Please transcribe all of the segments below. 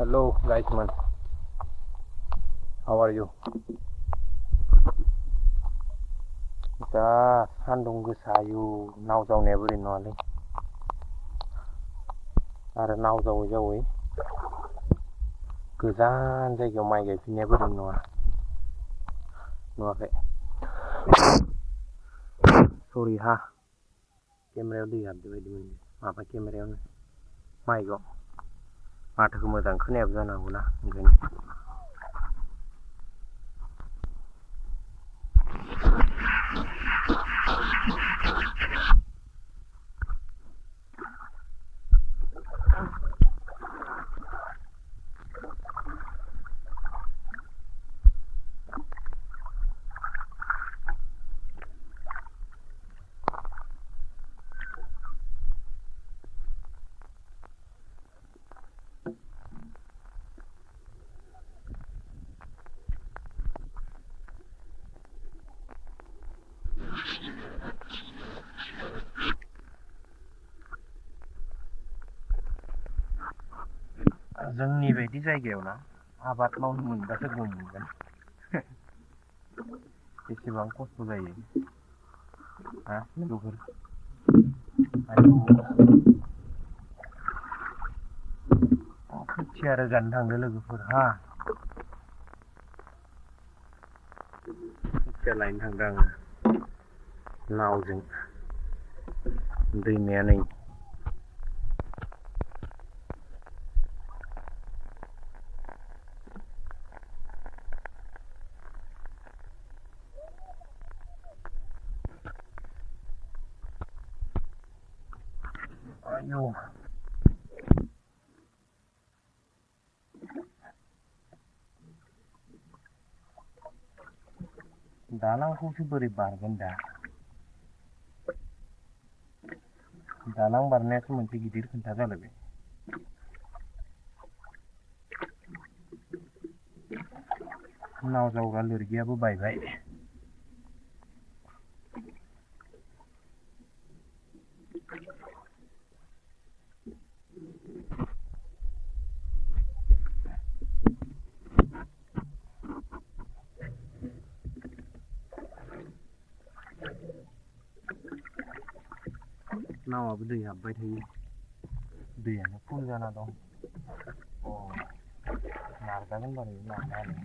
Hello guys man, how are you? दा सान्दुं गोसायो नाव जावनाया बोरै नङालै आरो नाव जावै जावै गोजान जायगायाव माइ गायफिननाया बोरै नङा नुवाखै सरि हा केमेरायाव दै हाबदो बायदि मोनदों माबा केमेरायावनो माइकआव माथोखौ मोजां खोनायाबो जानो हागौना ओंखायनो जोंनि बायदि जायगायाव ना आबाद मावनो मोनबासो गम मोनगोन बेसेबां खस्थ' जायो हा लोगोफोर खोथिया रोगानो थांदो लोगोफोर हा खोथिया लायनो थांदों आङो नावजों दैमाया नै आयौ दालांखौसो बोरै बारगोन दा दालां बारनायासो मोनसे गिदिर खोथा जालायबाय नाव जावग्रा लोरगियाबो बायबाय नावाबो दै हाबबाय थायो दैयानो फुल जाना दं नारजागोन बारु नारनायालाय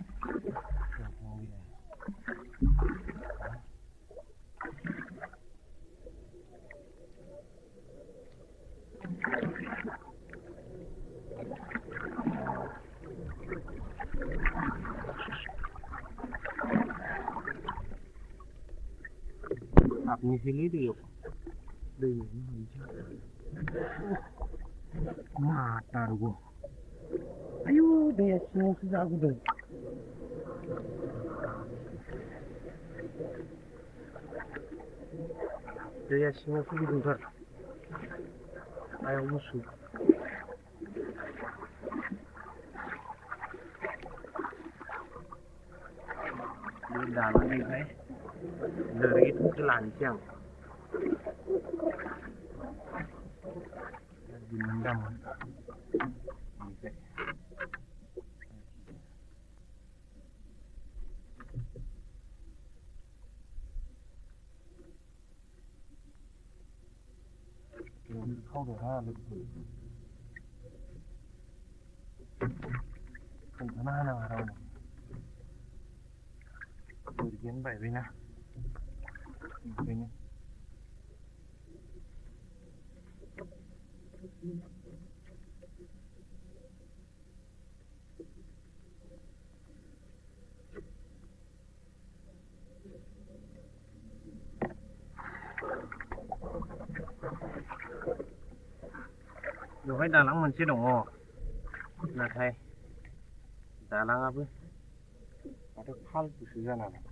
हाबनोसैलै दैयाव मा तारग' आयु दैया सिङावसो जागुदों दैया सिङावसो गुदुंथार आयाव गुसु बे दालांनिफ्राय लोरगिखौसो लानोसै आं दिन्दामोन खावदोहा लोगोफोर खोन्थाना होनाङा रावनो लोरगियानो बायबायना ओंखायनो बेवहाय दालां मोनसे दङ नाथाय दालाङाबो माथो फालतुसो जाना दं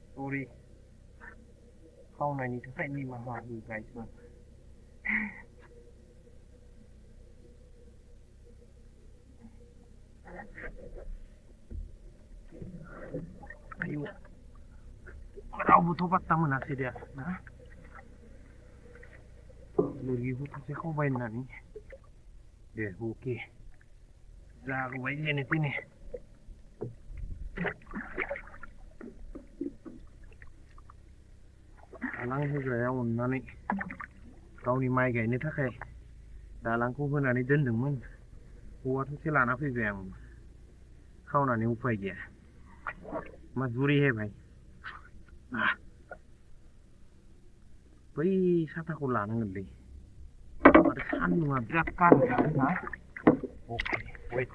सरि खावनायनि थाखाय निमाहा हो गाइसमोन Ayo, रावबोथ' पात्ता मोनाखै दे ना लोगोफोरखौसो खावबाय होननानै दे अके जागौबाय जेने तेने दालां होग्राया अननानै गावनि माइ गायनो थाखाय दालांखौ होनानै दोनदोंमोन औवा थसे लाना फैबाय आं खावनानै उफाय गैया मजबूरी है भाई बै साथाखौ लानांगोनलै आरो सान्दुङा बिराद गारदों ना अके वेट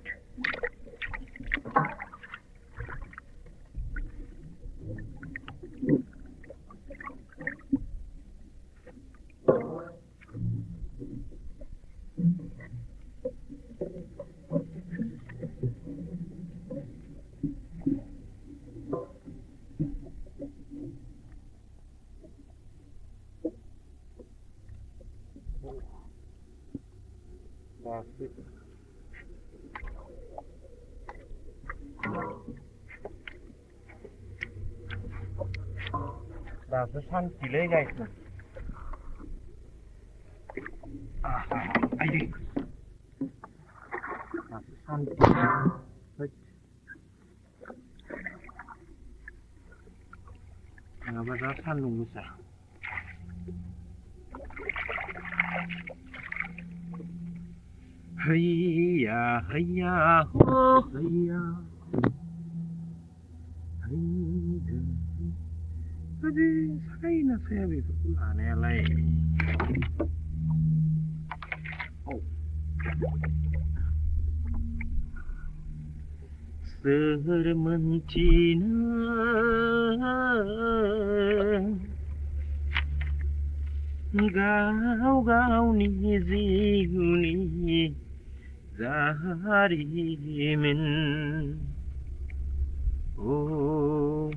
दासो सान्थिलै गायखो आइदै दासो सान्थि नङाबा दा सान्दुं गोसा हैया हैया हो हैया Jadi saya begitu aneh lah. Oh. Sermencina gau ni zihuni zaharimin. Oh,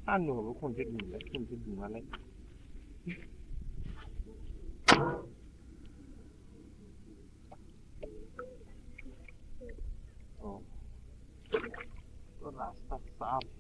anu konten gimana? Oh, rasa sapi.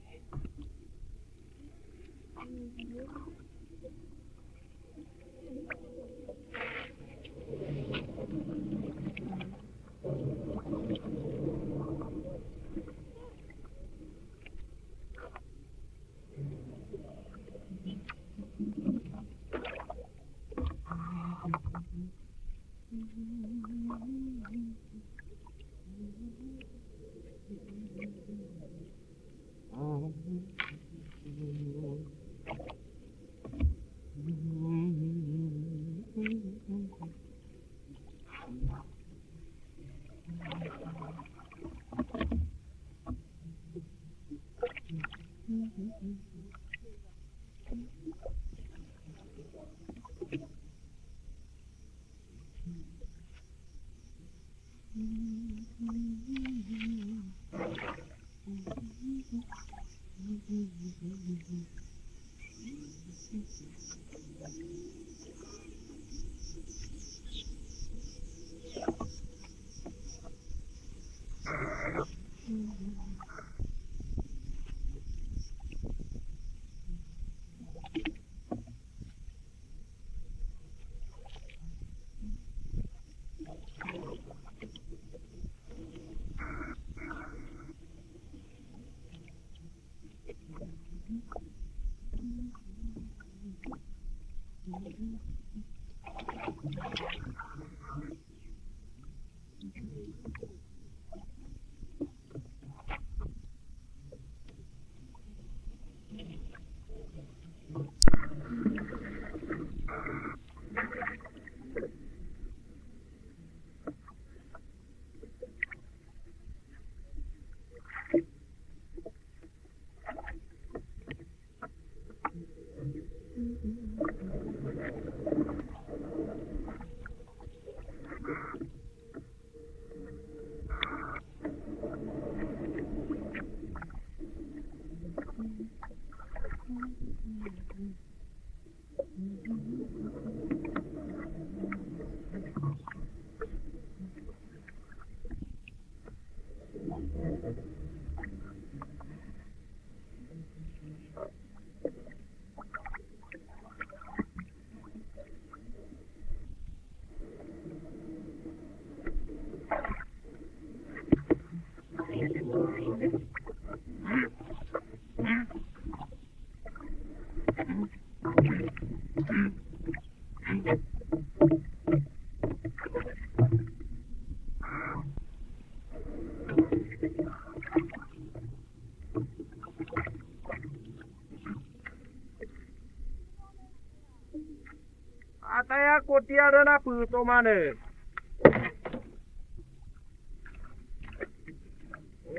Ataya khwthiya rena phuto mane.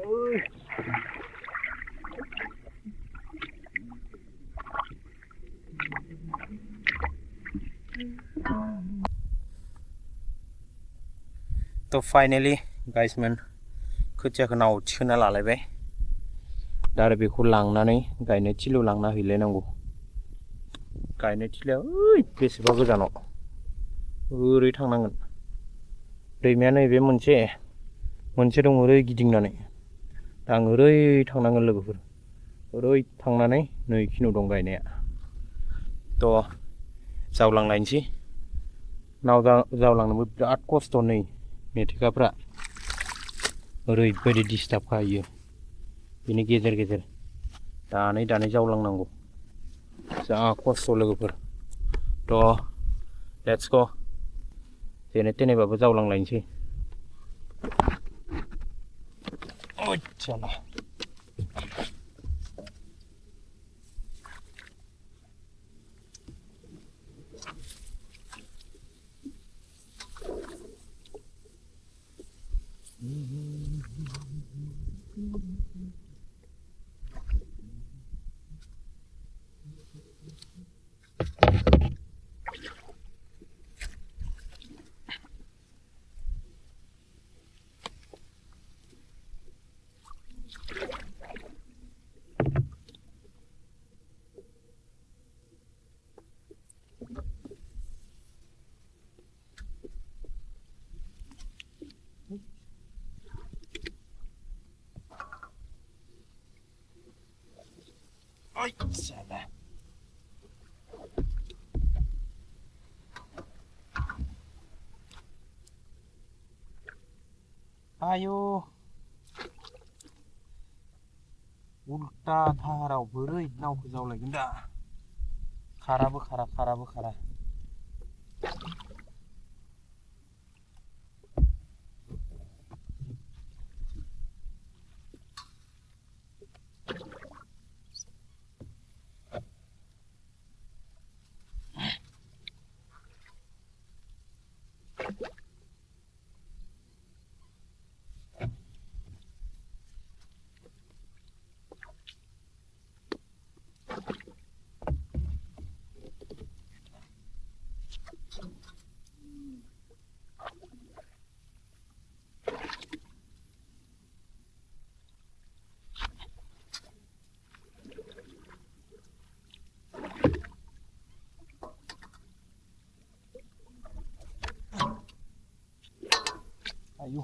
Oi. तो फाइनली गाइस मन खोथियाखौ नाव थिखोना लालायबाय दा आरो बेखौ लांनानै गायनाय थिलियाव लांना हैलायनांगौ गायनाय थिलिया ओइ बेसेबा गोजानाव ओरै थांनांगोन दैमाया नैबे मोनसे दं ओरै गिदिंनानै दा आं ओरै थांनांगोन लोगोफोर ओरै थांनानै नै खिनियाव दं गायनाया थ' जावलांलायनोसै नाव जावलांनोबो बिराद खस्थ' नै मेथेखाफ्रा ओरैबायदि डिस्टार्ब खायो बिनि गेजेर गेजेर दानै जावलांनांगौ जा खस्थ' लोगोफोर थ' लेट्स गो जेने थेनेबाबो जावलांलायनोसै ओइचाला ओइचाला आयु उल्टा धाराव बोरै नावखौ जावलायगोन दा खाराबो खारा आयु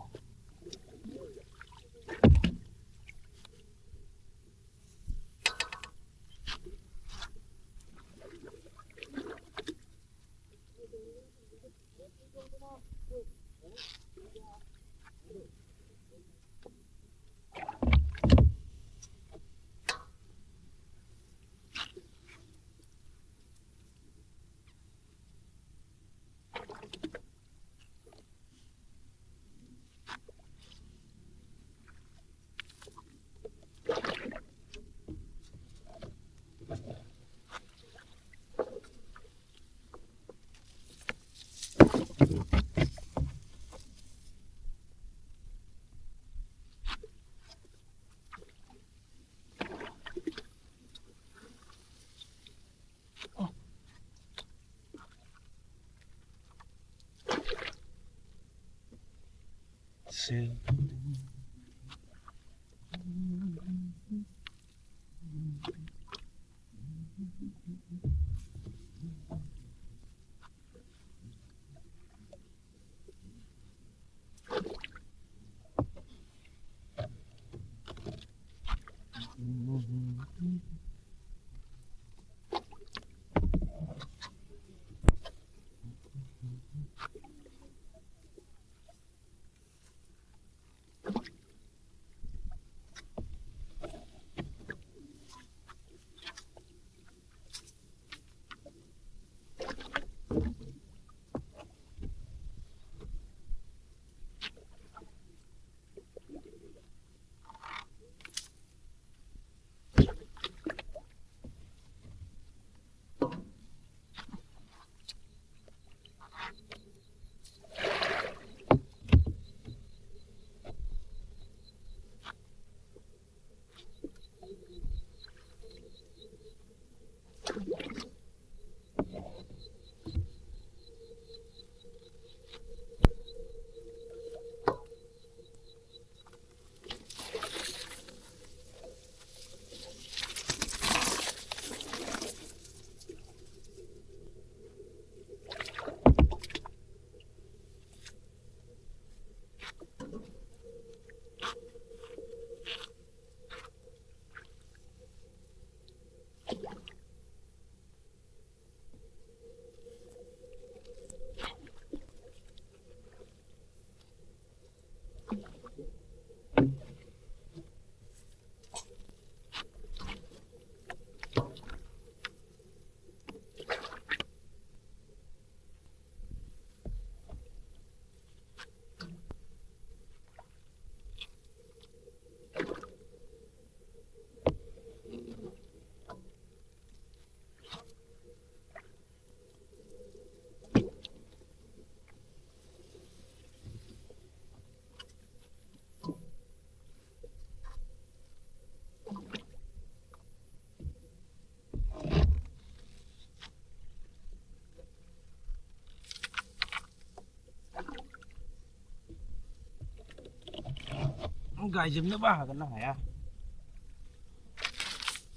गायजोबनोबो हागोन ना हाया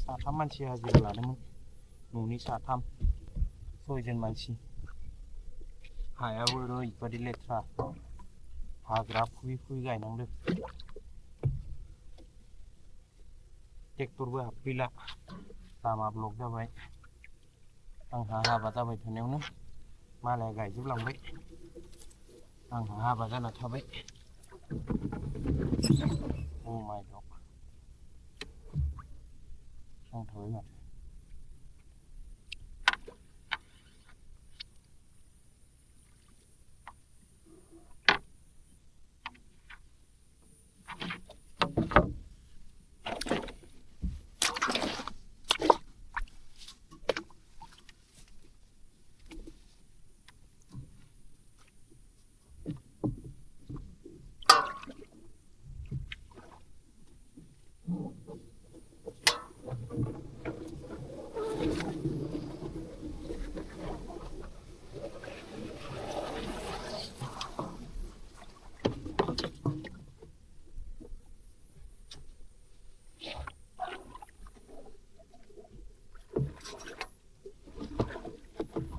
साथाम मानसि हाजिरा लादोंमोन न'नि साथाम 6 जन मानसि हायाबो ओरैबादि लेथ्रा हाग्रा फुयै फुयै गायनांदों ट्रेक्टरबो हाबफैला लामा ब्लक जाबाय आंहा हाबा जाबाय थानायावनो मालाया गायजोबलांबाय आंहा हाबा जाना थाबाय अ माय गड नांथाबाय माथो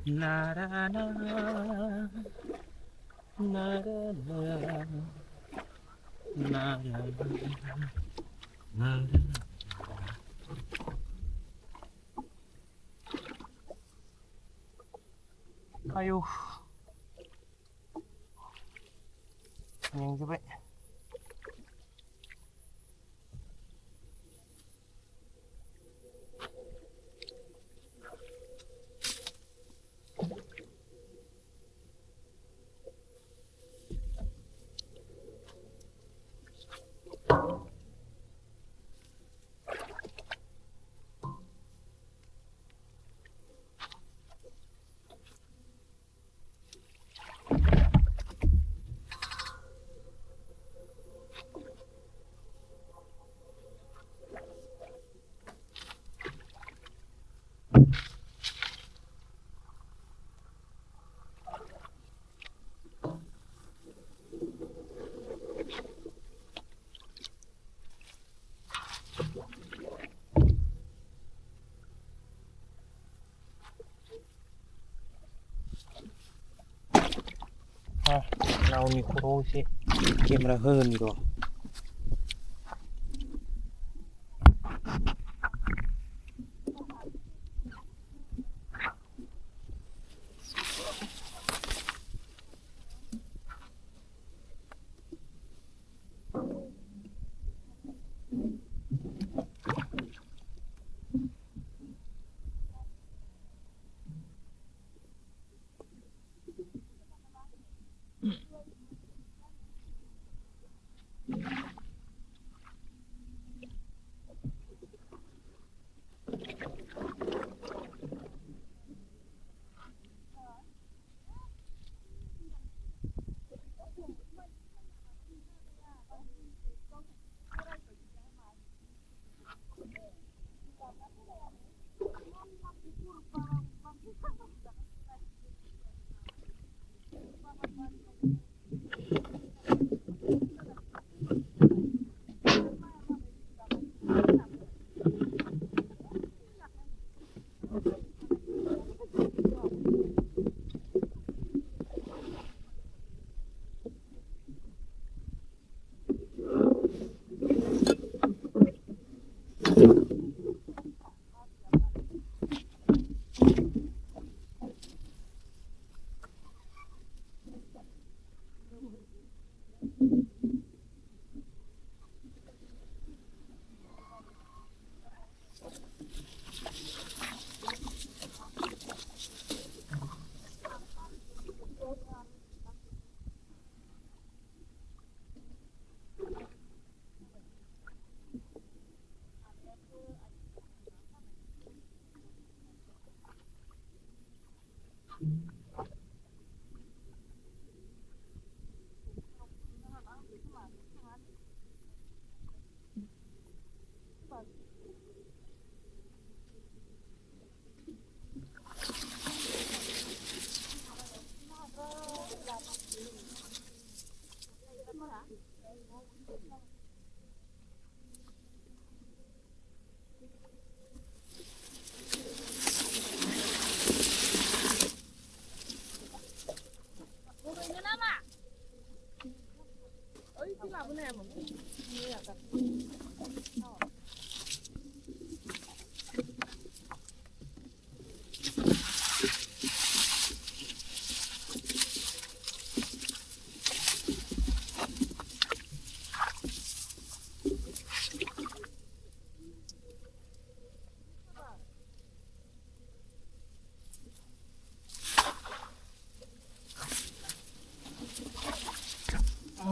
Na na na na na na ayo मेंजोबबाय नावनि खर'आव एसे केमेरा होनि र'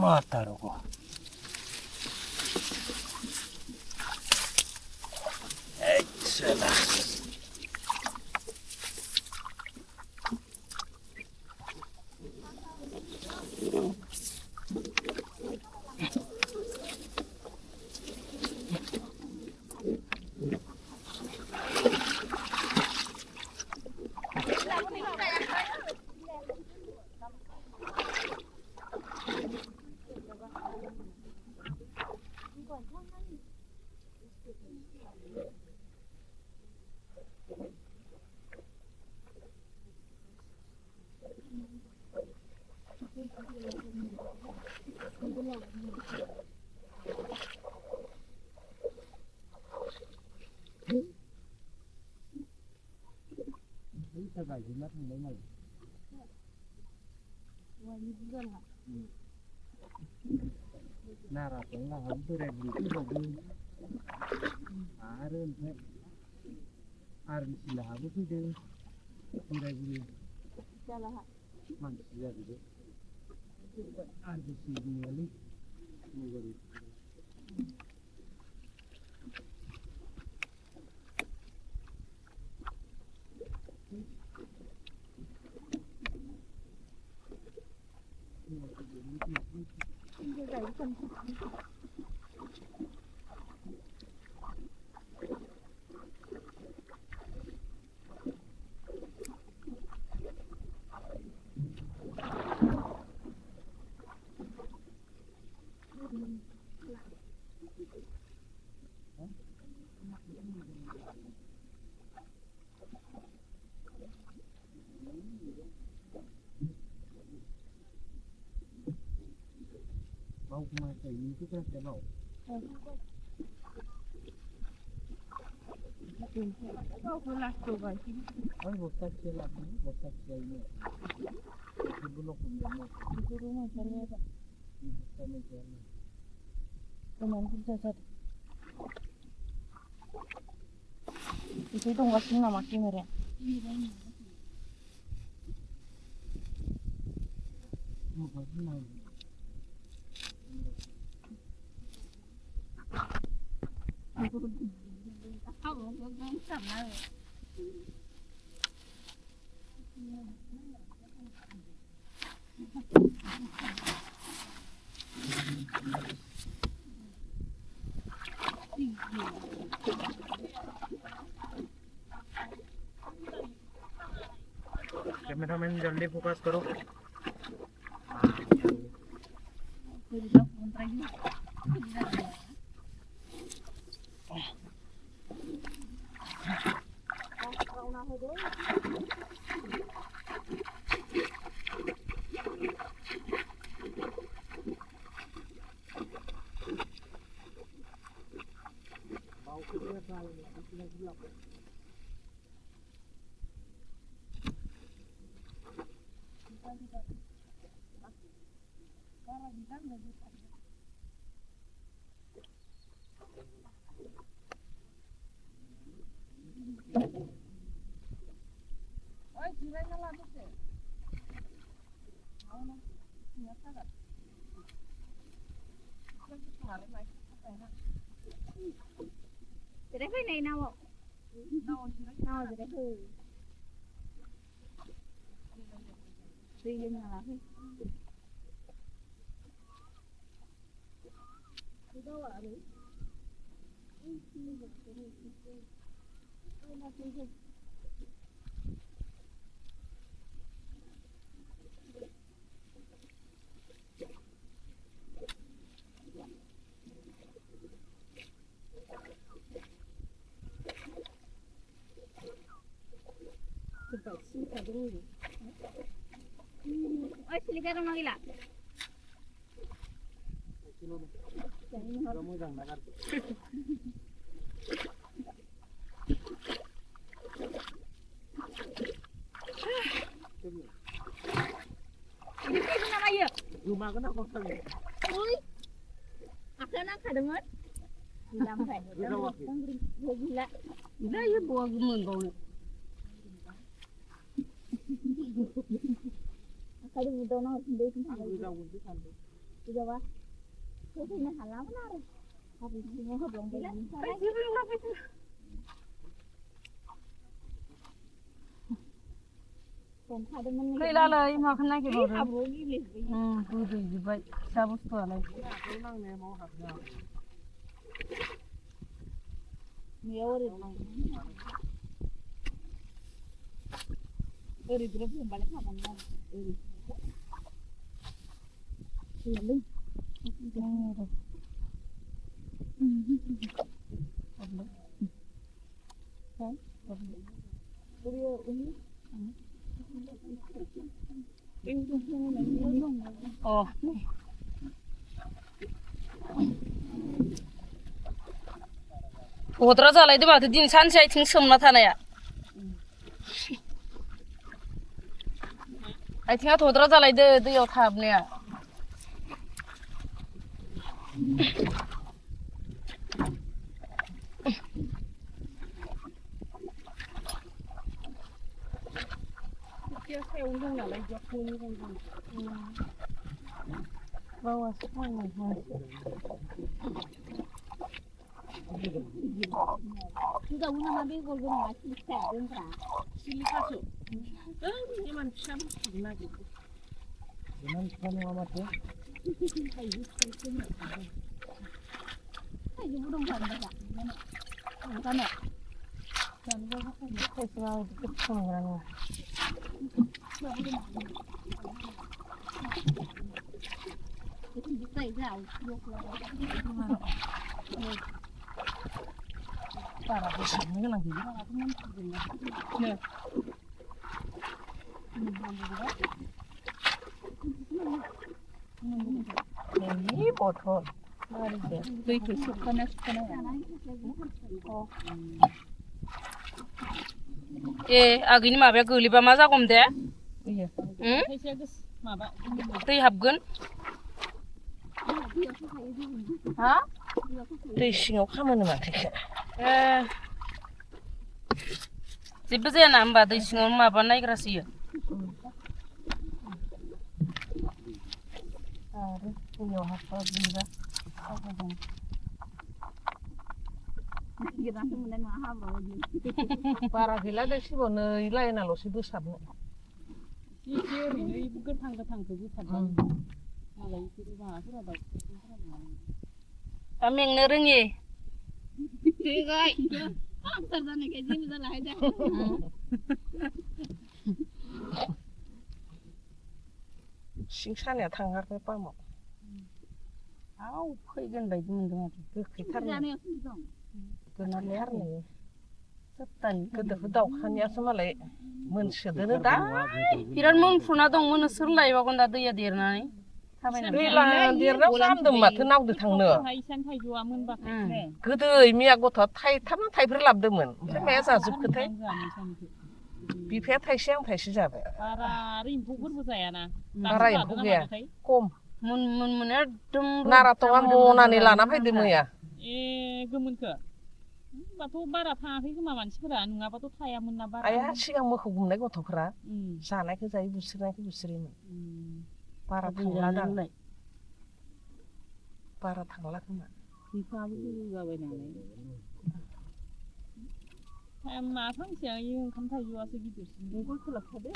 Matarugo. Excellent. Cái gì mất không lấy mày. Nara cũng là không tôi đẹp gì cũng được đi. Arun thế. Arun sila aku tu dia. Tidak boleh. Jalan. Mana sila dia. Arun sila ni. Mungkin. Mau kemana ini tu kan saya mau. Kau pulas tu kan? Oh, bosan celak ni, bosan celak ni. Itu belum punya. Itu rumah saya apa? Sama saya. Teman kita satu. Itu tu wasing nama kimera. Oh, wasing. Cameraman जल्दी focus करो. Jadi apa ni nawa? Nawa jadi apa? Sini mana lagi? Sudah ada. Oi, silikan orang gila. Kamu jangan nakar. Ini nama ya? Rumah kena kosong. Oi, aku nak kadangan. Gila apa? Gila. Gila ya buah gumun bau. Kali muda nak sendiri kan. Jawa. Itu ini halal benar. Habis ini belum beli. Kailalai ma khana ke boro. Bodo jibai sabus to alai. Miawari nang. Eri dulu belum balik kapan kan? Eri. Iya, Oh. Thodra जालाय दे माथो दिन सानसे आथिं सोमना थानाया आथिङा थद्रा जालायदो दैयाव थाबनाया bawaसो थांनाय Sudah una mandi golong masih sedang kan? Silikaso. Ini man siam guna gitu. Jangan kamu amat ya. Ayo belum kan dah. Kan ya? Kan gua kan selalu ketemu. Itu bisa jauh. Para bersama lagi. Ya. Ini botol. Mari deh. Itu panas ya. Agini माबाया गोलैबा मा जागोन दे? Iya. माबा दै हाबगोन हा दै सिङाव खामोनो माथो जेबो जाया ना होमबा दै सिङाव माबा नायग्रासो इयो आरो दैयाव हाबबा बिबा बारा गैला दै सिबावनो लाइनाल'सो बोसाबनो एसे ओरैनो गोथां गोथांखौ बोसाबनानै मालाय बिसोरो माबाफोरा दाउ मेंनो रोङि सिं सानाया थांगारबाय पामाव आव फैगोन बायदि मोनदों आरो गोखैथारनो गोनालाय आरो सप्तानि गोदोखौ दाउखानियासो मालाय मोनसोदोनो दा बिराद मोनफ्रुना दंमोन सोर लायबावगोन दा दैया देरनानै दैला देरनायाव जामदों माथो नावदो थांनो गोदो मिया गथ'आ थाइथाम थाइब्रै लाबोदोंमोन ओमफ्राय माया जाजोबखोथाय बिफाया थाइसे आं थाइसे जाबाय बारा आरो एम्फौफोरबो जायाना बारा एम्फौ गैया खम मोन एकदम नाराथङा मनानै लाना फैदो मैया गोमोनखो होनबाथ' बारा थाङाखै खोमा मानसिफोरा नङाबाथ' थायामोन ना बारा आया सिगां मोखौ गुमनाय गथ'फोरा जानायखौ जायो बुस्रिनायखौ बुस्रियोमोन बारा थांला दांलाय बारा थांला खोमा बिफाबो जाबाय नालाय मा फांसेया ओंखाम थाइजौआसो गिदिरसिन बेखौ सोलाबखादो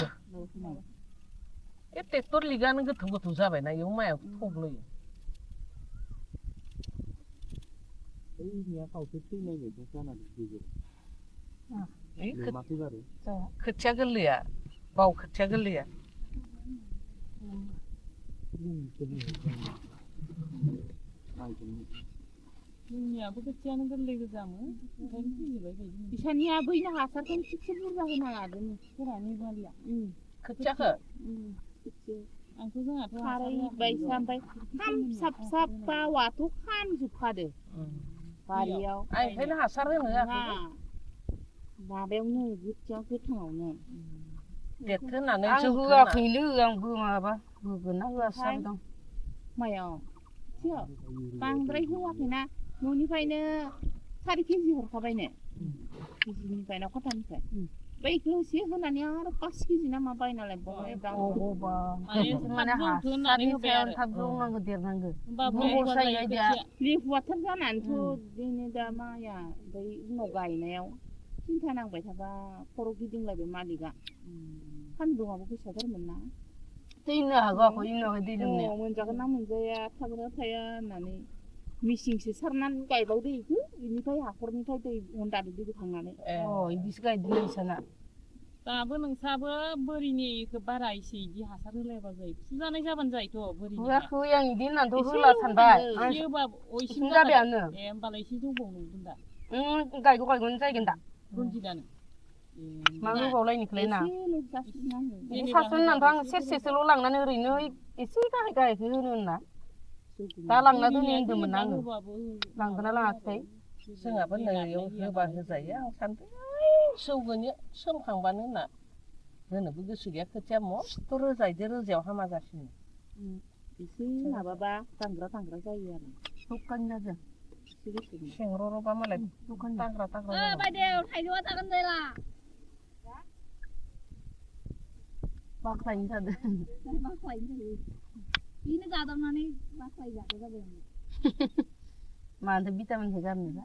ए ट्रेक्टर लिगानो गोथौ गोथौ जाबायना इयाव माइआ थब्लयो खोथिया गोरलैया बाव खोथिया गोरलैया जोंनियाबो खोथियानो गोरलै गोजामोन ओंखायनो फैजोबबाय बायदि बिसानिया बैनो हासारखौ थिगसे बुरजा होना लादों फोरानि बालिया खोथियाखौ आंथ' जोंहाथ' खारै बायसा ओमफ्राय साब बावाथ' खामजोबखादो बारियाव ओंखायनो हासार होनो होआखै माबायावनो खोथिया गोथाङावनो देरथो होननानै जों होआखैनो आंबो माबा होगोन ना होआसै दं मायाव बांद्राय होआखैना न'निफ्रायनो 4 केजि हरखाबायनो केजिनिफ्राय ना खथानिफ्राय बैखौसो होनानै आरो 5 केजि ना मा बायना लायबावबाय अबा माने हासारनि सायाव थाब जौनांगौ देरनांगौ लेहुवाथार जानानैथ' बिदिनो दा माइया ओमफ्राय उनाव गायनायाव सिन्था नांबाय थाबा खर' गिदिंलायबाय मालिकआ सान्दुङाबो गोसाथारमोन ना दैनो हागौ आखौ इनाव दै लोमनाया मोनजागोन ना मोनजाया थागोना थाया होननानै मिसिंसो सारनानै गायबावदो इखो इनिफ्राय हाखरनिफ्राय दै हन्दाजों दै बोखांनानै इदिसो गायदों नोंसाना दाबो नोंसाबो बोरिनिखौ बारा इसे इदि हासार होलायाबा जायो फुजानाय जाबानो जायोथ' बोरिनि होआखै आं इदि होननानैथ' होला सानबाय इसिम जाबायानो होमबालाय एसे जौबाव नंगोन दा गायगौनो जायगोन दा रनजितानो मा होबावलायनिखौलाय ना सासेल' होननानैथ' आं सेरसेसोल' लांनानै ओरैनो एसे गाहाय गाहायखौ होनो होनना दा लांना दोनै होन्दोंमोन आङो लांगोना लाङाखै जोंहाबो नैयाव होबा होजायो आं सानदों जौगोन सोमखांबानो होनना होनोबो गोसो गैया खोथिया मस्थ' रोजायदो रोजायाव हामा जासिनो एसे माबाबा दांग्रा जायो आरो दखान जादों सेंग्र'बा मालाय दांग्रा बायदेव थाइजौआ जागोन जायला बाख्लायनो जादों बेनो जादावनानै बाख्लाय जादो जाबाय मानोथो भिटामिनखौ गारनोबा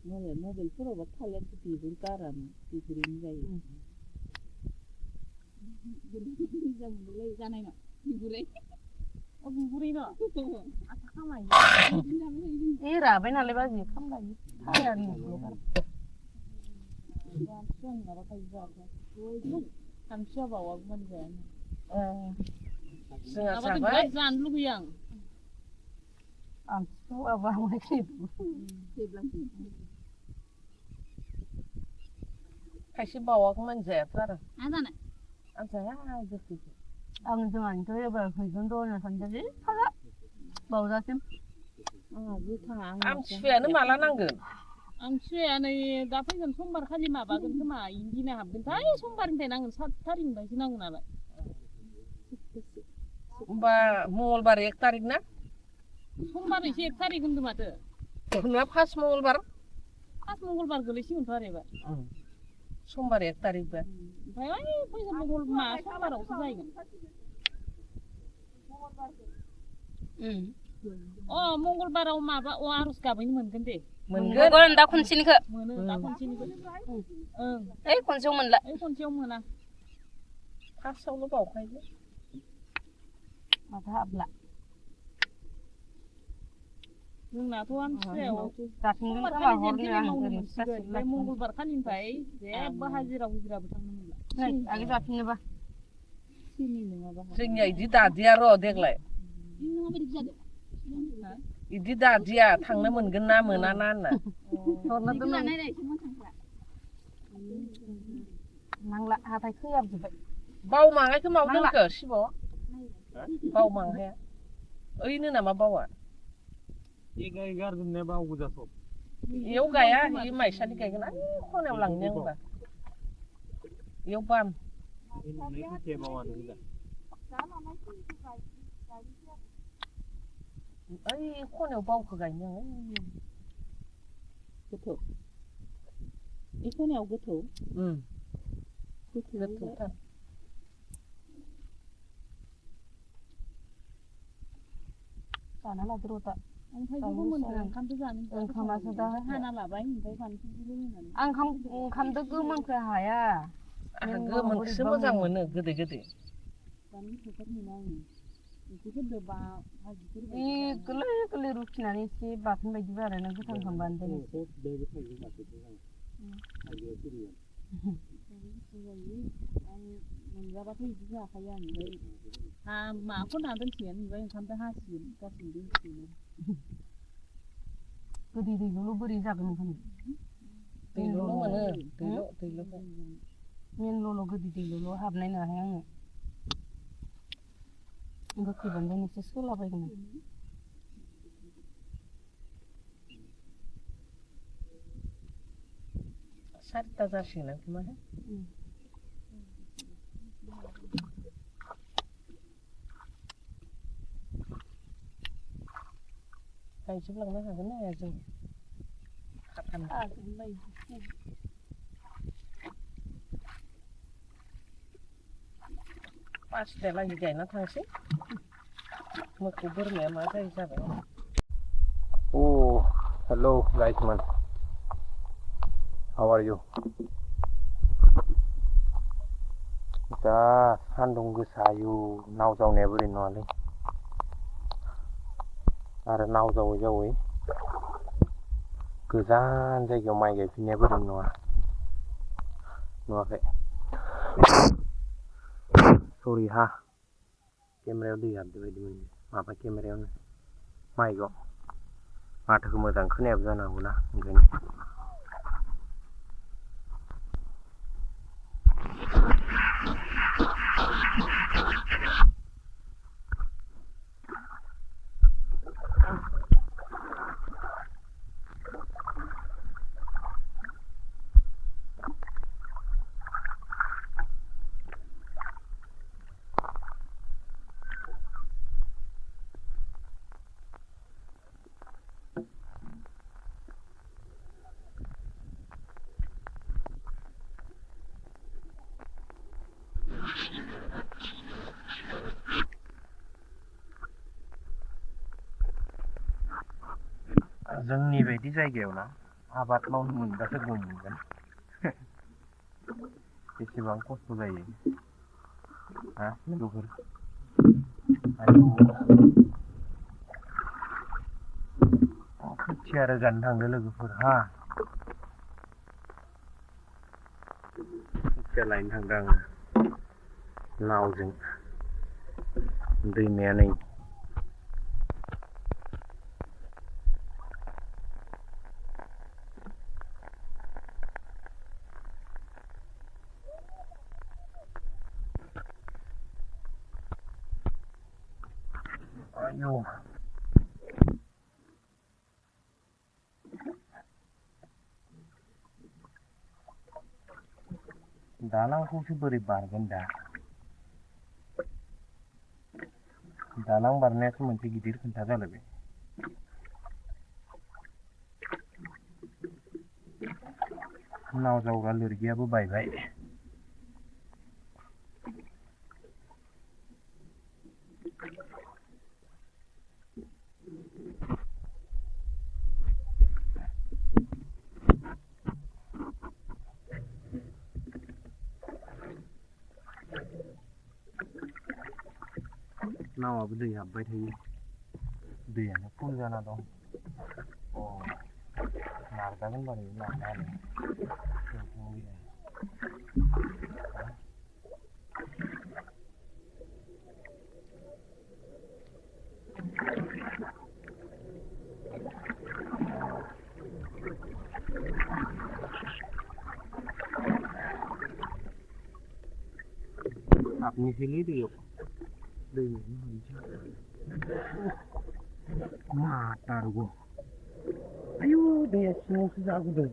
मालाय मबाइलफोरावबा थालिर बिगुर गारानो बिगुरैनो जायो मोजां मोनलाय जानायनाव बिगुरै बिगुरैनो आथा खामायो राबाय नालाय बाजि खामलायो थायानो सानसुआ बावागौमोन जायानो जानो लुगैयो आं खायसे बावागौमोन जायाथ' आरो आं जाया गोखैखौ आं जोंहानिथ' एबार फैगोन र' होनना सानदोंलै फाला बावजासिम आमथिसुवायानो माला नांगोन आमथिसुवाया नै दा फैगोन समबार खालि माबागोन खोमा इदिना हाबगोनथाय समबारनिफ्राय नांगोन 7 थारिखनिफ्रायसो नांगोन नालाय होमबा मंगलबार 1 थारिख ना समबार एसे 1 थारिख होनदों माथो नोंना फार्स्ट मंगलबार गोलैसिगोनथ' आरो एबार समबार 1 थारिखबा ओमफ्राय फैगोन समबारावसो जाहैगोन मंगलबाराव माबा आर'ज गाबहैनो मोनगोन दे मोनगोन दा खनसेनिखौ मोनो दा खनसेनिखौ ओइ खनसेयाव मोनला खनसेयाव मोना फार्स्टआवल' बावखायो माथो हाबला जोंनाथ' आमथिसुवायाव जाफिनगोन खोमा हरनो आं ओरैनो मंगलबार खालिनिफ्राय जेबो हाजिराबो थांनो मोनला आगे जाफिननोबा जोंनिया इदि दादिया र' देग्लाय इदि दादिया थांनो मोनगोन ना मोना ना होनना नांला हाथाय खोयाबजोब्बाय बावमाहायखौ मावदोंखो शिब बावमाहाया ओइनो नामा बावा गारजोबनाया बावगोजाथ' इयाव गाया इ माइसालि गायगोन आइ खनायाव लांनो आंबा इयाव बाम ओइ खनायाव बावखौ गायनो आं गोथौ इ खनायाव गोथौ गोथौथार जाना लादो र'दा ओंखामासो दा हाना लाबाय ओमफ्राय फानलुखौबो होनानै आं ओंखामदो गोमोनखौ हाया आं गोमोनखौसो मोजां मोनो गोदै गोदै जानो फोथार मोना आङो ओंख्रिफोरदो बा भाजिफोर गोरलै गोरलै रुखिनानै एसे बाथोन बायदिबो आरो ना गोथां खालामबानो मोनजाबाथ' बिदि जाखायो आं ओमफ्राय माखौ ना दोनसिगोन ओमफ्राय ओंखामजों हासिगोन गासिबो दोनसिगोन गोदै दैल' बोरै जागोन ओंखाम दैल' मोनो दैल' मेनल'ल' गोदै दैल' हाबनाय नङाहाय आङो गोखैबानो एसे सोलाबायगोन सारिथा जासिगोन खोमा गायजोबलांनो हागोन ना हाया जों पास देलाय गायना थांसै मोखौ बोरमाया मा जायो जाबाय Oh, hello guys man. How are you? दा सान्दुं गोसायो नाव जावनाया बोरै नङालै आरो नाव जावै जावै गोजान जायगायाव माइ गायफिननाया बोरै नङा नुवाखै सरि हा केमेरायाव दै हाबदों बायदि मोनो माबा केमेरायावनो माइकआव माथोखौ मोजां खोनायाबो जानो हागौना ओंखायनो जोंनि बायदि जायगायाव ना आबाद मावनो मोनबासो गम मोनगोन बेसेबां खस्थ' जायो हा लोगोफोर खोथिया रोगानो थांदों लोगोफोर हा खोथिया लायनो थांदों आङो नावजों दैमाया नै आयौ दालांखौसो बोरै बारगोन दा दालां बारनायासो मोनसे गिदिर खोथा जालायबाय नाव जावग्रा लोरगियाबो बायबाय नावाबो दै हाबबाय थायो दैयानो फुल जाना दं अ नारजागोन बारै नारनायानो हाबनोसैलै दैयाव दै मा तारग' आयु दैया सिङावसो जाबोदों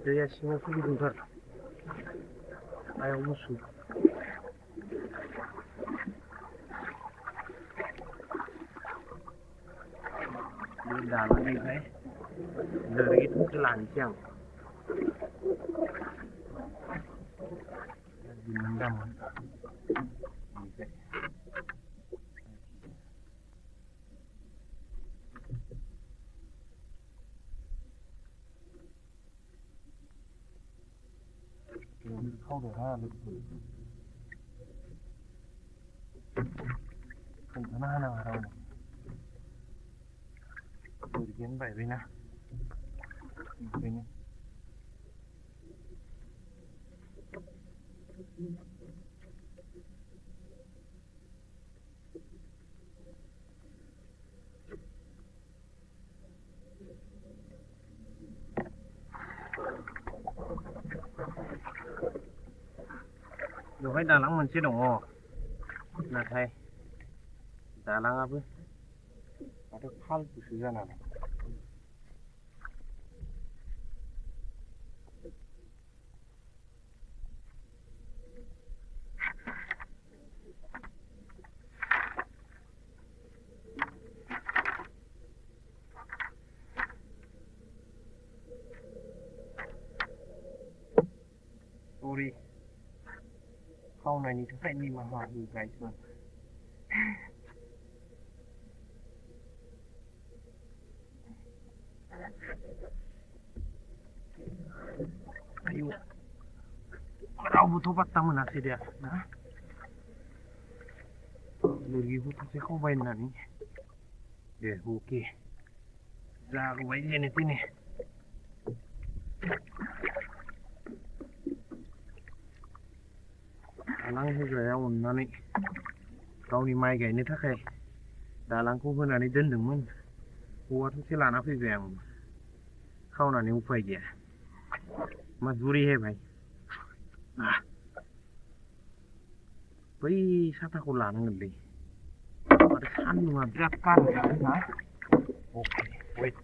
दैया सिङावसो गुदुंथार आयाव गुसु बे दालांनिफ्राय लोरगिखौसो लानोसै आं दिमोन दामोन खावदो हा लोगोफोर खोन्थाना होनाङा रावनो लोरगियानो बायबायना ओंखायनो बेवहाय दालां मोनसे दङ नाथाय दालाङाबो माथो फालतुसो जाना दं खावनायनि थाखाय निमाहा हो गाइसमोन आयु रावबोथ' पात्ता मोनासै दे ना लोगोफोरखौसो खावबाय होननानै दे अके जागौबाय जेने तेने दालां होग्राया अननानै गावनि माइ गायनो थाखाय दालांखौ होनानै दोनदोंमोन औवा थसे लाना फैबाय आं खावनानै उफाय गैया मजबूरी है भाई बै साथाखौ लानांगोनलै आरो सान्दुङा बिराद गारहैदों ना अके वेट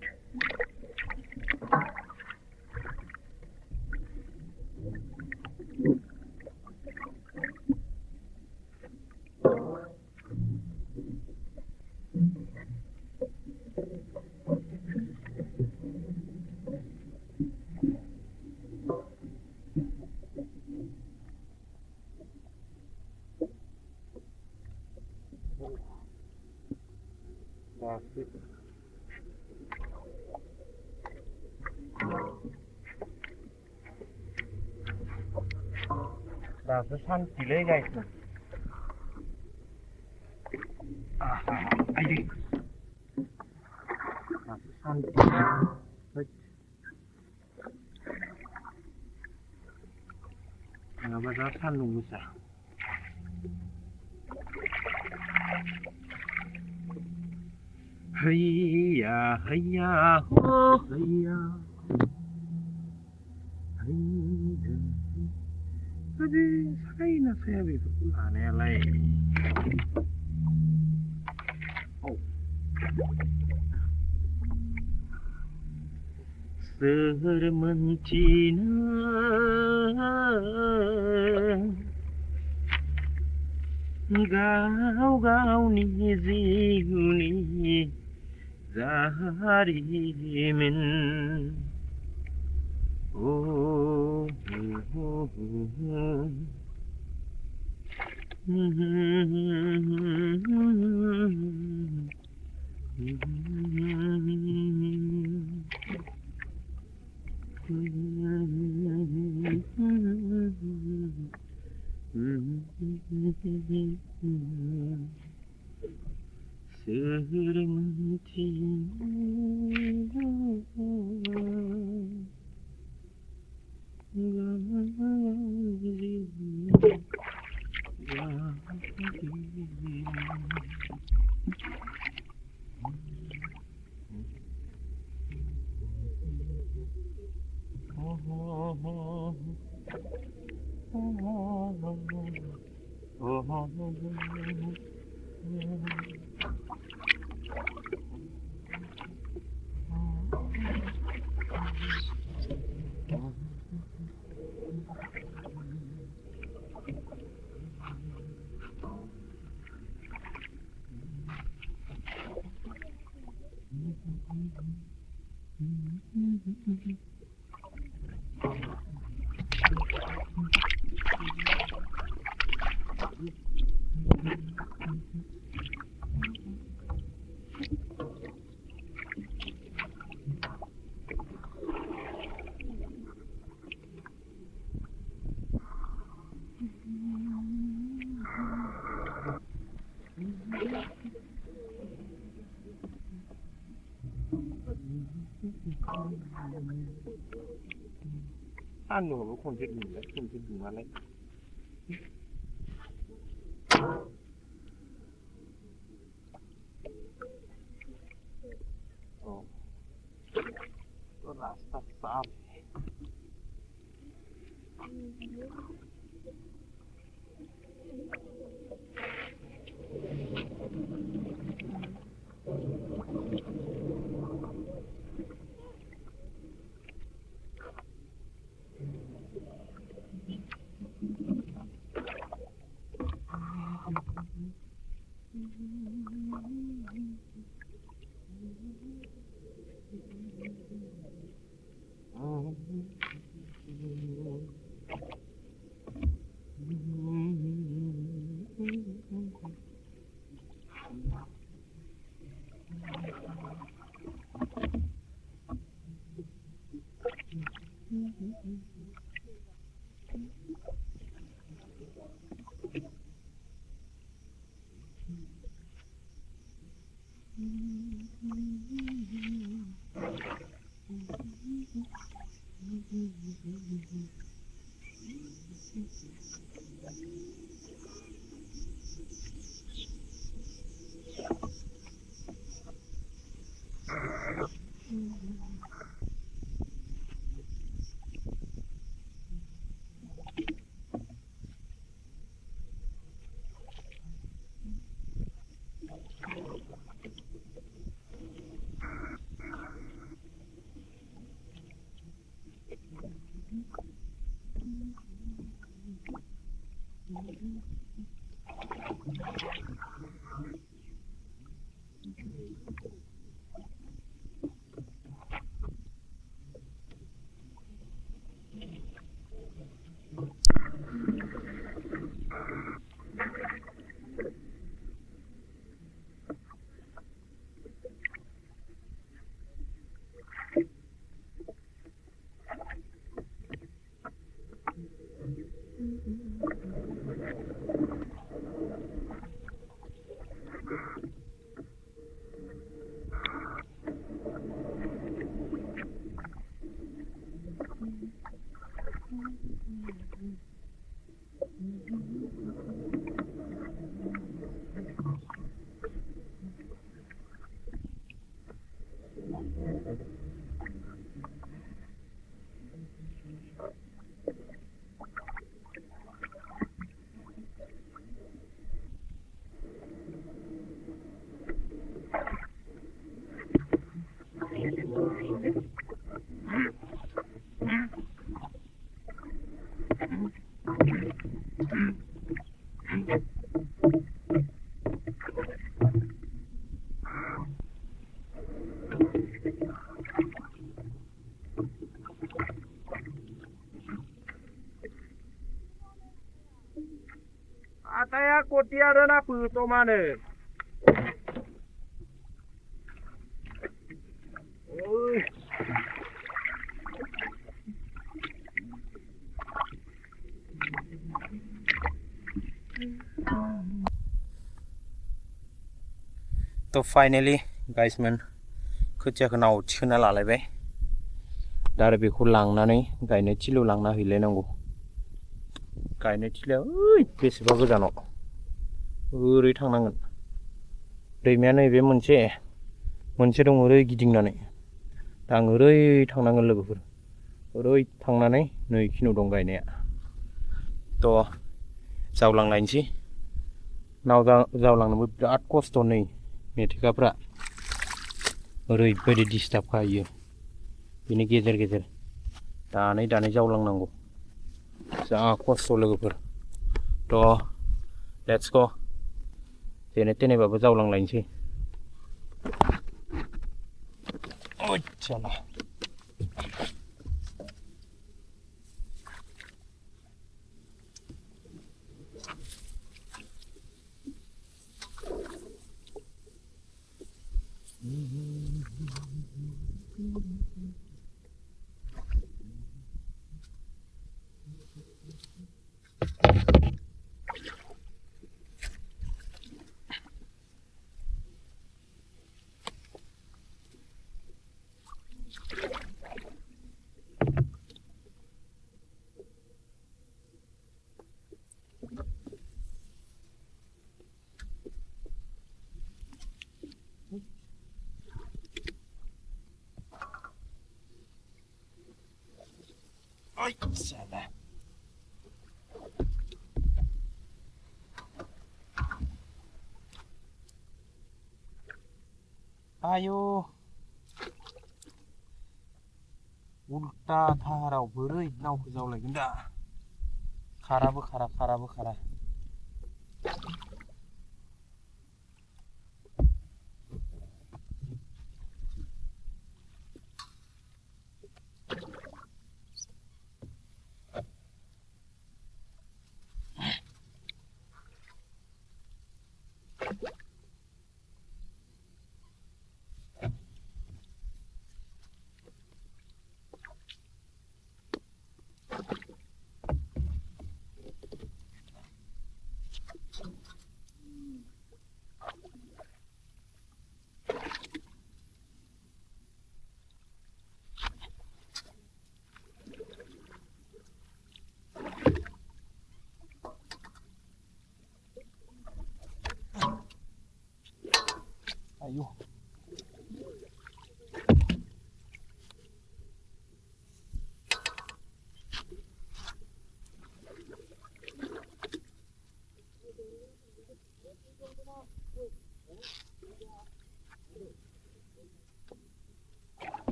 दासो सान्थिलै गाइसमोन आइदै दासो सान्थि नङाबा दा सान्दुं गोसा हैया हैया हो हैया Tapi saya begitu aneh lah. Oh. Sermencina gau ni zihuni zaharimin. Oh, anu konjek di mana? Oh, rasa sapi. Ataya khwthiya na phu mane. Ôi. तो फाइनली गाइस मन खोथियाखौ नाव थिखोना लालायबाय दा आरो बेखौ लांनानै गायनाय थिलियाव लांना हैलायनांगौ गायनाय थिलिया ओइ बेसेबा गोजानाव ओरै थांनांगोन दैमाया नैबे मोनसे दं ओरै गिदिंनानै दा आं ओरै थांनांगोन लोगोफोर ओरै थांनानै नै खिनियाव दं गायनाया थ' जावलांलायनोसै नाव जावलांनोबो बिराद खस्थ' नै मेथेखाफ्रा ओरैबायदि डिस्टार्ब खायो बिनि गेजेर गेजेर दानै जावलांनांगौ जा खस्थ' लोगोफोर थ' लेट्स गो जेने थेनेबाबो जावलांलायनोसै ओइचाला ओइचाला आयौ उल्टा धाराव बोरै नावखौ जावलायगोन दा खाराबो खारा อยู่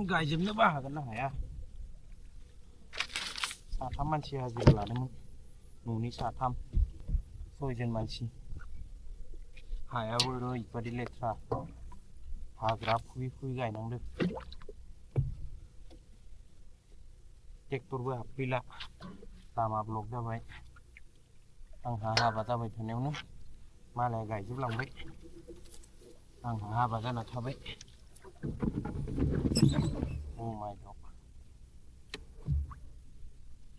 गायजोबनोबो हागोन ना हाया साथाम मानसि हाजिरा लादोंमोन न'नि साथाम 6 जन मानसि हायाबो ओरैबादि लेथ्रा हाग्रा फुयै फुयै गायनांदों ट्रेक्टरबो हाबफैला लामा ब्लक जाबाय आंहा हाबा जाबाय थानायावनो मालाया गायजोबलांबाय आंहा हाबा जाना थाबाय Oh my God.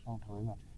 नांथाबाय माथो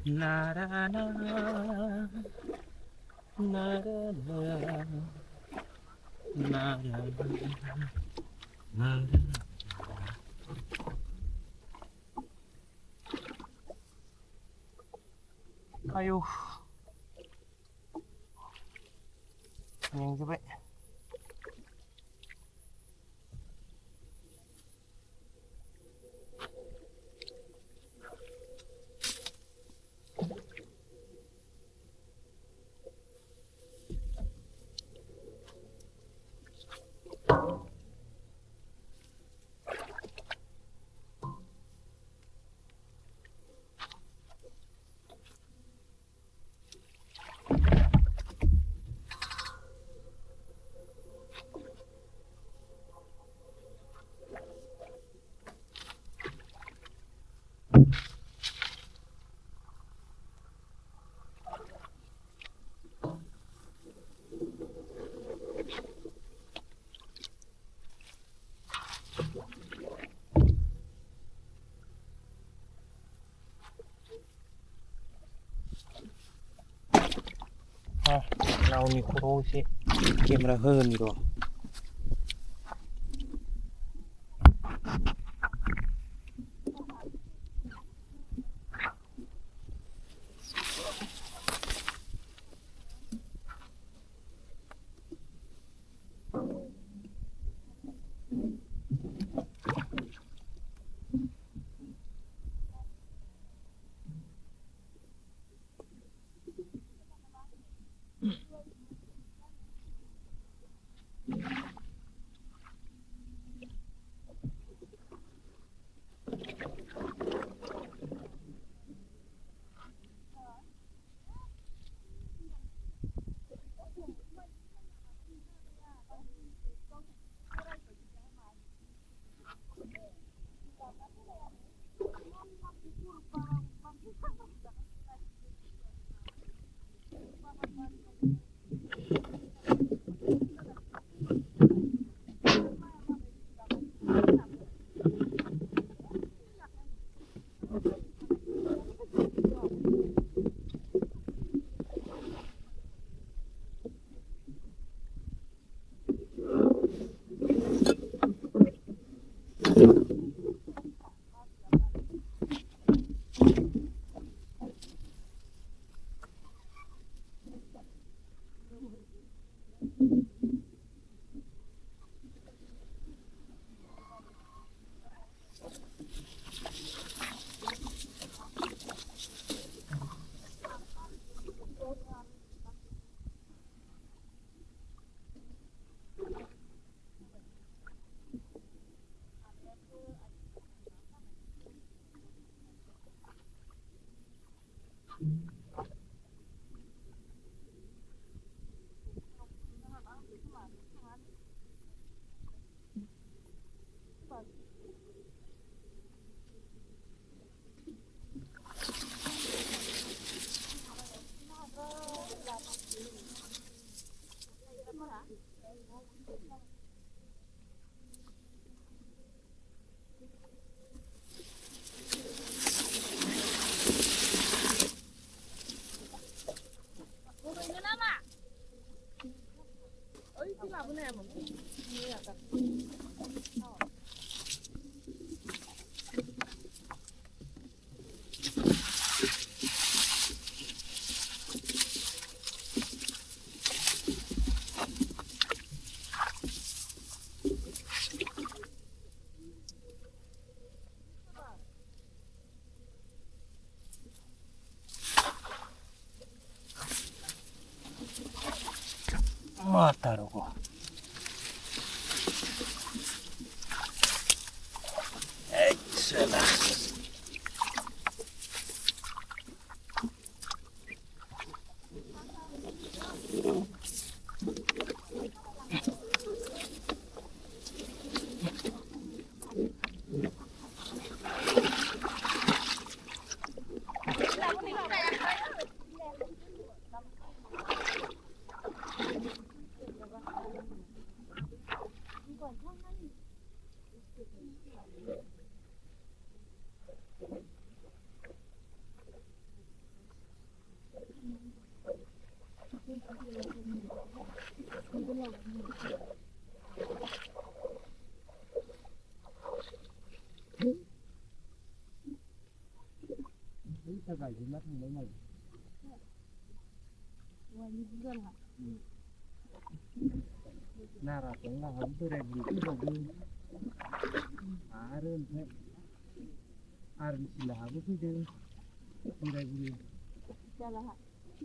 Na na na na na na Ayo. Nhanh cho vậy. Nào nhỉ cô chị kiếm ra hơn gì rồi. Matarugo. Excellent. खोथिया गायजेनना थांबाय माइ नाराखौ लाहाबो बोराय बुरै फैबावदों आरो ओमफ्राय आरबिसि लाहाबो फैदों बोराय बुरै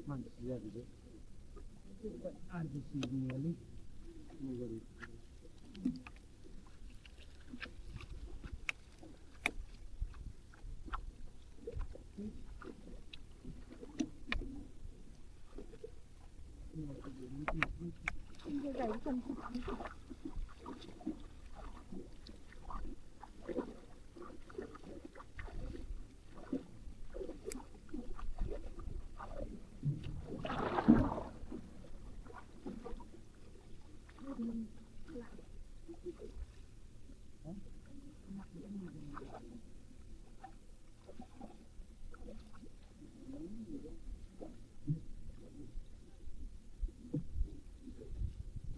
मानसि जाजोबो आरबिसि बुंनायालै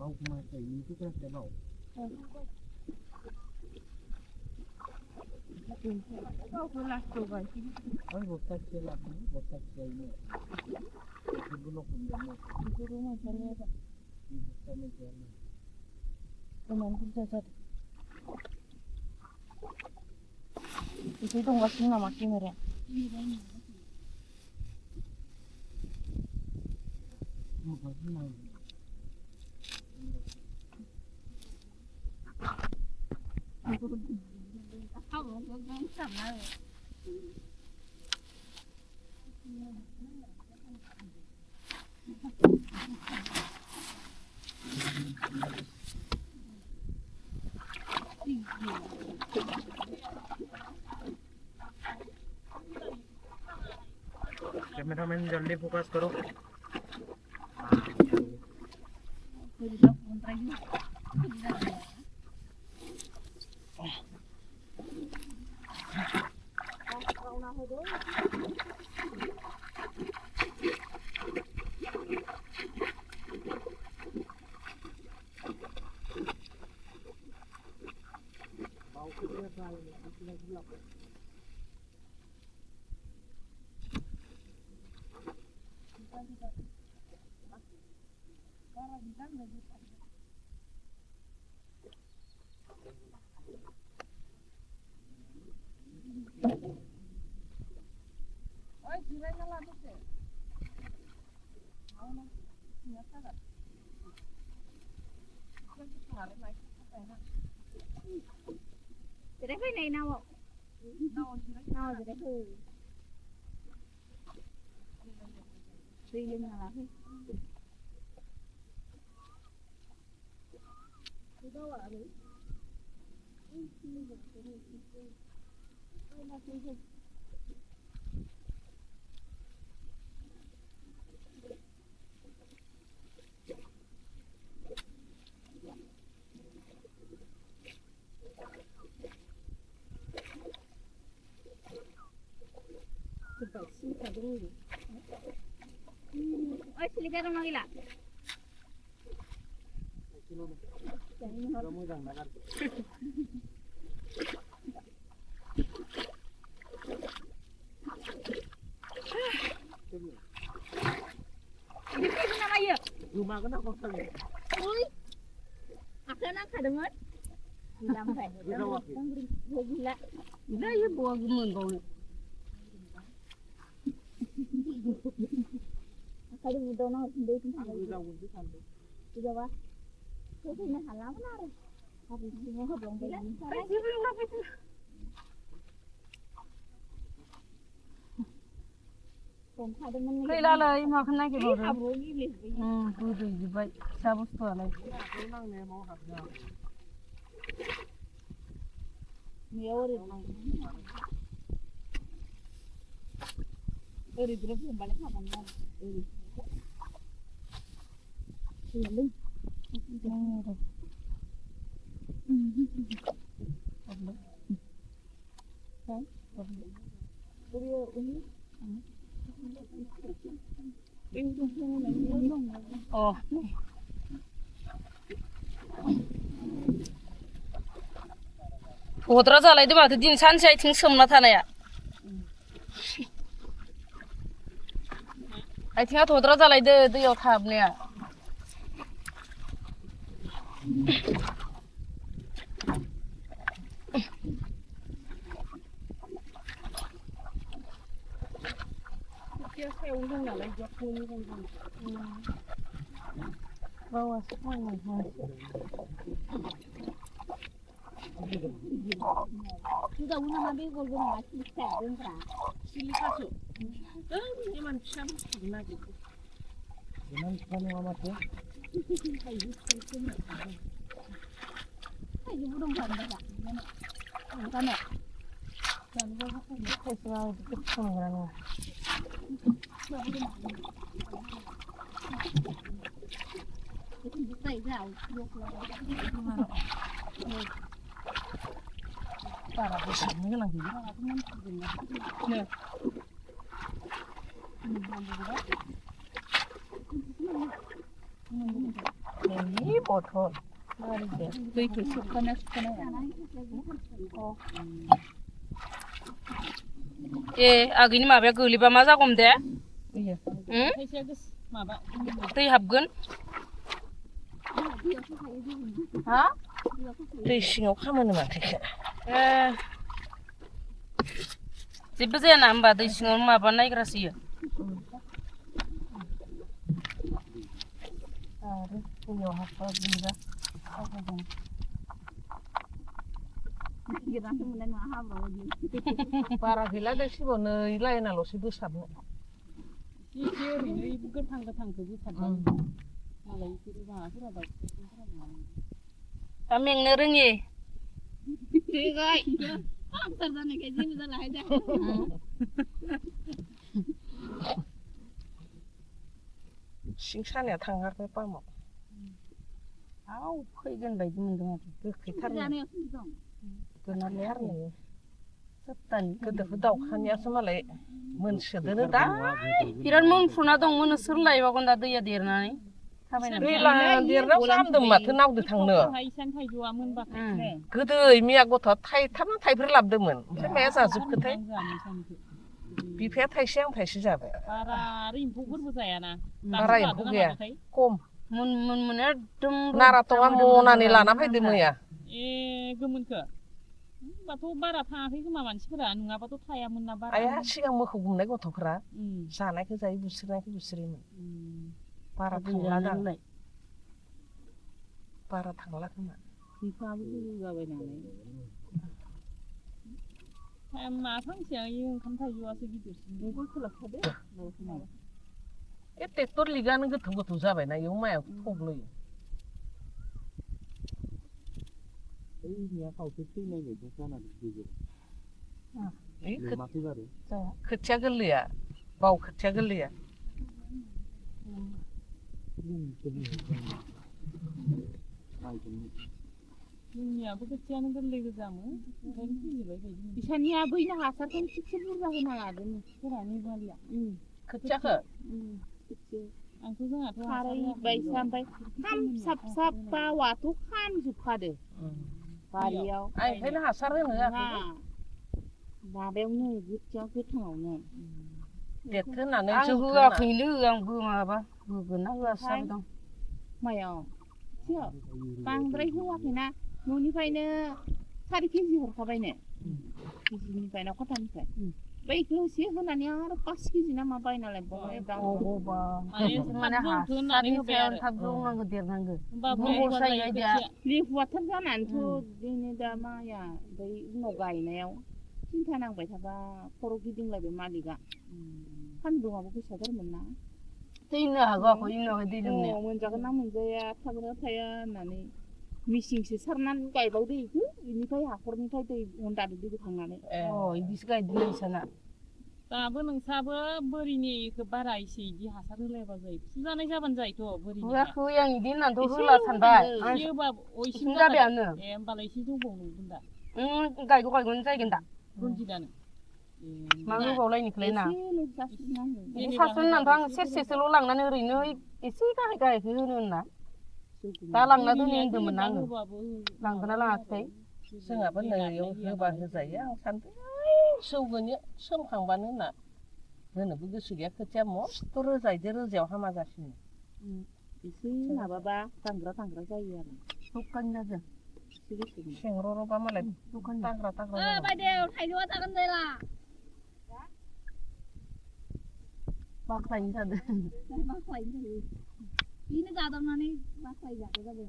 Basumatary itu kan sebab. Kau kelas tu kan? Oh, botak celak ni, botak celak. Ibu nak punya. Ibu rumah sana apa? Ibu sana jalan. Teman kita saja. Itu tu masih nama kimera. Masih nama. Cameraman जल्दी focus करो Jadi kan ini nawa, nawa jadi tu, pilih mana lagi? Sudah awal. Oh, silakan orang gila. Kamu jangan makan. Ini nama ya? Rumah kena kosong. Ui, aku nak kademat. Bilang saya, gila. Gila ya buah gemun kau ni. Kali muda nak sendiri tu sampai. Tidak apa? Saya nak halang mana? Habis ini aku belum beli. Dia belum dapat.ผมขายได้มัน Kau lalai makan lagi kau. ขับรถยี่สิบ Bodo juga. Sabus tu alai. นั่งในมอหักยา เมียวเลยดิเดี๋ยวผมไปแล้วขับมันมาเดี๋ยวลึก Oh. Putra jalan itu waktu din san saya ting semna tanah ya. आथिङा थद्रा जालायदो दैयाव थाहाबनाया सायावनो दं नालाय जखौनो मोजां जायो बावासो थांनो Juga una mami golong ngasih sekarang kan. सिलिखासो इमान फिसा बुस्थु नागिरदो Jangan kan mama tuh. Ayo burung kan dah. Kan ya. खायसेया संग्रानो Itu bisa jauh. बारा बेसेबां गोनां गैया इ बथल दैखौ सोबखानाय ए आगैनि माबाया गोलैबा मा जागौमोन दे माबा दै हाबगोन हा दै सिङाव खामोनो माथो ए जेबो जाया ना होमबा दै सिङाव माबा नायग्रासो इयो आरो दैयाव हाबबा गोलैबा बारा गैला दै सिबाव नै लाइनाल'सो बोसाबनो एसे ओरैनो गोथां गोथांखौ बोसाबनानै मालाय बिसोरो माबाफोरा दा मेंनो रोङि सिं सानाया थाङाखै पामाव आव फैगोन बायदि मोनदों आरो गोखैथारनो गोनारथारनो सप्तानि गोदोफोर दाउखानियासो मालाय मोनसोदोनो दा बिराद मोनफ्रुना दं मोनो सोर लायबावगोन दा दैया देरनानै दैला देरनायाव जामदों माथो नावदो थांनो गोदो मिया गथ'आ थाइथाम थाइब्रै लाबोदोंमोन ओमफ्राय माया जाजोबखोथाय बिफाया थाइसे आं थाइसे जाबाय बारा आरो एम्फौफोरबो जायाना बारा एम्फौ गैया खम मोन एकदम नाराथङा मनानै लाना फैदो मैया ए गोमोनखो होमबाथ' बारा थाङाखै खोमा मानसिफोरा नङाबाथ' थायामोन ना बारा आया सिगां मोखौ गुमनाय गथ'फोरा जानायखौ जायो बुस्रिनायखौ बुस्रियोमोन बारा थांला दालाय बारा थांला खोमा बिफाबो गोजौ जाबाय नालाय मा फांसेया ओंखाम थाइजौआसो गिदिरसिन बेखौ सोलाबखादो ए ट्रेक्टर लिगानो गोथौ गोथौ जाबायना इयाव माया थब्लयो खोथिया गोरलैया बाव खोथिया गोरलैया जोंनियाबो खोथियानो गोरलै गोजामोन ओंखायनो फैजोबबाय बायदि बिसानिया बैनो हासारखौनो थिगसे बुरजा होना लादों फोरानि बालिया खोथियाखौ आंथ' जोंहाथ' खारै बायसा ओमफ्राय खामसाब बावाथ' खामजोबखादो बारियाव ओंखायनो हासार होनो होआखै माबायावनो खोथिया गोथाङावनो देरथो होननानै आं होआखैनो आंबो माबा होगोन ना होआसो दं मायाव बांद्राय होआखैना न'निफ्रायनो 4 केजि हरखाबायनो केजिनिफ्रायनो खथानिफ्राय बैखौ एसे होनानै आरो 5 केजि ना मा बायना लायबावबाय माने हासारनि सायाव थाब जौनांगौ देरनांगौ लेहुवाथार जानानैथ' बिदिनो दा माइया ओमफ्राय उनाव गायनायाव सिन्था नांबाय थाबा खर' गिदिंलायबाय मालिकआ सान्दुङाबो गोसाथारमोन ना दैनो हागौ आखौ इनावहाय दै लोमनाया मोनजागोन ना मोनजाया थागोना थाया होननानै मिसिंसो सारनानै गायबावदो इखो इनिफ्राय हाखरनिफ्राय दै हन्दादो दै बोखांनानै इदिसो गायदों नोंसाना दाबो नोंसाबो बोरिनिखौ बारा एसे इदि हासार होलायबा जायो फुजानाय जाबानो जायोथ' बोरिनि होआखै आं इदि होननानैथ' होला सानबाय इसे जाबायानो ए होमबालाय एसे जौबावगोन दा गायगोन जायगोन दा रनजितानो मा होबावलायनिखौलाय ना बिदि सासेल' होननानैथ' आं सेरसेसोल' लांनानै ओरैनो एसे गाहाय गाहायखौ होनो होनना दा लांना दोनै होनदोंमोन आङो लांदोंना लाङाखै जोंहाबो नैयाव होबा होजायो आं सानदों जौगोन सोमखांबानो होनना होनोबो गोसो गैया खोथिया मस्थ' रोजायदो रोजायाव हामा जासिनो एसे माबाबा थांग्रा जायो आरो दखान जादों सेंग्र'र'बा मालाय दखान ताग्रा बायदेव थाइजौआ जागोन जायला बाख्लायनो जादों बाख्लायनो जायो बेनो जादावनानै बाख्लाय जादो जादों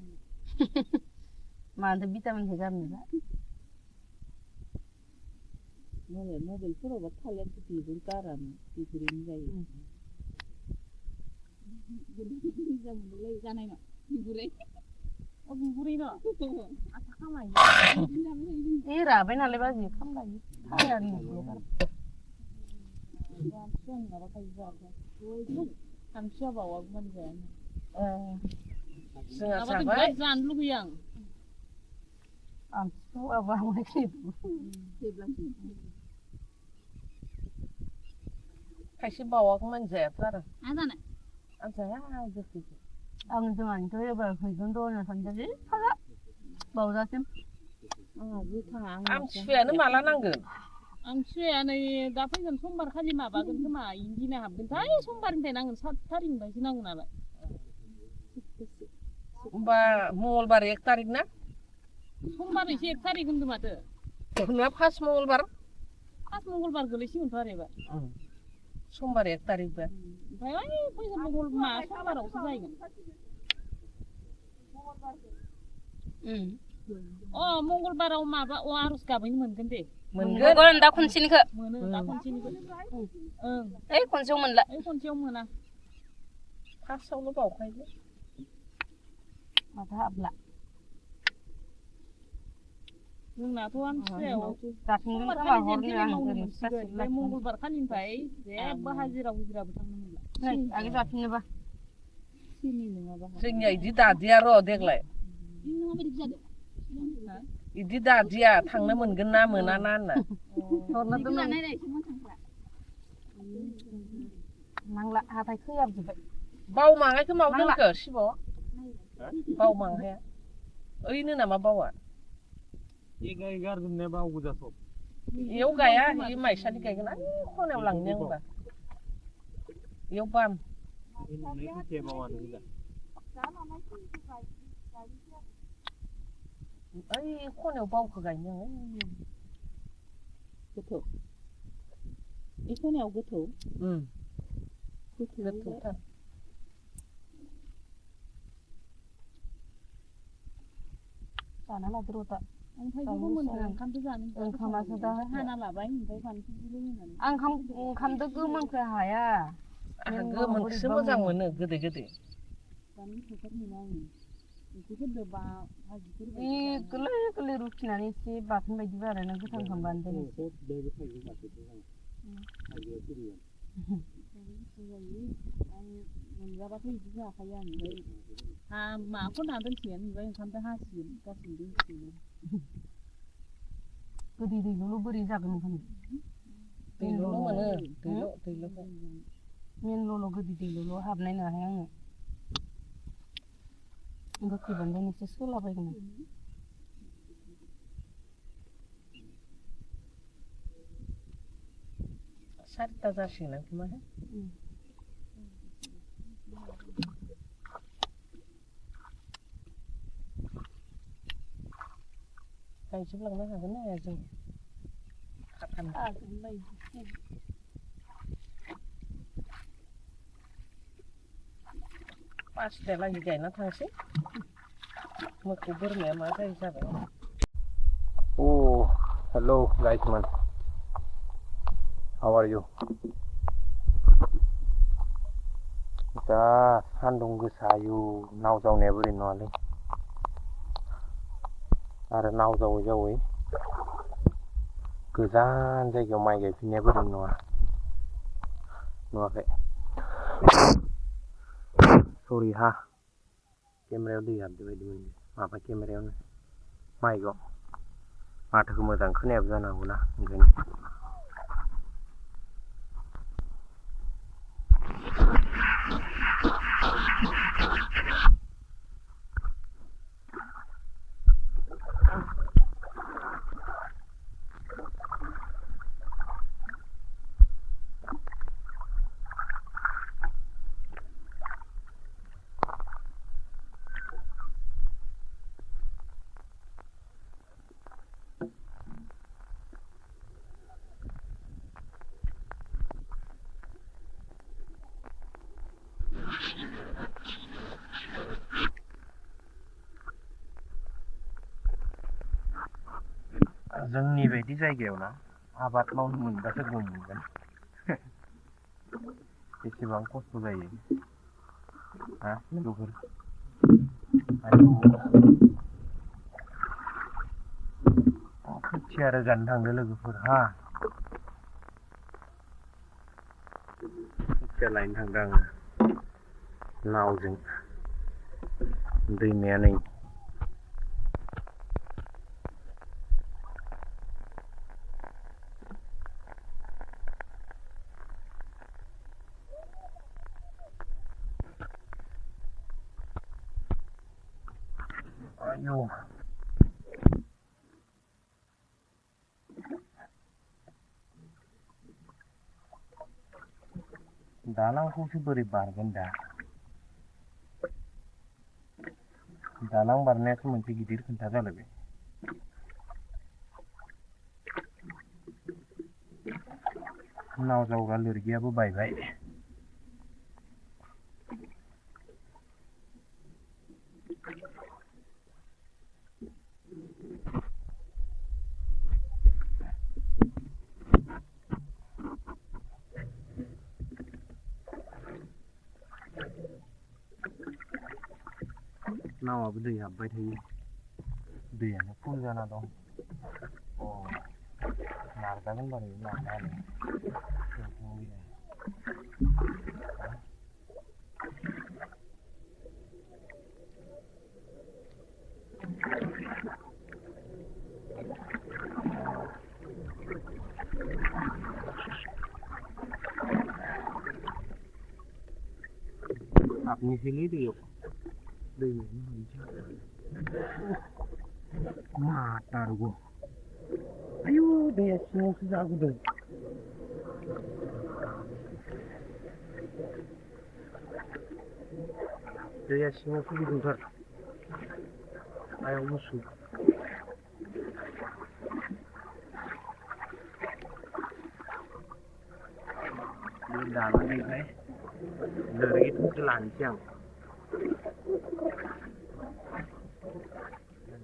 मानोथो भिटामिनखौ गारनो मालाय मबाइलफोरावबा थालिर बिगुर गारानो बिगुरैनो जायो मोजां मोनलै जानायनो बिगुरै बिगुरैनो आसा खामायो ए राबाय नालाय बाजि खामलायो थायानो आमथिया बावाबो मोनजायानो जोंहा माबाखौ जाबाय जानो लुगैयो आं आमथिसुवाबा खायसे बावाखौ मोनजायाथ' आरो आं जानाय आं जाया गोखैखौ आं जोंहानिथ' एबार फैगोन र' होनना सानदोंलै फाला बावजासिम आमथिसुवायानो माला नांगोन आमथिसुवाया नै दा फैगोन समबार खालि माबागोन खोमा इदिना हाबगोनथाय समबारनिफ्राय नांगोन 7 थारिखनिफ्रायसो नांगोन नालाय होमबा मंगलबार 1 तारिख ना समबारैसो 1 तारिख होनदों माथो नोंना फार्स्ट मंगलबार गोलैसिगोनथ' आरो एबार समबार 1 तारिख बा ओमफ्राय ओइ फैगोन समबारावसो जाहैगोन मंगलबाराव माबा आर'ज गाबहैनो मोनगोन दे मोनगोन दा खनसेनिखौ मोनो दा खनसेनिखौ ओइ खनसेयाव मोनला ओइ खनसेयाव मोना फार्स्टआवल' बावखायो माथो हाबला जोंनाथ' आमथिसुवायाव जाफिनगोन समबार खोमा खालि हरनो जेन आं मावनो ओरैनो मोनसिगोन ओमफ्राय मंगलबार खालिनिफ्राय जेबो हाजिराबो थांनो मोनला आगे जाफिननोबा सिनि नङाबा जोंनिया इदि दादिया र' देग्लाय इदि दादिया थांनो मोनगोन ना मोना ना होनना हरना दोननाय नांला हाथाय खोयाबजोब्बाय बावमांहायखौ माव दोनखो शिब बावमांहाया ओइनो नामा बावा गारजोबनाया बावगोजा सब इयाव गाया इ माइसालि गायगोन आरो खनायाव लांनो होनबा इयाव बाम ओइ खनायाव बावखौ गायनो गोथौ इ खनायाव गोथौ गोथौथार जाना लादो र' दा ओमफ्राय ओंखामखौ जानो ओंखामासो दा हाना लाबाय ओमफ्राय फानलुखौबो होनानै आं ओंखामदो गोमोनखौ हाया आंहा गोमोनखौसो मोजां मोनो गोदै गोदै जानो फोथार मोना आङो ओंख्रिफोरजों बा भाजिफोर गोरलै गोरलै रुखिनानै एसे बाथोन बायदि बानायना गोथां खालामबानो दोन मोनजाबाथ' बिदि जाखायो आं ओमफ्राय माखौ ना दोनसिगोन ओमफ्राय ओंखामजों हासिगोन गासिबो दोनसिगोन गोदै दैल' बोरै जागोन ओंखाम दैल' मोनो दैल' मेनल'ल' गोदै दैल' हाबनाय नाहाय आङो गोखैबानो एसे सोलाबायगोन आं 4ता जासिगोन खोमा गायजोबलांनो हागोन ना हाया जों पासतालागै गायना थांसै मोसौ बोरमाया मा जायो जाबाय Oh, hello guys man. How are you? दा सान्दुं गोसायो नाव जावनाया बोरै नङालै आरो नाव जावै जावै गोजान जायगायाव माइ गायफिननाया बोरै नङा नुवाखै सरि हा केमेरायाव दै हाबदो बायदि मोनदों माबा केमेरायावनो माइकआव माथोखौ मोजां खोनायाबो जानो हागौना ओंखायनो जोंनि बायदि जायगायाव ना आबाद मावनो मोनबासो गम मोनगोन बेसेबां खस्थ' जायो हा लोगोफोर खोथिया रोगानो थांदों लोगोफोर हा खोथिया लायनो थांदों आङो नावजों दैमाया नै आयौ दालांखौसो बोरै बारगोन दा दालां बारनायासो मोनसे गिदिर खोथा जालायबाय नाव जावग्रा लोरगियाबो बायबाय नावाबो दै हाबबाय थायो दैयानो फुल जाना दं अ नारजागोन बारु नारजानो हाबनोसैलै दैयाव माथारगौ आयु दैया सिङावसो जागुदों दैया सिङावसो गुदुंथार सायाव गुसु बे दालांनिफ्राय लोरिथ'सो लानोसै आं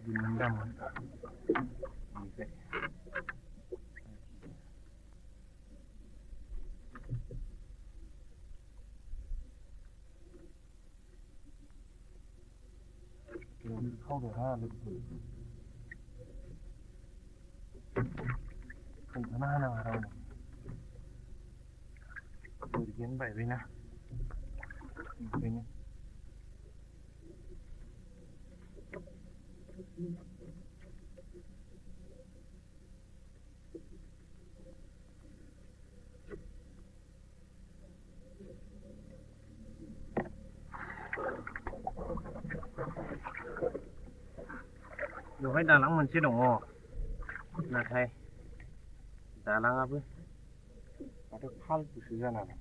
दिन्दामोन बेनिफ्राय खावदोंहा लोगोफोर खोन्थाना होनाङा रावनो लोरगियानो बायबायना ओंखायनो बेवहाय दालां मोनसे दङ नाथाय दालाङाबो माथो फालतुसो जाना दं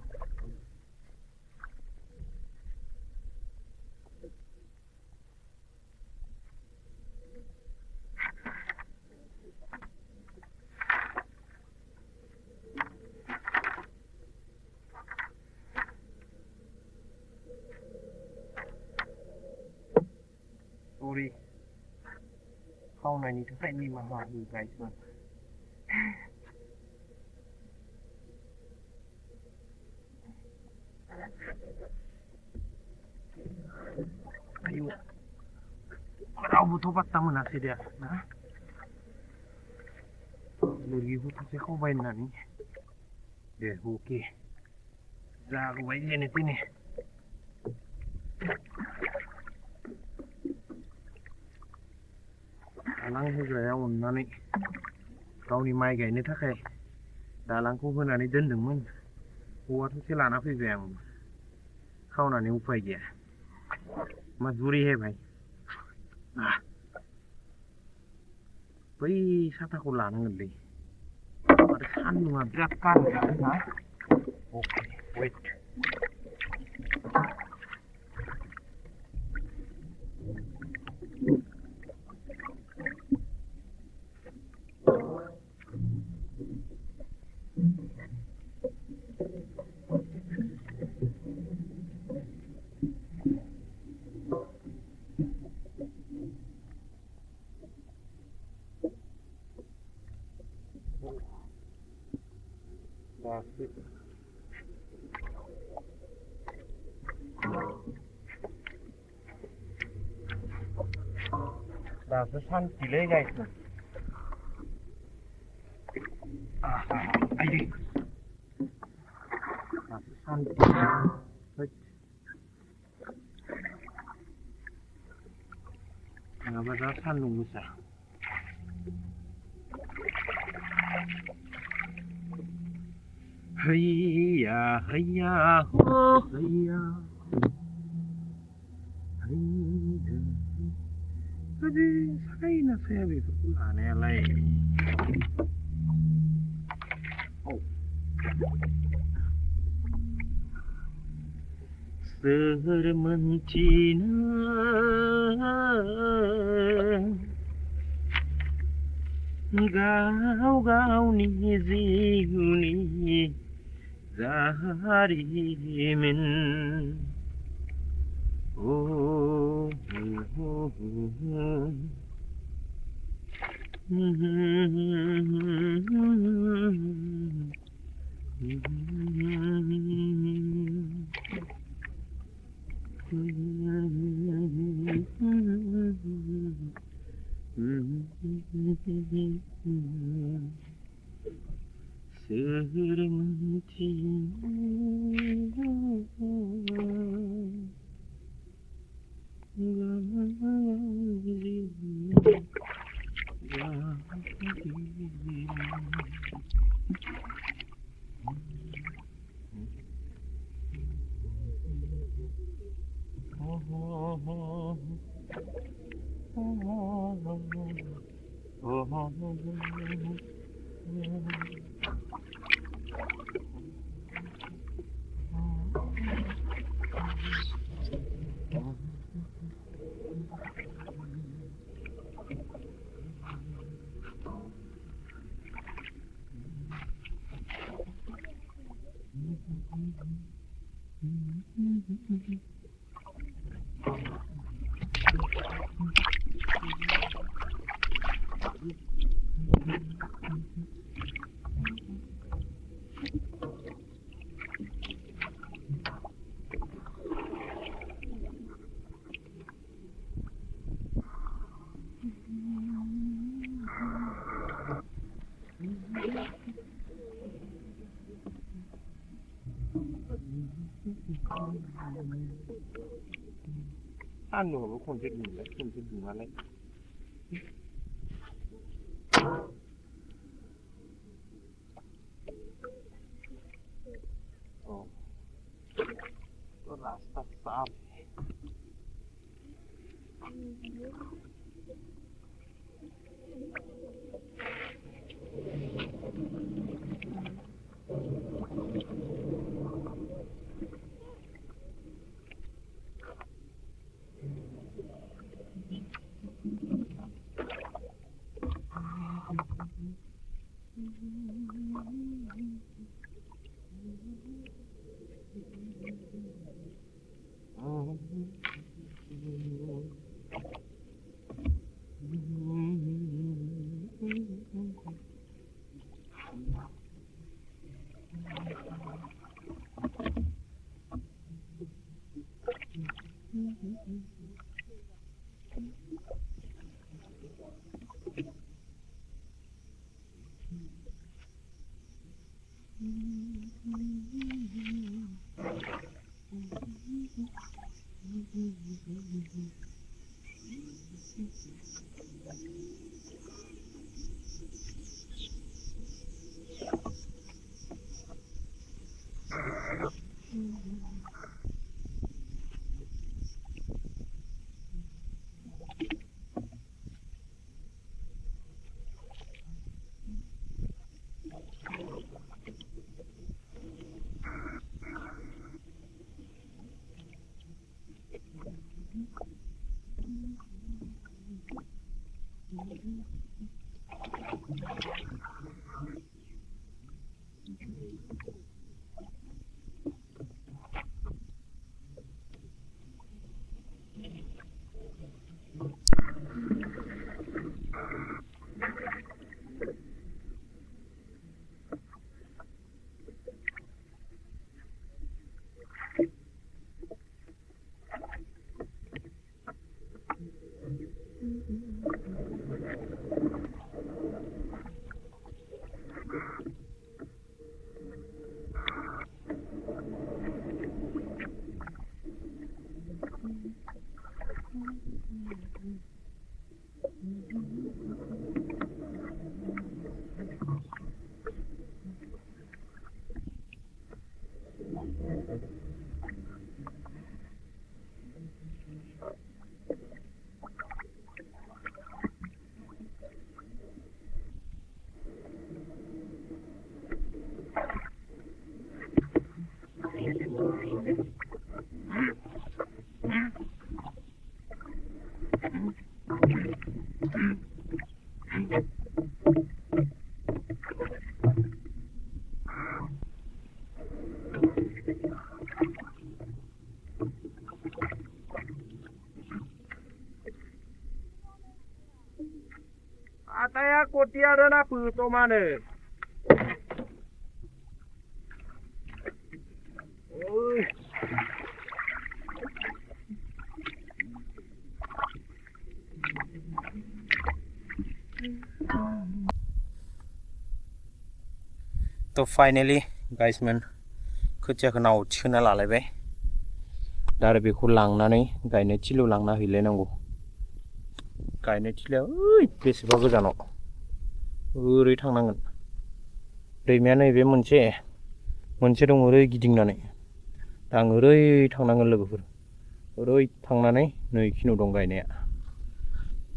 सरि खावनायनि थाखाय निमाहा होगासिनो आयु रावबोथ' पात्ता मोनासै दे ना लोरगिखौ थसे खावबाय होननानै दे अके जागौबाय जेने थेने दालां होग्राया अननानै गावनि माइ गायनो थाखाय दालांखौ होनानै दोनदोंमोन औवा थसे लाना फैबाय आं खावनानै उफाय गैया मजबूरी है भाई बै साथाखौ लानांगोनलै आरो सान्दुङा बिराद गारदों ना अके वेट दासो सानसेलै गायनो आइदै दासो सानसे नङाबा दा सान्दुं गोसा हैया हैया हो हैया Tapi saya saya begitu aneh lah. Oh. Sermentina gau ni zihuni zaharimin. Oh, anu aku kunci di mana? Oh, rasa sap. khwthiya đó na phừ tô ma nè. Ôi. तो फाइनली गाइस मोन खोथियाखौ नाव थिखोना लालायबाय दा आरो बेखौ लांनानै गायनो थिलियाव लांना हैलायनांगौ गायनो थिलिया ओइ बेसेबा गोजानाव ओरै थांनांगोन दैमाया नैबे मोनसे दं ओरै गिदिंनानै दा आं ओरै थांनांगोन लोगोफोर ओरै थांनानै नै खिनियाव दं गायनाया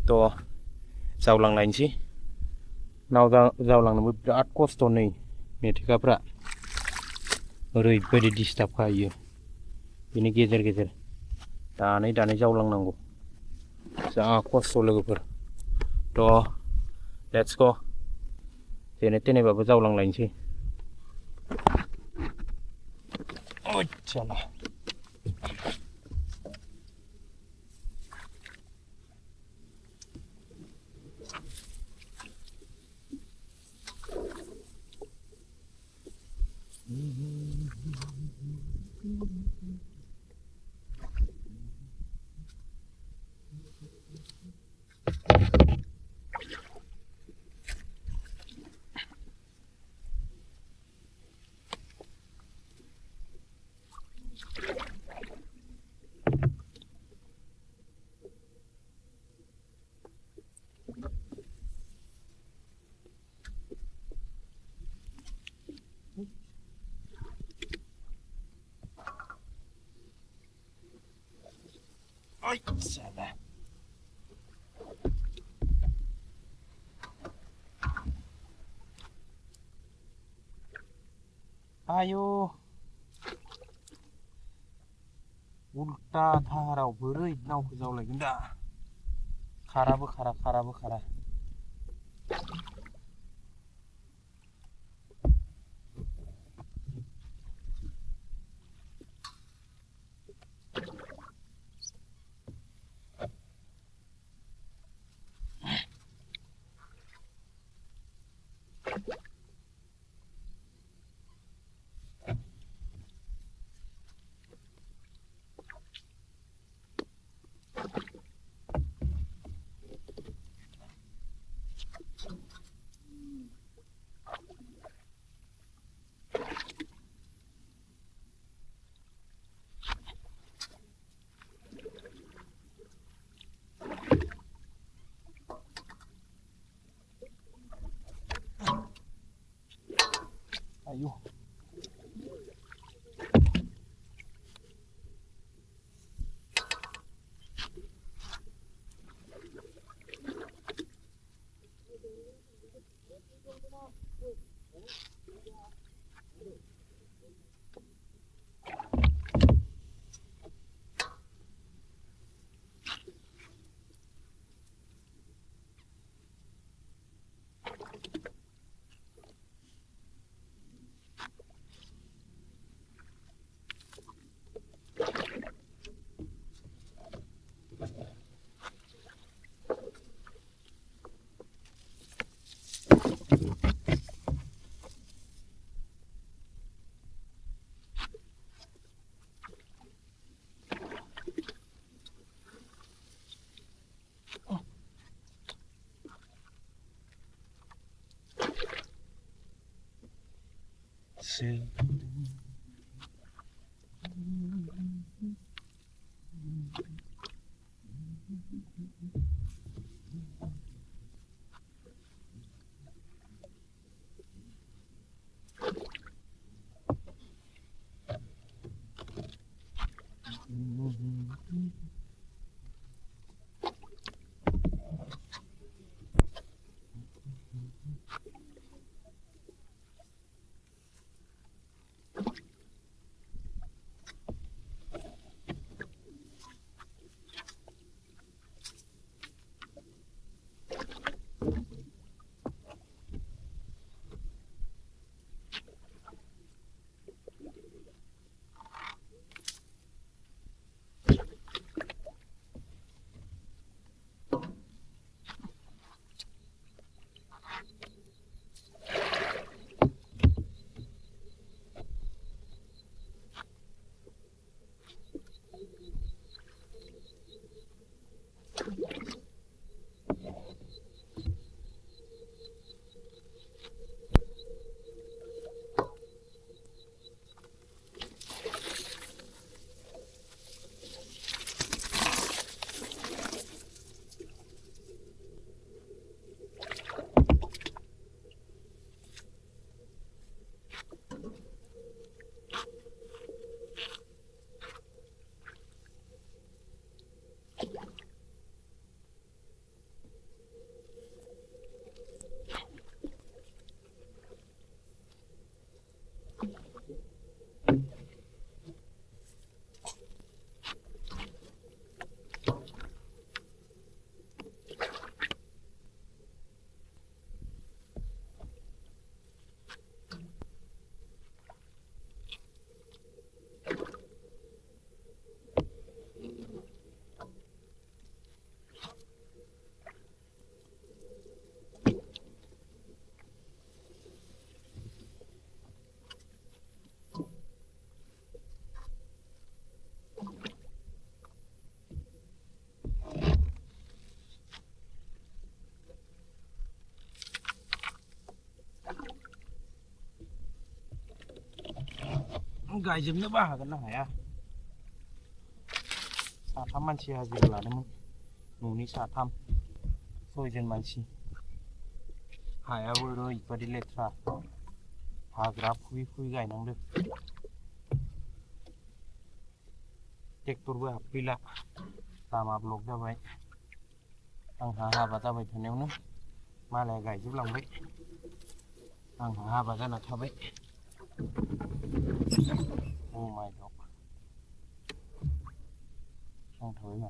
थ' जावलांलायनोसै नाव जावलांनोबो बिराद खस्थ' नै मेथेखाफ्रा ओरैबायदि डिस्टार्ब खायो बिनि गेजेर गेजेर दानै जावलांनांगौ जा खस्थ' लोगोफोर थ' लेट्स गो जेने थेनेबाबो जावलांलायनोसै ओइचाला ओइचाला आयौ उल्टा धाराव बोरै नावखौ जावलायगोन दा खाराबो खारा आयौ गायजोबनोबो हागोन ना हाया साथाम मानसि हाजिरा लादोंमोन न'नि साथाम 6 जन मानसि हायाबो ओरैबादि लेथ्रा हाग्रा फुयै गायनांदों ट्रेक्टरबो हाबफैला लामा ब्लक जाबाय आंहा हाबा जाबाय थानायावनो मालाया गायजोबलांबाय आंहा हाबा जाना थाबाय अ माय गड नांथाबाय माथो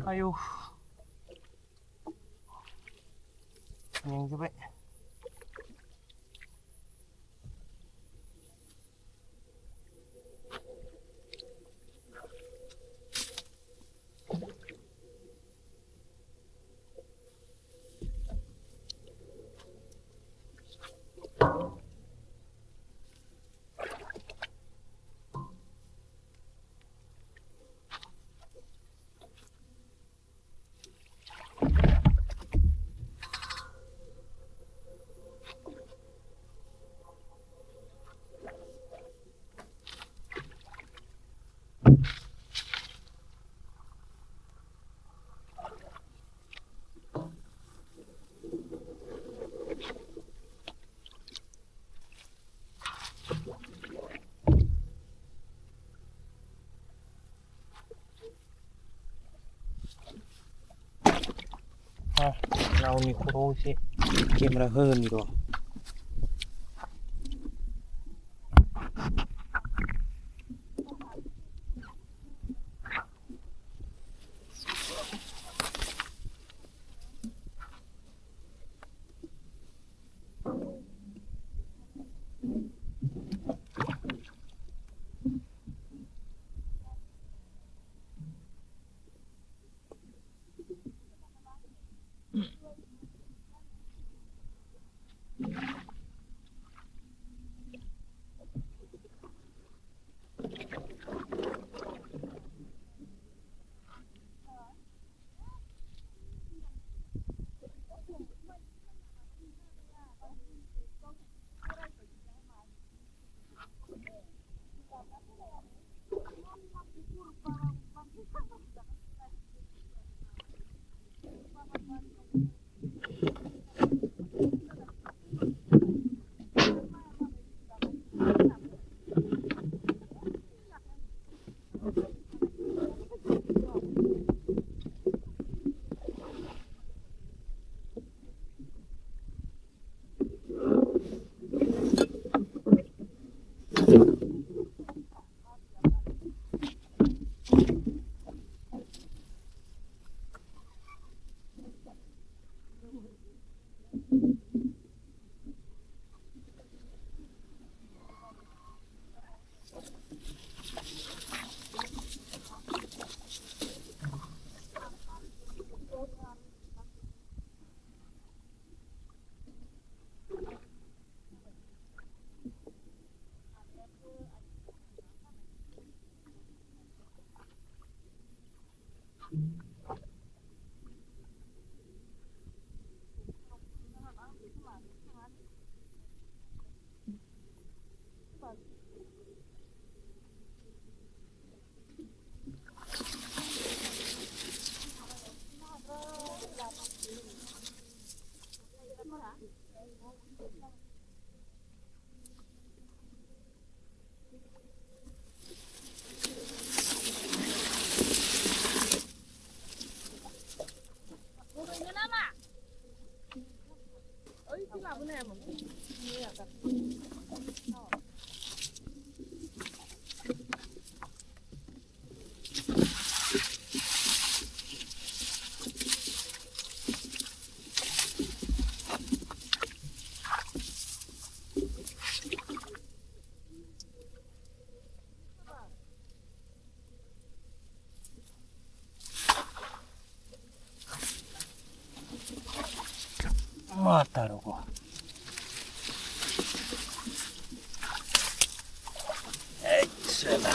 आयौ मेंजोब्बाय गावनि खर'आव एसे केमेरा होनि र' 다르고. 에이스다.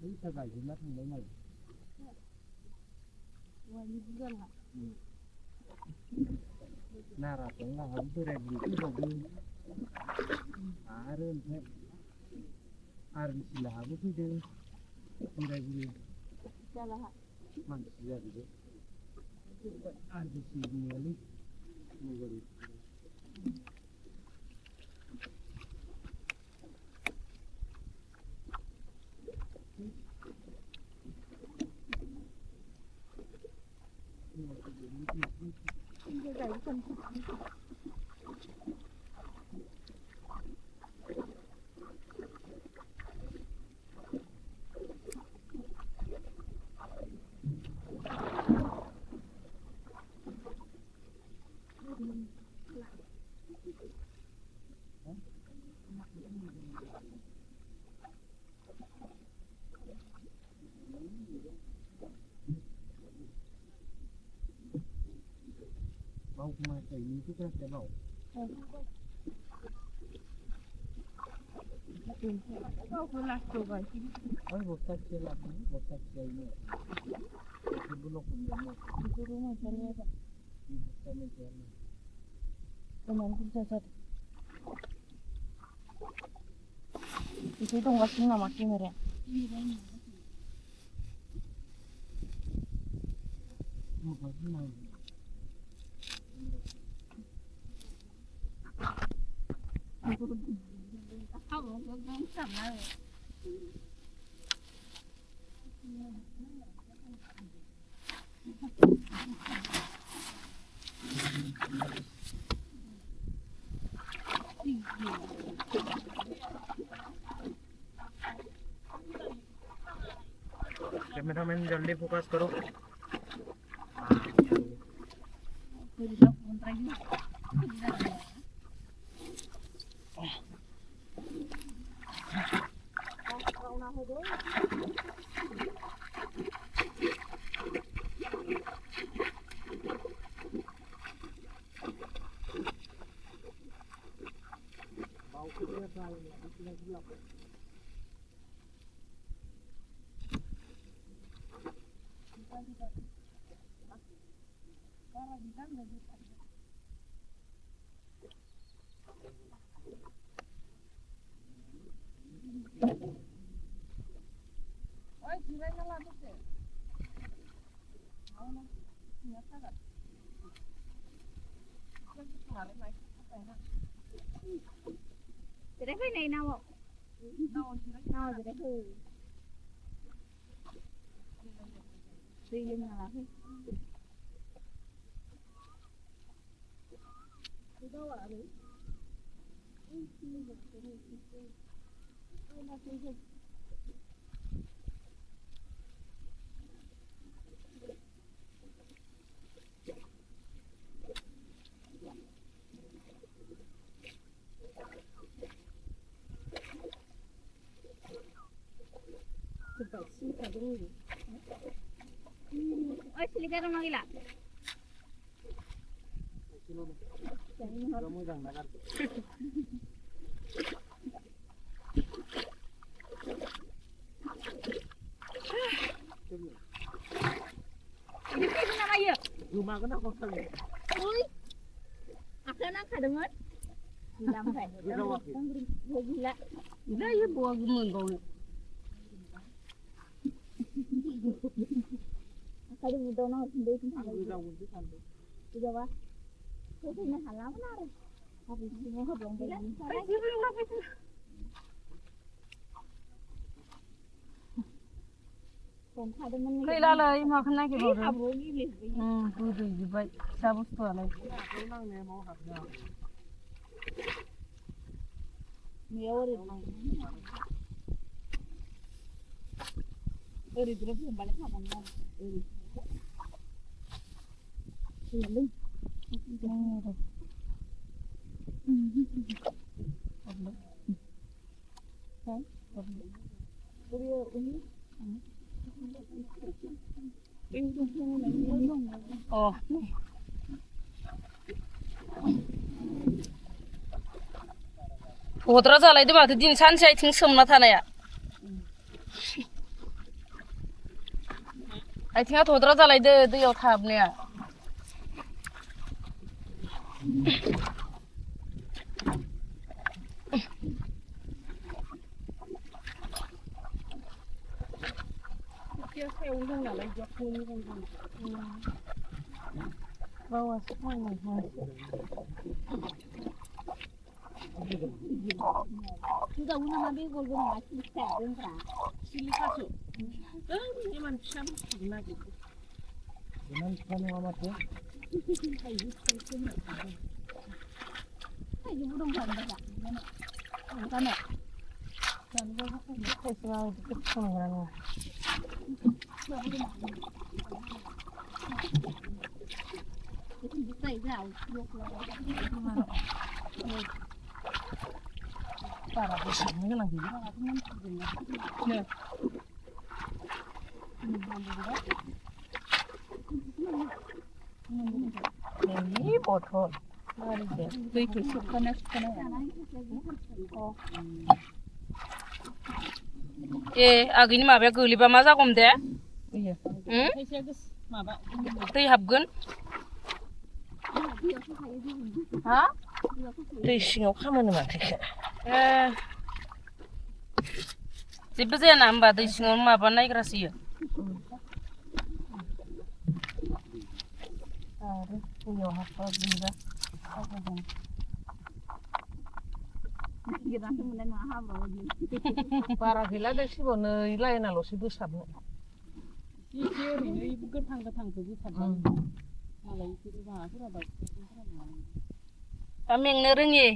이따가 이제 나타난 거 말이야. 나라 동가 함들에 물고 아른 배 아른 실하고 그들 그래 만 시작이죠. 아른 시기니 뭐거리. Mau kemana ini itu kan saya mau. Oh, botak celah ini, botak celah ini. Sebelum punya. Itu rumah saya apa? Ibu saya jalan. Teman pun saja. Itu nggak sih nama kimera. Oh, bagaimana? Cameraman जल्दी focus करो. Jadi cái này nào ạ? Nào jadi cái gì nhưng mà cái đâu ạ đấy? Oi, silikan rumah gila. Kamu jangan dengar. Ini kayak mana ya? Rumah kena kosong. Ui, aku nak kadengar. Gila apa? Gila. Gila ya buah gemun bau. Aku ada mudah nak sendiri kan. Tidak apa? khwthiya halaman आरो habis ini hoblong belan खैलालाय माखौ नागिरबावदों गोदैजोब्बाय फिसा बुस्थुआलाय ओरै ग्रोब हमबालाय हाबानो आरो ओरै गद्रा जालायदो माथो दिन सानसे आथिं सोमना थानाया आथिङा थद्रा जालायदो दैयाव थाहाबनाया बावासो Tidak guna nabi gol guna ngasih set dengkra. Sili kasu. Ini man bisa guna gitu. Dengan kan amat ya. Ayo budong kan dah. Kan ya. kan gua kan selalu ketemu Itu bisa jauh. para bersama lagi nih ini botol दै सुखाना agini माबाया गोलैबा मा जागौमोन दे दै हाबगोन हा दै सिङाव खामानो माथो जेबो जाया ना होमबा दै सिङाव माबा नायग्रासो इयो आरो दैयाव हाबबा बिबा बारा गैला दै सिबावनो लाइनाल'सो बोसाबनो एसे ओरैनो गोथां गोथांखौ बोसाबनानै मालाय बिसोरो माबाफोरा दा मेंनो रोङि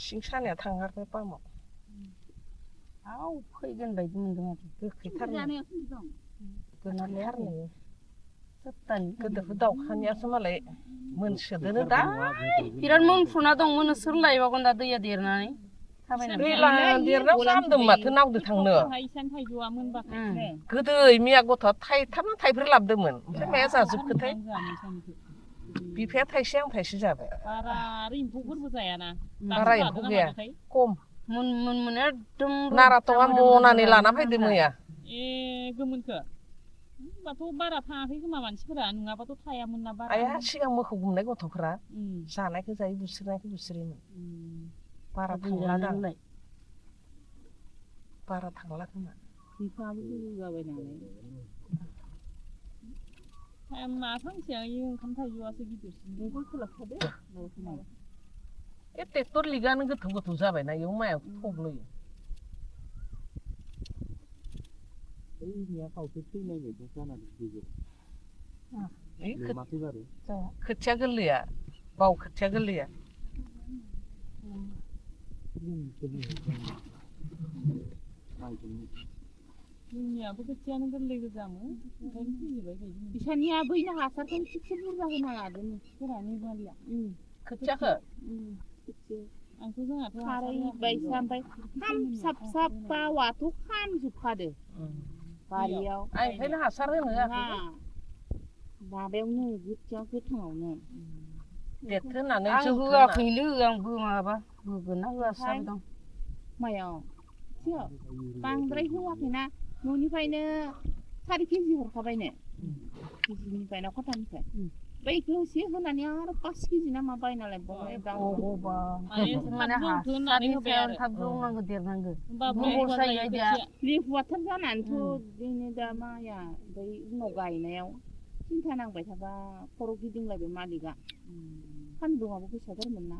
सिं सानाया थाङाखै पामाव आव फैगोन बायदि मोनदों आरो गोखैथारनो गोनारथारनो सप्तानि गोदोफोर दाउखानियासो मालाय मोनसोदोनो दा बिराद मोनफ्रुना दं मोनो सोर लायबावगोन दा दैया देरनानै दैला देरनायाव हामदों माथो नावदो थांनो गोदै मिया गथ'आ थाइथाम थाइब्रै लाबोदोंमोन ओमफ्राय माया जाजोबखोथाय बिफाया थाइसे आं थाइसे जाबाय बारा एम्फौफोरबो जायाना बारा एम्फौ गैया खम मोन एकदम नाराथङा मनानै लाना फैदों मैया गोमोनखो होमबाथ' बारा थाङाखै खोमा मानसिफोरा नङाबाथ' थायामोन ना बारा आया सिगां मोखौ गुमनाय गथ'फोरा जानायखौ जायो बुस्रिनायखौ बुस्रियोमोन बारा थांला दांलाय बारा थांला खोमा बिफाबो गोजौ जाबाय नालाय मा फांसेया ओंखाम थाइजौआसो गिदिरसिन बेखौ खोलाबखादो ए ट्रेक्टर लिगानो गोथौ गोथौ जाबायना इयाव माया थब्लयो खोथिया गोरलैया बाव खोथिया गोरलैया जोंनियाबो खोथियानो गोरलै गोजामोन ओंखायनो फैजोबबाय बायदि बिसानिया बैनो हासारखौ थिगसे बुरजा होना लादों फोरानि बालिया खोथियाखौ आंथ' जोंहाथ' खारैबायसा ओमफ्राय खाम फिसा फिसा बावाथ' खामजोबखादो बारियाव ओंखायनो हासार होनो होआखै माबायावनो खोथिया गोथाङावनो देरथो होननानै आं होआखैनो आंबो माबा होगोन ना होआसो जाबाय दं मायाव बांद्राय होआखैना न'निफ्रायनो 4 केजि हरखाबायनो केजिनिफ्राय ना खथानिफ्राय बैखौ एसे होनानै आरो 5 केजि ना मा बायना लायबावबाय अबा माने हासारनि सायाव थाब जौनांगौ देरनांगौ लेहुवाथार जानानैथ' जोंनि दा माइया ओमफ्राय उनाव गायनायाव सिन्था नांबाय थाबा खर' गिदिंलायबाय मालिकआ सान्दुङाबो गोसाथारमोन ना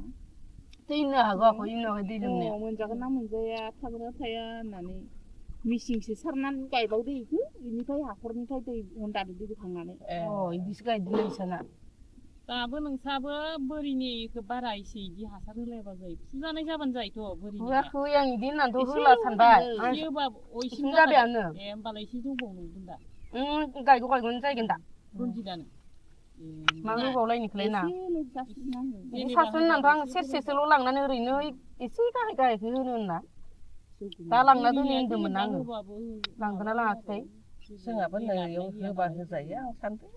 दैनो हागौ आखौ इनावहाय दै लोमनाया मोनजागोन ना मोनजाया थागोना थाया होननानै मिसिंसो सारनानै गायबावदो इखो इनिफ्राय हाखरनिफ्राय दै हन्दाजों दै बोखांनानै इदिसो गायदों नोंसाना दाबो नोंसाबो बोरिनिखौ बारा एसे इदि हासार होलायबा जायो फुजानाय जाबानो जायोथ' बोरिनि होआखै आं इदि होननानैथ' होला सानबाय इसिम जाबायानो होमबालाय एसे जौबावनो नुगोन दा गायगौनो जायगोन दा रनजितआनो मा होबावलायनोखौलाय ना बिदि सासेल' होननानैथ' आं सेरसेसोल' लांनानै ओरैनो एसे गाहाय गाहायखौ होनो होनना दा लांना दोनै होनदोंमोन आङो लांदोंना लाङाखै जोंहाबो नैयाव होबा होजायो आं सानदों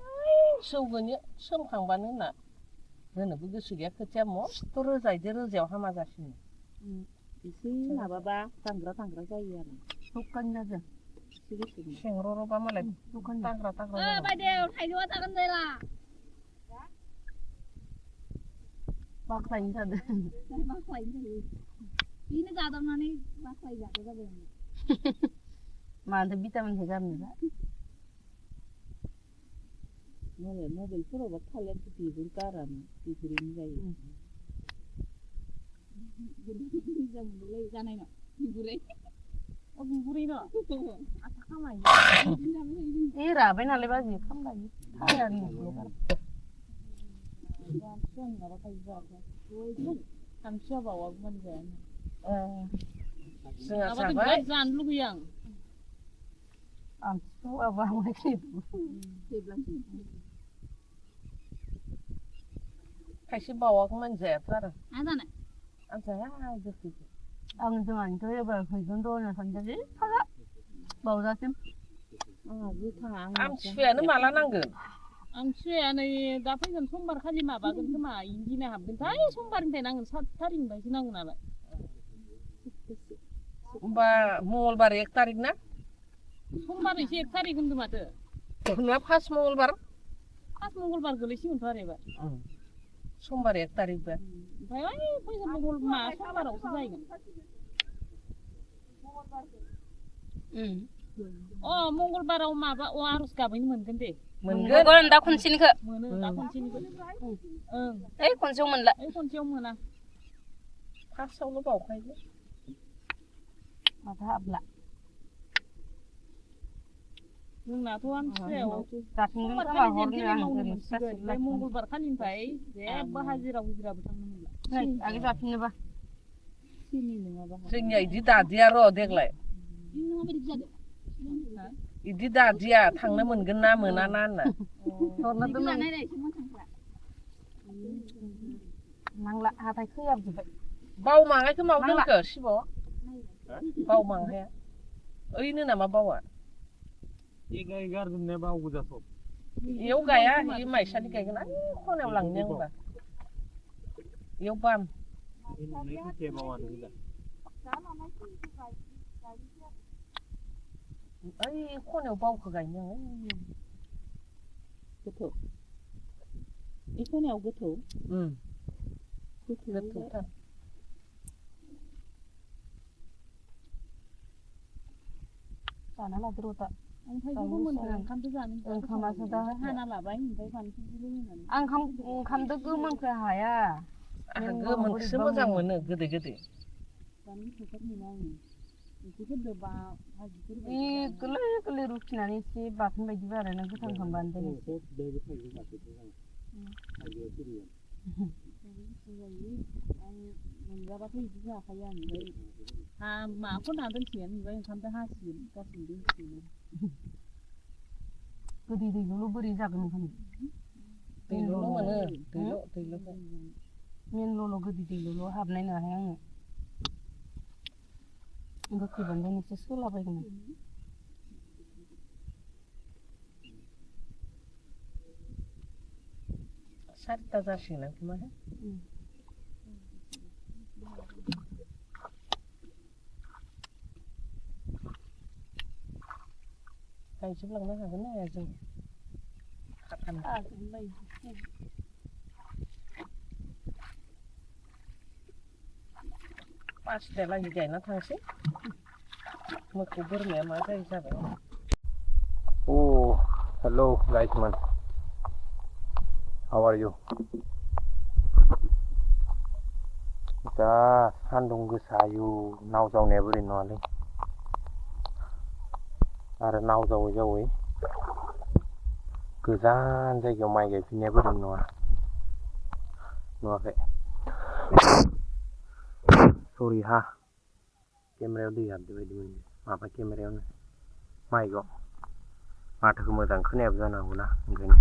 सौगोनि सोमखांबानो होनना होनोबो गोसो गैया खोथिया मस्थ' रोजायदो रोजायाव हामा जासिनो एसे माबाबा दांग्रा जायो आरो दखाननि नाजों सेंर'र'बा मालाय दांग्रा बायदेव थाइजौआ जागोन जायला बाख्लायनो थादों बाख्लायनो थायो बेनो जादावनानै बाख्लाय जादो जाबाय आं मानोथो भिटामिनखौ गारनो दा मबाइलफोरावबा थालिर बिगुर गारानो बिगुरैनो जायो जानाय न' बिगुरै बिगुरैनो आथा खामायो राबाय नालाय बाजि खामलायो थायानो सानसुआ बावागौमानि जायानो जोंहा जाबाय जानो लुगैयो आं बाबा खायसे बावागौमानि जायाथ' आरो आं जानाय आं जाया गोखैखौ आं जोंहानिथ' एबार फैगोन र' होनना सानदोंलै फाला बावजासिम आमथिसुवायानो माला नांगोन आमथिसुवाया नै दा फैगोन समबार खालि माबागोन खोमा इनि दिना हाबगोनथाय समबारनिफ्राय नांगोन 7 थारिखनिफ्रायसो नांगोन नालाय होमबा मंगलबार 1 थारिख ना समबार एसे 1 थारिख होनदों माथो नङा फार्स्ट मंगलबार गोलैसिगोनथ' आरो एबार समबार 1 थारिख बा ओमफ्राय फैगोन समबारावसो जाहैगोन मंगलबाराव माबा आर'ज गाबैनो मोनगोन दे मोनगोन दा खनसेनिखौ मोनो दा खनसेनिखौ ओइ खनसेयाव मोनला खनसेयाव मोना फार्स्टआवल' बावखायो माथो हाबला जोंनाथ' आमथिसुवायाव जाफिनगोन खोमा हरनो आं ओरैनो मंगलबार खालिनिफ्राय जेबो हाजिराबो थांनो मोनला आगे जाफिननोबा जोंनिया इदि दादिया र' देग्लाय इदि दादिया थांनो मोनगोन ना मोना ना होनना हरना दोननां नांला हाथाय खोयाबजोब्बाय बावमाहायखौ माव दोनखो शिब बावमाहाया ओइनो नामा बावा गारजोबनाया बाव गोजा सब इयाव गाया इ माइसालि गायगोन आं खनायाव लांनो आंबा इयाव बाम ओइ खनायाव बावखौ गायनो आङो गोथौ इ खनायाव गोथौ गोथौथार जाना लादो र' दा ओंखामासो दा हाना लाबाय ओमफ्राय फानलुखौबो होनानै आं ओंखामदो गोमोनखौ हाया आं गोमोनखौसो मोजां मोनो गोदै गोदै गोरलै गोरलै रुखिनानै एसे बाथोन बायदि आरो नों गोथां खालामबानो दोनो मोनजाबाथाय बिदि जाखायो आं ओमफ्राय माखौ ना दोनसिगोन ओमफ्राय ओंखामजों हासिगोन गासिबो दोनसिगोन गोदै दैल' बोरै जागोन ओंखाम दैल' मोनो दैल' मेनल'ल' गोदै दैल' हाबनाय नङाहाय आङो गोखैबानो एसे सोलाबायगोन सारिथा जासिगोन आं खोमा गायजोबलांनो हागोन ना हाया जों पासता लागि गायना थांसै मोखौ बोरमाया मा जायो जाबाय Oh, hello guys man. How are you? जा सान्दुं गोसायो नाव जावनाया बोरै नङालै आरो नाव जावै जावै गोजान जायगायाव माइ गायफिननाया बोरै नङा नुवाखै सरि हा केमेरायाव दै हाबदो बायदि मोनदों माबा केमेरायावनो माइकआव माथोखौ मोजां खोनायाबो जानो हागौना ओंखायनो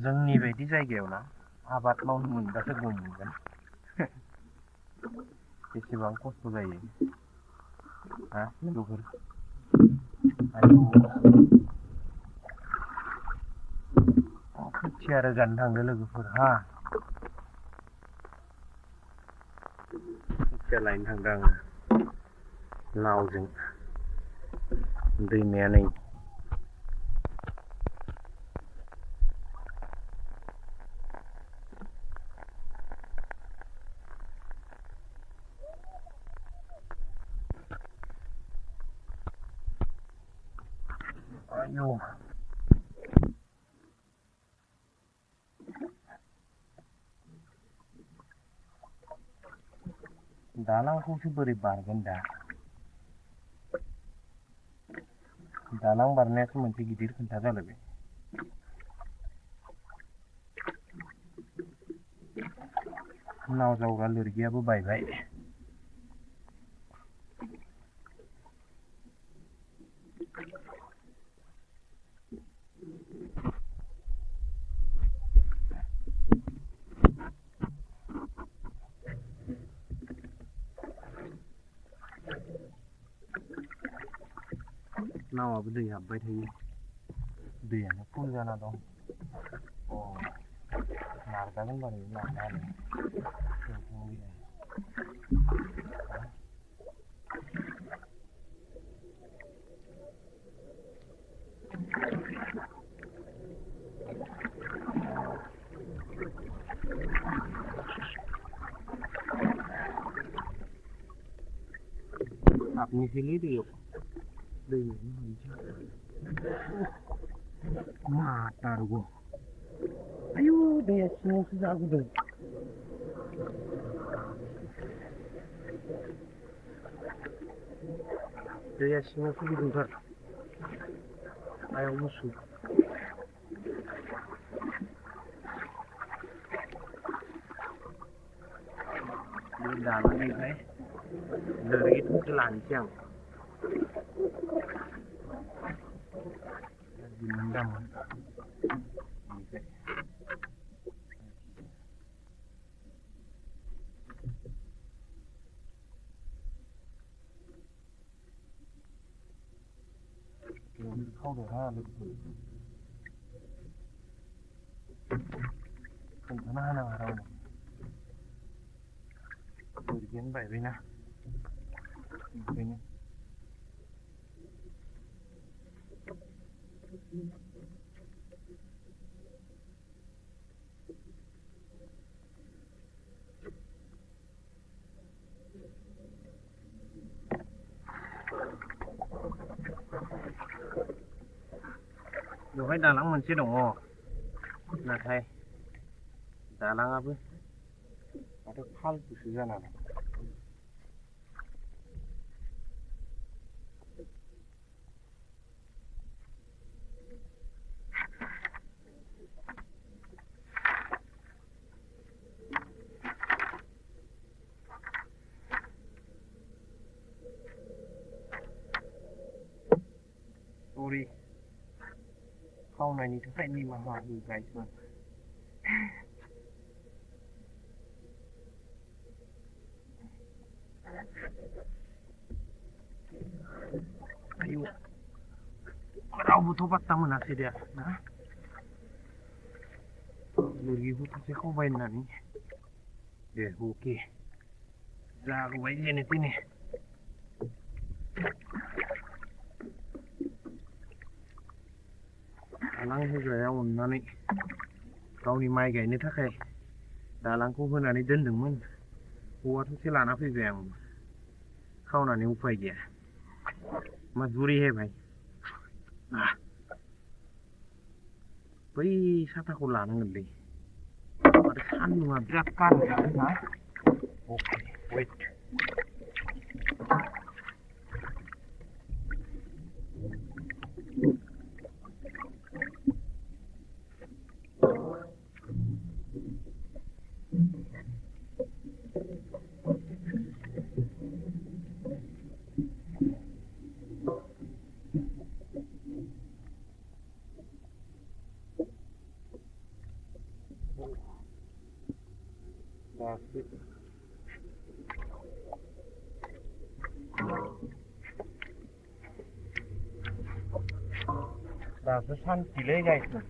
जोंनि बायदि जायगायाव ना आबाद मावनो मोनबासो गम मोनगोन बेसेबां खस्थ' जायो हा लोगोफोर खोथिया रोगानो थांदों लोगोफोर हा खोथिया लायनो थांदों आङो नावजों दैमाया नै आयौ दालांखौसो बोरै बारगोन दा दालां बारनायासो मोनसे गिदिर खोथा जालायबाय नाव जावग्रा लोरगियाबो बायबाय नावाबो दै हाबबाय थायो दैयानो फुल जाना दं अ नारजागोन बारै नारनानै हाबनोसैलै दैयाव दैमायावनो हाबनोसै माथारगौ आयु दैया सिङावसो जाबोदों दैया सिङावसो गुदुंथार आयाव गुसु बे दालांनिफ्राय लोरिथ'सो लानोसै आं मोनदामोन ओमफ्राय खावदो हा लोगोफोर खोन्थाना होनाङा रावनो लोरगियानो बायबायना ओंखायनो बेवहाय दालां मोनसे दङ नाथाय दालाङाबो माथो फालतुसो जाना दं खावनायनि थाखाय निमाहा होबायमोन आयु रावबोथ' बात्ता मोनासै दे ना लोगोफोर सासे खावबाय होननानै दे अके जागौबाय जेने तेने दालां होग्राया अननानै गावनि माइ गायनो थाखाय दालांखौ होनानै दोनदोंमोन औवा थसे लाना फैबाय आं खावनानै उफाय गैया मजबूरी है भाई बै साथाखौ लानांगोनलै आरो सान्दुङा बिराद गाज्रि ना अके वेट दासो सानसेलै गायनो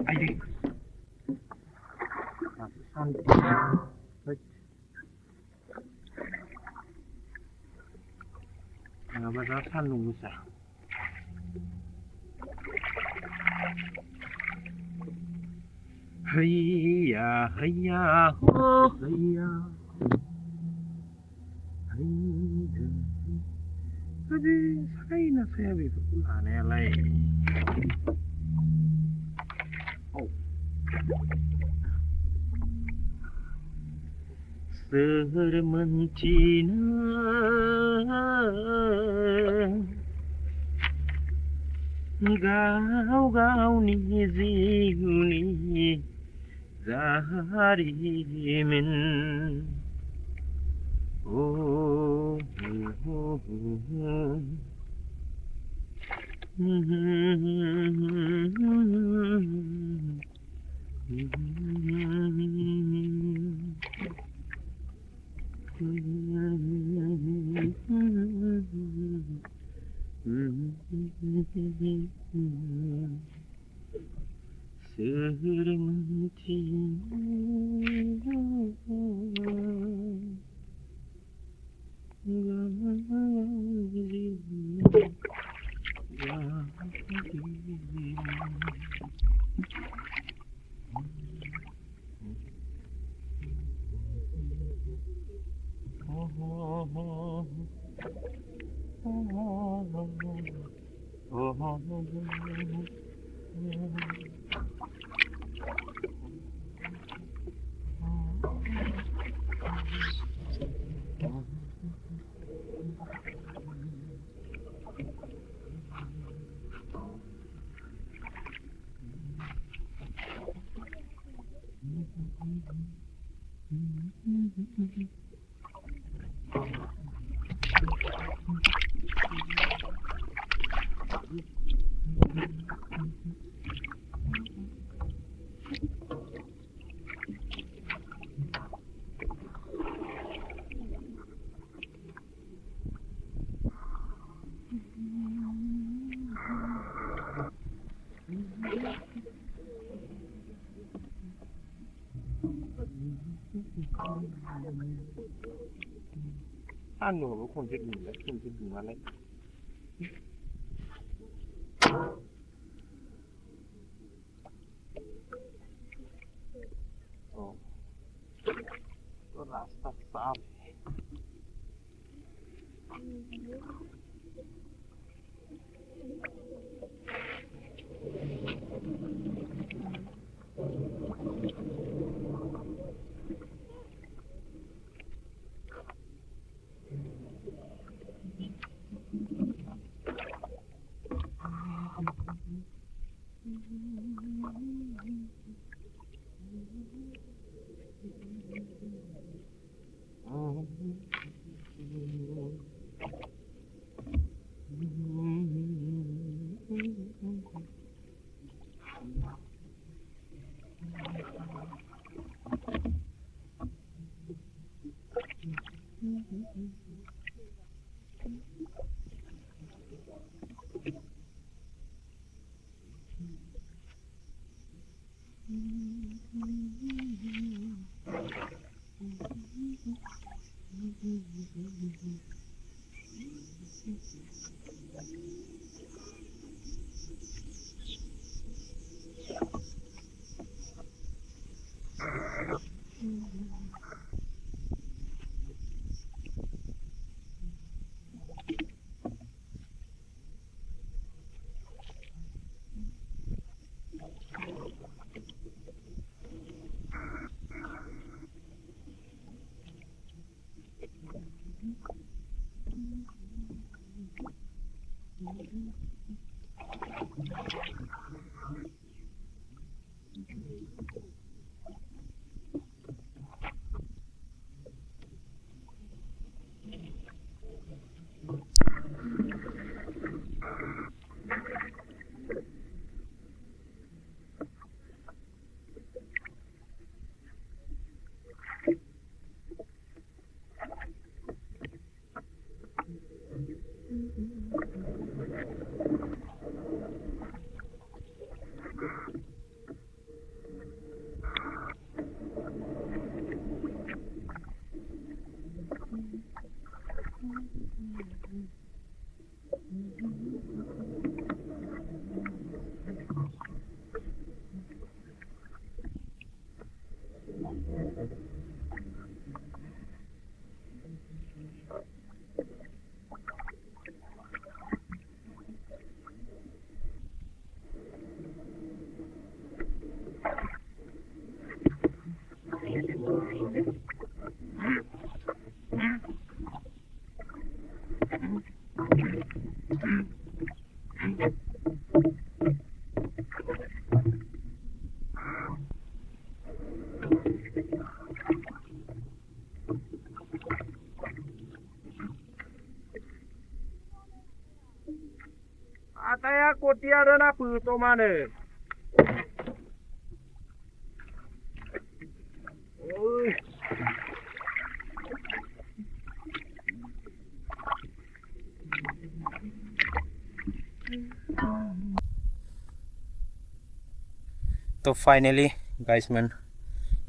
आइदै दासो सानसे नङाबा दा सान्दुं गोसा हैया हैया हो हैया Tapi saya saya begitu aneh lah. Oh. Sermentina gau gau ni zihuni zaharimin. Oh, anu konjek gimana? Oh, rasa sapi. Ataya khwthiya na phu to mane. Ôi. तो फाइनली गाइस मन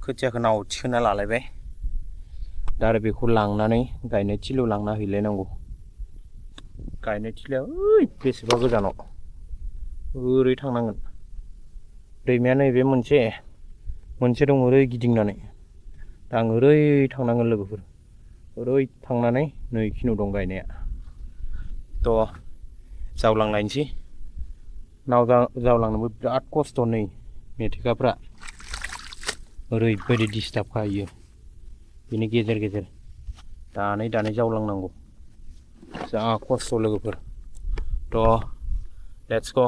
खोथियाखौ नाव थिखोना लालायबाय दा आरो बेखौ लांनानै गायनाय थिलियाव लांना हैलायनांगौ गायनाय थिलिया ओइ बेसेबा गोजानाव ओरै थांनांगोन दैमाया नैबे मोनसे दं ओरै गिदिंनानै दा आं ओरै थांनांगोन लोगोफोर ओरै थांनानै नै खिनियाव दं गायनाया थ' जावलांलायनोसै नाव जावलांनोबो बिराद खस्थ' नै मेथेखाफ्रा ओरैबायदि डिस्टार्ब खायो बिनि गेजेर गेजेर दानै जावलांनांगौ जा खस्थ' लोगोफोर थ' लेट्स गो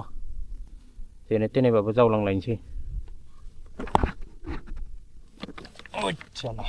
जेने थेनेबाबो जावलांलायनोसै ओइसाला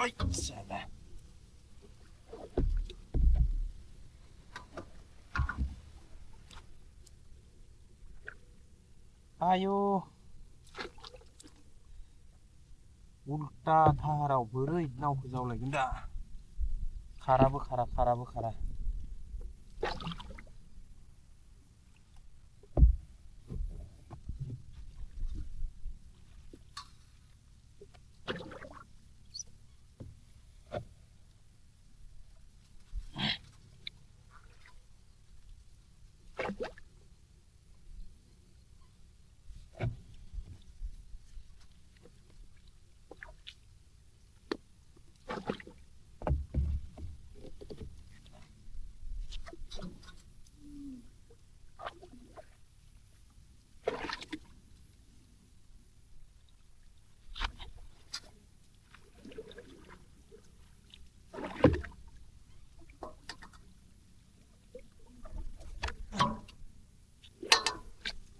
ओइसाला आयु उल्टा धाराव बोरै नावखौ जावलायगोन दा खाराबो खारा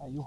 आयु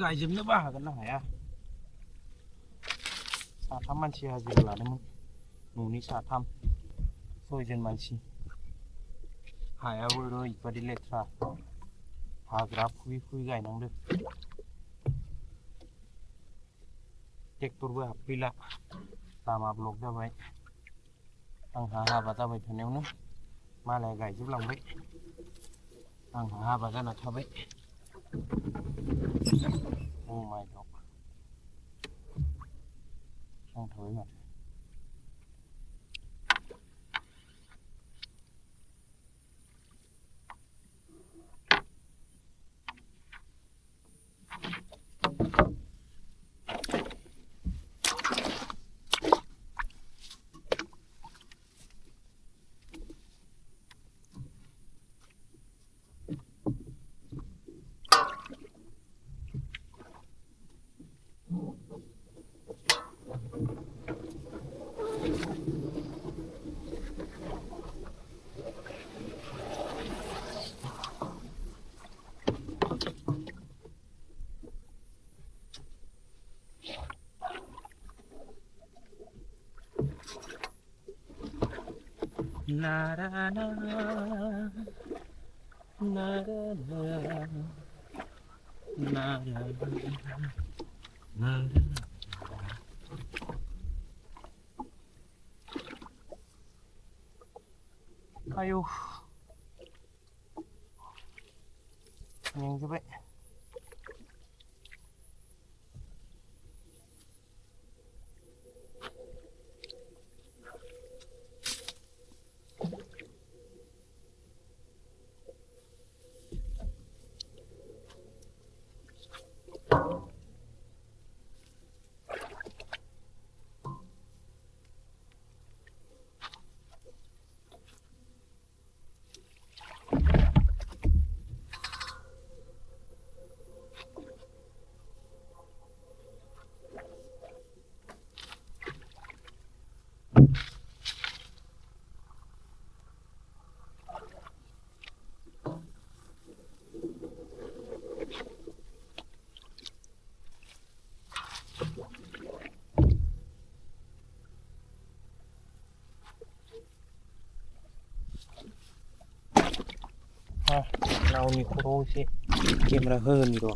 गायजोबनोबो हागोन ना हाया साथाम मानसि हाजिरा लादोंमोन न'नि साथाम 6 जन मानसि हायाबो ओरैबादि लेथ्रा हाग्रा फुयै फुयै गायनांदों ट्रेक्टरबो हाबफैला लामा ब्लक जाबाय आंहा हाबा जाबाय थानायावनो मालाया गायजोबलांबाय आंहा हाबा जाना थाबाय Oh my God. नांथाबाय माथो Na na na na na na na ayo menjebak 나오니 코로시 게임라 흐은이로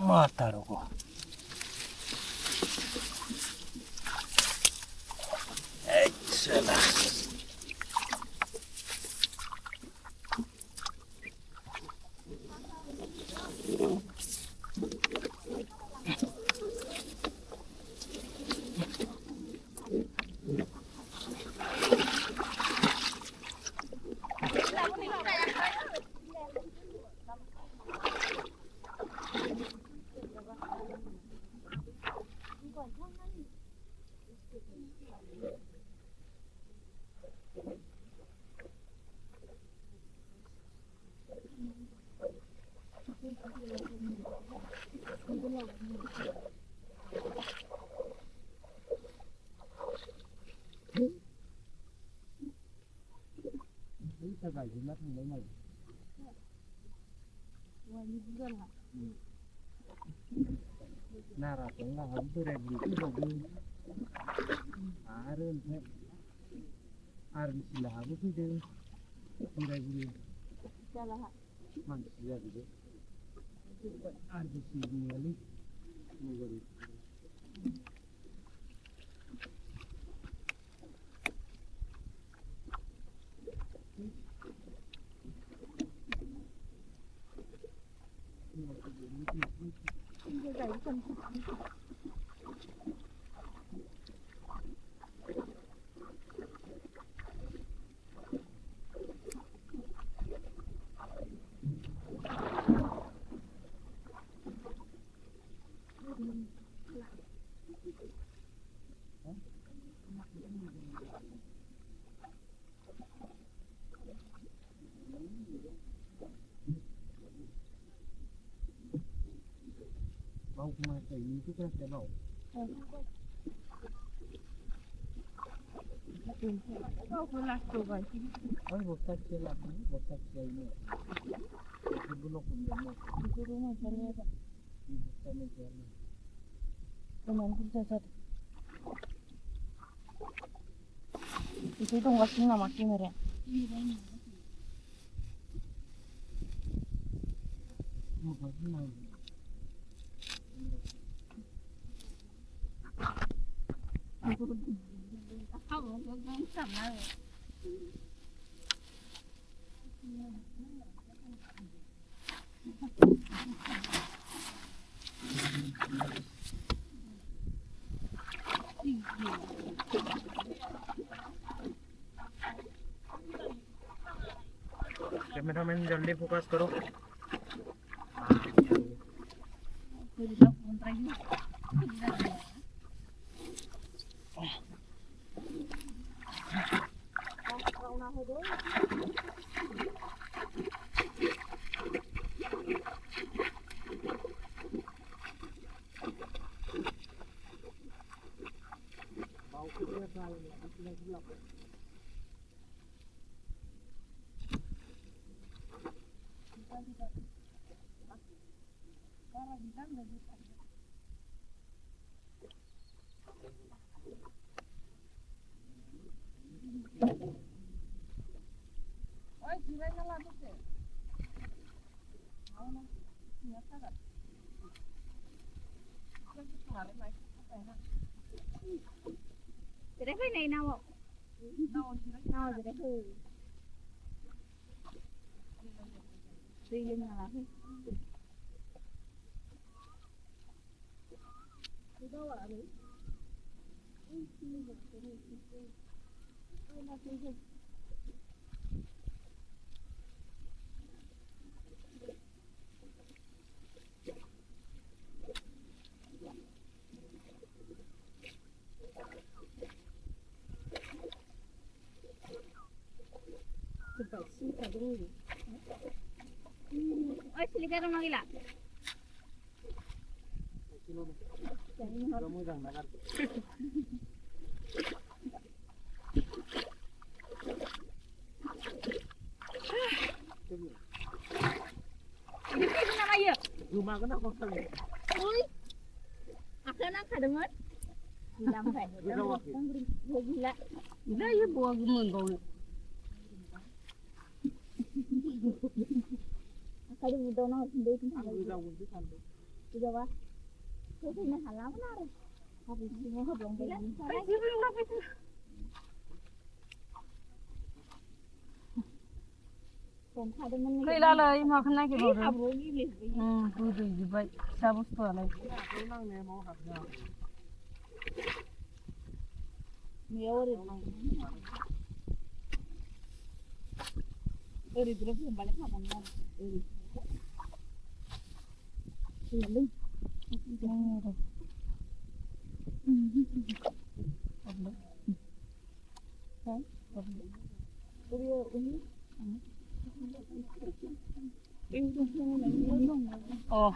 맞다르고 엑셀런스 이따가 이제 나타난 거 말이야. 나라 동가 함들에 물들어도 알은 해 알은 실하고 그대 이래버리 만 시작이지 알도 시기열이 뭐거리 ini itu kan channel. Ay, botak channel, botak channel. Ibu nak punya. Ibu rumah saya ada. Ibu sana channel. Teman pun saja. Itu nggak sih nama kamera. Cameraman जल्दी focus करो. Jadi apa ini nawa? Nawa jadi apa? Riêng là cái đâu ạ đấy? Oi, silakan orang gila. Kamu jangan nakal. Ini nama ya? Rumah kena kosong. Ui, akan nak ada mat? Bilang saya. Gila. Gila ya buah gemun kau ni. Kali muda nak sendiri tu. Sudah untuk sampai. Sudah wah. Kau ini halal mana? Habis semua belum beli. Ay, dia belum dapat. Còn hai đứa mình. Kau lalai makan lagi Ini baru. abu ni beli. Bodo juga. Sabus tu alai. Aku nang ni mau habisnya. Ni orang. Eri berapa yang balik makan kan? Eri. Ini. Oh.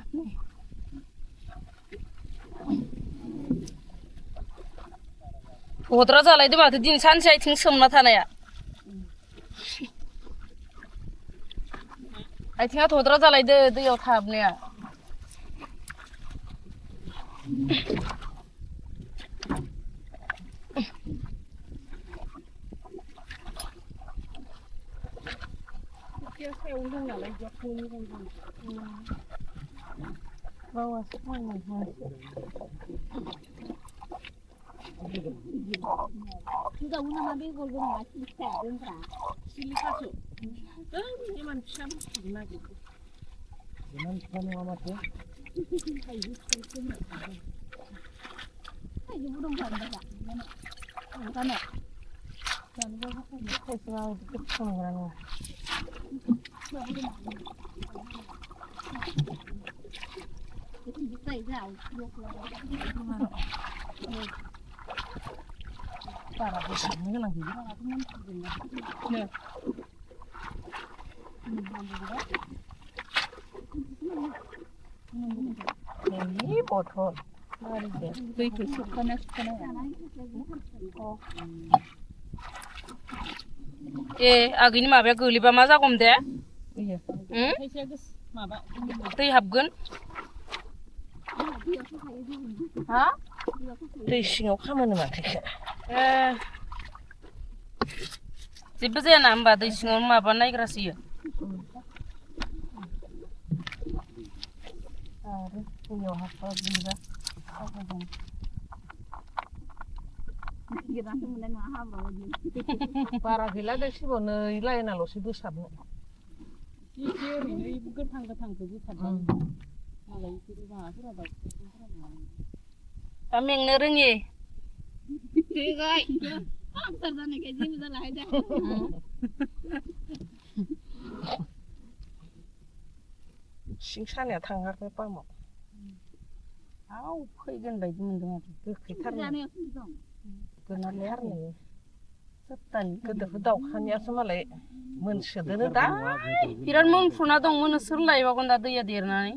Odra जालाय दे माथो दिन सानसे आथिं सोमना थानाया आथिङा थद्रा जालायदो दैयाव थाबनाया bawa semua Sudah una mabel golong masih sedang terang. Sili kaso. Ini man siya na gitu. Jangan kamu amat ya. Ayo burung kan dah. Mana? kan gua kan selalu ketemu orangnya Itu bisa jauh. parah ini kan lagi nah 이 버터. दैखौ सोबखाना ए आगैनि माबाया गोलैबा मा जागौमोन दे? खायसेया माबा दै हाबगोन। हा? दै सिङाव खामोनो माथो। जेबो जायाना होमबा दै सिङाव माबा नायग्रासो इयो। आरो दैयाव हाबबा गोलैबा बारा गैला दै सिबाव नै लाइनाल'सो बोसाबनो। एसे ओरैनो गोथां गोथांखौ बोखारबाय मालाय बिसोरो माबाफोरा दाउफोरा दा मेंनो रोङि आंथार जानायखाय जेबो जालाहाय दा सिं सानाया थाङाखै पामाव आव फैगोन बायदि मोनदों आरो गोखैथारनो गोनाथारनो सप्तानि गोदोरखौ दाउखानियासो मालाय मोनसोदोनो दा बिराद मोनफ्रुना दं मोनो सोर लायबावगोन दा दैया देरनानै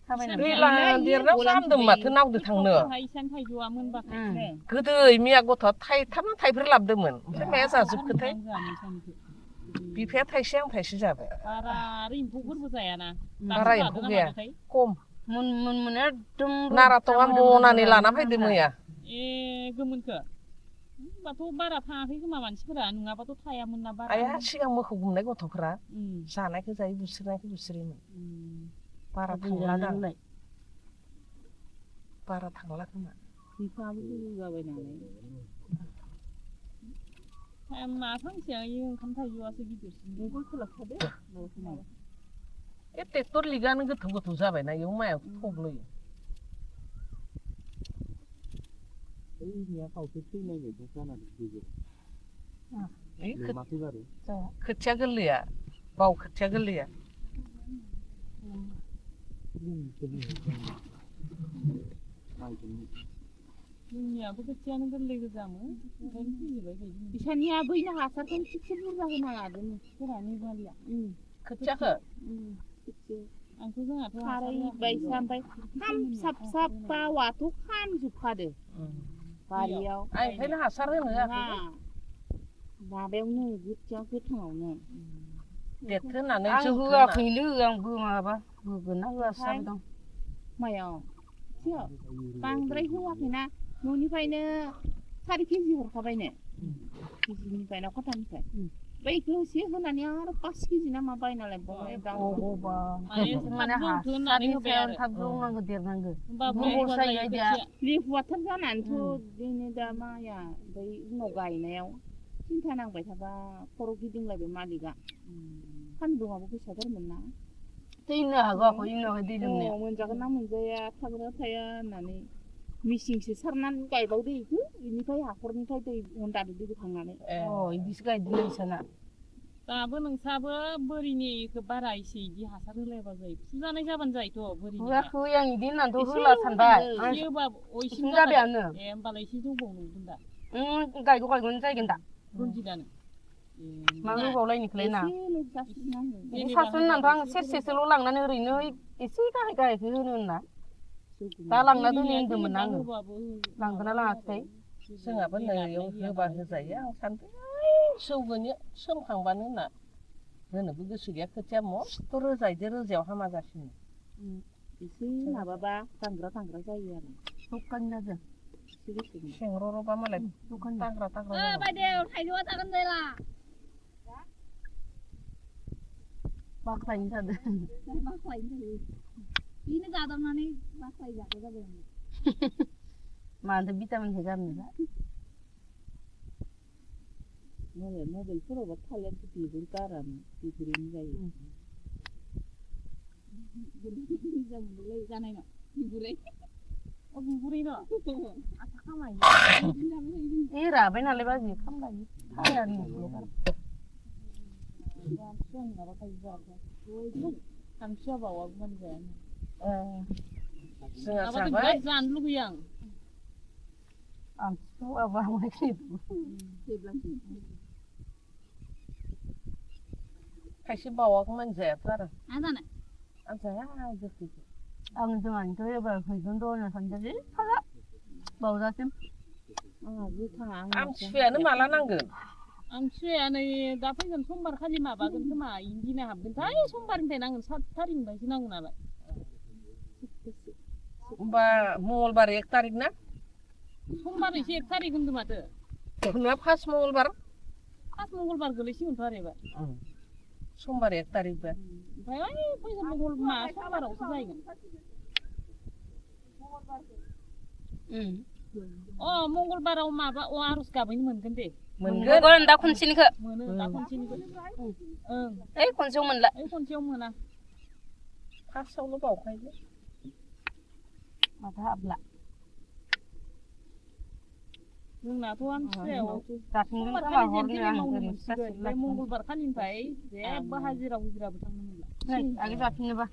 दैज्लां देरनायाव हामदों माथो नावदो थांनो गोदै मिया गथ'आ थाइथाम थाइब्रै लाबोदोंमोन ओमफ्राय माया जाजोबखोथाय बिफाया थाइसे आं थाइसे जाबाय बारा आरो एम्फौफोरबो जायाना बारा एम्फौ गैया खम मोन एकदम नाराथङा मनानै लाना फैदों मैया ए गोमोनखो होनबाथ' बारा थाङाखै खोमा मानसिफोरा नङाबाथ' थायामोन ना बारा आया सिगां मोखौ गुमनाय गथ'फोरा जानायखौ जायो बुस्रिनायखौ बुस्रियोमोन बारा थांला दां बारा थांला खोमा बिफाबो गोजौ जाबाय नालाय मा फांसेया ओंखाम थाइजौआसो गिदिरसिन बेखौ खोलाबखादो ए ट्रेक्टर लिगानो गोथौ गोथौ जाबायना इयाव माया थब्लयो खोथिया गोरलैया बाव खोथिया गोरलैया जोंनियाबो खोथियानो गोरलै गोजामोन ओंखायनो फैजोबबाय बायदि बिसानिया बैनो हासारखौ थिगसे बुरजा होना लादों फोरानि बालिया खोथियाखौ आंथ' जोंहाथ' खारै बायसा ओमफ्राय फिसा फिसा बावाथ' खामजोबखादो बारियाव ओंखायनो हासार होनो होआखै माबायावनो खोथिया गोथाङावनो देरथो होननानै आं होआखैनो आंबो माबा होगोन ना होआसो दं मायाव बांद्राय होआखैना न'निफ्रायनो 4 केजि हरखाबायनो केजिनिफ्राय खथानिफ्राय बैखौ एसे होनानै आरो 5 केजि ना मा बायना लायबावबाय माने हासारनि सायाव थाब जौनांगौ देरनांगौ लेहुवाथार जानानैथ' बिदिनो दा माइया ओमफ्राय उनाव गायनायाव सिन्था नांबाय थाबा खर' गिदिंलायबाय मालिकआ सान्दुङाबो गोसाथारमोन ना दैनो हागौ आखौ इनावहाय दै लोमनाया मोनजागोन ना मोनजाया थागोना थाया होननानै मिसिंसो सारनानै गायबावदो बेखौ बेनिफ्राय हाखरनिफ्राय दै हन्दादो दै बोखांनानै बिदिसो गायदों नोंसाना दाबो नोंसाबो बोरिनिखौ बारा एसे इदि हासार होलायबा जायो फुजानाय जाबानो जायोथ' बोरिनि होआखै आं इदि होननानैथ' होला सानबाय इसिम जाबायानो होमबालाय एसे जौबावनांगोन दा गायगौनो जायगोन दा रनजितानो मा होबावलायनिखौलाय ना सासुन होननानैथ' आं सेरसेसोल' लांनानै ओरैनो एसे गाहाय गाहायखौ होनो होनना दा लांना दोनै होनदोंमोन ना आङो लांदोंना लाङाखै जोंहाबो नैयाव होबा होजायो आं सानदों जौगोन सोमखांबानो होनना होनोबो गोसो गैया खोथिया मस्थ' रोजायदो रोजायाव हामा जासिनो एसे माबाबा दांग्रा जायो आरो दखाननि जादों सेंग्र'बा मालाय दांग्रा बायदेव थाइजौआ जागोन जायला बाख्लायनो जादों बेनो जादावनानै बाख्लाय जागौ जाबाय आं मानोथो भिटामिनखौ गारनो दा मबाइलफोरावबा थालिर बिगुर गारानो बिगुरैनो जायो जानाय ना बिगुरै बिगुरैनो आसा खामायो राबाय नालाय बाजि खामलायो सानसुआ बावाबो मोनजाया जोंहा जाबाय जानो लुगैयो आं खायसे बावाखौ मोनजायाथ' आरो आं जानाय आं जाया गोखैखौ आं जोंहानिथ' एबार फैगोन र' होनना सानदोंलै फाला बावजासिम आमथिसुवायानो माला नांगोन आमथिसुवाया नै दा फैगोन समबार खालि माबागोन खोमा इदिना हाबगोनथाय समबारनिफ्राय नांगोन 7 थारिखनिफ्रायसो नांगोन नालाय होमबा मंगलबार 1 तारिख ना समबार एसे 1 तारिख होनदों माथो नोंना फार्स्ट मंगलबार मंगलबार गोलैसिगोनथ' आरो एबार समबार 1 तारिख बा ओमफ्राय ओइ फैगोन समबारावसो जाहैगोन मंगलबाराव माबा आर'ज गाबैनो मोनगोन दे मोनगोन दा खनसेनिखौ मोनो दा खनसेनिखौ ओं ओइ खनसेयाव मोनला ओइ खनसेयाव मोना फार्स्टआवल' बावखायो माथो हाबला जोंनाथ' आमथिसुवायाव जाफिनगोन समबार खोमा खालि हरनो जेन आं मावनो ओरै मोनसिगोन ओमफ्राय मंगलबार खालिनिफ्राय जेबो हाजिरा हुजिराबो थांनो मोनला नै आगे जाफिननोबा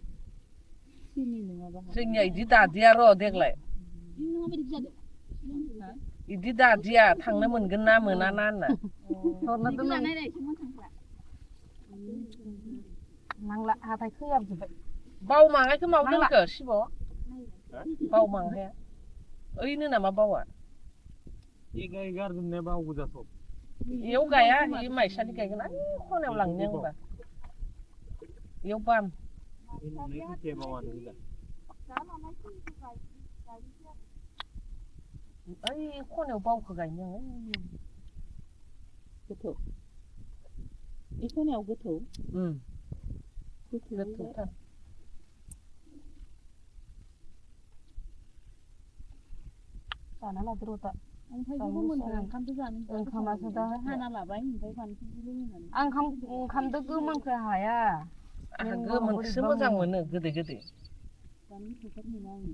सिनि नङाबा जोंनिया इदि दादिया र' देग्लाय इदि दादिया थांनो मोनगोन ना मोना ना होनना हरना दोननानै नांला हाथाय खोयाबजोब्बाय बावमाहायखौ माव दोनखो शिब बावमाहाया ओइनो नामा बावा गारजोबनाया बाव गोजा सब इयाव गाया इ माइसालि गायगोन आइ खनायाव लांनो होनबा इयाव बाम ओइ खनायाव बावखौ गायनो गोथौ इ खनायाव गोथौ गोथौथार जाना लादो र' दा ओंखामखौबो मोनदों ओंखामजों जानो ओंखामासो दा हाना लाबाय ओमफ्राय बानलुजोंल' होनानै आं ओंखामदो गोमोनखो हाया गोमोनखौसो मोजां मोनो गोदै गोदै जानो गोथावथार मोनो आङो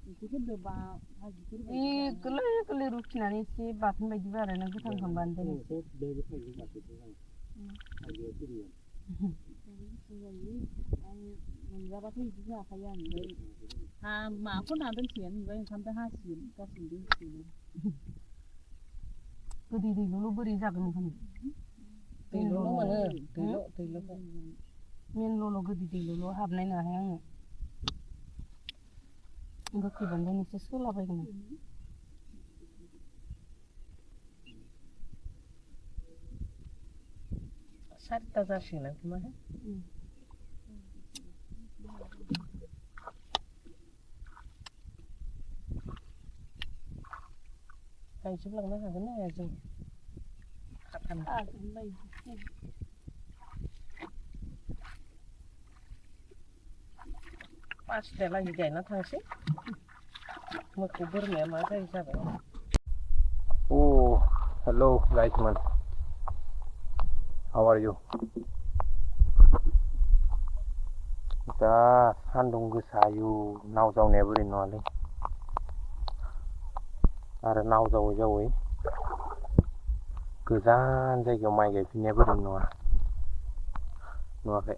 ओंख्रिफोरजों बा भाजिफोर गोरलै गोरलै रुखिनानै एसे बाथोन बायदि बानायना गोथां खालामबानो दोन मोनजाबाथाय बिदि जाखायो आं ओमफ्राय माखौ ना दोनसिगोन ओमफ्राय ओंखामजों हासिगोन गासैबो दोनसिगोन गोदै दैल'ल' बोरै जागोन ओंखाम दैल' मोनो दैल' मेनल'ल' गोदै दैल'ल' हाबनाय नाहाय आङो गोखै बानलुनि एसे सोलाबायगोन आं 4ता जासिगोन खोमा गायजोबलांनो हागोन ना हाया जों पासतालागै गायना थांसै मोसौ बोरमाया मा जायो जाबाय Oh, hello guys man. How are you? दा सान्दुं गोसायो नाव जावनाया बोरै नङालै आरो नाव जावै जावै गोजान जायगायाव माइ गायफिननाया बोरै नङा नुवाखै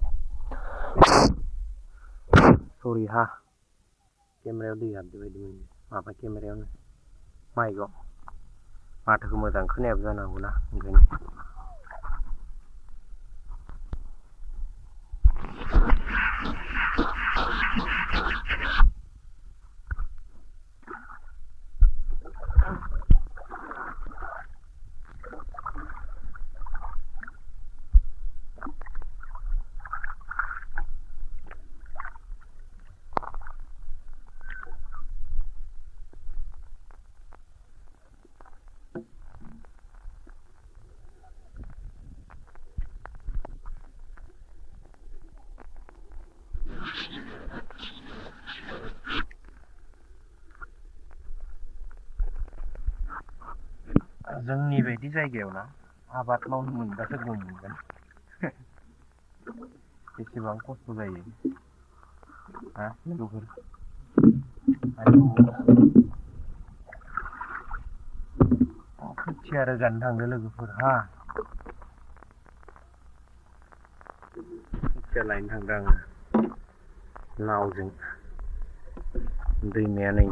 सरि हा केमेरायाव दै हाबदो बायदि मोनो माबा केमेरायावनो माइकआव माथोखौ मोजां खोनायाबो जानांगौ ना ओंखायनो जोंनि बायदि जायगायाव ना आबाद मावनो मोनबासो गम मोनगोन बेसेबां खस्थ' जायो हा लोगोफोर खोथिया रोगानो थांदो लोगोफोर हा खोथिया लायनो थांदों आङो नावजों दैमाया नै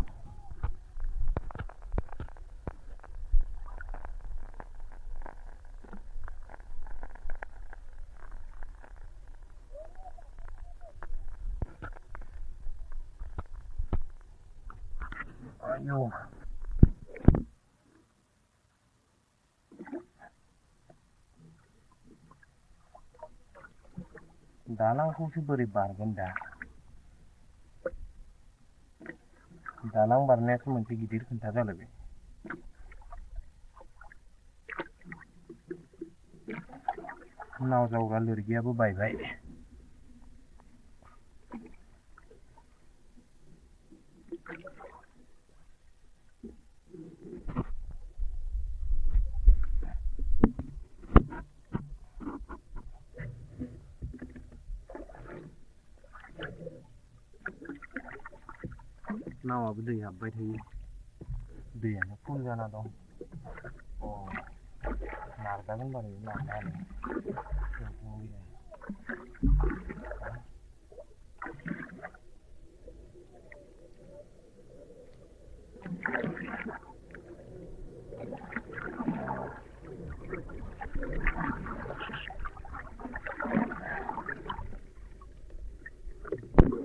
Ayo. दालांखौसो बोरै बारगोन दा दालां बारनायासो मोनसे गिदिर खोथा जालायबाय नाव जावग्रा लोरगियाबो बायबाय नावाबो दै हाबबाय थायो दैयानो फुल जाना दं नारजागोन बारु नारजानो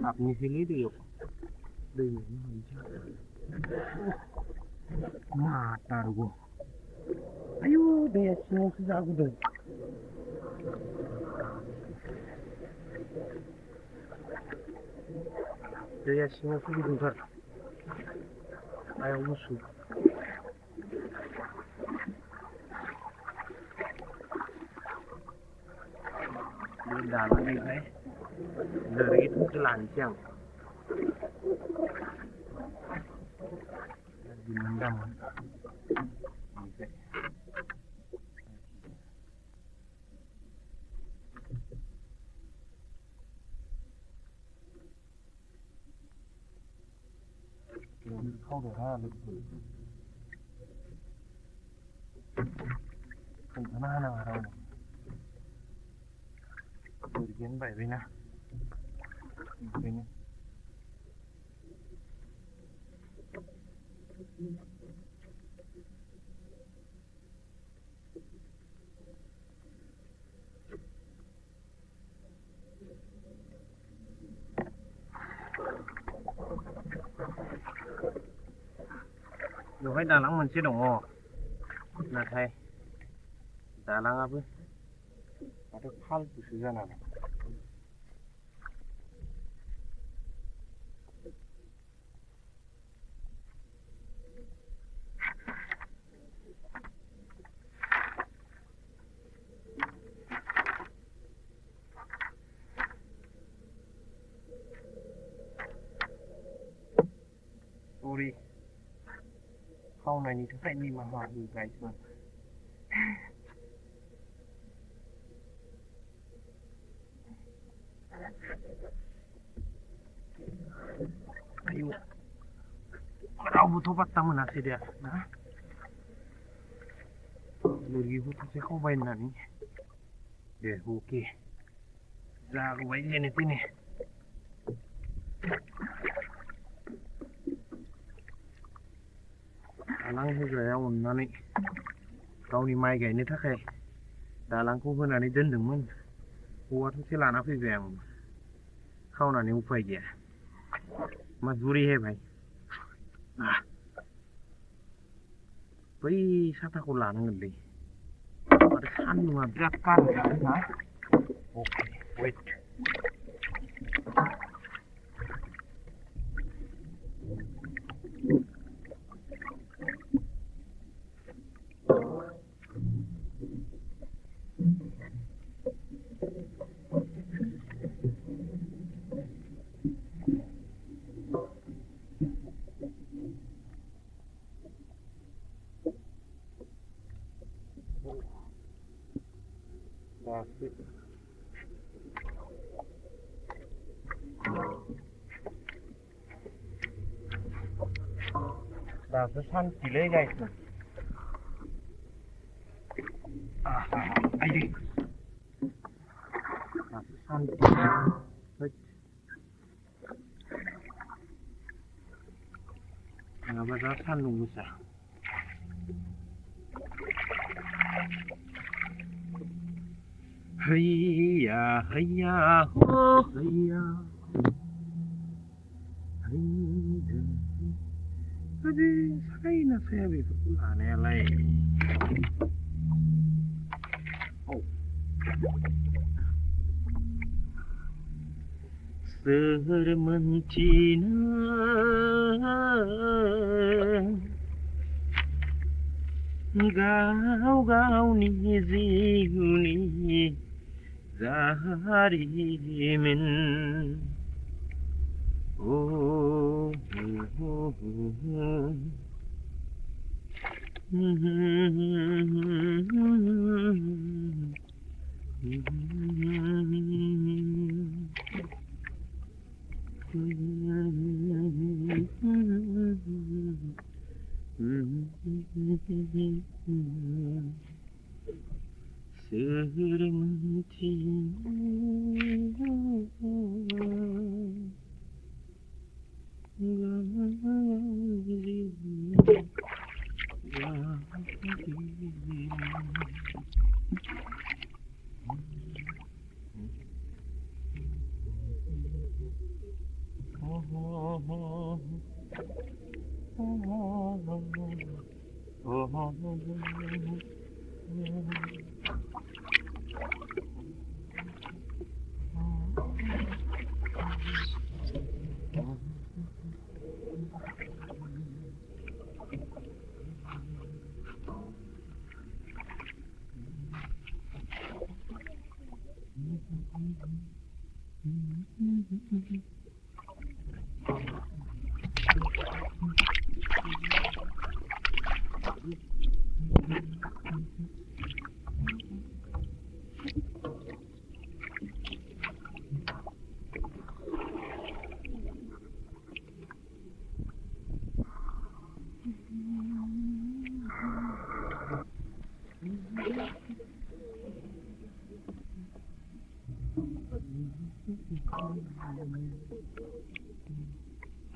हाबनोसैलै दैयाव दै माथारगौ आयु दैया सिङावसो जागुदों दैया सिङावसो गुदुंथार आयाव गुसु बे दालांनिफ्राय लोरगिखौसो लानोसै आं दिन्दामोन खावदोंहा लोगोफोर खोन्थाना होनाङा रावनो लोरगियानो बायबायना ओंखायनो बेवहाय दालां मोनसे दङ नाथाय दालाङाबो माथो फालतुसो जाना दं सरि खावनायनि थाखाय निमाहा होगासिनो आयु रावबोथ' पात्ता मोनासै दे ना लोरगिखौ सासे खावबाय होननानै दे अके जागौबाय जेने तेने दालां होग्राया अननानै गावनि माइ गायनो थाखाय दालांखौ होनानै दोनदोंमोन औवा थसे लाना फैबाय आं खावनानै उफाय गैया मजबूरी है भाई बै साथाखौ लानांगोनलै आरो सान्दुङा बिराद गारदोंना अके वेट दासो सान्थिलै गायसनो आइदै दासो सान्थि नङाबा दा सान्दुं गोसा हैया हैया हो हैया Tapi saya saya begitu aneh lah. Oh. Sermentina gaw-gaw ni zihuni zaharimin oh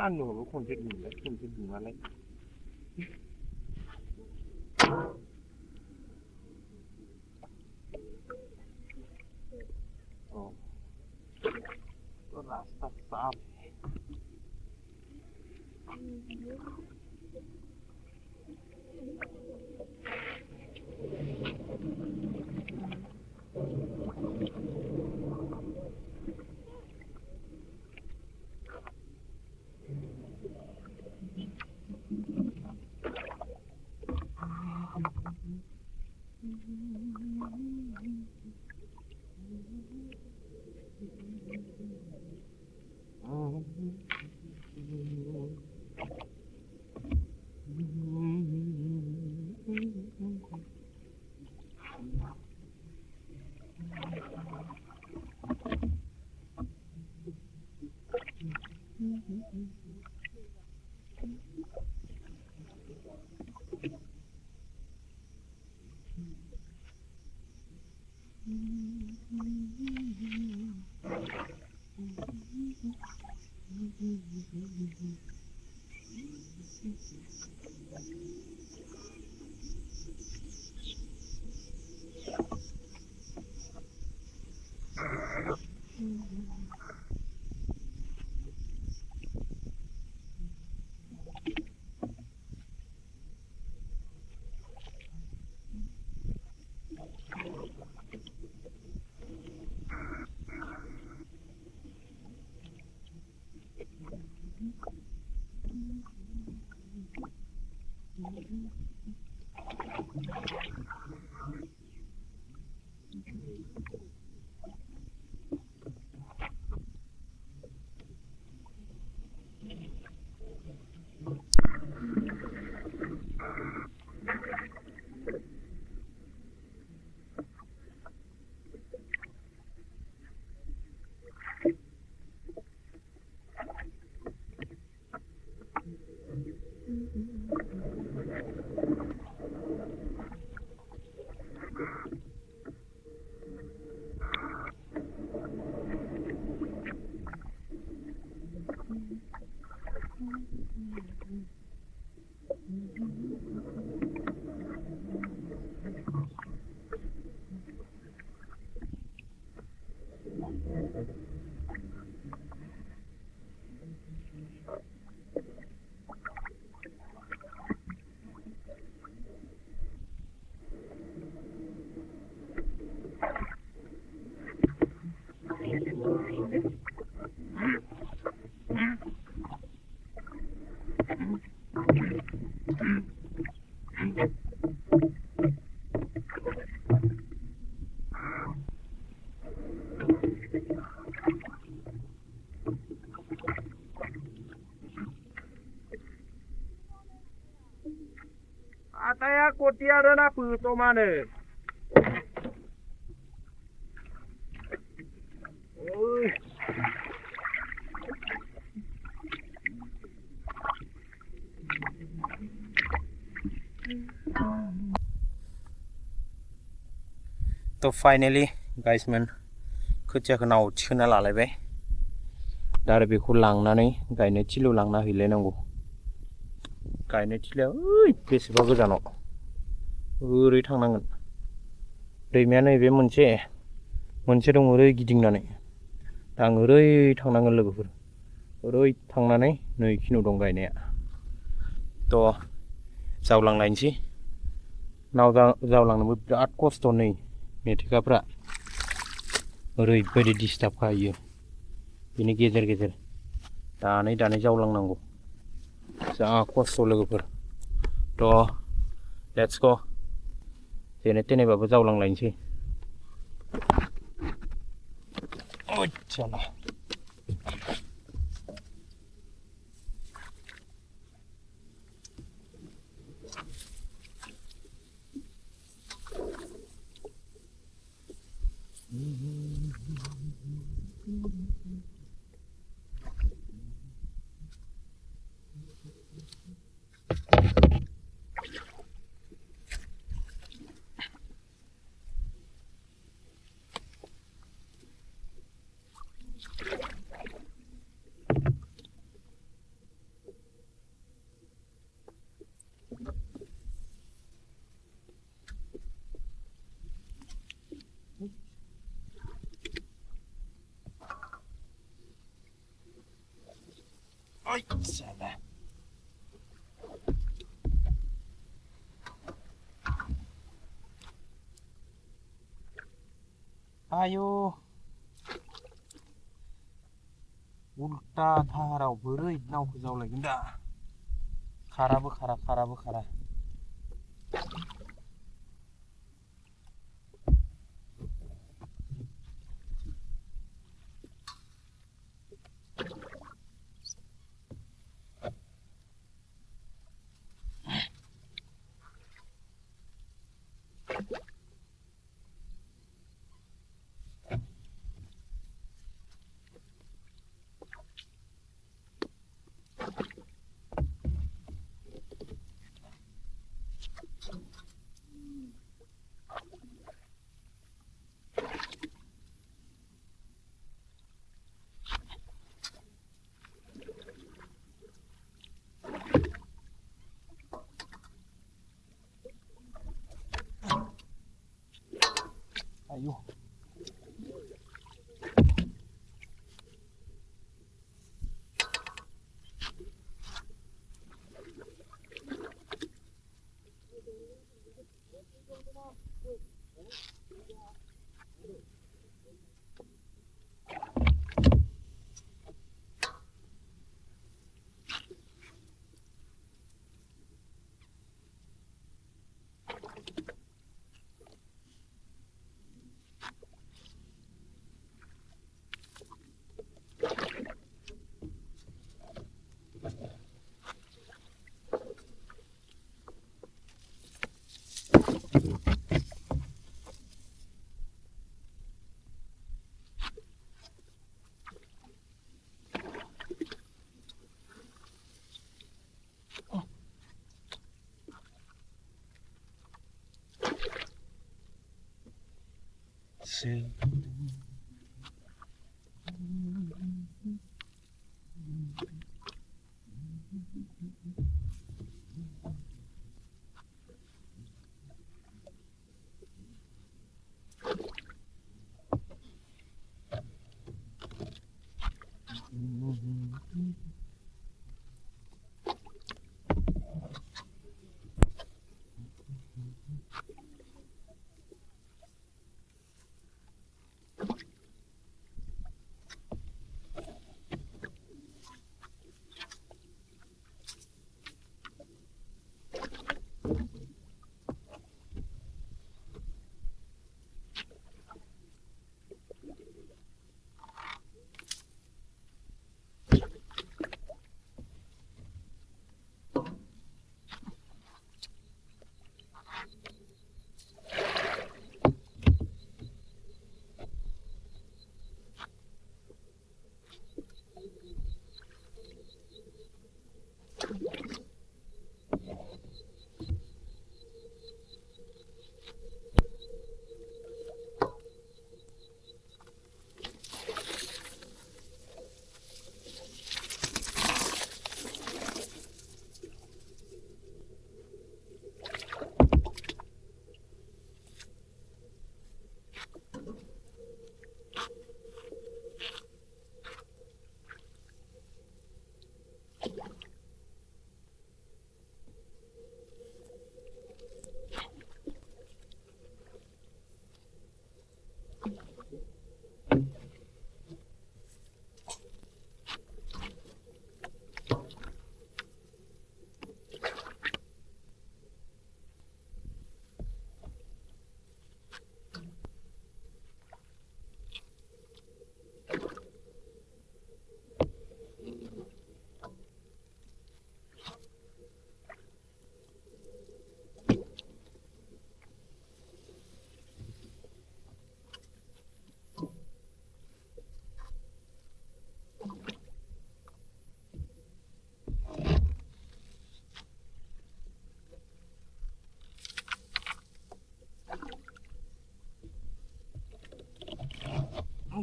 Anu, kung sino malay. Oh, rasta sabi. khwthiya đó na phừ tô ma nè. Ôi. तो फाइनली गाइस मोन खोथियाखौ नाव थिखोना लालायबाय दा आरो बेखौ लांनानै गायनो थिलियाव लांना हैलायनांगौ गायनो थिलिया ओइ बेसेबा गोजानाव ओरै थांनांगोन दैमाया नैबे मोनसे दं ओरै गिदिंनानै दा आं ओरै थांनांगोन लोगोफोर ओरै थांनानै नै खिनियाव दं गायनाया थ' जावलांलायनोसै नाव जावलांनोबो बिराद खस्थ' नै मेथेखाफ्रा ओरैबायदि डिस्टार्ब खायो बिनि गेजेर गेजेर दानै जावलांनांगौ जा खस्थ' लोगोफोर थ' लेट्स गो जेने थेनेबाबो जावलांलायनोसै ओइसाला ओइसाला आयौ उल्टा धाराव बोरै नावखौ जावलायगोन दा खाराबो खारा आयौ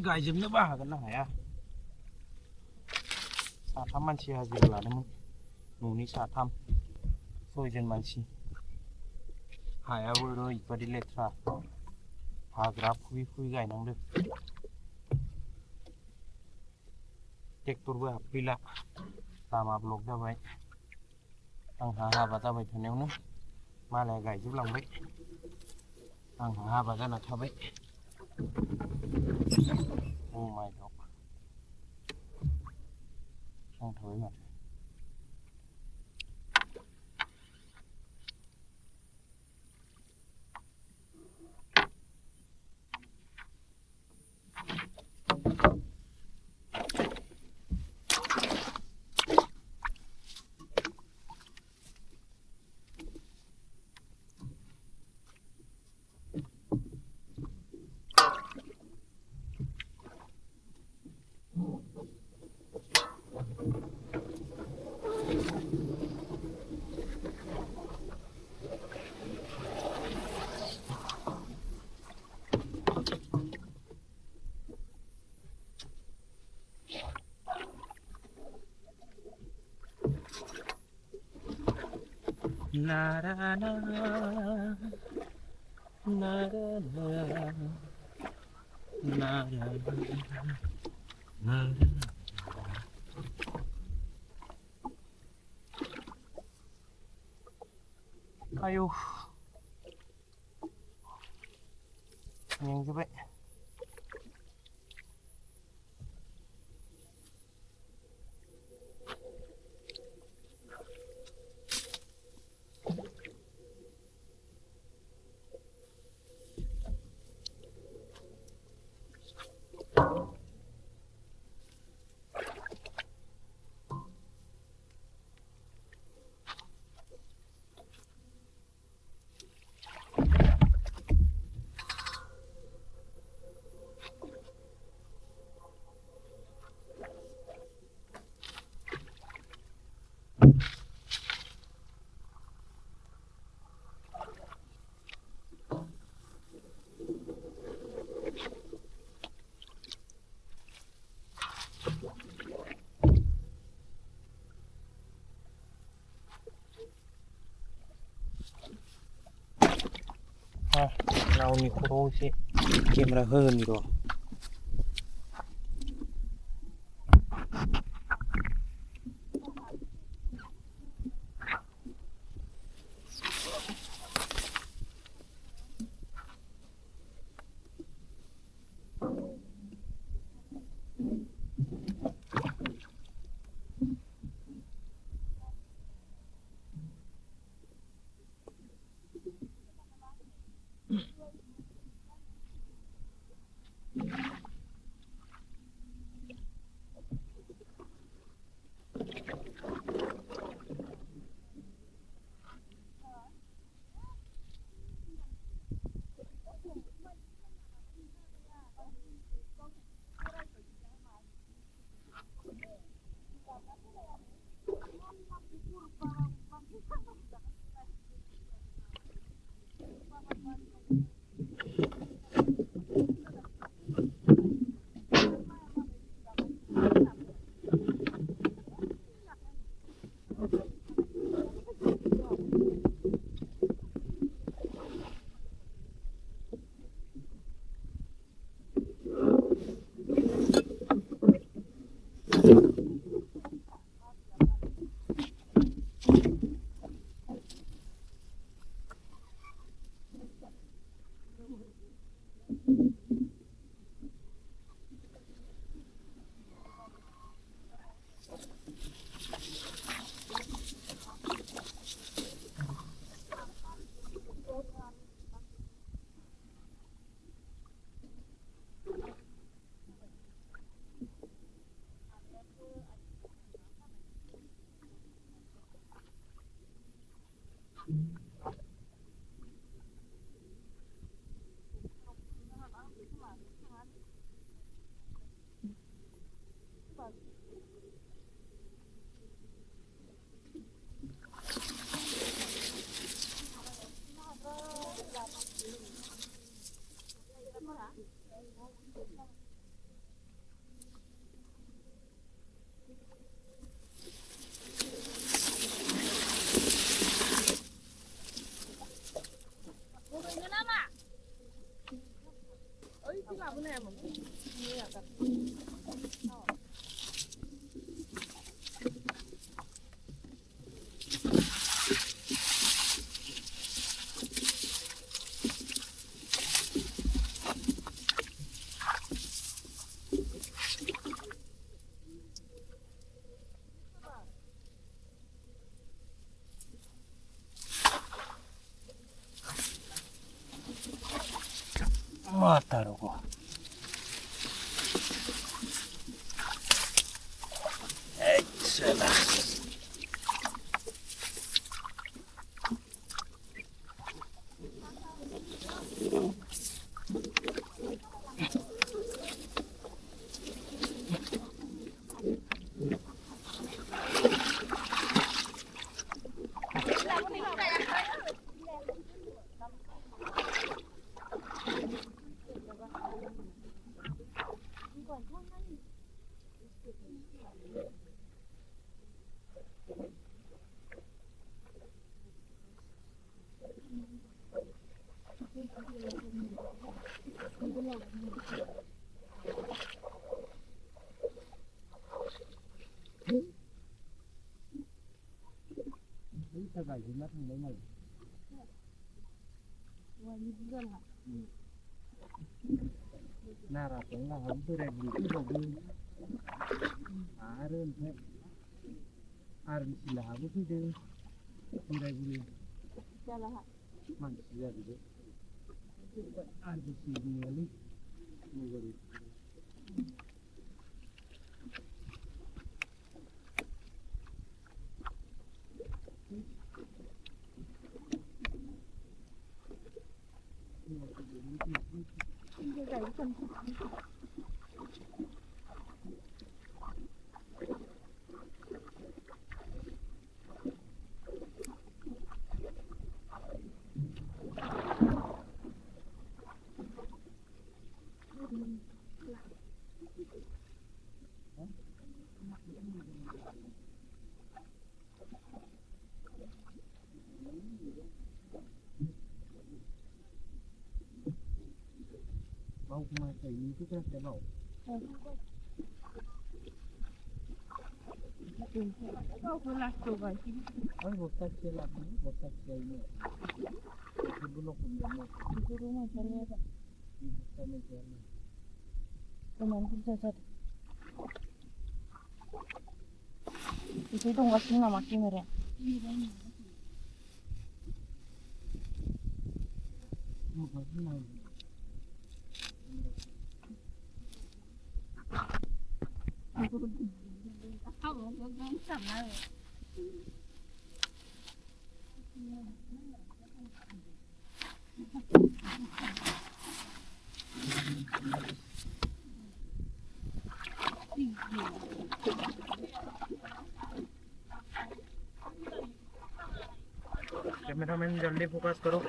गायजोबनोबो हागोन ना हाया साथाम मानसि हाजिरा लादोंमोन न'नि साथाम 6 जन मानसि हायाबो ओरैबादि लेथ्रा हाग्रा फुयै गायनांदों ट्रेक्टरबो हाबफैला लामा ब्लक जाबाय आंहा हाबा जाबाय थानायावनो मालाया गायजोबलांबाय आंहा हाबा जाना थाबाय Oh my god नांथाबाय माथो Na na na na na na ayo मेंजोबबाय गावनि खर'आव एसे केमेरा होनि र' 왔다라고. 엑셀라. 나라 동가 함들에 물고 아른 해 아른 실하고 그들 이라고 만 시작이죠. 아른 시기니 뭐거리 mau kumasa itu kan mau oh botak celah ini sebelum kemudian itu rumah saya ada sama saya teman saya itu nggak sih nama kimera cameraman जल्दी focus करो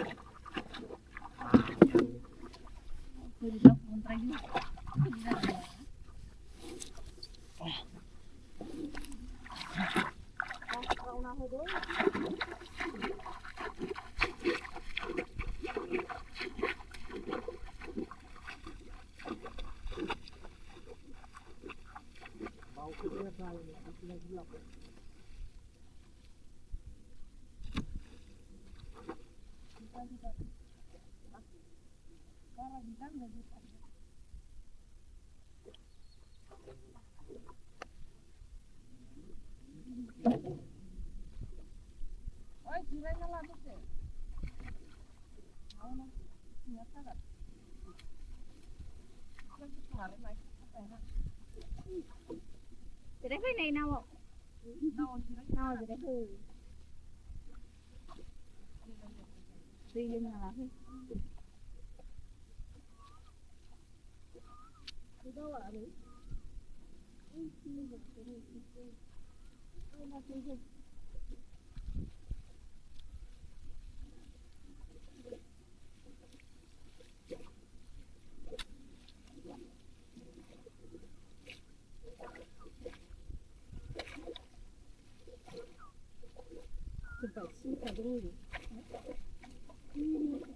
Jadi cái này nào ạ? Nào jadi cái gì nhưng mà cái đâu ạ đấy?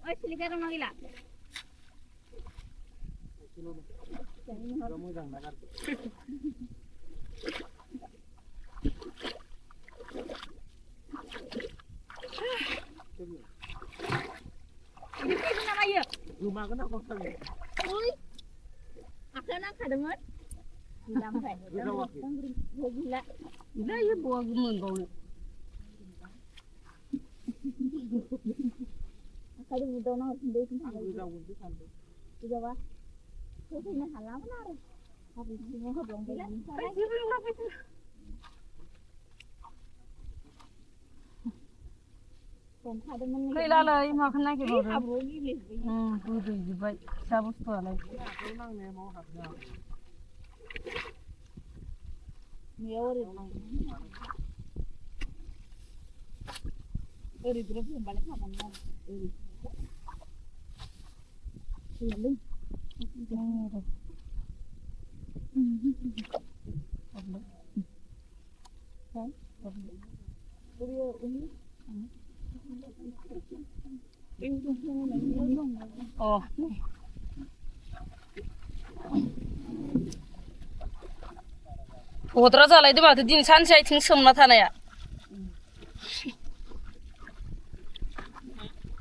Oi, se ligaram no lá. kamu jangan nakal Ini nama ya? rumah kena kosong ya Ui. Akan nak ada mat? Gila mai. Gila. Gila ya buah gemen kau ni. Akan mudah nak sendiri kan. Coba. Khwthiya halaman ada. Habis ini ngobrol begini. Kailalay makan lagi baru. Bodo juga. Sabus tu alay. Oh. Bodo जालाय दे माथो दिन सानसे आथिं सोमना थानाया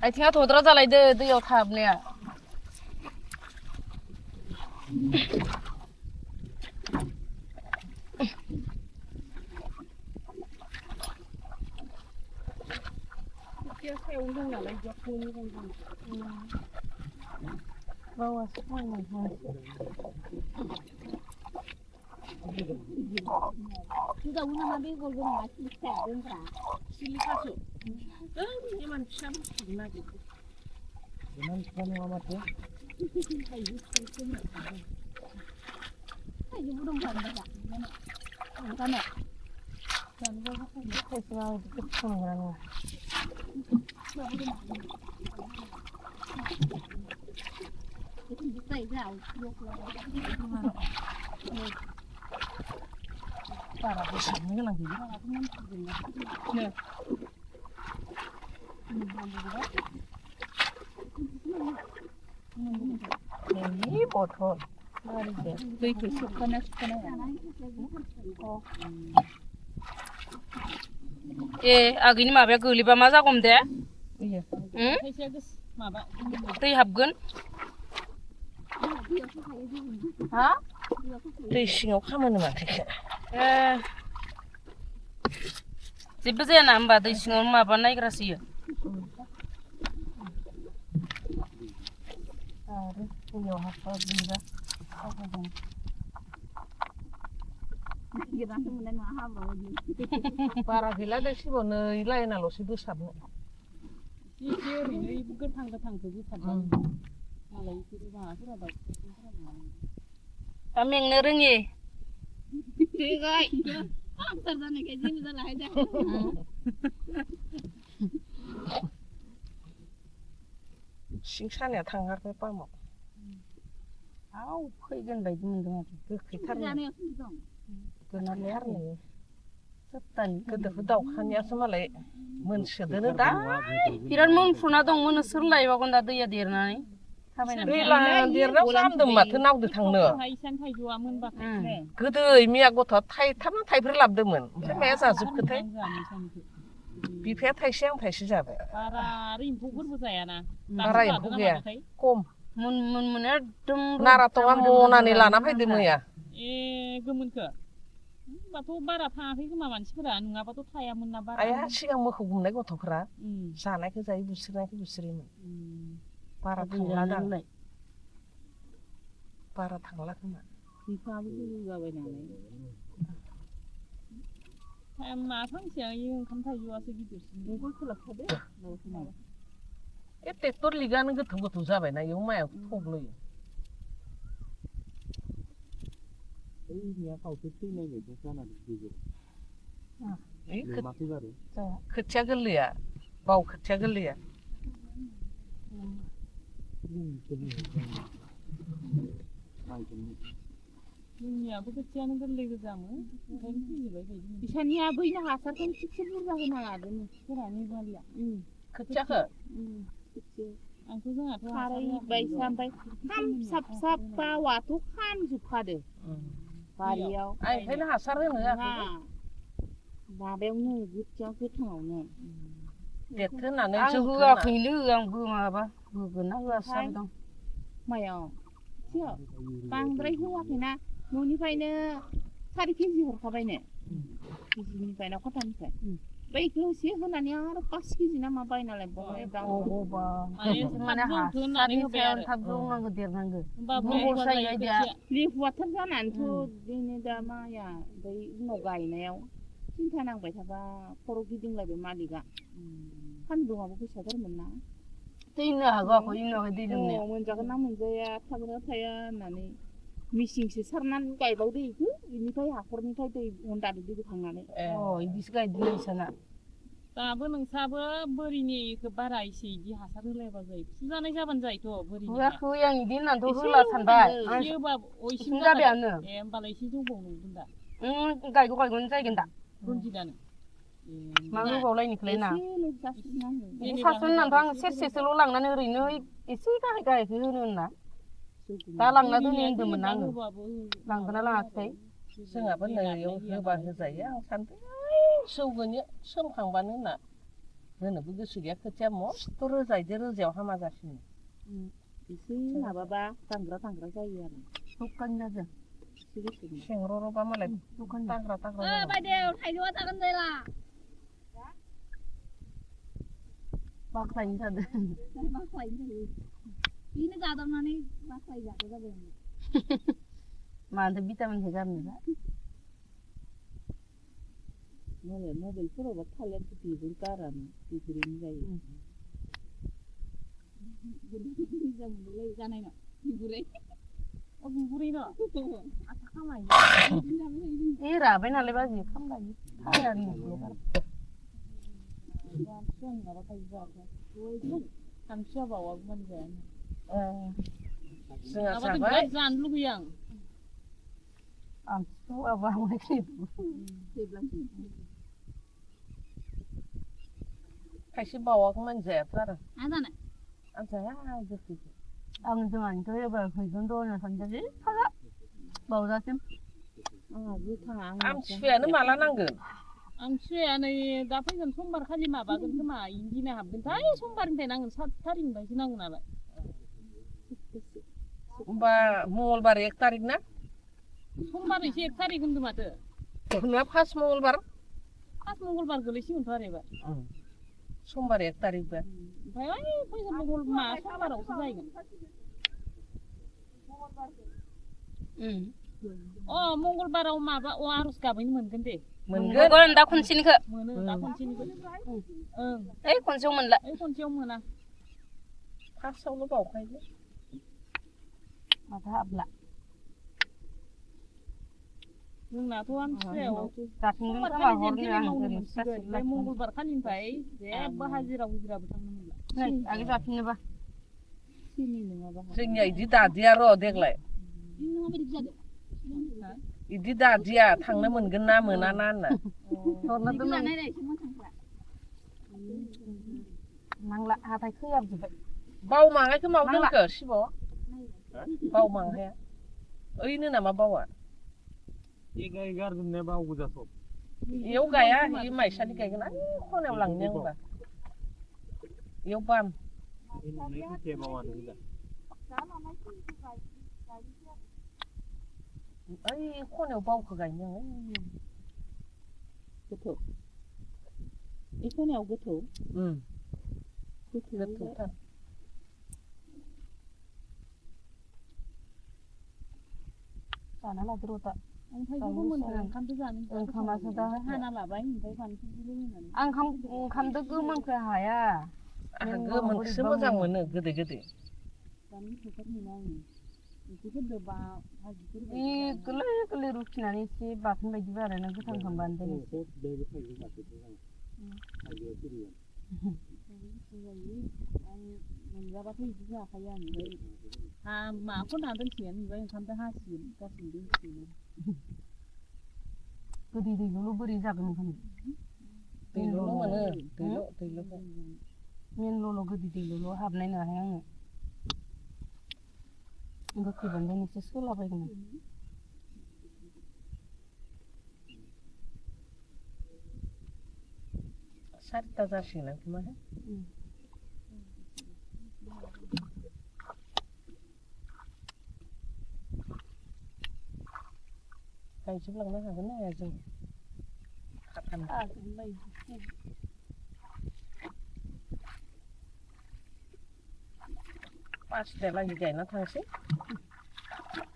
आथिङा थद्रा जालायदो दैयाव थाबनाया bawas Sudah una mabe gol gol ngasih sedeng ra. Sili kasuk. Ini man sam lagi. Jangan kami amat ya. Ayo belum kan baca. Mana? kan gua kan selalu ketemu Itu bisa ya, para besarnya lagi ya ini botol mari deh itu panas agini माबाया गोलैबा मा जागौमोन दे दै हाबगोन हा दै सिङाव खामानि माथो जेबो जाया ना होमबा दै सिङाव माबा नायग्रासो इयो आरो दैयाव हाबबा गोलैबा बारा गैला दै सिबावनो लाइनाल'सो बोसाबनो एसे ओरैनो गोथां गोथांखौ बोसाबबाय मालाय बिसोरो माबाफोरा दा मेंनो रोङि सिं सानाया थांगारबाय पामाव आव फैगोन बायदि मोनदों आरो गोखैथारनो गोनारथारनो सप्तानि गोदोरफोर दाउखानियासो मालाय मोनसोदोनो दा बिराद मोनफ्रुना दं मोनसोर लायबावगोन दा दैया देरनानै दैला देरनायाव जामदों माथो नावदो थांनो गोदै मिया गथ'आ थाइथाम थाइब्रै लाबोदोंमोन ओमफ्राय माया जाजोबखोथाय बिफाया थाइसे आं थाइसे जाबाय बारा एम्फौफोरबो जायाना बारा एम्फौ गैया खम मोन एकदम नाराथङा मनानै लाना फैदो मैया गोमोनखो होनबाथ' बारा थाङाखै खोमा मानसिफोरा नङाबाथ' थायामोन ना बारा आया सिगां मोखौ गुमनाय गथ'फोरा जानायखौ जायो बुस्रिनायखौ बुस्रियोमोन बारा थांला दांलाय बारा थांला खोमा बिफाबो गोजौ जाबाय नालाय मा फांसेया ओंखाम थाइजौआसो गिदिरसिन बेखौ खोलाबखादो ट्रेक्टर लिगानो गोथौ गोथौ जाबायना इयाव माया थब्लयो खोथिया गोरलैया बाव खोथिया गोरलैया जोंनियाबो खोथियानो गोरलै गोजामोन ओंखायनो फैजोबबाय बायदि बिसानिया बैनो हासारखौ थिगसे बुरजा होनो हादोंमोन फोरानि बालिया खोथियाखौ आंथ' जोंहाथ' खारै बायसा ओमफ्राय साबसाबा वाथ' खामजोबखादो बारियाव ओंखायनो हासार होनो माबायावनो खोथिया गोथाङावनो देरथो होननानै आं होआखैनो आंबो माबा होगोन ना होआसै दं मायाव बांद्राय होआखैना न'निफ्रायनो 4 केजि हरखाबायनो केजिनिफ्राय ना खथानिफ्राय बैखौ एसे होनानै आरो 5 केजि ना मा बायनालाय बावहाय दाम माने हासारनि सायाव थाब जौनांगौ देरनांगौ महर जायो आइदिया लेहुवाथार जानानैथ' बिदिनो दा माइया ओमफ्राय उनाव गायनायाव सिन्था नांबाय थाबा खर' गिदिंलायबाय मालिकआ सान्दुङाबो गोसाथारमोन ना दैनो हागौ आखौ इनाव दै लोमनाया मोनजागोन ना मोनजाया थागोना थाया होननानै मिसिंसो सारनानै गायबावदो इखो बेनिफ्राय हाखरनिफ्राय दै हन्दादो दै बोखांनानै इदिसो गायदों नोंसाना दाबो नोंसाबो बोरिनिखौ बारा एसे इदि हासार होलायबा जायो फुजानाय जाबानो जायोथ' बोरिनि होआखै आं इदि होननानैथ' होला सानबाय इसिम जाबायानो होमबालाय एसे जौबावनांगोन दा गायगौनो जायगोन दा रनजितआनो मा होबावलायनिखौलाय ना एसे सासुन होननानैथ' आं सेरसेसोल' लांनानै ओरैनो एसे गाहायखौ होनो होनना दा लांना दोनै होनदोंमोन आङो लांगोना लाङाखै जोंहाबो नैयाव होबा होजायो आं सानदों सौगोन सोमखांबानो होनना होनोबो गोसो गैया खोथिया मस्थ' रोजायदो रोजायाव हामा जासिनो एसे माबाबा दांग्रा जायो आरो दखान जादों सेंर'र'बा मालाय दांग्रा बायदेव थाइजौआ जागोन जायला बाख्लायनो जादों बेनो जादावनानै बाख्लाय जादो जाबाय मानोथो भिटामिनखौ गारनो मालाय मबाइलफोरावबा थालिरखौ बिगुर गारानो बिगुरैनो जायो मोजां मोनलाय जानायना बिगुरै बिगुरैनो आथा खामायो राबाय नालाय बाजि खामलायो सानसुआ बावागौ मानि जाया जोंहा जानो लुगैयो आं खायसे बावागौ मानि जायाथ' आरो आं जाया गोखै आं जोंहानिथ' एबार फैगोन र' होनना सानदों फाजा बावजासिम आमथिसुवायानो माला नांगोन आमथिसुवाया नै दा फैगोन समबार खालि माबागोन खोमा इदिनो हाबगोनथाय समबारनिफ्राय नांगोन 7 थारिखनिफ्रायसो नांगोन नालाय होमबा मंगलबार 1 थारिख ना समबारैसो 1 थारिख होनदों माथो नोंना फार्स्ट मंगलबार गोलैसिगोनथ' आरो एबार समबार 1 थारिखबा ओमफ्राय फैगोन समबारावसो जाहैगोन मंगलबाराव माबा आर'ज गाबैनो मोनगोन दे मोनगोन दा खनसेनिखौ मोनो दा खनसेनिखौ ओइ खनसेयाव मोनला खनसेयाव मोना फार्स्टआवल' बावखायो माथो हाबला जोंनाथ' आमथिसुवायाव जाफिनगोन समबार खोमा खालि हरनो आं मावनो ओरै मोनसिगोन ओमफ्राय मंगलबार खालिनिफ्राय जेबो हाजिराबो थांनो मोनला आगे जाफिननोबा सिनि नङाबा जोंनिया इदि दादिया र' देग्लाय इदि दादिया थांनो मोनगोन ना मोना ना होनना हरना दोननानै नांला हाथाय खोयाबजोब्बाय बावमाहायखौ माव दोनखो शिब' बावमाहाया ओइनो नामा बावा गारजोबनाया बाव गोजाथ' इयाव गाया इ माइसालि गायगोन आइ खनायाव लांनो होनबा इयाव बाम ओइ खनायाव बावखौ गायनो गोथौ इ खनायाव गोथौ गोथौथार जाना लादो र' दा ओंखामखौ जानो ओंखामासो दा हाना लाबाय ओमफ्राय बानलुखौबो होनानै आं ओंखामदो गोमोनखौ हाया गोमोनखौसो मोजां मोनो गोदै बानलु संख्रि मोना आङो ओंख्रिफोरजों भाजिफोर गोरलै गोरलै रुखिनानै एसे बाथोन बायदि आरो नों गोथां खालामबानो दोन मोनजाबाथाय बिदि जाखायो आं ओमफ्राय माखौ ना दोनसिगोन ओमफ्राय ओंखामजों हासिगोन गासिबो दोनसिगोन गोदै दैल' बोरै जागोन ओंखाम दैल' मोनो दैल' मेनल'ल' गोदै दैल' हाबनाय नङाहाय आङो गोखै बानलु एसे सोलाबायगोन सारिथा जासिगोन खोमा गायजोबलांनो हागोन ना हाया जों पासथायालागै गायना थांसै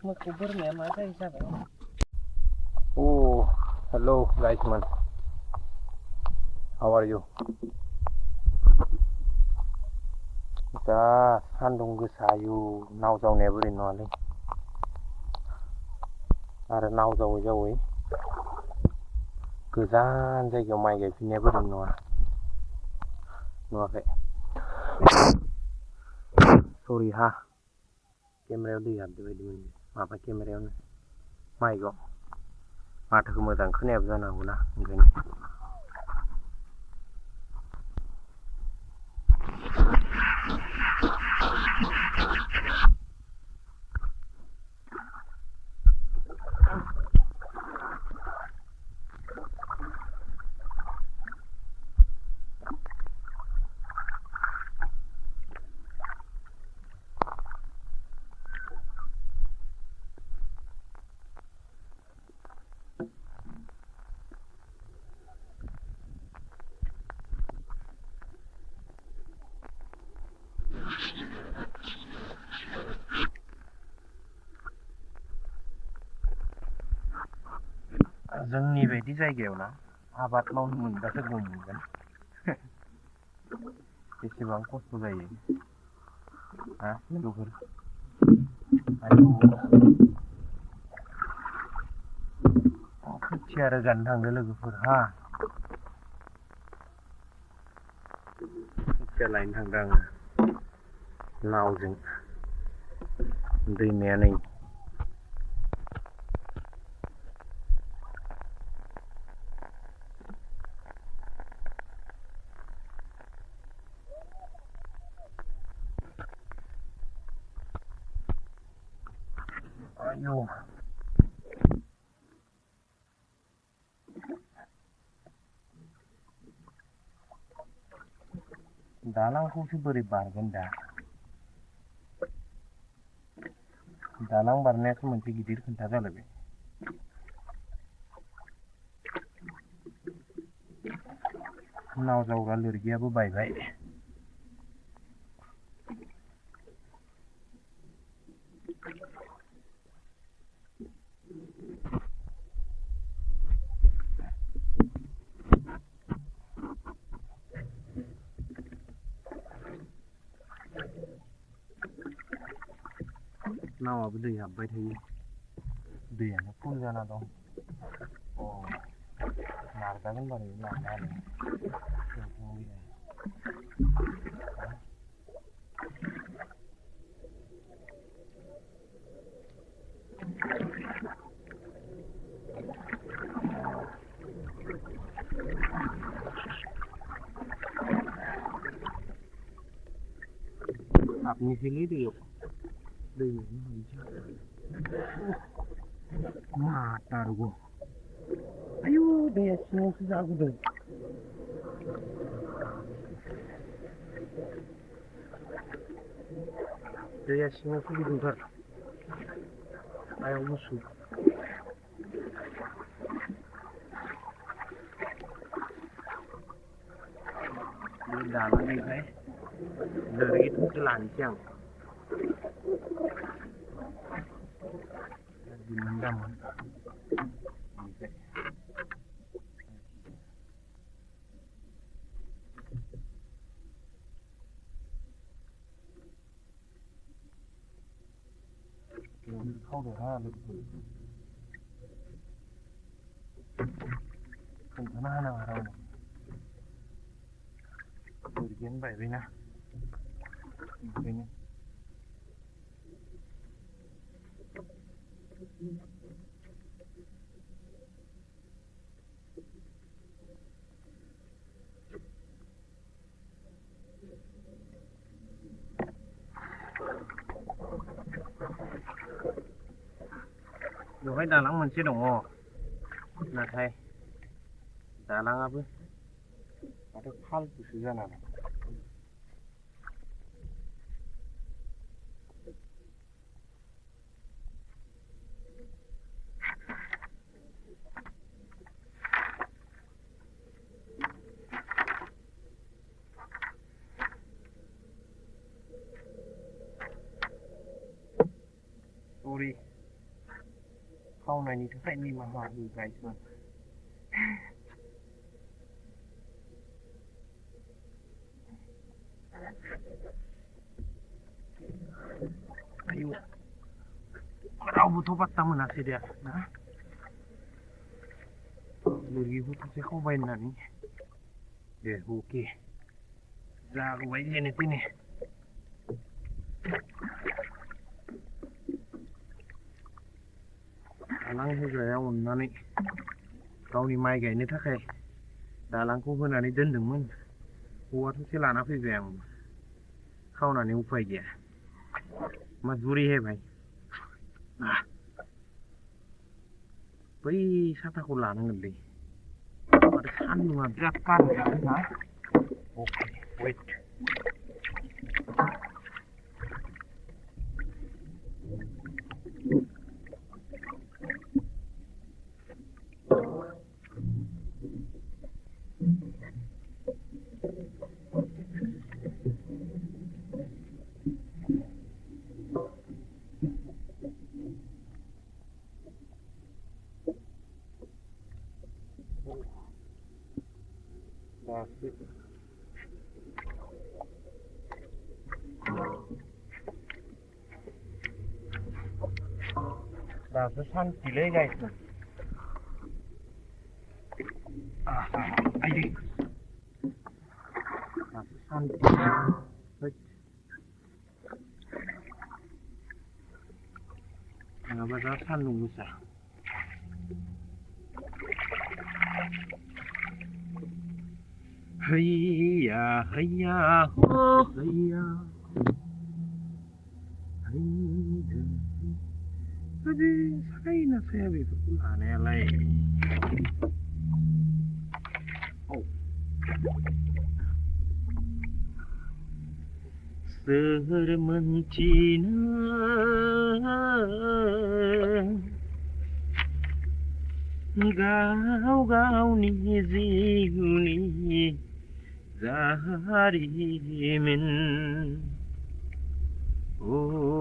मोसौ बोरमाया मा जायो जाबाय. Oh, hello guys man. How are you? दा सान्दुं गोसायो नाव जावनाया बोरै नङालै आरो नाव जावै जावै गोजान जायगायाव माइ गायफिननाया बोरै नङा नुवाखै सरि हा केमेरायाव दै हाबदो बायदि मोनदों माबा केमेरायावनो माइकआव माथोखौ मोजां खोनायाबो जानो हागौना ओंखायनो जोंनि बायदि जायगायाव ना आबाद मावनो मोनबासो गम मोनगोन बेसेबां खस्थ' जायो हा लोगोफोर आयौ खोथिया रोगानो थांदो लोगोफोर हा खोथिया लायनो थांदों आङो नावजों दैमाया नै आयौ दालांखौसो बोरै बारगोन दा दालां बारनायासो मोनसे गिदिर खोथा जालायबाय नाव जावग्रा लोरगियाबो बायबाय नावाबो दै हाबबाय थायो दैयानो फुल जाना दं अ नारजागोन बारै नारनायालाय हाबनोसैलै दैयाव माथारगौ आयु दैया सिङावसो जागुदों दैया सिङावसो गुदुंथार आयाव गुसु बे दालांनिफ्राय लोरगि थंसे लानोसै आं मोनदामोन खावदोंहा लोगोफोर खोन्थाना होनाङा रावनो लोरगियानो बायबायना ओंखायनो बेवहाय दालां मोनसे दङ नाथाय दालाङाबो माथो फालतुसो जाना दं खावनायनि थाखाय निमाहा हो गाइसमोन आयु रावबोथ' बात्ता मोनासै दे ना लोगोफोरखौसो खावबाय होननानै दे अके जागौबाय जेने तेने दालां होग्राया अननानै गावनि माइ गायनो थाखाय दालांखौ होनानै दोनदोंमोन औवा थसे लाना फैबाय आं खावनानै उफाय गैया मजबूरी है भाई बै साथाखौ लानांगोनलै आरो सान्दुङा बिराद गारहैदों ना अके वेट दासो सान्थिलै गाइसमोन आइदै दासो सान्थि नङाबा दा सान्दुं गोसा हैया हैया हो हैया Tapi saya saya begitu aneh oh sermentina gau gau ni zihuni zaharimin oh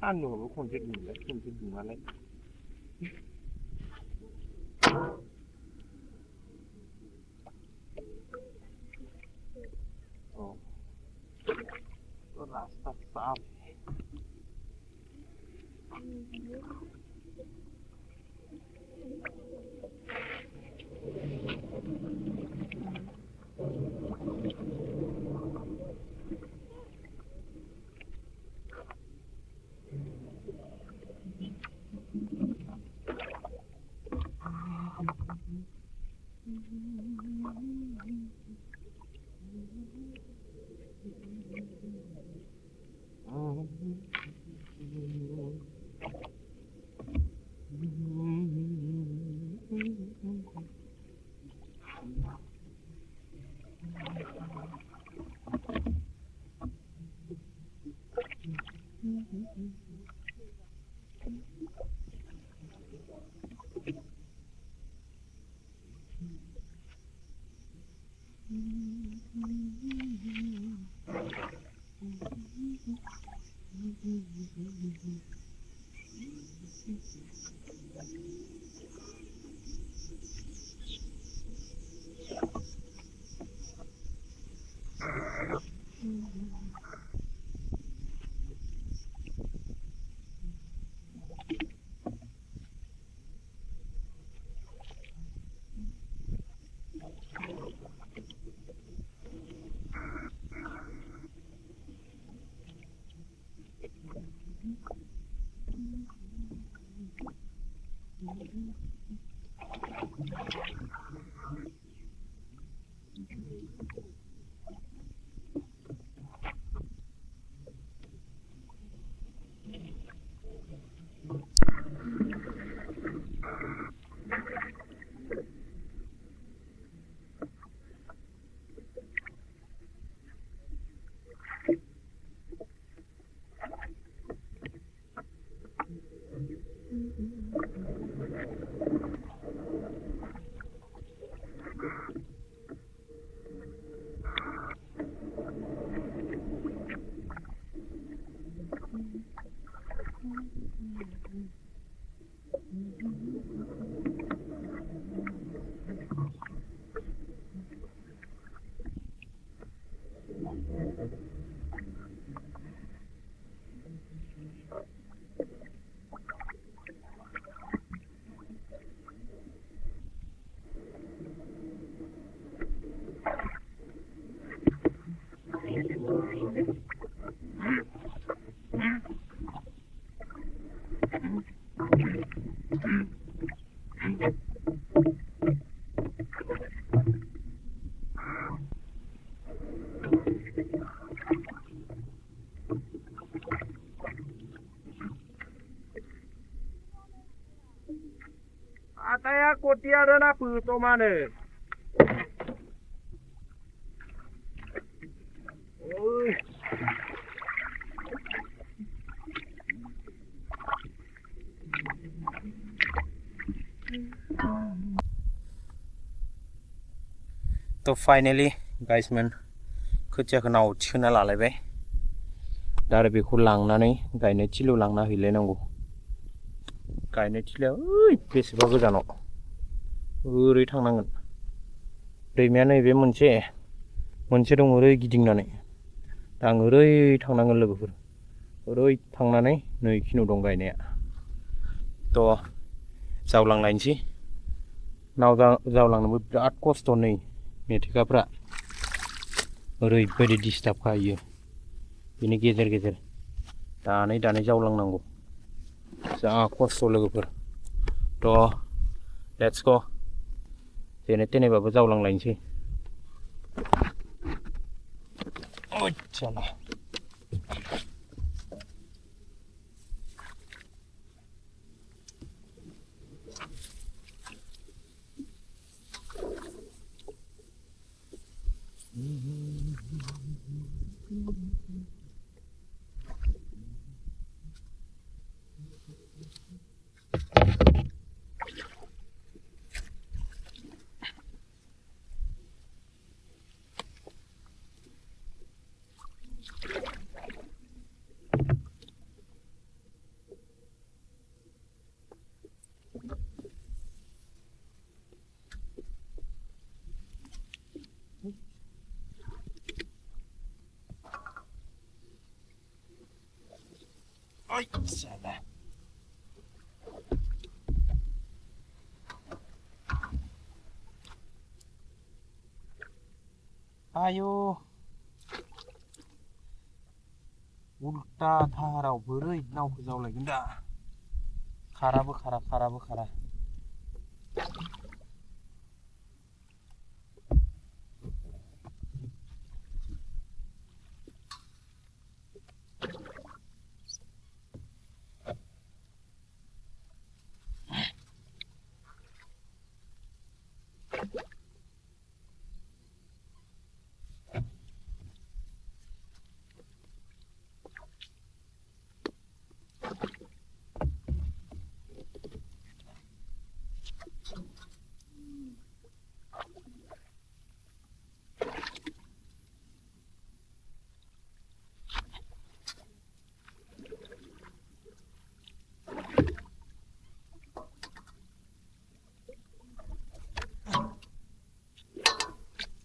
Anu, konjek gimana? Oh, rasa sapi. Ataya khwthiya rena phuto mane. Oi. तो फाइनली गाइस मन खोथियाखौ नाव थिखोना लालायबाय दा आरो बेखौ लांनानै गायनाय थिलियाव लांना हैलायनांगौ गायनाय थिलिया ओइ बेसेबा गोजानाव ओरै थांनांगोन दैमाया नैबे मोनसे दं ओरै गिदिंनानै दा आं ओरै थांनांगोन लोगोफोर ओरै थांनानै नै खिनियाव दं गायनाया थ' जावलांलायनोसै नाव जावलांनोबो बिराद खस्थ' नै मेथेखाफ्रा ओरैबायदि डिस्टार्ब खायो बिनि गेजेर गेजेर दानै जावलांनांगौ जा खस्थ' लोगोफोर थ' लेट्स गो जेने थेनेबाबो जावलांलायनोसै ओइचाला ओइचाला आयु उल्टा धाराव बोरै नावखौ जावलायगोन दा खाराबो खारा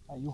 อายุ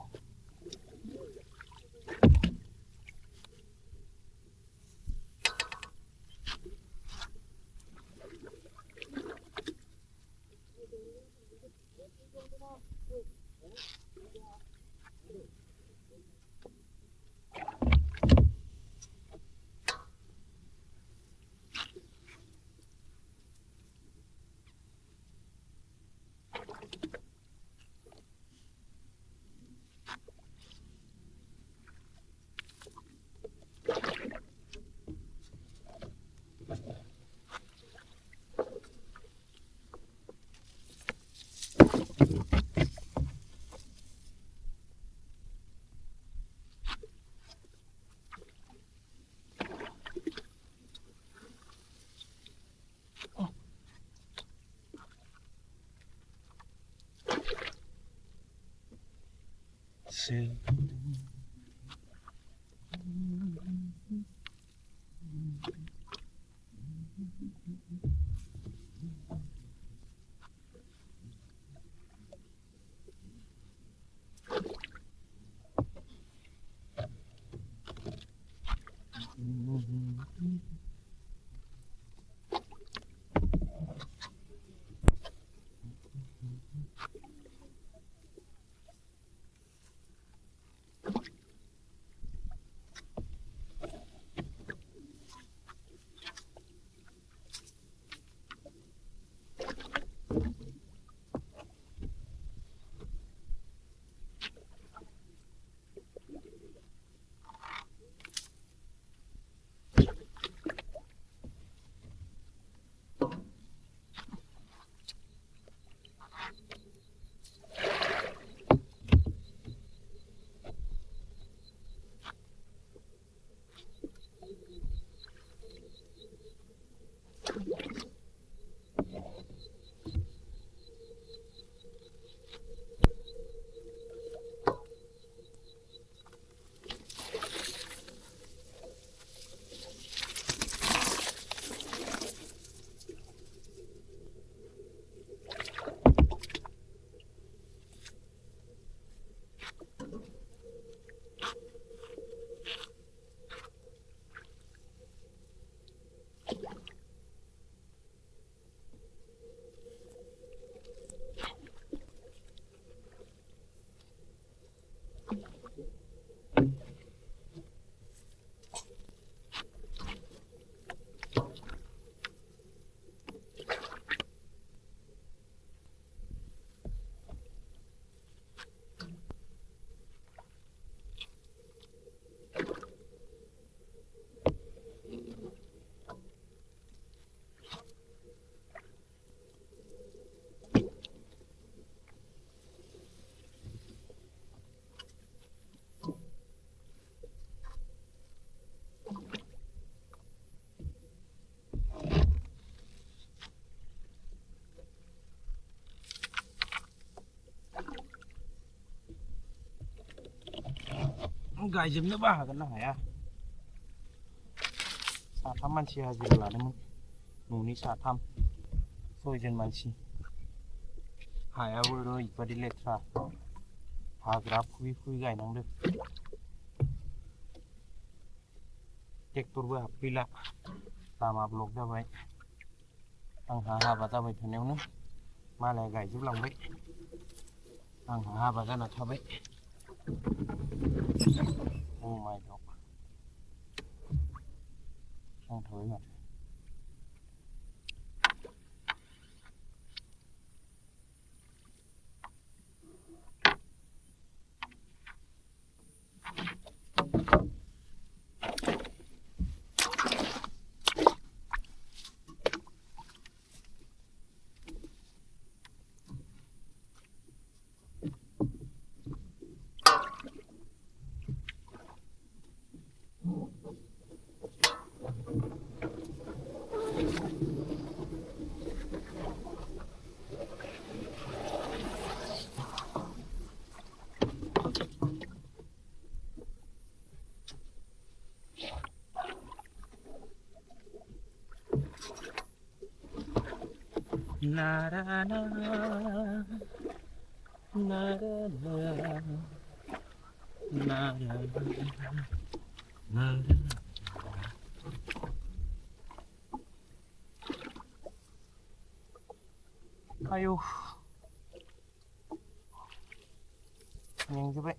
गायजोबनो हागोन ना हाया साथाम मानसि हाजिरा लादोंमोन न'नि साथाम 6 जन मानसि हायाबो ओरैबादि लेथ्रा हाग्रा फुयै गायनांदों ट्रेक्टरबो हाबफैला लामा ब्लक जाबाय आंहा हाबा जाबाय थानायावनो मालाया गायजोबलांबाय आंहा हाबा जाना थाबाय Oh my God. नांथाबाय माथो Na na na na na na Ayo. Nhanh cho vậy.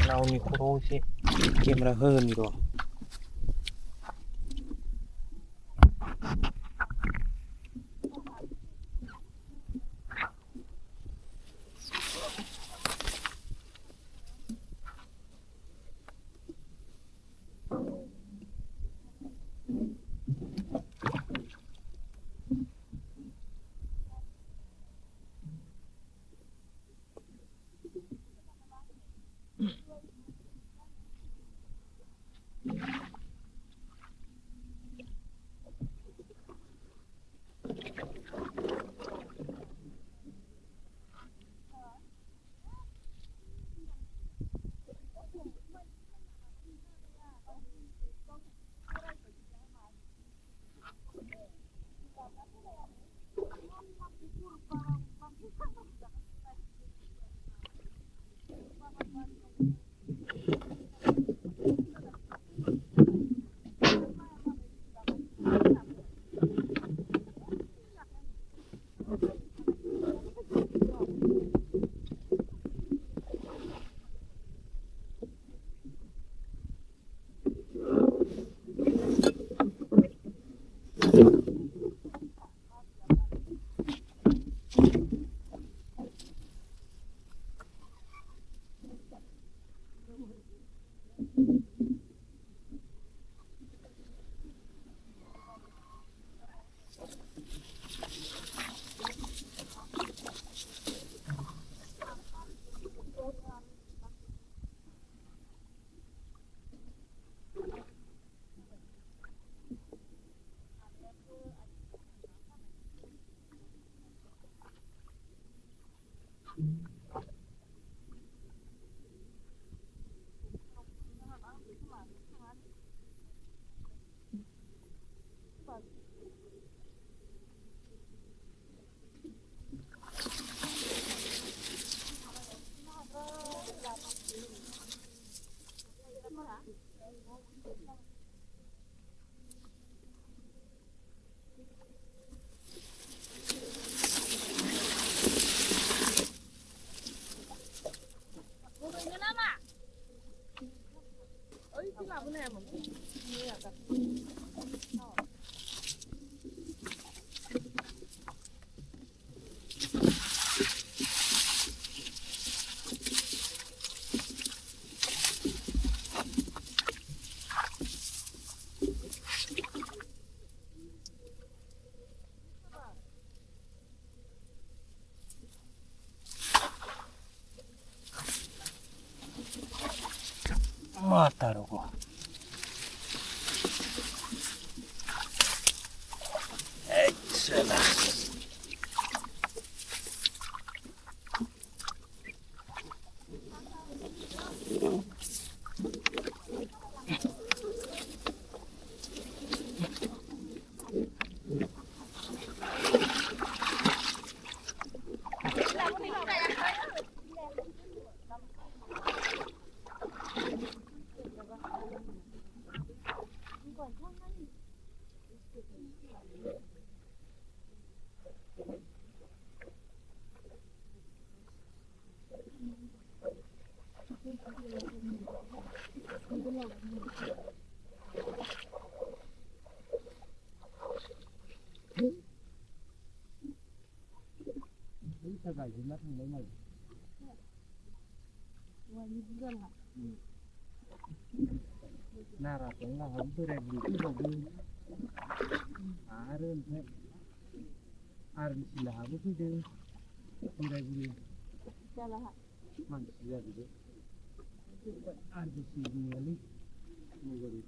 Nào như cô chứ kiếm ra hơn rồi. Matarugo. Excellent. बायजोबना थांबाय मालाय नाराखौ लाहाबो बोराय बुरै फैबावदों आरो ओमफ्राय आरबिसि लाहाबो फैदों बोराय बुरै मानसि जाजोबो आरबिसि बुंनायालै नगरि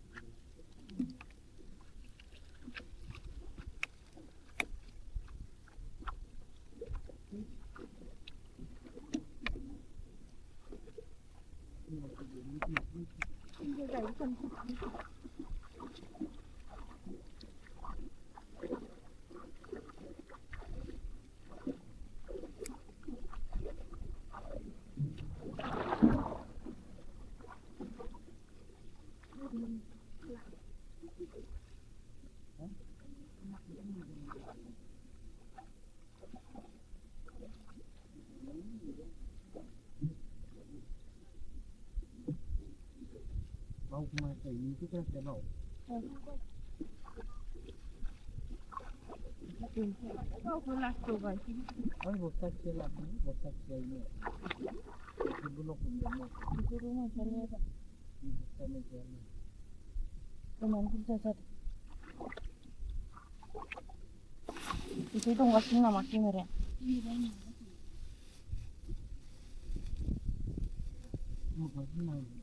Basumatary itu kan sebab. Kau pulas tu guys. Oh, bosak celak ni, bosak celak ni. Itu belum punya. Itu rumah saya. Sama celak. Teman kita satu. Itu dong kasih nama kamera. Makasih nama.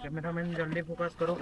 Cameraman जल्दी focus करो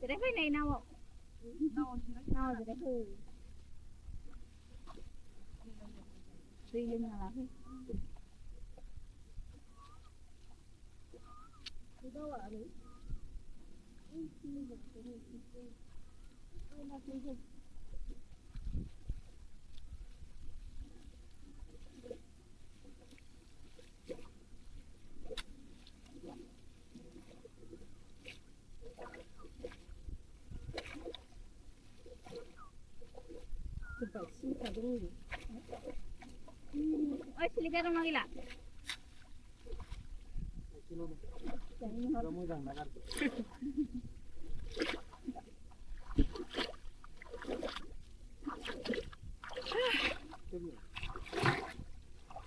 Jadi apa ini nawa? Nawa jadi apa? Feeling apa? Itu apa? Oi, silika rumah gila. Kamu jangan nakal.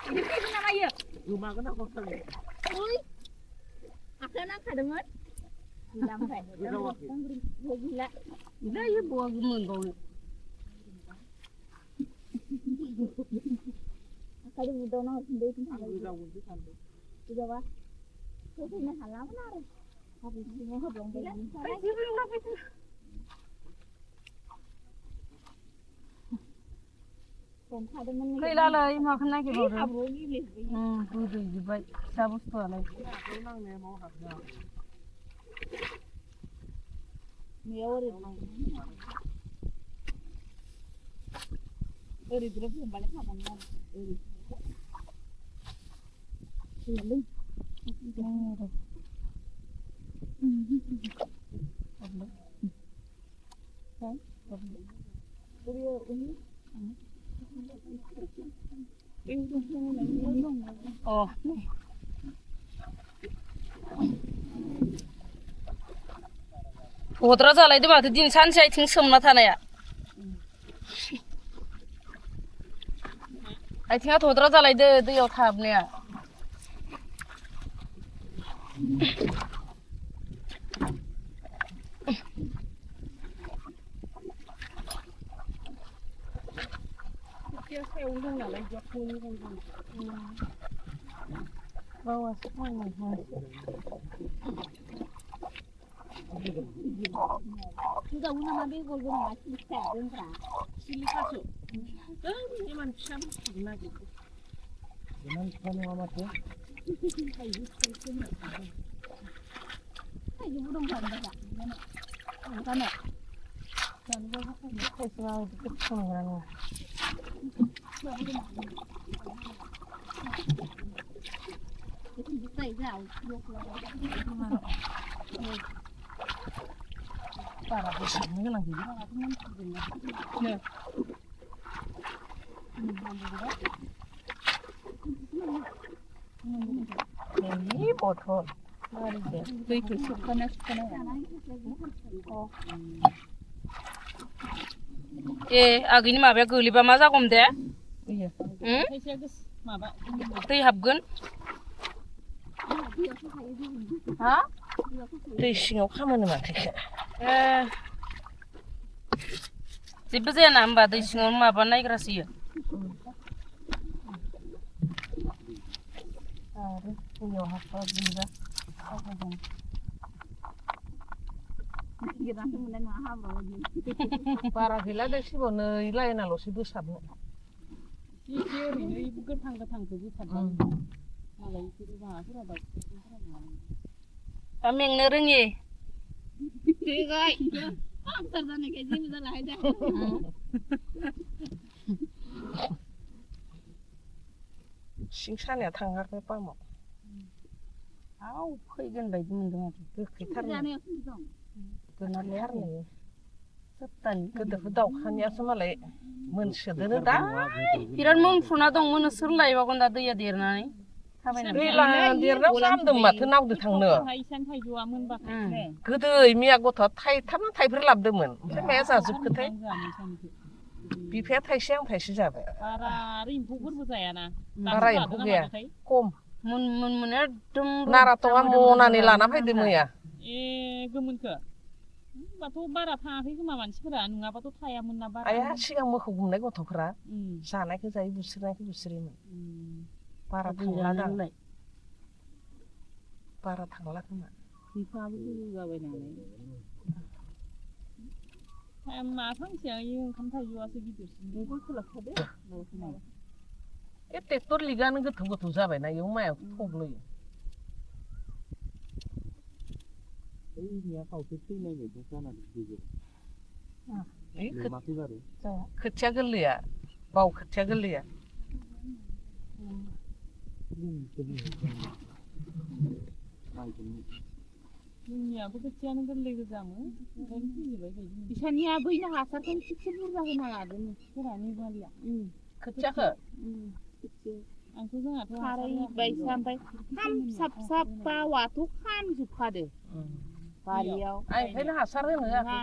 Ini apa namanya? Rumah kena kosong. Oi, akan nak kadangan? Gila apa? Gila. Gila ya bawa gemen bau. Kalau mudah nak sendiri pun Aku dah untuk sampai. Sudah wah. Itu nak halal mana? Habis semua belum belum. Dia belum dapat itu. Kau lalai makan lagi baru. Bodo juga. Sabus tu alai. Aku nang ni mau habisnya. Ni orang. Orang itu pun balik makan kan. Ini. Oh. Bodo jalan itu mah tu din san saya ting semna tanah ya. आथिङा थद्रा जालायदो दैयाव थाहाबनाया सायावनो दं नालाय बावासो थांनो Sudah una mami golong ngasih sedeng ra. सिलिखासो इमान फिसा बुस्थुखौ नागिरदो Ayo udah nggak ada. Mana? खायसेना बिदि संग्रानो Itu bisa ya, yuk बारा बेसांनो गोनां गैया इ बथल दैखौ सोबखाना ए आगैनि माबाया गोलैबा मा जागौमोन दे माबा दै हाबगोन हा दै सिङाव खामानो माथो ए जेबो जायाना होमबा दै सिङाव माबा नायग्रासो इयो आरो दैयाव हाबबा गोलैबा बारा गैला दै सिबावनो लाइनाल'सो बोसाबनो एसे ओरैनो गोथां गोथांखौ बोसाबबाय मालाय बिसोरो माबाफोरा दा मेंनो रोङि Tigai. Antar sana kayak gini salah aja. सिं सानाया थाङाखै पामाव आव फैगोन बायदि मोनदों आरो गोखैथारनो गोनारथारनो सप्तानि गोदोफोर दाउखानियासो मालाय मोनसोदोनो दा बिराद मोनफ्रुना दं मोनो सोर लायबावगोन दा दैया देरनानै दैला देरनायाव जामदों माथो नावदो थांनो गोदै मिया गथ'आ थाइथाम थाइब्रै लाबोदोंमोन ओमफ्राय माया जाजोबखोथाय बिफाया थाइसे आं थाइसे जाबाय बारा एम्फौफोरबो जायाना बारा एम्फौ गैया खम मोन एकदम नाराथङा मनानै लाना फैदो मैया ए गोमोनखो होनबाथ' बारा थाङाखै खोमा मानसिफोरा नङाबाथ' थायामोन ना बारा आया सिगां मोखौ गुमनाय गथ'फोरा जानायखौ जायो बुस्रिनायखौ बुस्रियोमोन बारा थांला दालाय बारा थांला खोमा बिफाबो गोजौ जाबाय नालाय मा फांसेया ओंखाम थाइजौआसो गिदिरसिन ए ट्रेक्टर लिगानो गोथौ गोथौ जाबायना इयाव माइआ थब्लयो खोथिया गोरलैया बाव खोथिया गोरलैया जोंनियाबो खोथियानो गोरलै गोजामोन ओंखायनो थैजोबबाय बायदि बिसानिया बैनो हासारखौ एसे बुरजा होना लादों फोरानि बालिया खोथियाखौ आंथ' जोंहाथ' खारैबायसा ओमफ्राय खामसाबसाबबा औवाथ' खामजोबखादो बारियाव ओंखायनो हासार होनो होआखै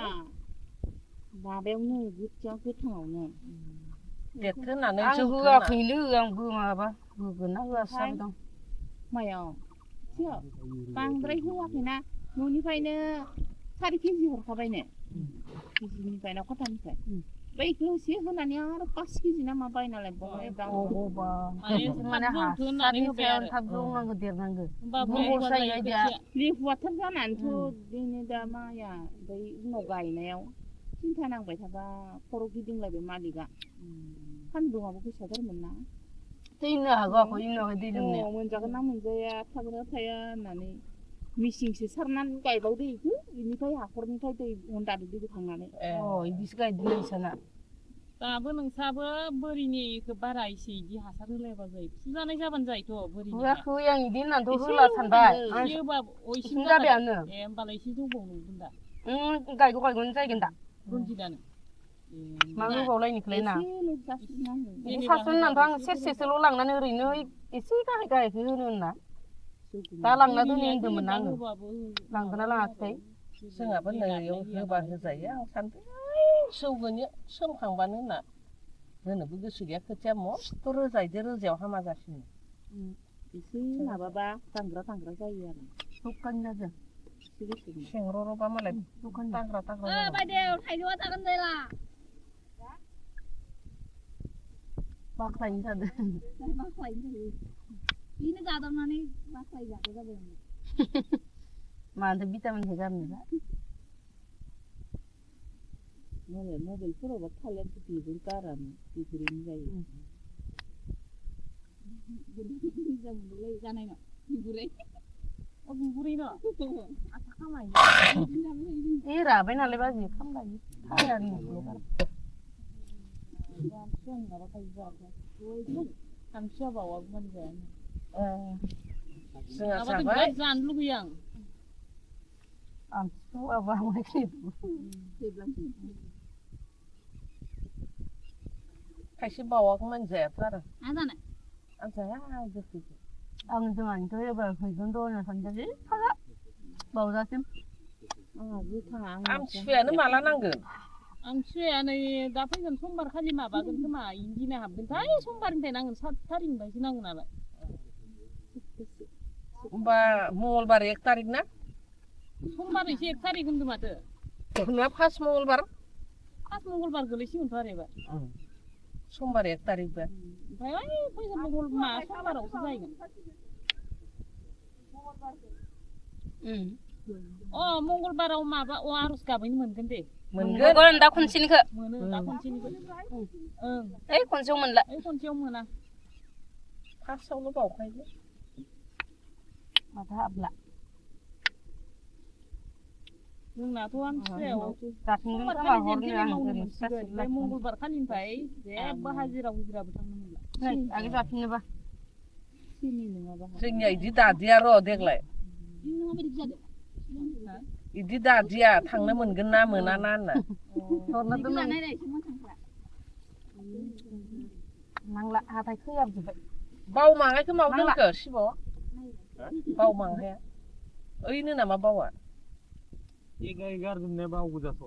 माबायावनो खोथिया गोथाङावनो देरथो होननानै जों होआखैनो आंबो माबा होगोन ना होआसो दं मायाव बांद्राय होआखैना न'निफ्रायनो 4 केजि हरखाबायनो केजिनिफ्राय खथानिफ्राय बैखौ एसे होनानै आरो 5 केजि ना मा बायना लायबावबाय माने हासारनि सायाव थाब जौनांगौ देरनांगौ लेहुवाथार जानानैथ' बिदिनो दा माइया ओमफ्राय उनाव गायनायाव सिन्था नांबाय थाबा खर' गिदिंलायबाय मालिकआ सान्दुङाबो गोसाथारमोन ना दैनो हागौ आखौ इनावहाय दै लोमनाया मोनजागोन ना मोनजाया थागोना थाया होननानै मेचिनसो सारनानै गायबावदो इखो बेनिफ्राय हाखरनिफ्राय दै हन्दादो दै बोखांनानै बिदिसो गायदों नोंसाना दाबो नोंसाबो बोरिनिखौ बारा एसे इदि हासार होलायबा जायो फुजानाय जाबानो जायोथ' बोरिनि होआखै आं इदि होननानैथ' होला सानबाय इसिं जाबायानो होमबालाय एसे जौबावगोन दा गायगोन जायगोन दा रनजितआनो मा होबावलायनिखौलाय ना सासे होननानैथ' आं सेरसेसोल' लांनानै ओरैनो एसे गाहाय गाहायखौ होनो होनना दा लांना दोनै होनदोंमोन आङो लांगोना लाङाखै जोंहाबो नैयाव होबा होजायो आं सानदों जौगोन सोमखांबानो होनना होनोबो गोसो गैया खोथिया मस्थ' रोजायदो रोजायाव हामा जासिनो एसे माबाबा दांग्रा जायो आरो दखान जादों सेंर'र'बा मालाय दांग्रा बायदेव थाइजौआ जागोन जायला बाख्लायनो जादों बाख्लायनो जायो बेनो जादावनानै बाख्लाय जादो जाबाय मानोथो भिटामिनखौ गारनोबा मालाय मबाइलफोरावबा थालिर बिगुर गारानो बिगुरैनो जायो मोजां मोनलै जानाय न' बिगुरै बिगुरै न' आथा खामायो राबाय नालाय बाजि खामलायो थायानो आमथिया बावाबो मोनजायानो जोंहा माबाखौ जाबाय बिराद जानो लुगैयो आं आमथिसुवाबा खायसे बावाखौ मोनजायाथ' आरो मा जानाय आं जाया गोखैखौ आं जोंहानिथ' एबार फैगोन द'नो सानजासै फाला बावजासिम आमथिसुवायानो माला नांगोन आमथिसुवाया नै दा फैगोन समबार खालि माबागोन खोमा इदिना हाबगोनथाय समबारनिफ्राय नांगोन 7 थारिखनिफ्रायसो नांगोन नालाय होमबा मंगलबार 1 थारिख ना समबार एसे 1 थारिख होनदों माथो ना फार्स्ट मंगलबार गोलैसिगोनथ' आरो एबार समबार 1 थारिखबा ओमफ्राय फैगोन समबारावसो जाहैगोन मंगलबाराव माबा आर'ज गाबहैनो मोनगोन दे मोनगोन दा खनसेनिखौ मोनो दा खनसेनिखौ ओइ खनसेयाव मोनला खनसेयाव मोना फार्स्टआवल' बावखायो माथो हाबला जोंनाथ' आमथिसुवायाव जाफिनगोन समबार खोमा खालि हरनो जेन आं मावनो ओरैनो मोनसिगोन ओमफ्राय मंगलबार खालिनिफ्राय जेबो हाजिराबो थांनो मोनला आगे जाफिननोबा सिनि नङाबा जोंनिया इदि दादिया र' देग्लाय इदि दादिया थांनो मोनगोन ना मोना ना होनना हरना दोननानै नांला हाथाय खोयाबजोब्बाय बावमांहायखौ माव दोनखो शिब बावमांहाया ओइनो नामा बावा गारजोबनाया बाव गोजाथ'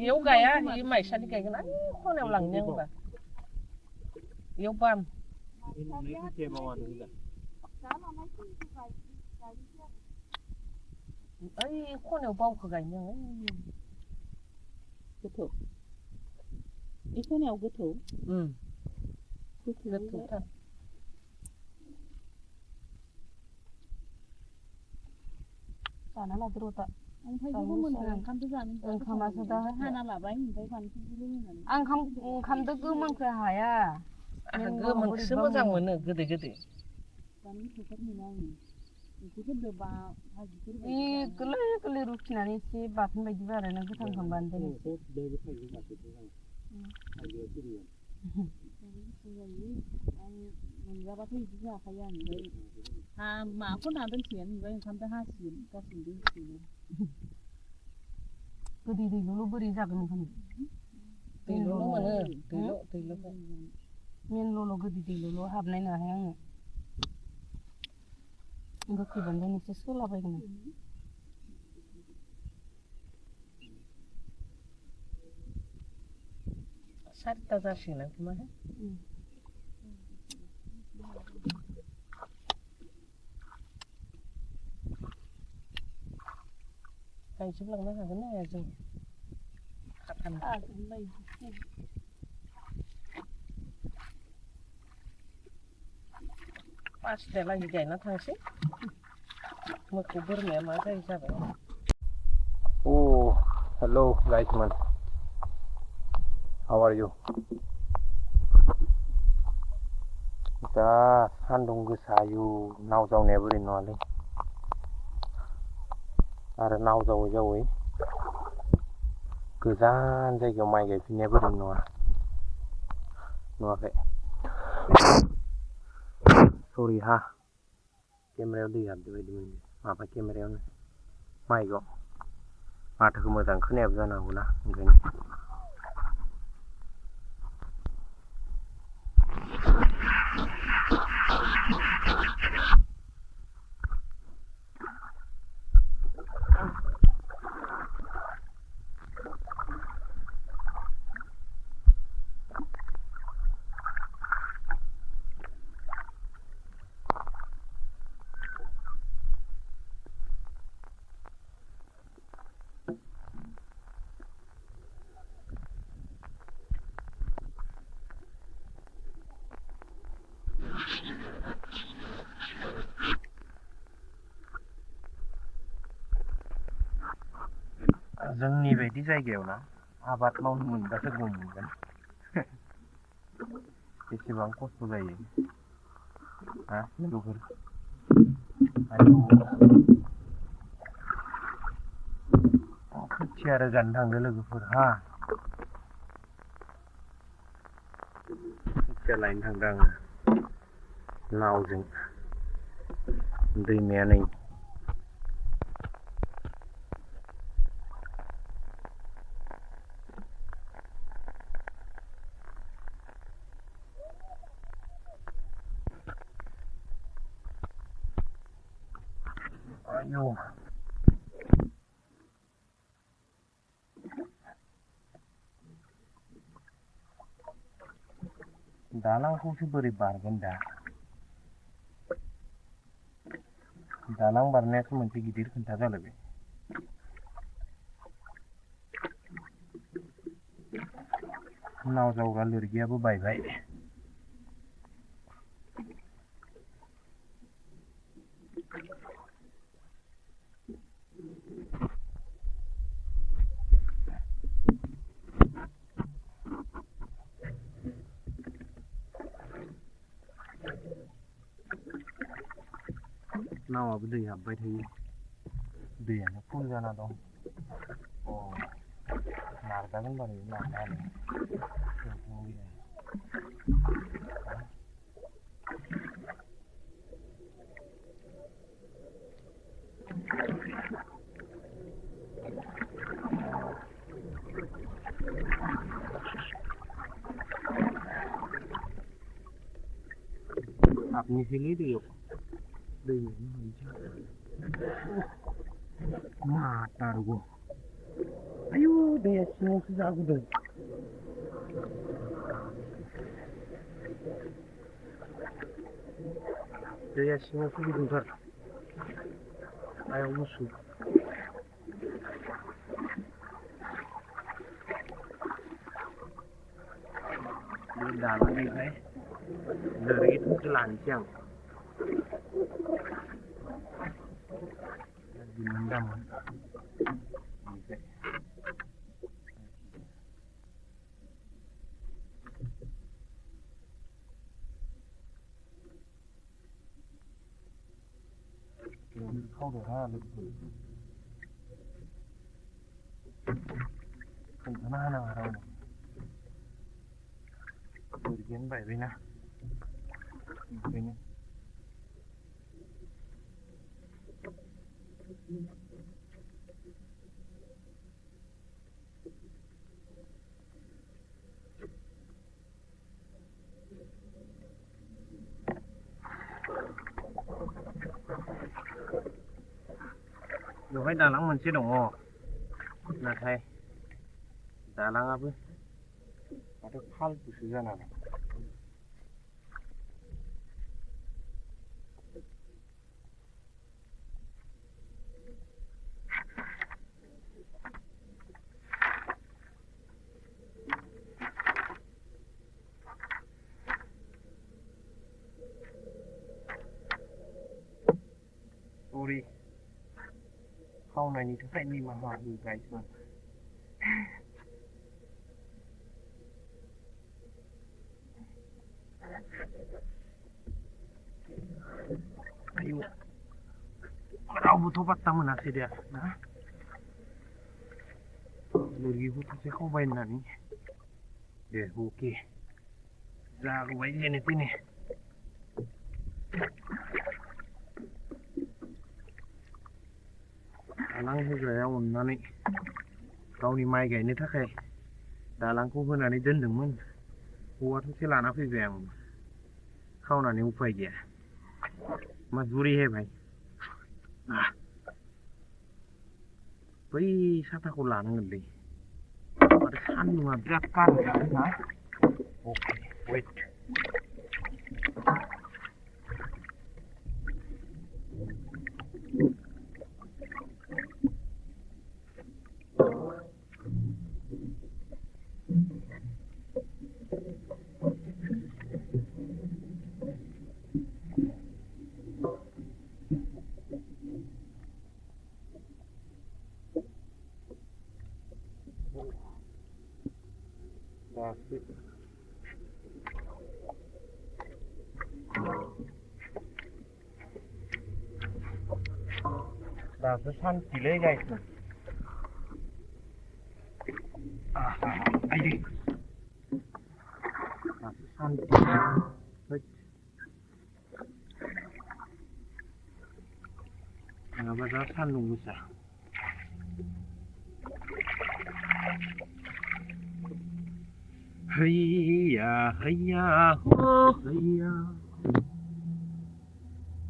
इयाव गाया इ माइसालि गायगोन आइ खनायाव लांनो आंबा इयाव बाम ओइ खनायाव बावखौ गायनो आं गोथौ इ खनायाव गोथौ गोथौथार जाना लादो दा ओंखामखौ मोनगोन ओंखामखौ जानो ओंखामासो दा हाना लाबाय ओमफ्राय फानलुखौबो होनानै आं ओंखामदो गोमोनखौ हाया गोमोनखौसो मोजां मोनो गोदै गोरलै गोरलै रुखिनानै एसे बाथोन बायदि आरो नों गोथां खालामबानो दोनो मोनजाबाथ' बिदि जाखायो आं ओमफ्राय माखौ ना दोनसिगोन ओमफ्राय ओंखामजों हासिगोन गासैबो दोनसिगोन गोदै दैल' बोरै जागोन ओंखाम दैल' मोनो दैल' मेनल' गोदै दैल' हाबनाय नाहाय आङो गोखैबानो एसे सोलाबायगोन सारिथा जासिगोन खोमा गायजोबलांनो हागोन ना हाया जों पासतालागै गायना थांसै मोसौ बोरमाया मा जायो जाबाय Oh, hello guys man. How are you? दा सान्दुं गोसायो नाव जावनाया बोरै नङालै आरो नाव जावै जावै गोजान जायगायाव माइ गायफिननाया बोरै नङा नुवाखै सरि हा केमेरायाव दै हाबदो बायदि मोनदों माबा केमेरायावनो माइकआव माथोखौ मोजां खोनायाबो जानो हागौ ना ओंखायनो जोंनि बायदि जायगायाव ना आबाद मावनो मोनबासो गम मोनगोन बेसेबां खस्थ' जायो हा लोगोफोर खोथिया रोगानो थांदो लोगोफोर हा खोथिया लायनो थांदों आङो नावजों दैमाया नै आयौ दालांखौसो बोरै बारगोन दा दालां बारनायासो मोनसे गिदिर खोथा जालायबाय नाव जावग्रा लोरगियाबो बायबाय नावाबो दै हाबबाय थायो दैयानो फुल जाना दं नारजागोन बारु नारजानो हाबनोसैलै दैयाव मा तारगौ आयु दैया सिङावसो जागुदों दैया सिङावसो गुदुंथार आयाव गुसु बे दालांनिफ्राय लोरगिखौसो लानोसै आं दिमोनदामोन ओमफ्राय खावदोंहा लोगोफोर खोन्थाना होनाङा रावनो लोरगियानो बायबायना ओंखायनो बेवहाय दालां मोनसे दङ नाथाय दालाङाबो माथो फालतुसो जाना दं सरि खावनायनि थाखाय निमाहा होगासिनो आयु रावबोथ' पात्ता मोनासै दे ना लोरगिखौ सासे खावबाय होननानै दे अके जागौबाय जेने तेने दालां होग्राया अननानै गावनि माइ गायनो थाखाय दालांखौ होनानै दोनदोंमोन औवा थसे लाना फैबाय आं खावनानै उफाय गैया मजबूरी है भाई बै साथाखौ लानांगोनलै माथो सान्दुङा बिराद बारो ना अके वेट दासो सानसेलै गायस आइदै दासो सानसे नङाबा दा सान्दुं गोसा हैया हैया हो हैया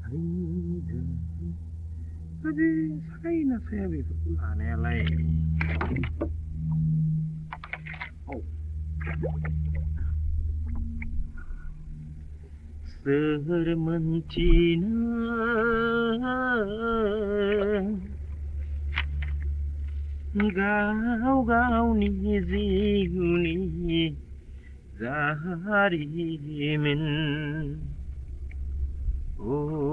हैदो बे सायना साया बेफोरखौ लानायालाय सोर मोनथिनो गाव गावनि जिउनि जारिमिन सोर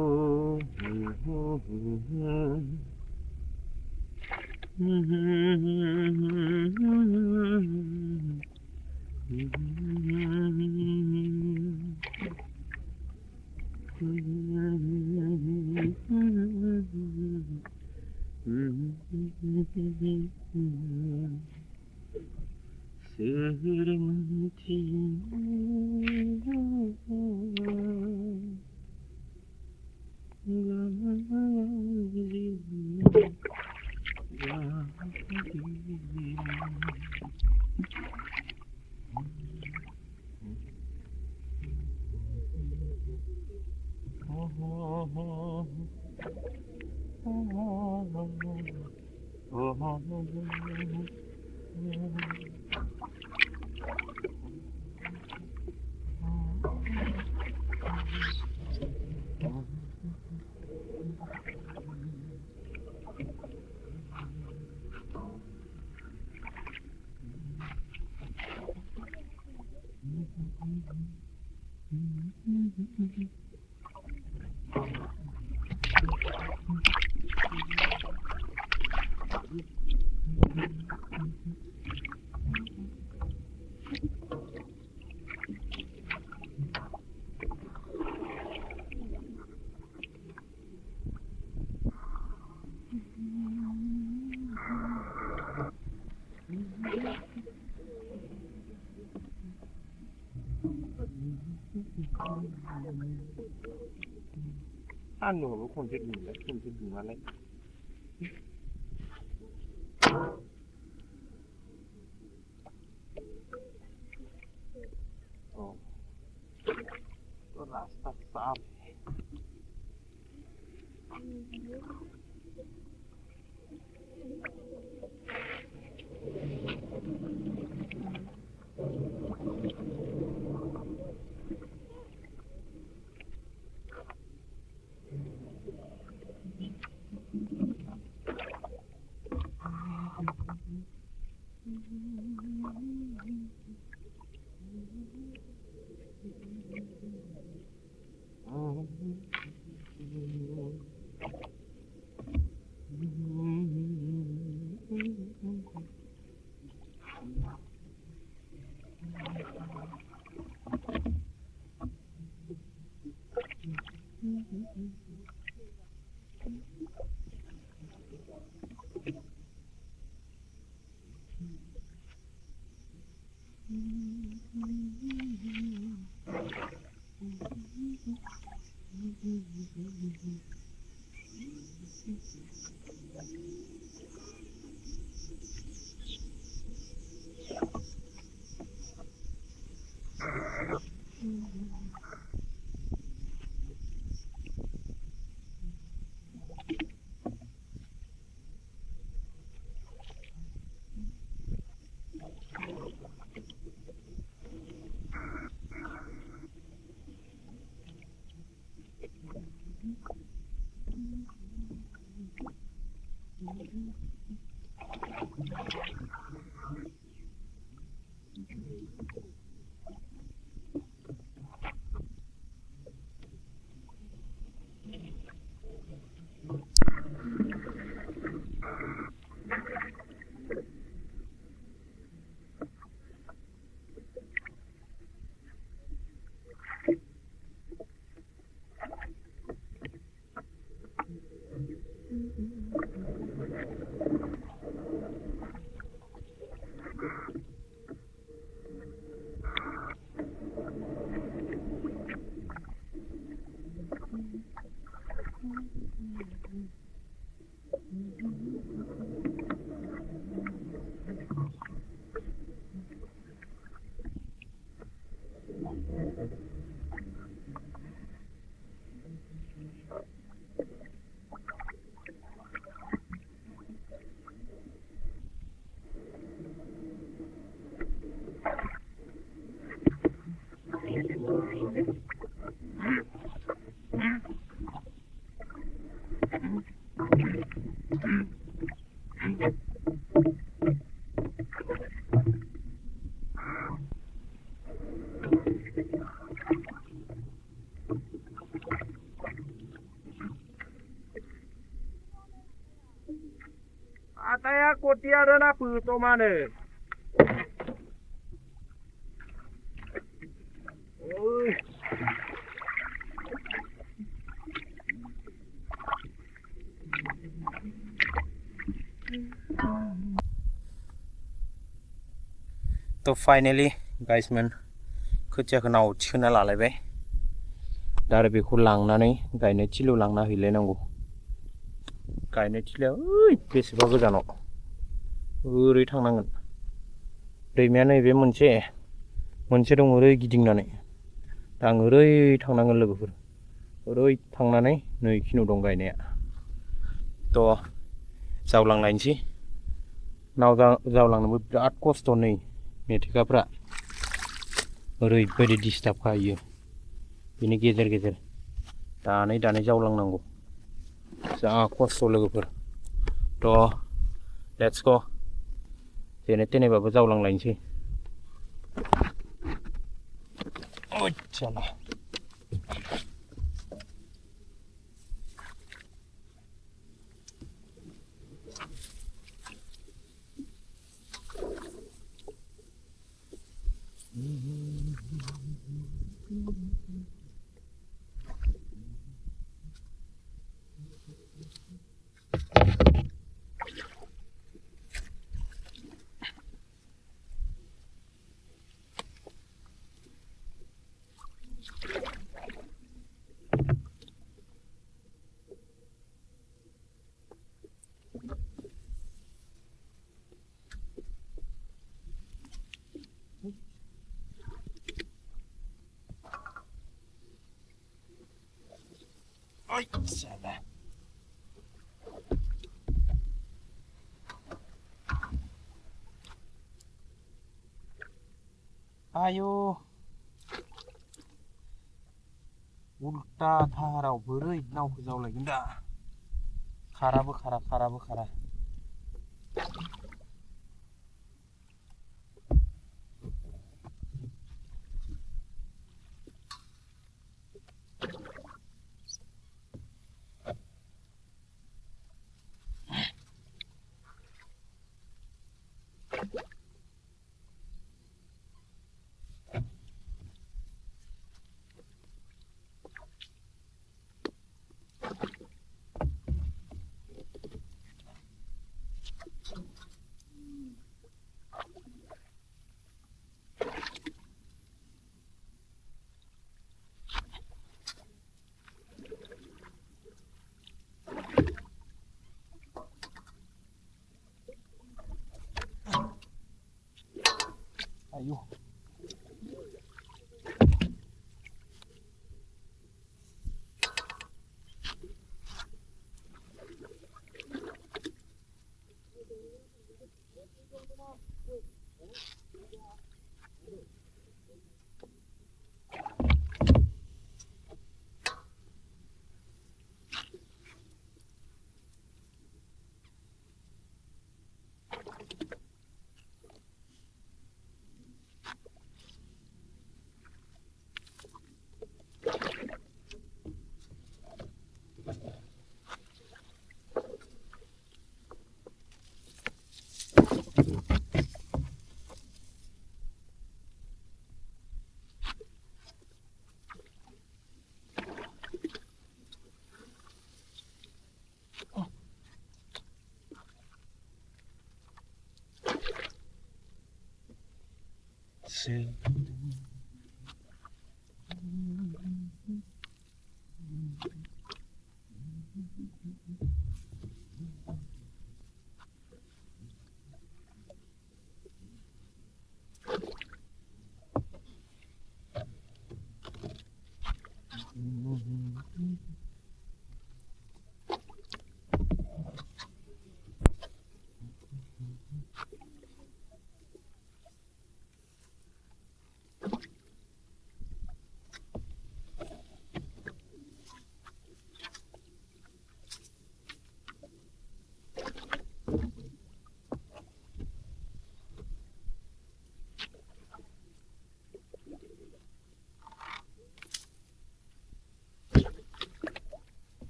सान्दुंआबो खनसे दुंलाय खनसे दुङालाय रास्ता साफ Ataya khwthiya đó na phừ tô ma nè. Ôi. तो फाइनली गाइस मोन खोथियाखौ नाव थिखोना लालायबाय दा आरो बेखौ लांनानै गायनाय थिलियाव लांना हैलायनांगौ गायनाय थिलिया ओइ बेसेबा गोजानाव ओरै थांनांगोन दैमाया नैबे मोनसे दं ओरै गिदिंनानै दा आं ओरै थांनांगोन लोगोफोर ओरै थांनानै नै खिनियाव दं गायनाया थ' जावलांलायनोसै नाव जावलांनोबो बिराद खस्थ' नै मेथेखाफ्रा ओरैबायदि डिस्टार्ब खायो बिनि गेजेर गेजेर दानै जावलांनांगौ जा खस्थ' लोगोफोर थ' लेट्स गो जेने थेनेबाबो जावलांलायनोसै ओइचाला ओइचाला आयु उल्टा धाराव बोरै नावखौ जावलायगोन दा खाराबो खारा आयु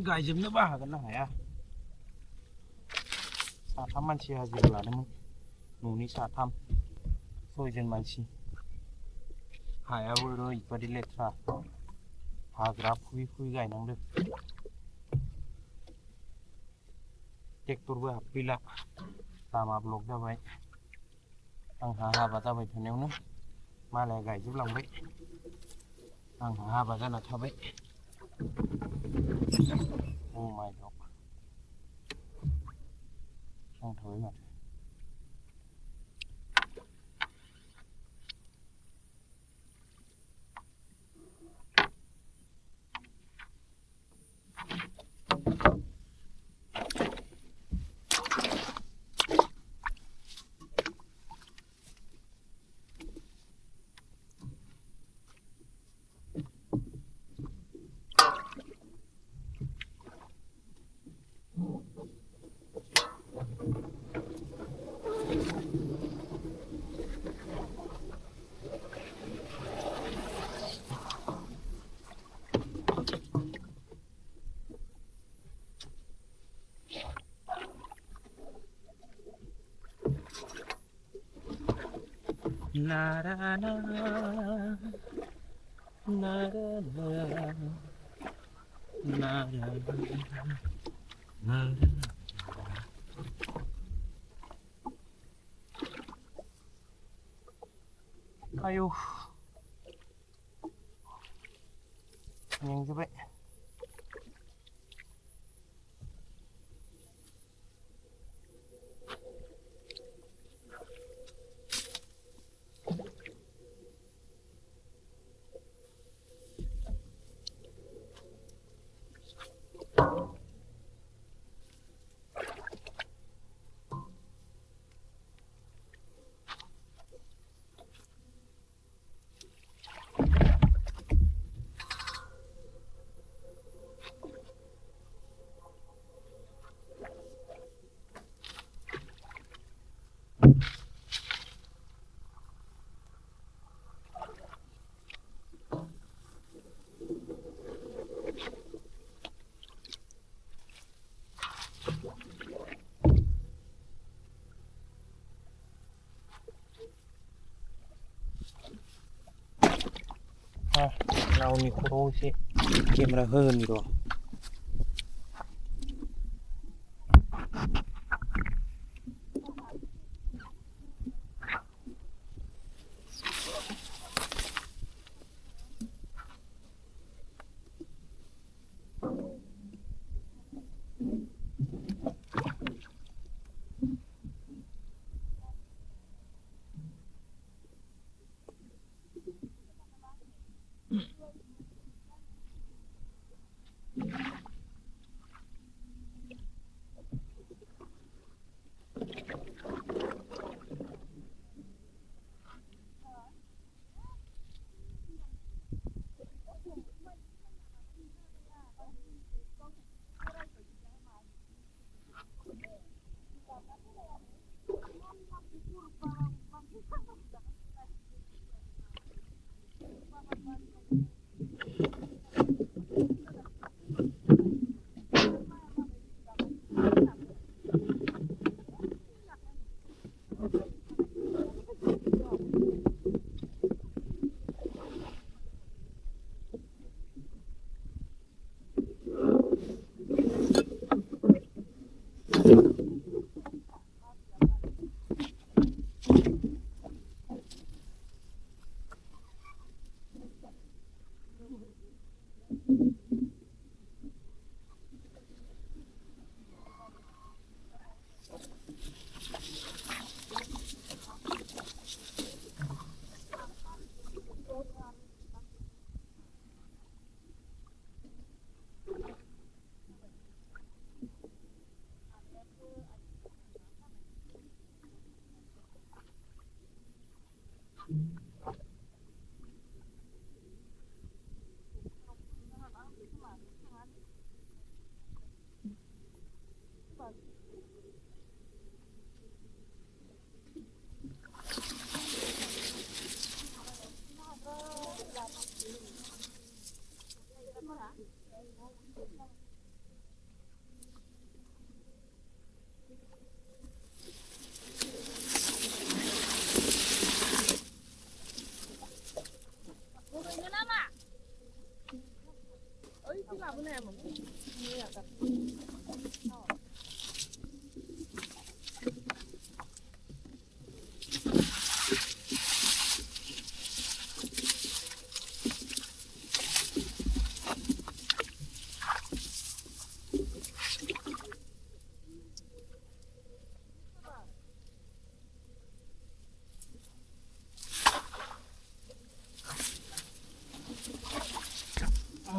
गायजोबनोबो हागोन ना हाया साथाम मानसि हाजिरा लादोंमोन न'नि साथाम 6 जन मानसि हायाबो ओरैबादि लेथ्रा हाग्रा फुयै गायनांदों ट्रेक्टरबो हाबफैला लामा ब्लक जाबाय आंहा हाबा जाबाय थानायावनो मालाया गायजोबलांबाय आंहा हाबा जाना थाबाय अ माय गड नांथाबाय माथो Na na na na na na ayo मेंजोबबाय 나오니 코로시 카메라 흐니로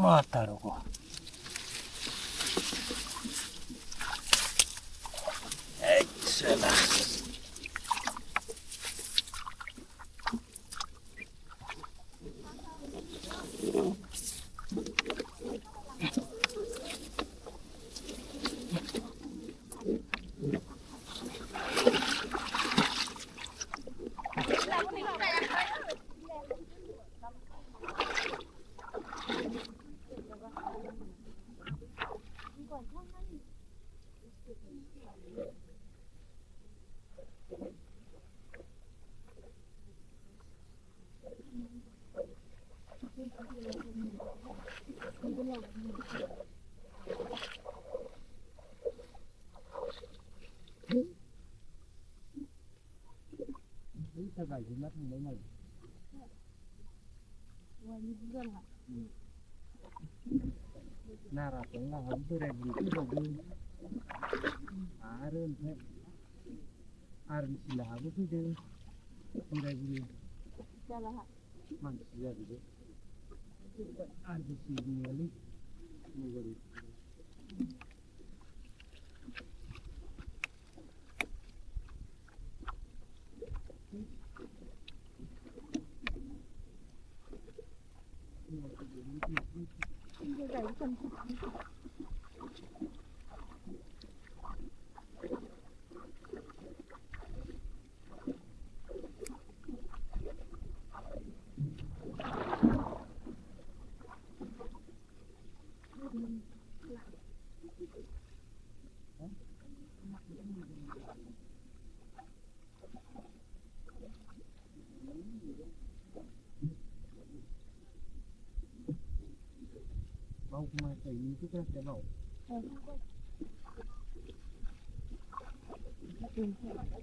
왔다라고. 엑셀라. Cái gì mất mấy ngày. Nara cũng là không tôi đẹp gì cứ đầu tư. Arun thế. Arun chỉ là không tôi đi. Tôi đẹp gì. Mang gì ra vậy. Arun chỉ nhiều đi. Nhiều đi. Basumatary itu kan sebab.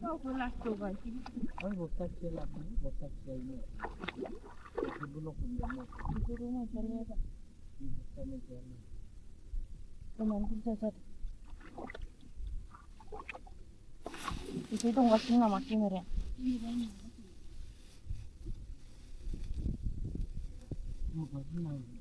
Kau pulas tu kan? Oh, bosak celak ni, bosak celak ni. Sebelum kemudian. Itu rumah saya tak. Sama celak. Teman kita saja. Itu dong kasih nama kimera. Mau kasih nama.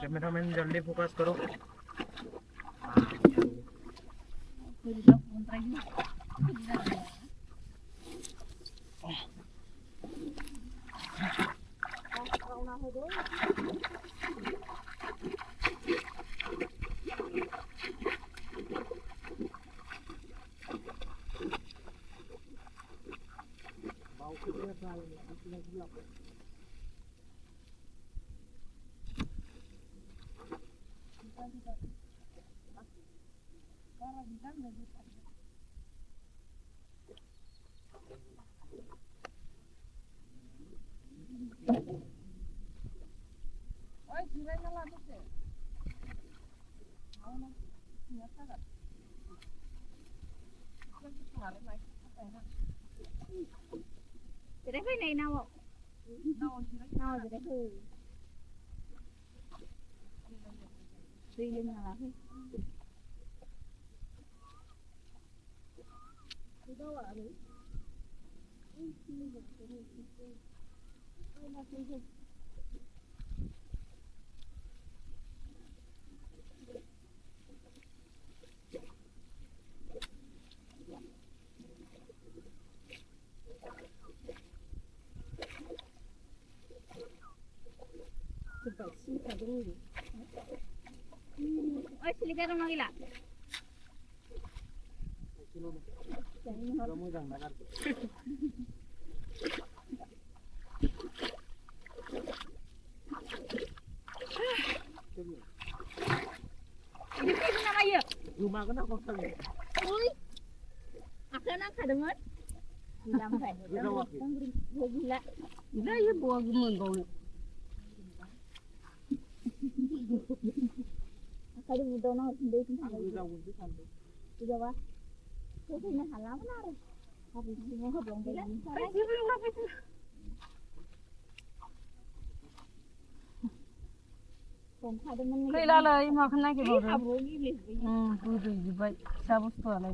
Cameraman जल्दी focus करो. Jadi cái này nào? Nào jadi cái. Đi lên là cái. Đi đâu ạ? Đi. Oi, silikan orang gila. Kamu jangan dengar. Ini nama ya? Rumah kena kosong. Ui, aku nak kademen. Gila kan? Gila. Gila ya buah gemen kau ni. Aku ada mudah nak sendiri tu. Jawa. Khwthiya halaman आरो habis ini hoblong bayi. खैलालाय माखौ नागिरहरो गोदैजोब्बाय फिसा बुस्थुआलाय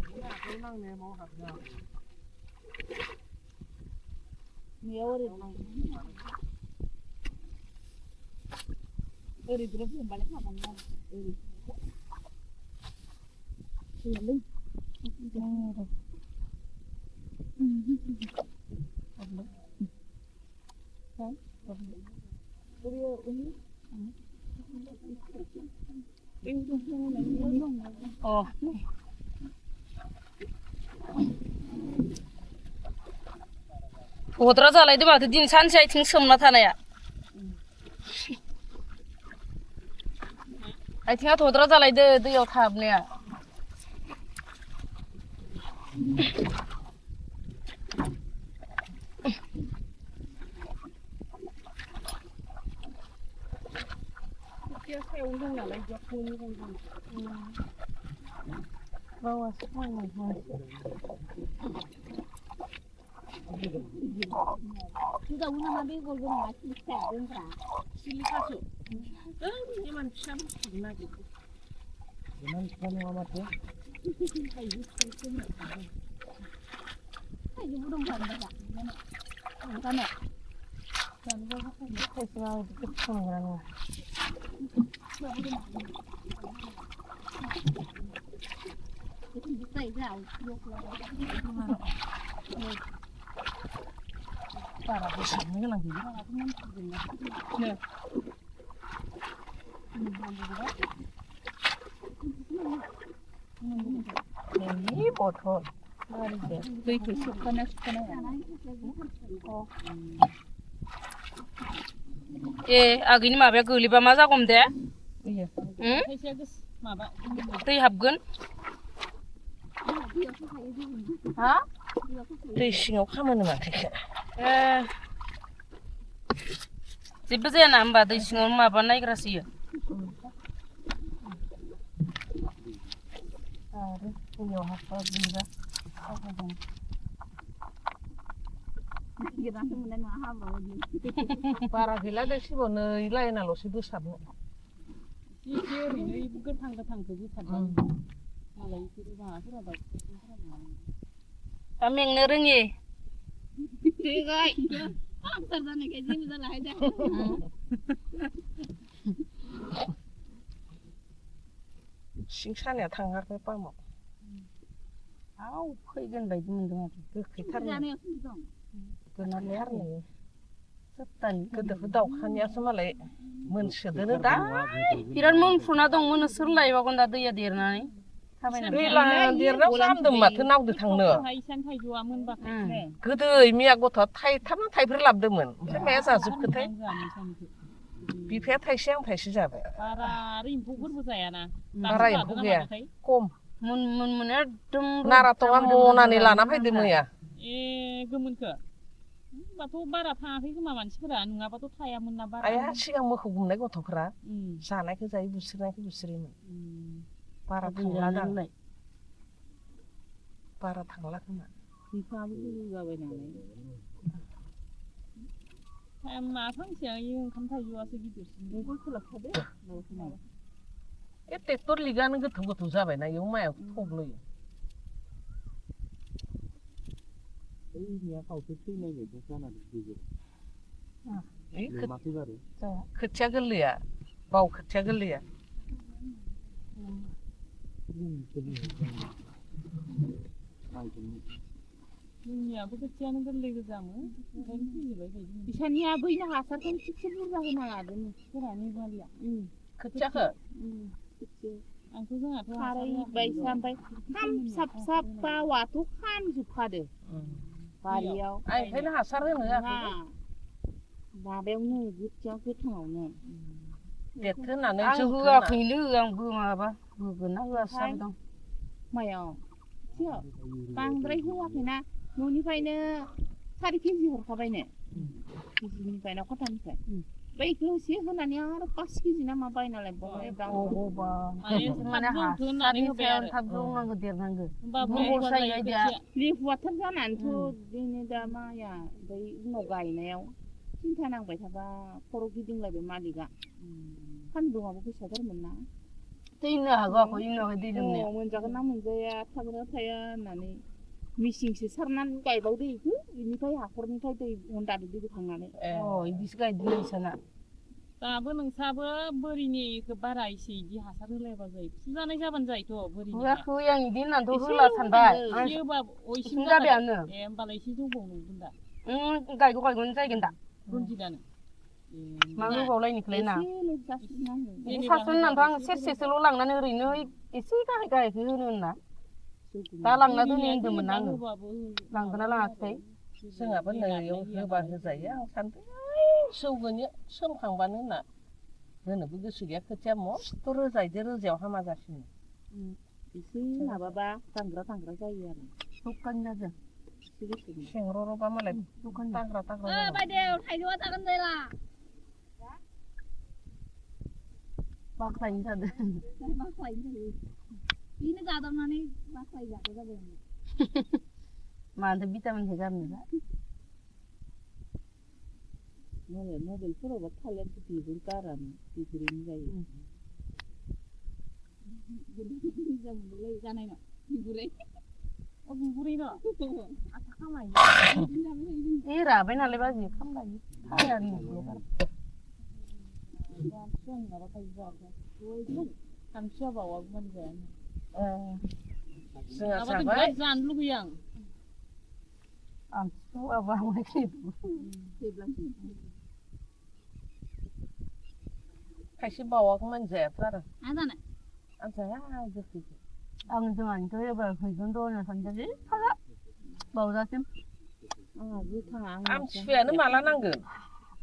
ओरै ग्रोब हमबालाय खामानि गद्रा जालायदो माथो दिन सानसे आथिं सोमना थानाया आथिङा थद्रा जालायदो दैयाव थाहाबनाया बावासो Sudah una mandi golong ngasih sedeng kan? Sili kasu. Ini man siapa guna gitu. Jangan kamu amat ya. Ayo burung kan dah. Kan ya? kan selalu dikepung orang para besarnya lagi ini botol agini माबाया गोलैबा मा जागोन दे दै हाबगोन हा दै सिङाव खामानो माथो जेबो जाया ना होमबा दै सिङाव माबा नायग्रासो इयो आरो दैयाव हाबबा गोलैबा बारा गैला दे सिबावनो लाइनाल'सो गोसाबनो एसे ओरैनो गोथां गोथांखौ गोसाबबाय मालाय बिसोरो माबाफोरा दा मेंनो रोङि सिं सानाया थांगारबाय पामाव फैगोन बायदि मोनदों आरो गोखैथारनो गोनालाय आरो सप्तानि गोदोखौ दाउखानियासो मालाय मोनसोदोनो दा बिराद मोनफ्रुना दं मोनो सोर लायबागोन दा दैया देरनानै थाबायनानै देरनायाव जामदों माथो नावदो थांनो गोदै मिया गथ'आ थाइथाम थाइब्रै लाबोदोंमोन ओमफ्राय माया जाजोबखोथाय बिफाया थाइसे आं थाइसे जाबाय बारा आरो एम्फौफोरबो जायाना बारा एम्फौ गैया खम मोन एकदम नाराथङा मनानै लाना फैदो मैया गोमोनखो होनबाथ' बारा थाङाखै खोमा मानसिफोरा नङाबाथ' थायामोन ना बारा आया सिगां मोखौ गुमनाय गथ'फोरा जानायखौ जायो बुस्रिनायखौ बुस्रियोमोन बारा थांला दांलाय बारा थांला खोमा बिफाबो जाबाय नालाय मा फांसेया ओंखाम थाइजौआसो गिदिरसिन बेखौ सोलाबखादो ट्रेक्टर लिगानो गोथौ गोथौ जाबायना इयाव माइआ थब्लयो खोथिया गोरलैया बाव खोथिया गोरलैया जोंनियाबो खोथियानो गोरलै गोजामोन ओंखायनो फैजोबबाय बायदि बिसानिया बैनो हासारखौनो थिगसे बुरजा होना लादों फोरानि बालिया खोथियाखौ आंथ' जोंहाथ' खारै बायसा ओमफ्राय साब साब बावाथ' खामजोबखादो बारियाव ओंखायनो हासार होनो होआखै माबायावनो खोथिया गोथाङावनो देरथो होननानै जों होआखैनो आंबो माबा होगोन ना होआसै दं मायाव बांद्राय होआखैना न'निफ्रायनो 4 केजि हरखाबायनो केजिनिफ्राय ना खथानिफ्राय बैखौ एसे होनानै आरो 5 केजि ना मा बायना लायबावबाय अबा माने थाब हासारनि होबाय सायाव आरो थाब जौनांगौ देरनांगौ होमबाबो दुरबल जायो आइदिया लेहुवाथार जानानैथ' दिनै दा माइया ओमफ्राय उनाव गायनायाव सिन्था नांबाय थाबा खर' गिदिंलायबाय मालिकआ सान्दुङाबो गोसाथारमोन ना दैनो हागौ आखौ इनावहाय दै लोमनाया मोनजागोन ना मोनजाया थागोना थाया होननानै मिसिंसो सारनानै गायबावदो इखो बेनिफ्राय हाखरनिफ्राय दै हन्दादो दै बोखांनानै इदिसो गायदों नोंसाना दाबो नोंसाबो बोरिनिखौ बारा एसे इदि हासार होलायाबा जायो फुजानाय जाबानो जायोथ' बोरिनि होआखै आं इदि होननानैथ' होला सानबाय इसिम जाबायानो ए होमबालाय एसे जौबावनांगोन दा गायगौनो जायगोन दा रनजितआनो मा होबावलायनिखौलाय ना बिदि सासेयाव होननानैथ' आं सेरसेसोल' लांनानै ओरैनो एसे गाहाय गाहायखौ होनो होनना दा लांना दोनै होनदोंमोन आङो लांगोना लाङाखै जोंहाबो नैयाव होबा होजायो आं सानदों सौगोन सोमखांबानो होनना होनोबो गोसो गैया खोथिया मस्थ' रोजायदो रोजायाव हामा जासिनो एसे माबाबा दांग्रा जायो आरो दखान जादों सेंग्र'बा मालाय दखान दाग्रा बायदेव थाइजौआ जागोन जायला बाख्लायनो जादों बाख्लायनो जायो बेनो जादावनानै बाख्लाय जादो जाबाय मानोथो भिटामिनखौ गारनोबा मालाय मबाइलफोरावबा थालिर बिगुर गारानो बिगुरैनो जायो मोजां मोनलाय जानायनाव बिगुरै बिगुरैनो आथा खामायो राबाय नालाय बाजि खामलायो थायानो सानसुआ बावागौमोन जायानो जोंहा माबाथ' जाबाय बिराद जानो लुगैयो आं खायसे बावागौमोन जायाथ' आरो मा जानो आं जाया गोखैखौ आं जोंहानिथ' एबार फैगोन र' होनना सानदोंलै फाला बावजासिम आमथिसुवायानो माला नांगोन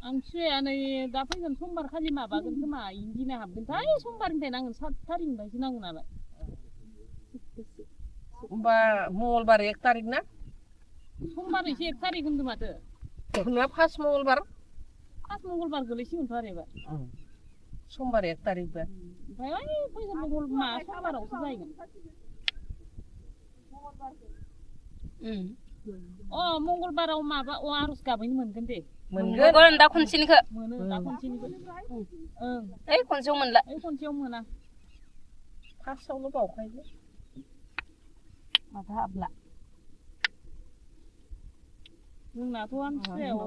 आमथिसुवाया नै दा फैगोन समबार खालि माबागोन खोमा इदिना हाबगोनथाय समबारनिफ्राय नांगोन 7 थारिखनिफ्रायसो नांगोन नालाय होमबा मंगलबार 1 थारिख ना समबार एसे 1 थारिख होनदों माथो नोंना फार्स्ट मंगलबार गोलैसिगोनथ' आरो एबार समबार 1 थारिखबा ओमफ्राय फैगोन समबारावसो जाहैगोन मंगलबाराव माबा आर'ज गाबहैनो मोनगोन दे मोनगोन दा खनसेनिखौ मोनो दा खनसेनिखौ ओइ खनसेयाव मोनला खनसेयाव मोना फार्स्टआवनो बावखायो माथो हाबला जोंनाथ' आमथिसुवायाव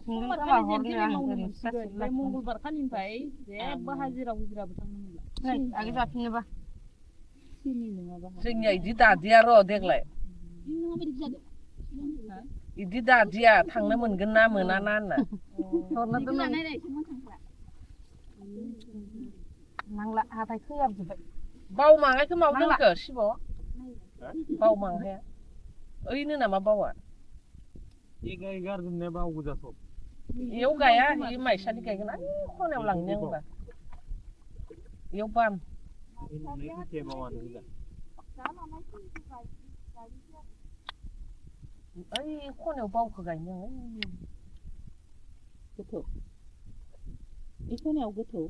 समबार खालि जेन मावनो मोनसिगोन बे मंगलबार खालिनिफ्राय जेबो हाजिराबो थांनो मोनला आगे जाफिननोबा जोंनिया इदि दादिया र' देग्लाय इदि दादिया थांनो मोनगोन ना मोना ना होनना नांला हाथाय खोयाबजोब्बाय बावमाहायखौ मावदोंखो शिब बावमाहाया ओइनो नामा बावा इयाव गाया इ माइसालि गायगोन आइ खनायाव लांनो आंबा इयाव बाम ओइ खनायाव बावखौ गायनो आं गोथौ इ खनायाव गोथौ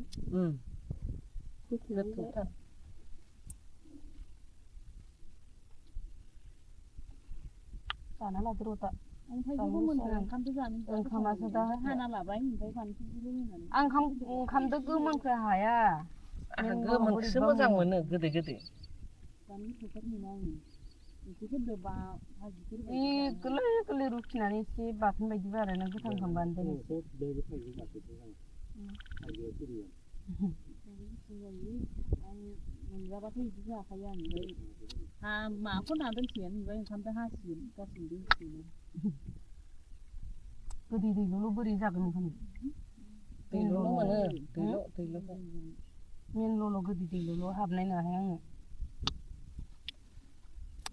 गोथौथार जाना लादो र'दा ओंखामखौ मोनगोन ओंखामखौ जानो ओंखामासो दा हाना लाबाय ओमफ्राय फानलुखौबो होनानै आं ओंखामदो गोमोनखौ हाया आंहा गोमोनखौसो मोजां मोनो गोदै गोदै जानो फोथार मोना आङो बेफोरखौ बा भाजिफोर गोरलै गोरलै रुखिनानै एसे बाथोन बायदि बानायना गोथां खालामबानो दोननोसै मोनजाबाथ' बिदि जाखायो आं ओमफ्राय माखौ ना दोनसिगोन ओमफ्राय ओंखामजों हासिगोन गासैबो दोनसिगोन गोदै दैल' बोरै जागोन ओंखाम दैल' मोनो दैल' मेनल' गोदै दैल' हाबनाय नङाहाय आङो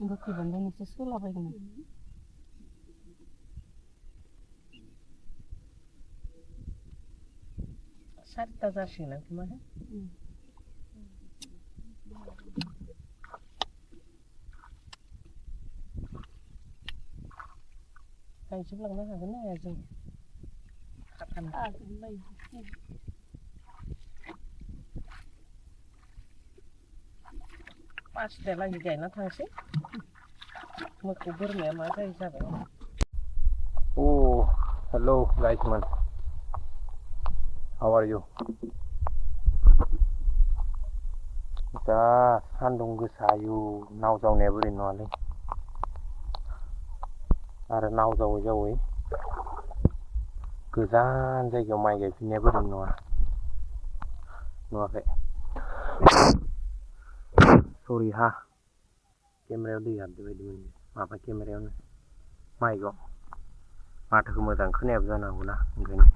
गोखैबानो दोननोसै सोलाबायगोन सारिथा जासिगोन खोमा गायजोबलांनो हागोन ना हाया जों पासदालागि गायना थांसै मोसौ बोरमाया मा जायो जाबाय. Oh, hello guys man. How are you? दा सान्दुं गोसायो नाव जावनाया बोरै नङालै आरो नाव जावै जावै गोजान जायगायाव माइ गायफिननाया बोरै नङा नुवाखै सरि हा केमेरायाव दै हाबदों बायदि मोनदों माबा केमेरायावनो माइकआव माथोखौ मोजां खोनायाबो जानो हागौना ओंखायनो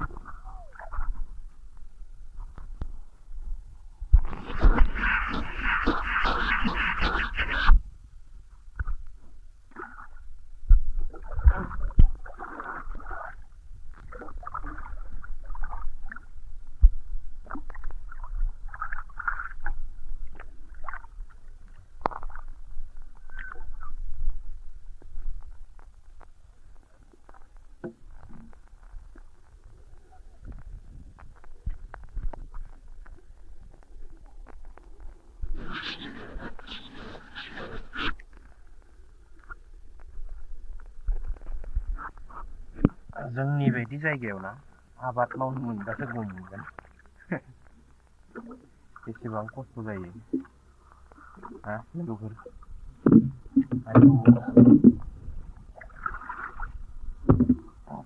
जोंनि बायदि जायगायाव ना आबाद मावनो मोनबासो गम मोनगोन बेसेबां खस्थ' जायो हा लोगोफोर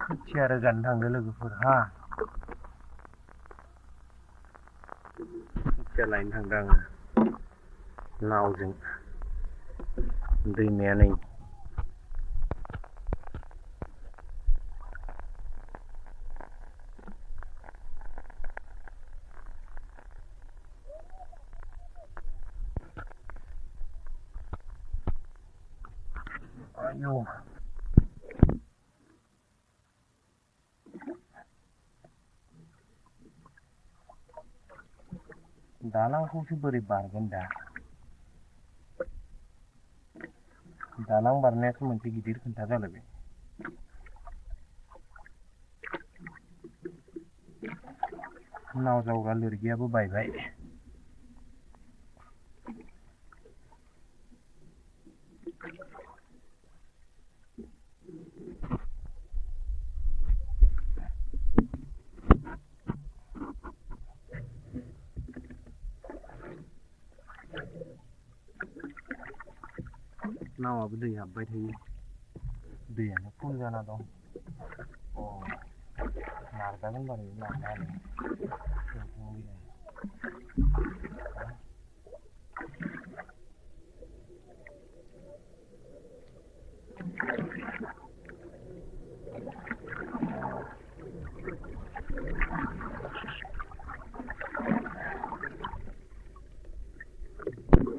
खोथिया रोगानो थांदों लोगोफोर हा खोथिया लायनो थांदों आङो नावजों दैमाया नै आयौ दालांखौसो बोरै बारगोन दा दालां बारनायासो मोनसे गिदिर खोथा जालायबाय नाव जावग्रा लोरगियाबो बायबाय नावाबो दै हाबबाय थायो दैयानो फुल जाना दं अ नारजागोन बारु नारनायालाय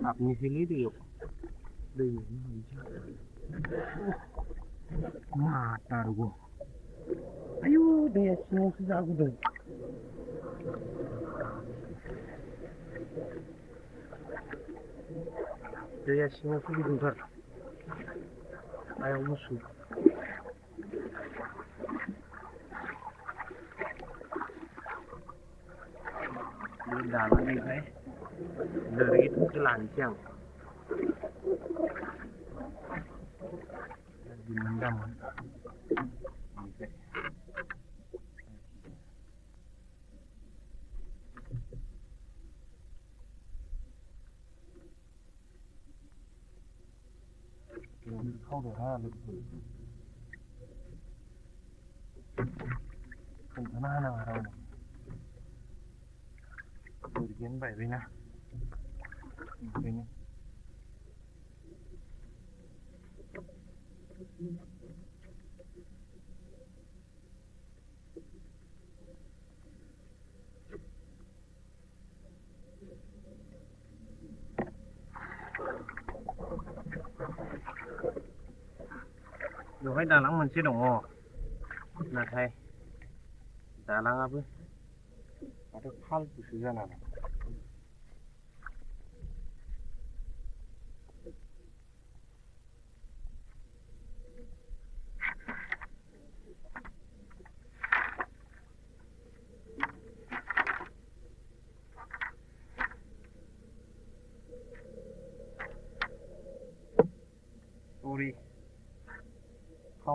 हाबनोसैलै दैयाव माथारगौ आयु दैया सिङावसो जागुदों दैया सिङावसो गुदुंथार आयाव गुसु बे दालांनिफ्राय लोरगिखौसो लानोसै आं दिमोनदामोन खावदोंहा लोगोफोर खोन्थाना होनाङा रावनो लोरगियानो बायबायना ओंखायनो बेवहाय दालां मोनसे दङ नाथाय दालाङाबो माथो फालतुसो जाना दं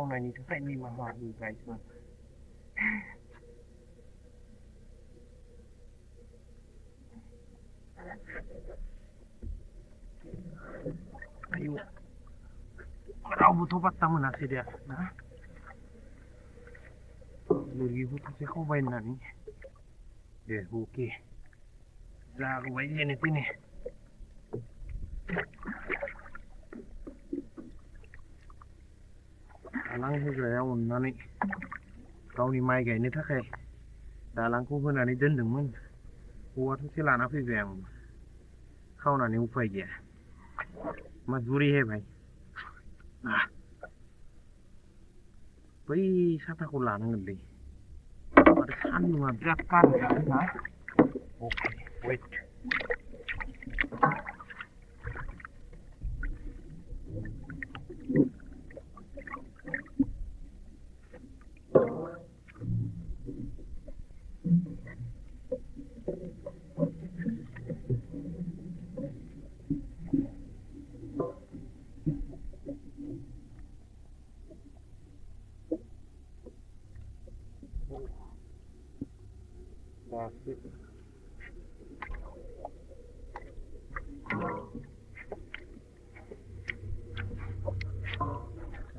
खावनायनि थाखाय निमाहा होबाय आयु रावबोथ' पात्ता मोनाखै दे ना लोगोखौ सासे खावबाय होननानै दे अके जागौबाय जेने तेने दालां होग्राया अननानै गावनि माइ गायनो थाखाय दालांखौ होनानै दोनदोंमोन औवा थसे लाना फैबाय आं खावनानै उफाय गैया मजबूरी है भाई बै साथाखौ लानांगोनलै आरो सान्दुङा बिराद गारदों ना अके वेट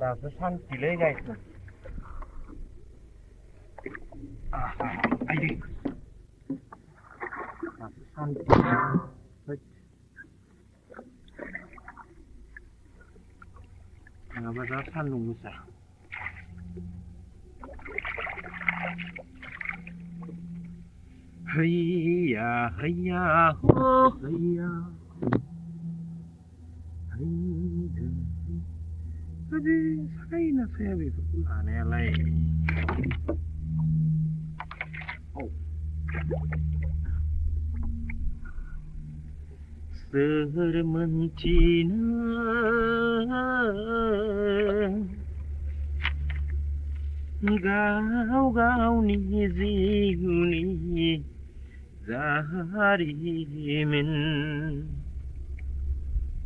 दासो सानसेलै गायखो आइदै दासो सानसे नङाबा दा सान्दुं गोसा हैया हैया हो हैया Tapi saya saya begitu aneh lah. Oh. Sermentina gau ni zihuni zaharimin.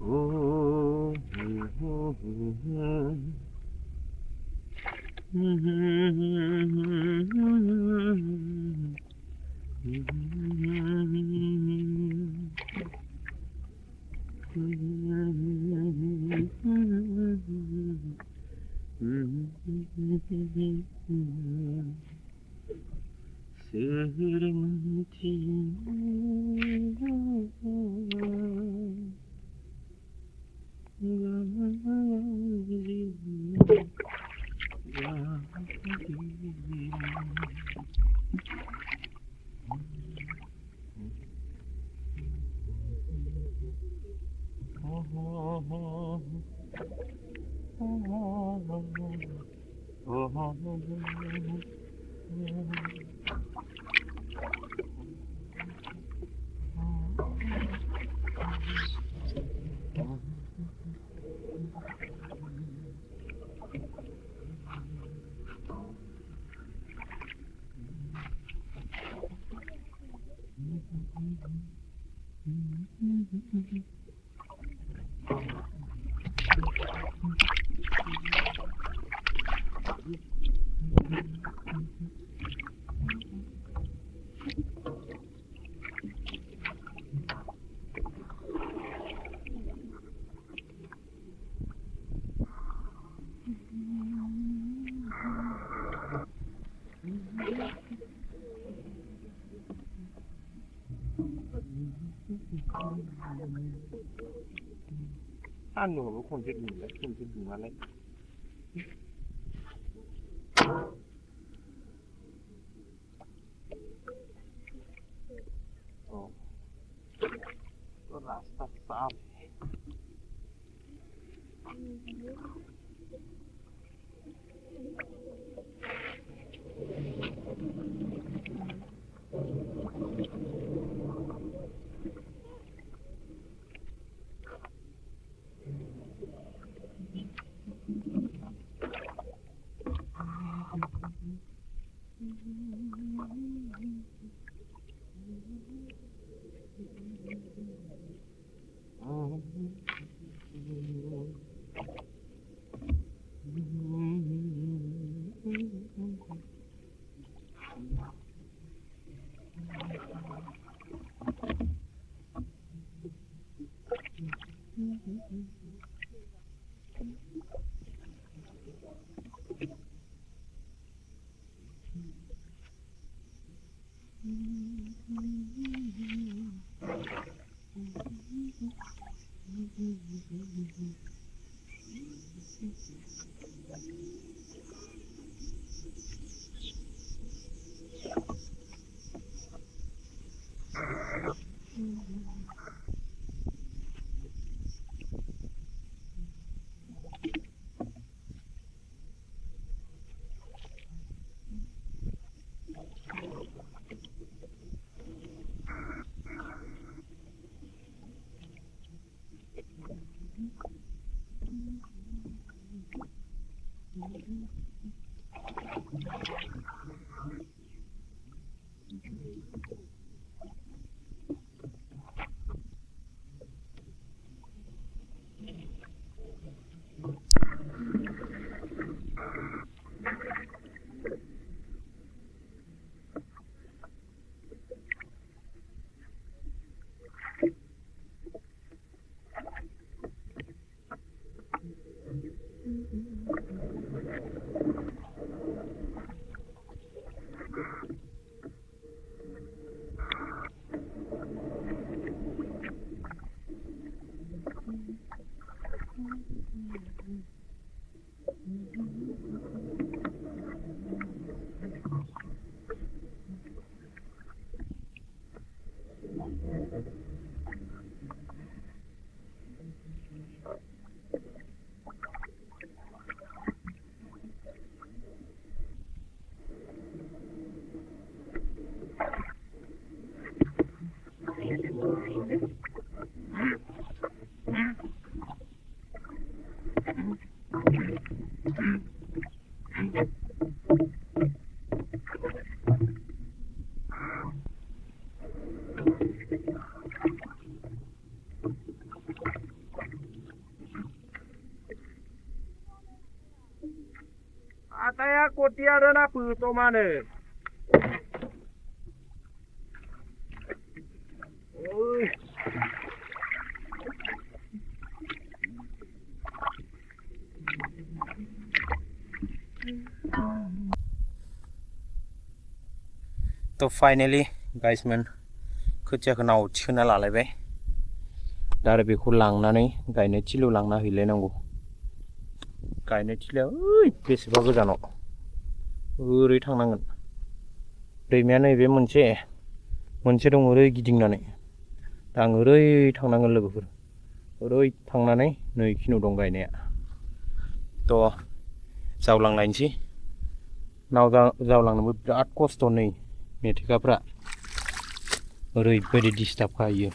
Oh, anu konjek gimana? Oh, rasa sapi. Ataya khwthiya na pư to mane. Ôi. तो फाइनली गाइस मन खोथियाखौ नाव थिखोना लालायबाय दा आरो बेखौ लांनानै गायनाय थिलियाव लांना हैलायनांगौ गायनाय थिलिया ओइ बेसेबा गोजानाव ओरै थांनांगोन दैमाया नैबे मोनसे दं ओरै गिदिंनानै दा आं ओरै थांनांगोन लोगोफोर ओरै थांनानै नै खिनियाव दं गायनाया थ' जावलांलायनोसै नाव जावलांनोबो बिराद खस्थ' नै मेथेखाफ्रा ओरैबायदि डिस्टार्ब खायो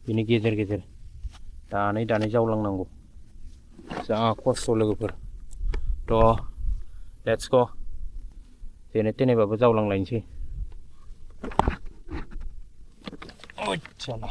बिनि गेजेर गेजेर दानै जावलांनांगौ जा खस्थ' लोगोफोर थ' लेट्स गो जेने थेनेबाबो जावलांलायनोसै ओइसाला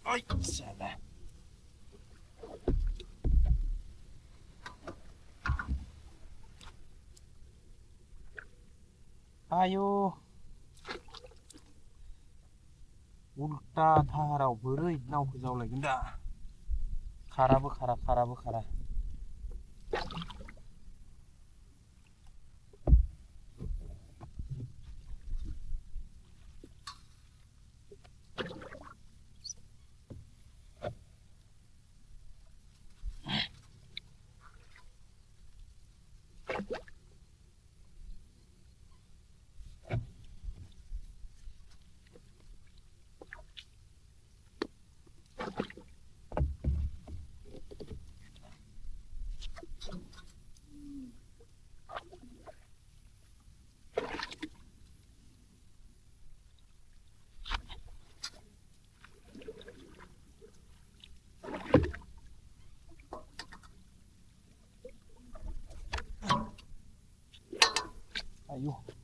ओइसाला आयु उल्टा धाराव बोरै नावखौ जावलायगोन दा खाराबो खारा อยู่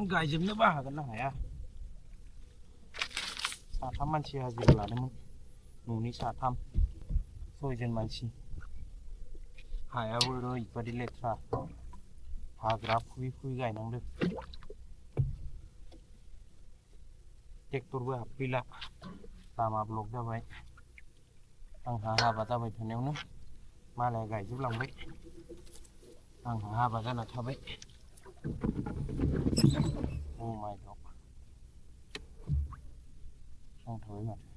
गायजोबनोबो हागोन ना हाया साथाम मानसि हाजिरा लादोंमोन न'नि साथाम 6 जन मानसि हायाबो ओरैबादि लेथ्रा हाग्रा फुयै फुयै गायनांदों ट्रेक्टरबो हाबफैला लामा ब्लक जाबाय आंहा हाबा जाबाय थानायावनो मालाया गायजोबलांबाय आंहा हाबा जाना थाबाय Oh my god. थाबाय माथो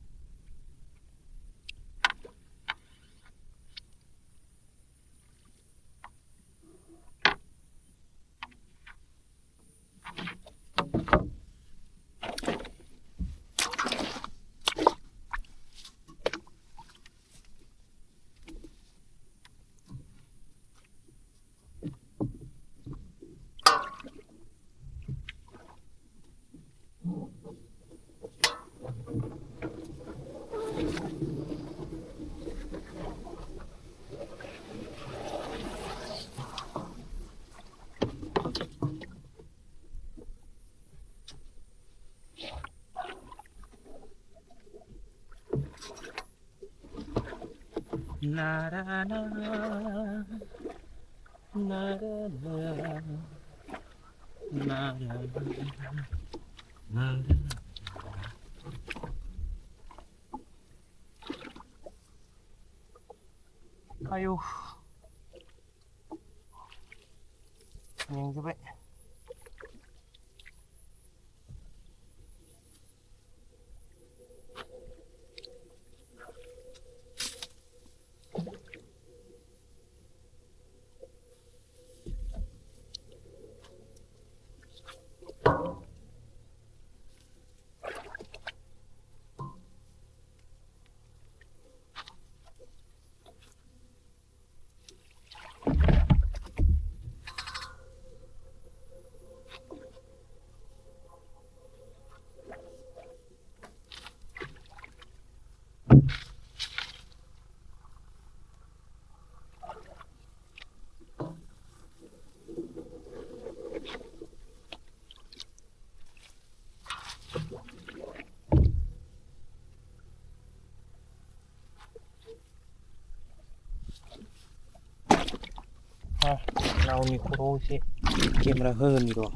Na na na na na na Ayo. Yang coba. Nào ni khô chứ, kiếm ra hơn gì rồi.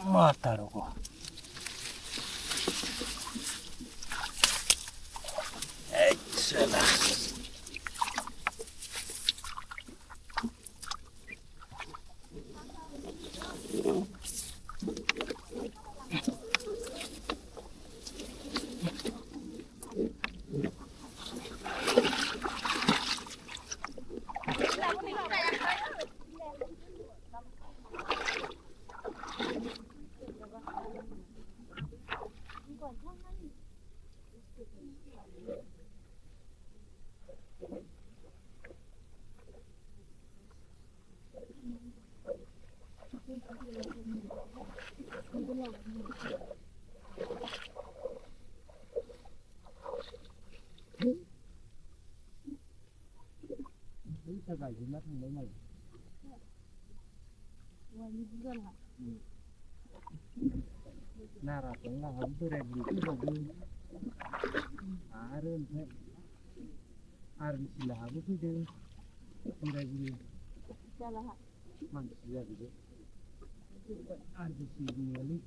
Mataruh gua. Salah. गायजोबना थांबाय मालाय नाराखौ लाहाबो बोराय बुरैफोरावबो आरो ओमफ्राय आरबिसि लाहाबो फैदों बोराय बुरै मानसि जाजोबो आरबिसि बुंनायालै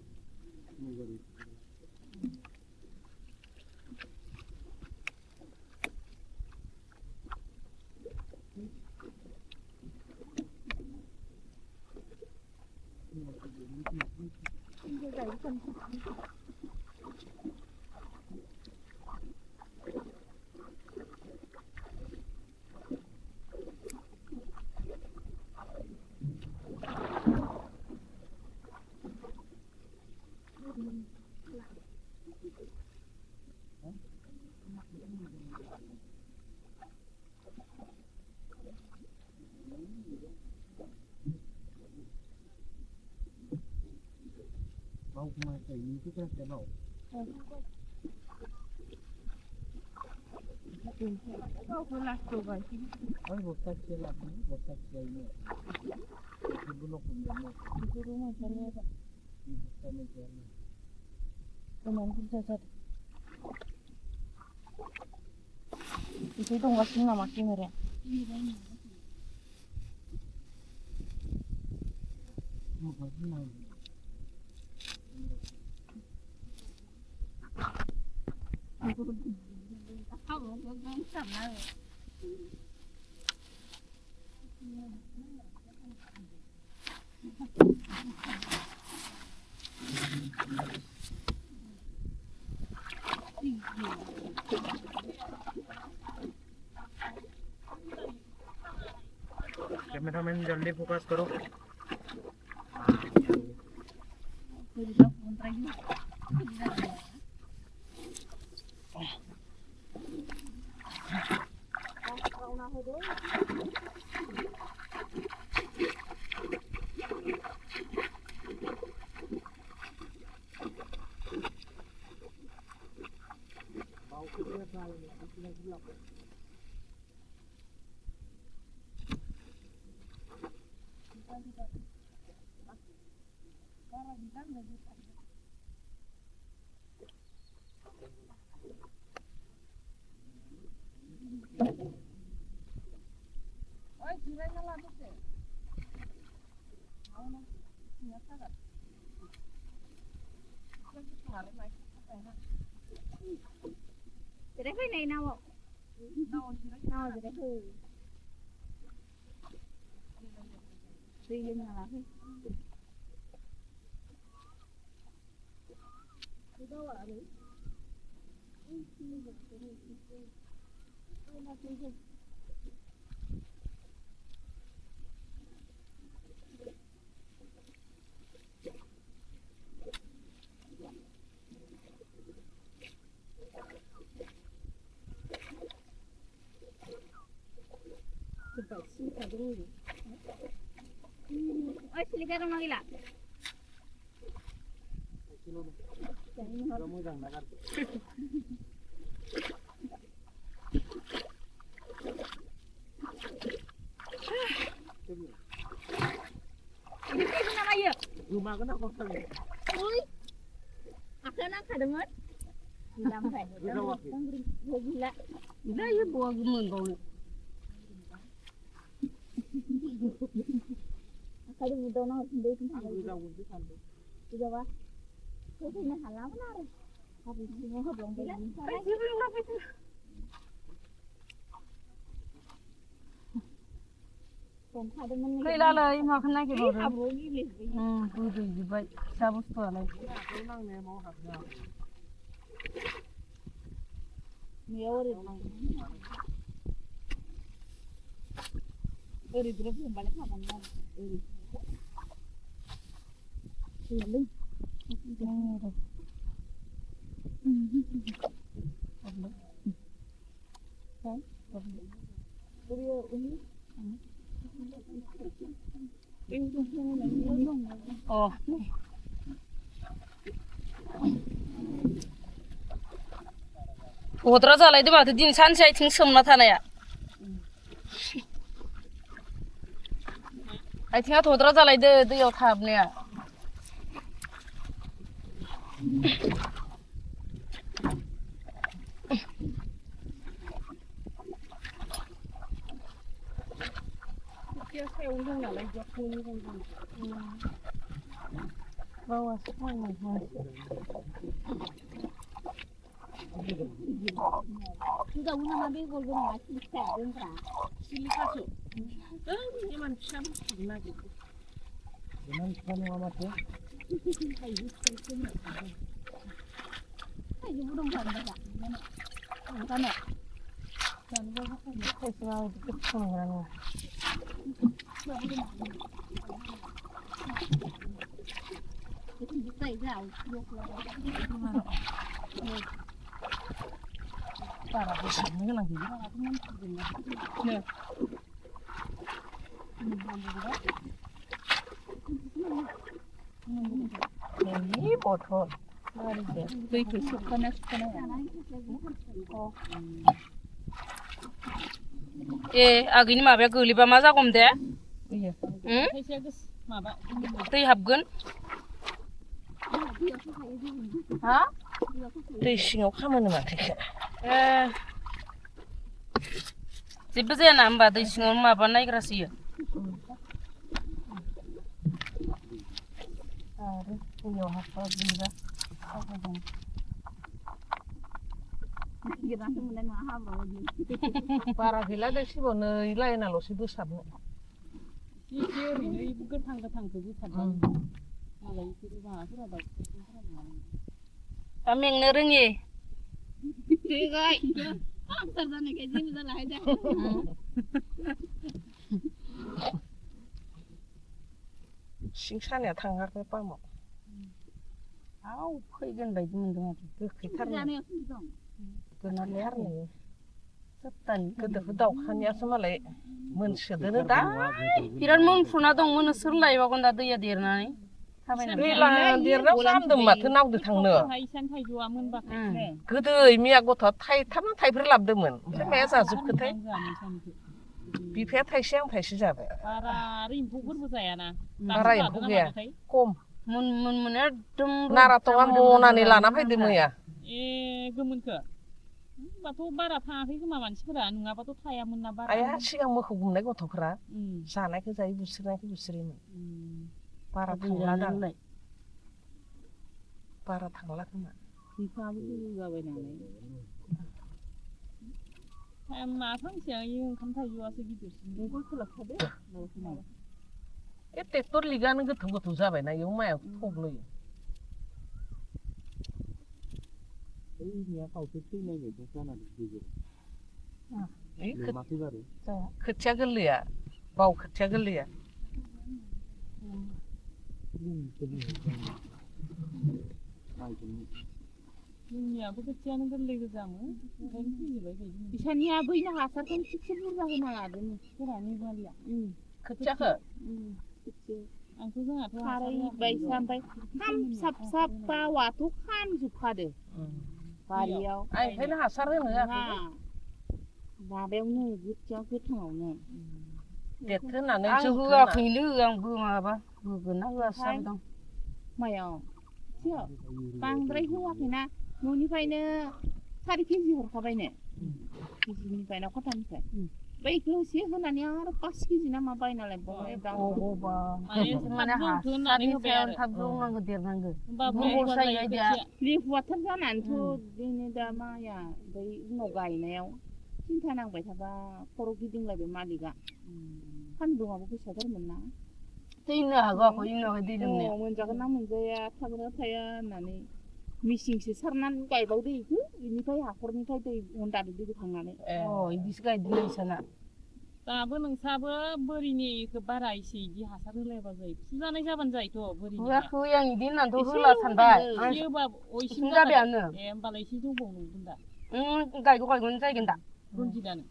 Basumatary itu kan channel. Oh, botak celak ni, botak lainnya. Itu belum punya. Itu rumah saya. Sama jalan. Teman kita saja. Itu dong wasing nama kimera. Oh, bagaimana? Cameraman जल्दी फोकस करो Jadi cái này nào ạ? Nào jadi cái gì nhưng mà cái đâu ở đấy? Oi, silikan orang gila. Kamu jangan nakal. Ini nama ya? Rumah kena kosong. Oi. Akan nak kademat? Bilang saya. Gila. Gila ya buah gemun bau. Kali muda nak sendiri tu sama. Sudah apa? Kau ni halau mana? Habis semua kau belum beli. Ay, belum dapat. Kau ada mana? Kau lalai makan lagi baru. Abu ni beli. Bodo juga. Sabus tu alai. Ni orang ni. Eri dulu belum balik makan kan? Eri. Ini. Oh. Bodo jalan itu baru din santai ting semna tanah ya. आथिङा थद्रा जालायदो दैयाव थाहाबनाया सायावनो दं नालाय जखौनो दं बावासो थांनो Tidak guna nabi gol guna ngasih set dengkra. सिलिखासो इमान फिसा बुस्थु नागिरदो Jangan kan amat ya. Ayo budong kan baca. Mana? खायसेना संग्रानो Itu saya jauh. बारा बेसेबां गोनां गैया इ बथल दैखौ सोबखाना ए आगैनि माबाया गोलैबा मा जागौमोन दे माबा दै हाबगोन हा दै सिङाव खामोनो माथो जेबो जायाना होमबा दै सिङाव माबा नायग्रासो इयो आरो दैयाव हाबबा गोलैबा बारा गैला दै सिबावनो लाइनाल'सो बोसाबनो एसे ओरैनो गोथां गोथांखौ बोसाबबानो मालाय बिसोरो माबाफोरा दा मेंनो रोङि सिं सानाया थांगारबाय पामाव आव फैगोन बायदि मोनदों आरो गोखैथारनो गोनालाय आरो नोङो सप्तानि गोदोखौ दाउखानियासो मालाय मोनसोदोनो दा बिराद मोनफ्रुना दं मोनो सोर लायबावगोन दा दैया देरनानै दैज्लां देरनायाव जामदों माथो नावदो थांनो गोदो मिया गथ'आ थाइथाम थाइब्रै लाबोदोंमोन ओमफ्राय माया जाजोबखोथाय बिफाया थाइसे आं थाइसे जाबाय बारा आरो एम्फौफोरबो जायाना बारा एम्फौ गैया खम मोन एकदम नाराथङा मनानै लाना फैदो मैया ए गोमोनखो होनबाथ' बारा थाङाखै खोमा मानसिफोरा नङाबाथ' थायामोन ना बारा आया सिगां मोखौ गुमनाय गथ'फोरा जानायखौ जायो बुस्रिनायखौ बुस्रियोमोन बारा थांला दालाय बारा थांला खोमा बिफाबो जाबाय नालाय मा फांसेया ओंखाम थाइजौआसो गिदिरसिन बेखौ सोलाबखादो ए ट्रेक्टर लिगानो गोथौ गोथौ जाबायना इयाव माइआ थब्लयो खोथिया गोरलैया बाव खोथिया गोरलैया जोंनियाबो खोथियानो गोरलै गोजामोन ओंखायनो फैजोबबाय बायदि बिसानिया बैनो हासारखौनो थिगसे बुरजा होना लादों फोरानि बालिया खोथियाखौ आंथ' जोंहाथ' खारै बायसा ओमफ्राय साब बावाथ' खामजोबखादो बारियाव ओंखायनो हासार होनो होआखै माबायावनो खोथिया गोथाङावनो देरथो होननानै आं होआखैनो आंबो माबा होगोन ना होआसै दं मायाव बांद्राय होआखैना न'निफ्रायनो 4 केजि हरखाबायनो केजिनिफ्राय ना खथानिफ्राय बैखौ एसे होनानै आरो 5 केजि ना मा बायना लायबावबाय लेहुवाथार जानानैथ' बिदिनो दा माइया ओमफ्राय उनाव गायनायाव सिन्था नांबाय थाबा खर' गिदिंलायबाय मालिकआ सान्दुङाबो गोसाथारमोन ना दैनो हागौ आखौ इनावहाय दै लोमनाया मोनजागोन ना मोनजाया थागोन ना थाया होननानै मिसिंसो सारनानै गायबावदो इखो इनिफ्राय हाखरनिफ्राय दै हन्दाजों दै बोखांनानै इदिसो गायदों नोंसाना दाबो नोंसाबो बोरिनिखौ बारा एसे इदि हासार होलायबा जायो फुजानाय जाबानो जायोथ' बोरिनि होआखै आं इदि होननानैथ' होला सानबाय इसे जाबायानो ए होमबालाय एसे जौबावनांगोन दा गायगोन जायगोन दा रनजितआनो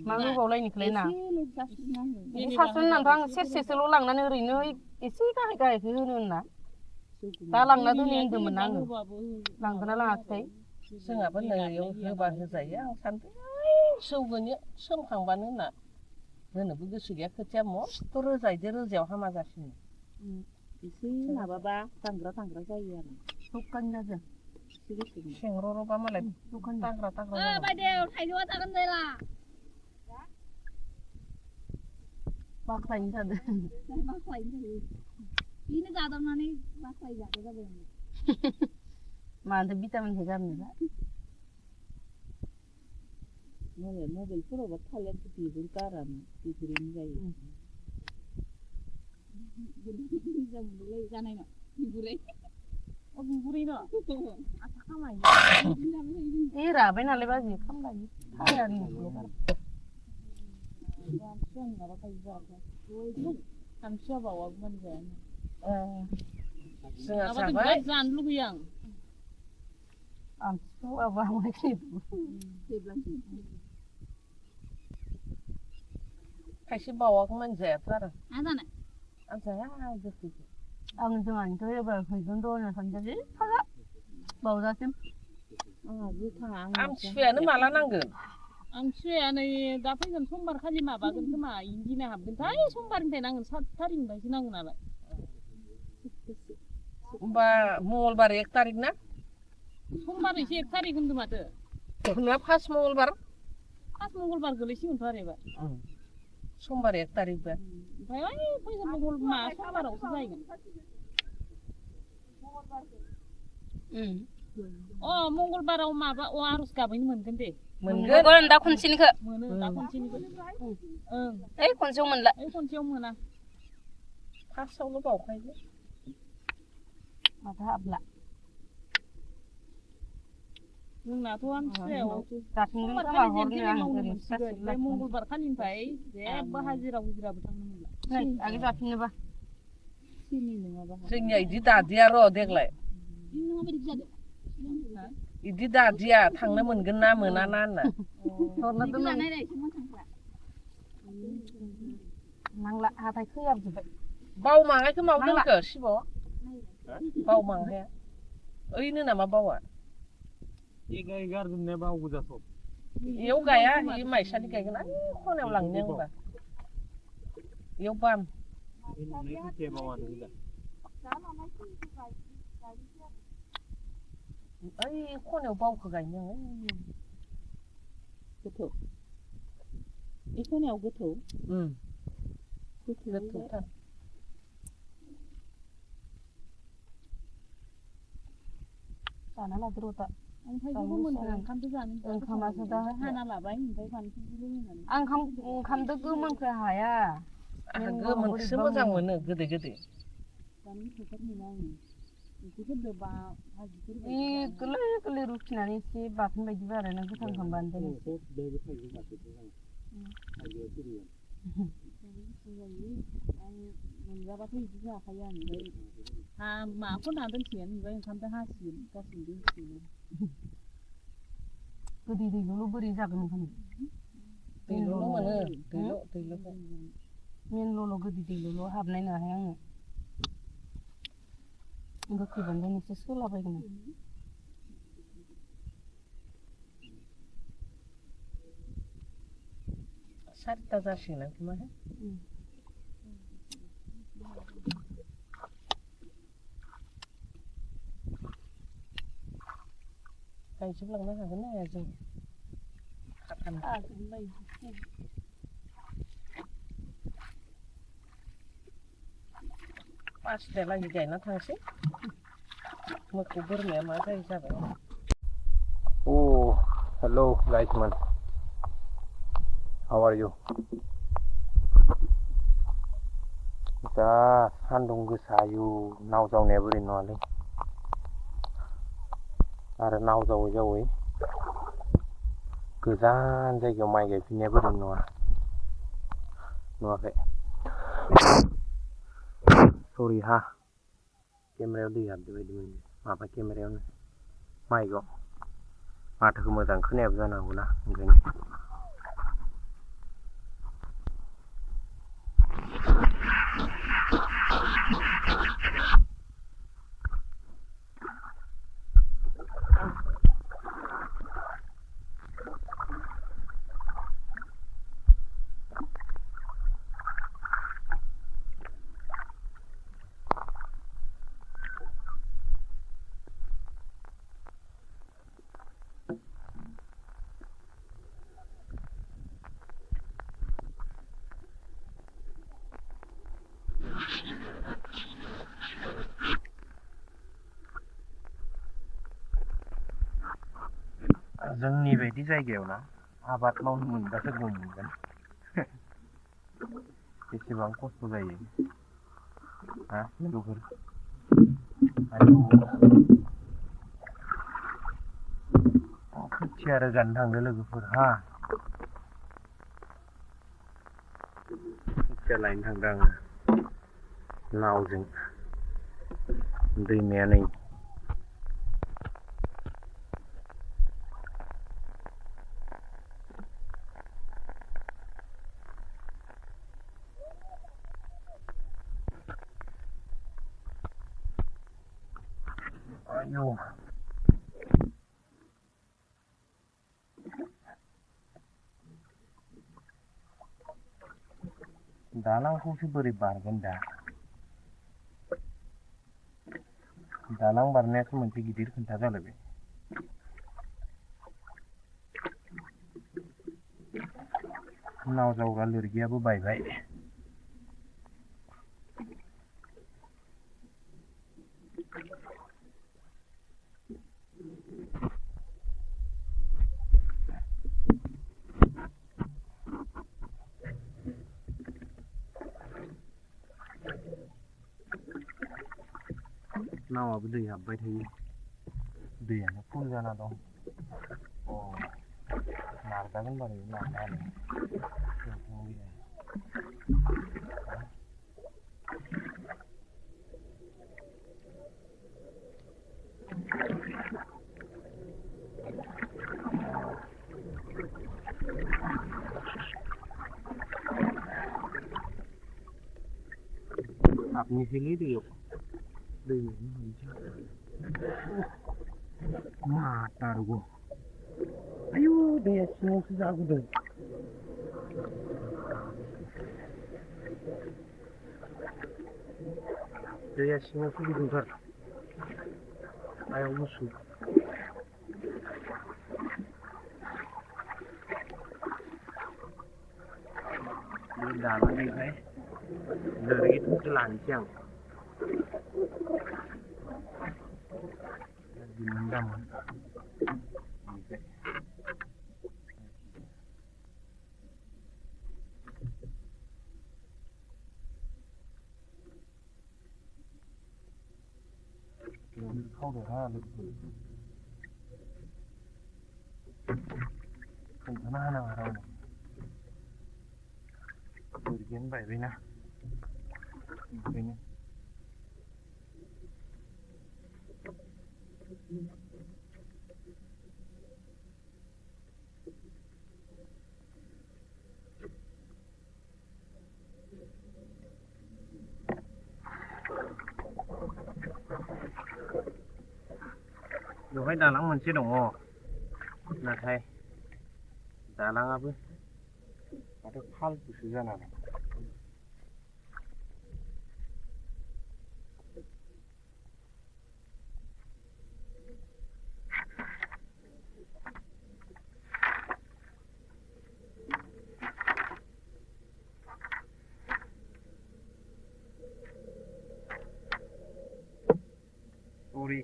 मा होबावलायनिखौलाय ना सासन होननानैथ' आं सेरसेसोल' लांनानै ओरैनो एसे गाहाय गाहायखौ होनो होनना दा लांना दोनै होनदोंमोन आङो लांगोना लाङाखै जोंहाबो नैयाव होबा होजायो आं सानदों सौगोन सोमखांबानो होनना होनोबो गोसो गैया खोथिया मस्थ' रोजायदो रोजायाव हामा जासिनो एसे माबाबा थांग्रा जायो आरो दखानजों सेंग्र'र'बा मालाय ताग्रा बायदेव थाइजौआ जागोन जायला बाख्लायनो जादों बाख्लायनो जायो बेनो जादावनानै बाख्लाय जादो जाबाय मानोथो भिटामिनखौ गारनोबा मालाय मबाइलफोरावबा थालिर बिगुर गारानो बिगुरैनो जायो मोजां मोनलाय जानाय न बिगुरै बिगुरै न आथा खामायो राबाय नालाय बाजि खामलायो थायानो आमथिसुवा बावाबो मोनजायानो जोंहा माबाखौ जाबाय जानो लुगैयो आं आमथिसुवा बावनाय खायसे बावाखौ मोनजायाथ' आरो आं जानाय आं जाया गोखैखौ आं जोंहानिथ' एबार फैगोन द'नो सानदोंलै फाला बावजासिम आंहा गोथाङा आमथिसुवायानो माला नांगोन आमथिसुवाया नै दा फैगोन समबार खालि माबागोन खोमा इनि दिना हाबगोनथाय समबारनिफ्राय नांगोन 7 थारिखनिफ्रायसो नांगोन नालाय होमबा मंगलबार 1 तारिख ना समबारैसो 1 तारिख होनदों माथो ना फार्स्ट मंगलबार गोलैसिगोनथ' आरो एबार समबार 1 तारिखबा ओमफ्राय ओइ फैगोन समबारावसो जाहैगोन मंगलबाराव माबा आर'ज गाबैनो मोनगोन दे मोनगोन दा खनसेनिखौ मोनो दा खनसेनिखौ ओइ खनसेयाव मोनला खनसेयाव मोना फार्स्टआवल' बावखायो माथो हाबला जोंनाथ' आमथिसुवायाव जाफिनगोन समबार खोमा खालि हरनो आं मावनो ओरैनो मोनसिगोन ओमफ्राय मंगलबार खालिनिफ्राय जेबो हाजिराबो थांनो मोनला आगे जाफिननोबा सिनि नङाबा जोंनिया इदि दादिया र' देग्लाय इदि दादिया थांनो मोनगोन ना मोना ना होनना हरना दोननाय नांला हाथाय खोयाबजोब्बाय बावमांहायखौ माव दोनखो शिब बावमांहाया ओइनो नामा बावा गारजोबनाया बावगोजाथ' इयाव गाया इ माइसालि गायगोन आइ खनायाव लांनो आंबा इयाव बाम ओइ खनायाव बावखौ गायनो आं गोथौ इ खनायाव गोथौ गोथौथार जाना लादो र'दा ओंखामखौ मोनगोन ओंखामखौ जानो ओंखामासो दा हाना लाबाय ओमफ्राय फानलुखौबो होनानै आं ओंखामदो गोमोनखौ हाया आंहा गोमोनखौसो मोजां मोनो गोदै गोदै जानो फोथार मोना आङो ओंख्रिफोरजों बा भाजिफोर गोरलै गोरलै रुखिनानै एसे बाथोन बायदि आरो नों गोथां खालामबानो दोननोसै आं मोनजाबाथ' बिदि जाखायो आं ओमफ्राय माखौ ना दोनसिगोन ओमफ्राय ओंखामजों हासिगोन गासिबो दोनसिगोन गोदै दैल' बोरै जागोन ओंखाम दैल' मोनो दैल' मेनल'ल' गोदै दैल' हाबनाय नङाहाय आङो गोखैबानो दोननोसै सोलाबायगोन आं 4टा जासिगोन खोमाहाय गायजोबलांनो हागोन ना हाया जों पासतालागै गायना थांसै मोसौ बोरमाया मा जायो जाबाय Oh, hello guys man. How are you? दा सान्दुं गोसायो नाव जावनाया बोरै नङालै आरो नाव जावै जावै गोजान जायगायाव माइ गायफिननाया बोरै नङा नुवाखै सरि हा केमेरायाव दै हाबदों बायदि मोनदों माबा केमेरायावनो माइकआव माथोखौ मोजां खोनायाबो जानो हागौना ओंखायनो जोंनि बायदि जायगायाव ना आबाद मावनो मोनबासो गम मोनगोन बेसेबां खस्थ' जायो हा लोगोफोर खोथिया रोगानो थांदों लोगोफोर हा खोथिया लायनो थांदों आङो नावजों दैमाया नै आयौ दालांखौसो बोरै बारगोन दा दालां बारनायासो मोनसे गिदिर खोथा जालायबाय नाव जावग्रा लोरगियाबो बायबाय नावाबो दै हाबबाय थायो दैयानो फुल जाना दं अ नारजागोन बारु नारजानो हाबनोसैलै दैयाव मा तारग' आयु दैया सिङावसो जागुदों दैया सिङावसो गुदुंथार आयाव गुसु बे दालांनिफ्राय लोरगिखौसो लानोसै आं दिहुनदामोन ओमफ्राय खावदोंहा लोगोफोर खोन्थाना होनाङा रावनो लोरगियानो बायबायना ओंखायनो बेवहाय दालां मोनसे दङ नाथाय दालाङाबो माथो फालतुसो जाना दं सरि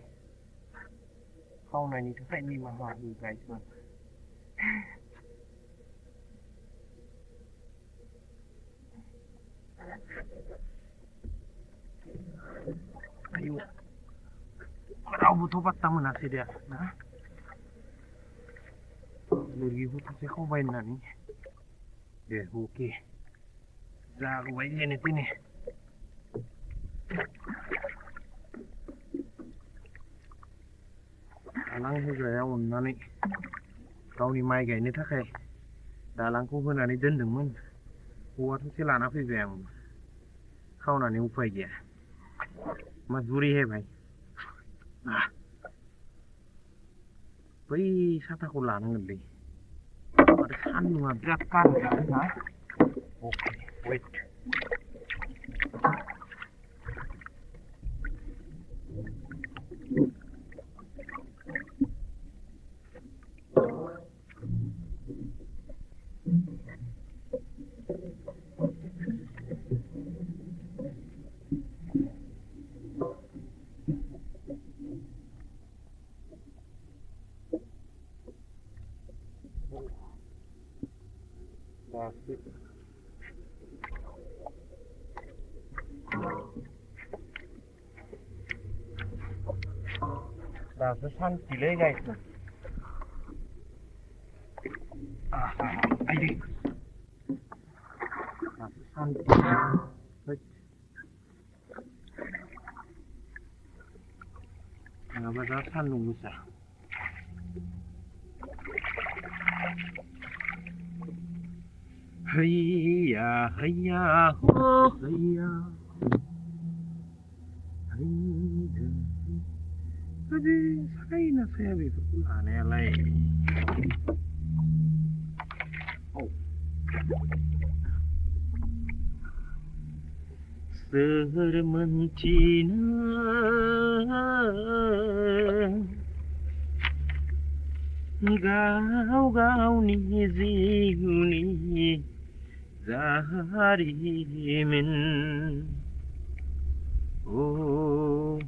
खावनायनि थाखाय निमाहा हो गाइसमोन आयु रावबोथ' पात्ता मोनासै दे ना लोरगिखौ सासे खावबाय होननानै दे अके जागौबाय जेने तेने दालां होग्राया अननानै गावनि माइ गायनो थाखाय दालांखौ होनानै दोनदोंमोन औवा थसे लाना फैबाय आं खावनानै उफाय गैया मजबूरी है भाई बै साथाखौ लानांगोनलै माथो सान्दुङा बिराद गारदों ना अके वेट दासो सानसेलै गायस आइदै दासो सानसे नङाबा दा सान्दुं गोसा हैया हैया हो हैया Tapi saya begitu aneh lah. Oh. Sermentina gau ni zihuni zaharimin. Oh,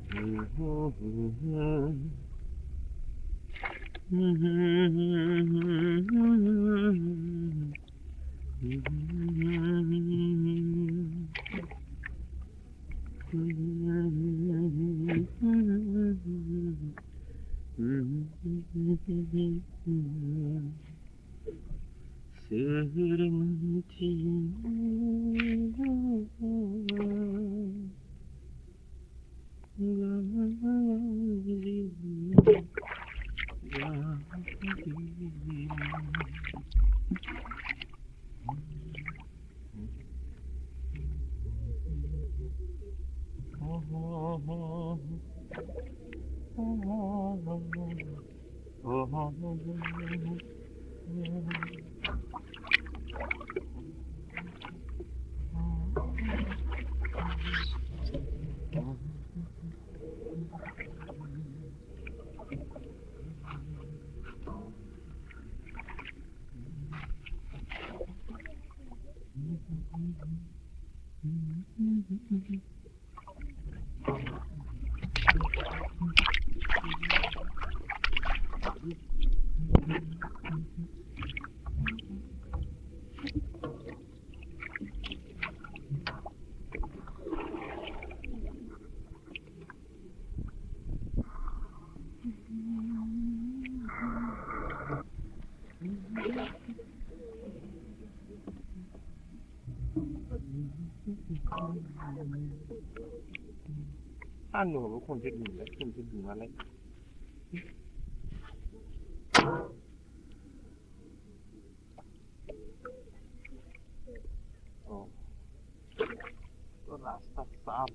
anu kon jadi mana? Oh, itu rasa sap.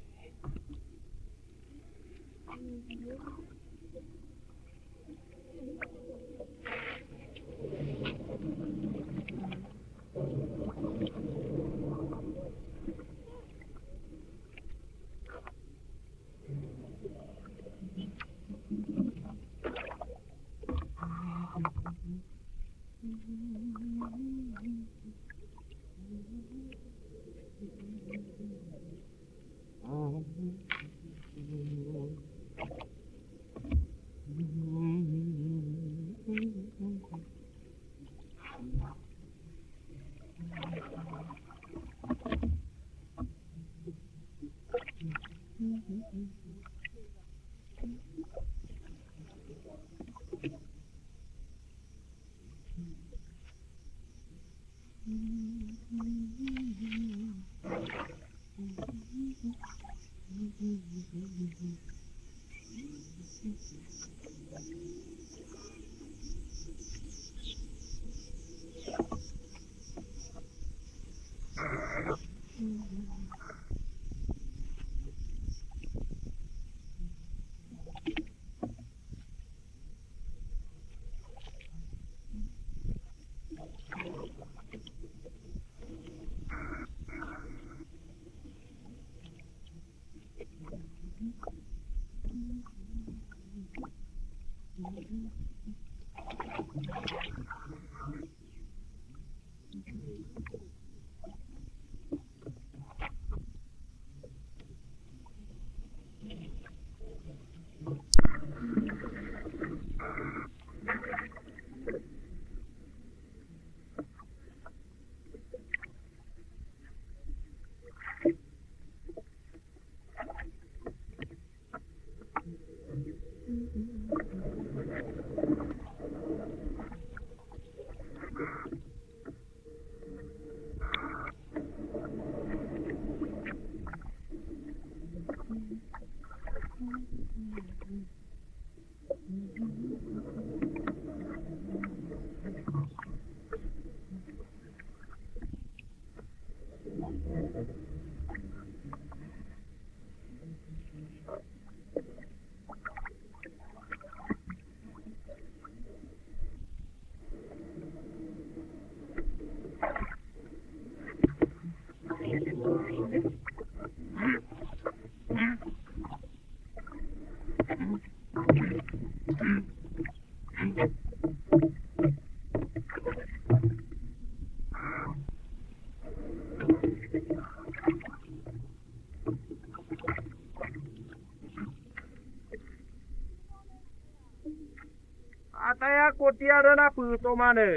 khwthiya đó na pư tô ma nè.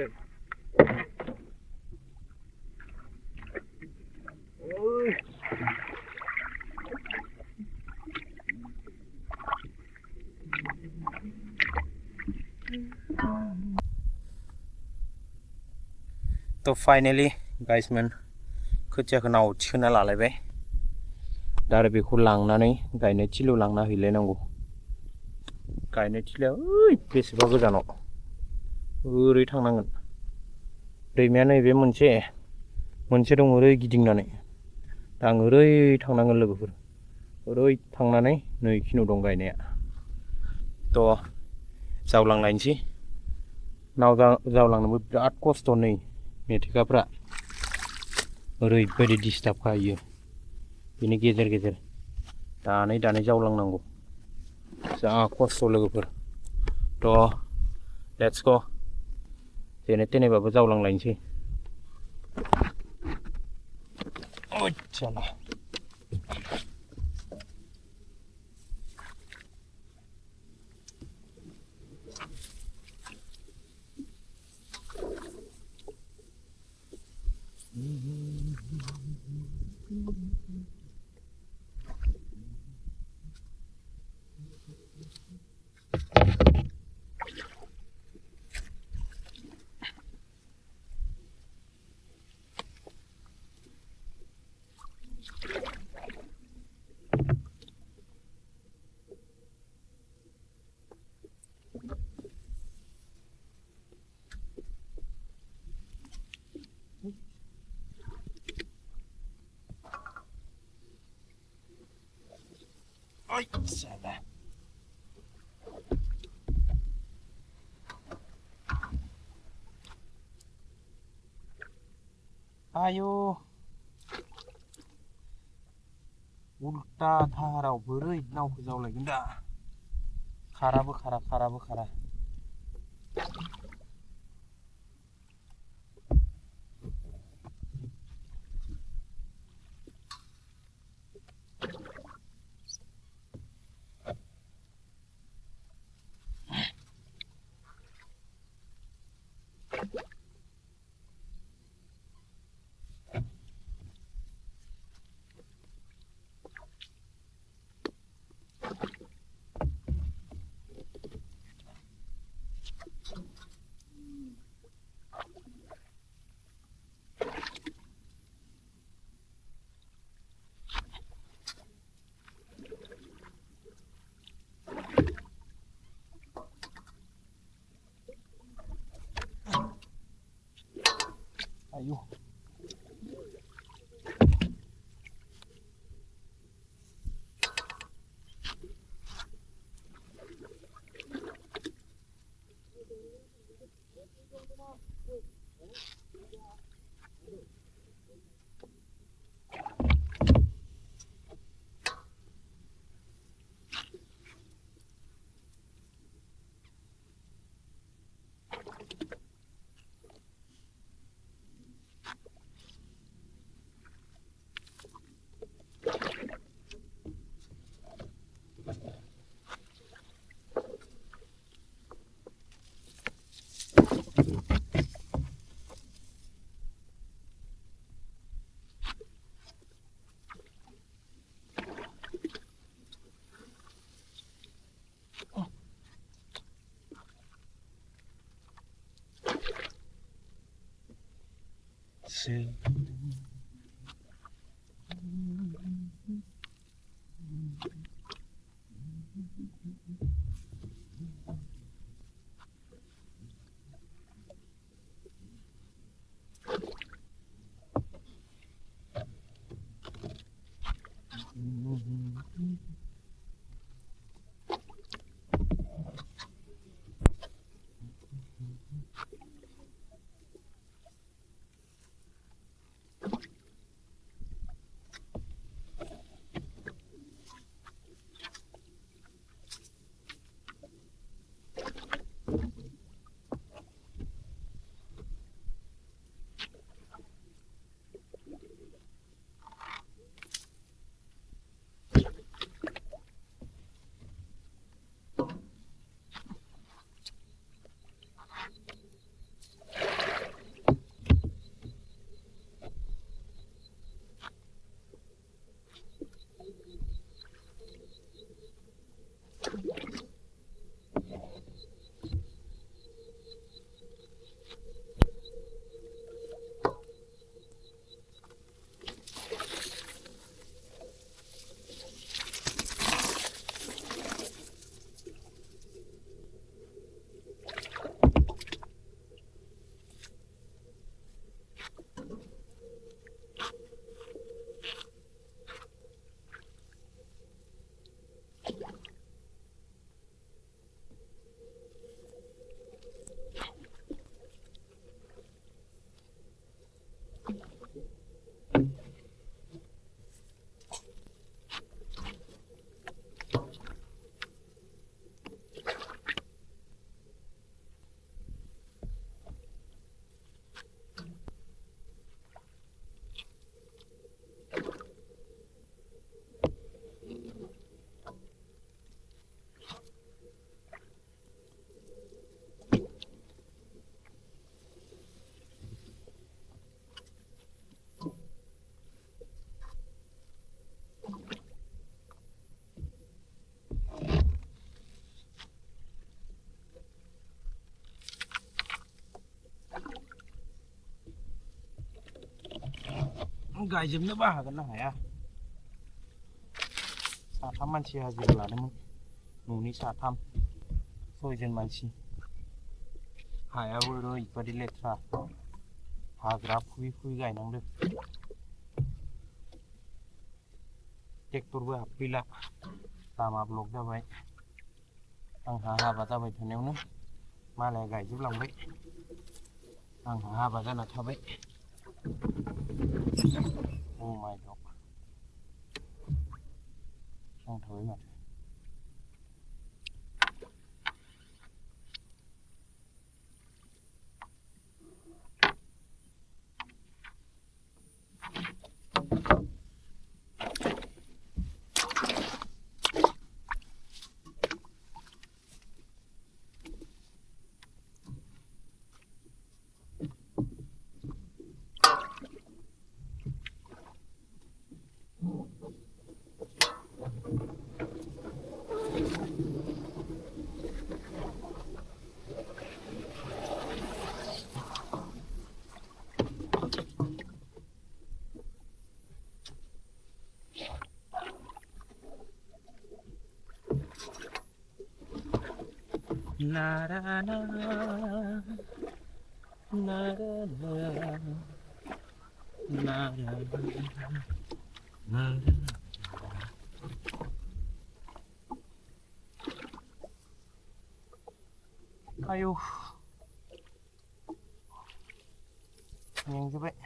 Ôi. तो फाइनली गाइस मन खोथियाखौ नाव थिखोना लालायबाय दा आरो बेखौ लांनानै गायनाय थिलियाव लांना हैलायनांगौ गायनाय थिलिया ओइ बेसेबा गोजानाव ओरै थांनांगोन दैमाया नैबे मोनसे दं ओरै गिदिंनानै दा आं ओरै थांनांगोन लोगोफोर ओरै थांनानै नै खिनियाव दं गायनाया थ' जावलांलायनोसै नाव जावलांनोबो बिराद खस्थ' नै मेथेखाफ्रा ओरैबायदि डिस्टार्ब खायो बिनि गेजेर गेजेर दानै जावलांनांगौ जा खस्थ' लोगोफोर थ' लेट्स गो जेने थेनेबाबो जावलांलायनोसै ओइचाला ओइचाला आयु उल्टा धाराव बोरै नावखौ जावलायगोन दा खाराबो खारा आयु गायजोबनोबो हागोन ना हाया साथाम मानसि हाजिरा लादोंमोन न'नि साथाम 6 जन मानसि हायाबो ओरैबादि लेथ्रा हाग्रा फुयै फुयै गायनांदों ट्रेक्टरबो हाबफैला लामा ब्लक जाबाय आंहा हाबा जाबाय थानायावनो मालाया गायजोबलांबाय आंहा हाबा जाना थाबाय अ माय गड नांथाबाय माथो Na na na na na na ayo menjebak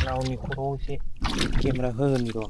Nauni kuro si camera hơn gì rồi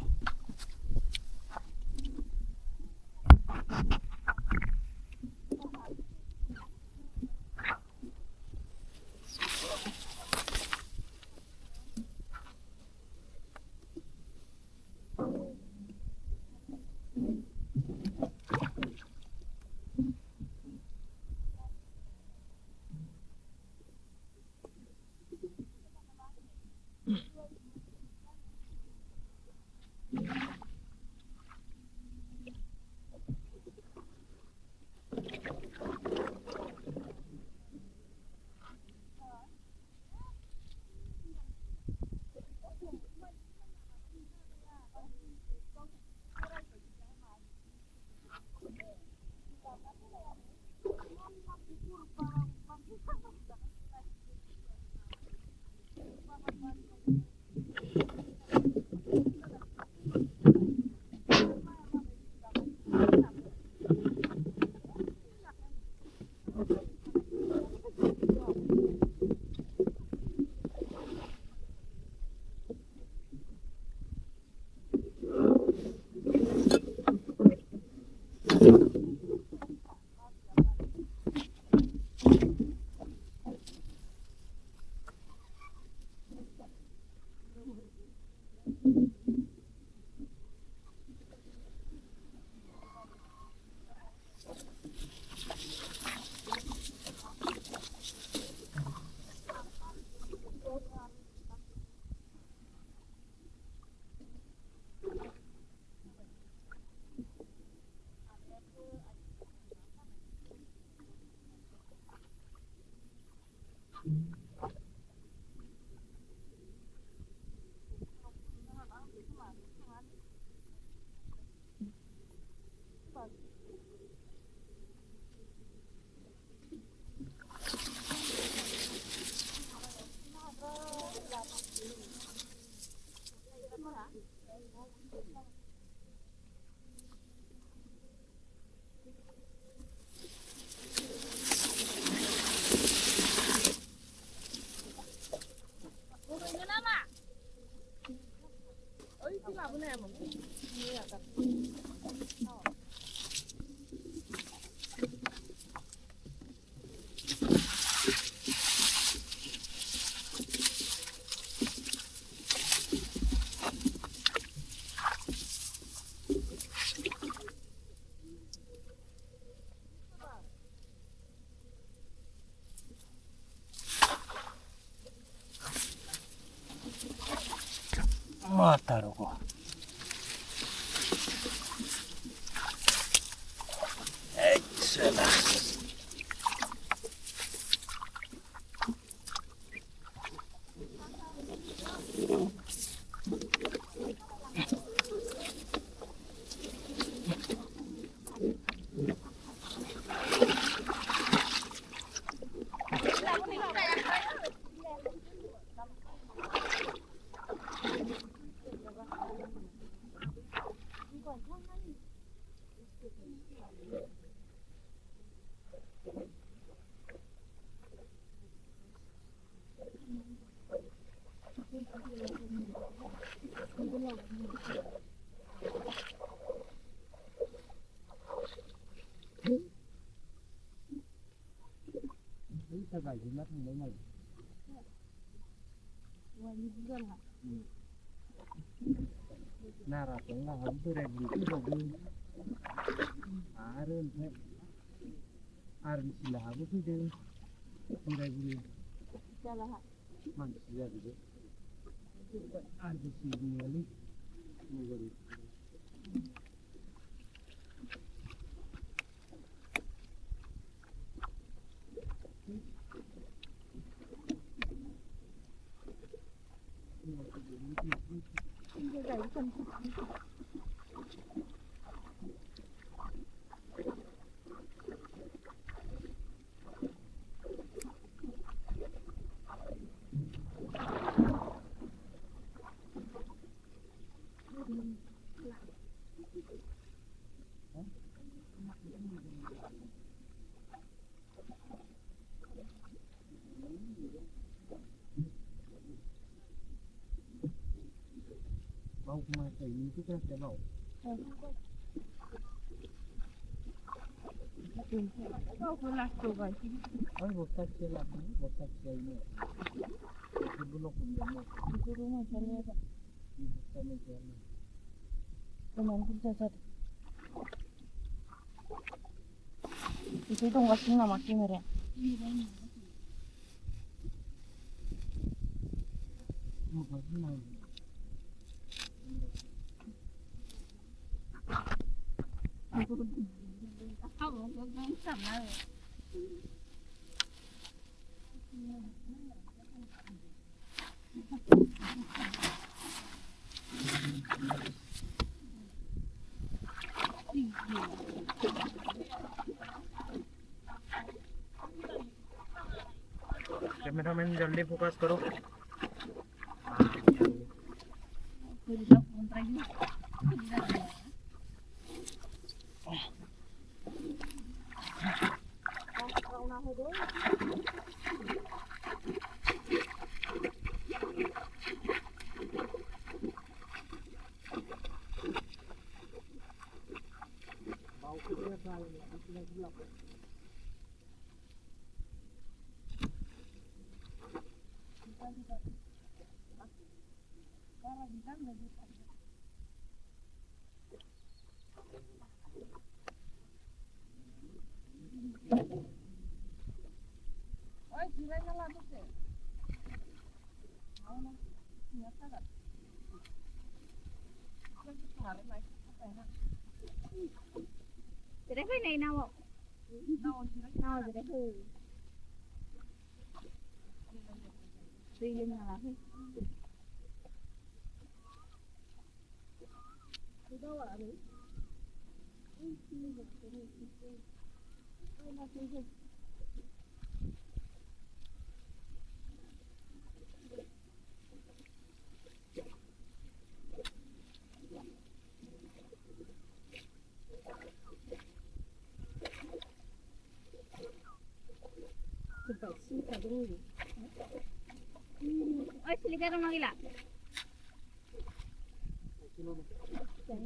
Matarugo. Excellent. Sao vậy thì mất thằng đấy này. Nara cũng là hấm tôi đẹp gì cứ đầu đi. Aren thế. Aren chỉ là hấm tôi đi. Tôi đẹp gì. Mang chỉ là gì. Aren chỉ nhiều đi. Nhiều đi. Mau mà thấy cái cái bảo. Ôi một tách chơi làm một tách chơi nữa. Cái bulok cũng được một. Cái rumah saya ada. Sama sama. Teman pun saja. Itu dong kasih nama kamera. Mau kasih nama. Cameraman जल्दी focus करो Jadi cái này nào ạ? Nào jadi cái đi lên là cái đâu ạ? Oi, se ligaram na vila. Akan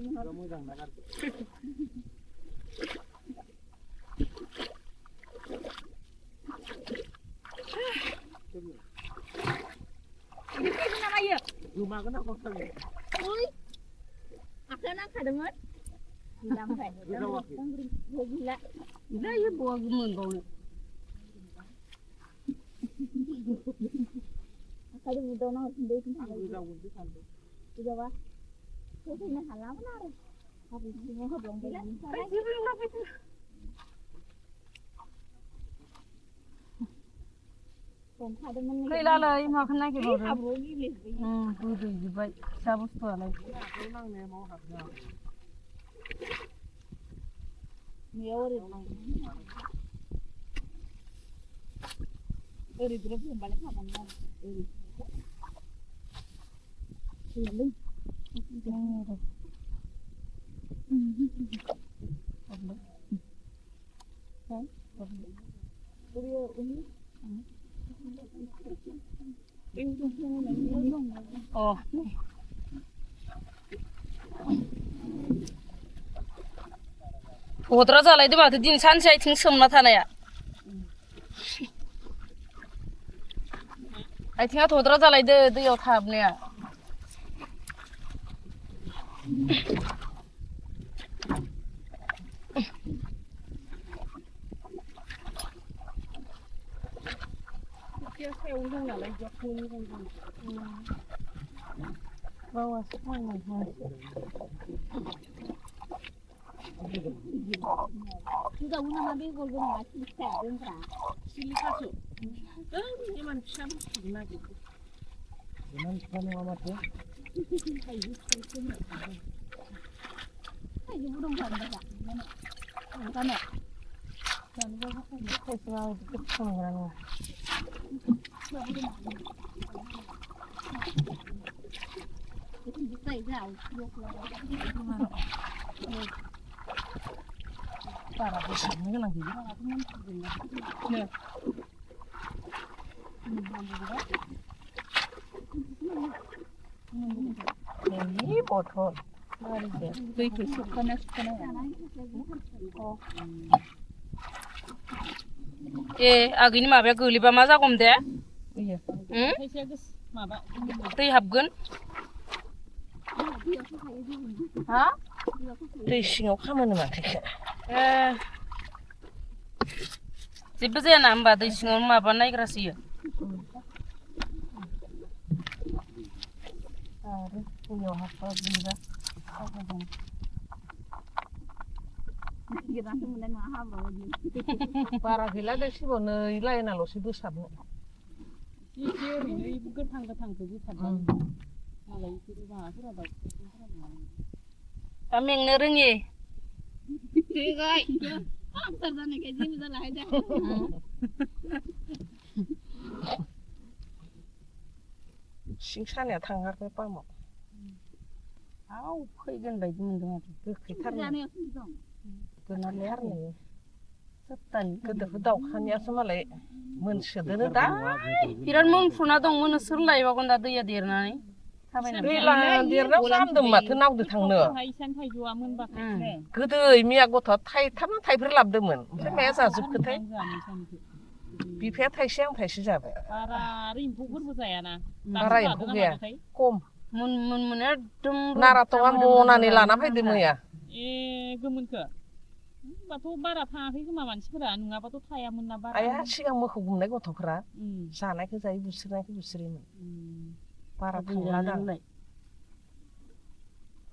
nak ada mat? Bilang saya. Gila. Gila ya bawa gemen kau ni. Akan ada muda nak sendiri tu. Tidak apa? Saya nak halam mana? Habis ini aku belum beli. Kau lalai makan lagi baru. Bodo juga. Sabus tu alai. Ni orang ni berapa balik makan ni? Ini. Oh. Bodo जालाय दे माथो दिन सानसे आथिं सोमना थानाया आथिङा थद्रा जालायदो दैयाव थाबनाया bawaसो थांनाय Juga guna nabi golong masih sekarang kan? Sili kasu. Ini mana siapa sih lagi? Jangan kan amat ya. Ayo burung kan baca. Mana? kan gua kan selalu ketemu Itu bisa jauh. para besarnya lagi nih ini botol mari deh itu suka agini माबाया गोलैबा मा जागौमोन दे दै हाबगोन हा दै सिङाव खामानो माथो जेबो जाया ना होमबा दै सिङाव माबा नायग्रासो इयो आरो दैयाव हाबबा बिबा बारा गैला दै सिबावनो लायनाल'सो बोसाबनो एसे ओरैनो गोथां गोथांखौ बोसाबनानै मालाय बिसोरो माबाफोरा दा मेंनो रोङि सिं सानाया थाङाखै पामाव आव फैगोन बायदि मोनदों आरो गोखैथारनो गोनालाय आरो सप्तानि गोदोरखौ दाउखानियासो मालाय मोनसोदोनो दा बिराद मोनफ्रुना दं मोनो सोर लायबावगोन दा दैया देरनानै दैला देरनायाव सामदों माथो नावदो थांनो गोदै मिया गथ'आ थाइथाम थाइब्रै लाबोदोंमोन ओमफ्राय माया जाजोबखोथाय बिफाया थाइसे आं थाइसे जाबाय बारा एम्फौफोरबो जायाना बारा एम्फौ गैया खम मोन एकदम नाराथङा मनानै लाना फैदों मैया ए गोमोनखो होमबाथ' बारा थाङाखै खोमा मानसिफोरा नङाबाथ' थायामोन ना बारा आया सिगां मोखौ गुमनाय गथ'फोरा जानायखौ जायो बुस्रिनायखौ बुस्रियोमोन बारा थांला दांलाय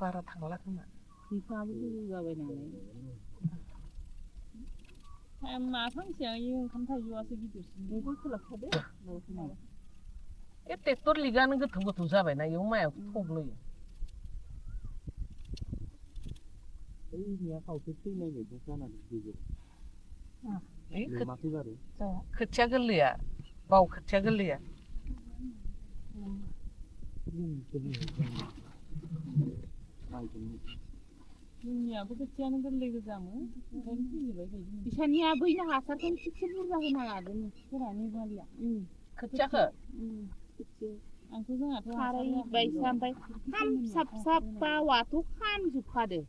बारा थांला खोमा बिफाबो जाबाय नालाय मा फांसेया ओंखाम थाइजौआसो गिदिरसिन बेखौ सोलाबखादो ए ट्रेक्टर लिगानो गोथौ गोथौ जाबायना इयाव मायाव थब्लयो खोथिया गोरलैया बाव खोथिया गोरलैया जोंनियाबो खोथियानो गोरलै गोजामोन ओंखायनो फैजोबबाय बायदि बिसानिया बैनो हासारखौनो थिगसे बुरजा होना लादों सोरहानि बालिया खोथियाखौ आंथ' जोंहाथ' खारै बायसा ओमफ्राय खामसाब बावाथ' खामजोबखादो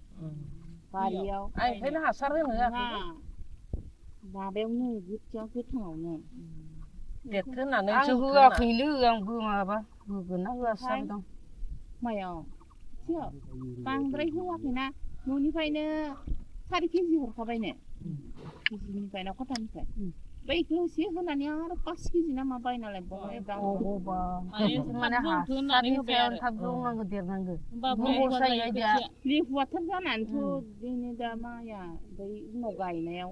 बारियाव आं ओंखायनो हासार होनो होआखै माबायावनो खोथिया गोथाङावनो देरथो होननानै आं होआखैनो आंबो माबा होगोन ना होआ साबो दं मायाव बांद्राय होआखैना न'निफ्रायनो 4 केजि हरखाबायनो केजिनिफ्रायनो खथानिफ्राय बैखौ एसे होनानै आरो 5 केजि ना मा बायना लायबावबाय माने हासारनि सायाव थाब जौनांगौ देरनांगौ गोबाव जायो आइदिया लेहुवाथार जानानैथ' बिदिनो दा माइया ओमफ्राय उनाव गायनायाव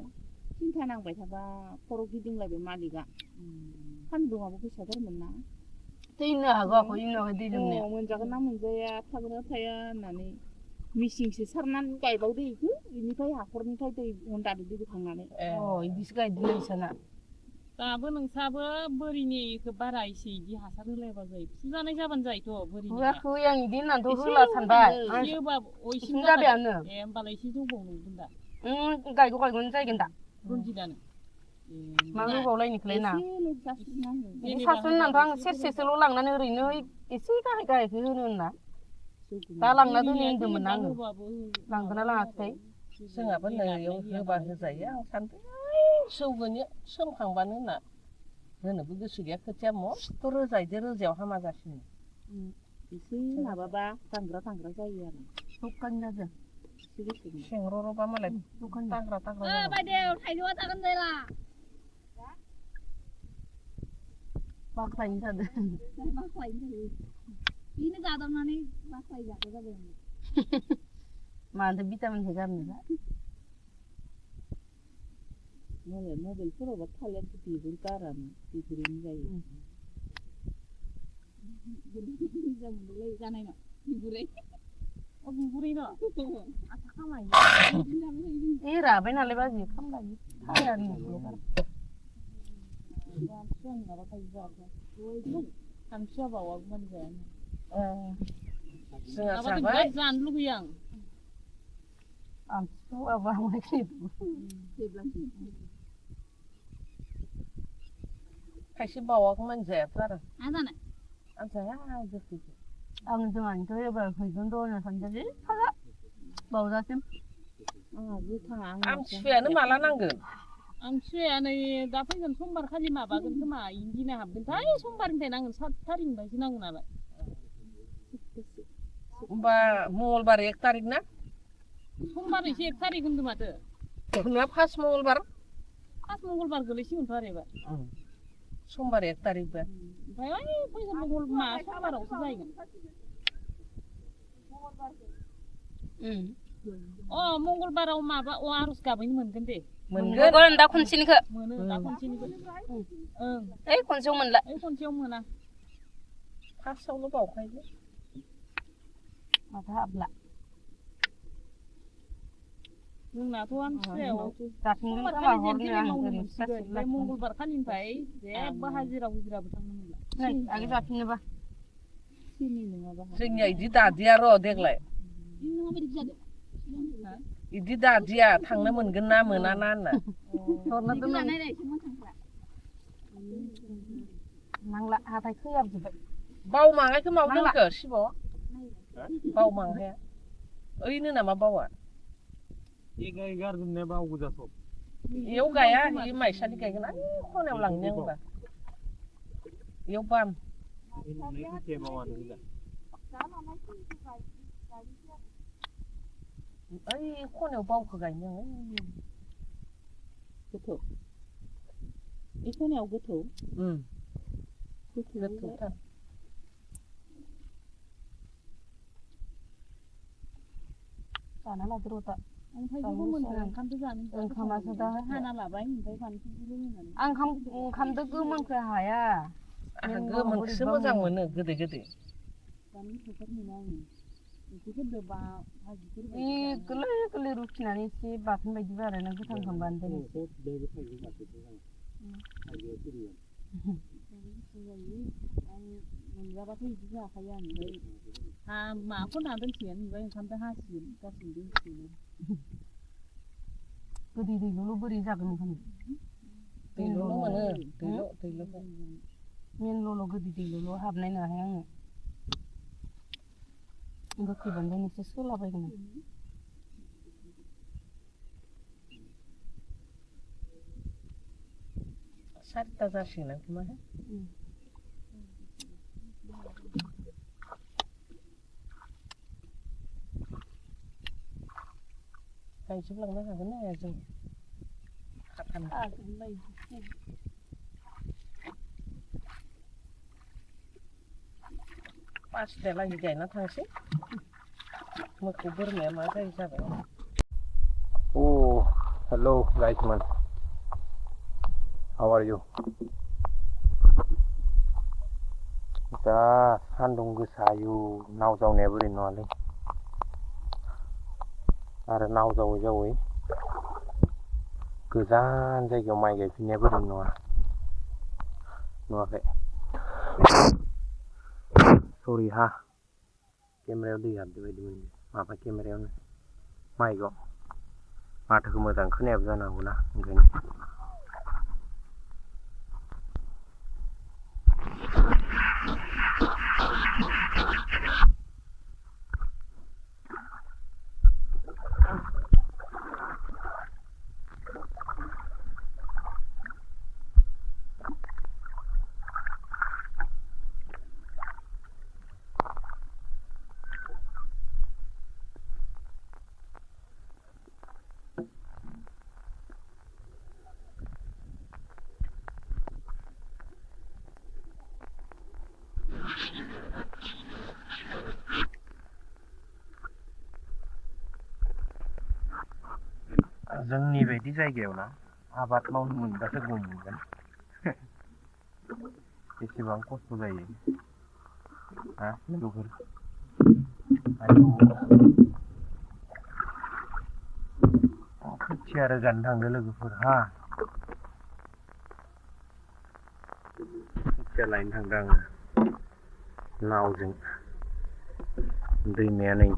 सिन्था नांबाय थाबा खर' गिदिंलायबाय मालिकआ सान्दुङाबो गोसाथारमोन ना दैनो हागौ आखौ इनावहाय दै लोमनाया मोनजागोन ना मोनजाया थागोन थाया होननानै मिसिंसो सारनानै गायबावदो बेखौ बेनिफ्राय हाखरनिफ्राय दै हन्दाजों दै बोखांनानै बिदिसो गायदों नोंसाना दाबो नोंसाबो बोरिनिखौ बारा एसे इदि हासार होलायबा जायो फुजानाय जाबानो जायोथ' बोरिनि होआखै आं इदि होननानैथ' होला सानबाय इसिम जाबायानो होमबालाय एसे जौबाव नुगोन दा गायगौनो जायगोन दा रनजितआनो मा होबावलायनिखौलाय ना बिदि सासेल' होननानैथ' आं सेरसेसोल' लांनानै ओरैनो एसे गाहाय गाहायखौ होनो होनना दा लांना दोनै होनदोंमोन ना आङो लांदोंना लाङाखै जोंहाबो नैयाव होबा होजायो आं सानदों जौगोन सोमखांबानो होनना होनोबो गोसो गैया खोथिया मस्थ' रोजायदो रोजायाव हामा जासिनो एसे माबाबा दांग्रा जायो आरो दखाननि नाजों सेंर'र'बा मालाय दांग्रा बायदेव थाइजौआ जागोन जायला बाख्लायनो थादों बिनो जादावनानै बाख्लाय जादो जाबाय मानोथो भिटामिनखौ गारनो मबाइलफोरावबा थालिर बिगुर गारानो बिगुरैनो जायो मोजां मोनलाय जानाय न' बिगुरै बिगुरैनो आथा खामायो राबाय नालाय बाजि खामलायो थायानो सानसुआ बावागौमानि जायानो जोंहा जाबाय जानो लुगैयो आं बाबा खायसे बावागौमानि जायाथ' आरो आं जानाय आं जाया गोखैखौ आं जोंहानिथ' एबार फैगोन र' होनना सानदोंलै फाला बावजासिम आमथिसुवायानो माला नांगोन आमथिसुवाया नै दा फैगोन समबार खालि माबागोन खोमा इदिना हाबगोनथाय समबारनिफ्राय नांगोन 7 थारिखनिफ्रायसो नांगोन नालाय होमबा मंगलबार 1 थारिख ना समबार एसे 1 थारिख होनदों माथो नोंहा फार्स्ट मंगलबार गोलैसिगोनथ' आरो एबार समबार 1 थारिखबा ओमफ्राय ओइ फैगोन समबारावसो जाहैगोन मंगलबाराव माबा आर'ज गाबैनो मोनगोन दे मोनगोन दा खनसेनिखौ मोनो दा खनसेनिखौ ओइ खनसेयाव मोनला खनसेयाव मोना फार्स्टआवल' बावखायो माथो हाबला जोंनाथ' आमथिसुवायाव जाफिनगोन खोमा हरनो आं ओरैनो ओमफ्राय मंगलबार खालिनिफ्राय जेबो हाजिराबो थांनो मोनला आगे जाफिननोबा जोंनिया इदि दादिया र' देग्लाय इदि दादिया थांनो मोनगोन ना मोना ना होनना हरना दोननाय नांला हाथाय खोयाबजोब्बाय बावमांहायखौ माव दोनखो शिब बावमांहाया ओइनो नामा बावा गारजोबनाया बाव गोजा सब इयाव गाया इ माइसालि गायगोन आं खनायाव लांनो आंबा इयाव बाम ओइ खनायाव बावखौ गायनो आङो गोथौ इ खनायाव गोथौ गोथौथार जाना लादो र' दा ओंखामखौ मोनो ओंखामखौ जानो ओंखामासो दा हाना लाबाय ओमफ्राय फानलुखौबो होनानै आं ओंखामदो गोमोनखौ हाया आंहा गोमोनखौसो मोजां मोनो गोदै गोदै जानो फोथार मोना आङो ओंख्रिफोरजों बा भाजिफोर गोरलै गोरलै रुखिनानै एसे बाथोन बायदि बानायना गोथां खालामबानो दोन मोनजाबाथ' बिदि जाखायो आं ओमफ्राय माखौ ना दोनसिगोन ओमफ्राय ओंखामजों हासिगोन गासिबो दोनसिगोन गोदै दैल' बोरै जागोन ओंखाम दैल' मोनो दैल' मेन ल'ल' गोदै दैल' हाबनाय नाहाय आङो गोखै बानलु नोंसोर सोलाबायगोन आं 4टा जासिगोन खोमा गायजोबलांनो हागोन ना हाया जों पासता लागि गायना थांसै मोसौ बोरमाया मा जायो जाबाय Oh, hello guys man. How are you? दा सान्दुं गोसायो नाव जावनाया बोरै नङालै आरो नाव जावै जावै गोजान जायगायाव माइ गायफिननाया बोरै नङा नुवाखै सरि हा केमेरायाव दै हाबदो बायदि मोनदों माबा केमेरायावनो माइकआव माथोखौ मोजां खोनायाबो जानो हागौना ओंखायनो जोंनि बायदि जायगायाव ना आबाद मावनो मोनबासो गम मोनगोन बेसेबां खस्थ' जायो हा लोगोफोर खोथिया रोगानो थांदों लोगोफोर हा खोथिया लायनो थांदों आङो नावजों दैमाया नै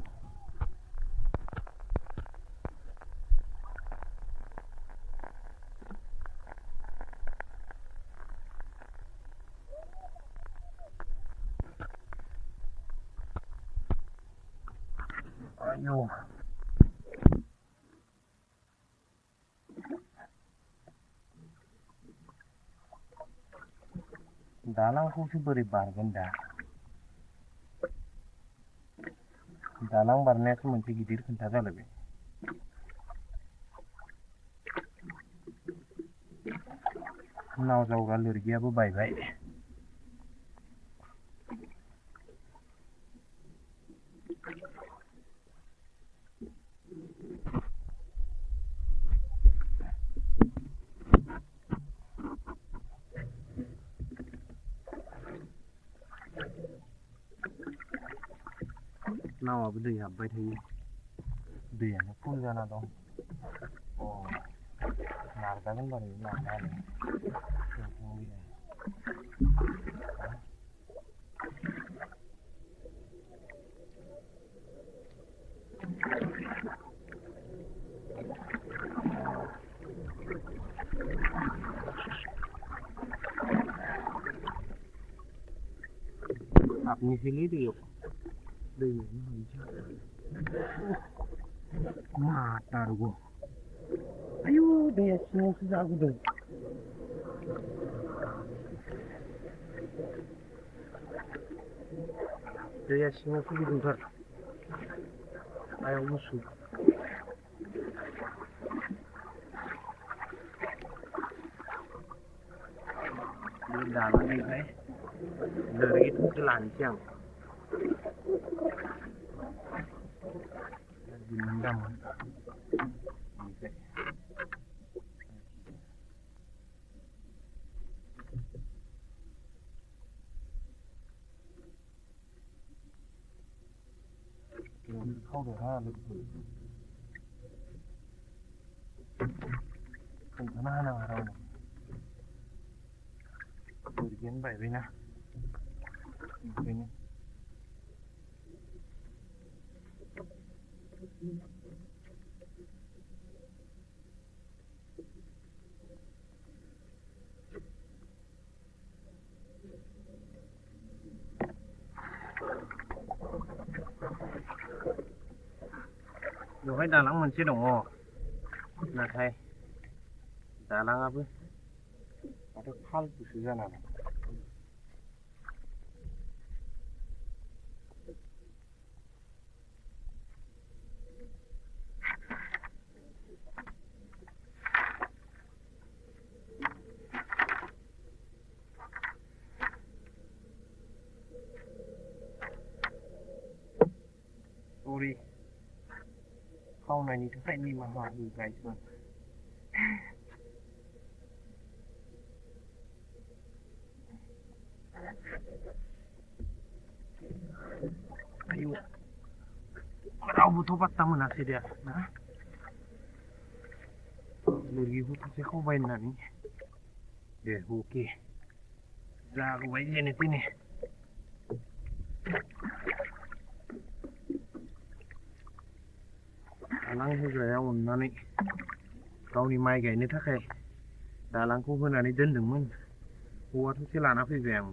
आयौ दालांखौसो बोरै बारगोन दा दालां बारनायासो मोनसे गिदिर खोथा जालायबाय नाव जावग्रा लोरगियाबो बायबाय नावाबो दै हाबबाय थायो दैयानो फुल जाना दं अ नारजागोन बारु नारनायालाय हाबनोसैलै दैयाव दैमायावनो हाबनोसै माथारगौ आयु दैया सिङावसो जाबोदों दैया सिङावसो गुदुंथार आयाव गुसु बे दालांनिफ्राय लोरगि थंसे लानोसै आं दिमोनदामोन ओमफ्राय खावदोहा लोगोफोर खोन्थाना होनाङा रावनो लोरगियानो बायबायना ओंखायनो बेवहाय दालां मोनसे दङ नाथाय दालाङाबो माथो फालतुसो जानानै सरि खावनायनि थाखाय निमाहा होगासिनो आयु रावबोथ' बात्ता मोनासै दे ना लोगोखौ सासे खावबाय होननानै दे अके जागौबाय जेने तेने दालां होग्राया अननानै गावनि माइ गायनो थाखाय दालांखौ होनानै दोनदोंमोन औवा थसे लाना फैबाय आं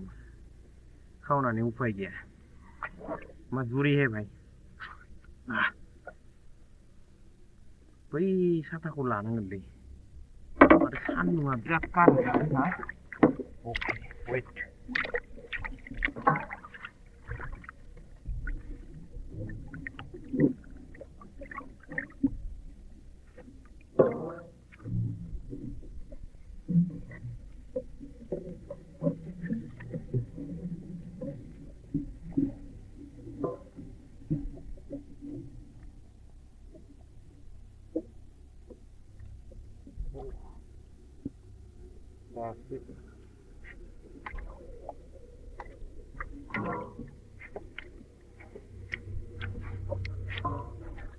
खावनानै उफाय गैया मजबूरी है भाई बै साथाखौ लानांगोनलै आरो सान्दुङा बिराद गारदों ना अके वेट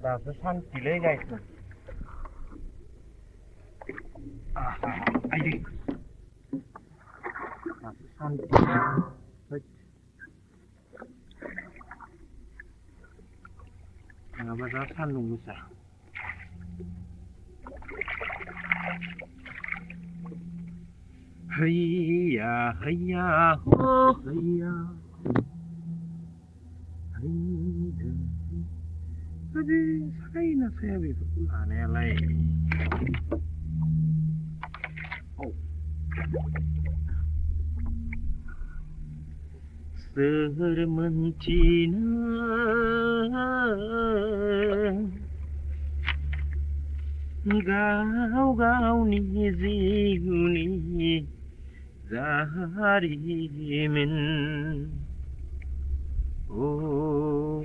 दासो सान्थिलै गायस आइदै दासो सान्थि नङाबा दा सान्दुं गोसा हैया हैया हो हैया Tapi saya saya begitu aneh lah. Oh. Sermencina gau ni zihuni zaharimin. Oh,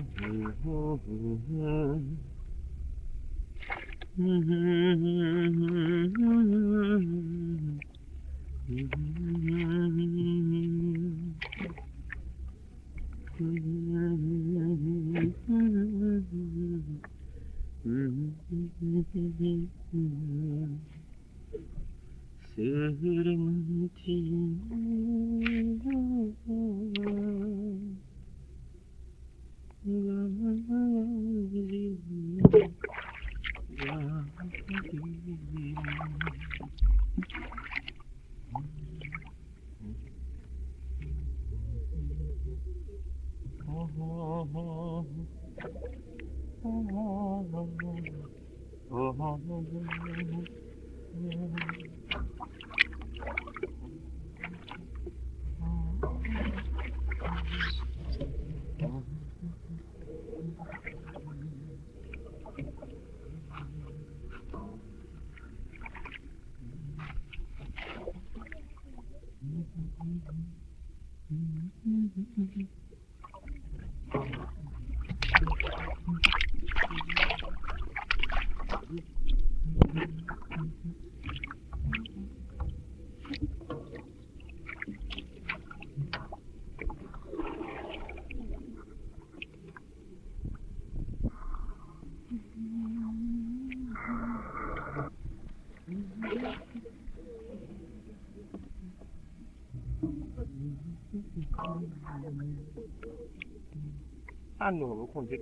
anu konjek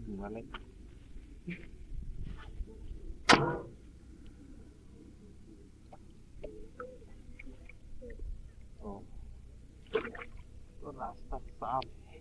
gimana? Oh, rasa sapi.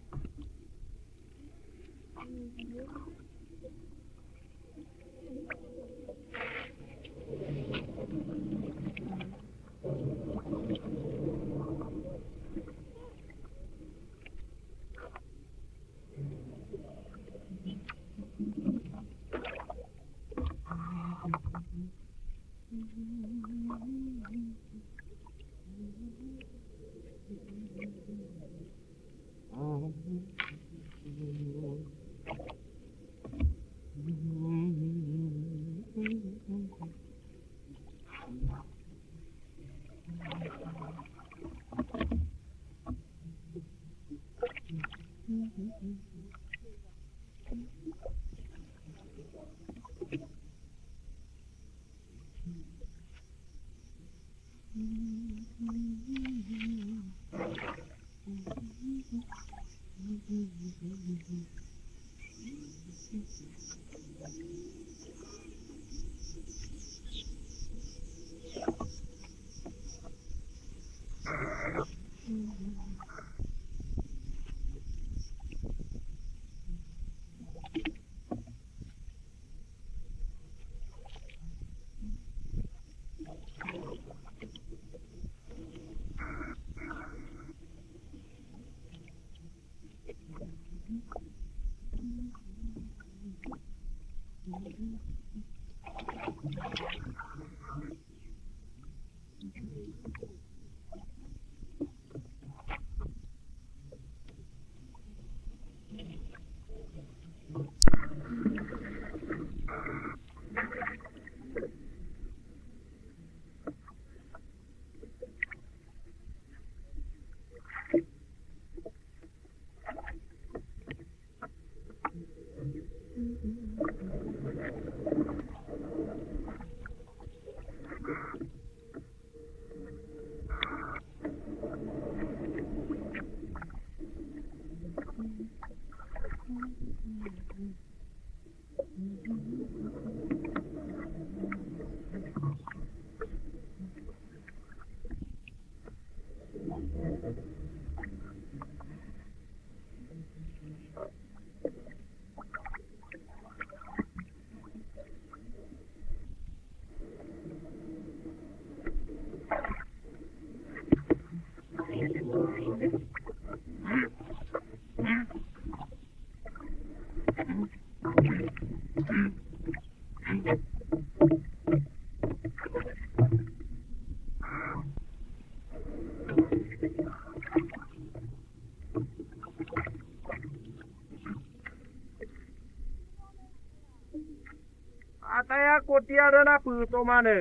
Ataya khwthiya na phuto mane.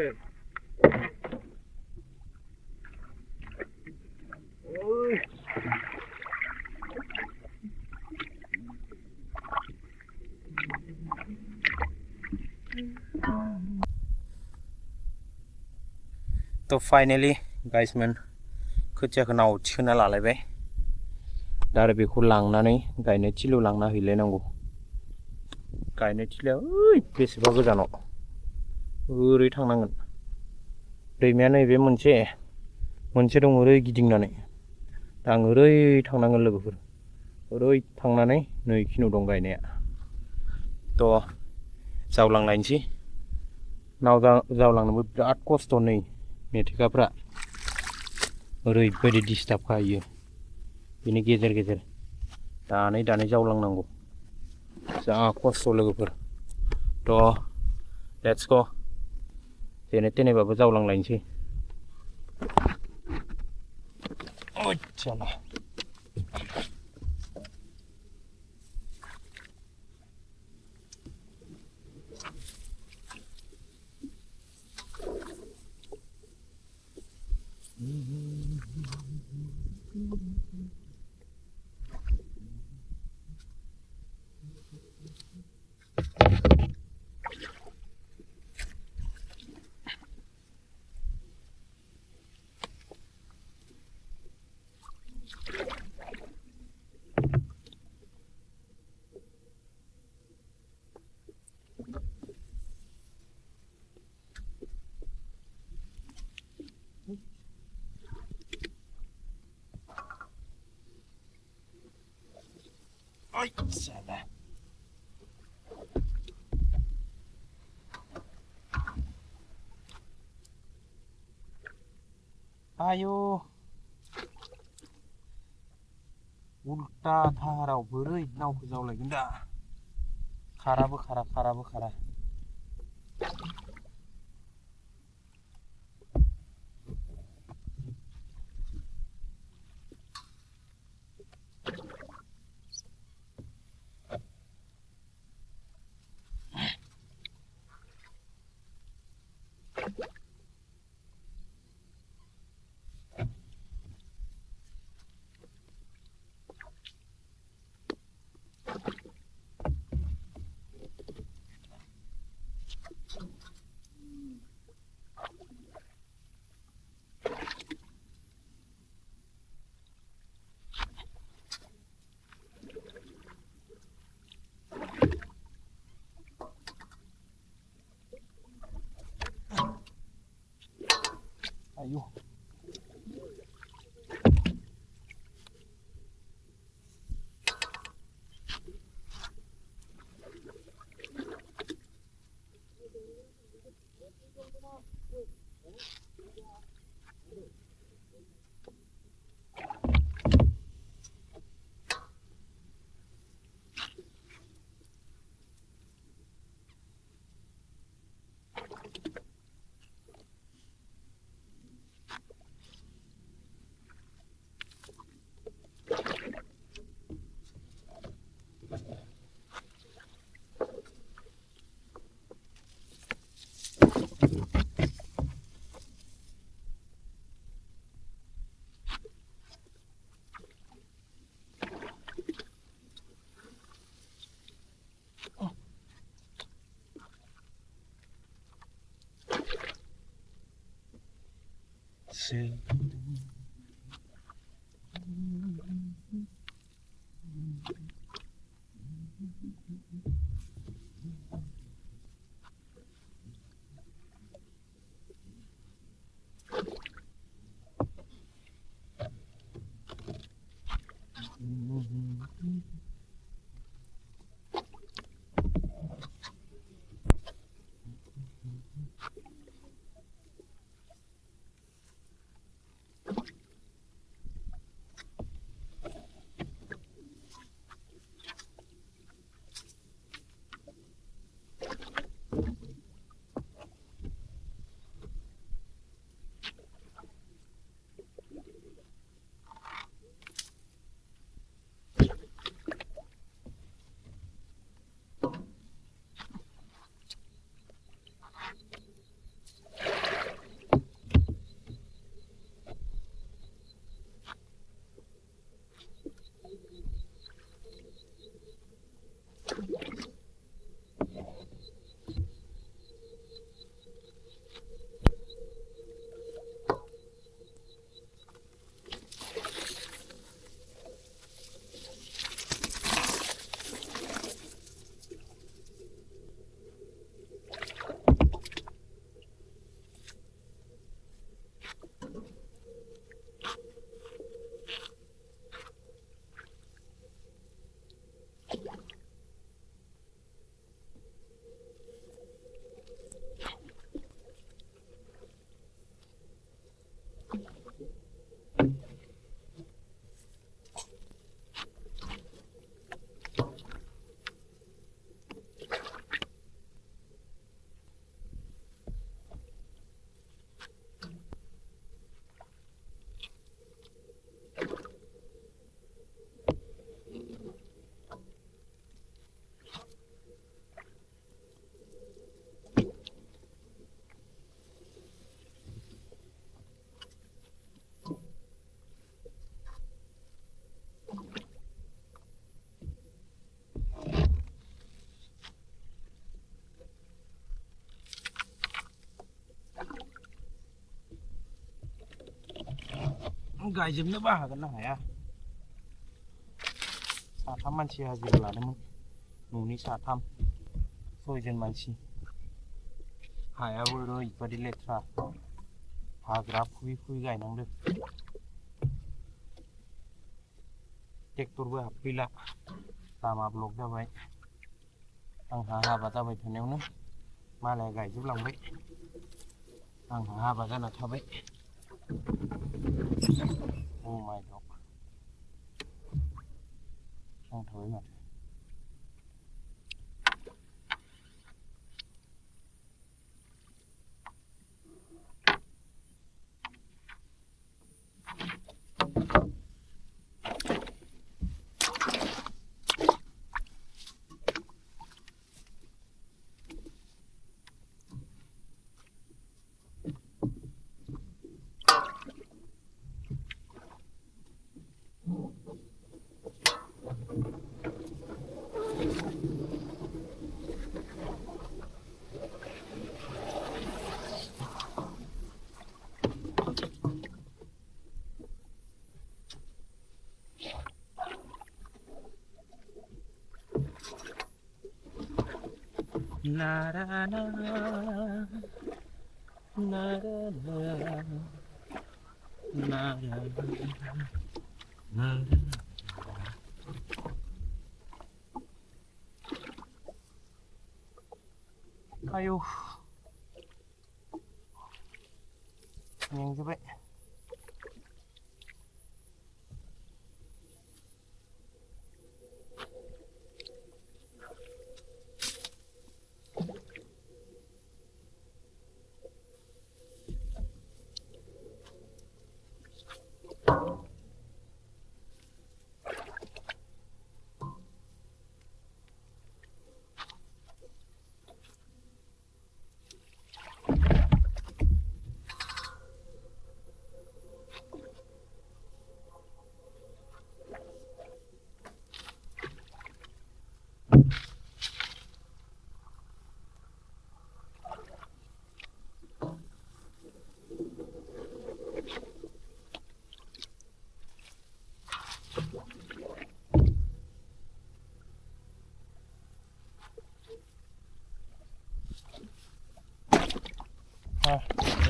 Oi. तो फाइनली गाइस मन खोथियाखौ नाव थिखोना लालायबाय दा आरो बेखौ लांनानै गायनो थिलियाव लांना हैलायनांगौ गायनो थिलिया ओइ बेसेबा गोजानाव ओरै थांनांगोन दैमाया नैबे मोनसे दं ओरै गिदिंनानै दा आं ओरै थांनांगोन लोगोफोर ओरै थांनानै नै खिनियाव दं गायनाया थ' जावलांलायनोसै नाव जावलांनोबो बिराद खस्थ' नै मेथेखाफ्रा ओरैबायदि डिस्टार्ब खायो बिनि गेजेर गेजेर दानै जावलांनांगौ जा खस्थ' लोगोफोर थ' लेट्स गो जेने थेनेबाबो जावलांलायनोसै ओइचाला आयु उल्टा थाराव बोरै नावखौ जावलायगोन दा खाराबो खारा आयु गायजोबनोबो हागोन ना हाया साथाम मानसि हाजिरा लादोंमोन न'नि साथाम 6 जन मानसि हायाबो ओरैबादि लेथ्रा हाग्रा फुयै गायनांदों ट्रेक्टरबो हाबफैला लामा ब्लक जाबाय आंहा हाबा जाबाय थानायावनो मालाया गायजोबलांबाय आंहा हाबा जाना थाबाय Oh my god. Không thối mà. Na na na na na na na na. Ayo, nhanh như vậy.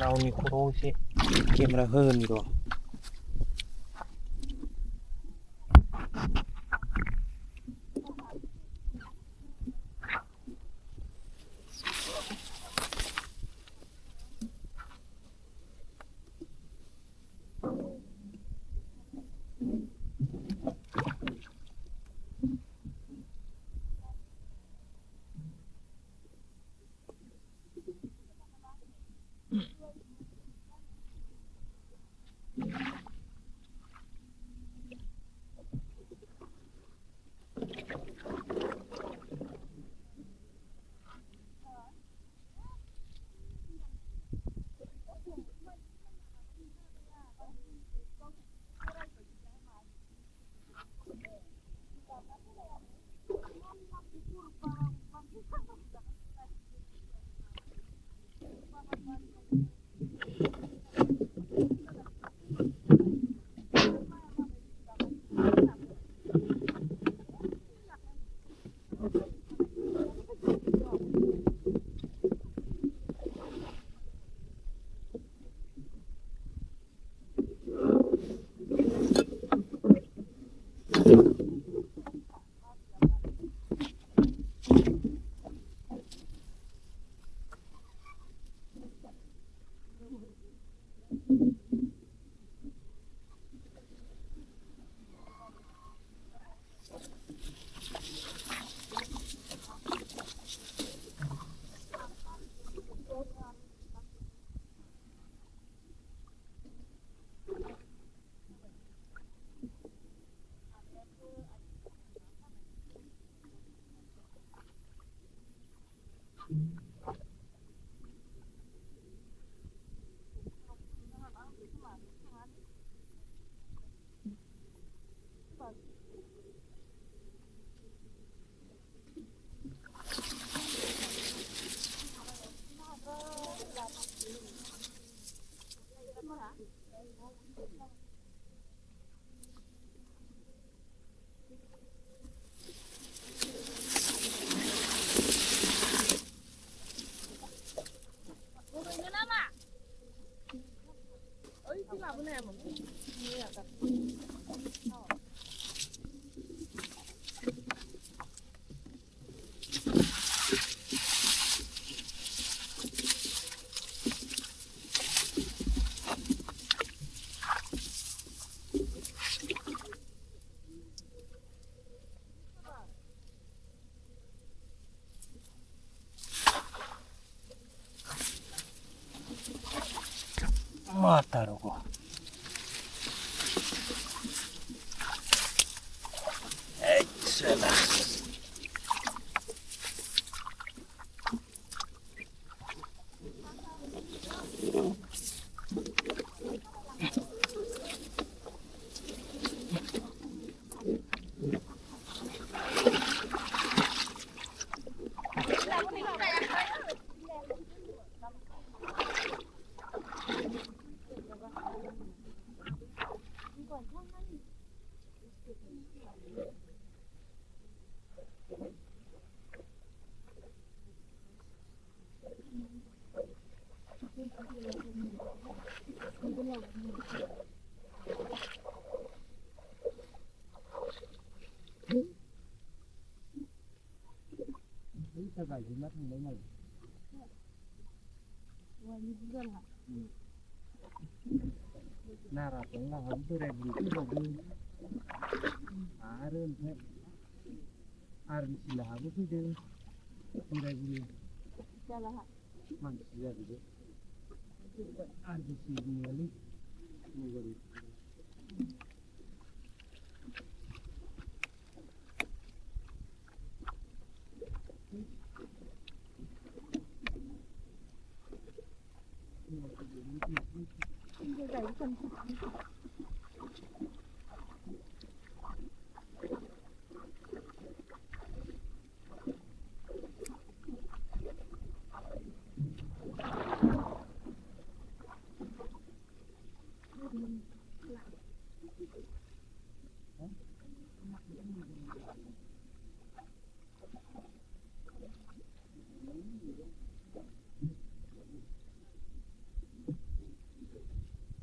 Nào ni khô chứ, kiếm là hơn rồi. 맞다르고. 에이스다. 이따가 이제 나타난 거 말이야. 나라 동나 함들에 물고 아른 배 아른 실하고 그들 그래 만 지야 그게 아른 실이니 뭐거리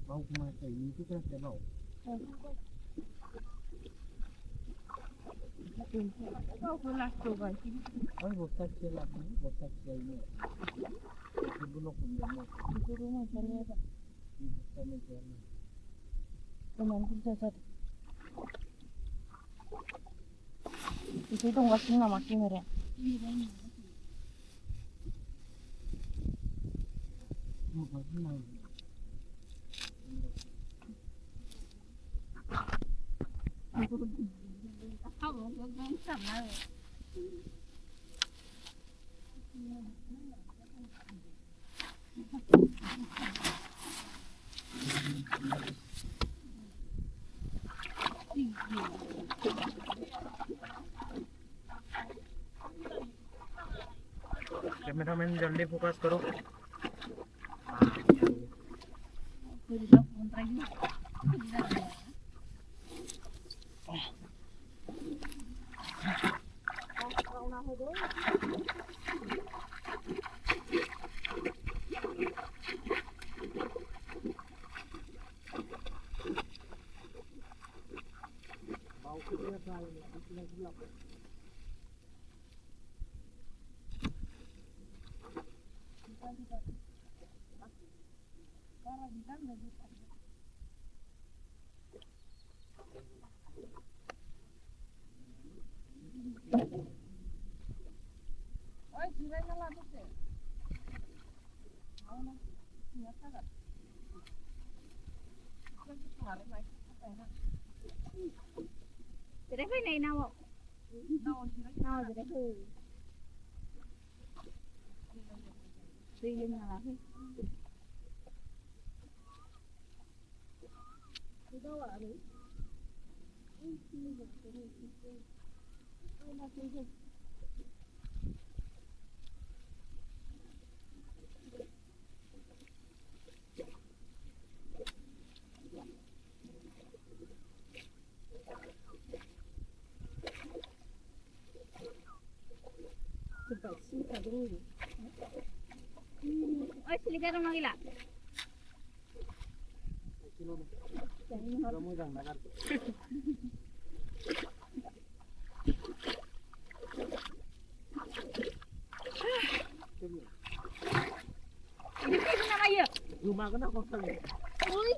mau kemana ini kita tidak mau. Oh, bosak celah ini, bosak celah ini. Itu belum punya. Itu rumah saya apa? Sama jalan. Teman kita satu. Itu nggak sih nama kimera. Oh, bagaimana? Cameraman जल्दी focus करो Jadi cái này nào ạ? Nào jadi cái đi nhưng mà cái đâu ạ đấy? Oi, silikan orang gila. kamu jangan makan Ini nama ya? rumah kena kosong Ui,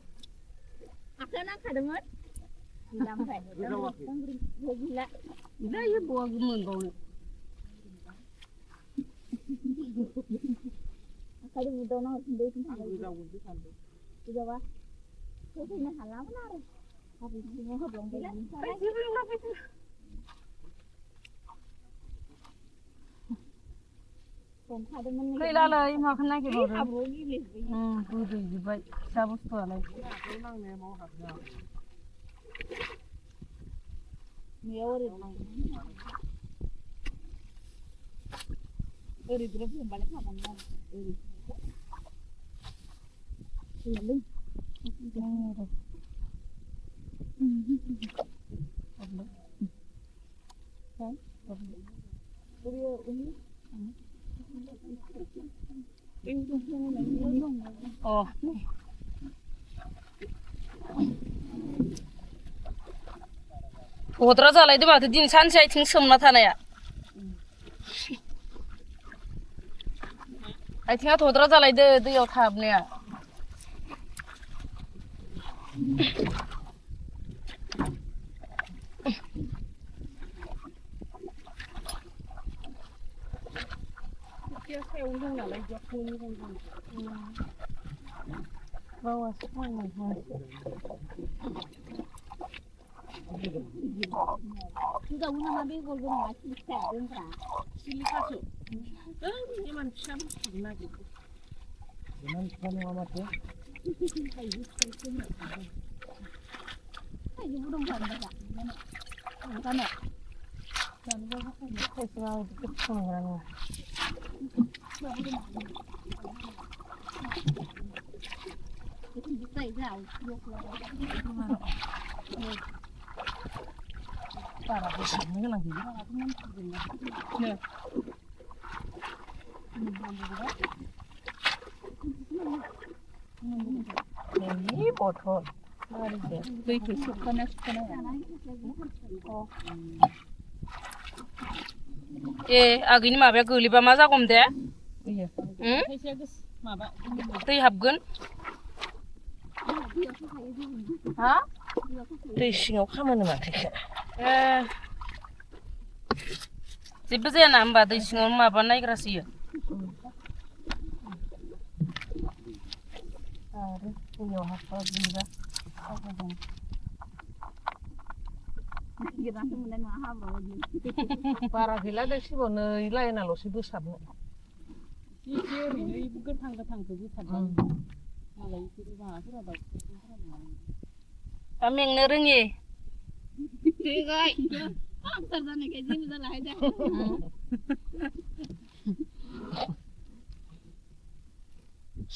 aku nak kadengan. Bilang kan? Gila. Gila ya buah gemen kau ni. Aku ada mudah nak sendiri tu. aku udah untuk sampai Coba khwthiya halaman ada. Habis ini belum bilang. Kailalay makan lagi baru. Bodo juga. Sabus tu alay. Oh. Odra zalay di math din san sai thing somna thanaya. I think odra zalay de yaw thabneya. Bawa semua Sudah una nabi golgo masih sedang pra. Sili kaso. Ini man pisam guna gitu. Jangan kamu amat ya. Ayo belum kan baca. Mana? kan kai selalu dikecung kan. Itu bisa jauh. Para bersama lagi. Nah. Ini botol. Mari deh. Itu suka ya. Agini माबाया गोलैबा मा जागौमोन दे? दै हाबगोन? हा? दै सिङाव खामानो माथो? जेबो जाया ना होमबा दै सिङाव माबा नायग्रासो इयो? आरो दैयाव हाबबा गोलैबा जागौमोन. बारा गैला दै सिबावनो लाइनाल'सो बोसाबनो. एसे ओरैनो गोथां गोथांखौ बोसाबनानै मालाय बिसोरो माबाफोरा दा मेंनो रोङि.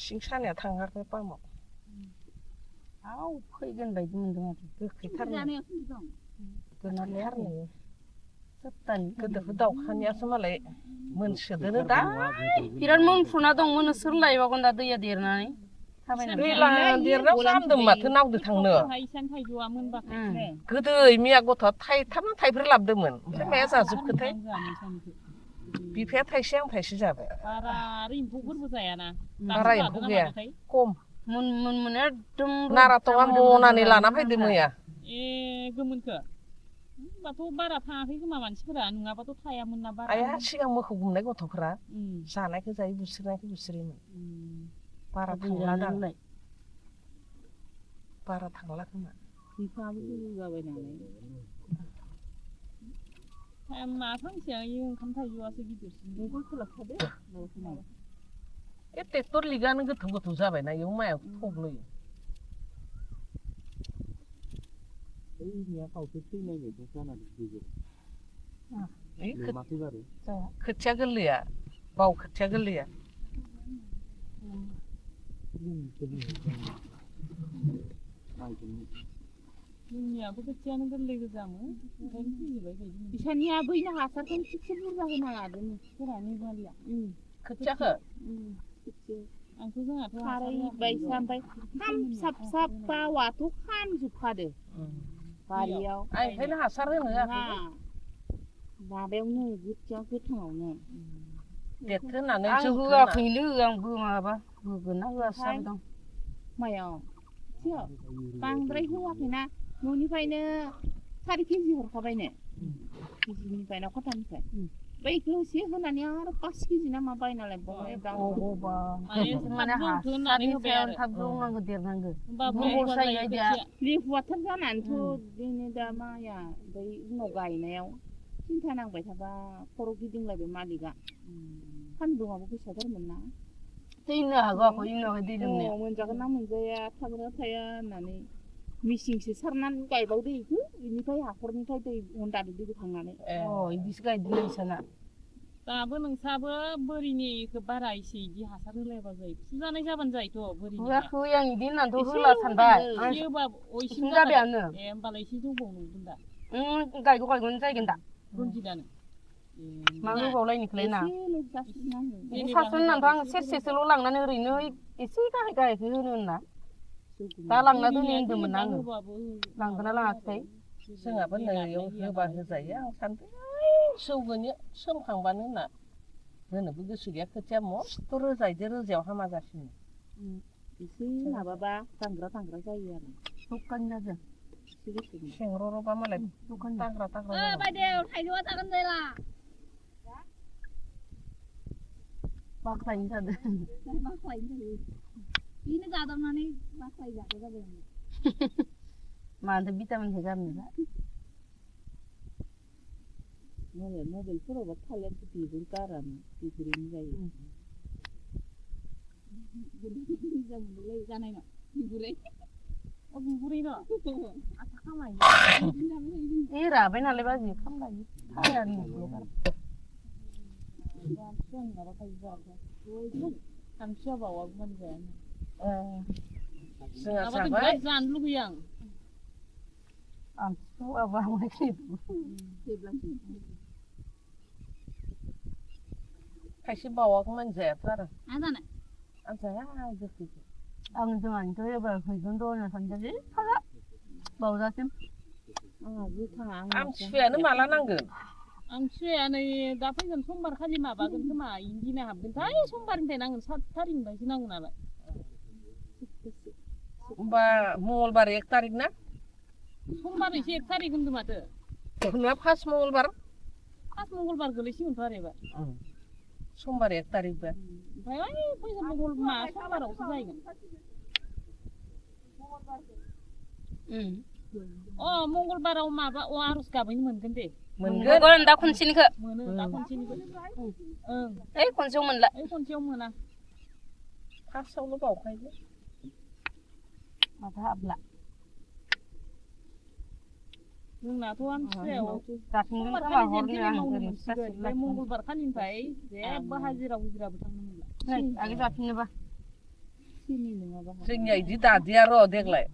सिं सानाया थाङाखै पामाव. आव फैगोन बायदि मोनदों आरो गोखैथारनो. गोनारथारनो. सप्तानि गोदोखौ दाउखानियासो मालाय मोनसोदोनो दा. बिराद मोनफ्रुना दं मोनो सोर लायबावगोन दा दैया देरनानै. दैला देरनायाव हामदों माथो नावदो थांनो. गोदै मिया गथ'आ थाइथाम थाइब्रै लाबोदोंमोन. ओमफ्राय माया जाजोबखोथाय? बिफाया थाइसे आं थाइसे जाबाय. बारा एम्फौफोरबो जायाना. बारा एम्फौ गैया. खम. मोन एकदम नाराथङा मनानै लाना फैदों मैया. ए गोमोनखो? होमबाथ' बारा थाङाखै खोमा मानसिफोरा नङाबाथ' थायामोन ना बारा. आया सिगां मोखौ गुमनाय गथ'फोरा जानायखौ जायो बुस्रिनायखौ बुस्रियोमोन. बारा थांला दांलाय. बारा थांला खोमा. बिफाबो गोजौ जाबाय नालाय. मा फांसेया ओंखाम थाइजौआसो गिदिरसिन. बेखौ सोलाबखादो. ए ट्रेक्टर लिगानो गोथौ गोथौ जाबायना इयाव माया थब्लयो. खोथिया गोरलैया बाव खोथिया गोरलैया. जोंनियाबो खोथियानो गोरलै गोजामोन ओंखायनो थैजोबबाय बायदि. बिसानिया बैनो हासारखौ थिगसे बुरजा होना लादों फोरानि बालिया. खोथियाखौ? आंथ' जोंहाथ' खारै बायसा ओमफ्राय साफा वाथ' खामजोबखादो. बारियाव ओंखायनो हासार होनो होआखै. माबायावनो खोथिया गोथाङावनो. देरथो होननानै आं होआखैनो आंबो माबा होगोन ना होआसो जाबाय दं. मायाव? बांद्राय होआखैना न'निफ्रायनो 4 केजि हरखाबायनो. केजिनिफ्राय ना खथानिफ्राय बैखौ एसे होनानै आरो 5 केजि ना मा बायना लायबावबाय दाम माने हासारनि सायाव थाब जौनांगौ देरनांगौ लेहुवाथार जानानैथ' बिदिनो दा माइया ओमफ्राय उनाव गायनायाव सिन्था नांबाय थाबा खर' गिदिंलायबाय मालिकआ सान्दुङाबो गोसाथारमोन ना दैनो हागौ आखौ इनावहाय दै लोमनाया मोनजागोन ना मोनजाया थागोना थाया होननानै मिसिंसो सारनानै गायबावदो इखौ बेनिफ्राय हाखरनिफ्राय दै हन्दाजों दै बोखांनानै बिदिसो गायदों नोंसाना दाबो नोंसाबो बोरिनिखौ बारा एसे इदि हासार होलायबा जायो फुजानाय जाबानो जायोथ' बोरिनि होआखै आं इदि होननानैथ' होला सानबाय इसिम जाबायानो होमबालाय एसे जौबावनो नुदों दा गायगोन जायगोन दा रनजितानो मा होबावलायनिखौलाय ना सासुन होननानैथ' आं सेरसेसोल' लांनानै ओरैनो एसे गाहाय गाहायखौ होनो होनना दा लांना दोनै होनदोंमोन आङो लांदोंना लाङाखै जोंहाबो नैयाव होबा होजायो आं सानदों सौगोनो सोमखांबानो होनना होनोबो गोसो गैया खोथिया मस्थ' रोजायदो रोजायाव हामा जासिनो एसे माबाबा दांग्रा जायो आरो दखान जादों सेंग्र'र'बा मालाय दांग्रा बायदेव थाइजौआ जागोन जायला बाख्लायनो जादों बेनो जादावनानै बाख्लाय जादो जाबाय आं मानोथो भिटामिनखौ गारनो मबाइलफोरावबा थालिर बिगुर गारानो बिगुरैनो जायो मोजां मोनलाय जानाय न' बिगुरै बिगुरै न' आथा खामायो राबाय नालाय बाजि खामलायो थायानो सानसुआ बावाबो मोनजायानो जोंहा जाबाय जानो लुगैयो आं खायसे बावाखौ मोनजायाथ' आरो आं जानाय आं जाया गोखैखौ आं जोंहानिथ' एबार फैगोन र' होनना सानदोंलै फाला बावजासिम आमथिसुवायानो माला नांगोन आमथिसुवाया नै दा फैगोन समबार खालि माबागोन खोमा इनि दिना हाबगोनथाय समबारनिफ्राय नांगोन 7 थारिखनिफ्रायसो नांगोन नालाय होमबा मंगलबार 1 तारिख ना समबार एसे 1 तारिख होनदों माथो नङा फार्स्ट मंगलबार गोलैसिगोनथ' आरो एबार समबार 1 तारिख बा ओमफ्राय फैगोन समबारावसो जाहैगोन मंगलबाराव माबा आर'ज गाबैनो मोनगोन दे मोनगोन दा खनसेनिखौ मोनो दा खनसेनिखौ ओइ खनसेयाव मोनला खनसेयाव मोना फार्स्टआवल' बावखायो माथो हाबला जोंनाथ' आमथिसुवायाव जाफिनगोन खोमा हरनो आं ओरैनो मंगलबार खालिनिफ्राय जेबो हाजिरा हुजिराबो थांनो मोनला आगे जाफिननोबा जोंनिया इदि दादिया र' देग्लाय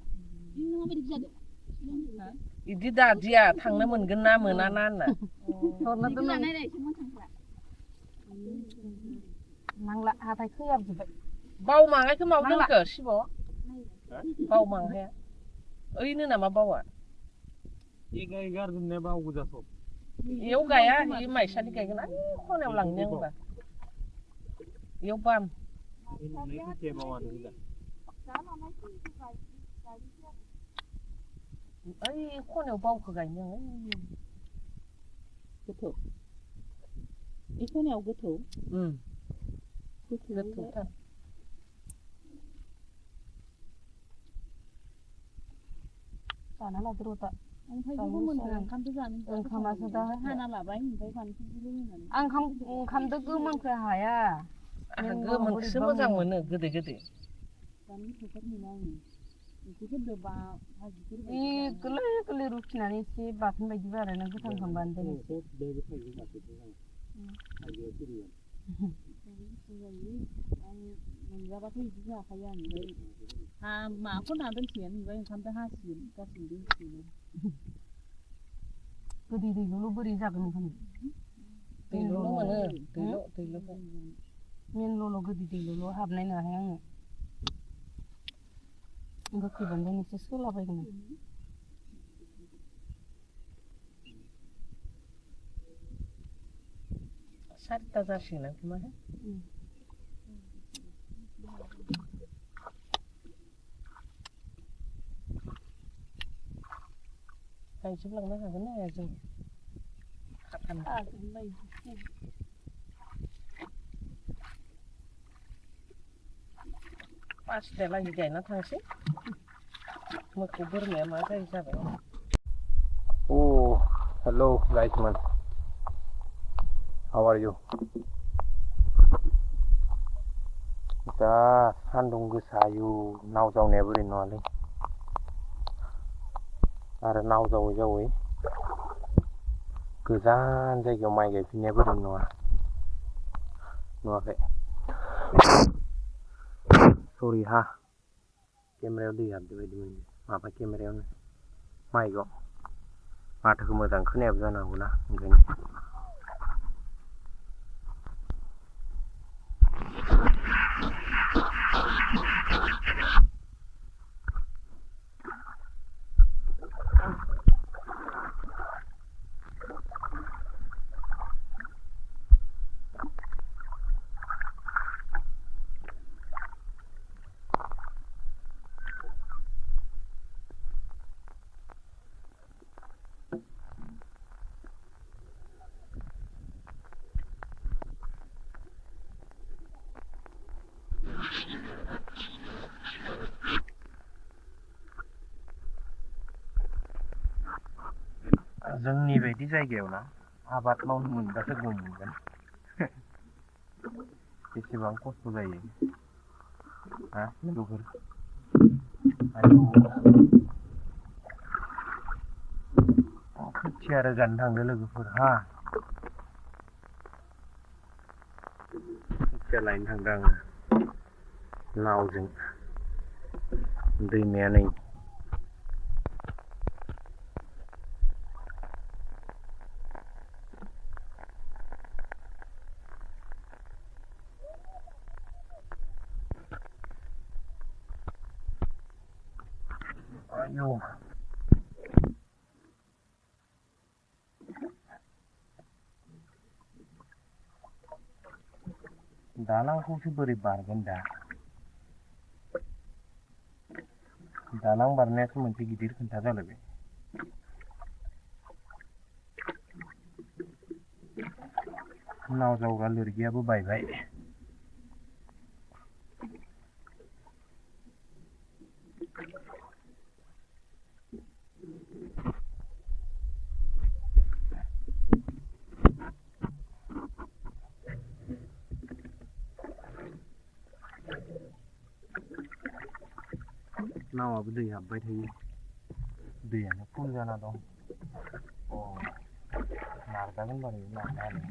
इदि दादिया थांनो मोनगोन ना मोना ना होनना नांला हाथाय खोयाबजोब्बाय बावमाहायखौ माव दोनखो शिब बावमाहाया ओइनो नामा बावा इयाव गाया इ माइसालि गायगोन आं खनायाव लांनो होनबा इयाव बाम ओइ खनायाव बावखौ गायनो गोथौ इ खनायाव गोथौ गोथौथार जाना लादो र' दा ओंखामासो दा हाना लाबाय ओमफ्राय फानलुखौबो होनानै आं ओंखामदो गोमोनखौ हाया गोमोनखौसो मोजां मोनो गोदै गोरलै गोरलै रुखिनानै एसे बाथोन बायदि बानायना गोथां खालामबानो मोनजाबाथाय बिदि जाखायो आं माखौ ना दोनसिगोन ओमफ्राय ओंखामजों हासिगोन गासिबो दोनसिगोन गोदै दैल' बोरै जागोन ओंखाम दैल' मोनो मेनल'ल' गोदै दैल' हाबनाय नङाहाय आङो गोखै बानलुनि एसे सोलाबायगोन आं 4टा जासिगोन खोमा गायजोबलांनो हागोन ना हाया जों पासथायालागै गायना थांसै मोसौ बोरमाया मा जायो जाबाय Oh, hello guys man. How are you? दा सान्दुं गोसायो नाव जावनाया बोरै नङालै आरो नाव जावै जावै गोजान जायगायाव माइ गायफिननाया बोरै नङा नुवाखै सरि हा केमेरायाव दै हाबदो बायदि मोनदों माबा केमेरायावनो माइकआव माथोखौ मोजां खोनायाबो जानो हागौना ओंखायनो जोंनि बायदि जायगायाव ना आबाद मावनो मोनबासो गम मोनगोन बेसेबां खस्थ' जायो हा लोगोफोर खोथिया रोगानो थांदो लोगोफोर हा खोथिया लायनो थांदों आङो नावजों दैमाया नै आयौ दालांखौसो बोरै बारगोन दा दालां बारनायासो मोनसे गिदिर खोथा जालायबाय नाव जावग्रा लोरगियाबो बायबाय नावाबो दै हाबबाय थायो दैयानो फुल जाना दं अ नारजागोन बारै नारनायानो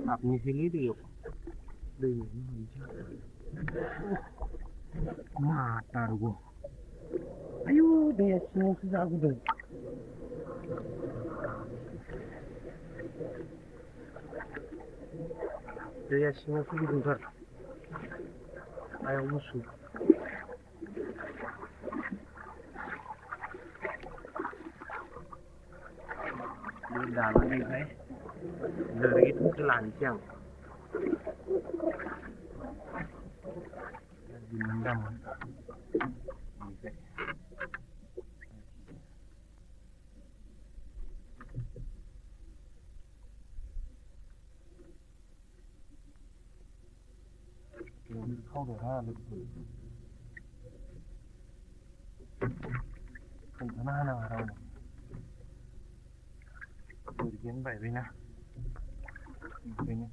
हाबनोसैलै दैयाव माथारगौ आयु दैया सिङावसो जाबोदों दैया सिङावसो गुदुंथार आयाव गुसु बे दालांनिफ्राय लोरिथ'सो लानोसै आं मोनदामोन खावदो हा लोगोफोर खोन्थाना होनाङा रावनो लोरगियानो बायबायना ओंखायनो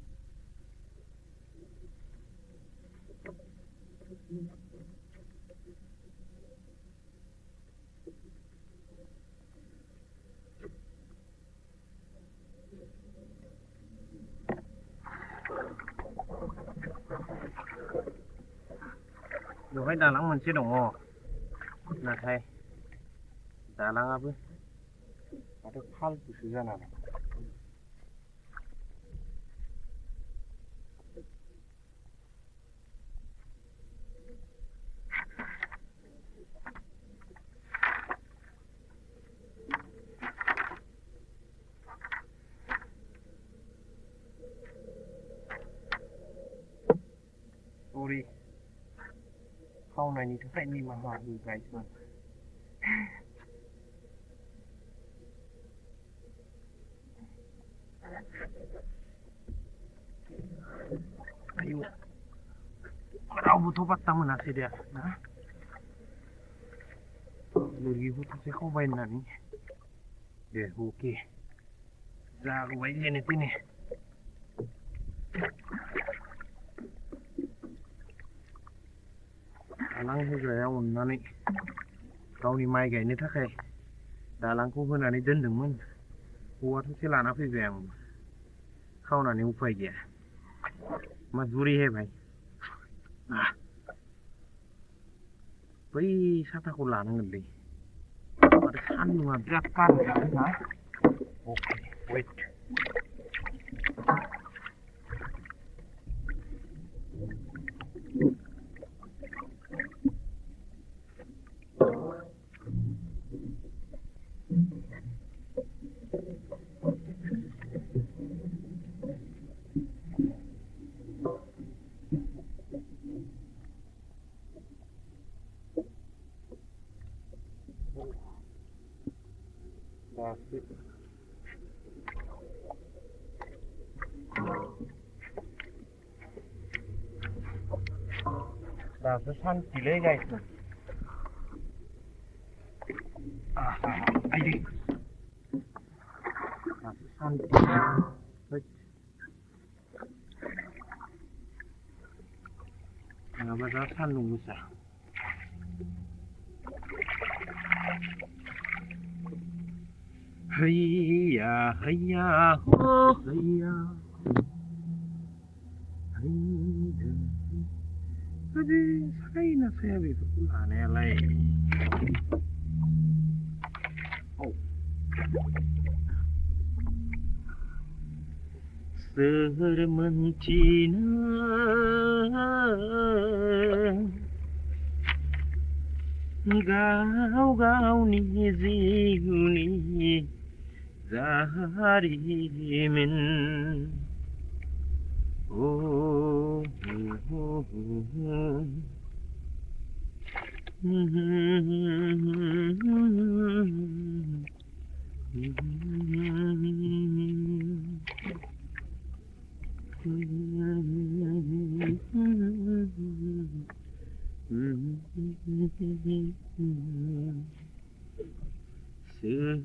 बेवहाय दालां मोनसे दङ नाथाय दालाङाबो माथो फालतुसो जाना दं खालामनायनि थाखाय निमाहा होबाय आयु रावबोथ' बात्ता मोनासै दे ना लोगोफोरखौसो खावबाय होननानै दे अके जागौबाय जेने तेने दालां होग्राया अननानै गावनि माइ गायनो थाखाय दालांखौ होनानै दोनदोंमोन औवा थसे लाना फैबाय आं खावनानै उफाय गैया मजबूरी है भाई बै साथाखौ लानांगोनलै आरो सान्दुङा बिराद गारदों ना अके वेट दासो सान्थिलै गायसनो आइदै दासो सान्थि नङाबा दा सान्दुं गोसा हैया हैया हो हैया अरे सायना साया बेफोरखौ लानायालाय सोर मोनथिनो गाव गावनि जिउनि जारिमिन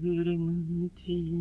सोर मोनथिनो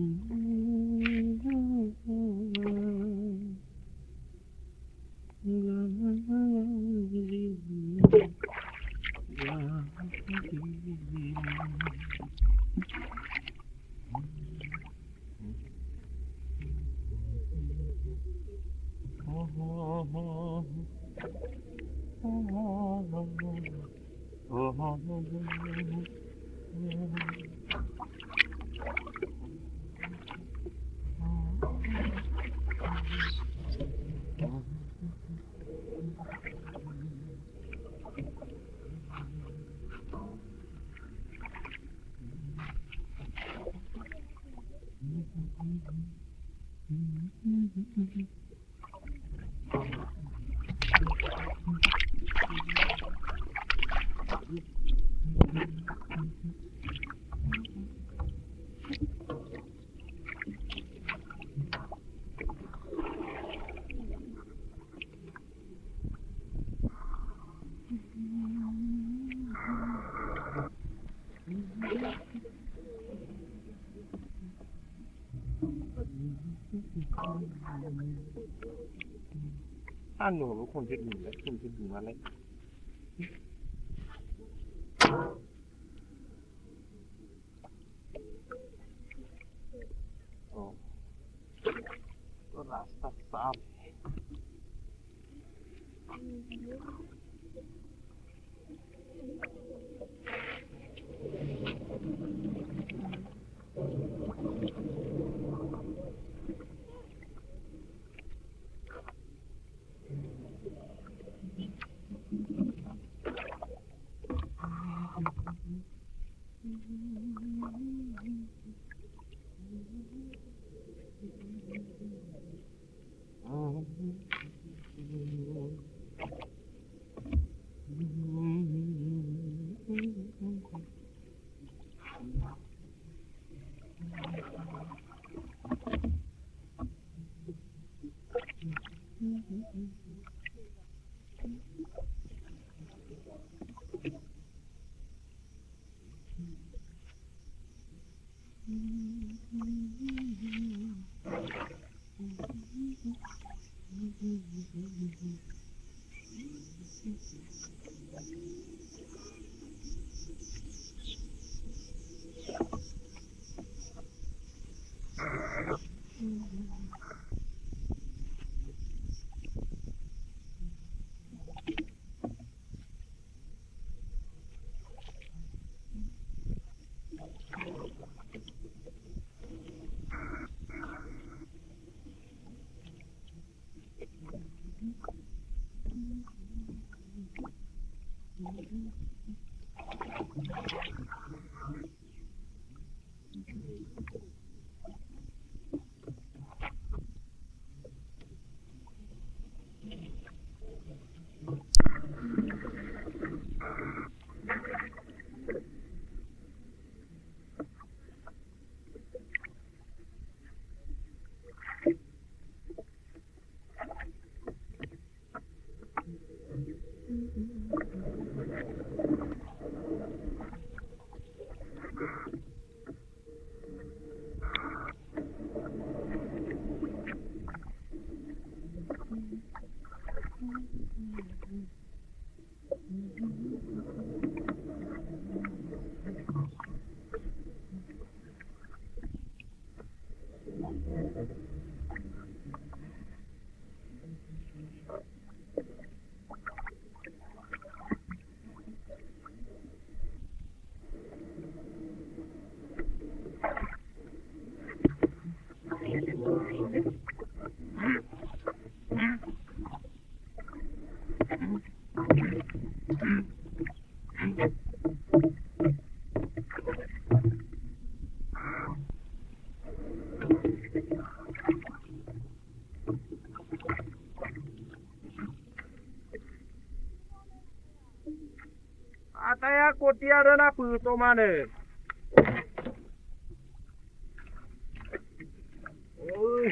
सान्दुङाबो खनसे दुंलाय खनसे दुङालाय रास्ता साफ Ataya khwthiya rena phuto mane. Oi.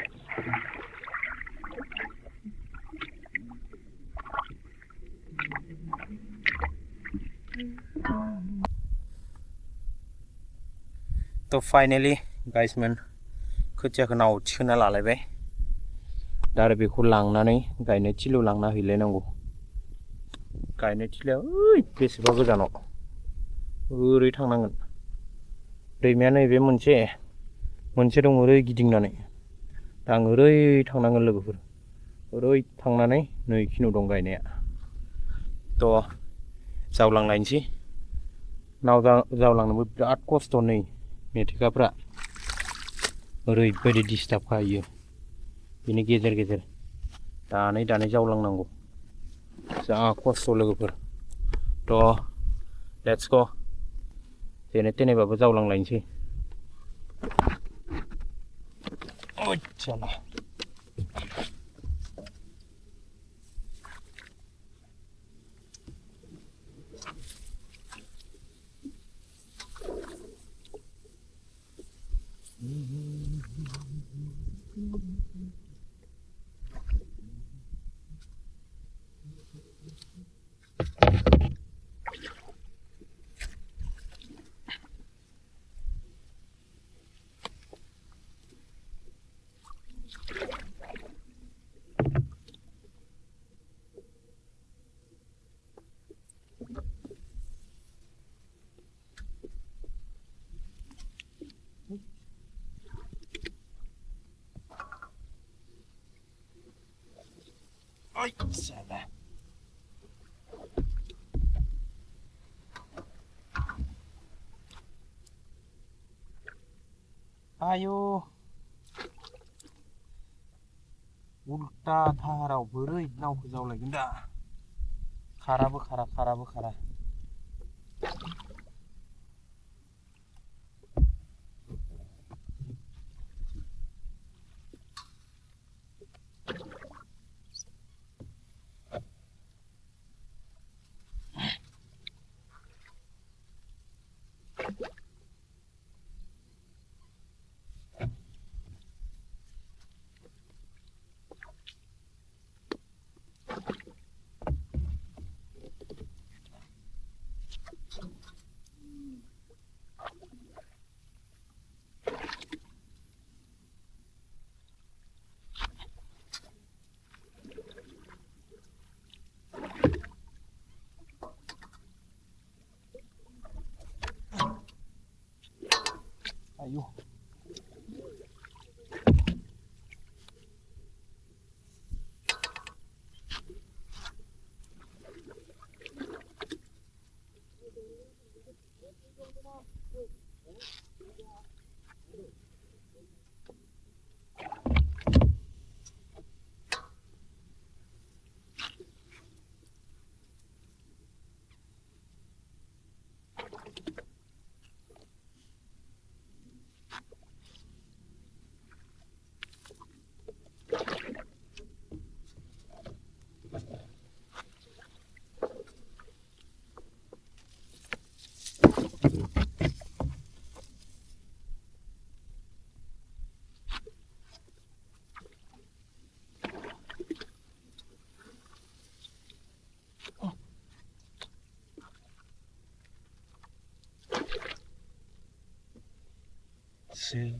तो फाइनली गाइस मन खोथियाखौ नाव थिखोना लालायबाय दा आरो बेखौ लांनानै गायनाय थिलियाव लांना हैलायनांगौ गायनाय थिलिया ओइ बेसेबा गोजानाव ओरै थांनांगोन दैमाया नैबे मोनसे दं ओरै गिदिंनानै दा आं ओरै थांनांगोन लोगोफोर ओरै थांनानै नै खिनियाव दं गायनाया थ' जावलांलायनोसै नाव जावलांनोबो बिराद खस्थ' नै मेथेखाफ्रा ओरैबायदि डिस्टार्ब खायो बिनि गेजेर गेजेर दानै जावलांनांगौ जा खस्थ' लोगोफोर थ' लेट्स गो जेने थेनेबाबो जावलांलायनोसै ओइसाला ओइसाला आयो उल्टा धाराव बोरै नावखौ जावलायगोन दा खाराबो खारा Ayo. See.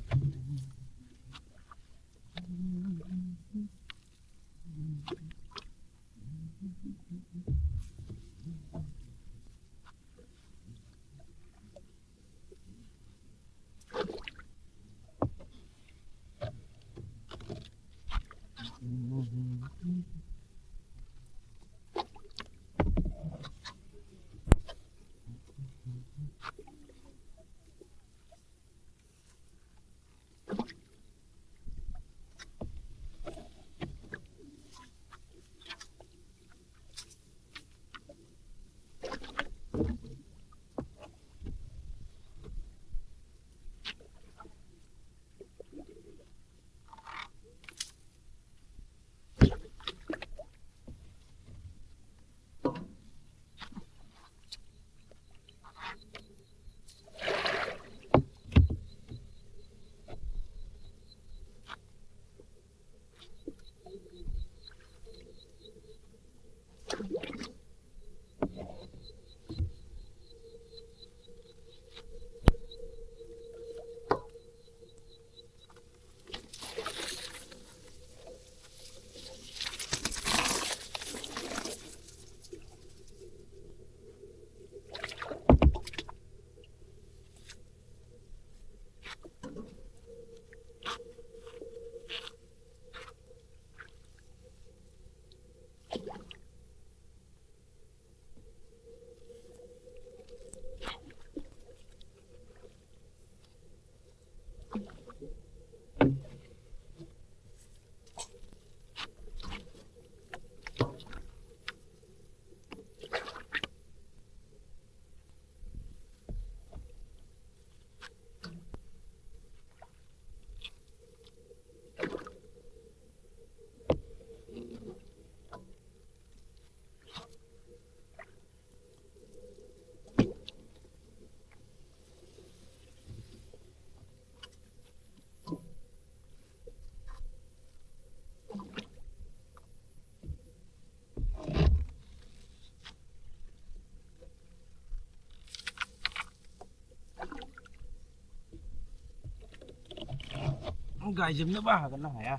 गायजोबनोबो हागोन ना हाया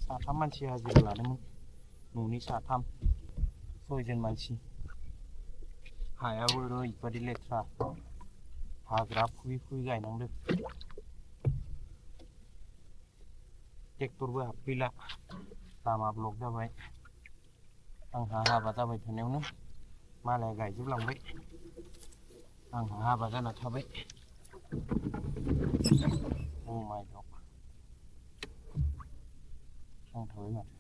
साथाम मानसि हाजिरा लादोंमोन न'नि साथाम 6 जन मानसि हायाबो ओरैबादि लेथ्रा हाग्रा फुयै फुयै गायनांदों ट्रेक्टरबो हाबफैला लामा ब्लक जाबाय आंहा हाबा जाबाय थानायावनो मालाया गायजोबलांबाय आंहा हाबा जाना थाबाय Oh my God. नांथाबाय माथो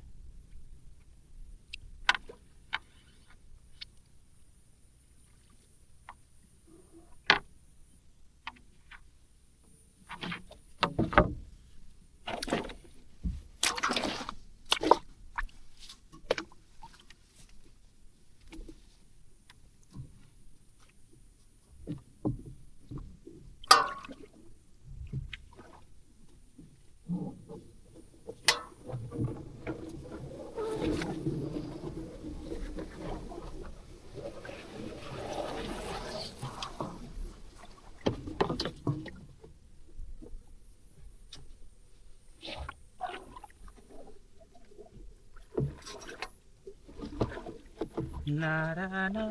Na na na na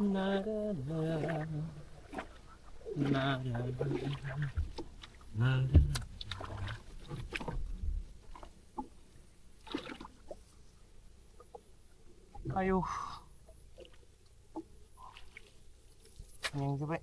na na Ayo. Nhanh cho vậy.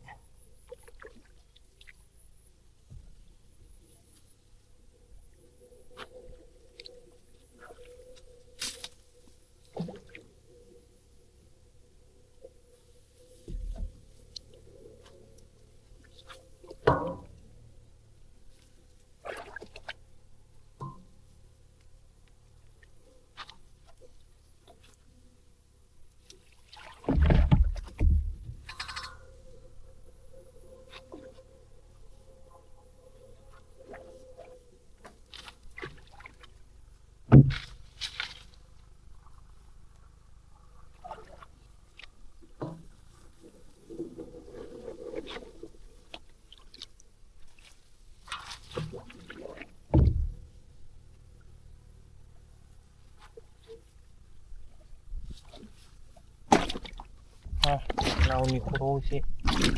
Nào ni khô chứ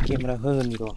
kiếm ra hơn rồi.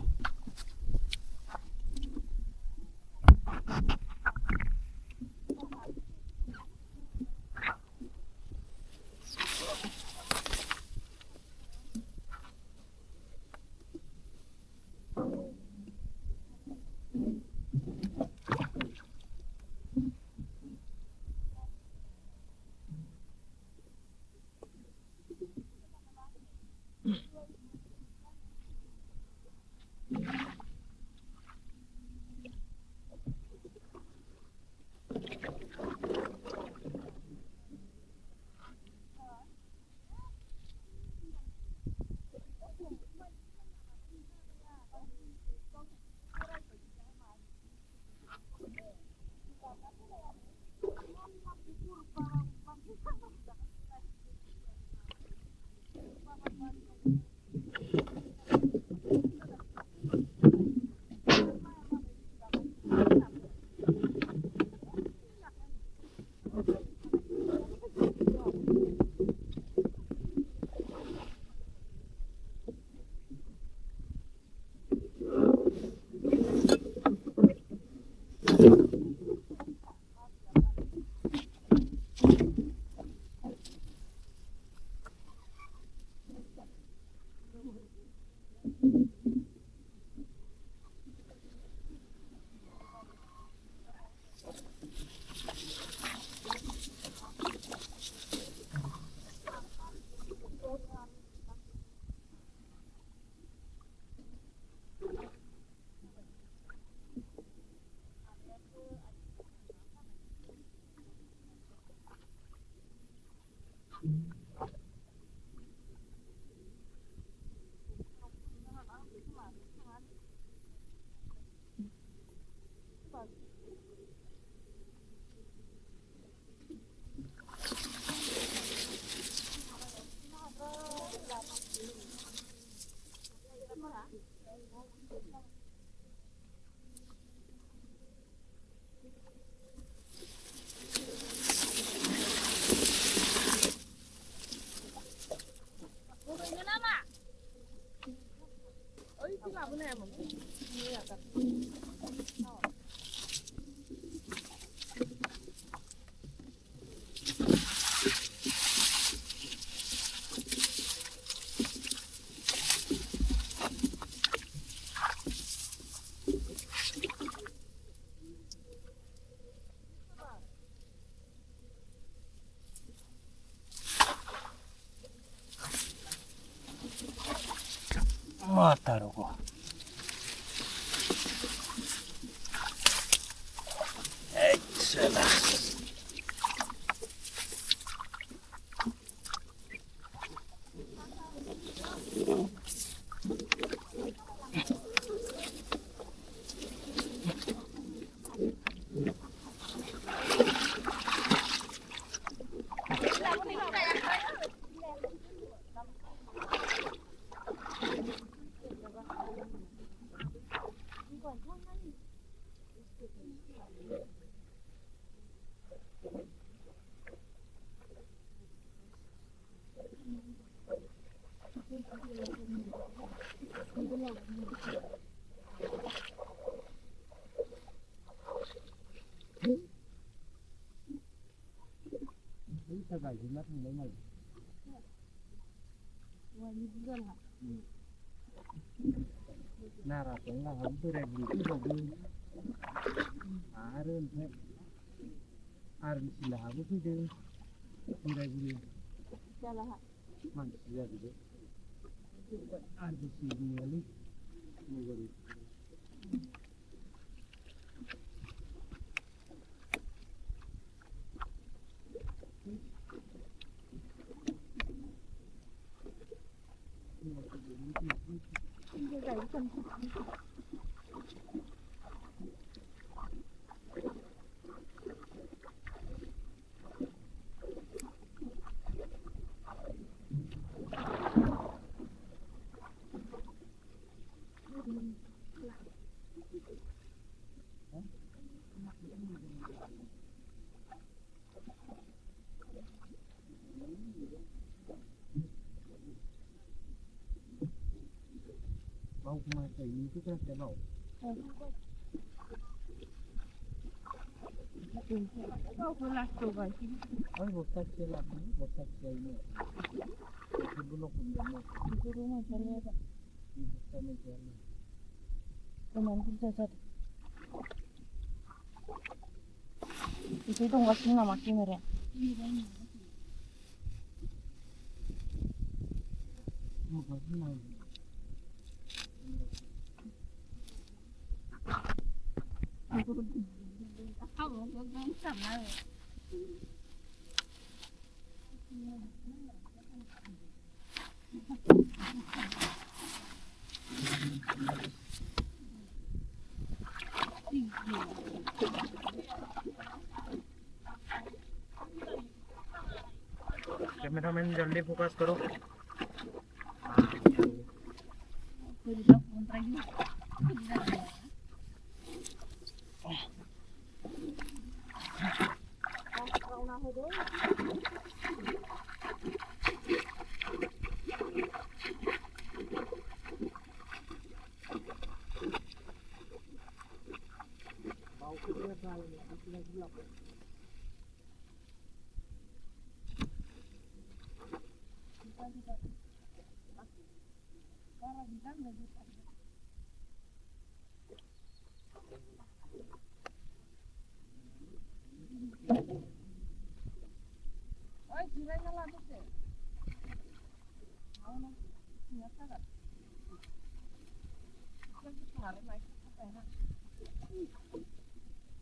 Matarugo. Excellent. गायजेनना थांबाय माइ नाराखौ लाहाबो बोराय बुरै फैबावदों आरो ओमफ्राय आरबिसि लाहाबो फैदों बोराय बुरै मानसि जाजोबो आरबिसि बुंनायालै नोगोरै Basumatary itu kan channel. Oh, botak channel ini, botak channel. Itu belum punya. Itu rumah saya. Itu sama channel. Teman kita satu. Itu nggak sih nama kamera. Bukan nama. Cameraman जल्दी फोकस करो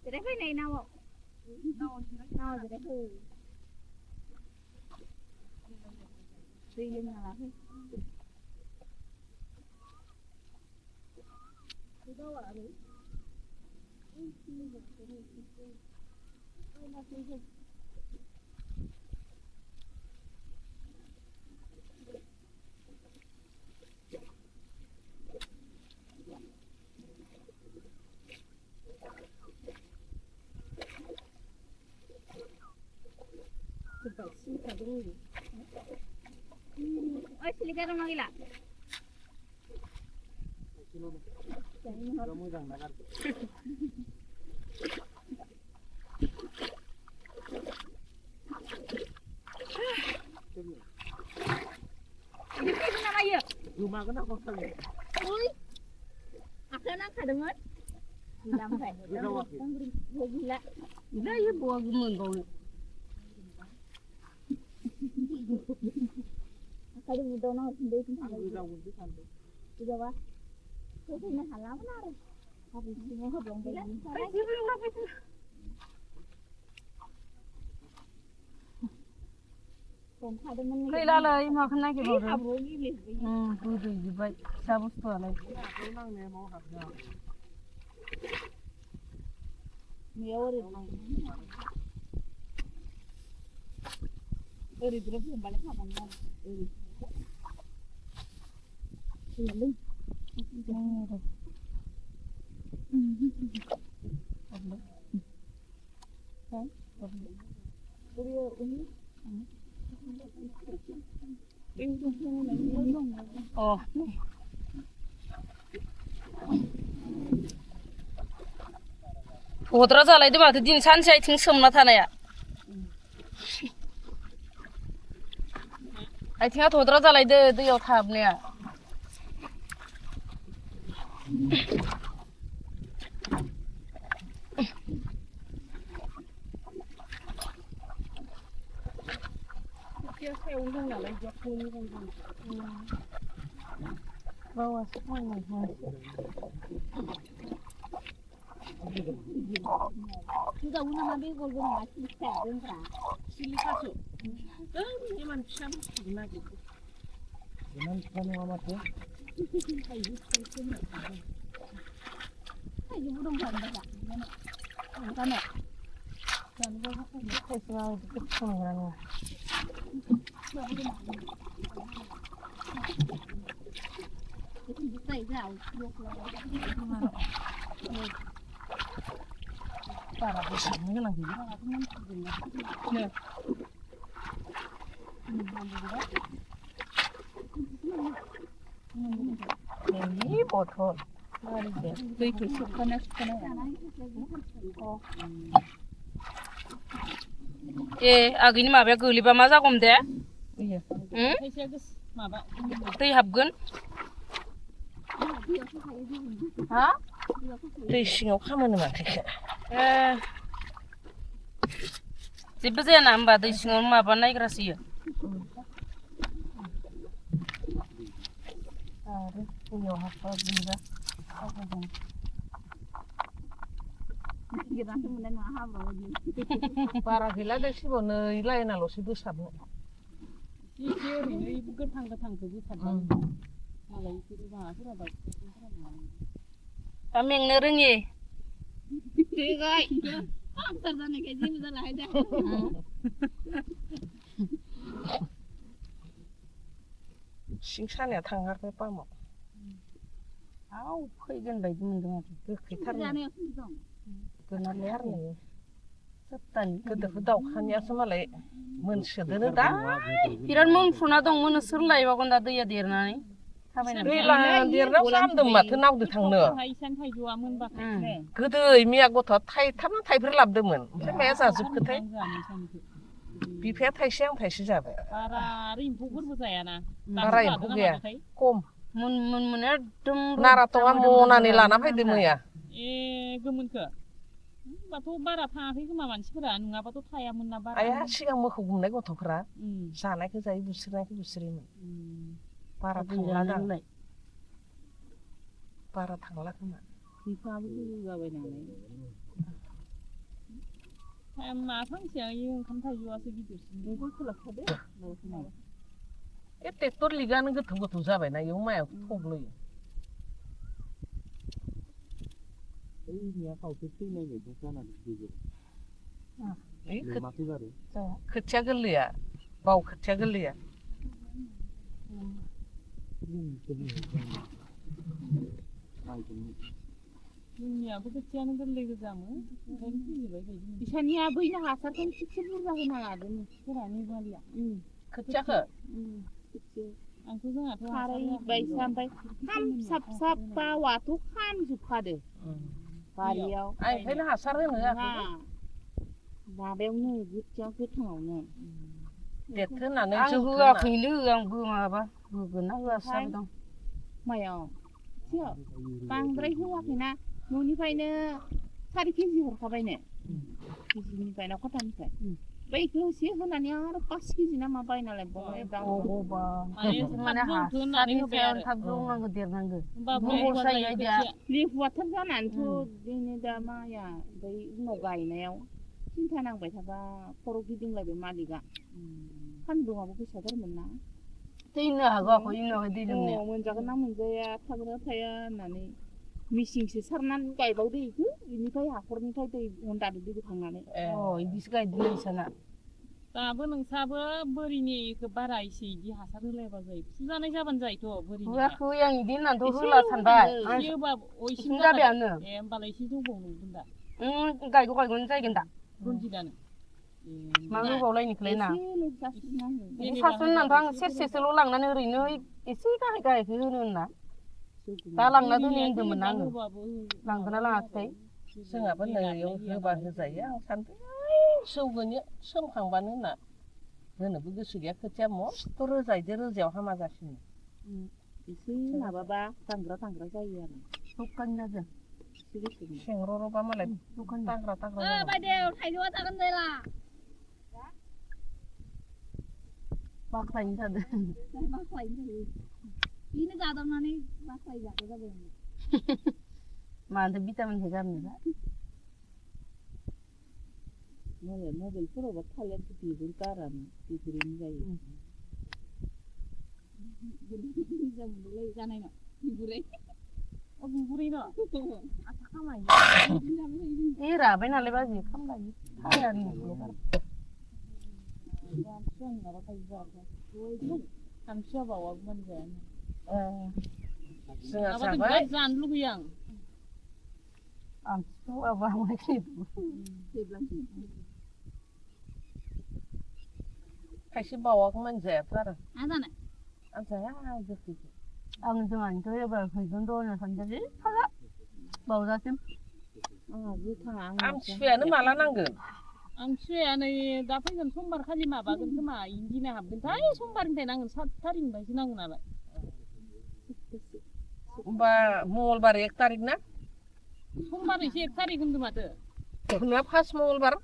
Jadi apa ini nawa? Nawa jadi apa? Riêng là cái. Cái đó là gì? Oi, silikan lagi lah. kamu jangan makan Ini nama ya? rumah kena kosong ya Ui, akan nak ada mat? Gila kan? Gila. Gila ya buah gemen kau ni. Kali muda nak sendiri tu. udah untuk sampai Sudah wah. Kau nak halal mana? Habis semua belum beli. Ay, sino yung lapit na? Kung ada mana? Kay lalay, makan na kay Bodo. Abo ni. Bodo, di ba? Sabos to alay. aku nang nih mau habisnya Miawar itu. Eri berapa yang balik apa mana? Eri. Ini. Oh. Botra जालायदो माथो दिन सानसे आथिं सोमना थानाया आथिङा थद्रा जालायदो दैयाव थाहाबनाया सायाव दं नालाय मोजां बावासो थांनाय Sudah una mami golong lagi sekarang kan? सिलिखासो इमान फिसा बुस्थु नागिरदो इमान फिसा नङा माथो Ayo burung kan dah. Kan? खायसेया गोथां नङा Itu bisa ya, बारा बेसेबां गोनां गैया नो बथल दैखौ सोबखाना ए आगैनि माबाया गोलैबा मा जागौमोन दे माबा दै हाबगोन हा दै सिङाव खामानो माथो ए जेबो जायाना होमबा दै सिङाव माबा नायग्रासो इयो आरो दैयाव हाबबा गोलैबा बारा गैला दै सिबावनो लाइनाल'सो बोसाबनो एसे ओरैनो गोथां गोथांखौ बोसाबबाय मालाय बिसोरो माबाफोरा दाउफोरा दा मेंनो रोङि Tigai. Terus kayak gini udah aja. सिं सानाया थाङाखै पामाव आव फैगोन बायदि मोनदों आरो गोखैथारनो गोनालायनो सप्तानि गोदोखौ दाउखानियासो मालाय मोनसोदोनो दा बिराद मोनफ्रुना दं मोनसोर लायबागोन दा दैया देरनानै दैला देरनायाव हामदों माथो नावदो थांनो गोदो मिया गथ'आ थाइथाम थाइब्रै लाबोदोंमोन ओमफ्राय माया जाजोबखोथाय बिफाया थाइसे आं थाइसे जाबाय बारा एम्फौफोरबो जायाना बारा एम्फौ गैया खम मोन एकदम नाराथङा मनानै लाना फैदो मैया ए गोमोनखो होनबाथ' बारा थाङाखै खोमा मानसिफोरा नङाबाथ' थायामोन ना बारा आया सिगां मोखौ गुमनाय गथ'फ्रा जानायखौ जायो बुस्रिनायखौ बुस्रियोमोन बारा थांला दांलाय बारा थांला खोमा बिफाबो गोजौ जाबाय नालाय मा फांसेया ओंखाम थाइजौआसो गिदिरसिन गय खोलाबखादो ए ट्रेक्टर लिगानो गोथौ गोथौ जाबायना इयाव माया थब्लयो खोथिया गोरलैया बाव खोथिया गोरलैया जोंनियाबो खोथियानो गोरलै गोजामोन ओंखायनो फैजोबबाय बायदि बिसानिया बैनो हासारखौ थिगसे बुरजा होना लादों फोरानि बालिया खोथियाखौ आंथ' जोंहाथ' खारै बायसा ओमफ्राय फिसा फिसा बावाथ' खामजोबखादो बारियाव ओंखायनो हासार होनो होआखै माबायावनो खोथिया गोथाङावनो देरथो होननानै आं होआखैनो आंबो माबा होगोन ना होआसो दं मायाव बांद्राय होआखैना न'निफ्रायनो 4 केजि हरखाबायनो केजिनिफ्रायनो खथानिफ्राय बैखौ एसे होनानै आरो 5 केजि ना मा बायना लायबावबाय माने हासारनि सायाव थाब जौनांगौ देरनांगौ लेहुवाथार जानानैथ' बिदिनो दा माइया ओमफ्राय उनाव गायनायाव सिन्था नांबाय थाबा खर' गिदिंलायबाय मालिकआ सान्दुङाबो गोसाथारमोन ना दैनो हागौ आखौ इनावहाय दै लोमनाया मोनजागोन ना मोनजाया थागोना थाया होननानै मिसिंसो सारनानै गायबावदो इखो बेनिफ्राय हाखरनिफ्राय दै हन्दादो दै बोखांनानै इदिसो गायदों नोंसाना दाबो नोंसाबो बोरिनिखौ बारा एसे इदि हासार होलायबा जायो फुजानाय जाबानो जायोथ' बोरिनि होआखै आं इदि होननानैथ' होला सानबाय इसिम जाबायानो ए होमबालाय एसे जौबावनांगोन दा गायगौनो जायगोन दा रनजितानो मा होबावलायनिखौलाय ना सासुन होननानैथ' आं सेरसेसोल' लांनानै ओरैनो एसे गाहाय गाहायखौ होनो होनना दा लांना दोनै होनदोंमोन ना आङो लांगोना लाङाखै जोंहाबो नैयाव होबा होजायो आं सानदों जौगोन सोमखांबानो होनना होनोबो गोसो गैया खोथिया मस्थ' रोजायदो रोजायाव हामा जासिनो एसे माबाबा दांग्रा जायो आरो दखान जादों सेंर'र'बा मालाय दांग्रा जागोन बायदेव थाइजौआ जागोन जायला बाख्लायनो जादों बाख्लायनो जायो बेनो जादावनानै बाख्लाय जागो जाबाय मानोथो भिटामिनखौ गारनोबा मालाय मबाइलफोरावबा थालिरखौ बिगुर गारानो बिगुरैनो जायो मोजां मोनलाय जानाय न' बिगुरै बिगुरै न' आथा खामायो ए राबाय नालाय बाजि खामलायो थायानो आमथिसुवा बावागौमानि जायानो जोंहा माबाखौ जाबाय बिराद जानो लुगैयो आं आमथिसुवा बावाखै खायसे बावागौमानि जायाथ' आरो मा जानाय आं जाया गोखैखौ आं जोंहानिथ' एबार फैगोन र' होनना सानदोंलै फाला बावजासिम आमथिसुवायानो माला नांगोन आमथिसुवाया नै दा फैगोन समबार खालि माबागोन खोमा इदिनो हाबगोनथाय समबारनिफ्राय नांगोन 7 थारिखनिफ्रायसो नांगोन नालाय होमबा मंगलबार 1 थारिख ना समबारैसो 1 थारिख होनदों माथो नोंना फार्स्ट मंगलबार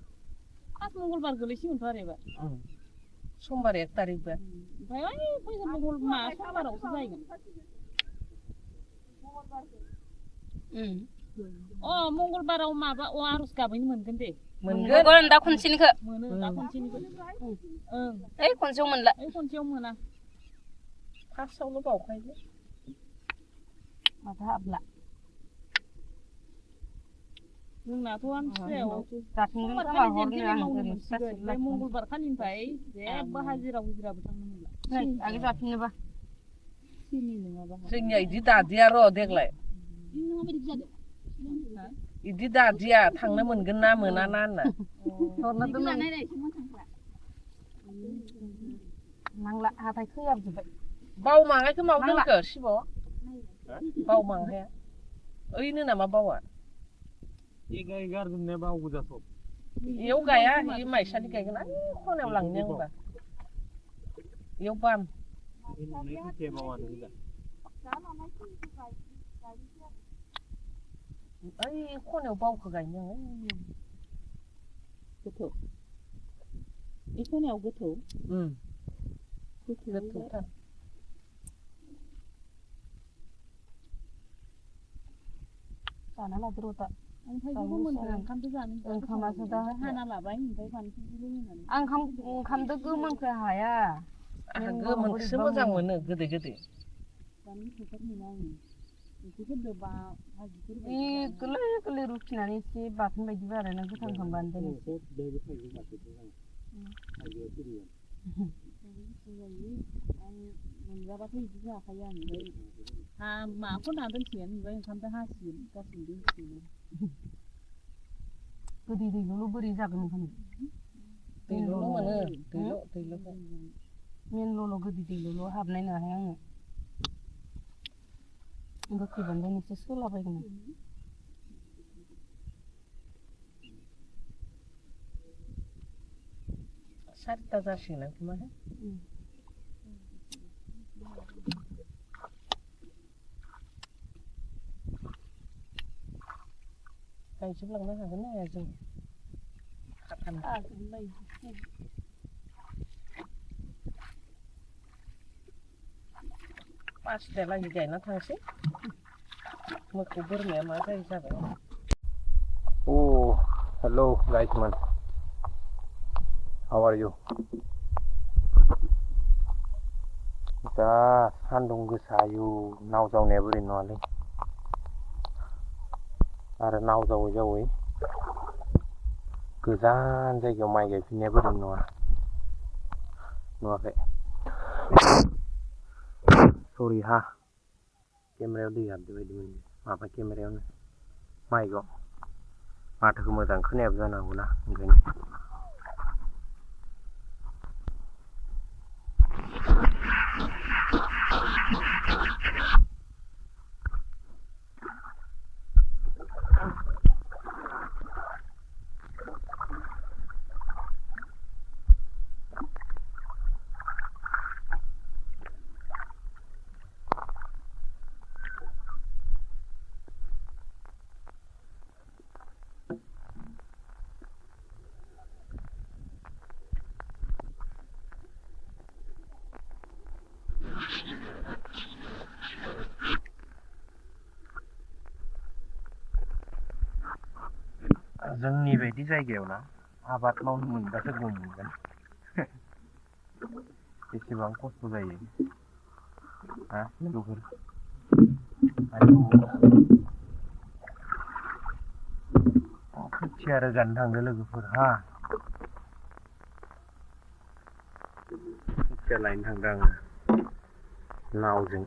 मंगलबार गोलैसिगोनथ' आरो एबार समबार 1 थारिख बा ओमफ्राय ओइ फैगोन समबारावसो जाहैगोन मंगलबाराव माबा आर'ज गाबहैनो मोनगोन दे मोनगोन दा खनसेनिखौ मोनो दा खनसेनिखौ ओइ खनसेयाव मोनला खनसेयाव मोना फार्स्टआवल' बावखायो माथो हाबला जोंनाथ' आमथिसुवायाव जाफिनगोन समबार खोमा खालि हरनो जेन आं मावनो ओरै मोनसिगोन ओमफ्राय मंगलबार खालिनिफ्राय जेबो हाजिराबो थांनो मोनला आगे जाफिननोबा सिनि नङाबा जोंनिया इदि दादिया र' देग्लाय इदि दादिया थांनो मोनगोन ना मोना ना होनना हरना दोननानै नांला हाथाय थैयाबजोब्बाय बावमाहायखौ माव दोनखो शिब बावमाहाया ओइनो नामा बावा गारगोन ने बावगो जाथ' इयाव गाया इ माइसालि गायगोन आं खनायाव लांनो होनबा इयाव बाम ओइ खनायाव बावखौ गायनो गोथौ इ खनायाव गोथौ गोथौथार जाना लादो र' दा ओंखामखौ जानो ओंखामासो दा हाना लाबाय ओमफ्राय बानलुखौल' होनानै आं ओंखामदो गोमोनखौ हाया गोमोनखौसो मोजां मोनो गोदै बानलु संख्रि मोना आङो ओंख्रिफोरजों भाजिफोर गोरलै गोरलै रुखिनानै एसे बाथोन बायदि बानायना गोथां खालामबानो दोनो मोनजाबाथाय बिदि जाखायो आं ओमफ्राय माखौ ना दोनसिगोन ओमफ्राय ओंखामजों हासिगोन गासैबो होसिगोन गोदै दैल' बोरै जागोन ओंखाम दैल' मोनो दैल' मेनल'ल' गोदै दैल' हाबनाय नाहाय आङो गोखै बानलुनि एसे सोलाबायगोन सारिथा जासिगोन खोमा गायजोबलांनो हागोन ना हाया जों पासतालागै गायना थांसै मोसौ बोरमाया मा जायो जाबाय Oh, hello guys man. How are you? दा सान्दुं गोसायो नाव जावनाया बोरै नङालै आरो नाव जावै जावै गोजान जायगायाव माइ गायफिननाया बोरै नङा नुवाखै सरि हा केमेरायाव दै हाबदो बायदि मोनदों माबा केमेरायावनो माइकआव माथोखौ मोजां खोनायाबो जानांगौ ना ओंखायनो जोंनि बायदि जायगायाव ना आबाद मावनो मोनबासो गम मोनगोन बेसेबां खस्थ' जायो हा लोगोफोर आयौ खोथिया रोगानो थांदो लोगोफोर हा खोथिया लायनो थांदों आङो नावजों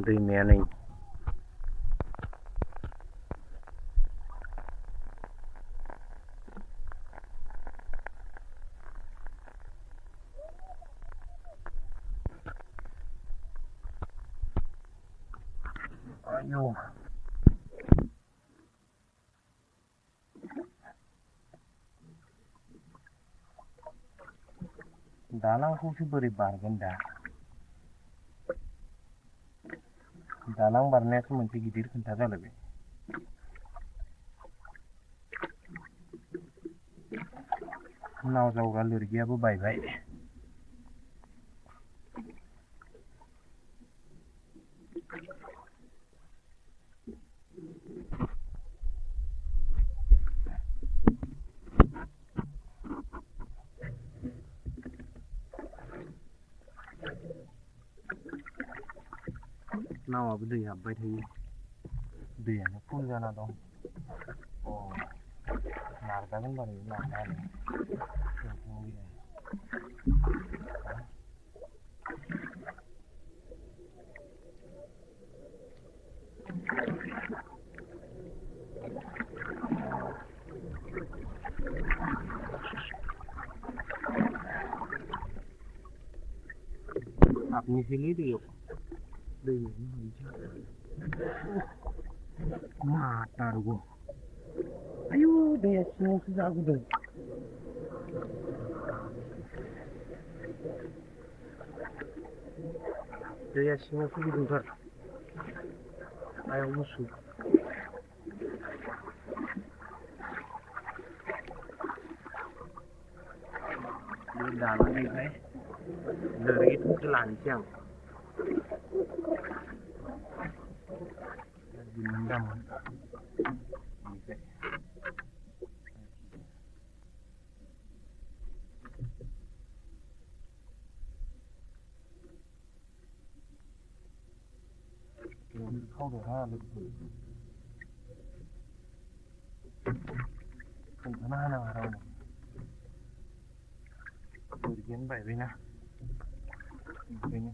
दैमाया नै आयौ दालांखौसो बोरै बारगोन दा दालां बारनायासो मोनसे गिदिर खोथा जालायबाय नाव जावग्रा लोरगियाबो बायबाय नावाबो दै हाबबाय थायो दैयानो फुल जाना दं अ नारजागोन बारु नारजानो हाबनोसैलै दैयाव दैयावनो हाबनोसै माथारगौ आयु दैया सिङावसो जागुदों दैया सिङावसो गुदुंथार आयाव गुसु बे दालांनिफ्राय लोरगिखौसो लानोसै आं दिन्दामोन ओमफ्राय खावदोंहा लोगोफोर खोन्थाना होनाङा रावनो लोरगियानो बायबायना ओंखायनो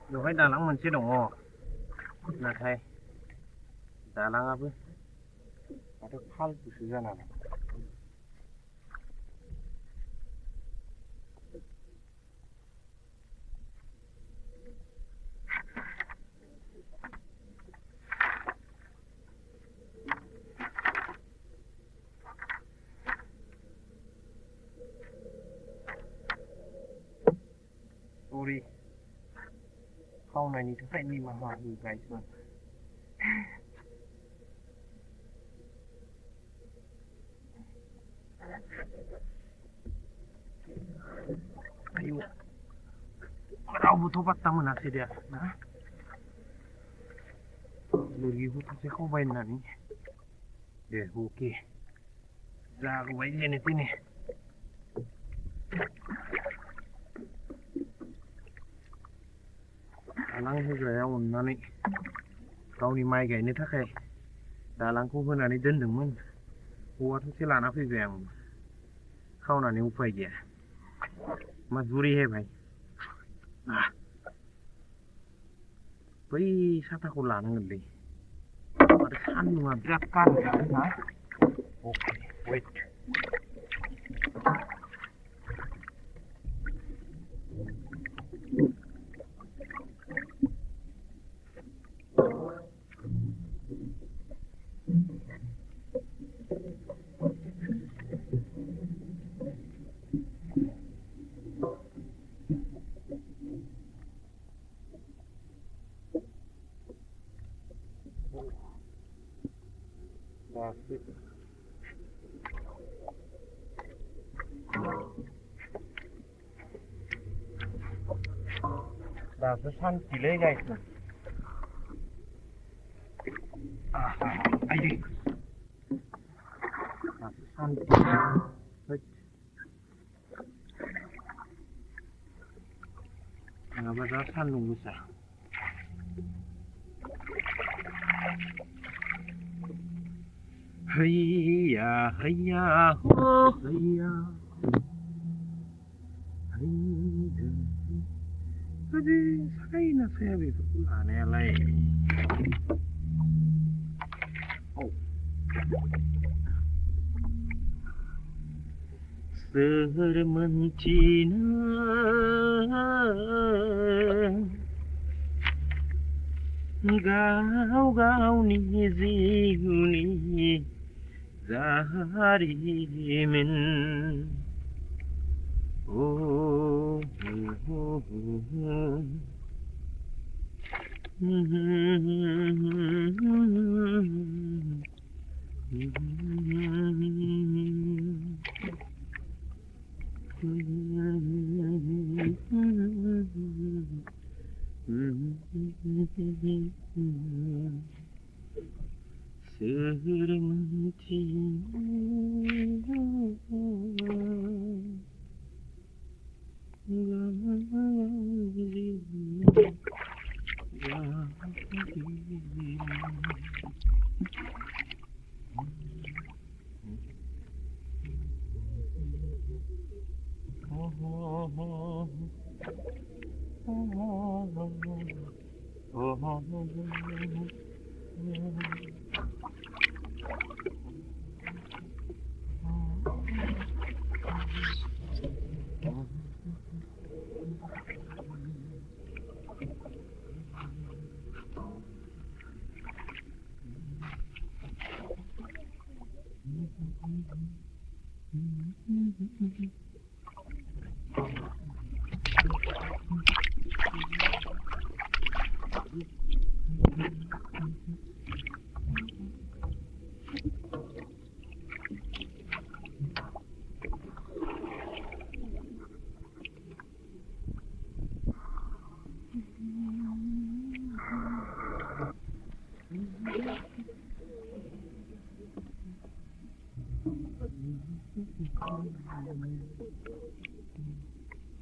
बेवहाय दालां मोनसे दङ नाथाय दालाङाबो माथो फालतुसो जाना दं सरि खावनायनि थाखाय निमाहा होगासिनो आयु रावबोथ' पात्ता मोनासै दे ना लोरगिखौ सासे खावबाय होननानै दे अके जागौबाय जेने तेने दालां होग्राया अननानै गावनि माइ गायनो थाखाय दालांखौ होनानै दोनदोंमोन औवा थसे लाना फैबाय आं खावनानै उफाय गैया मजबूरी है भाई बै साथाखौ लानांगोनलै माथो सान्दुङा बिराद गारहरदों ना अके वेट दासो सानसेलै गायनो आइदै दासो सानसे नङाबा दा सान्दुं गोसा हैया हैया हो हैया Tapi saya saya begitu aneh lah. Oh. Sermentina gau gau ni zihuni zaharimin. Oh,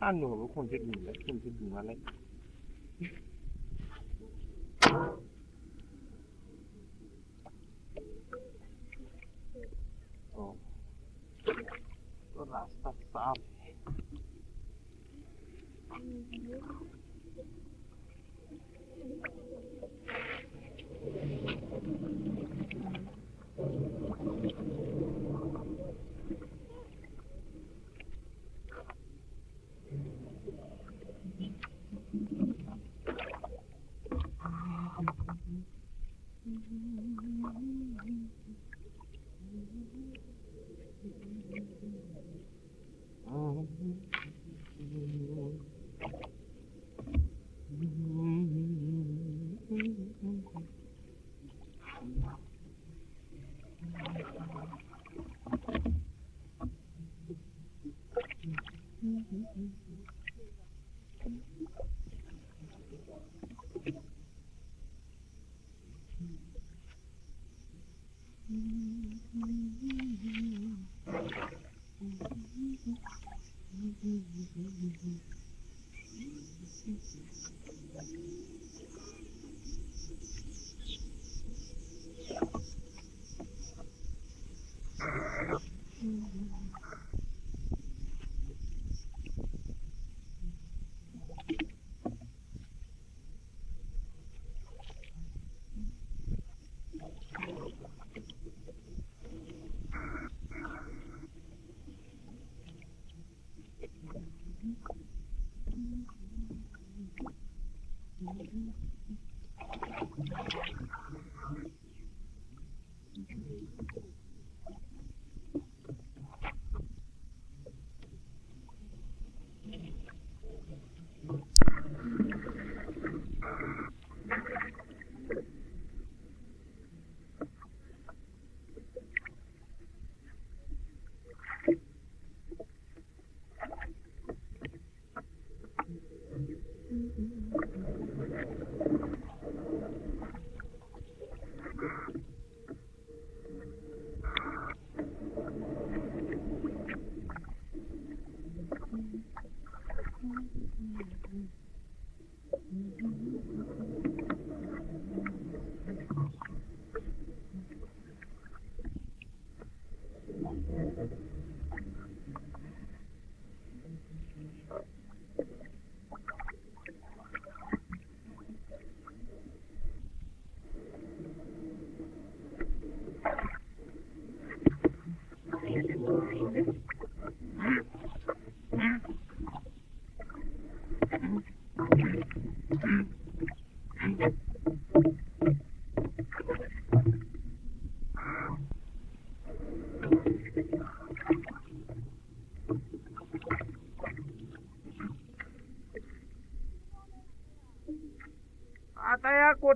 anu aku konsep ni mana? Oh, rasa sap.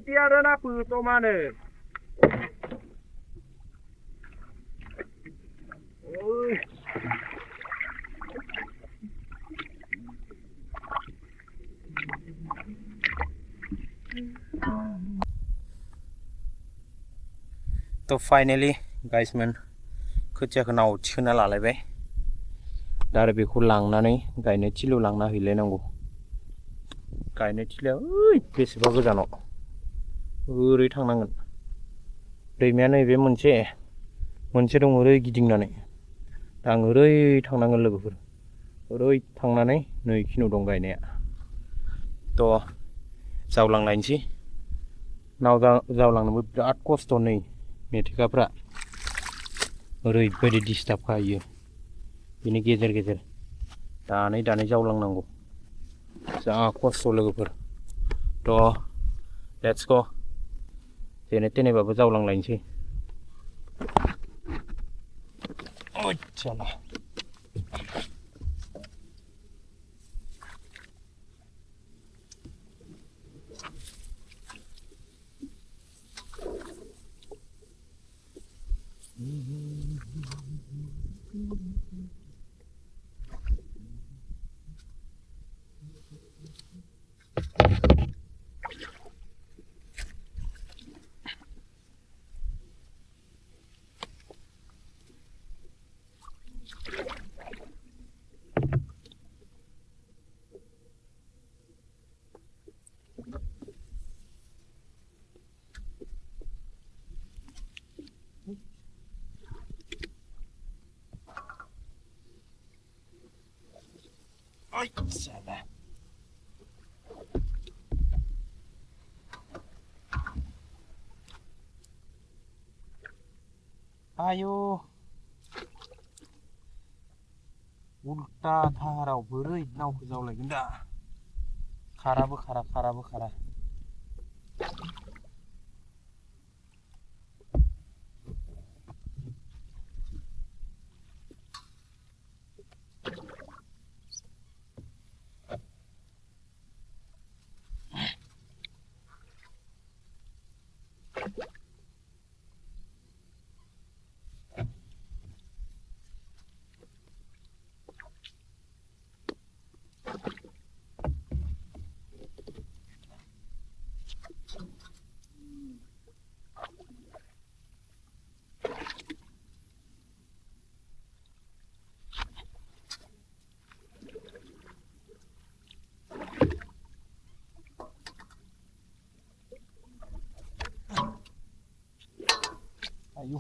khwthiya đó na pư tô ma nè ôi तो फाइनली गाइस मोन खोथियाखौ नाव थिखोना लालायबाय दा आरो बेखौ लांनानै गायनो थिलियाव लांना हैलायनांगौ गायनो थिलिया ओइ बेसेबा गोजानाव ओरै थांनांगोन दैमाया नैबे मोनसे दं ओरै गिदिंनानै दा आं ओरै थांनांगोन लोगोफोर ओरै थांनानै नै खिनियाव दं गायनाया थ' जावलांलायनोसै नाव जावलांनोबो बिराद खस्थ' नै मेथेखाफ्रा ओरैबायदि डिस्टार्ब खायो बिनि गेजेर गेजेर दानै जावलांनांगौ जा खस्थ' लोगोफोर थ' लेट्स गो जेने थेनेबाबो जावलांलायनोसै ओइचाला ओइचाला आयु उल्टा धाराव बोरै नावखौ जावलायगोन दा खाराबो खारा आयु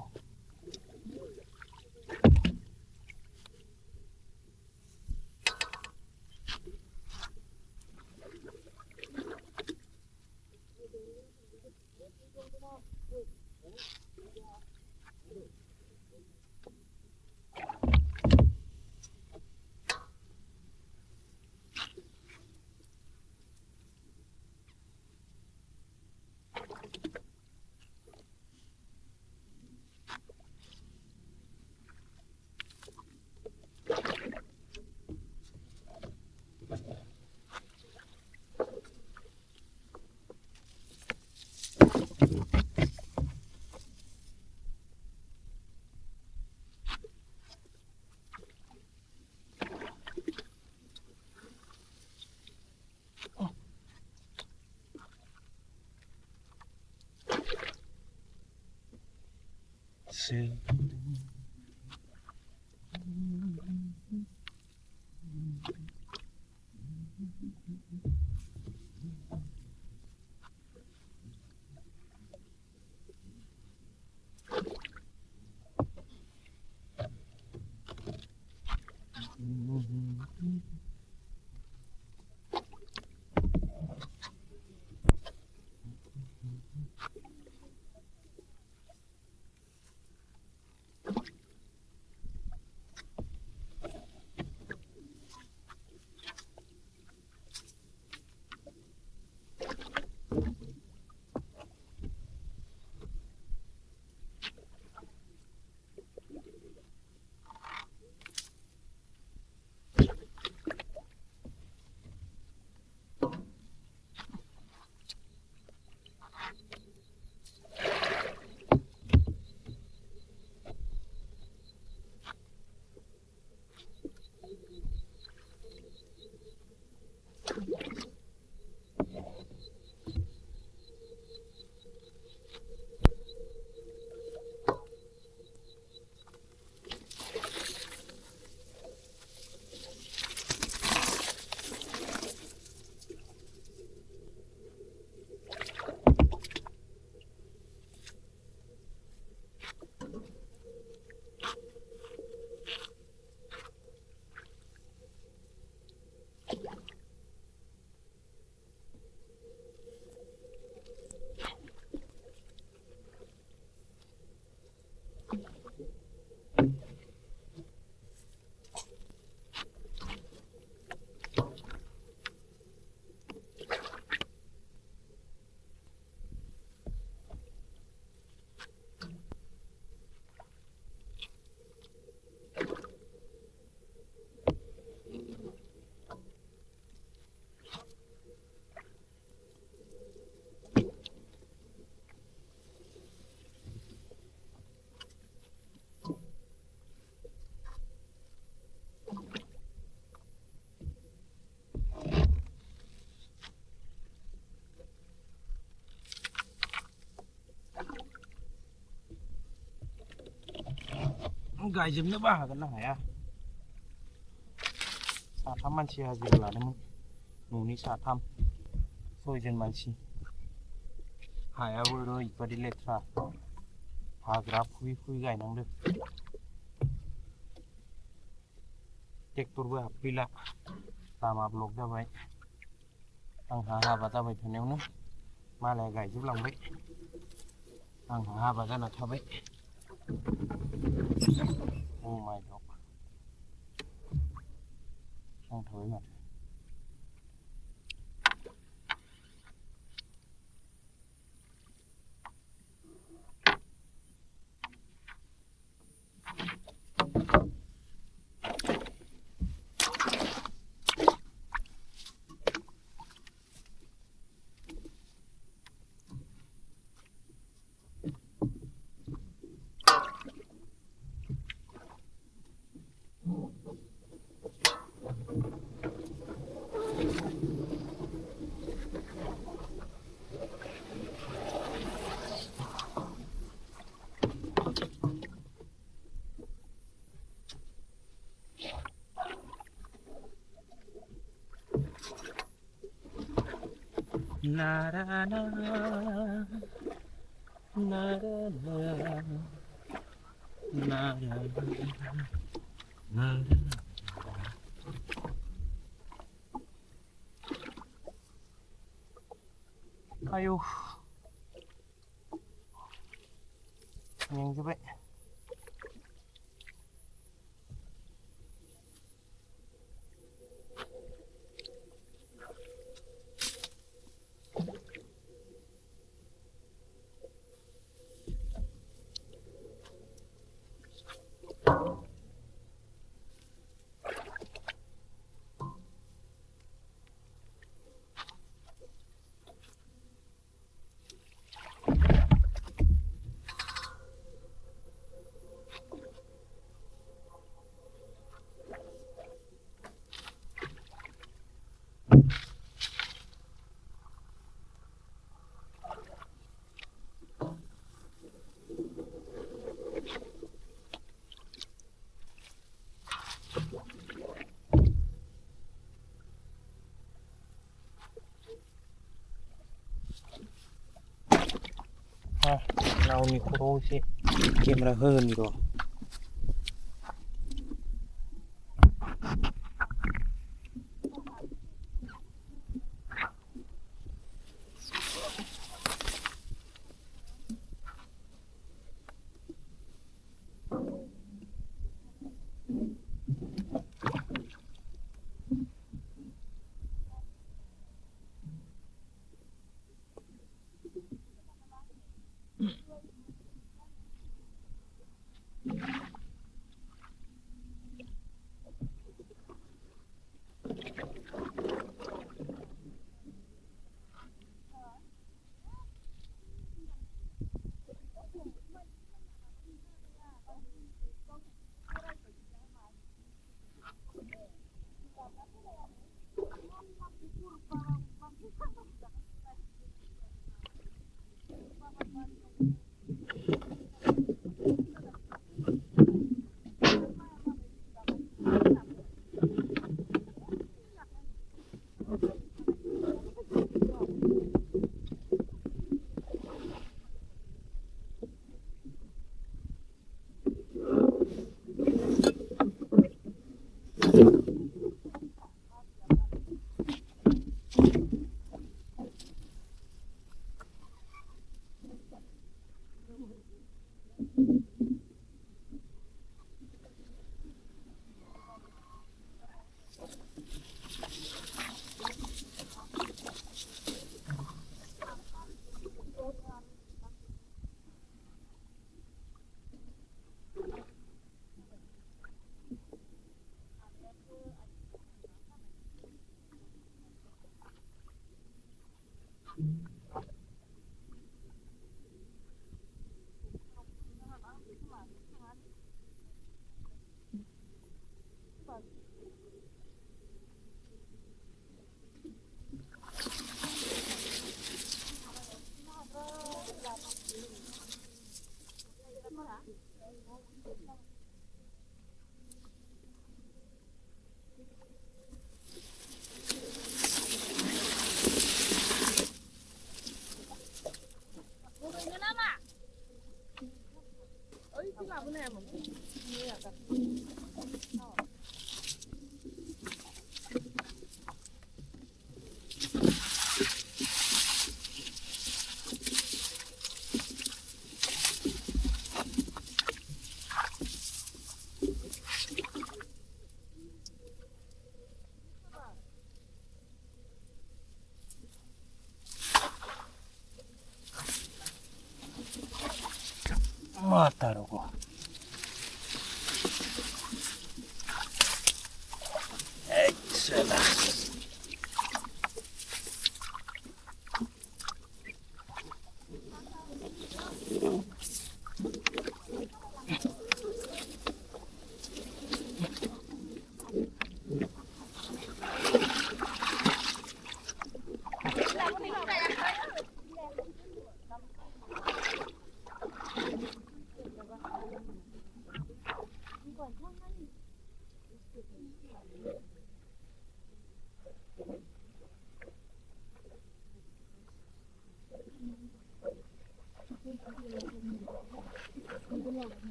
गायजोबनोबो हागोन ना हाया साथाम मानसि हाजिरा लादोंमोन न'नि साथाम 6 जन मानसि हायाबो ओरैबादि लेथ्रा हाग्रा फुयै गायनांदों ट्रेक्टरबो हाबफैला लामा ब्लक जाबाय आंहा हाबा जाबाय थानायावनो मालाया गायजोबलांबाय आंहा हाबा जाना थाबाय अ माय गड नांथाबाय माथो Na na na na na na ayo मेंजोबबाय 나오니 코로시 카메라 흐니로 Matarugo. Excellent.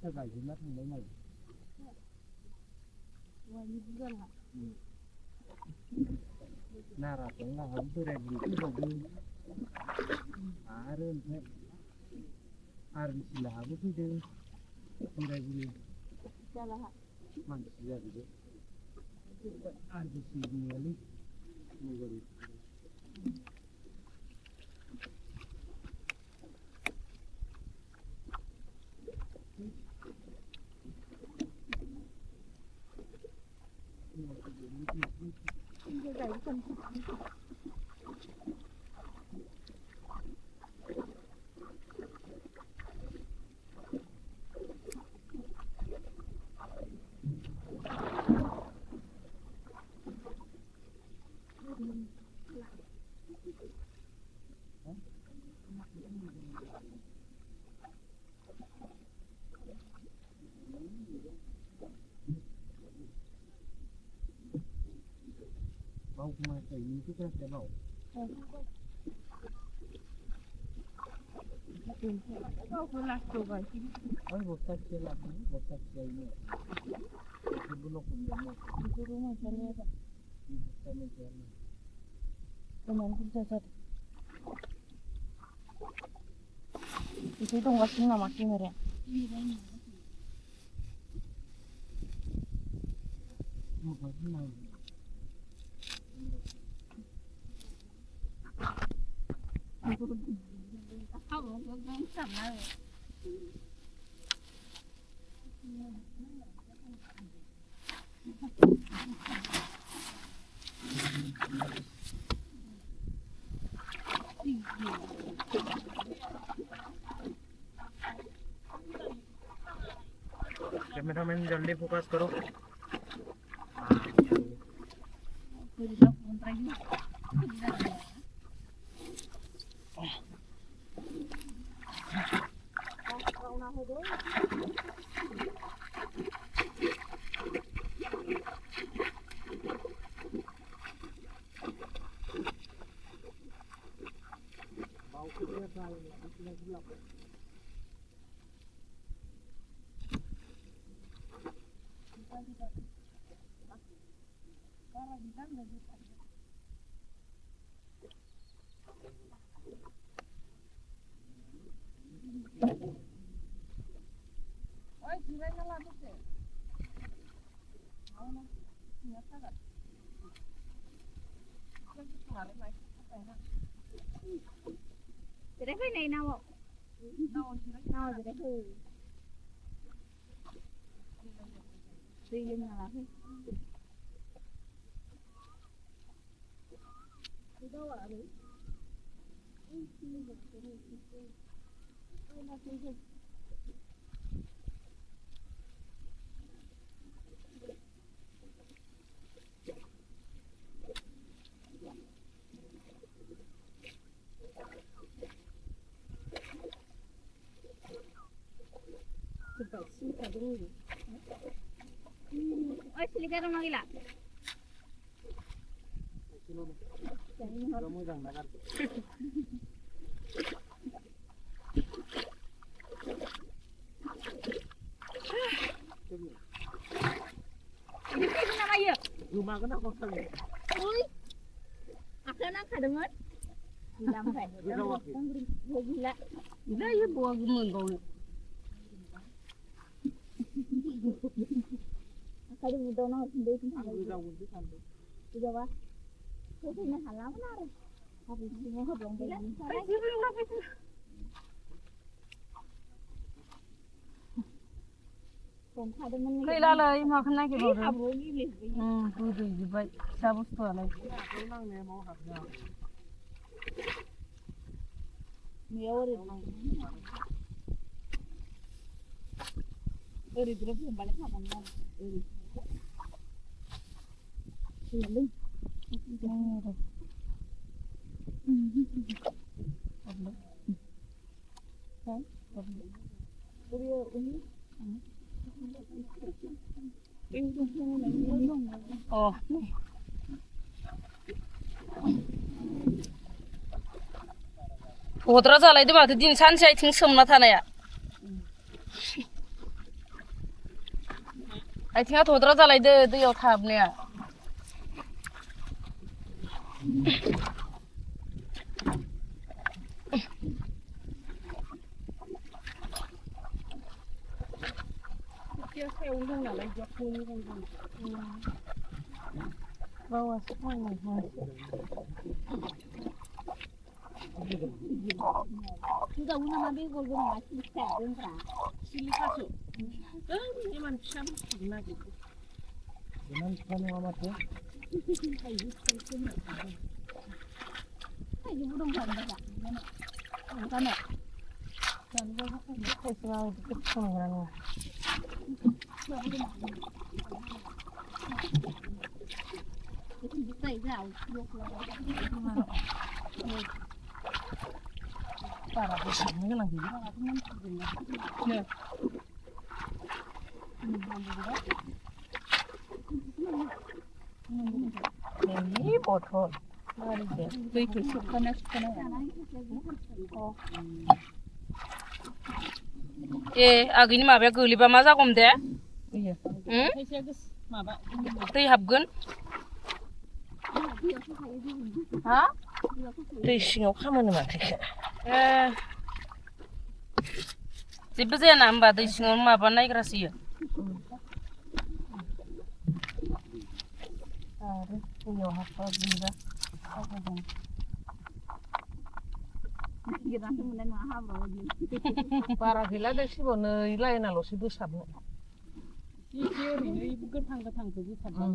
Sao vậy thì mất mấy ngày? Nara cũng là hấm tôi đẹp gì cũng được đi. Arun thế, Arun chỉ là hấm tôi đi, tôi đẹp gì? Mang gì ra vậy? Arun chỉ đi ali, mua cái gì? Mau kuma sai ni kita sẽ bảo. Ôi một tách xe là một tách xe nữa. Cái bút lục cũng được một. Cái bút lục mà xe này. Xe này xe này. Cái này cũng xe xe. Itu dong kasih nama kimera. Mau kasih nama. Cameraman जल्दी focus करो Jadi apa ini nawa? Nawa jadi apa? Riêng là cái. Đi đâu ạ đấy? Oi, se ligaram no lá. मोजां ना गाज्रि गोमागोन ना गस्लाया आखायाव नांखादोंमोन गैला ओमफ्राय गैला गैला इयो बहा मोनबावनो आखाइजों मुदावना हरफिनदो गोजावगोनसो सानदों गोजावा होफैनो हालामोन आरो हाब्रु सिङाव होब्लांबाय गैलालै माखौ नागिरबावदों गोदैजोब्बाय फिसा बुस्थुआलाय नांनाया माव हाबना मैयाव ओरै ग्रोब हमबालाय हाबामोन आरो ओरै फैयालै हद्रा जालायदो माथो दिन सानसे आथिं सोमना थानाया आथिङा थद्रा जालायदो दैयाव थाहाबनाया सायाव दं नालाय मोजां दं बावासो फायनाय गोजावो नामा बेगर गोनाङा सिलिखा दोनग्रा सिलिखासो इमान फिसा बुस्थुखौ नागिरदो इमान फिसा नङा माथो थाइजौबो दंखायो दा जानो खायसेबा गोथाव नंगौना नङा बारा बेसांनो गोनां गैया बथल दैखौ सोबखाना ए आगैनि माबाया गोलैबा मा जागौमोन दे माबा दै हाबगोन हा दै सिङाव खामानि माथो जेबो जाया ना होमबा दै सिङाव माबा नायग्रासो इयो आरो दैयाव हाबबा गोलैबा बारा गैला दै सिबाव नै लाइनाल'सो बोसाबनो एसे ओरैनो गोथां गोथांखौ बोसाबबाय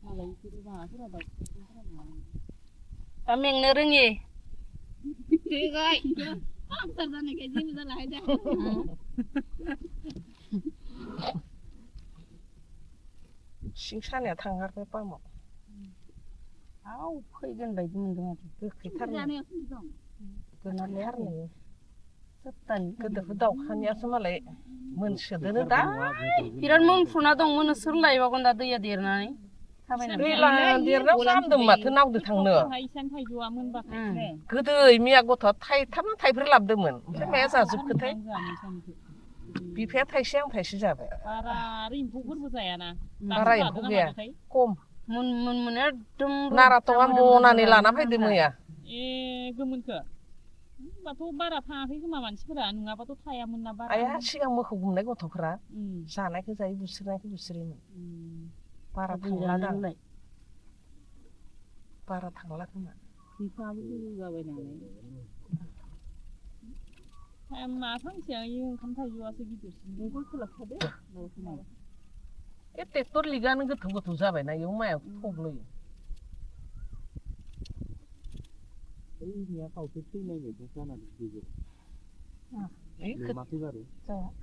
मालाय बिसोरो माबाफोरा दा मेंनो रोङि जानायखाय जेबो जालाहाय दा सिं सानाया थांगारबाय पामाव आव फैगोन बायदि मोनदों आरो गोखैथारनो गोनाथारनो सप्तानि गोदोरखौ दाउखानियासो मालाय मोनसोदोनो दा बिराद मोनफ्रुना दं मोनसोर लायबावगोन दा दैया देरनानै थाबायनानै देरनायाव जामदों माथो नावदो थांनो गोदै मिया गथ'आ थाइथाम थाइब्रै लाबोदोंमोन ओमफ्राय माया जाजोबखोथाय बिफाया थाइसे आं थाइसे जाबाय बारा एम्फौफोरबो जायाना बारा एम्फौ गैया खम मोन एकदम नाराथङा मनानै लाना फैदो मैया ए गोमोनखो होनबाथ' बारा थाङाखै खोमा मानसिफोरा नङाबाथ' थायामोन ना बारा आइया सिगां मोखौ गुमनाय गथ'फोरा जानायखौ जायो बुस्रिनायखौ बुस्रियोमोन बारा थांला दांलाय बारा थांला खोमा बिफाबो गोजौ जाबाय नालाय मा फांसेया ओंखाम थाइजौआसो गिदिरसिन बेखौ सोलाबखादो ए ट्रेक्टर लिगानो गोथौ गोथौ जाबायना इयाव माया थब्लयो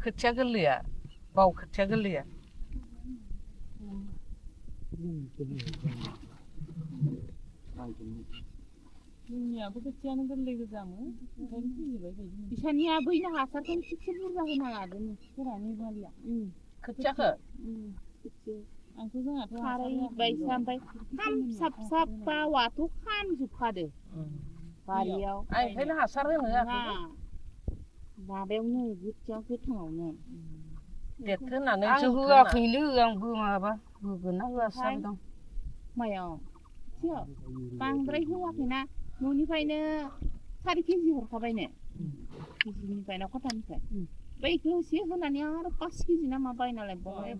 खोथिया गोरलैया बाव खोथिया गोरलैया जोंनियाबो खोथियानो गोरलै गोजामोन ओंखायनो फैजोबबाय बायदि बिसानिया बैनो हासारखौ थिगसे बुरजा होना लादों फोरानि बालिया खोथियाखौ आंथ' जोंहाथ' खारै बायसा ओमफ्राय साब साब बावाथ' खामजोबखादो बारियाव ओंखायनो हासार होनो होआखै माबायावनो खोथिया गोथाङावनो देरथो होननानै आं होआखैनो आंबो माबा होगोन ना होआ साबो दं मायाव बांद्राय होआखैना न'निफ्रायनो 4 केजि हरखाबायनो केजिनिफ्रायनो खथानिफ्राय बैखौ एसे होनानै आरो 5 केजि ना मा बायना लायबावबाय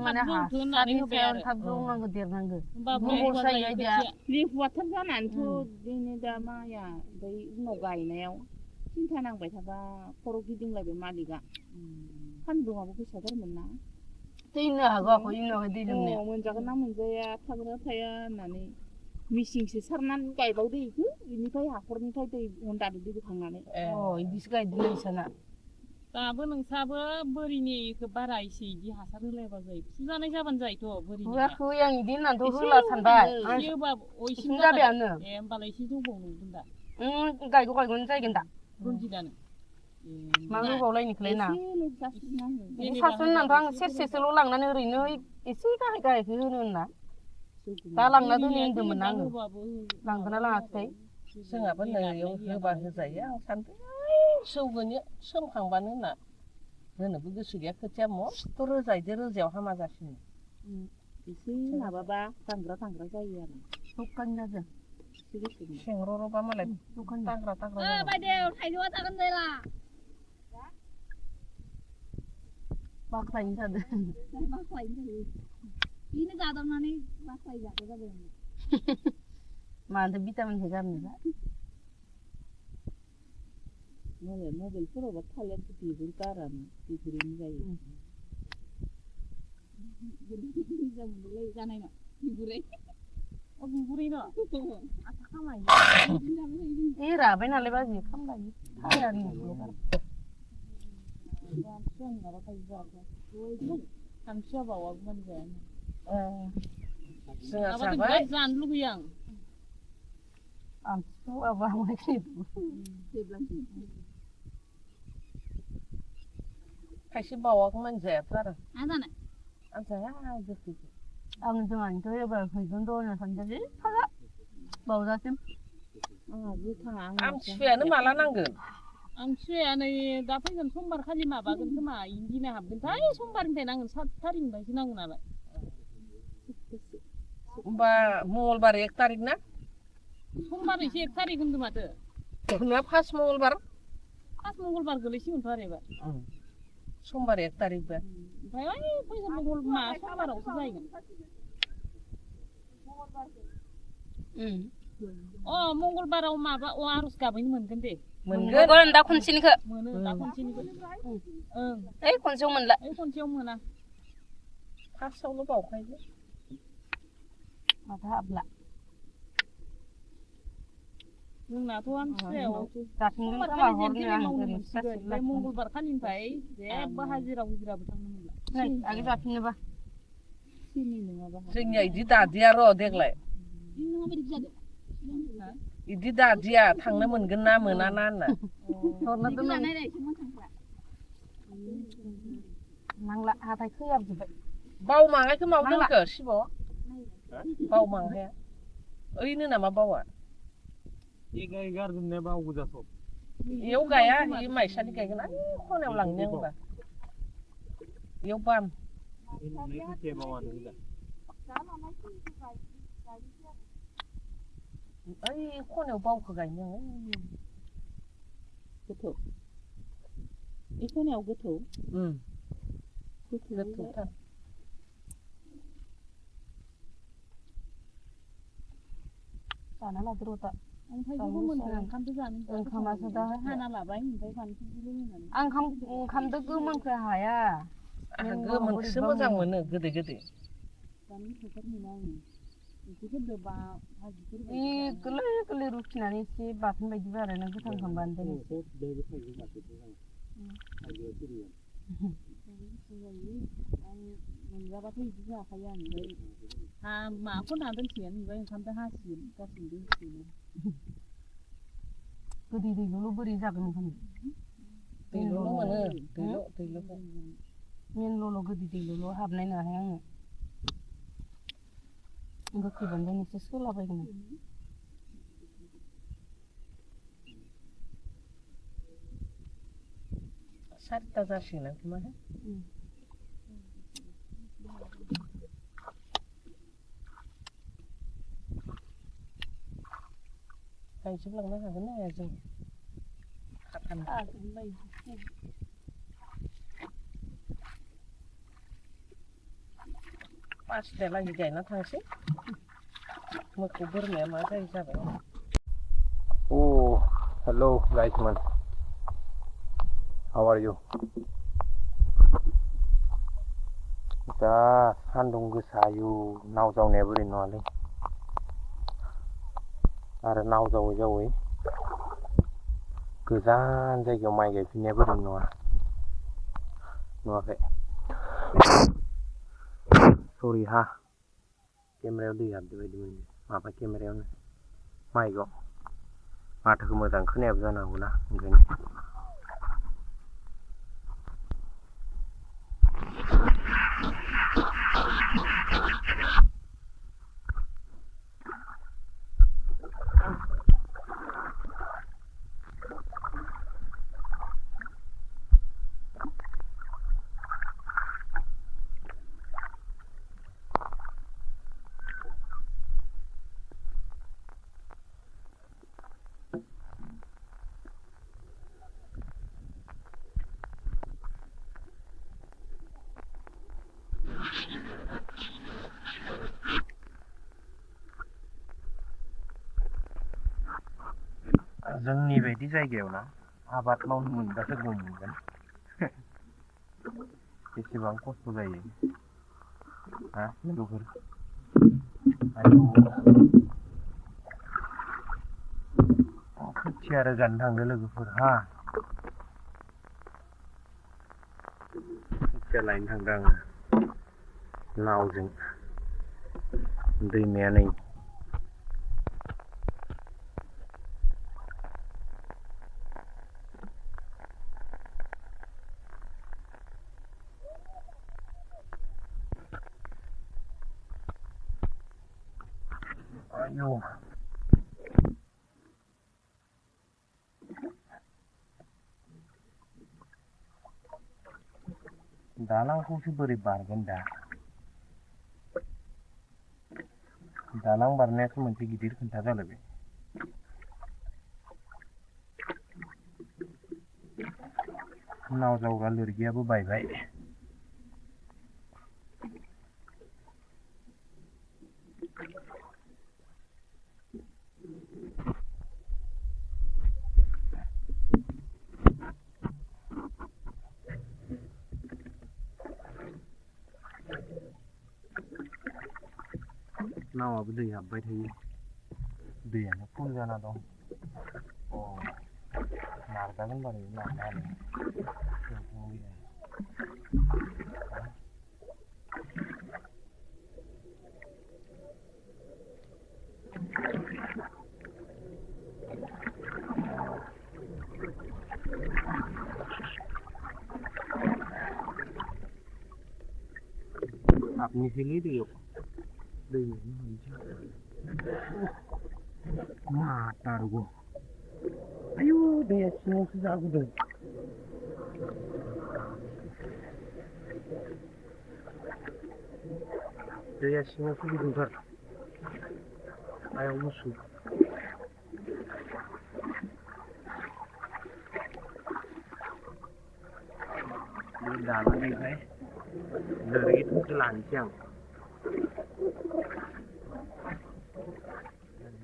माने हासारनि सायाव थाब जौनांगौ देरनांगौ महर जायो आइदिया लेहुवाथार जानानैथ' बिदिनो दा माइया ओमफ्राय उनाव गायनायाव सिन्था नांबाय थाबा खर' गिदिंलायबाय मालिकआ सान्दुङाबो गोसाथारमोन ना दैनो हागौ आखौ इनावहाय दै लोमनाया मोनजागोन ना मोनजाया थागोना थाया होननानै मिसिंसो सारनानै गायबावदो इखो बेनिफ्राय हाखरनिफ्राय दै हन्दाजों दै बोखांनानै इदिसो गायदों नोंसाना दाबो नोंसाबो बोरिनिखौ बारा एसे इदि हासार होलायबा जायो फुजानाय जाबानो जायोथ' बोरिनि होआखै आं इदि होननानैथ' होला सानबाय इसिम जाबायानो होमबालाय एसे जौबावगोन दा गायगोन जायगोन दा रनजितआनो मा होबावलायनोखौलाय ना एसे सासुन होननानैथ' आं सेरसेसोल' लांनानै ओरैनो एसे गाहाय गाहायखौ होनो होनना दा लांना दोनै होनदोंमोन आङो लांगोना लाङाखै जोंहाबो नैयाव होबा होजायो आं सानदों सौगोन सोमखांबानो होनना होनोबो गोसो गैया खोथिया मस्थ' रोजायदो रोजायाव हामा जासिनो एसे माबाबा दांग्रा जायो आरो दखान जादों सेंर'र'बा मालाय दांग्रा जागोन बायदेव थाइजौआ जागोन जायला बाख्लायनो जादों बाख्लायनो जायो बेनो जादावनानै बाख्लाय जादो जाबाय मानोथो भिटामिनखौ गारनोबा मबाइलफोरावबा थालिर बिगुर गारानो बिगुरैनो जायो मोजां मोनलाय जानाय ना बिगुरै बिगुरैनो आथा खामायो राबाय नालाय बाजि खामलायो सानसुआ बावागौमोन जायानो जोंहा जाबाय जानो लुगैयो आं आमथिसुवाबा खायसे बावागौमोन जायाथ' आरो आं जानाय आं जाया गोखै आं जोंहानिथ' एबार फैगोन द'नो सानजोबि फाजा बावजासिम आमथिसुवायानो माला नांगोन आमथिसुवाया नै दा फैगोन समबार खालि माबागोन खोमा इदिनो हाबगोनथाय समबारनिफ्राय नांगोन 7 थारिखनिफ्रायसो नांगोन नालाय होमबा मंगलबार 1 थारिख ना समबार एसे 1 थारिख होनदों माथो नोंना फार्स्ट मंगलबार मंगलबार गोलैसिगोनथ' आरो एबार समबार 1 थारिखबा ओमफ्राय फैगोन समबारावसो जाहैगोन मंगलबाराव माबा आर'ज गाबहैनो मोनगोन दे मोनगोन दा खनसेनिखौ मोनो दा खनसेनिखौ ओइ खनसेयाव मोनला खनसेयाव मोना फार्स्टआवल' बावखायो माथो हाबला जोंनाथ' आमथिसुवायाव जाफिनगोन खोमा हरनो आं ओरै मंगलबार खालिनिफ्राय जेबो हाजिराबो थांनो मोनला आगे जाफिननोबा जोंनिया इदि दादिया र' देग्लाय इदि दादिया थांनो मोनगोन ना मोना ना होनना नांला हाथाय खोयाबजोब्बाय बावमांहायखौ माव दोनखो शिब' बावमांहाया ओइनो नामा बावा गारजोबनाया बावगो जाथ' इयाव गाया इ माइसालि गायगोन आरो खनायाव लांनो होनबा इयाव बाम ओइ खनायाव बावखौ गायनो गोथौ इ खनायाव गोथौ गोथौथार जाना लादो दा ओंखामासो दा हाना लाबाय ओमफ्राय फानलुखौल' होनानै आं ओंखामदो गोमोनखौ हाया आंहा गोमोनखौसो मोजां मोनो गोदै गोदै गोरलै गोरलै रुखिनानै एसे बाथोन बायदि आरो नों गोथां खालामबानो दोनो मोनजाबाथ' बिदि जाखायो आं ओमफ्राय माखौ ना दोनसिगोन ओमफ्राय ओंखामजों हासिगोन गासैबो दोनसिगोन गोदै दैल' बोरै जागोन ओंखाम दैल' मोनो दैल' मेन ल'ल' गोदै हाबनाय नाहाय आङो गोखै बानलुनि एसे सोलाबायगोन सारिथा जासिगोन खोमा गायजोबलांनो हागोन ना हाया जों पासतालागै गायना थांसै मोसौ बोरमाया मा जायो जाबाय Oh, hello guys man. How are you? दा सान्दुं गोसायो नाव जावनाया बोरै नङालै आरो नाव जावै जावै गोजान जायगायाव माइ गायफिननाया बोरै नङा नुवाखै सरि हा केमेरायाव दै हाबदो बायदि मोनदों माबा केमेरायावनो माइकआव माथोखौ मोजां खोनायाबो जानो हागौ ना ओंखायनो जोंनि बायदि जायगायाव ना आबाद मावनो मोनबासो गम मोनगोन बेसेबां खस्थ' जायो हा लोगोफोर खोथिया रोगानो थांदो लोगोफोर हा खोथिया लायनो थांदों आङो नावजों दैमाया नै आयौ दालांखौसो बोरै बारगोन दा दालां बारनायासो मोनसे गिदिर खोथा जालायबाय नाव जावग्रा लोरगियाबो बायबाय नावाबो दै हाबबाय थायो दैयानो फुल जाना दं नारजागोन बारै नारजानो हाबनोसैलै दैयाव दैमायानो हाबनोसै मा तारग' आयु दैया सिङावसो जाबोदों दैया सिङावसो गुदुंथार आयाव गुसु बे दालांनिफ्राय लोरिथ'सो लानोसै आं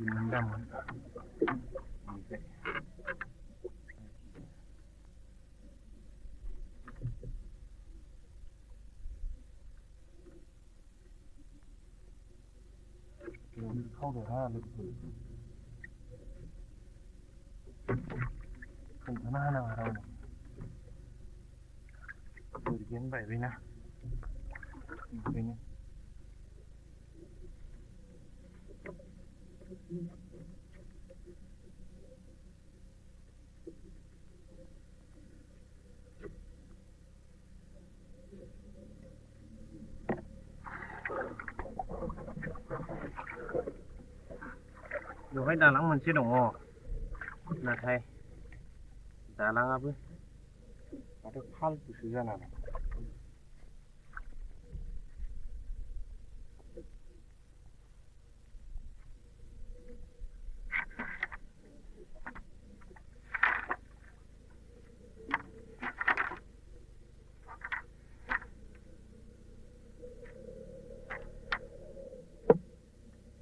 मोनदामोन खावदोंहा लोगोफोर खोन्थाना होनाङा रावनो लोरगियानो बायबायना ओंखायनो बेवहाय दालां मोनसे दङ नाथाय दालाङाबो माथो फालतुसो जाना दं।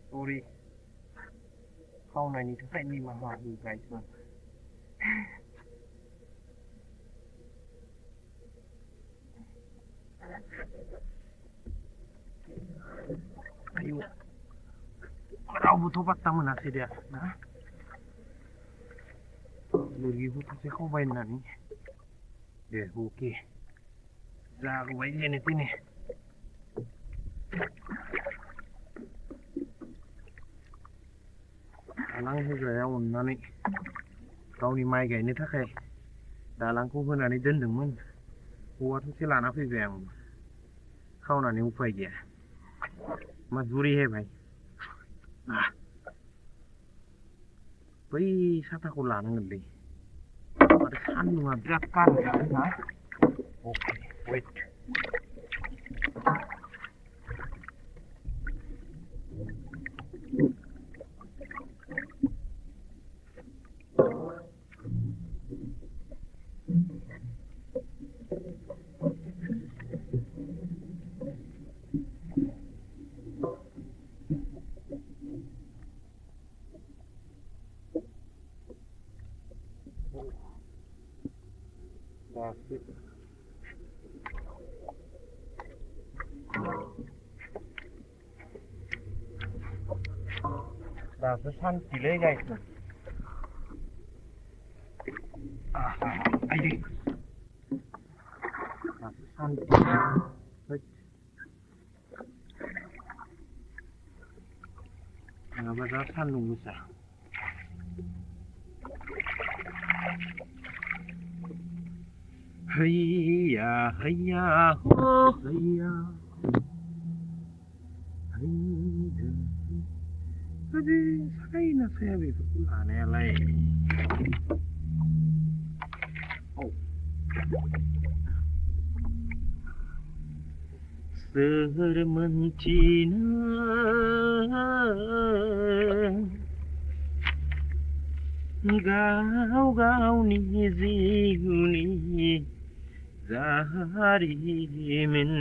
सरि खावनायनि थाखाय निमाहा होगासिनो। आयु रावबोथ' पात्ता मोनासै दे ना लोगोखौ सासे खावबाय होननानै दे अके जागौबाय जेने तेने दालां होग्राया अननानै गावनि माइ गायनो थाखाय दालांखौ होनानै दोनदोंमोन। औवा थसे लाना फैबाय आं खावनानै उफाय गैया मजबूरी है भाई। बै साथाखौ लानांगोनलै माथो सान्दुङा बिराद बारा ना। अके वेट दासो सान्थिलै गायसो आइदै दासो सान्थि नङाबा दा सान्दुं गोसा। हैया हैया हो हैया हैदो सायना साया बेफोरखौ लानायालाय सोर मोनथिनो गाव गावनि जिउनि जारिमिन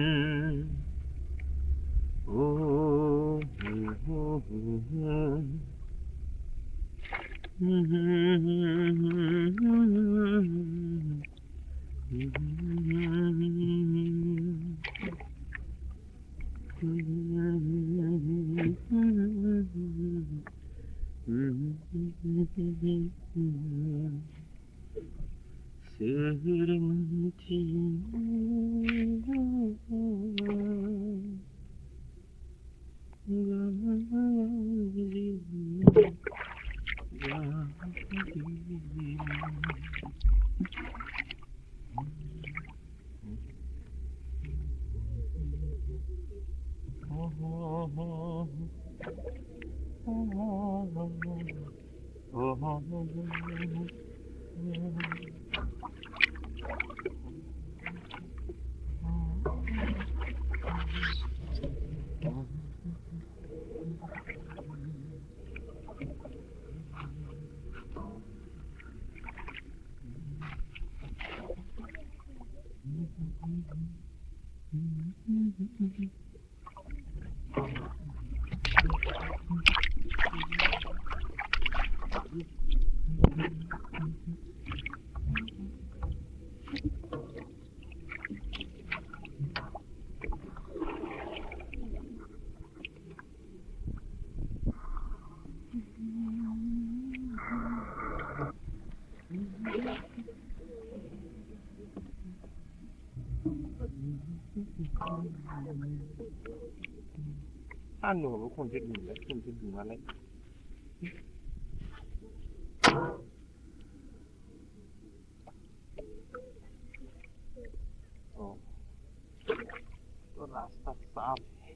सोर सान्दुंआबो खनसे दुंलाय खनसे दुङालाय तो रास्ता साफ है।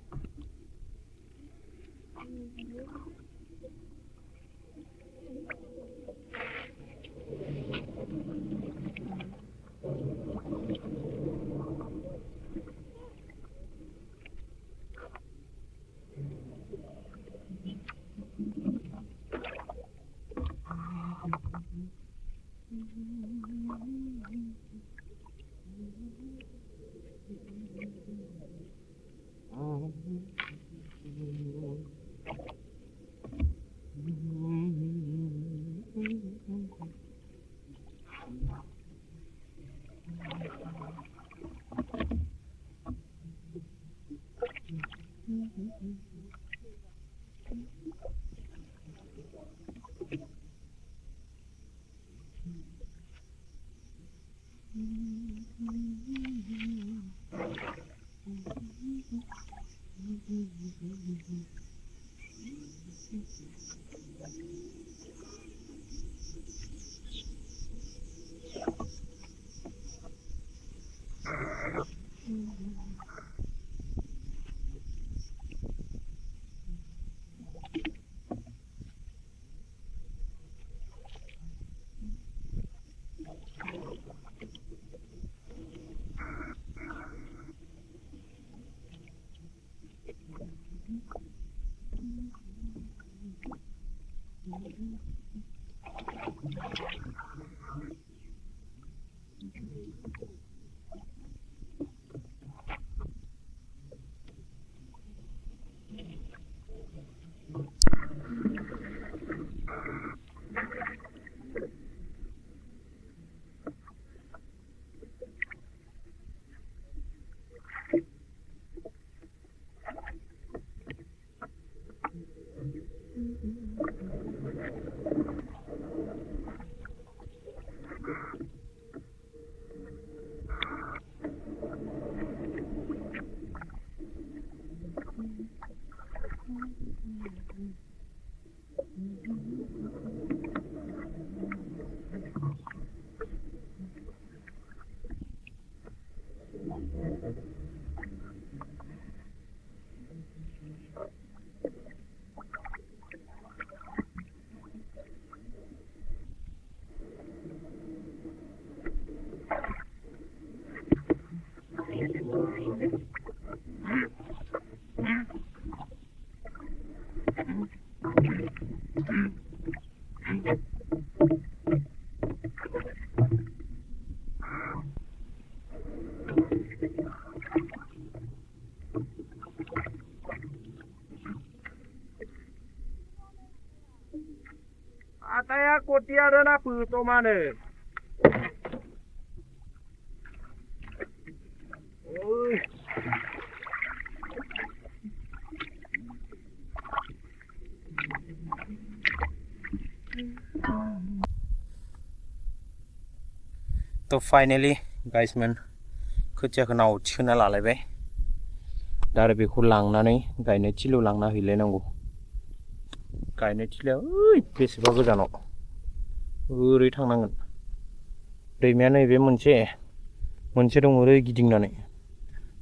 Ataya khwthiya đó na pư tô ma nè. Ôi. तो फाइनली गाइस मन खोथियाखौ नाव थिखोना लालायबाय दा आरो बेखौ लांनानै गायनाय थिलियाव लांना हैलायनांगौ गायनाय थिलियाव ओइ बेसेबा गोजानाव ओरै थांनांगोन दैमाया नैबे मोनसे दं ओरै गिदिंनानै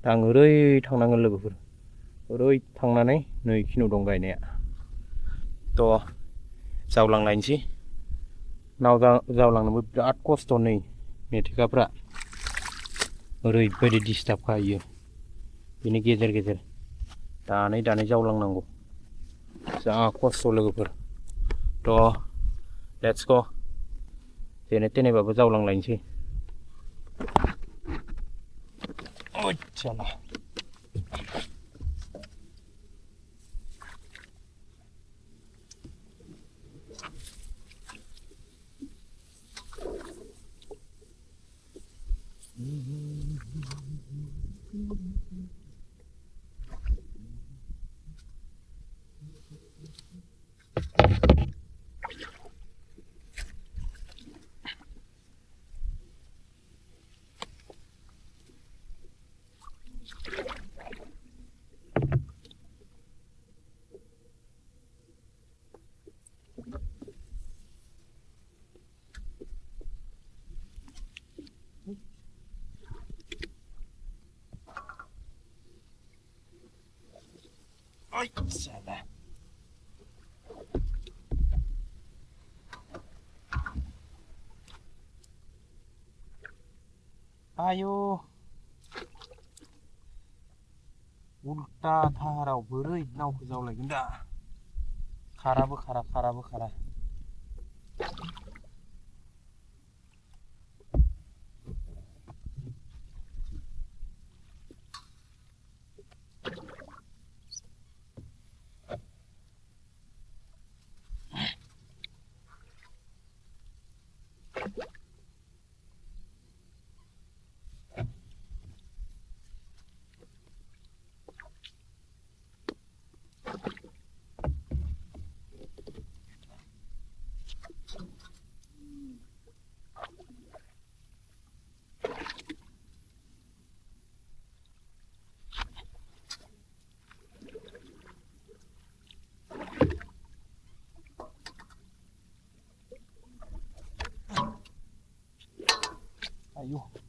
दा आं ओरै थांनांगोन लोगोफोर ओरै थांनानै नै खिनियाव दं गायनाया थ' जावलांलायनोसै नाव जावलांनोबो बिराद खस्थ' नै मेथेखाफ्रा ओरैबायदि डिस्टार्ब खायो बेनि गेजेर गेजेर दानै जावलांनांगौ जा खस्थ' लोगोफोर थ' लेट्स ग' जेने थेनेबाबो जावलांलायनोसै ओइचाला ओइचाला आयु उल्टा धाराव बोरै नावखौ जावलायगोन दा खाराबो खारा อยู่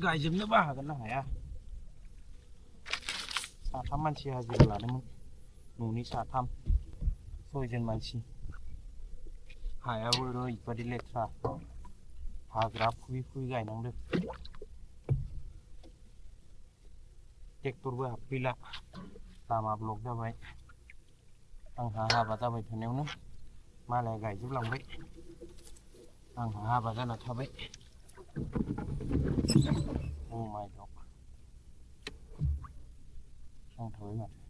गायजोबनोबो हागोन ना हाया साथाम मानसि हाजिरा लादोंमोन न'नि साथाम 6 जन मानसि हायाबो ओरैबादि लेथ्रा हाग्रा फुयै फुयै गायनांदों ट्रेक्टरबो हाबफैला लामा ब्लक जाबाय आंहा हाबा जाबाय थानायावनो मालाया गायजोबलांबाय आंहा हाबा जाना थाबाय Oh my god. नांथाबाय माथो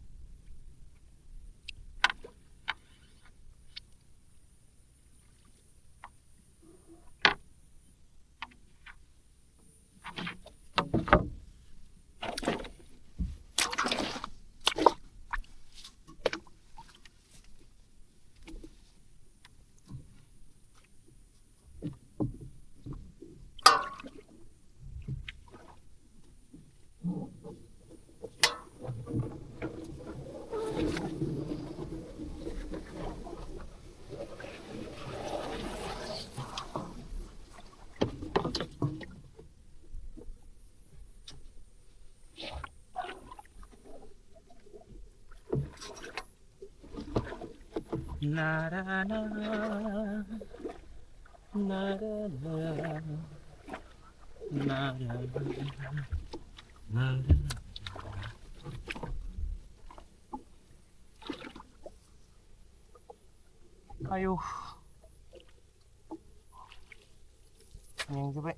Na na na na na na Ayo. Yang coba.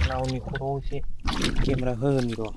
Nào micro sih, kamera hơn rồi.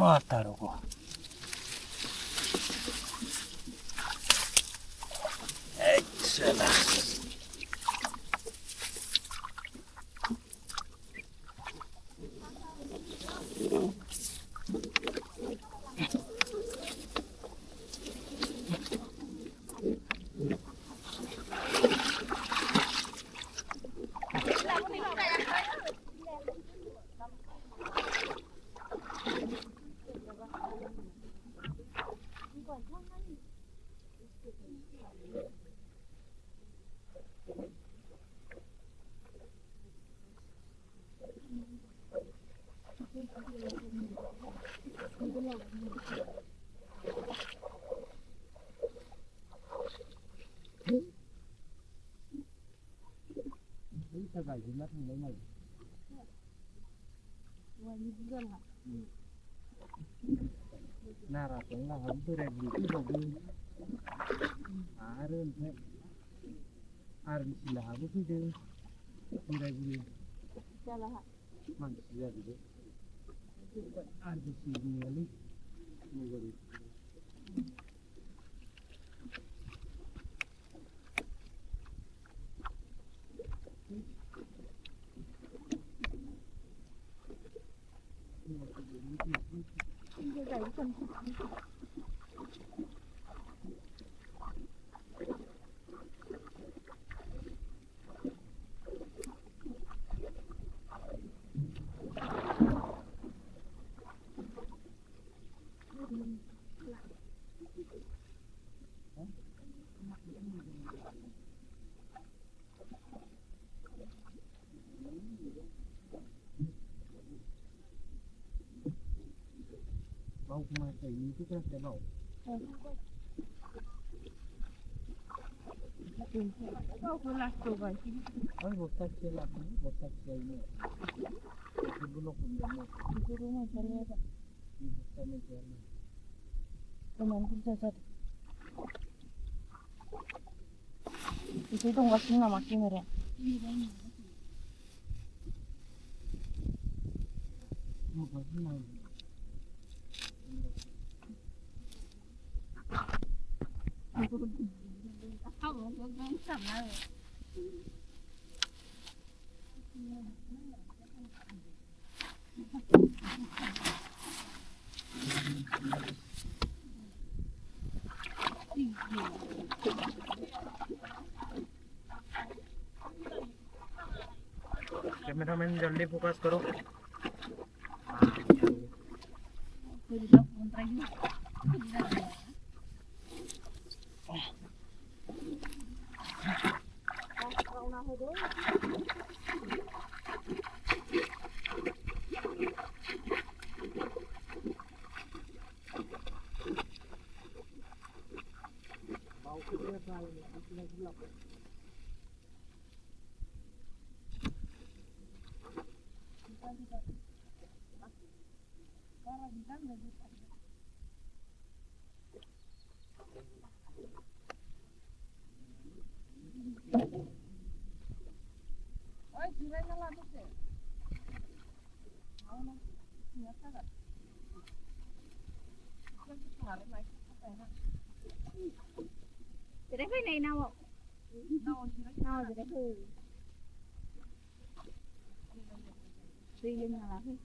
Matarugo. Excellent. बैसा गायजेनना थांबाय मालाय नाराखौ लाहाबो बोराय बुरै फैबावदों आरो ओमफ्राय आरबिसि लाहाबो फैदों बोराय बुरै मानसि जाजोब्बाय आरबिसि बुंनायालै नोगोरै Basumatary itu kan sebab. Kau kelas tu kan? Oh, bosak celak ni, bosak celak ni. Sebelum pembunuh. Di rumah saya ada. Sama jalan. Teman kita satu. Itu dong kasih nama kamera. Makasih nama. Cameraman जल्दी focus करो Jadi cái này nào ạ? Nào rồi đấy thôi. Đi lên là thôi.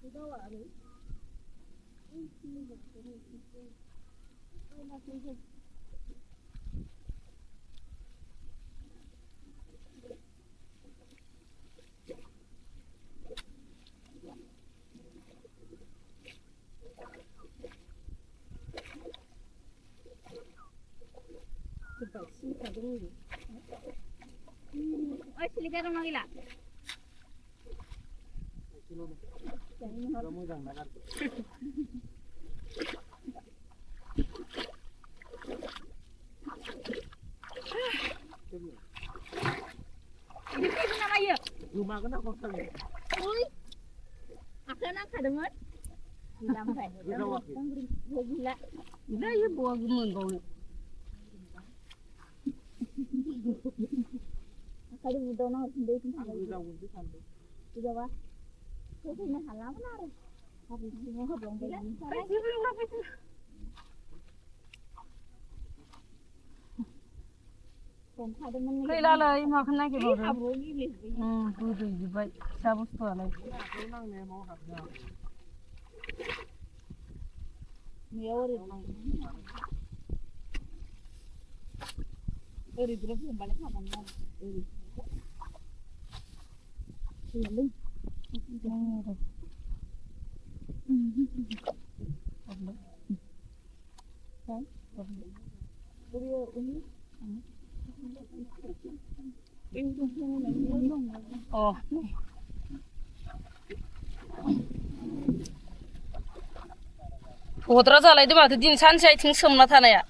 Đi đâu ạ đấy? Oi, silakan lagi lah. kamu jangan makan Ini nama ya? rumah kena kosong ya Ui, akan angkat dengan. Gila apa? Gila. Gila ya bawa gemen kau ni. Kalau mudah nak sendiri pun ada. udah untuk sampai Sudah wah. Saya nak halau mana? Habis ini aku belum beli. Ay, belum lapis. Còn thay dengan ni. Kau lalai makan lagi baru. Habis ni beli. Bodo juga. Sabus tu alai. aku nang nih mau habisnya Ni orang ni. Orang berapa yang balik kapan kan? Ini. Oh. 보드라 잘라야 돼. 맞아. 닌 산시에 팅 섬나 타나야.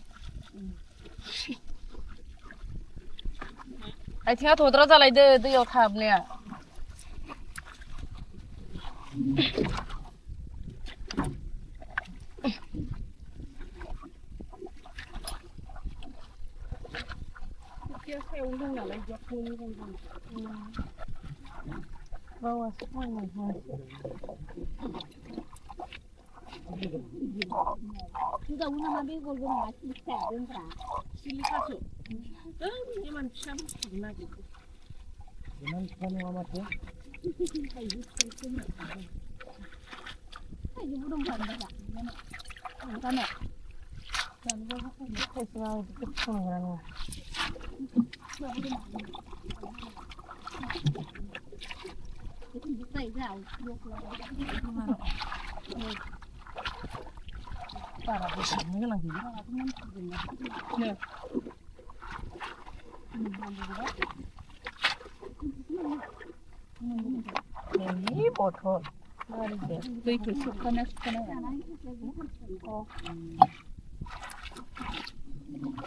आथिङा थद्रा जालायदो दैयाव थाहाबनाया सायाव दं नालाय बावासो थांनो Sudah una mami golong ngasih sedeng ra. सिलिखासो ओइ मान फिसा बुस्थु नागिरदो Ayo belum pandai tak? Mana? खायसेना गोथां नङा Bukan jauh, yuk lah. बारा बेसांनो गोनां गैया नो बथल दैखौ सोबखाना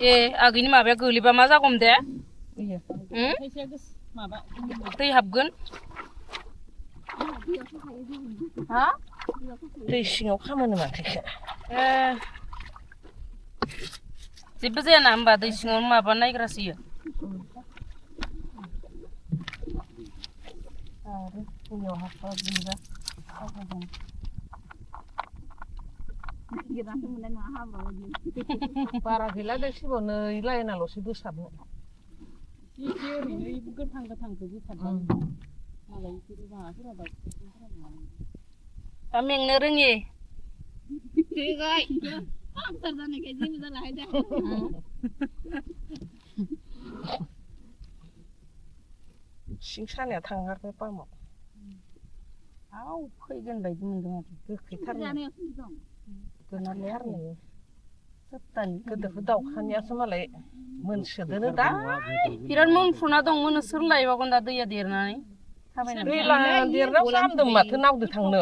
ए आगैनि माबाया गोलैबा मा जागौमोन दे माबा दै हाबगोन हा दै सिङाव खामानि माथो जेबो जायाना होमबा दै सिङाव माबा नायग्रासो इयो आरो दैयाव हाबबा गोलैबा बारा गैला दै सिबावनो लाइनाल'सो गोसाबनो एसे ओरैनो गोथांखौ गोसाबबाय मालाय बिसोरो माबाफोरा दा मेंनो रोङि सिं सानाया थांगारबाय पामाव आव फैगोन बायदि मोनदों आरो गोखैथारनो गोनालाय आरो सप्तानि गोदोफोर दाउखानियासो मालाय मोनसोदोनो दा बिराद मोनफ्रुना दं मोनो सोर लायबावगोन दा दैया देरनानै थाबायनानै देरनायाव जामदों माथो नावदो थांनो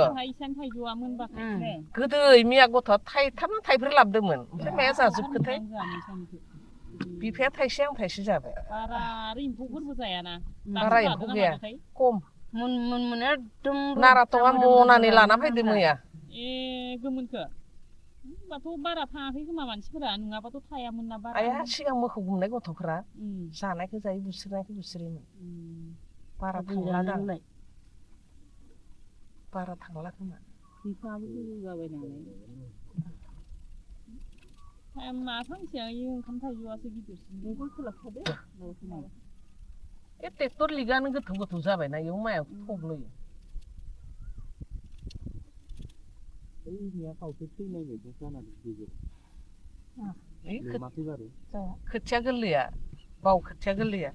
गोदो मिया गथ'आ थाइथाम थाइब्रै लाबोदोंमोन ओमफ्राय माया जाजोबखोथाय बिफाया थाइसे आं थाइसे जाबाय बारा आरो एम्फौफोरबो जायाना बारा एम्फौ गैया खम मोन एकदम नाराथङा मनानै लाना फैदो मैया ए गोमोनखो होनबाथ' बारा थाङाखै खोमा मानसिफोरा नङाबाथ' थायामोन ना बारा आया सिगां मोखौ गुमनाय गथ'फोरा जानायखौ जायो बुस्रिनायखौ बुस्रियोमोन बारा थांला दालाय बारा थांला खोमा बिफाबो जाबाय नालाय मा फांसेया ओंखाम थाइजौआसो गिदिरसिन बेखौ सोलाबखादो ए ट्रेक्टर लिगानो गोथौ गोथौ जाबायना इयाव मायाव थब्लयो खोथिया गोरलैया बाव खोथिया गोरलैया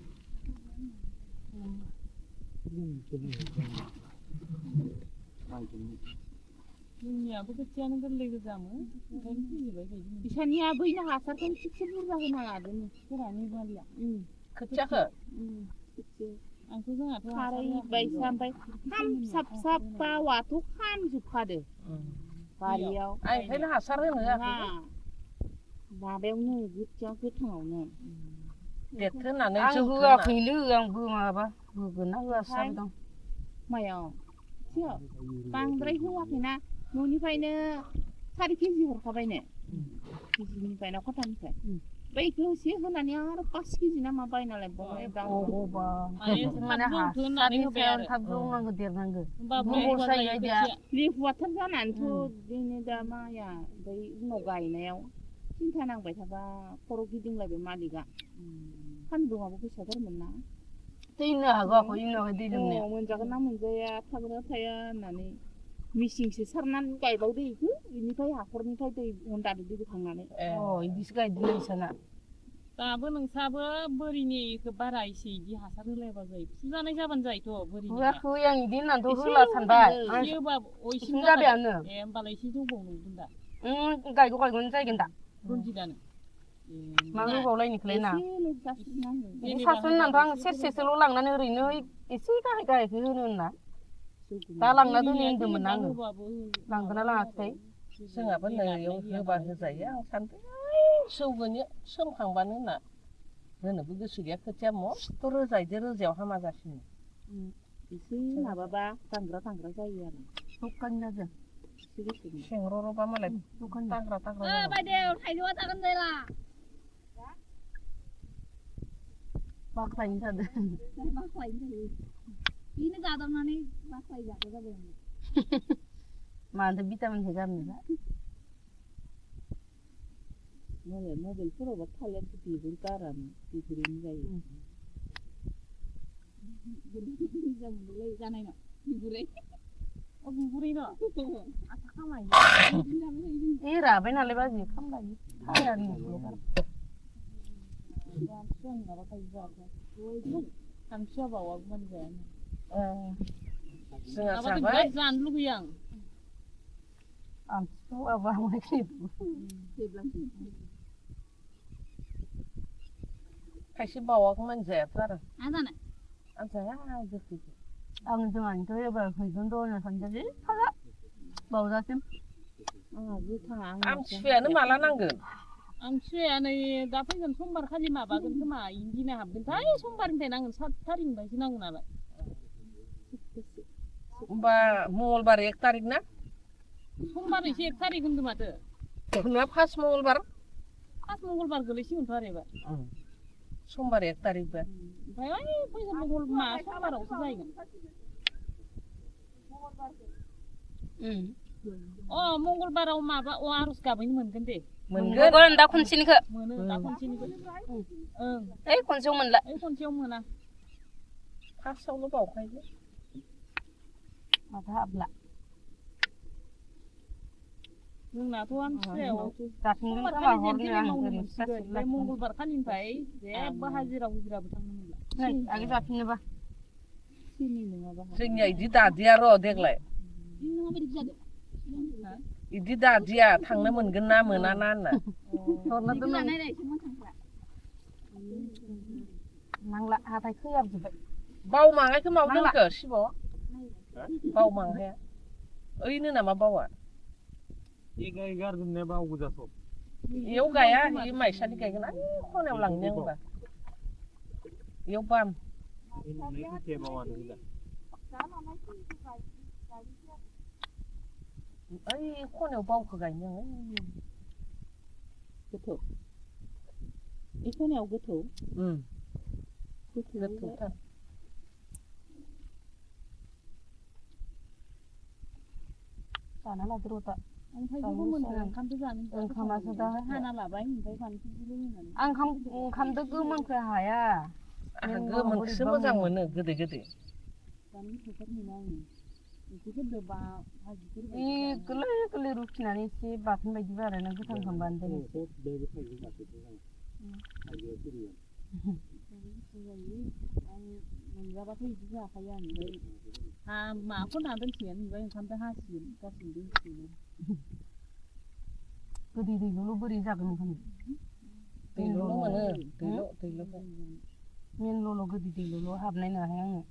जोंनियाबो खोथियानो गोरलै गोजामोन ओंखायनो फैजोबबाय बायदि बिसानिया बैनो हासारखौनो थिगसे बुरजा होना लादों फोरानि बालिया खोथियाखौ आंथ' जोंहाथ' खारै बायसा ओमफ्राय साब बावाथ' खामजोबखादो बारियाव ओंखायनो हासार होनो होआखै माबायावनो खोथिया गोथाङावनो देरथो होननानै जों होआखैनो आंबो माबा होगोन ना होआसै दं मायाव बांद्राय होआखैना न'निफ्रायनो 4 केजि हरखाबायनो केजिनिफ्राय ना खथानिफ्राय बैखौ एसे होनानै आरो 5 केजि ना मा बायना लायबावबाय लेहुवाथार जानानैथ' बिदिनो दा माइया ओमफ्राय उनाव गायनायाव सिन्था नांबाय थाबा खर' गिदिंलायबाय मालिकआ सान्दुंआबो गोसाथारमोन ना दैनो हागौ आखौ इनावहाय दै लोमनाया मोनजागोन ना मोनजाया थागोन ना थाया होननानै मिसिंसो सारनानै गायबावदो इखो इनिफ्राय हाखरनिफ्राय दै हन्दाजों दै बोखांनानै इदिसो गायदों नोंसाना दाबो नोंसाबो बोरिनिखौ बारा एसे इदि हासार होलायबा जायो फुजानाय जाबानो जायोथ' बोरिनि होआखै आं इदि होननानैथ' होला सानबाय इसिं जाबायानो ए होमबालाय एसे जौबाव नुगोन दा गायगोन जायगोन दा रनजितानो मा होबावलायनिखौलाय ना सासन होननानैथ' आं सेरसेसोल' लांनानै ओरैनो एसे गाहाय गाहायखौ होनो होनना दा लांना दोनै होनदोंमोन आङो लांगोना लाङाखै जोंहाबो नैयाव होबा होजायो आं सानदों जौगोन सोमखांबानो होनना होनोबो गोसो गैया खोथिया मस्थ' रोजायदो रोजायाव हामा जासिनो एसे माबाबा दांग्रा जायो आरो दखानजों सेंग्र'र'बा मालाय दाग्रा बायदेव थाइजौआ जागोन जायला बाख्लायनो थादों बाख्लायनो थायो बेनो जादावनानै बाख्लाय जादो जाबाय मानोथो भिटामिनखौ गारनोबा मालाय मबाइलफोरावबा थालिर बिगुर गारानो बिगुरैनो जायो मोजां मोनलै जानायनाव बिगुरै बिगुरै न' आथा खामायो राबाय नालाय बाजि खामलायो थायानो आमथिसुवा बावाबो मोनजायानो जोंहा माबाखौ जाबाय बिराद जानो लुगैयो आं आमथिसुवा बावाखै खायसे बावाखै मोनजायाथ' आरो आं जानो आं जाया गोखैखौ आं जोंहानिथ' एबार फैगोन द'नो सानदोंलै फाला बावजासिम आंहा गोथाङा आमथिसुवायानो माला नांगोन आमथिसुवाया नै दा फैगोन समबार खालि माबागोन खोमा इन्दिना हाबगोनथाय समबारनिफ्राय नांगोन 7 थारिखनिफ्रायसो नांगोन नालाय होमबा मंगलबार 1 तारिख ना समबार एसे 1 तारिख होनदों माथो ना फार्स्ट मंगलबार गोलैसिगोनथ' आरो एबार समबार 1 तारिखबा ओमफ्राय ओइ फैगोन समबारावसो जाहैगोन मंगलबाराव माबा आर'ज गाबहैनो मोनगोन दे मोनगोन दा खनसेनिखौ मोनो दा खनसेनिखौ ओइ खनसेयाव मोनला खनसेयाव मोना फार्स्टआवल' बावखायो माथा हाबला जोंनाथ' आमथिसुवायाव जाफिनगोन खोमा हरनो आं ओरैनो मंगलबार खालिनिफ्राय जेबो हाजिराबो थांनो मोनला आगे जाफिननोबा जोंनिया इदि दादिया र' देग्लाय इदि दादिया थांनो मोनगोन ना मोना ना होनना हरना दोननां नांला हाथाय खोयाबजोब्बाय बावमांहायखौ माव दोनखो शिब बावमांहाया ओइनो नामा बावा गारजोबनाया बावगोजाथ' इयाव गाया इ माइसालि गायगोन आरो खनायाव लांनो आंबा इयाव बाम ओइ खनायाव बावखौ गायनो आं गोथौ इ खनायाव गोथौ गोथौथार जाना लादो र'दा ओंखामखौ मोनगोन ओंखामखौ जानो ओंखामासो दा हाना लाबाय ओमफ्राय फानलुखौबो होनानै आं ओंखामदो गोमोनखौ हाया आंहा गोमोनखौसो मोजां मोनो गोदै जानो फोथार मोना आङो ओंख्रिफोरदो बा भाजिफोर गोरलै गोरलै रुखिनानै एसे बाथोन बायदि बानायना गोथां खालामबानो दोनो मोनजाबाथ' बिदि जाखायो आं ओमफ्राय माखौ ना दोनसिगोन ओमफ्राय ओंखामजों हासिगोन गासिबो दोनसिगोन गोदै दैल' बोरै जागोन ओंखाम दैल' मोनो दैल' मेनल'ल' गोदै दैल' हाबनाय नाहाय आङो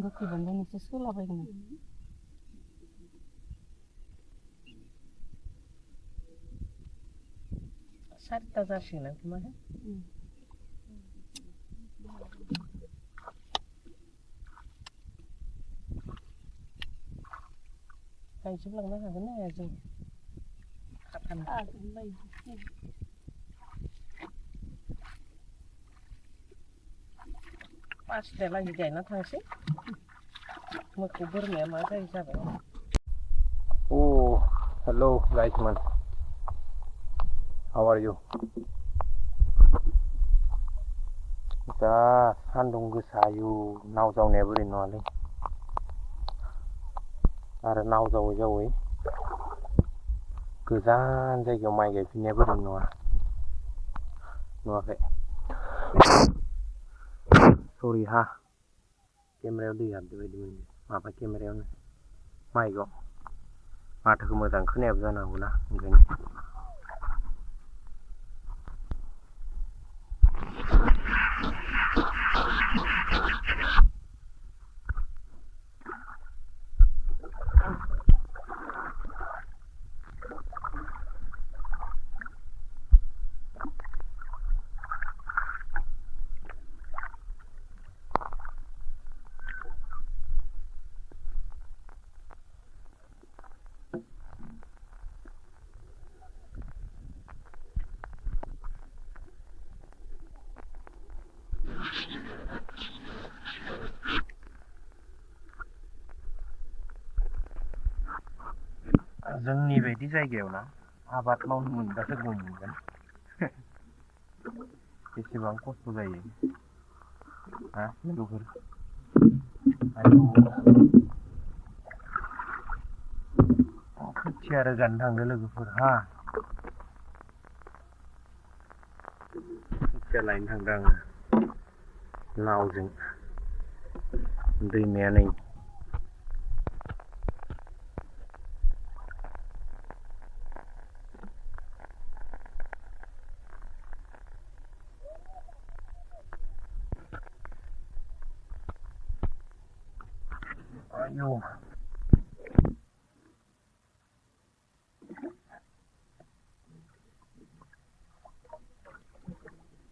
गोखैबानो एसे सोलाबायगोन सारिथा जासिगोन खोमा गायजोबलांनो हागोन ना हाया जों पासतालागै गायना थांसै मोसौ बोरमाया मा जायो जाबाय Oh, hello guys man. How are you? दा सान्दुं गोसायो नाव जावनाया बोरै नङालै आरो नाव जावै जावै गोजान जायगायाव माइ गायफिननाया बोरै नङा नुवाखै सरि हा केमेरायाव दै हाबदों बायदि मोनदों माबा केमेरायावनो माइकआव माथोखौ मोजां खोनायाबो जानो हागौना ओंखायनो जोंनि बायदि जायगायाव ना आबाद मावनो मोनबासो गम मोनगोन बेसेबां खस्थ' जायो हा लोगोफोर आयौ खोथिया रोगानो थांदो लोगोफोर हा खोथिया लायनो थांदों आङो नावजों दैमाया नै आयौ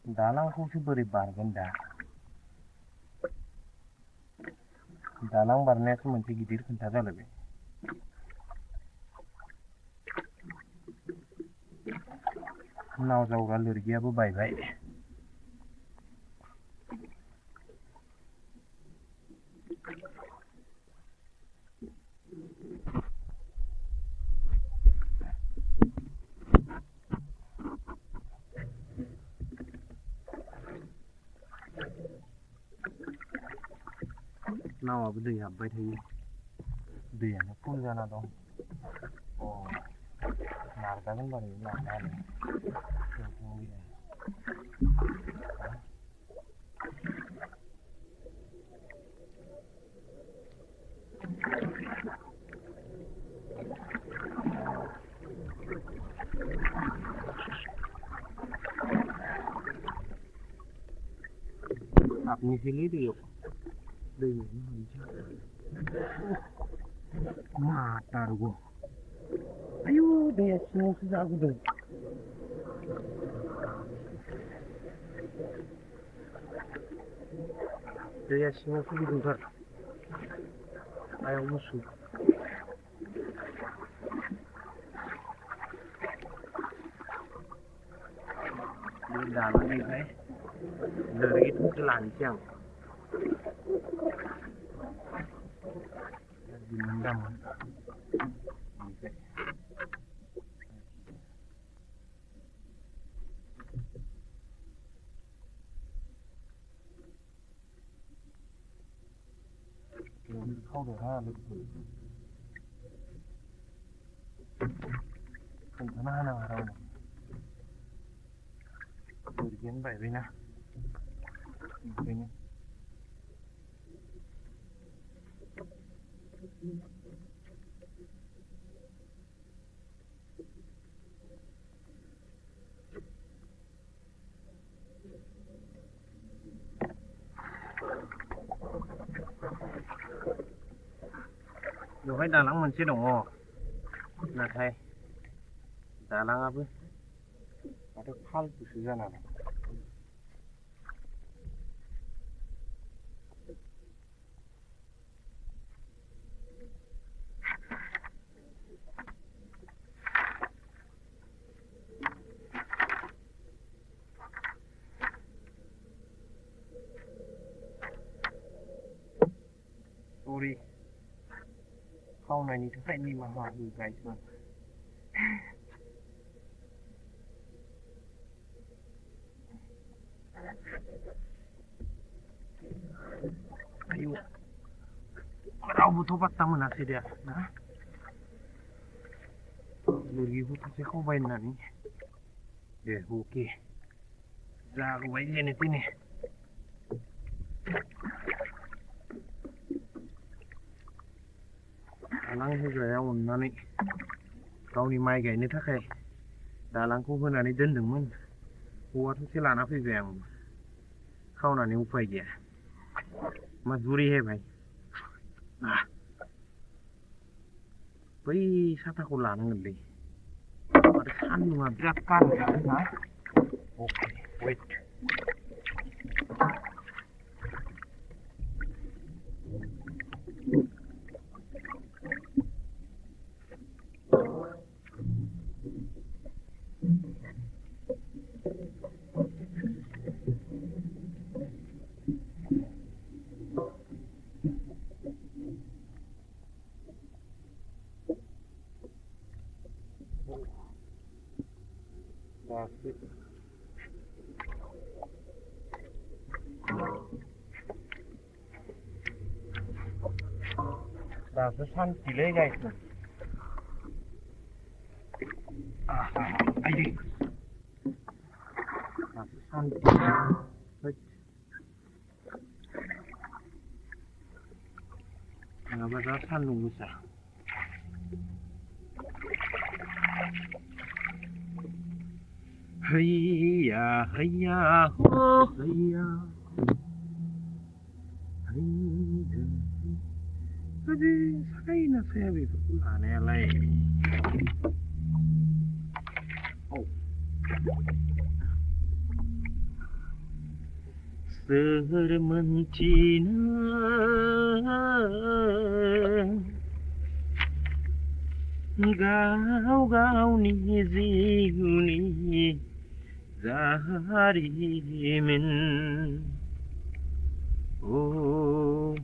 दालांखौसो बोरै बारगोन दा दालां बारनायासो मोनसे गिदिर खोथा जालायबाय नाव जावग्रा लोरगियाबो बायबाय नावाबो दै हाबबाय थायो दैयानो फुल जाना दं अ नारजागोन बारु नारनायालाय हाबनोसैलै दैयाव दै मा तारग' आयु दैया सिङावसो जा गुदुं दैया सिङावसो गुदुंथार आयाव गुसु बे दालांनिफ्राय लोरगिखौसो लानोसै आं दिनमोन गामोन ओमफ्राय खावदोंहा लोगोफोर खोन्थाना होनाङा रावनो लोरगियानो बायबायना ओंखायनो बेवहाय दालां मोनसे दङ नाथाय दालाङाबो माथो फालतुसो जाना दं सरि खावनायनि थाखाय निमाहा होगासिनो आयौ रावबोथ' पात्ता मोनासै दे ना लोरगिखौ सासे खावबाय होननानै दे अके जागौबाय जेने तेने दालां होग्राया अननानै गावनि माइ गायनो थाखाय दालांखौ होनानै दोनदोंमोन औवा थसे लाना फैबाय आं खावनानै उफाय गैया मजबूरी है भाई बै साथाखौ लानांगोनलै आरो सान्दुङा बिराद गारहैखादों ना अके वेट दासो सानसेलै गायखो आइदै दासो सानसे नङाबा दा सान्दुं गोसा हैया हैया हो हैया Tapi saya saya begitu aneh lah. Oh. Sermencina gau ni zihuni zaharimin. Oh,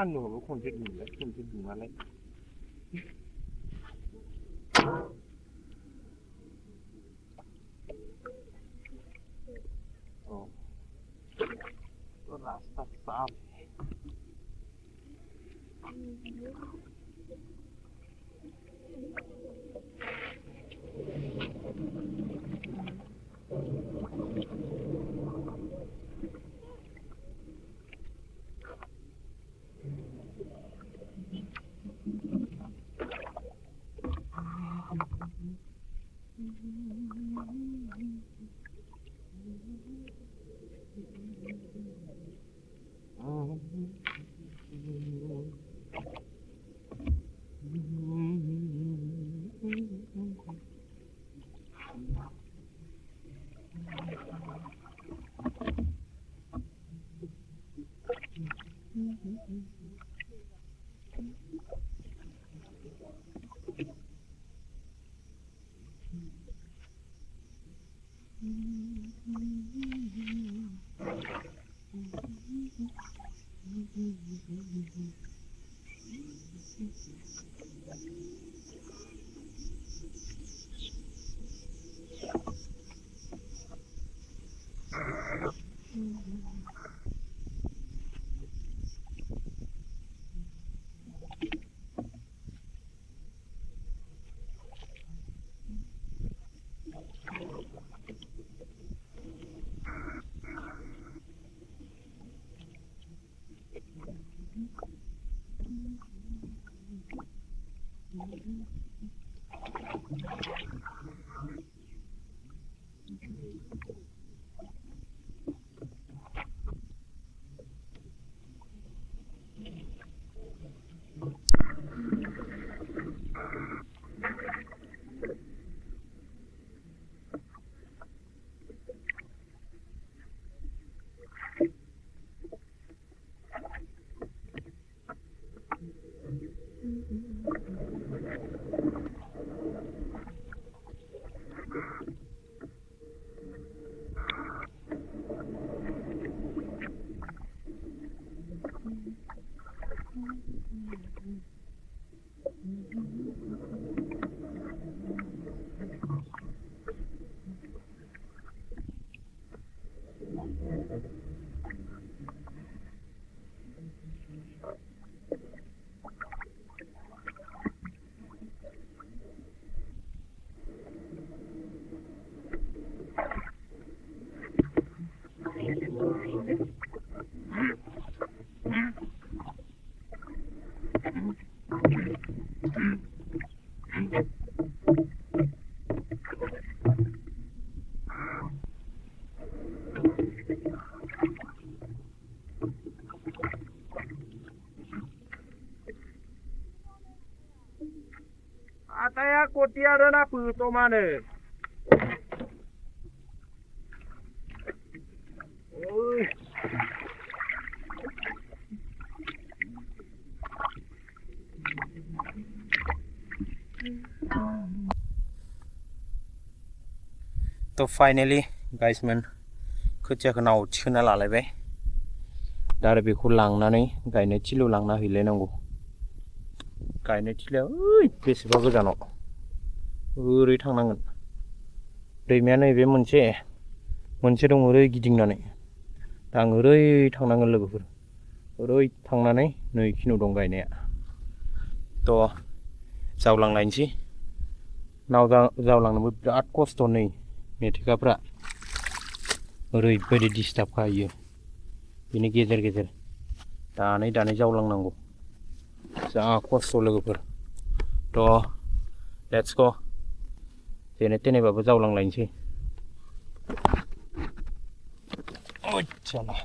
anu lo konten di mana? Oh, rasa sapi. Ataya khwthiya đó na phừ tô ma nè. Ôi. तो फाइनली गाइस मोन खोथियाखौ नाव थिखोना लालायबाय दा आरो बेखौ लांनानै गायनाय थिलियाव लांना हैलायनांगौ गायनाय थिलियाव ओइ बेसेबा गोजानाव ओरै थांनांगोन दैमाया नैबे मोनसे दं ओरै गिदिंनानै दा आं ओरै थांनांगोन लोगोफोर ओरै थांनानै नै खिनियाव दं गायनाया थ' जावलांलायनोसै नाव जावलांनोबो बिराद खस्थ' नै मेथेखाफ्रा ओरैबायदि डिस्टार्ब खायो बिनि गेजेर गेजेर दानै जावलांनांगौ जा खस्थ' लोगोफोर थ' लेट्स गो जेने थेनेबाबो जावलांलायनोसै ओइचाला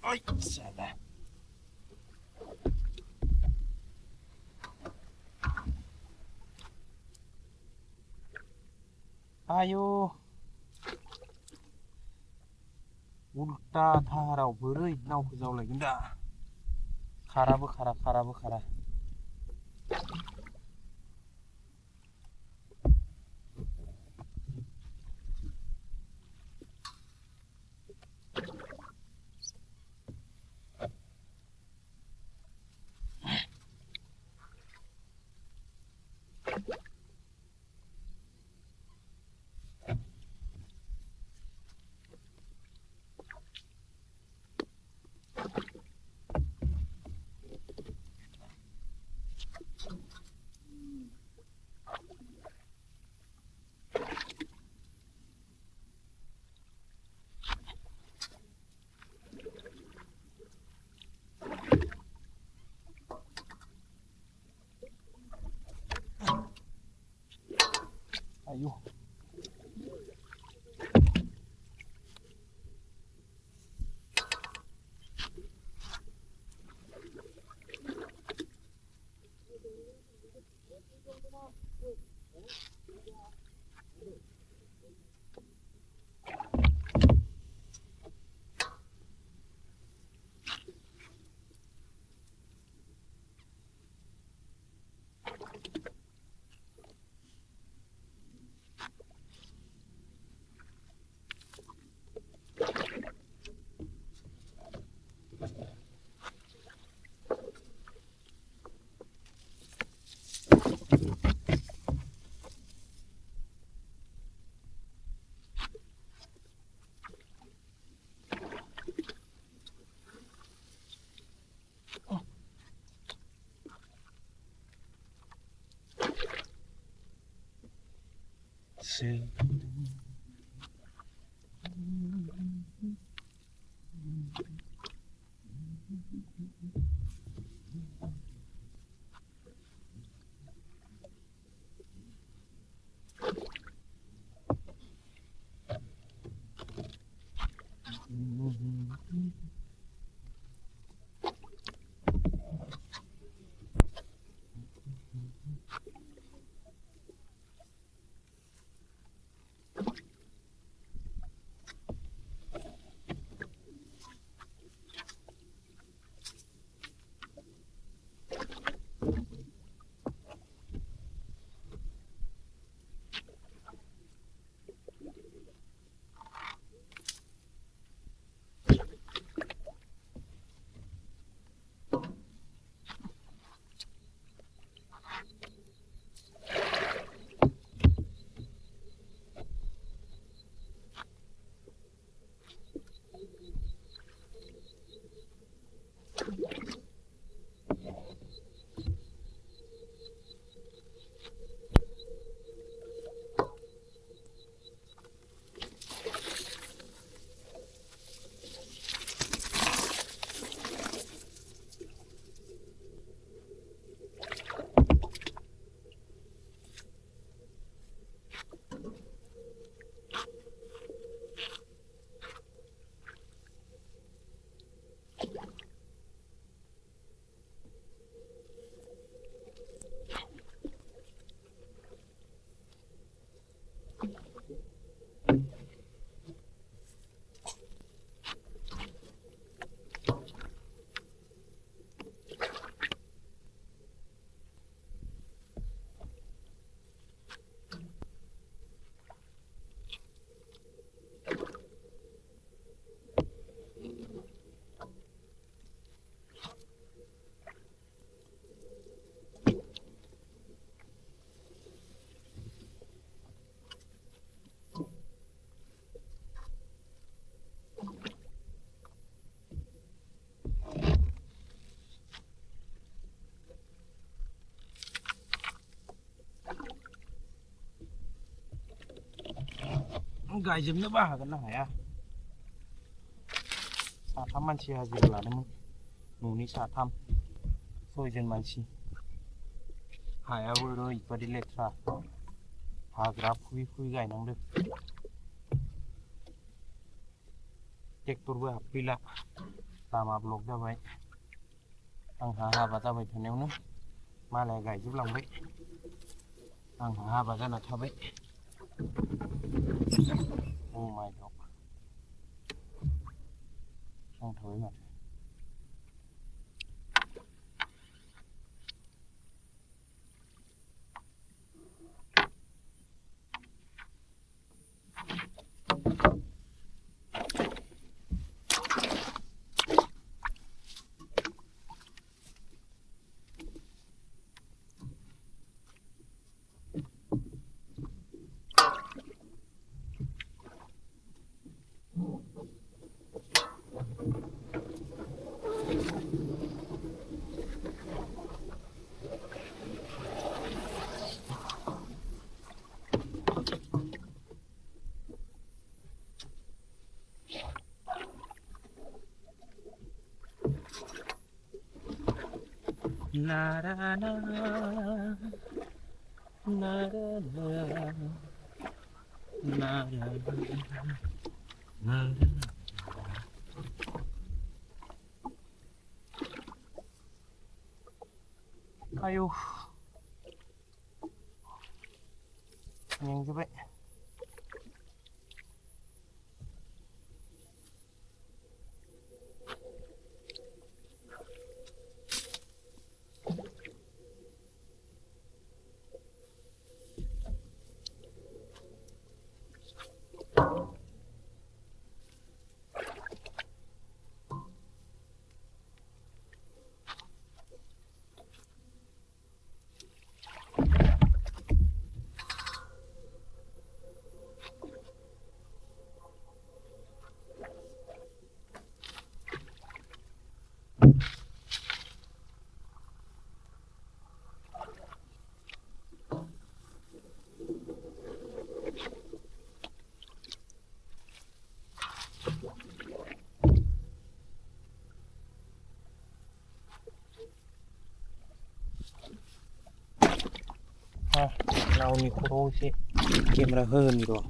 ओइचाला आयु उल्टा धाराव बोरै नावखौ जावलायगोन दा खाराबो खारा आयु गायजोबनोबो हागोन ना हाया साथाम मानसि हाजिरा लादोंमोन न'नि साथाम 6 जन मानसि हायाबो ओरैबादि लेथ्रा हाग्रा फुयै गायनांदों ट्रेक्टरबो हाबफैला लामा ब्लक जाबाय आंहा हाबा जाबाय थानायावनो मालाया गायजोबलांबाय आंहा हाबा जाना थाबाय अ माय गड नांथाबाय माथो Na na na na na na ayo मेंजोबबाय 나오니 코로시 카메라 흐니로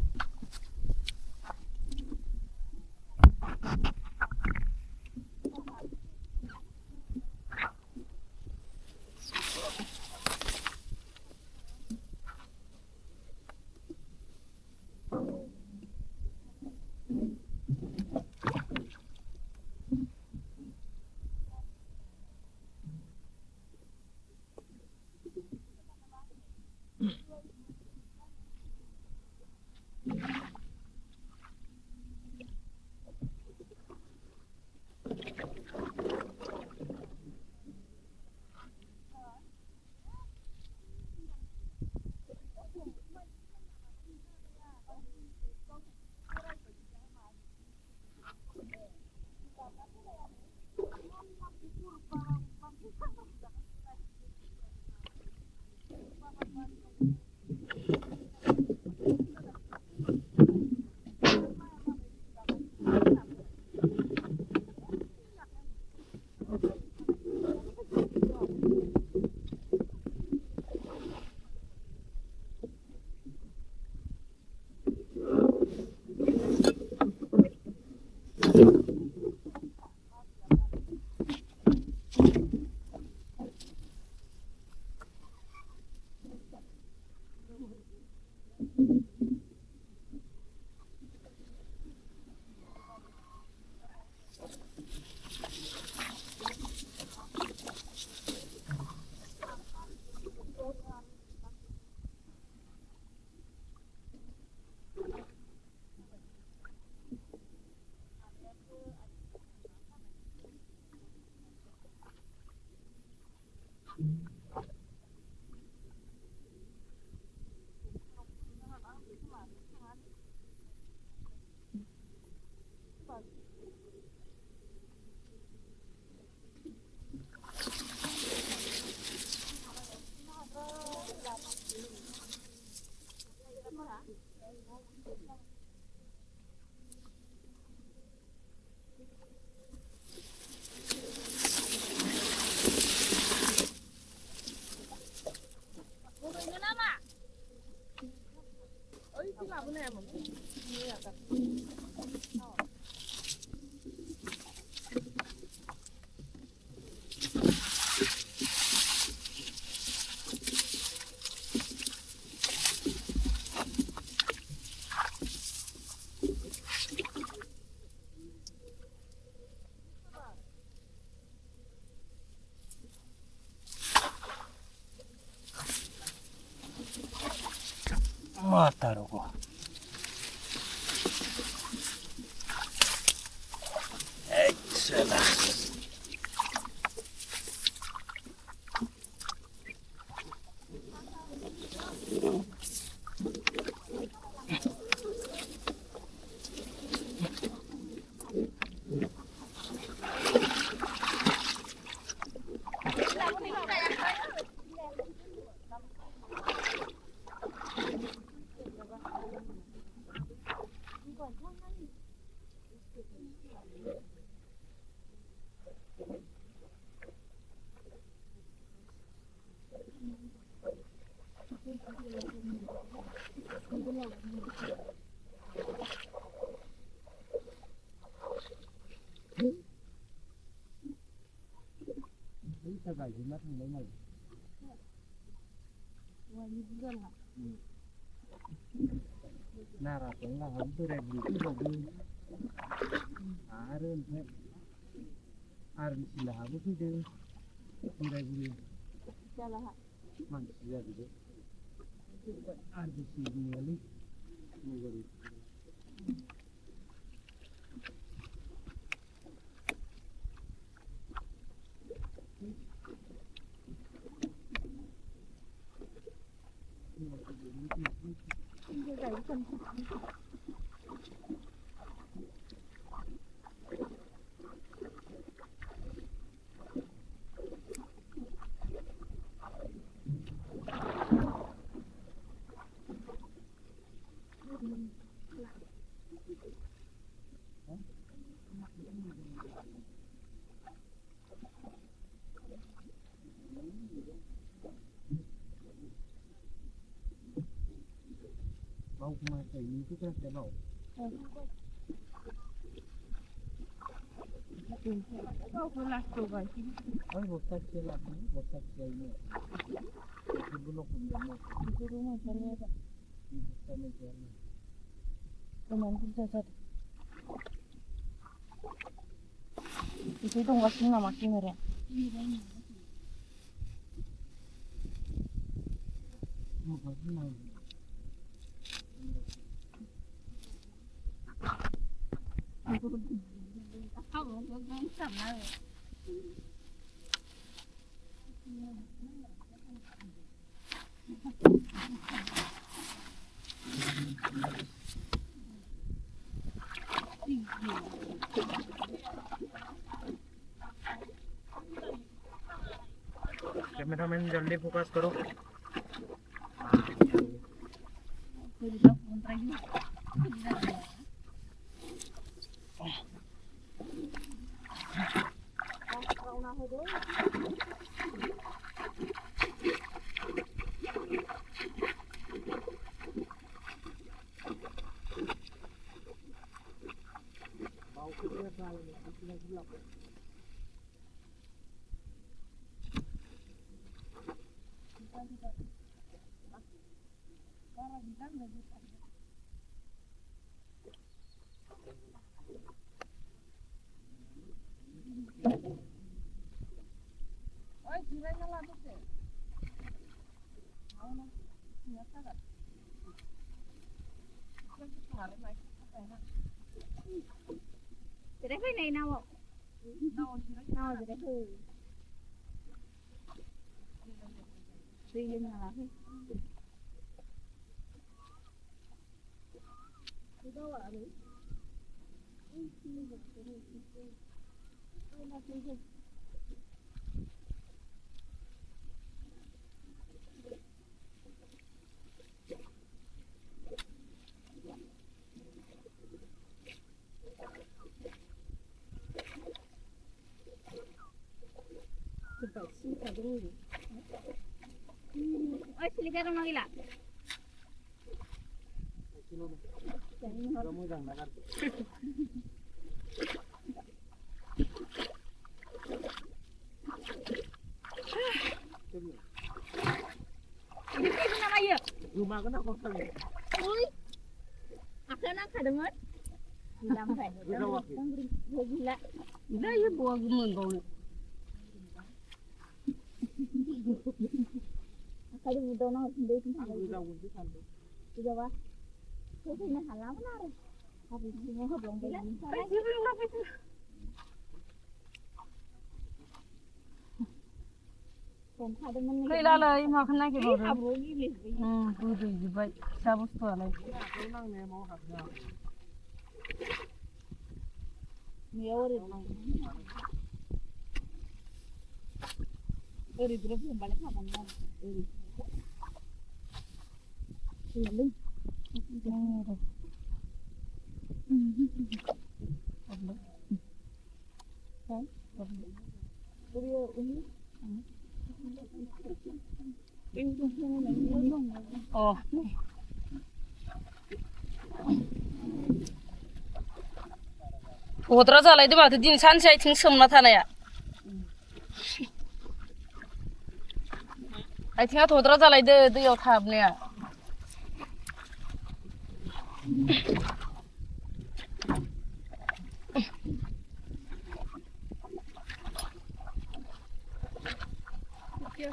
Matarugo. Excellent. Nara tengah hampir ribu itu beli. Arun sih, arun silah aku sih deh, udah beli. Masih ada deh. Arun sih beli, beli. Bau mata ini tu kan ada bau. Bau kelas tu kan. Oh, bosan celah ni, bosan celah ini. Itu belum punya ni. Itu rumah saya tak. Sama celah. Teman kita saja. Itu nggak sih nama kimera. Cameraman जल्दी focus करो. Jadi cái này nào không? Nào jadi cái suy lên là cái đâu ở đấy? Oi, se ligaram na ilha. मोजां ना गाज्रि गोमागोन आं खस्थ'यै आखायाव नांखादोंमोन गैला ओमफ्राय गैला इयो बहा मोनबावनो आखाइजों बुदावना हरफिनदो बुजाबा होफैनो हालामोन आरो हाब्रु सिङाव होब्लांबाय गैलालै माखौ नागिरबावदों गोदैजोब्बाय फिसा बुस्थुआलाय ओरै द्रप हमबालाय खामानि ओरै थद्रा जालायदो माथो दिन सानसे आथिं सोमना थानाया आथिङा थद्रा जालायदो दैयाव थाहाबनाया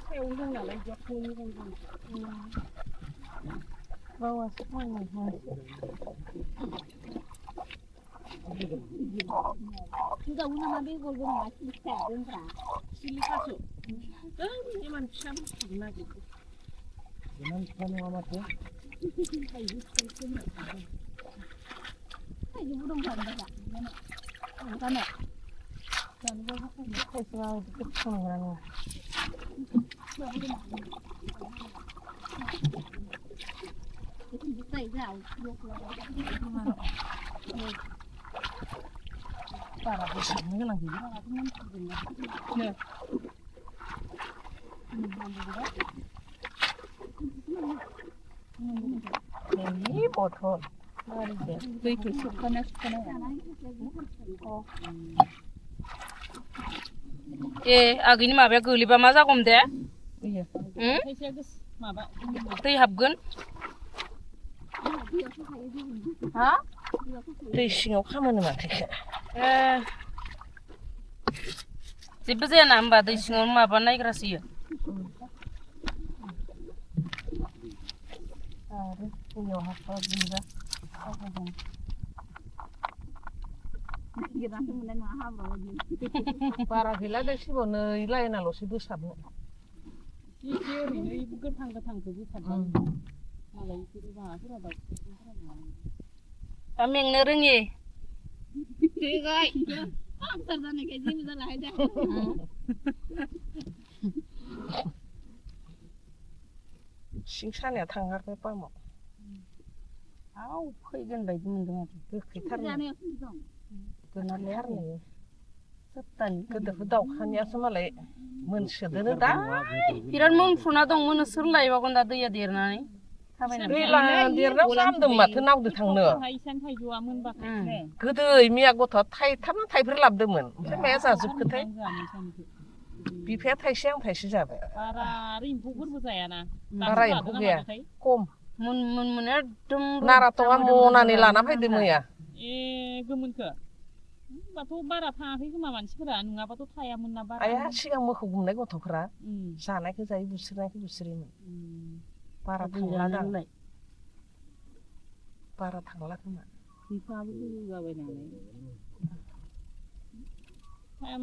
सायावनो दं नालाय जखौनो मोजां बावासो थांनाय बुजावो नामा बे गल गोनाङा सिलिखा दोनग्रा सिलिखासो इमान फिसा बुस्थुखौ नागिरदो इमान फिसा नङा माथो थाइजौबो दंखायो दा जानो खायसेबा गोथाव नङा नङा बारा बेसांनो गोनां गैया बथल दैखौ सोबखाना ए आगैनि माबाया गोलैबा मा जागौमोन दे माबा दै हाबगोन हा दै सिङाव खामानो माथो जेबो जाया ना होमबा दै सिङाव माबा नायग्रासो इयो आरो दैयाव हाबबा गोलैबा बारा गैला दै सिबाव नै लाइनाल'सो गोसाबनो एसे ओरैनो गोथां गोथांखौ गोसाबबाय मालाय बिसोरो माबाफोरा दा मेंनो रोङि जानायखाय जेबो जालाहाय दा सिं सानाया थांगारबाय पामाव आव फैगोन बायदि मोनदों आरो गोखैथारनो गोनालाय आरो सप्तानि गोदोखौ दाउखानियासो मालाय मोनसोदोनो दा बिराद मोनफ्रुना दं मोनो सोर लायबावगोन दा दैया देरनानै देरनायाव जामदों माथो नावदो थांनो गोदै मिया गथ'आ थाइथाम थाइब्रै लाबोदोंमोन ओमफ्राय माया जाजोबखोथाय बिफाया थाइसे आं थाइसे जाबाय बारा आरो एम्फौफोरबो जायाना बारा एम्फौ गैया खम मोन एकदम नाराथङा मनानै लाना फैदो मैया ए गोमोनखो होनबाथ' बारा थाङाखै खोमा मानसिफोरा नङाबाथ' थायामोन ना बारा आया सिगां मोखौ गुमनाय गथ'फोरा जानायखौ जायो बुस्रिनायखौ बुस्रियोमोन बारा थांला दालाय बारा थांला खोमा बिफाबो जाबाय नालाय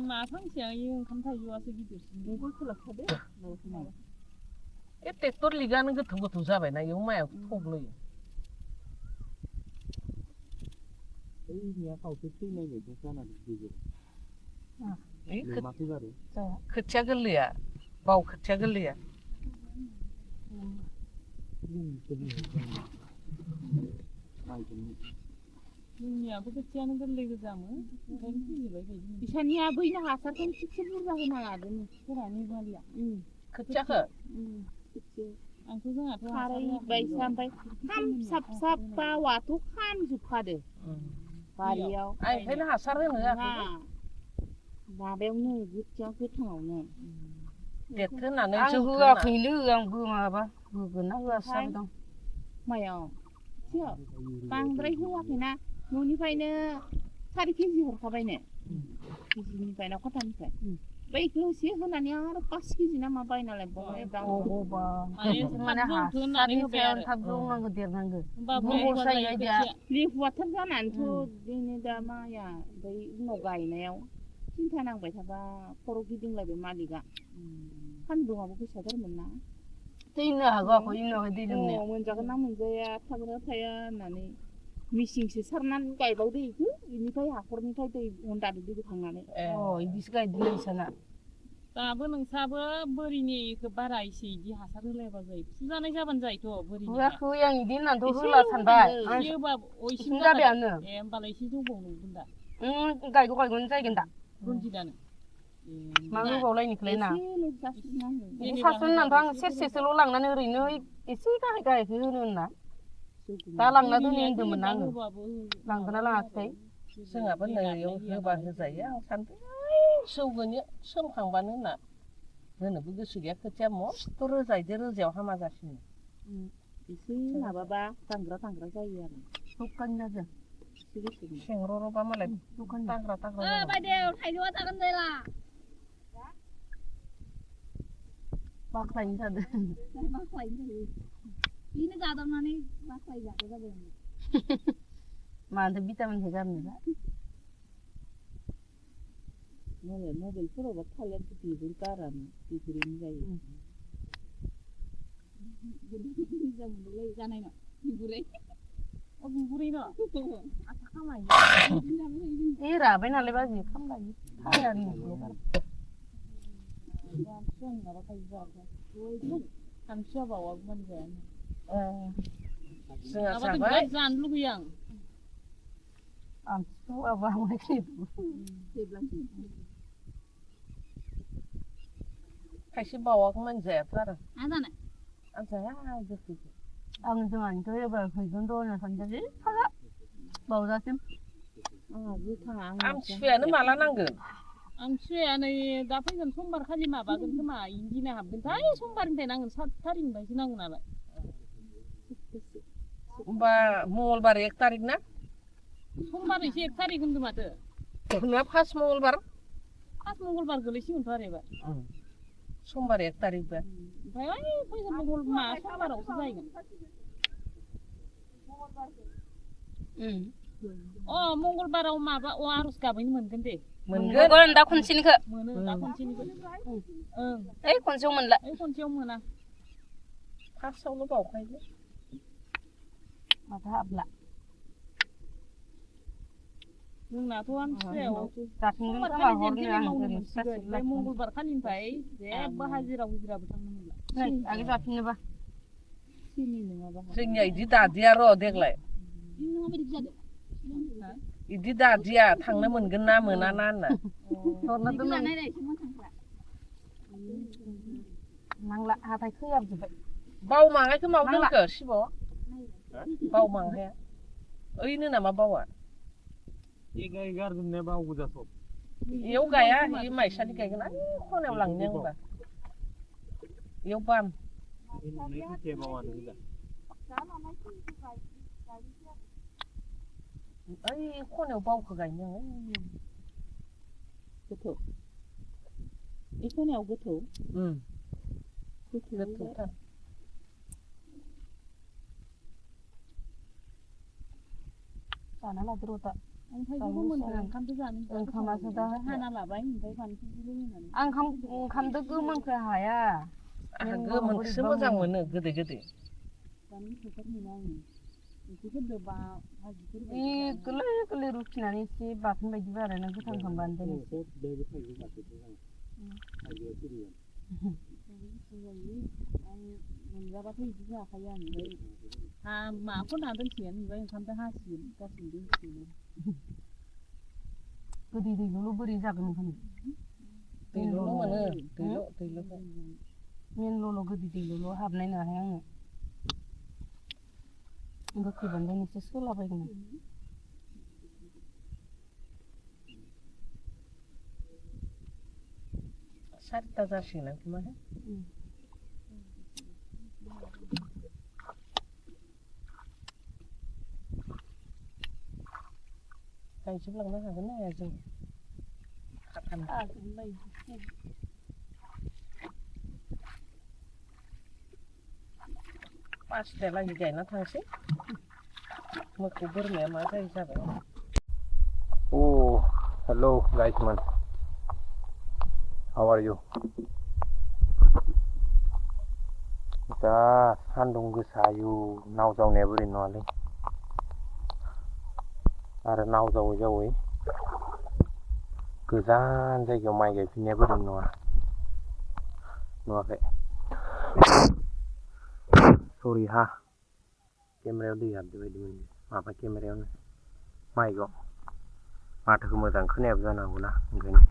मा फांसेया ओंखाम थाइजौआसो गिदिरसिन बेखौ सोलाबखादो ए ट्रेक्टर लिगानो गोथौ गोथौ जाबायना इयाव माइआ थब्लयो खोथिया गोरलैया बाव खोथिया गोरलैया जोंनियाबो खोथियानो गोरलै गोजामोन ओंखायनो थैजोबबाय बायदि बिसानिया बैनो हासारखौ थिगसे बुरजा होना लादों फोरानि बालिया खोथियाखौ आंथ' जोंहाथ' खारै बायसा ओमफ्राय साब साब बावाथ' खामजोबखादो बारियाव आं ओंखायनो हासार होनो होआखै माबायावनो खोथिया गोथाङावनो देरथो होननानै आं होआखैनो आं माबा होगोन ना होआसो दं मायाव बांद्राय होआखैना न'निफ्रायनो 4 केजि हरखाबायनो केजिनिफ्राय खथानिफ्राय बैखौ एसे होनानै आरो 5 केजि ना मा बायना लायबावबाय माने हासारनि सायाव थाब जौनांगौ देरनांगौ दुरबल जायो दा लेहुवाथार जानानैथ' बिदिनो दा माइया ओमफ्राय उनाव गायनायाव सिन्था नांबाय थाबा खर' गिदिंलायबाय मालिकआ सान्दुंआबो गोसाथारमोन ना दैनो हागौ आखौ इनाव दै लोमनाया मोनजागोन ना मोनजाया थागोना थाया होननानै मिसिंसो सारनानै गायबावदो इखो बेनिफ्राय हाखरनिफ्राय दै हन्दादो दै बोखांनानै इदिसो गायदों नोंसाना दाबो नोंसाबो बोरिनिखौ बारा एसे इदि हासार होलायाबा जायो फुजानाय जाबानो जायोथ' बोरिनि होआखै आं इदि होननानैथ' होला सानबाय इसिम जाबायानो ए होमबालाय एसे जौबाव नुगोन दा गायगौनो जायगोन दा रनजितआनो मा होबावलायनिखौलाय ना बिदि सासे होननानैथ' आं सेरसेसोल' लांनानै ओरैनो एसे गाहाय गाहायखौ होनो होनना दा लांना दोनै होनदोंमोन आङो लांगोना लाङाखै जोंहाबो नैयाव होबा होजायो आं सानदों सौगोन सोमखांबानो होनना होनोबो गोसो गैया खोथिया मस्थ' रोजायदो रोजायाव हामा जासिनो एसे माबाबा दांग्रा जायो आरो दखान जादों सेंग्र'बा मालाय दखान दाग्रा बायदेव थाइजौआ जागोन जायला बाख्लायनो जादों बाख्लायनो जायो बेनो जादावनानै बाख्लाय जादो जाबाय मानोथो भिटामिनखौ गारनो मालाय मबाइलफोरावबा थालिर बिगुर गारानो बिगुरैनो जायो मोजां मोनदोंलै जानायनाव बिगुरै बिगुरैनो आसा खामायो राबाय नालाय बाजि खामलायो थायानो सानसुआ बावाबो मोनजायानो जोंहा माबाथ' जाबाय बिराद जानो लुगैयो आं खायसे बावाखै मोनजायाथ' आरो आं जानो आं जाया गोखैखौ आं जोंहानिथ' एबार फैगोन र' होनना सानदोंलै फाला बावजासिम आमथिसुवायानो माला नांगोन आमथिसुवाया नै दा फैगोन समबार खालि माबागोन खोमा इदिना हाबगोनथाय समबारनिफ्राय नांगोन 7 थारिखनिफ्रायसो नांगौ नालाय होमबा मंगलबार 1 थारिख ना समबार एसे 1 थारिख होनदों माथो ना फार्स्ट मंगलबार गोलैसिगोनथ' आरो एबार समबार 1 थारिखबा ओमफ्राय फैगोन समबारावसो जाहैगोन मंगलबाराव माबा आर'ज गाबहैनो मोनगोन दे मोनगोन दा खनसेनिखौ मोनो दा खनसेनिखौ ओइ खनसेयाव मोनला खनसेयाव मोना फार्स्टआवल' बावखायो माथो हाबला जोंनाथ' आमथिसुवायाव जाफिनगोन खोमा हरनो आं ओरैनो मंगलबार खालिनिफ्राय जेबो हाजिराबो थांनो मोनला आगे जाफिननोबा जोंनिया इदि दादिया र' देग्लाय इदि दादिया थांनो मोनगोन ना मोना ना होनना नांला हाथाय खोयाबजोब्बाय बावमाहायखौ माव दोनखो शिब बावमाहाया ओइनो नामा बावा इयाव गाया इ माइसालि गायगोन आरो खनायाव लांनो आंबा इयाव बाम ओइ खनायाव बावखौ गायनो आं गोथौ इ खनायाव गोथौ गोथौथार जाना लादो र'दा ओंखामासो दा हाना लाबाय ओमफ्राय फानलुखौबो होनानै आं ओंखामदो गोमोनखौ हाया आंहा गोमोनखौसो मोजां मोनो गोदै गोदै गोरलै गोरलै रुखिनानै एसे बाथोन बायदि बानायना गोथां खालामबानो दोननोसै मोनजाबाथ' बिदि जाखायो आं ओमफ्राय माखौ ना दोनसिगोन ओमफ्राय ओंखामजों हासिगोन गासिबो दोनसिगोन गोदै दैल' बोरै जागोन ओंखाम दैल' मोनो दैल' मेन ल'ल' गोदै हाबनाय नाहाय आङो गोखै बानलुनिसो सोलाबायगोन सारिथा जासिगोन खोमा गायजोबलांनो हागोन ना हाया जों पासतालागै गायना थांसै मोसौ बोरमाया मा जायो जाबाय Oh, hello guys man. How are you? दा सान्दुं गोसायो नाव जावनाया बोरै नङालै आरो नाव जावै जावै गोजान जायगायाव माइ गायफिननाया बोरै नङा नुवाखै सरि हा केमेरायाव दै हाबदों बायदि मोनदों माबा केमेरायावनो माइकआव माथोखौ मोजां खोनायाबो जानो हागौना ओंखायनो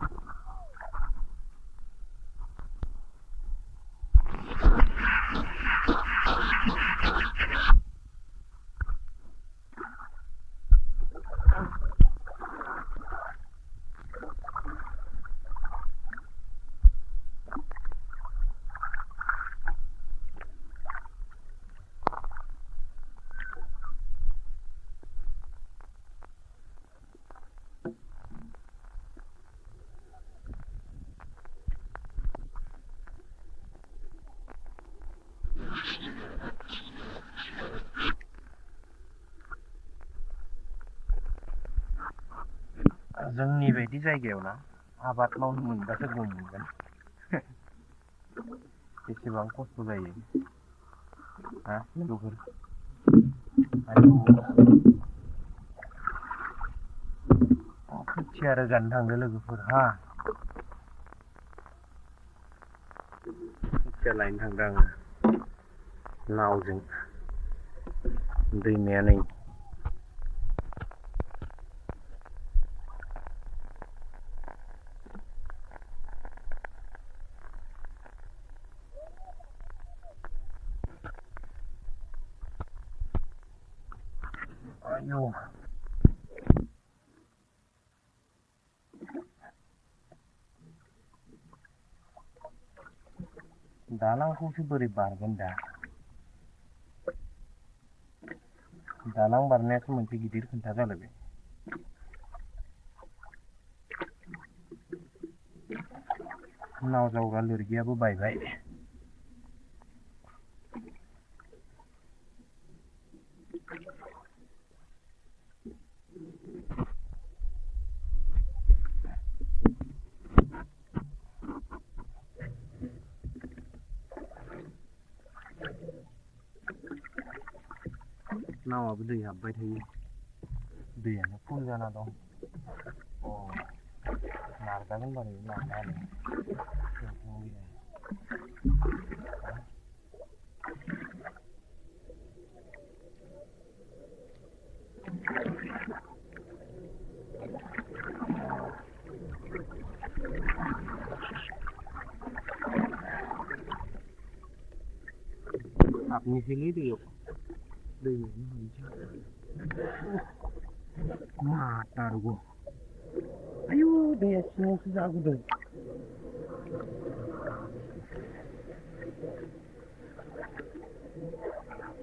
जोंनि बायदि जायगायाव ना आबाद मावनो मोनबासो गम मोनगोन बेसेबां खस्थ' जायो हा लोगोफोर खोथिया रोगानो थांदों लोगोफोर हा खोथिया लायनो थांदों आङो नावजों दैमाया नै आयौ दालांखौसो बोरै बारगोन दा दालां बारनायासो मोनसे गिदिर खोथा जालायबाय नाव जावग्रा लोरगियाबो बायबाय नावाबो दै हाबबाय थायो दैयानो फुल जाना दं नारजागोन बारै नारजानो हाबनोसैलै दैयाव मा तारगौ आयु दैया सिङावसो जागुदों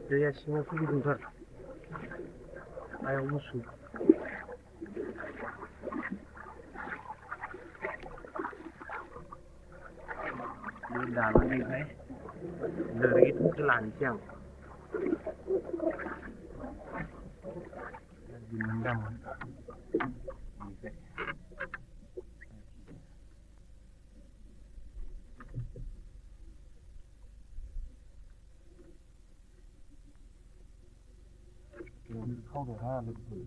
दैया सिङावसो गुदुंथार आयाव गुसु बे दालांनिफ्राय लोरगिखौसो लानोसै आं मोनदामोन खावदोंहा लोगोफोर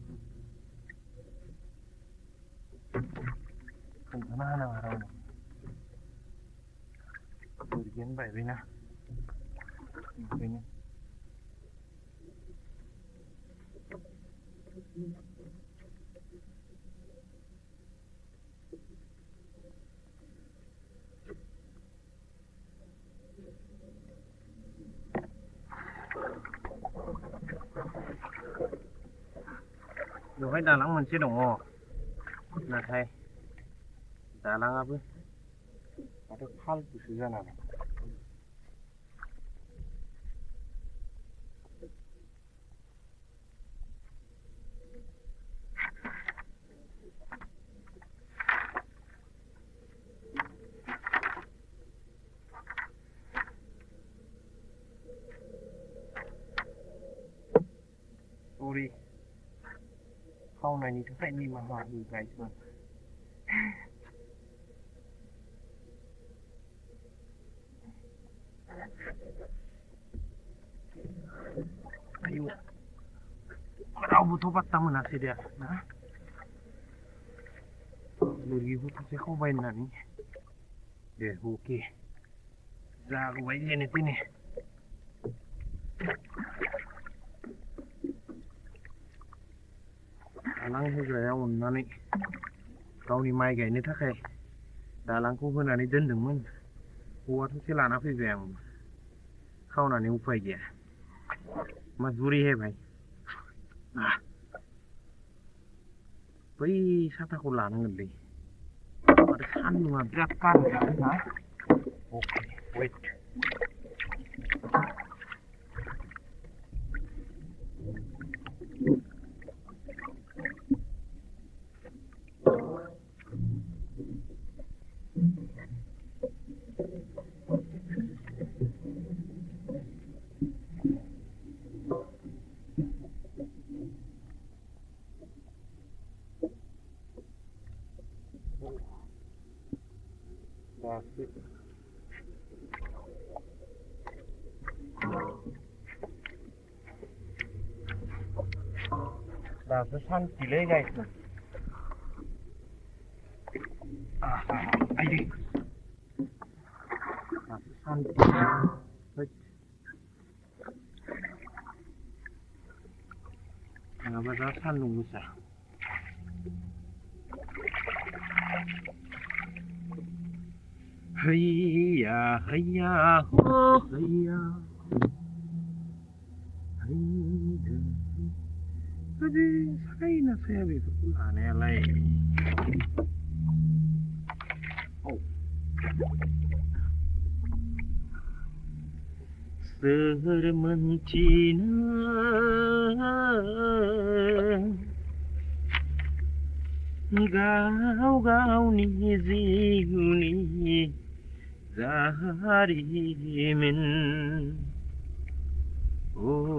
खोन्थाना होनाङा रावनो लोरगियानो बायबायना ओंखायनो बेवहाय दालां मोनसे दङ नाथाय दालाङाबो माथो फालतुसो जाना दं। सरि खावनायनि थाखाय निमाहा हो गाइसमोन। आयु रावबोथ' पात्ता मोनासै दे ना लोगोखौ सासे खावबाय होननानै दे अके जागौबाय जेने तेने दालां होग्राया अननानै गावनि माइ गायनो थाखाय दालांखौ होनानै दोनदोंमोन। औवा थसे लाना फैबाय आं खावनानै उफाय गैया मजबूरी है भाई। बै साथाखौ लानांगोनलै माथो सान्दुङा बिराद बारायदों ना। अके वेट दासो सान्थिलै गाइसमोन। आइदै दासो सान्थि नङाबा दा सान्दुं गोसा। हैया हैया हो हैया हैदो सायना साया बेफोरखौ लानायालाय सोर मोनथिनो गाव गावनि जिउनि जारिमिन सोर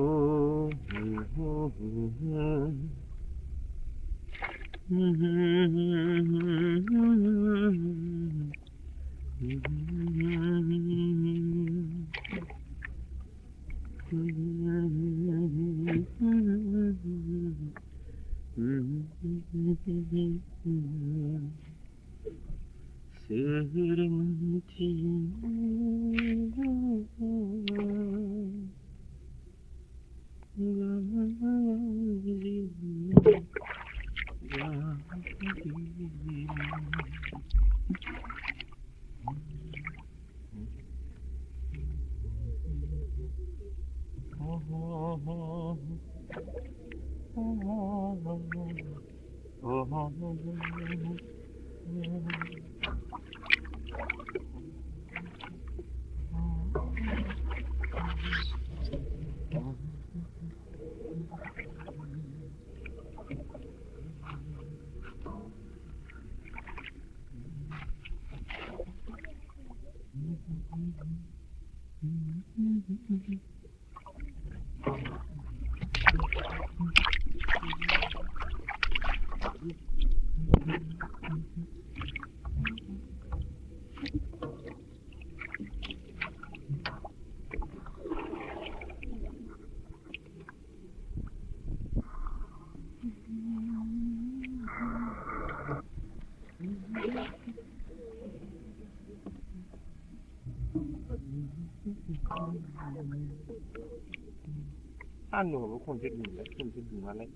सान्दुङाबो खनसे दुंलाय खनसे दुङालाय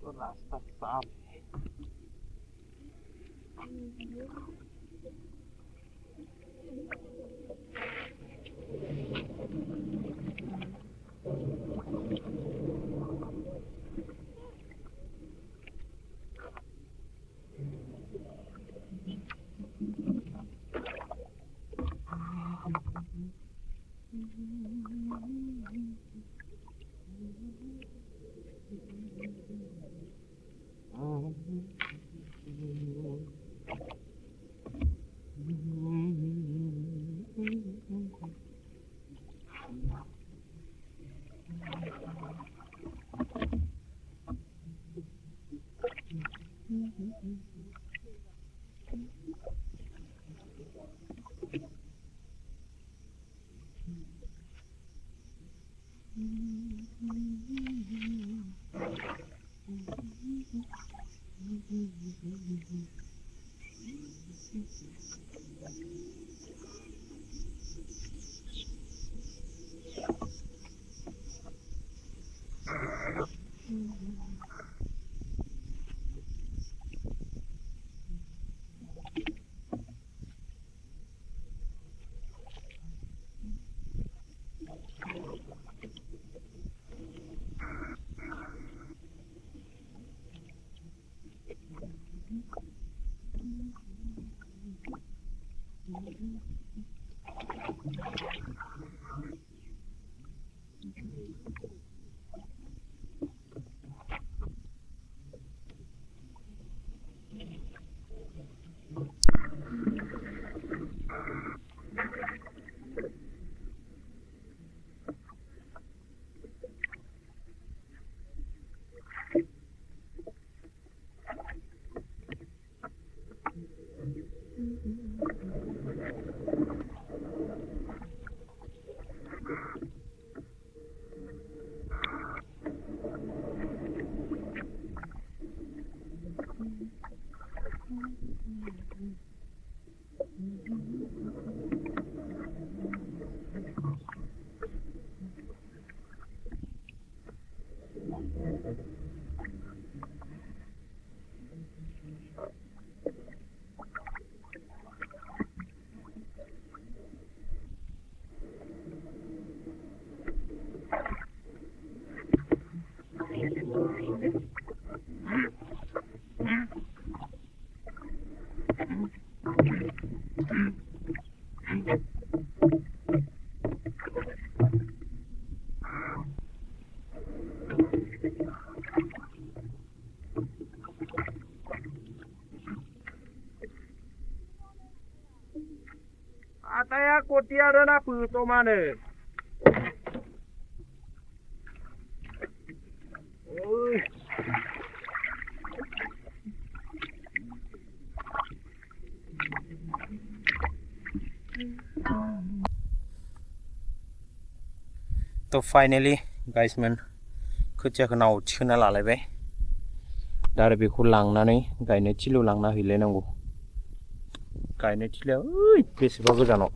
तो रास्ता साफ है। Ataya khwthiya dan apa tu mana? Oi. तो फाइनली गाइसमोन खोथियाखौ नाव थिखोना लालायबाय दा आरो बेखौ लांनानै गायनो थिलियाव लांना हैलायनांगौ गायनो थिलिया ओइ बेसेबा गोजानाव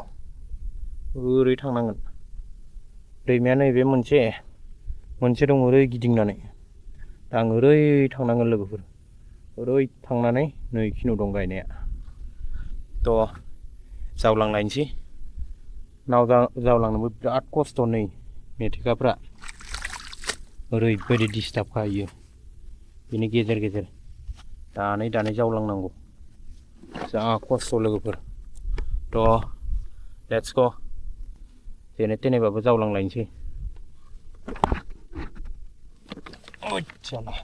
ओरै थांनांगोन दैमाया नैबे मोनसे दं ओरै गिदिंनानै दा आं ओरै थांनांगोन लोगोफोर ओरै थांनानै नै खिनियाव दं गायनाया थ' जावलांलायनोसै नाव जावलांनोबो बिराद खस्थ' नै मेथेखाफ्रा ओरैबायदि डिस्टार्ब खायो बिनि गेजेर गेजेर दानै जावलांनांगौ जा खस्थ' लोगोफोर थ' लेट्स गो जेने थेनेबाबो जावलांलायनोसै ओइचाला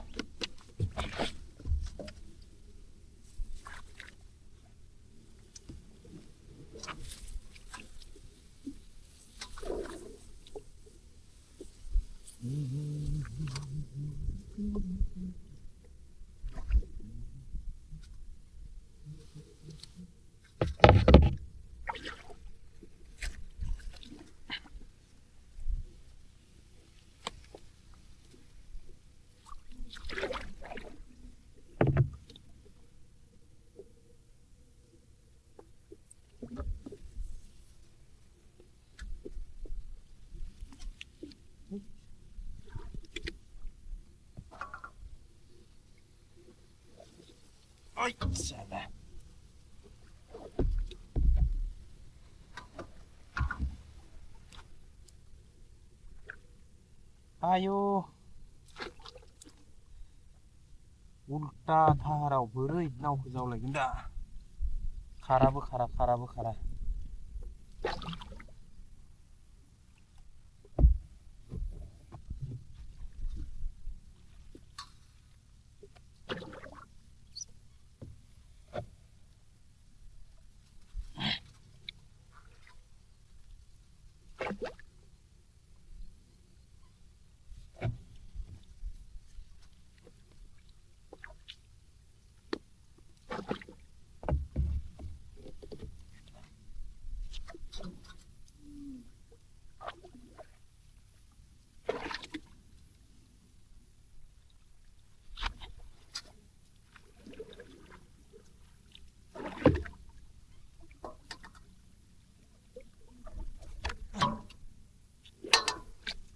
ओइचाला आयु उल्टा धाराव बोरै नावखौ जावलायगोन दा खाराबो खारा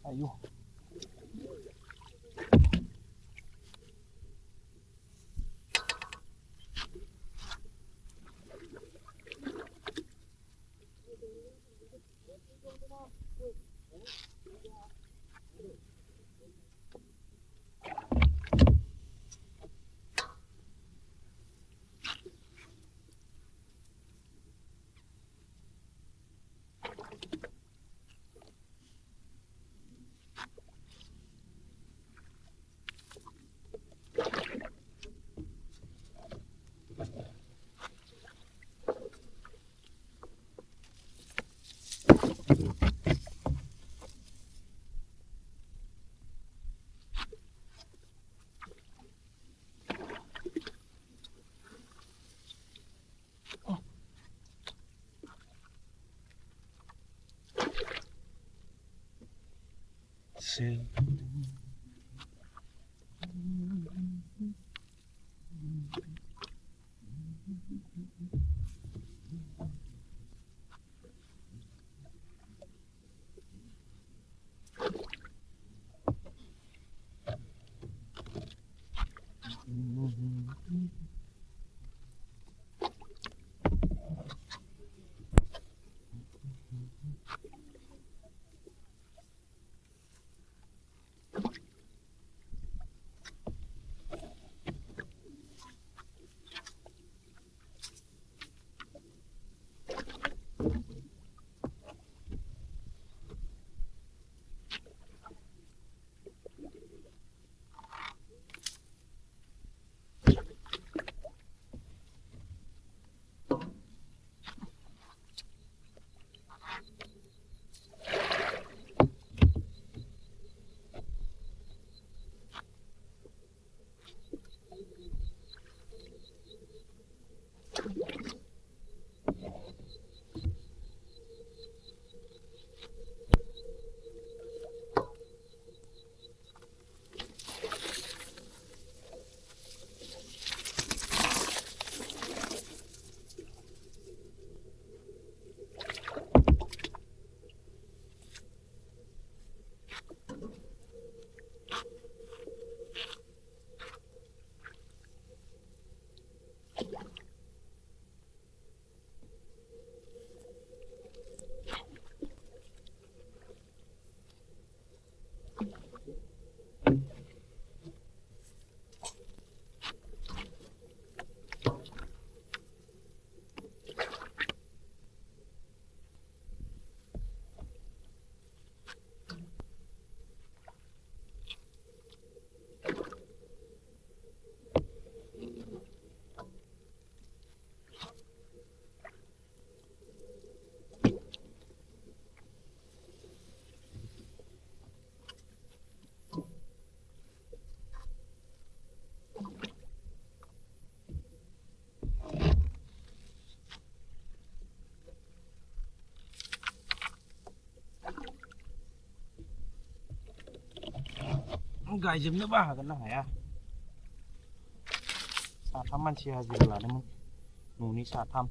आयु गायजोबनोबो हागोन ना हाया साथाम मानसि हाजिरा लादोंमोन न'नि साथाम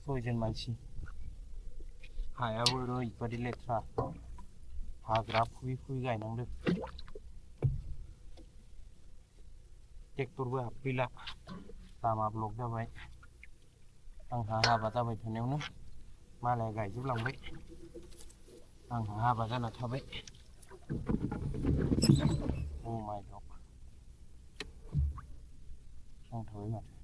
6 जन मानसि हायाबो ओरैबादि लेथ्रा हाग्रा फुयै फुयै गायनांदों ट्रेक्टरबो हाबफैला लामा ब्लक जाबाय आंहा हाबा जाबाय थानायावनो मालाया गायजोबलांबाय आंहा हाबा जाना थाबाय Oh my God. थाबाय माथो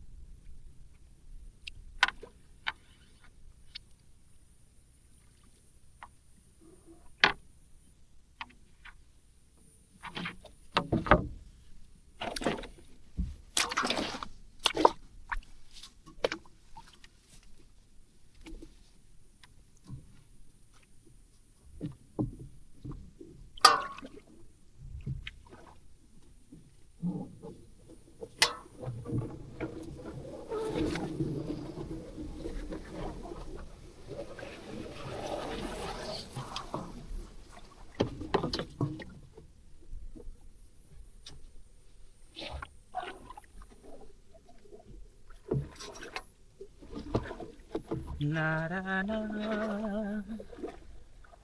Na na na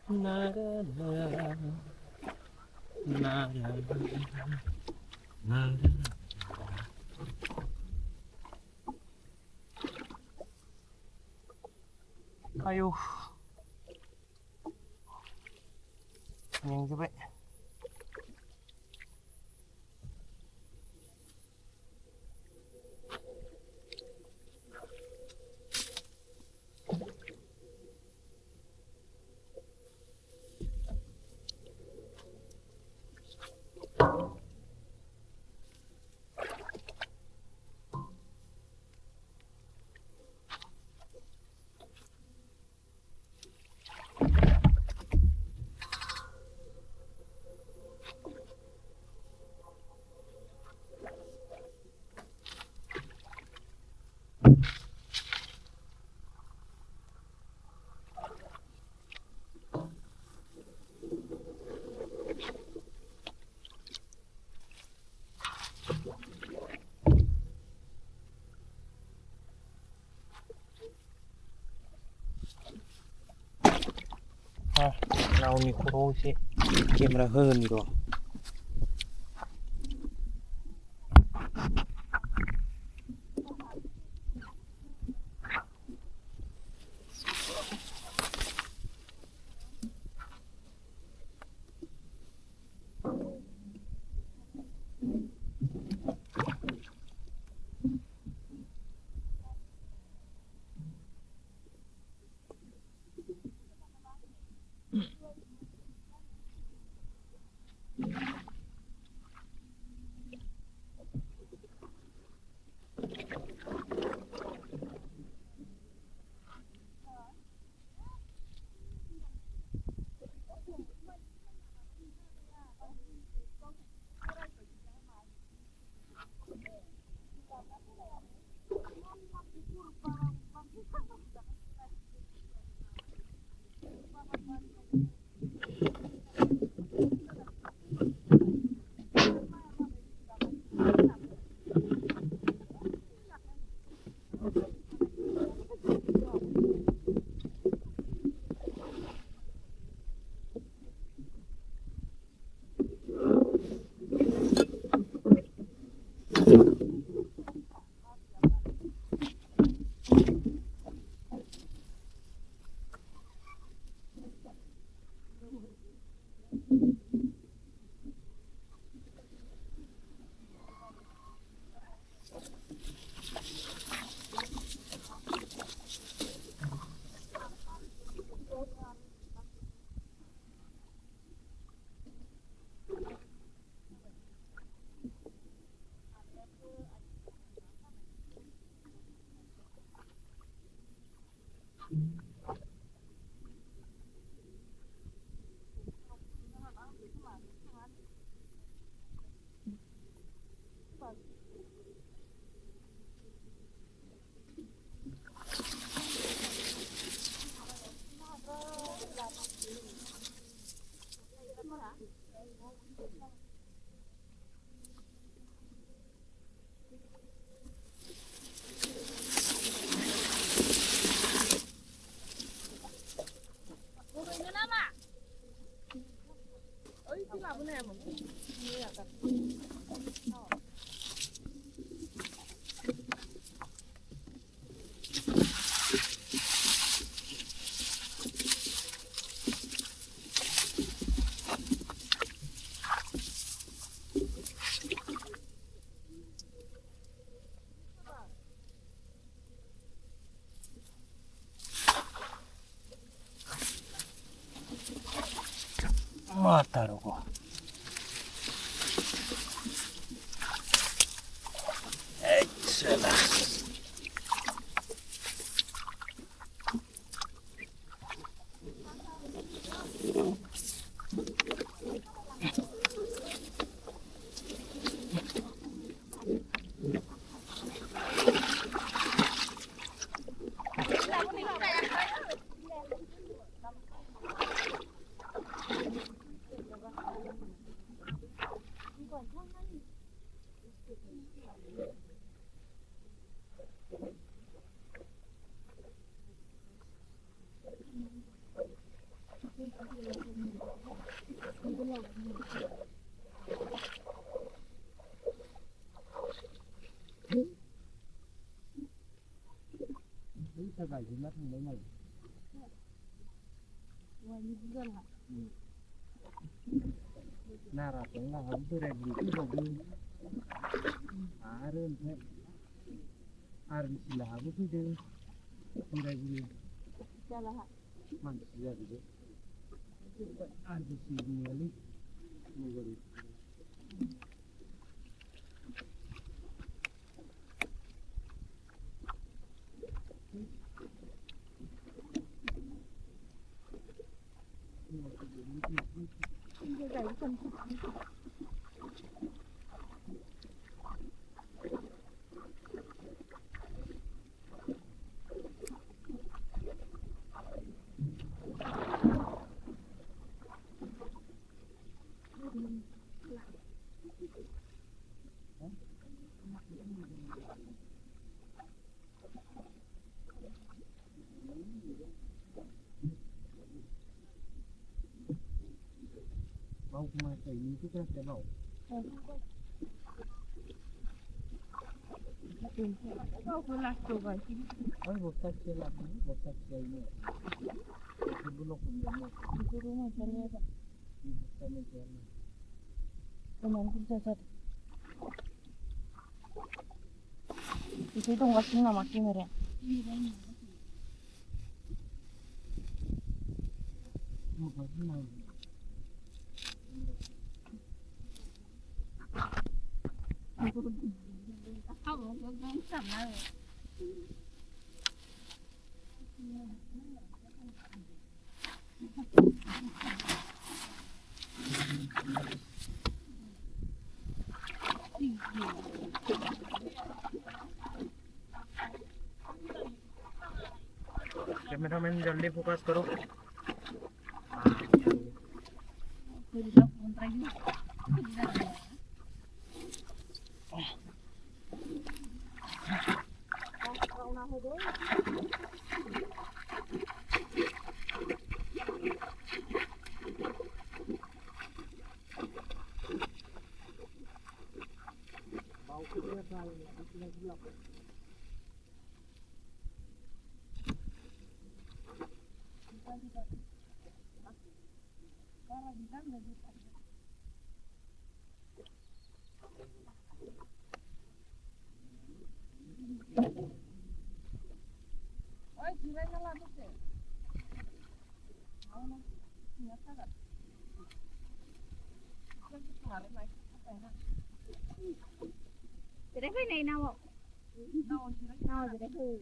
na na na ayo menjebak नावनि खर'आव एसे केमेरा होनि र' Matarugo. Excellent. Nara tengah hampir begitu dong. Arun saya, arun silah aku tu deh. Tidak gini. Mana silah tu? Arun silah ni. Mungkin. ini tuh kan channel. Kau pulas tu kan? Oh, botak channel ini, botak ini. Itu belum punya. Itu rumah saya apa? Sama channel. Teman kita saja. Itu dong wasin nama kimera. Oh, bagaimana? Cameraman जल्दी focus करो Jadi cái này nào ạ? Nào jadi cái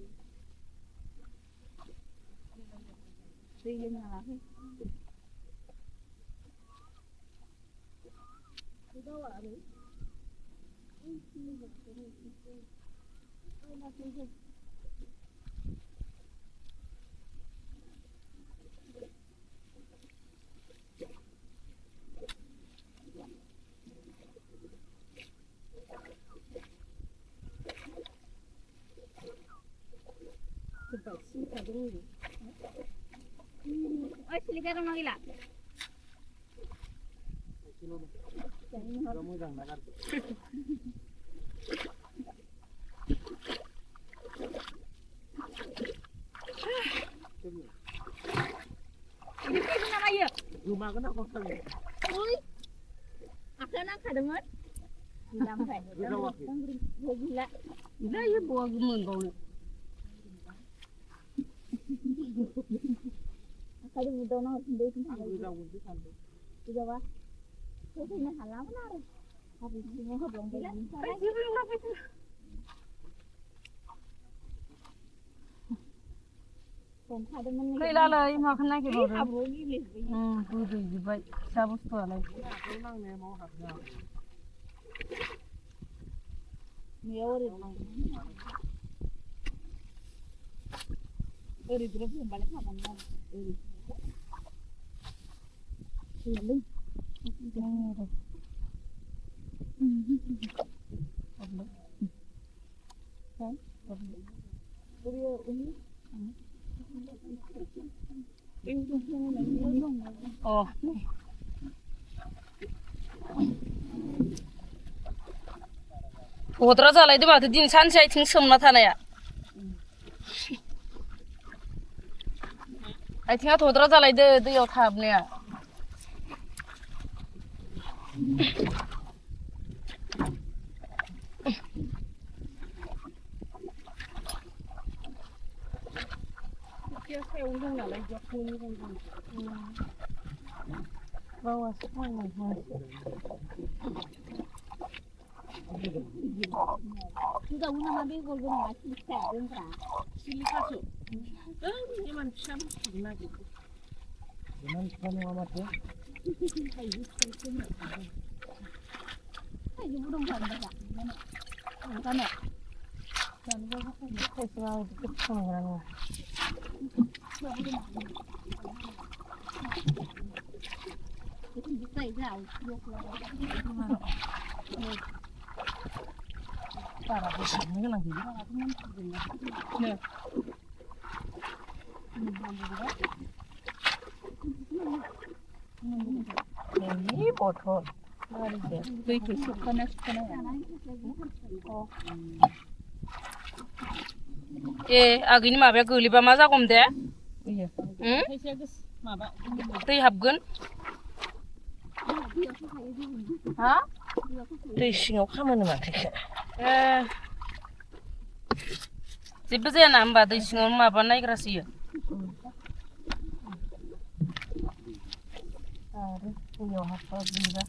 đi lên là cái đâu ạ đấy? Oi, silikan orang gila. kamu jangan nakal Ini kenapa ya? rumah kena kosong Ui, akan nak kademat. Bilang saya, gila. Gila ya bawa gemen kau ni. Kali muda nak sendiri tu aku bilang untuk sampai juga wah. Saya punya halang mana? Habis ini saya belum beli.ผมขายได้มัน Kau ila lah ima kena kauนี่ tu. ขับรถนี่เลย Bodo jibat. Siapa tu lah. aku nang nih mau haknya เมียวเลยดิเดี๋ยวผมไปแล้วค่ะมันลึก Oh. Bodo jalan itu mah din san saya ting semna thana ya. Ai tinga bodo jalan itu yo thap ni ya. Bawa semua ni. juga una mabel golgo na silika dentro Silika tu. Ini mana siapa silika gitu. dengan kamu amat ya ay yo budong kan ba kan no Kau semua itu semua ni. itu bisa jauh yo Para besar ni lagi. Ni. Ini बथल दैखौ सोबखानाया ए आगैनि माबाया गोलैबा मा जागौमोन दे दै हाबगोन हा दै सिङाव खामोनो माथो जेबो जाया ना होमबा दै सिङाव माबा नायग्रासो इयो आरो दैयाव हाबबा गोलैबा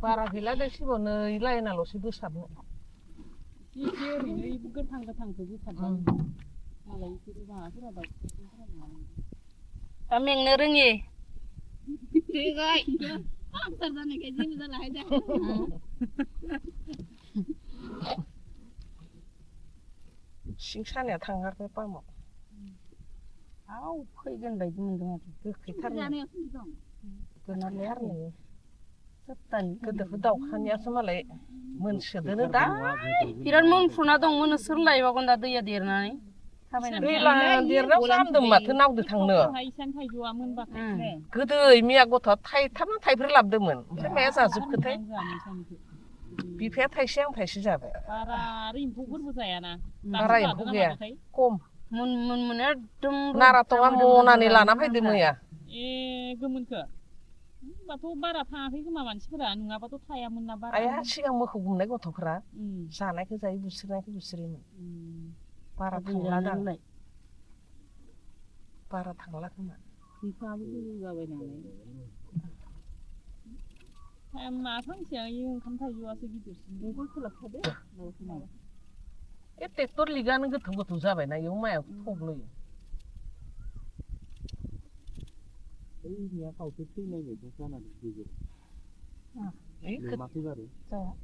बारा गैला दै सिबाव नै लाइनाल'सो बोसाबनो एसे ओरैनो गोथां गोथांखौ बोसाबनानै मालाय बिसोरो माबाफोरा दा मेंनो रोङि सिं सानाया थांगारबाय पामाव आव फैगोन बायदि मोनदों आरो गोखैथारनो गोनालाय आरो सप्तानि गोदोफोर दाउखानियासो मालाय मोनसोदोनो दा बिराद मोनफ्रुना दं मोनो सोर लायबागोन दा दैया देरनानै दैज्लां देरनायाव जामदों माथो नावदो थांनो गोदो मिया गथ'आ थाइथाम थाइब्रै लाबोदोंमोन ओमफ्राय माया जाजोबखोथाय बिफाया थाइसे आं थाइसे जाबाय बारा आरो एम्फौफोरबो जायाना बारा एम्फौ गैया खम मोन एकदम नाराथङा मनानै लाना फैदो मैया ए गोमोनखो होनबाथ' बारा थाङाखै खोमा मानसिफोरा नङाबाथ' थायामोन ना बारा आइया सिगां मोखौ गुमनाय गथ'फोरा जानायखौ जायो बुस्रिनायखौ बुस्रियोमोन बारा थांला दालाय बारा थांला खोमा बिफाबो गोजौ जाबाय नालाय मा फांसेया ओंखाम थाइजौआसो गिदिरसिन गय खोलाबखादो ए ट्रेक्टर लिगानो गोथौ गोथौ जाबायना इयाव माइआ थब्लयो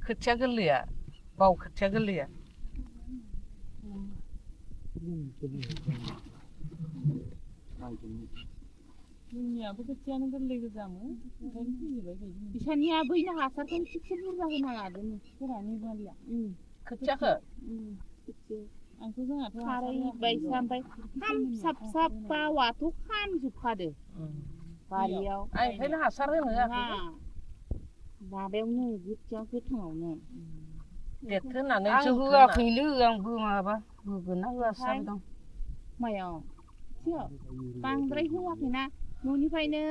खोथिया गोरलैया बाव खोथिया गोरलैया जोंनियाबो खोथियानो गोरलै गोजामोन ओंखायनो फैजोबबाय बायदि बिसानिया बैनो हासारखौनो थिगसे बुरजा होना लादों फोरानि बालिया खोथियाखौ आंथ' जोंहाथ' खारै बायसा ओमफ्राय खामसाब बावाथ' खामजोबखादो बारियाव आं ओंखायनो हासार होनो होआखै माबायावनो खोथिया गोथाङावनो देरथो होननानै आं होआखैनो आंबो माबा होगोन ना होआसै दं मायाव बांद्राय होआखैना न'निफ्रायनो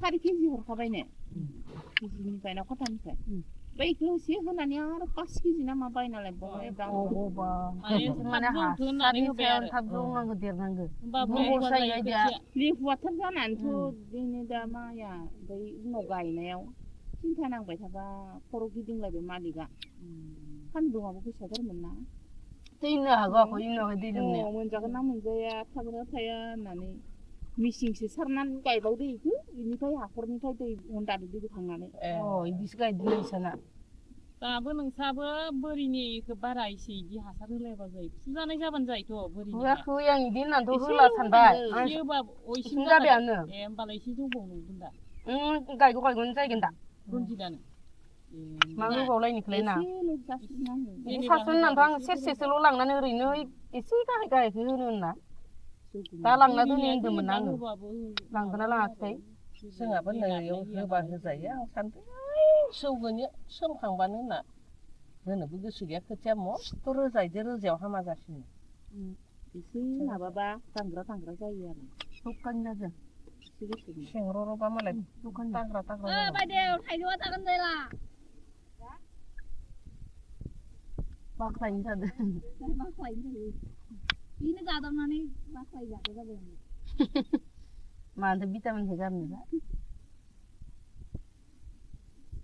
4 केजि हरखाबायनो केजिनिफ्राय ना खथानिफ्राय बैखौ एसे होनानै आरो 5 केजि ना मा बायना लायबावबाय लेहुवाथार जानानैथ' बिदिनो दा माइया ओमफ्राय उनाव गायनायाव सिन्था नांबाय थाबा खर' गिदिंलायबाय मालिकआ सान्दुंआबो गोसाथारमोन ना दैनो हागौ आखौ इनावहाय दै लोमनाया मोनजागोन ना मोनजाया थागोन ना थाया होननानै मिसिंसो सारनानै गायबावदो इखो इनिफ्राय हाखरनिफ्राय दै हन्दाजों दै बोखांनानै इदिसो गायदों नोंसाना दाबो नोंसाबो बोरिनिखौ बारा एसे इदि हासार होलायबा जायो फुजानाय जाबानो जायोथ' बोरिनि होआखै आं इदि होननानैथ' होला सानबाय इसे जाबायानो ए होमबालाय एसे जौबाव नंगोन दा गायगौनो जायगोन दा रनजितआनो मा होबावलायनिखोलाय ना बिदि सासेल' होननानैथ' आं सेरसेसोल' लांनानै ओरैनो एसे गाहाय गाहायखौ होनो होनना दा लांना दोनै होनदोंमोन आङो लांदोंना लाङाखै जोंहाबो नैयाव होबा होजायो आं सानदों सौगोनो सोमखांबानो होनना होनोबो गोसो गैया खोथिया मस्थ' रोजायदो रोजायाव हामा जासिनो एसे माबाबा थांग्रा जायो आरो दखान जादों सेंग्र'बा मालाय दखान दाग्रा बायदेव थाइजौआ जागोन जायला बाख्लायनो जादों बेनो जादावनानै बाख्लाय जादो जाबाय मानोथो भिटामिनखौ गारनो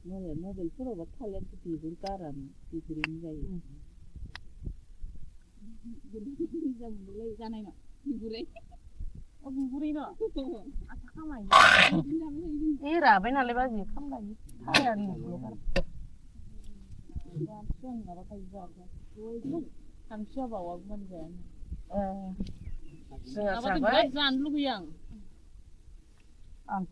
मालाय मबाइलफोरावबा थालिर बिगुर गारानो बिगुरैनो जायो जानाय न बिगुरै बिगुरै न आथा खामाय राबाय नालाय बाजि खामलायो खानसिया बावाबो मोनजायानो जोंहा जाबाय जानो लुगैयो आं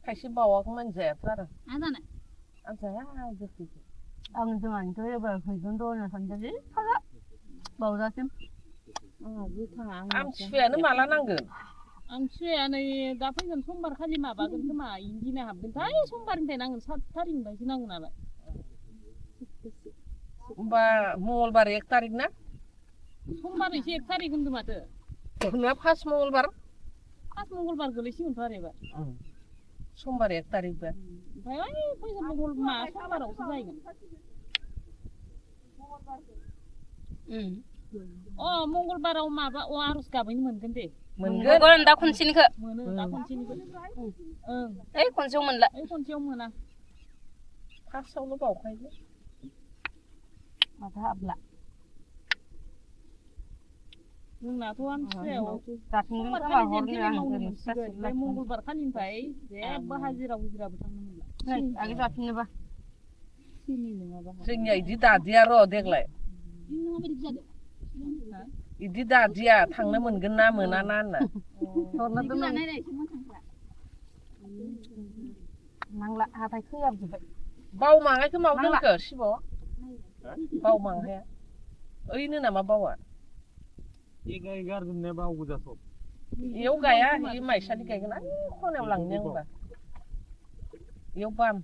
खायसे बावाखौ मोनजायाथ' आरो आं जानाय आं जाया गोखैखौ आं जोंहानिथ' एबार फैगोन र' होनना सानदोंलै फाला बावजासिम आमथिसुवायानो माला नांगोन आमथिसुवाया नै दा फैगोन समबार खालि माबागोन खोमा इदिना हाबगोनथाय समबारनिफ्राय नांगोन 7 थारिखनिफ्रायसो नांगोन नालाय होमबा मंगलबार 1 तारिख ना समबार एसे 1 तारिख होनदों माथो ना फार्स्ट मंगलबार गोलैसिगोनथ' आरो एबार समबार 1 तारिख बा ओमफ्राय ओइ फैगोन समबारावसो जाहैगोन मंगलबाराव माबा आर'ज गाबैनो मोनगोन दे मोनगोन दा खनसेनिखौ मोनो दा खनसेनिखौ ओं ओइ खनसेयाव मोनला ओइ खनसेयाव मोना फार्स्टआवल' बावखायो माथो हाबला जोंनाथ' आमथिसुवायाव जाफिनगोन समबार खोमा खालि हरनो खेराइ आं मावनो ओरैनो मोनसिगोन ओमफ्राय मंगलबार खालिनिफ्राय जेबो हाजिराबो थांनो मोनला आगे जाफिननोबा जोंनिया इदि दादिया र' देग्लाय इदि दादिया थांनो मोनगोन ना मोना ना होनना हरना दोननाय नांला हाथाय थैयाबजोब्बाय बावमांहायखौ माव दोनखो शिब बावमांहाया ओइनो नामा बावा गारजोबनाया बावगोजाथ' इयाव गाया इ माइसालि गायगोन आइ खनायाव लांनो होनबा इयाव बाम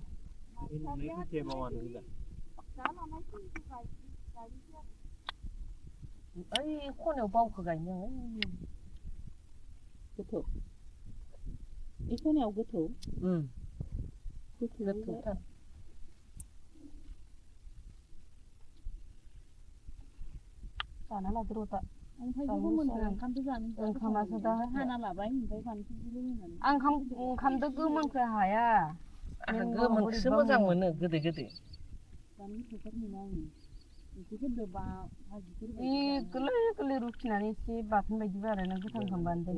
ओइ खनायाव बावखौ गायनो गोथौ इ खनायाव गोथौ गोथौथार जाना लादो र' दा ओंखामसो जानो ओंखामासो दा हाना लाबाय ओमफ्राय फानलुखौबो होनानै आं ओंखामदो गोमोनखौ हाया आंहा गोमोनखौसो मोजां मोनो गोदै गोदै जानो फोथार मोना आङो ओंख्रिफोरजों बा भाजिफोर गोरलै गोरलै रुखिनानै एसे बाथोन बायदि बानायना गोथां खालामबानो दोन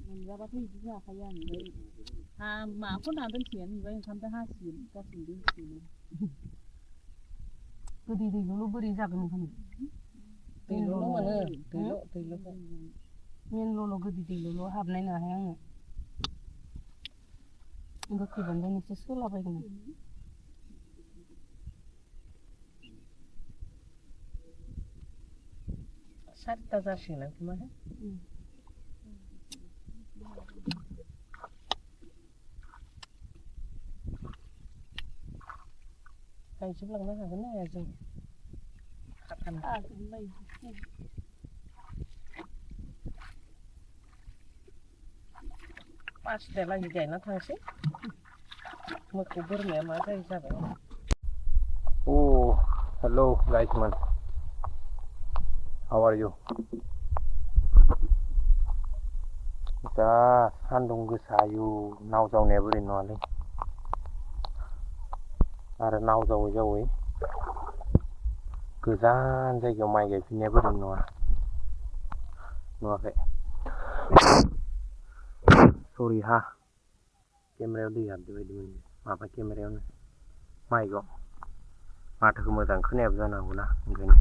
मोनजाबाथ' बिदि जाखायो आं ओमफ्राय माखौ ना दोनसिगोन ओमफ्राय ओंखामजों हासिगोन गासिबो दोनसिगोन गोदै दैल' बोरै जागोन ओंखाम दैल' मोनो दैल' मेनल'ल' गोदै दैल' हाबनाय नङाहाय आङो गोखैबानो एसे सोलाबायगोन 4टा जासिगोन खोमा गायजोबलांनो हागोन ना हाया जों पासतालागै गायना थांसै मोसौ बोरमाया मा जायो जाबाय Oh, hello guys man. How are you? दा सान्दुं गोसायो नाव जावनाया बोरै नङालै आरो नाव जावै जावै गोजान जायगायाव माइ गायफिननाया बोरै नङा नुवाखै सरि हा केमेरायाव दै हाबदो बायदि मोनदों माबा केमेरायावनो माइकआव माथोखौ मोजां खोनायाबो जानो हागौ ना ओंखायनो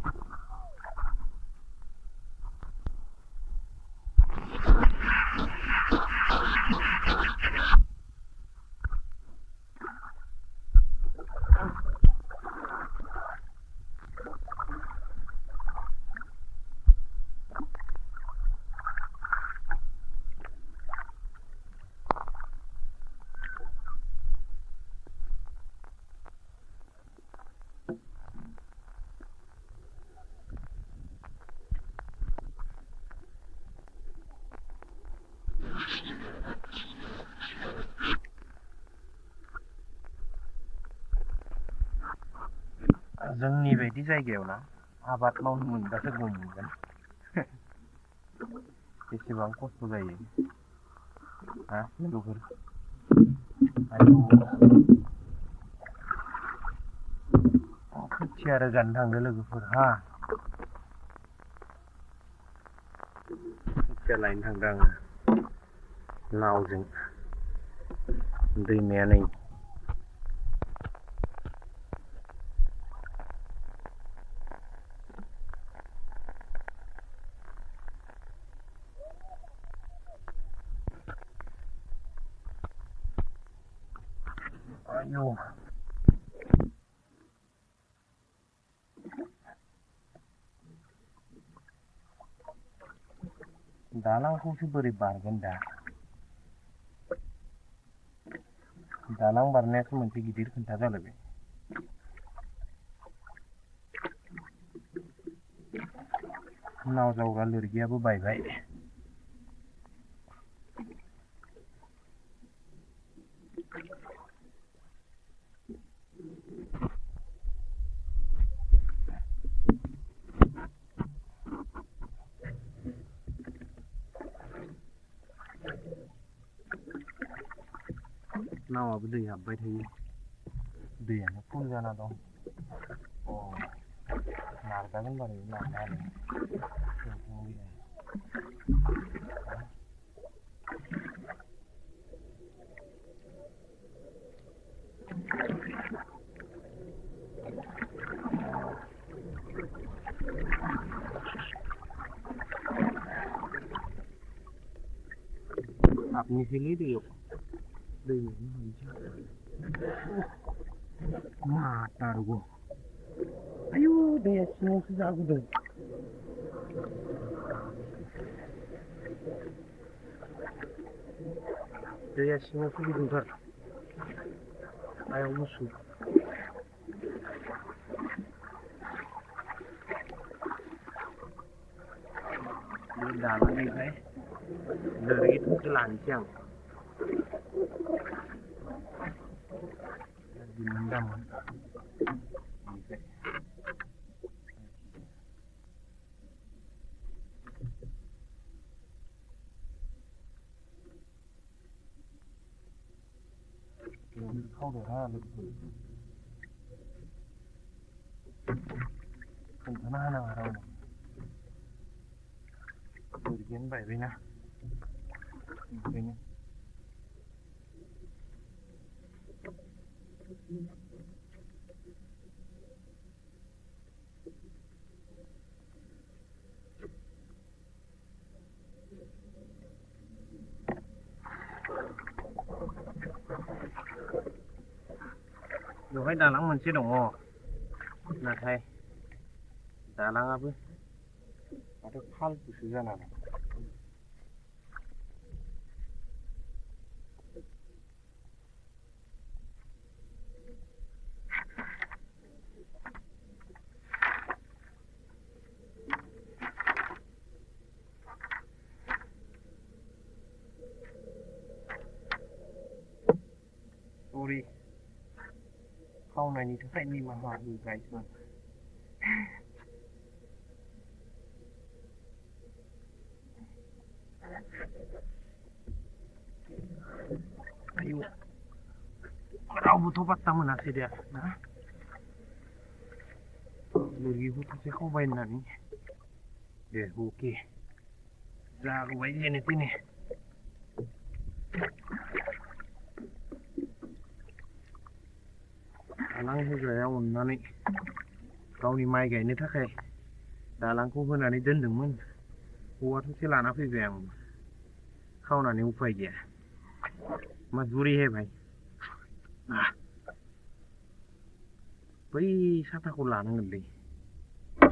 जोंनि बायदि जायगायाव ना आबाद मावनो मोनबासो गम मोनगोन बेसेबां खस्थ' जायो हा लोगोफोर खोथिया रोगानो थांदों लोगोफोर हा खोथिया लायनो थांदों आङो नावजों दैमाया नै Ayo. दालांखौसो बोरै बारगोन दा दालां बारनायासो मोनसे गिदिर खोथा जालायबाय नाव जावग्रा लोरगियाबो बायबाय नावाबो दै हाबबाय थायो दैयानो फुल जाना दं नारजागोन बारु नारनायालाय हाबनोसैलै दैयाव दै माथारगौ आयु दैया सिङावसो जागुदों दैया सिङावसो गुदुंथार आयाव गुसु बे दालांनिफ्राय लोरगिखौसो लानोसै आं दिन्दामोन खावदेरा लोगोफोर खोन्थाना होनाङा रावनो लोरगियानो बायबायना ओंखायनो बेवहाय दालां मोनसे दङ नाथाय दालाङाबो माथो फालतुसो जाना दं सरि खावनायनि थाखाय निमाहा होगासिनो आयु रावबोथ' पात्ता मोनासै दे ना लोरगिखौ सासे खावबाय होननानै दे अके जागौबाय जेने तेने दालां होग्राया अननानै गावनि माइ गायनो थाखाय दालांखौ होनानै दोनदोंमोन औवा थसे लाना फैबाय आं खावनानै उफाय गैया मजबूरी है भाई बै साथाखौ लानांगोनलै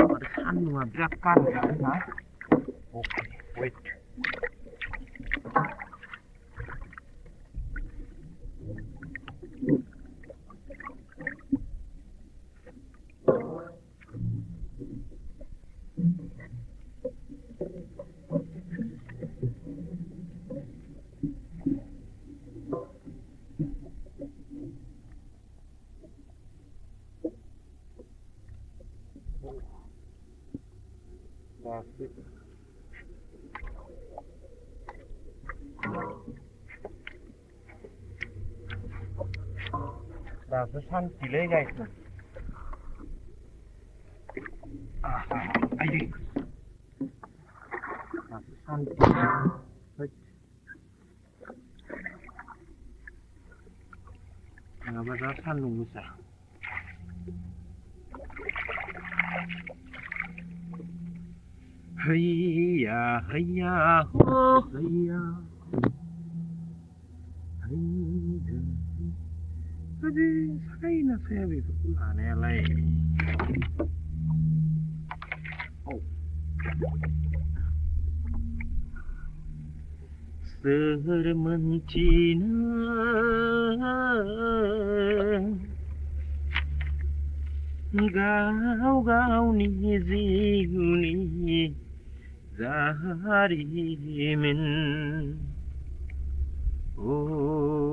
आरो सान्दुङा बिराद गारहैजागोन ना अके वेट दासो सान्थिलै गायसो आइदै दासो सान्थि नङाबा दा सान्दुं गोसा हैया हैया हो हैया Tapi saya saya begitu aneh. Oh. Sermentina gaw-gaw ni zihuni zaharimin oh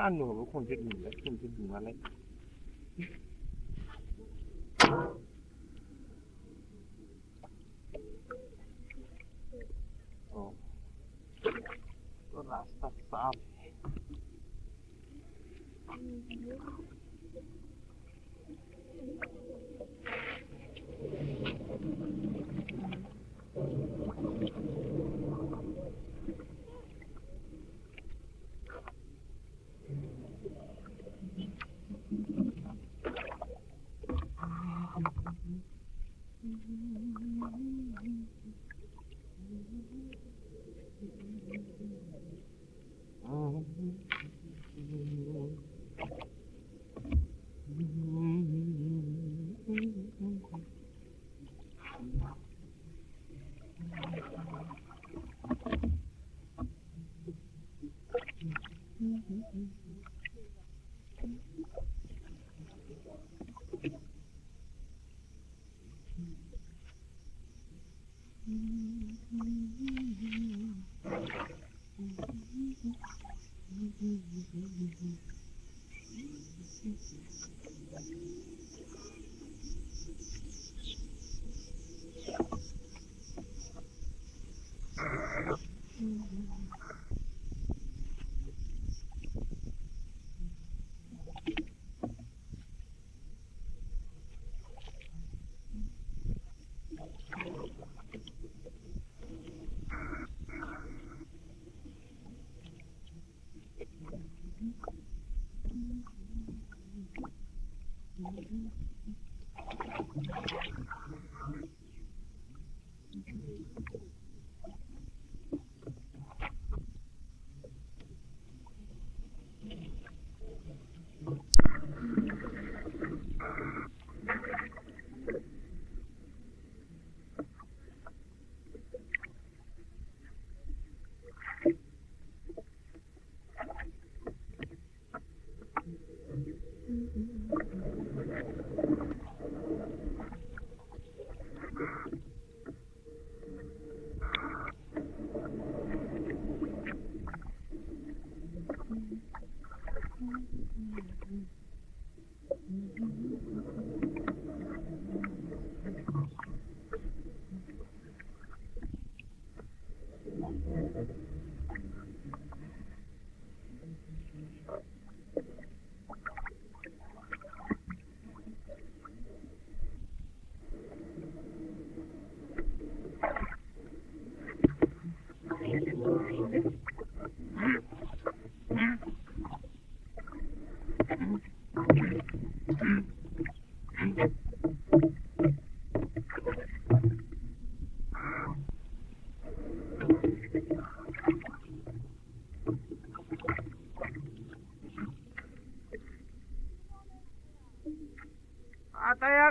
Anu aku kunci di mana? Oh, rasa sap.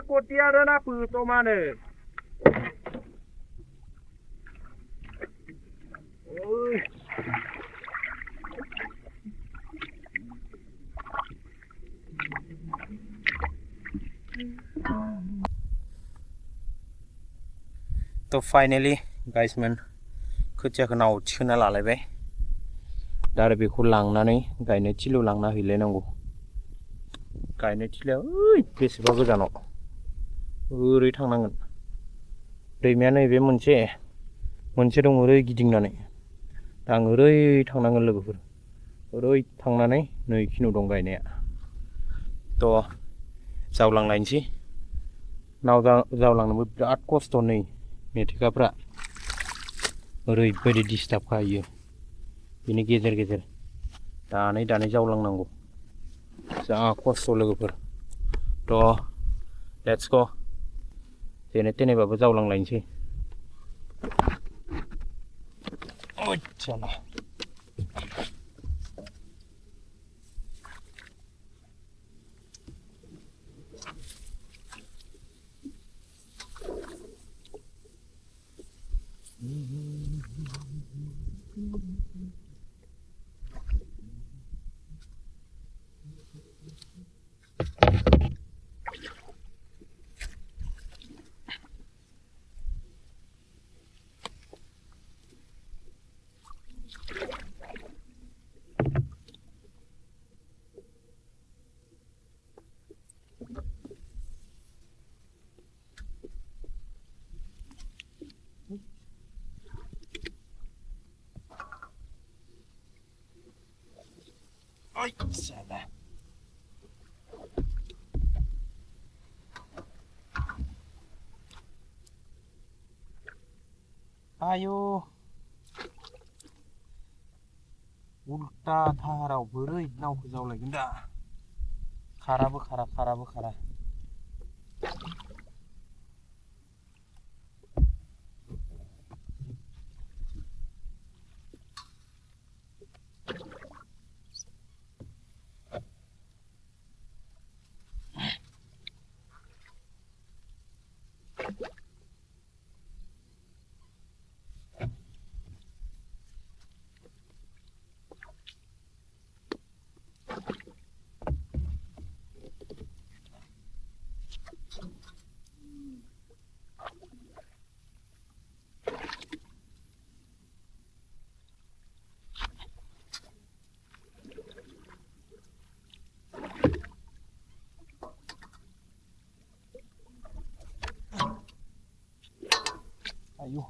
khwthiya đó na phừ tô ma nè. Ôi. तो फाइनली गाइस मन खोथियाखौ नाव थिखोना लालायबाय दा आरो बेखौ लांनानै गायनो थिलियाव लांना हैलायनांगौ गायनो थिलिया ओइ बेसेबा गोजानाव ओरै थांनांगोन दैमाया नैबे मोनसे दं ओरै गिदिंनानै दा आं ओरै थांनांगोन लोगोफोर ओरै थांनानै नै खिनियाव दं गायनाया थ' जावलांलायनोसै नाव जावलांनोबो बिराद खस्थ' नै मेथेखाफ्रा ओरैबायदि डिस्टार्ब खायो बिनि गेजेर गेजेर दानै जावलांनांगौ जा खस्थ' लोगोफोर थ' लेट्स गो जेने थेनेबाबो जावलांलायनोसै ओइसाला ओइसाला आयु उल्टा धाराव बोरै नावखौ जावलायगोन दा खाराबो खारा आयु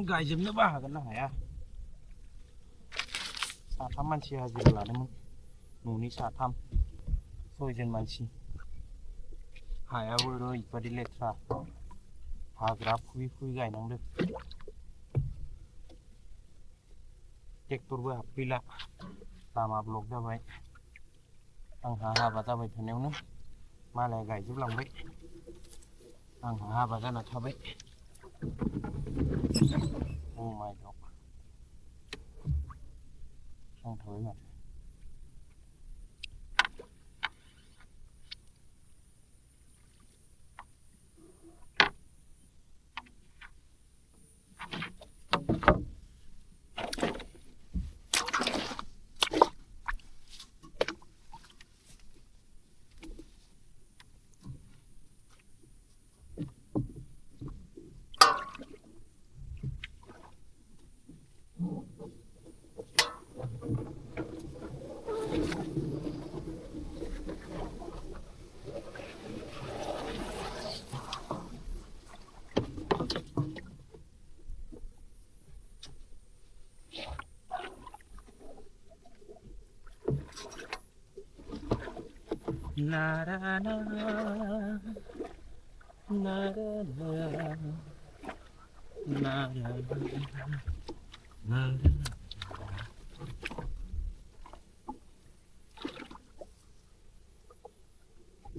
गायजोबनोबो हागोन ना हाया साथाम मानसि हाजिरा लादोंमोन न'नि साथाम 6 जन मानसि हायाबो ओरैबादि लेथ्रा हाग्रा फुयै गायनांदों ट्रेक्टरबो हाबफैला लामा ब्लक जाबाय आंहा हाबा जाबाय थानायावनो मालाया गायजोबलांबाय आंहा हाबा जाना थाबाय अ माय गड नांथाबाय माथो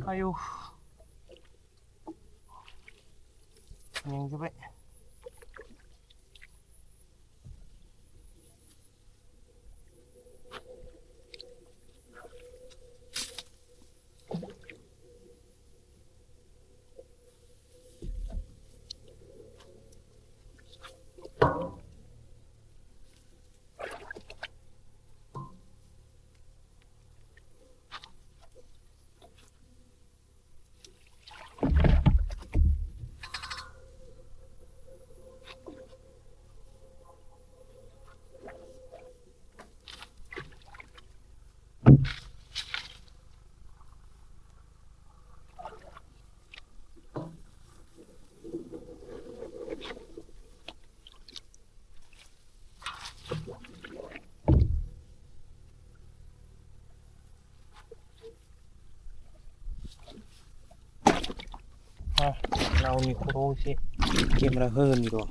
आयौ मेंजोबबाय नावनि खर'आव एसे केमेरा होगोन र'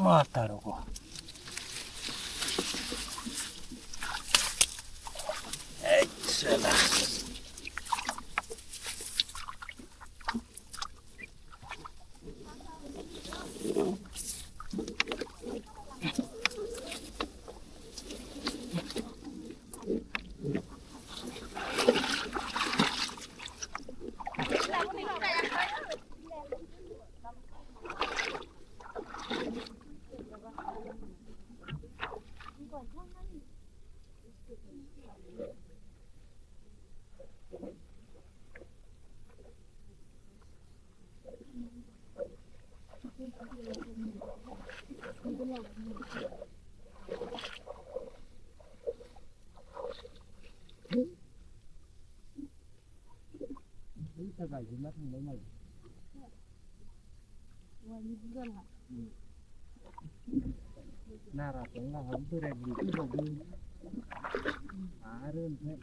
맞다라고. 에이쓰나. 이따가 이제 나타난 거 말이야. 나라 동가 함들에 물기도 아른 배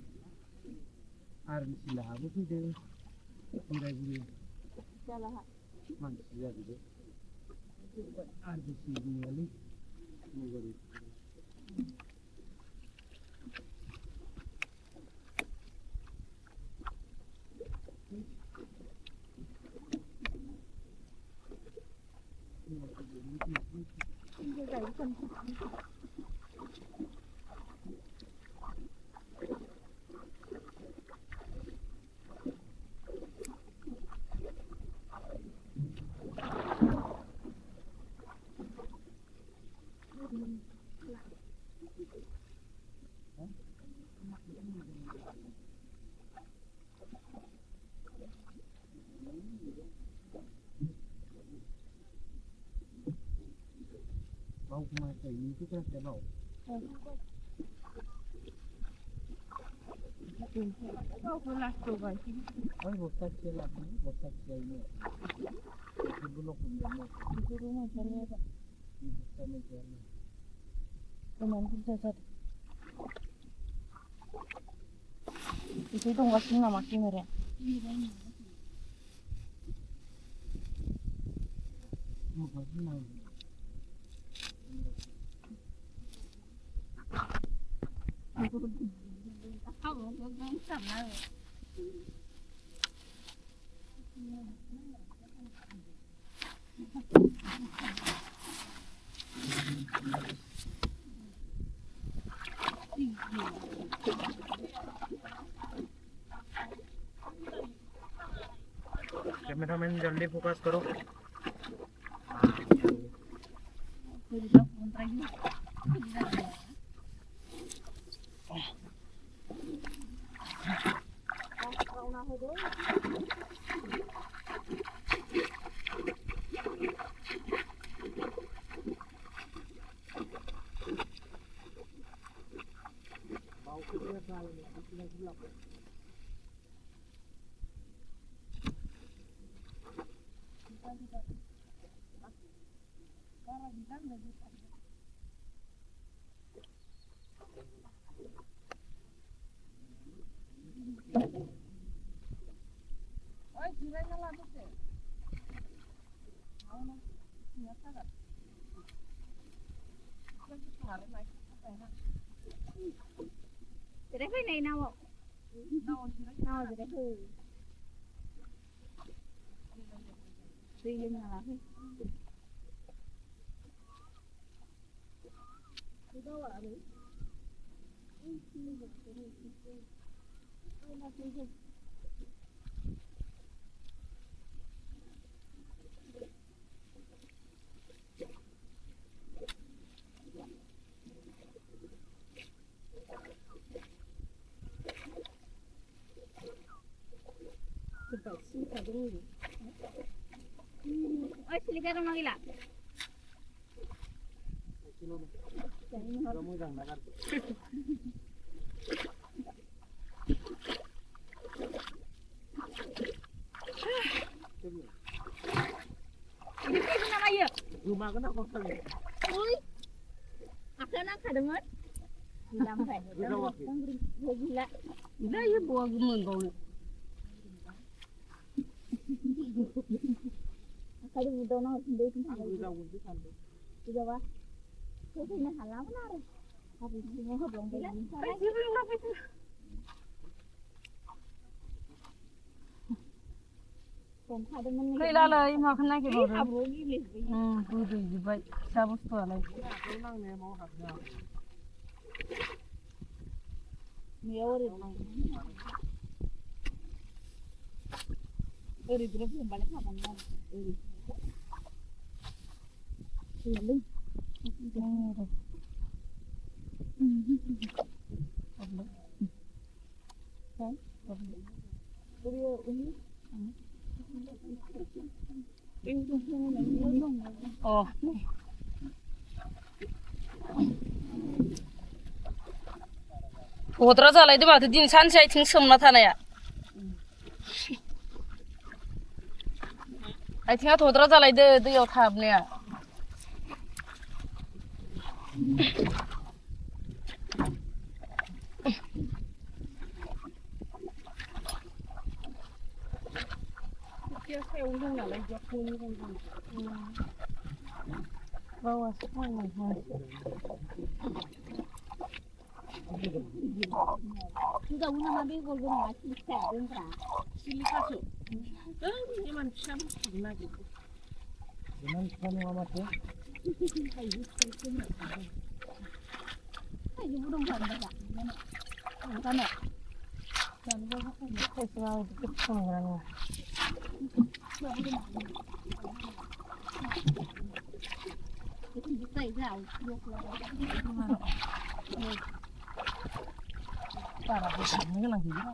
아른 실하고 그대 그래 만 시작이죠. 아른 시기니 뭐거리. Mau kemana ini itu kan saya mau. Oh, botak celah ini, botak celah ini. Itu belum punya. Itu rumah saya apa? Itu sama jalan. Teman kita satu. Itu nggak sih nama kimera. Mau apa nama? Cameraman जल्दी focus करो. Jadi cái này nào ạ? Nào rồi đấy thôi. Đi lên là thôi. Đi đâu ạ đấy? Oi, silikan rumah gila. Kamu jangan nakar. Ini kenapa ya? Rumah kenapa kosong? Ui, aku nak kademet. Bilang saya. Gila. Gila ya buah gemun kau. Aku ada dono sendiri kan. Coba. Khwthiya halaman ada. Habis ini belum bilang. खैलालाय माखौ नागिरबावदों गोदैजोब्बाय फिसा बुस्थुआलाय ओरै ग्रोब हमबालाय हागोन आरो ओरै ओरै अ गद्रा जालायदो माथो दिन सानसे आथिं सोमना थानाया आथिङा थद्रा जालायदो दैयाव थाहाबनाया बावासो थांनाय Tidak guna nabi gol guna masih sedang kan? Sili kaso. Ini man siya mo lagi. Jangan kamu amat ya. Ayo burung kan dah. Mana? kan gua selalu ketemu Bisa jauh. para besarnya lagi nih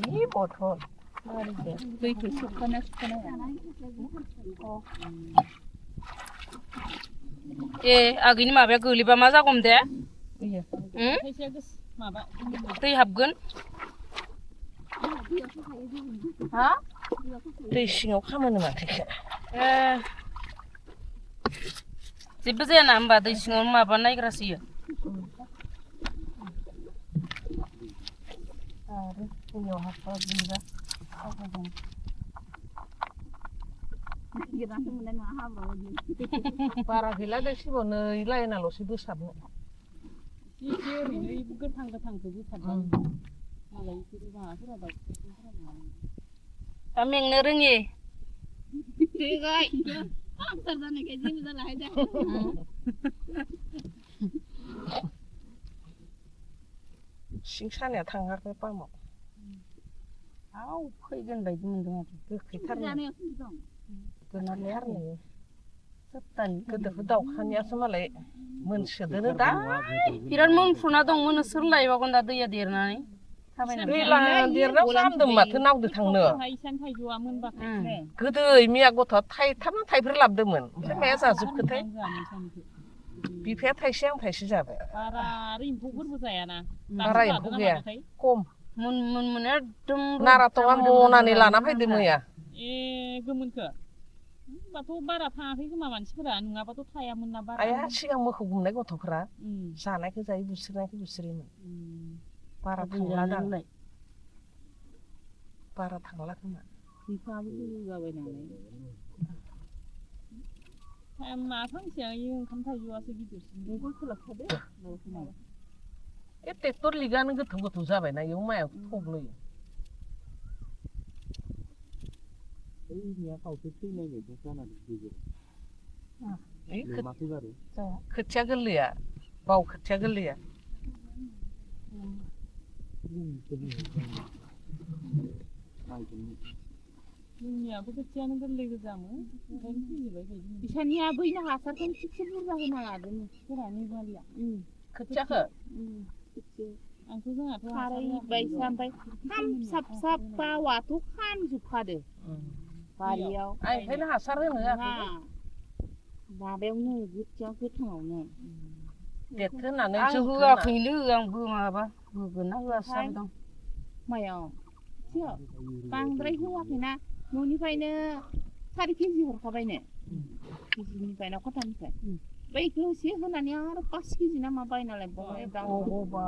ini botol mari deh itu suka agini माबाया गोलैबा मा जागौमोन दे दै हाबगोन हा दै सिङाव खामानि माथो जेबो जाया ना होमबा दै सिङाव माबा नायग्रासो इयो आरो दैयाव हाबबा बिबा बारा गैला दै सिबाव नै लाइनाल'सो बोसाबनो एसे ओरैनो गोथां गोथांखौ बोसाबनानै मालाय बिसोरो माबाफोरा दा मेंनो रोङि सिं सानाया थाङाखै पामाव आव फैगोन बायदि मोनदों आरो गोखैथारनो गोनालाय आरो सप्तानि गोदोरखौ दाउखानियासो मालाय मोनसोदोनो दा बिराद मोनफ्रुना दं मोनो सोर लायबावगोन दा दैया देरनानै दैला देरनायाव हामदों माथो नावदो थांनो गोदै मिया गथ'आ थाइथाम थाइब्रै लाबोदोंमोन ओमफ्राय माया जाजोबखोथाय बिफाया थाइसे आं थाइसे जाबाय बारा एम्फौफोरबो जायाना बारा एम्फौ गैया खम मोन एकदम नाराथङा मनानै लाना फैदों मैया ए गोमोनखो होमबाथ' बारा थाङाखै खोमा मानसिफोरा नङाबाथ' थायामोन ना बारा आया सिगां मोखौ गुमनाय गथ'फोरा जानायखौ जायो बुस्रिनायखौ बुस्रियोमोन बारा थांला दांलाय बारा थांला खोमा बिफाबो जाबाय नालाय मा फांसेया ओंखाम थाइजौआसो गिदिरसिन बेखौ सोलाबखादो ए ट्रेक्टर लिगानो गोथौ गोथौ जाबायना इयाव मायाव थब्लयो खोथिया गोरलैया बाव खोथिया गोरलैया जोंनियाबो खोथियानो गोरलै गोजामोन ओंखायनो फैजोबबाय बायदि बिसानिया बैनो हासारखौनो थिगसे बुरजा होना लादों फोरानि बालिया खोथियाखौ आंथ' जोंहाथ' खारैबायसा ओमफ्राय साबबा वाथ' खामजोबखादो बालियाव ओंखायनो हासार होनो होआखै माबायावनो खोथिया गोथाङावनो देरथो होननानै आं होआखैनो आंबो माबा होगोन ना होआसो जाबाय दं मायाव बांद्राय होआखैना न'निफ्रायनो 4 केजि हरखाबायनो केजिनिफ्राय ना खथानिफ्राय बैखौ एसे होनानै आरो 5 केजि ना मा बायना लायबावबाय अबा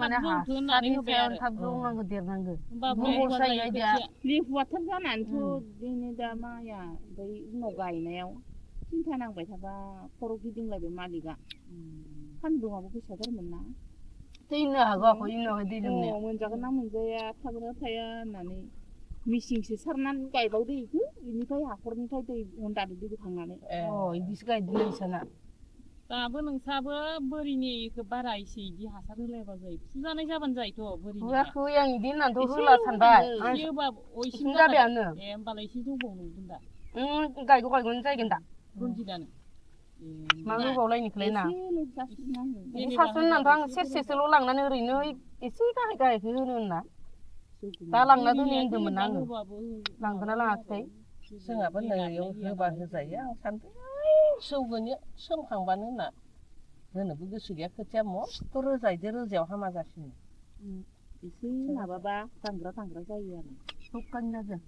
माने हासारनि सायाव थाब जौनांगौ देरनांगौ गोबोर जायो खोथिया लेहुवाथार जानानैथ' दिनै दा माइया ओमफ्राय उनाव गायनायाव सिन्था नांबाय थाबा खर' गिदिंलायबाय मालिकआ सान्दुङाबो गोसाथारमोन ना दैनो हागौ आखौ इनावहाय दै लोमनाया मोनजागोन ना मोनजाया थागोन ना थाया होननानै मिसिंसो सारनानै गायबावदो इखो इनिफ्राय हाखरनिफ्राय दै हन्दाजों दै बोखांनानै इदिसो गायदों नोंसाना दाबो नोंसाबो बोरिनिखौ बारा एसे इदि हासार होलायबा जायो फुजानाय जाबानो जायोथ' बोरिनि होआखै आं इदि होननानैथ' होला सानबाय इसिम जाबायानो होमबालाय एसे जौबाव नुगोन दा गायगौनो जायगोन दा रनजितआनो मा होबावलायनोखोलाय ना बिदि सासेल' होननानैथ' आं सेरसेसोल' लांनानै ओरैनो एसे गाहाय गाहायखौ होनो होनना दा लांना दोनै होनदोंमोन आङो लांदोंना लाङाखै जोंहाबो नैयाव होबा होजायो आं सानदों जौगोनि सोमखांबानो होनना होनोबो गोसो गैया खोथिया मस्थ' रोजायदो रोजायाव हामा जासिनो एसे माबाबा दांग्रा जायो आरो दखाननि नाजों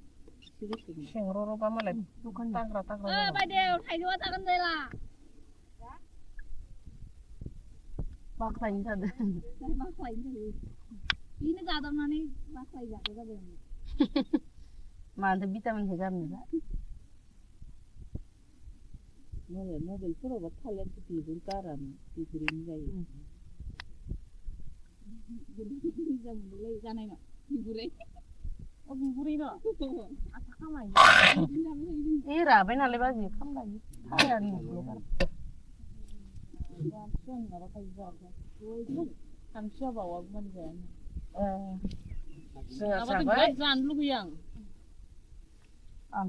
सेंग्र'बा मालाय दांग्रा बायदेव थाइजौआ जागोन जायला बाख्लायनो थादों बाख्लायनो थायो बेनो जादावनानै बाख्लाय जादो जाबाय मानोथो भिटामिनखौ गारनो मबाइलफोरावबा थालिर बिगुर गारानो बिगुरैनो जायो मोजां मोनलाय जानाय ना बिगुरै बिगुरै न' आथा खामायो राबाय नालाय बाजि खामलायो थायानो सानसुआ बावागौमानि जायानो जोंहा जाबाय जानो लुगैयो आं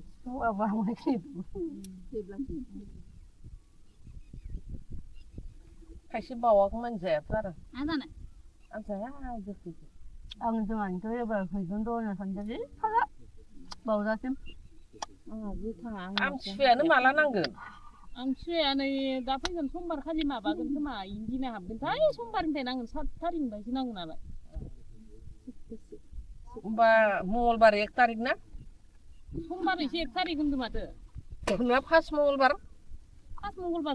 खायसे बावागौमानि जायाथ' आरो आं जानो आं जाया गोखैखौ आं जोंहानिथ' एबार फैगोन र' होनना सानदोंलै फाला बावजासिम आमथिसुवायानो माला नांगोन आमथिसुवाया नै दा फैगोन समबार खालि माबागोन खोमा इनि दिना हाबगोनथाय समबारनिफ्राय नांगोन 7 थारिखनिफ्रायसो नांगौ नालाय होमबा मंगलबार 1 थारिख ना समबारैसो 1 थारिख होनदों माथो नोंना फार्स्ट मंगलबार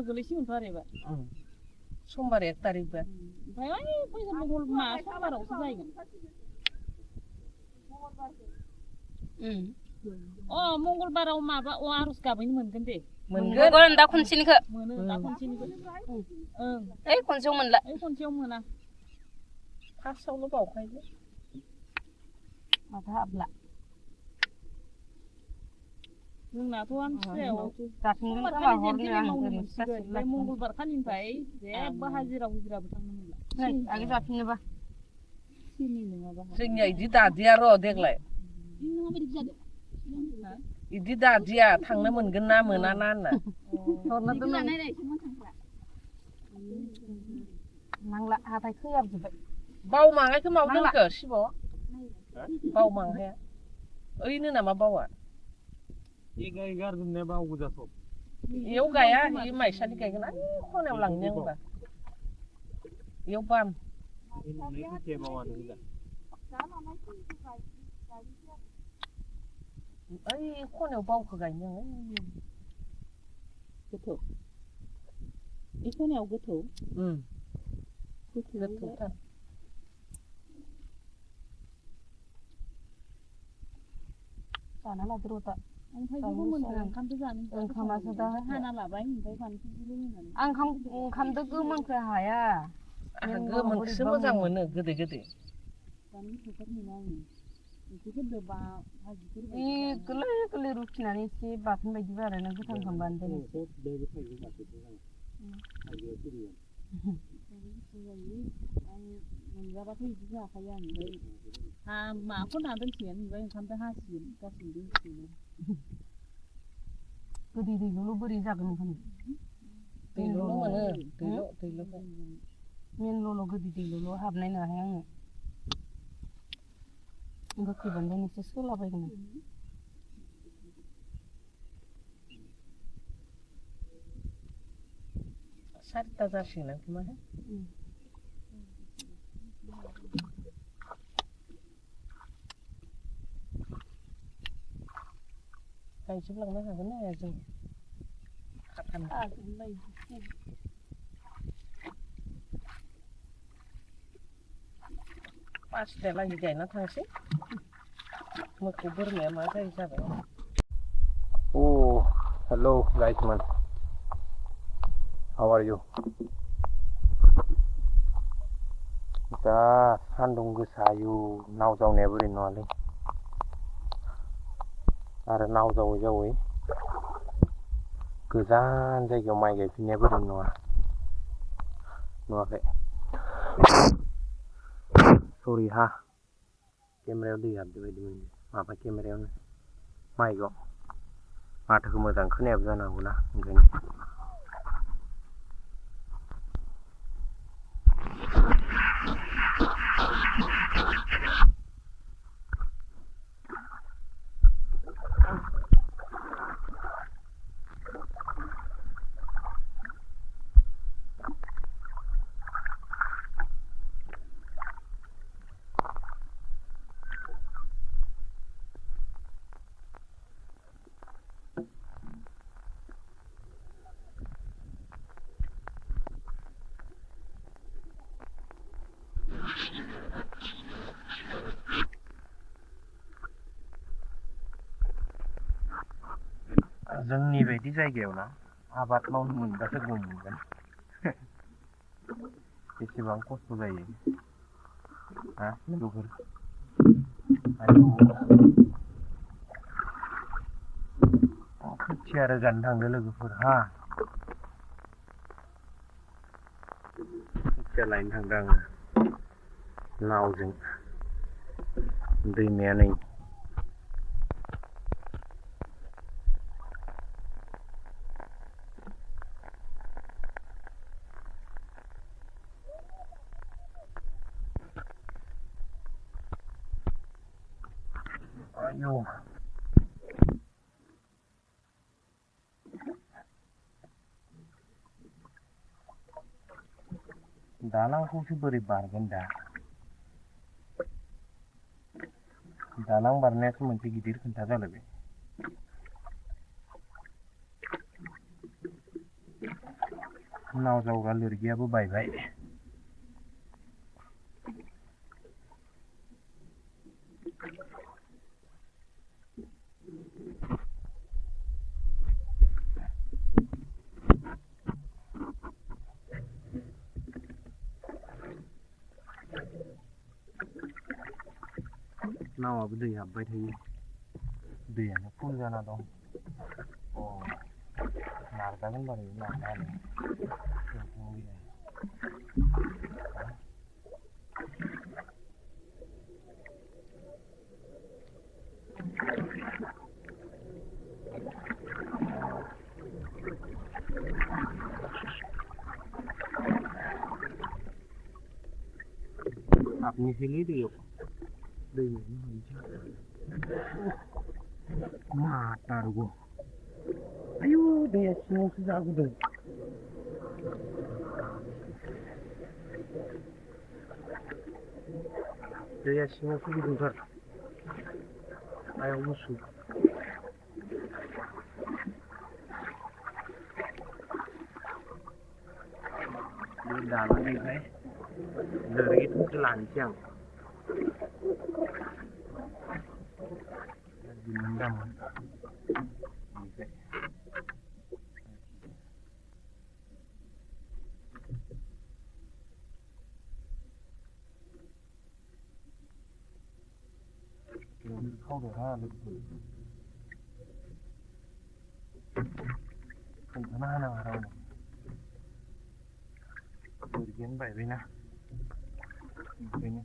गोलैसिगोनथ' आरो एबार समबार 1 थारिख बा ओमफ्राय फैगोन समबारावसो जाहैगोन मंगलबाराव माबा आर'ज गाबैनो मोनगोन दे मोनगोन दा खनसेनिखौ मोनो दा खनसेनिखौ ओइ खनसेयाव मोनला खनसेयाव मोना फार्स्टआवल' बावखायो माथो हाबला जोंनाथ' आमथिसुवायाव जाफिनगोन खोमा हरनो आं ओरैनो मंगलबार खालिनिफ्राय जेबो हाजिराबो थांनो मोनला आगे जाफिननोबा जोंनिया इदि दादिया र' देग्लाय इदि दादिया थांनो मोनगोन ना मोना ना होनना नांला हाथाय खोयाबजोब्बाय बावमांहायखौ माव दोनखो शिब बावमांहाया ओइनो नामा बावा इयाव गाया इ माइसालि गायगोन आं खनायाव लांनो आंबा इयाव बाम ओइ खनायाव बावखौ गायनो आङो गोथौ इ खनायाव गोथौ गोथौथार जाना लादो र' दा ओंखामासो दा हाना लाबाय ओमफ्राय फानलुखौबो होनानै आं ओंखामदो गोमोनखौ हाया गोमोनखौसो मोजां मोनो गोदै गोरलै गोरलै रुखिनानै एसे बाथोन बायदि बानायना गोथां खालामबानो दोनो मोनजाबाथ' बिदि जाखायो आं ओमफ्राय माखौ ना दोनसिगोन ओमफ्राय ओंखामजों हासिगोन गासिबो दोनसिगोन गोदै दैल' बोरै जागोन ओंखाम दैल' मोनो मेनल'ल' गोदै दैल' हाबनाय नाहाय आङो गोखैबानो एसे सोलाबायगोन आं 4ता जासिगोन खोमा गायजोबलांनो हागोन ना हाया जों पासथा लागि गायना थांसै मोसौ बोरमाया मा जायो जाबाय Oh, hello guys man. How are you? दा सान्दुं गोसायो नाव जावनाया बोरै नङालै आरो नाव जावै जावै गोजान जायगायाव माइ गायफिननाया बोरै नङा नुवाखै सरि हा केमेरायाव दै हाबदो बायदि मोनदों माबा केमेरायावनो माइकआव माथोखौ मोजां खोनायाबो जानो हागौना ओंखायनो जोंनि बायदि जायगायाव ना आबाद मावनो मोनबासो गम मोनगोन बेसेबां खस्थ' जायो हा लोगोफोर खोथिया रोगानो थांदों लोगोफोर हा खोथिया लायनो थांदों आङो नावजों दैमाया नै आयौ दालांखौसो बोरै बारगोन दा दालां बारनायासो मोनसे गिदिर खोथा जालायबाय नाव जावग्रा लोरगियाबो बायबाय नावाबो दै हाबबाय थायो दैयानो फुल जाना दं अ नारजागोन बारु नारनायालाय हाबनोसैलै दैयाव दैमायावनो हाबनोसै माथारगौ आयु दैया सिङावसो जाबोदों दैया सिङावसो गुदुंथार आयाव गुसु बे दालांनिफ्राय लोरिथ'सो लानोसै आं दिनैनि दामोन ओमफ्राय खावदो हा लोगोफोर खोन्थाना होनाङा रावनो लोरगियानो बायबायना ओंखायनो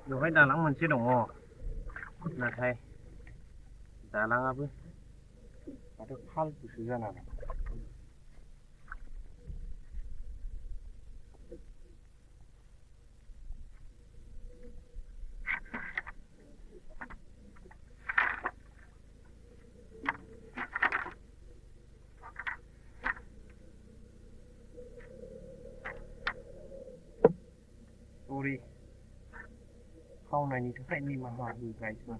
बेवहाय दालां मोनसे दङ नाथाय दालाङाबो माथो फालतुसो जाना दं खालामनायनि थाखाय निमाहा हो गाइसमोन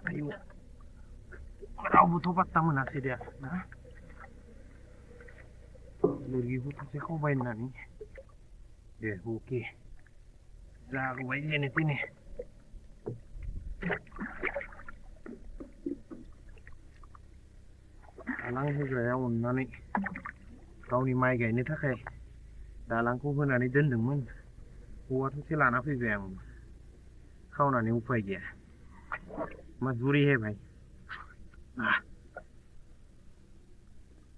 आयु रावबोथ' बात्ता मोनासै दे ना लोरगिखौ सासे खावबाय होननानै दे अके जागौबाय जेने तेने दालां होग्राया अननानै गावनि माइ गायनो थाखाय दालांखौ होनानै दोनदोंमोन औवा थसे लाना फैबाय आं खावनानै उफाय गैया मजबूरी है भाई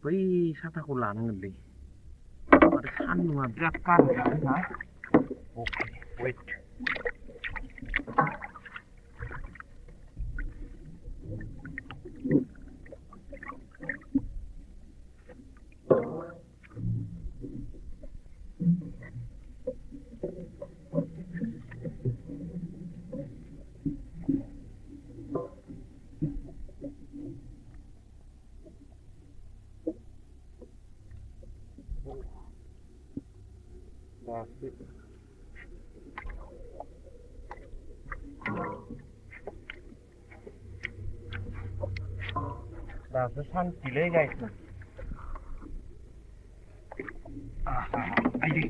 बै साथाखौ लानांगोनलै आरो सान्दुङा बिराद गारदों ना अके वेट दासो सान्थिलै गाइसमोन आइदै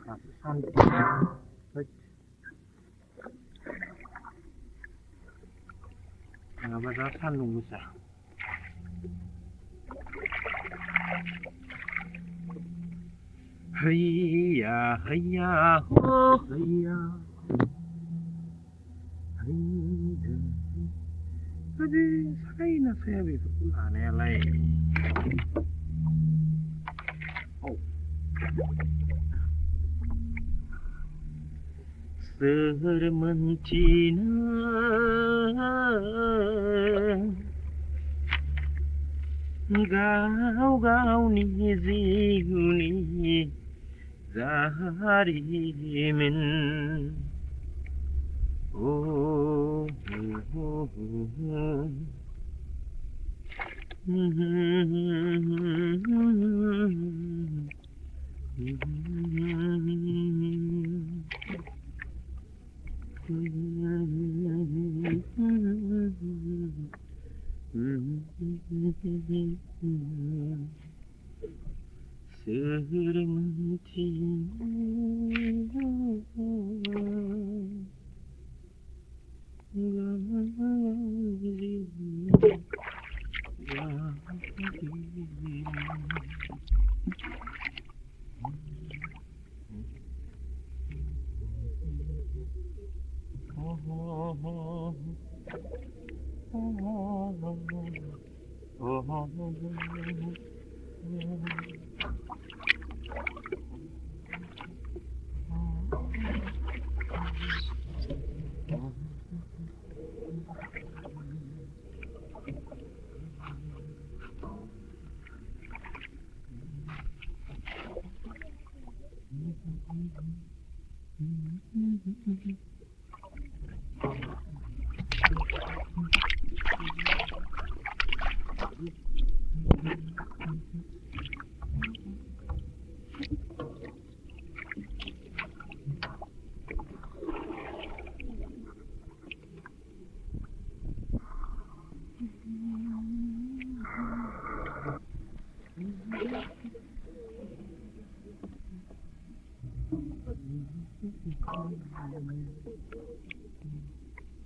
दासो सान्थि नङाबा दा सान्दुं गोसा हैया हैया हो हैया Tapi saya nak saya betul aneh lah. Oh. Sermentina gau ni zihuni zaharimin. Oh,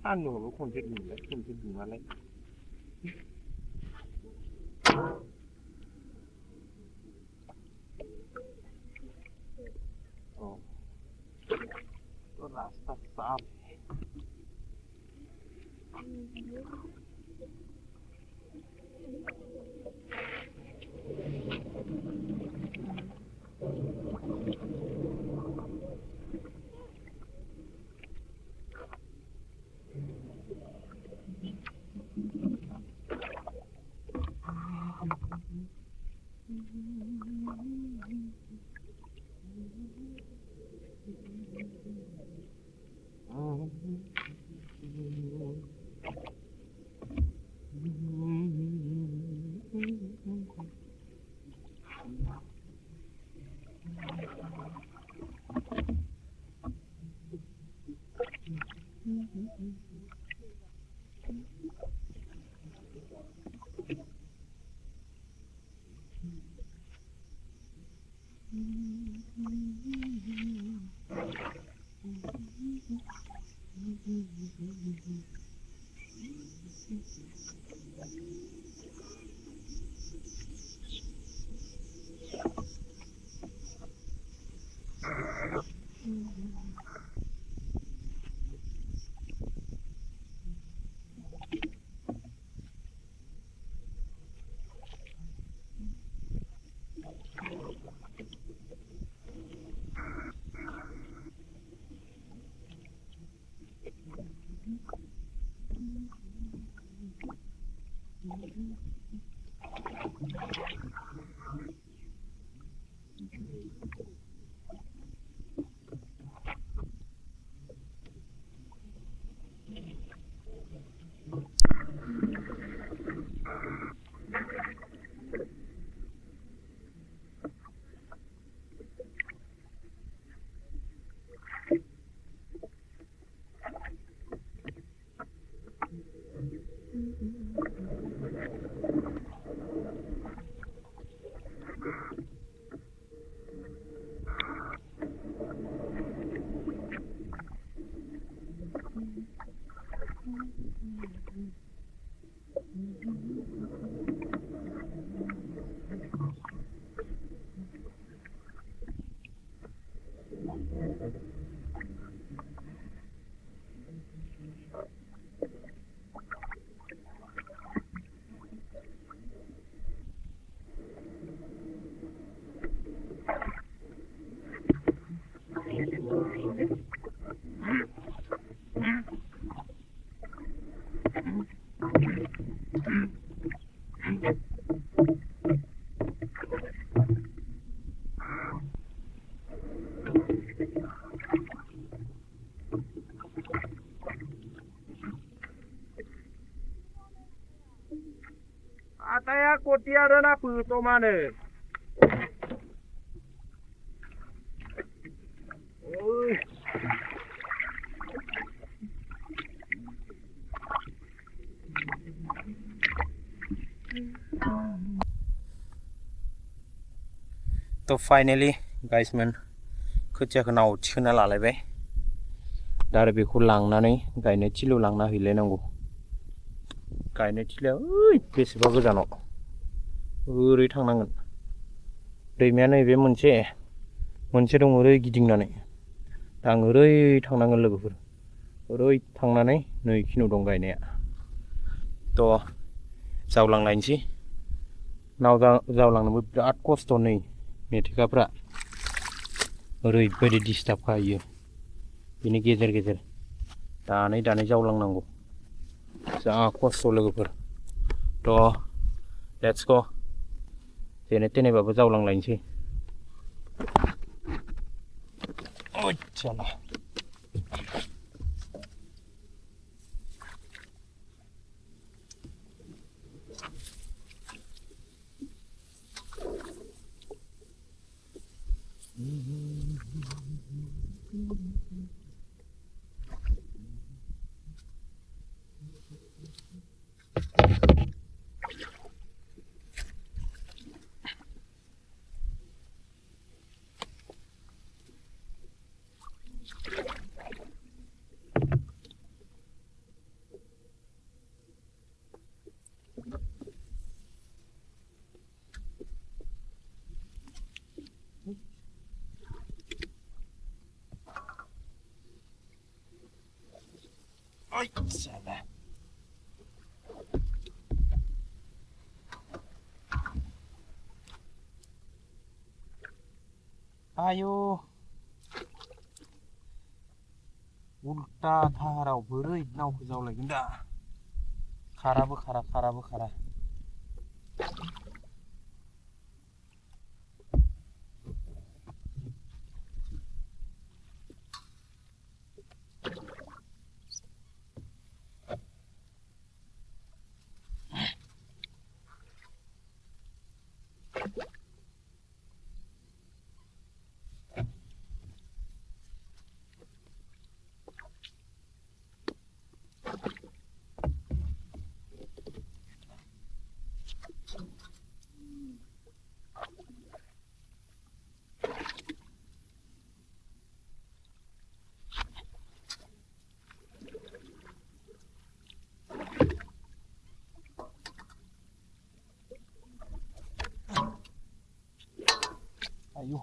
anu lo konjek gimana? Oh, rasa sap. Ataya khwthiya na phuto mane. Oi. तो फाइनली गाइस मन खोथियाखौ नाव थिखोना लालायबाय दा आरो बेखौ लांनानै गायनाय थिलियाव लांना हैलायनांगौ गायनाय थिलिया ओइ बेसेबा गोजानाव ओरै थांनांगोन दैमाया नैबे मोनसे दं ओरै गिदिंनानै दा आं ओरै थांनांगोन लोगोफोर ओरै थांनानै नै खिनियाव दं गायनाया थ' जावलांलायनोसै नाव जावलांनोबो बिराद खस्थ' नै मेथेखाफ्रा ओरैबायदि डिस्टार्ब खायो बिनि गेजेर गेजेर दानै जावलांनांगौ जा खस्थ' लोगोफोर थ' लेट्स गो जेने थेनेबाबो जावलांलायनोसै ओइचाला ओइचाला आयु उल्टा धाराव बोरै नावखौ जावलायगोन दा खाराबो खारा Ayo.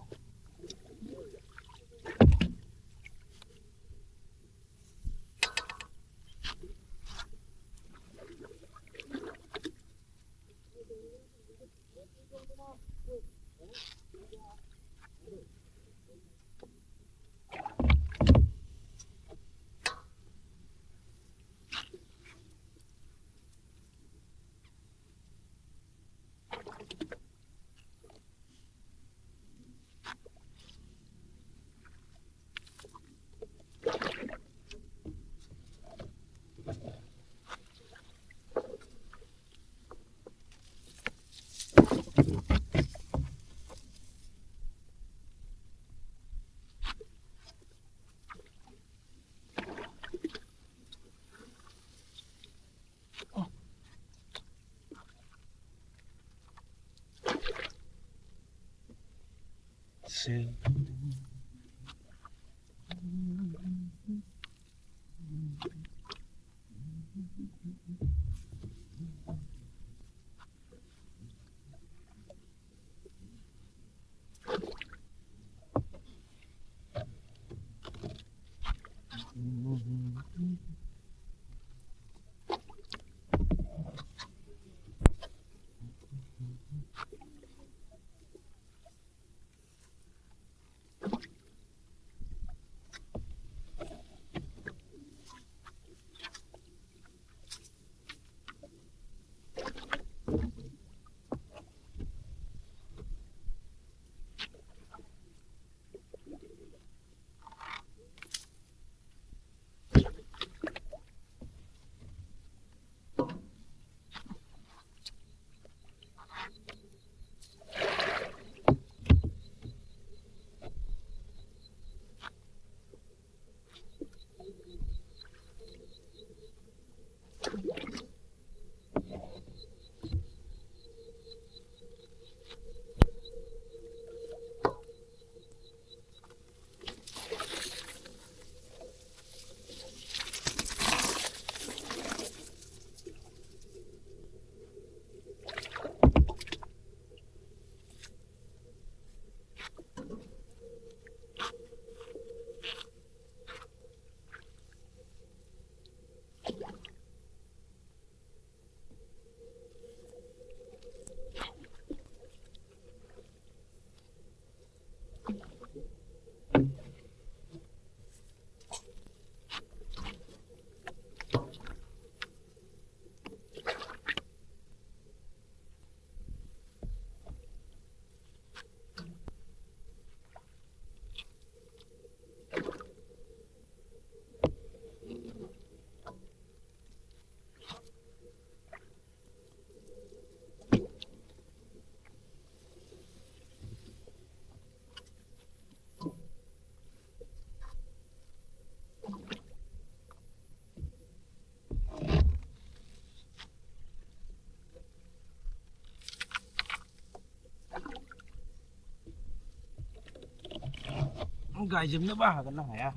गायजोबनोबो हागोन ना हाया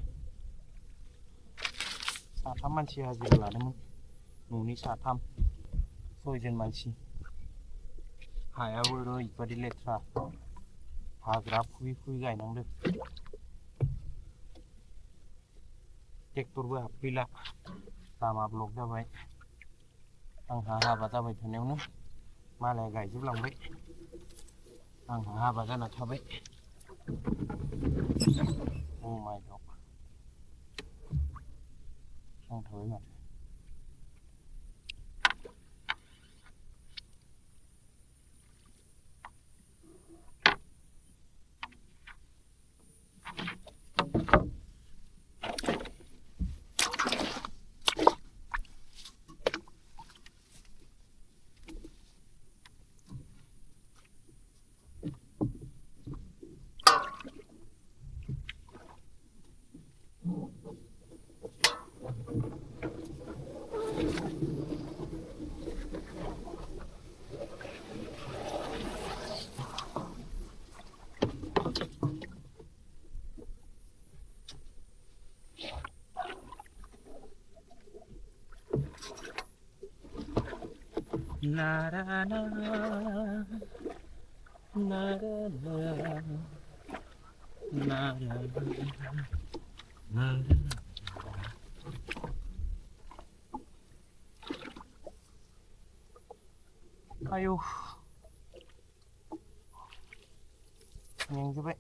साथाम मानसि हाजिरा लादोंमोन न'नि साथाम 6 जन मानसि हायाबो ओरैबादि लेथ्रा हाग्रा फुयै फुयै गायनांदों ट्रेक्टरबो हाबफैला लामा ब्लक जाबाय आंहा हाबा जाबाय थानायावनो मालाया गायजोबलांबाय आंहा हाबा जाना थाबाय Oh my God. नांथाबाय माथो Na na na na na na Ayo. Nhanh như vậy.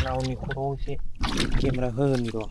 Nào nị khô chứ kiếm là hơn rồi.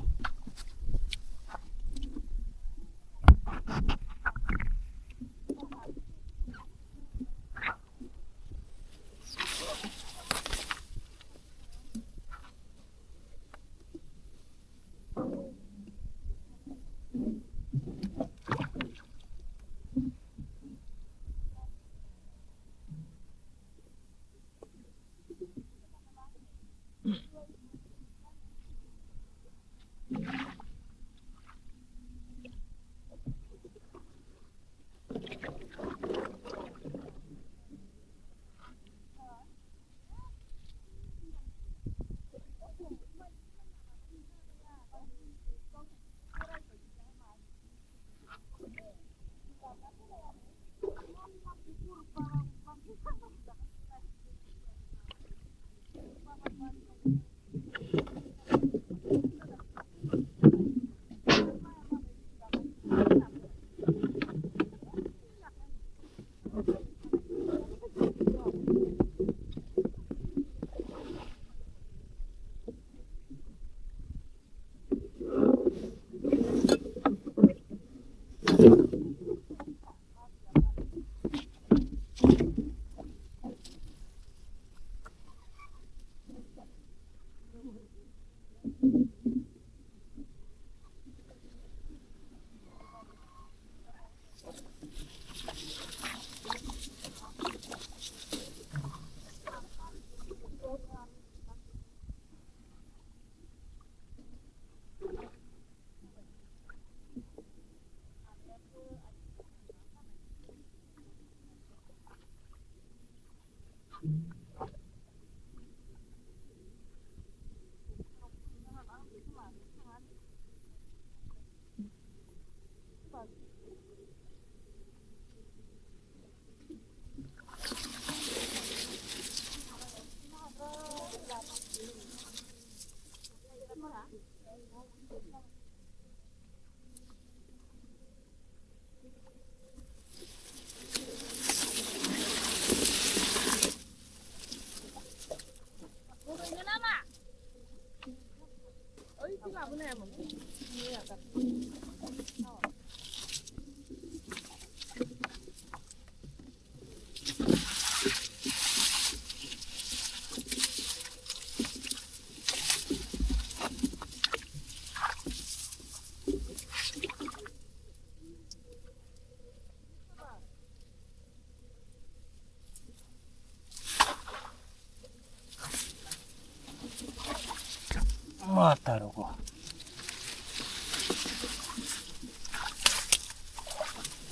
Matarugo.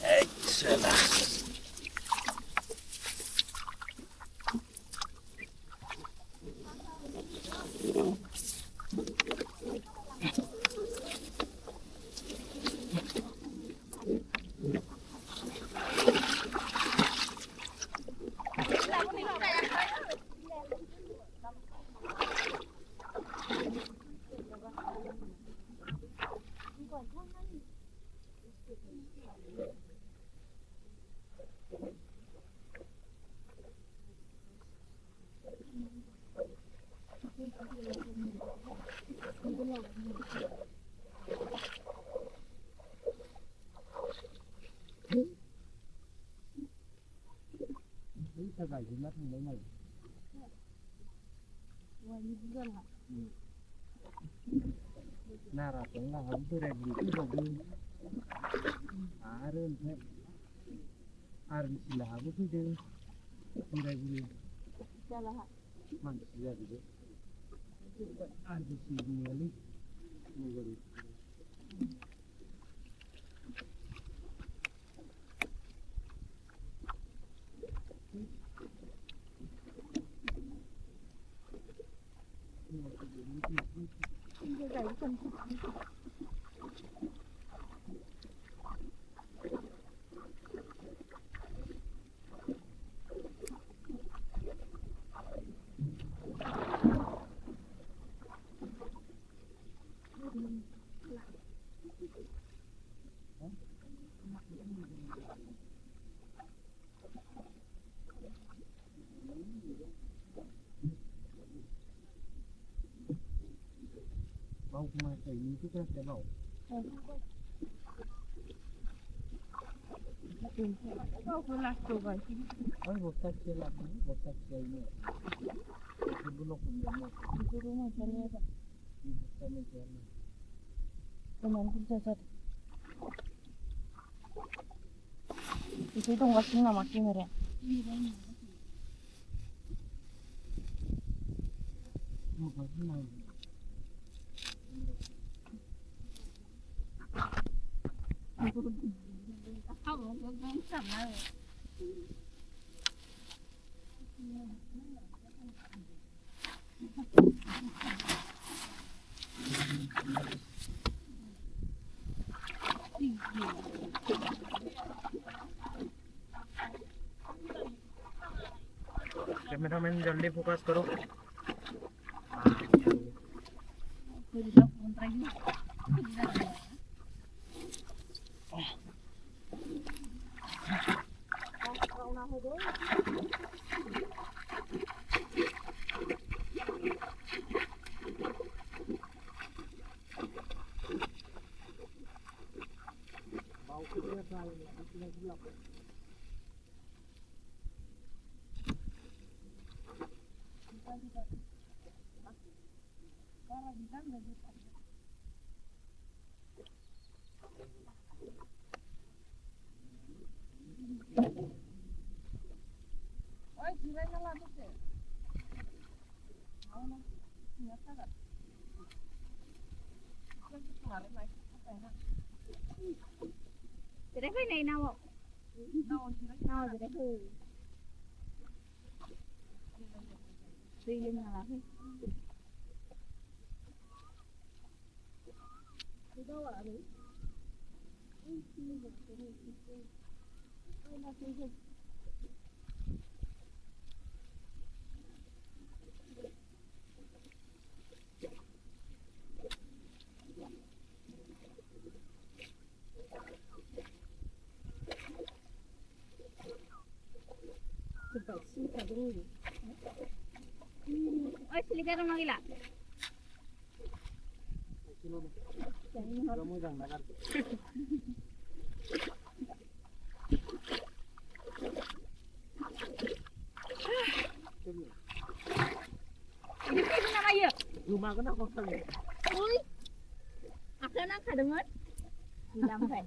Excellent. थांबाय मालाय नाराखौनो लाहाबो बोराय बुरै फैबावदों आरो ओमफ्राय आरबिसि लाहाबो फैदों बोराय बुरै मानसि जाजोबो आरबिसि बुंनायालै Basumatary itu kan sebab. Kau kelas tu kan? Oh, bosak celah ni, bosak celah ni. Sebelum kemudian. Itu rumah saya ada. Bosak ni celah. Teman pun cacat. Itu tunggu sini nama kimera. Oh, bagaimana? Cameraman जल्दी focus करो Jadi cái này nào ạ? Nào jadi cái đi lên là cái đi đâu ạ đấy? Oi, silakan orang gila. kamu jangan nakal Ini nama ya? rumah kena kosong Ui, aku nak kadangan. Gila kan?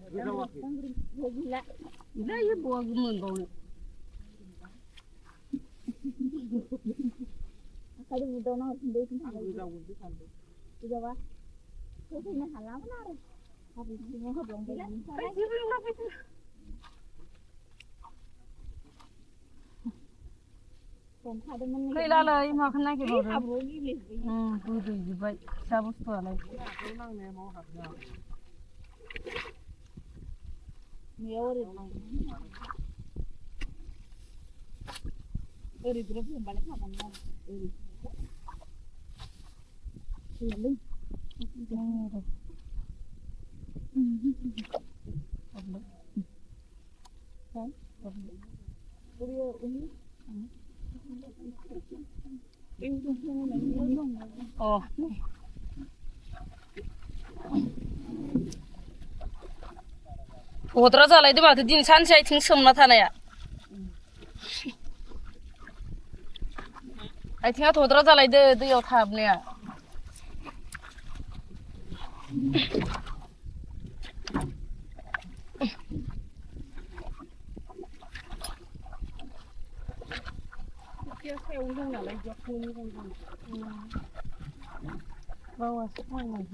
Gila. Gila ya buah gemun bau ni. Aku ada muda nak sendiri pun tak aku ada. jauh di sana Tidak apa? Kau punya halang mana? Habis semua belum gila. Ay, di ba yung lapit na? Kung kadangan ni. Kay lalay, makan na kayo. Abo gila. Budo, di ba? Sabos to alay. aku nang ni mau haknya Miawari. Eri berapa yang balik kapan kan? Eri. Ini. Kan? Beliau ini. Oh. गद्रा जालायदो माथो दिनै सानसे आथिं सोमना थानाया आथिङा थद्रा जालायदो दैयाव थाहाबनाया सायावनो दं नालाय मोजां जायो बावासो थांनाय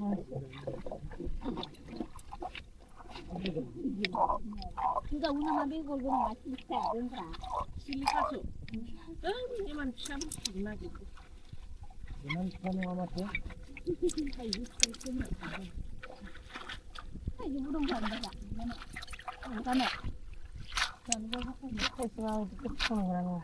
गोजावो नामा बे गल गोनाङा सिलिखाया दोनग्रा सिलिखासो इमान फिसा बुस्थुखौ नागिरदो इमान फिसा नङा माथो थाइजौबो दंखायो दा जानो खायसेबा गोथाव नंगौना नङा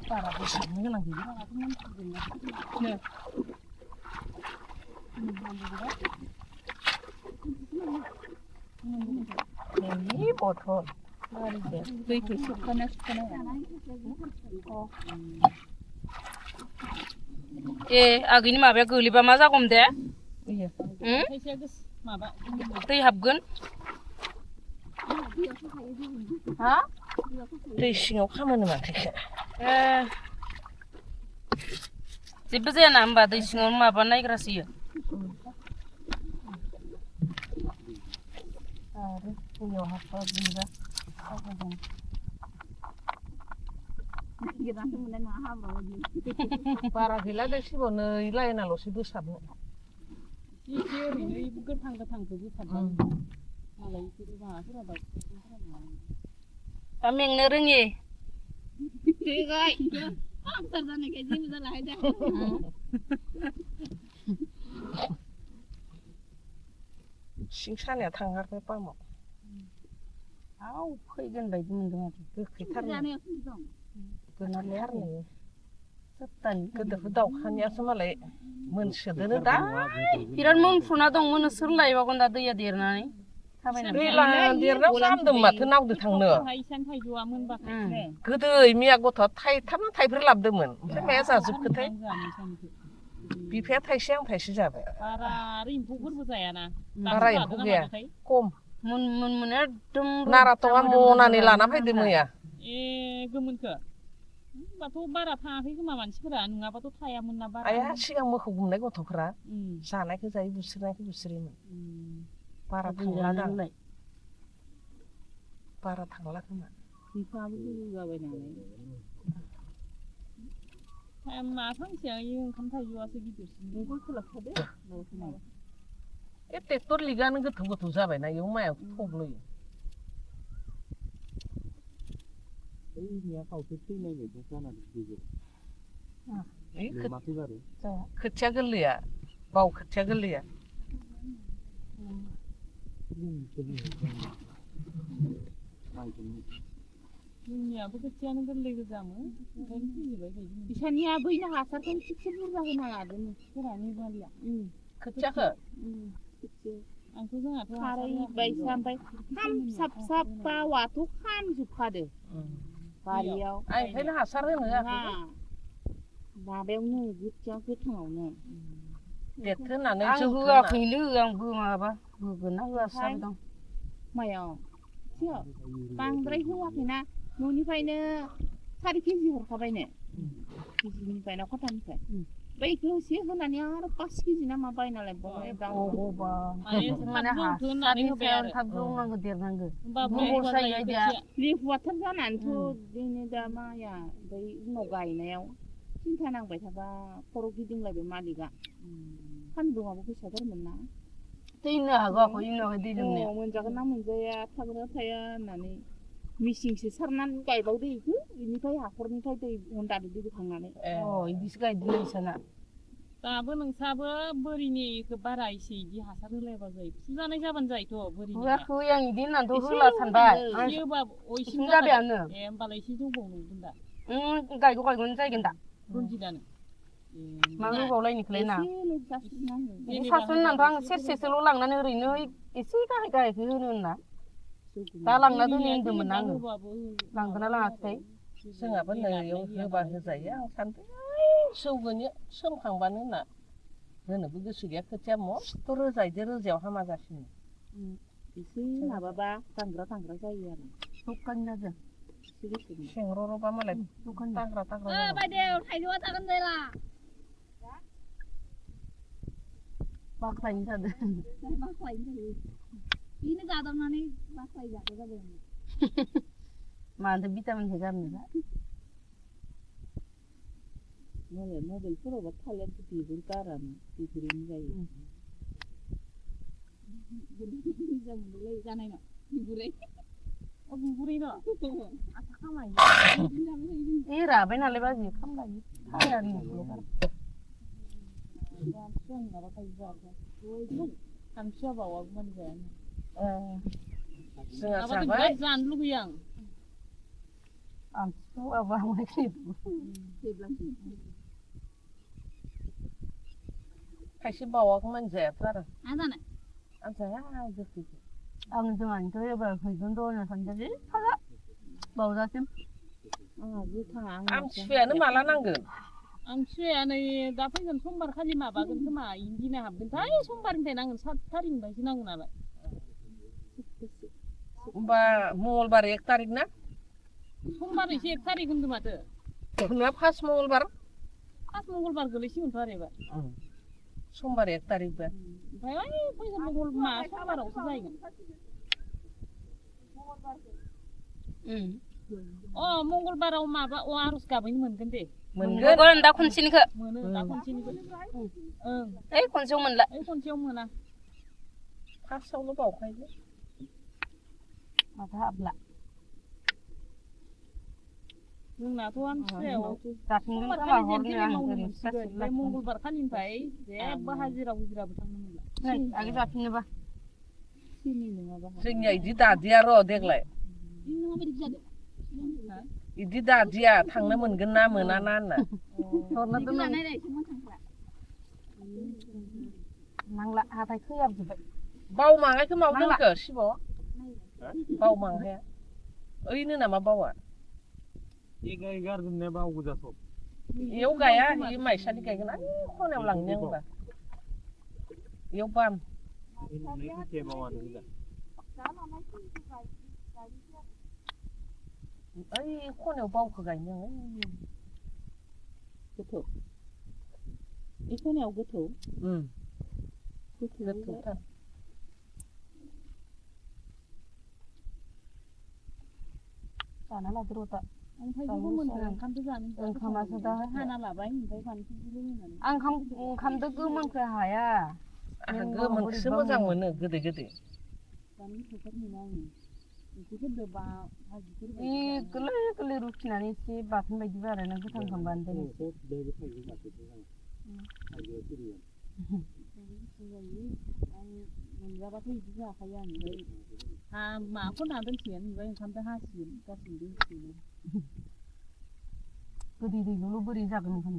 बारा बेसादनो गोनां गैया बथल दैखौ सोबखाना ए आगैनि माबाया गोलैबा मा जागौमोन दे दै हाबगोन हा दै सिङाव खामानो माथो जेबो जायाना होमबा दै सिङाव माबा नायग्रासो इयो आरो दैयाव हाबबा गोलैबा बारा गैला दै सिबाव नै लाइनाल'सो बोसाबनो एसे ओरैनो गोथां गोथांखौ बोसाबबाय मालाय माबाफोरा दा मेंनो रोङि सिं सानाया थाङाखै पामाव आव फैगोन बायदि मोनदों आरो गोखैथारनो गोनांथारनो सप्तानि गोदोरखौ दाउखानियासो मालाय मोनसोदोनो दा बिराद मोनफ्रुना दं मोनो सोर लायबावगोन दा दैया देरनानै दैज्लां देरनायाव हामदों माथो नावदो थांनो गोदै मिया गथ'आ थाइथाम थाइब्रै लाबोदोंमोन ओमफ्राय माया जाजोबखोथाय बिफाया थाइसे आं थाइसे जाबाय बारा एम्फौफोरबो जायाना बारा एम्फौ गैया खम मोन एकदम नाराथङा मनानै लाना फैदो मैया ए गोमोनखो होमबाथ' बारा थाङाखै खोमा मानसिफोरा नङाबाथ' थायामोन ना बारा आया सिगां मोखौ गुमनाय गथ'फ्रा जानायखौ जायो बुस्रिनायखौ बुस्रियोमोन बारा थांला दांलाय बारा थांला खोमा बिफाबो गोजौ जाबाय नालाय मा फांसेया ओंखाम थाइजौआसो गिदिरसिन बेखौ खोलाबखादो ए ट्रेक्टर लिगानो गोथौ गोथौ जाबायना इयाव माया थब्लयो खोथिया गोरलैया बाव खोथिया गोरलैया जोंनियाबो खोथियानो गोरलै गोजामोन ओंखायनो फैजोबबाय बायदि बिसानिया बैनो हासारखौ थिगसे बुरजा होना लादों फोरानि बालिया खोथियाखौ आंथ' जोंहाथ' खारै बायसा ओमफ्राय फिसा फिसा बावाथ' खामजोबखादो बारियाव ओंखायनो हासार होनो माबायावनो खोथिया गोथाङावनो देरथो होननानै आं होआखैनो आंबो माबा होगोन ना होआसो जाबाय दं मायाव बांद्राय होआखैना न'निफ्रायनो 4 केजि हरखाबायनो केजिनिफ्रायनो खथानिफ्राय बैखौ एसे होनानै आरो 5 केजि ना मा बायना लायबावबाय लेहुवाथार जानानैथ' बिदिनो दा माइया ओमफ्राय उनाव गायनायाव सिन्था नांबाय थाबा खर' गिदिंलायबाय मालिकआ सान्दुङाबो गोसाथारमोन ना दैनो हागौ दै लोंनाया मोनजागोन ना मोनजाया थागोना थाया होननानै मेचिनसो सारनानै गायबावदो बेखौ बेनिफ्राय हाखरनिफ्राय दै हन्दाजों दै बोखांनानै बिदिसो गायदों नोंसाना दाबो नोंसाबो बोरिनिखौ बारा एसे बिदि हासार होलायबा जायो फुजानाय जाबानो जायोथ' बोरिनि होआखै आं बिदि होननानैथ' होला सानबाय इसिम जाबायानो होमबालाय एसे जौबावगोन दा गायगौनो जायगोन दा रनजितआनो मा होबावलायनिखौलाय ना सासन होननानैथ' आं सेरसेसोल' लांनानै ओरैनो एसे गाहाय गाहायखौ होनो होनना दा लांना दोनै होनदोंमोन आङो लांगोना लाङाखै जोंहाबो नैयाव होबा होजायो आं सानदों जौगोन सोमखांबानो होनना होनोबो गोसो गैया खोथिया मस्थ' रोजायदो रोजायाव हामा जासिनो एसे माबाबा दांग्रा जायो आरो दखान जादों सेंग्र'र'बा मालाय दांग्रा बायदेव थाइजौआ जागोन जायला बाख्लायनो जादों बाख्लायनो जायो बेनो जादावनानै बाख्लाय जादो जाबाय मानोथो भिटामिनखौ गारनो दा मबाइलफोरावबा थालिर बिगुर गारानो बिगुरैनो जायो मोजां मोनोलै जानाय न' बिगुरै बिगुरै न' आसा खामायो राबाय नालाय बाजि खामलायो थायानो सानसुआ बावाबो मोनजायानो जोंहा माबाथ' जाबाय बिराद जानो लुगैयो आं आमथिसुवाबा खायसे बावाखौ मोनजायाथ' आरो मा जानाय आं जाया गोखैखौ आं जोंहानिथ' एबार फैगोन द'नो सानदोंलै फाजा बावजासिम आमथिसुवायानो माला नांगोन आमथिसुवाया नै दा फैगोन समबार खालि माबागोन खोमा इन्दिना हाबगोनथाय समबारनिफ्राय नांगोन 7 थारिखनिफ्रायसो नांगोन नालाय होमबा मंगलबार 1 तारिख ना समबार एसे 1 तारिख होनदों माथो नोंना फार्स्ट मंगलबार गोलैसिगोनथ' आरो एबार समबार 1 तारिखबा ओमफ्राय ओइ फैगोन समबारावसो जाहैगोन मंगलबाराव माबा आर'ज गाबैनो मोनगोन दे मोनगोन दा खनसेनिखौ मोनो दा खनसेनिखौ ओइ खनसेयाव मोनला खनसेयाव मोना फार्स्टआवल' बावखायो माथो हाबला जोंनाथ' आमथिसुवायाव जाफिनगोन समबार खोमा खालि हरनो आं मावनो ओरै मोनसिगोन ओमफ्राय मंगलबार खालिनिफ्राय जेबो हाजिराबो थांनो मोनला नै आगे जाफिननोबा सिनि नङाबा जोंनिया इदि दादिया र' देग्लाय इदि दादिया थांनो मोनगोन ना मोना ना होनना हरना दोननानै नांला हाथाय खोयाबजोब्बाय बावमाहायखौ माव दोनखो शिब बावमाहाया ओइनो नामा बावा गारगोन बाव गोजा सब इयाव गाया इ माइसालि गायगोन आइ खनायाव लांनो होनबा इयाव बाम ओइ खनायाव बावखौ गायनो गोथौ इ खनायाव गोथौ गोथौथार जाना लादो र' दा थाइजौबो मोनदों ओंखामजों जानो ओंखामासो दा हाना लाबाय ओमफ्राय फानलुजों होनानै आं ओंखामदो गोमोनखौ हाया आंहा गोमोनखौसो मोजां मोनो गोदै जानो गोथावथार मोनो आङो ओंख्रिफोरजों बा भाजिफोर गोरलै गोरलै रुखिनानै एसे बाथोन बायदि बानायना गोथां खालामबानो दोन मोनजाबाथाय बिदि जाखायो आं ओमफ्राय माखौ ना दोनसिगोन ओमफ्राय ओंखामजों हासिगोन गासैबो होसिगोन गोदै दैल' बोरै जागोन ओंखाम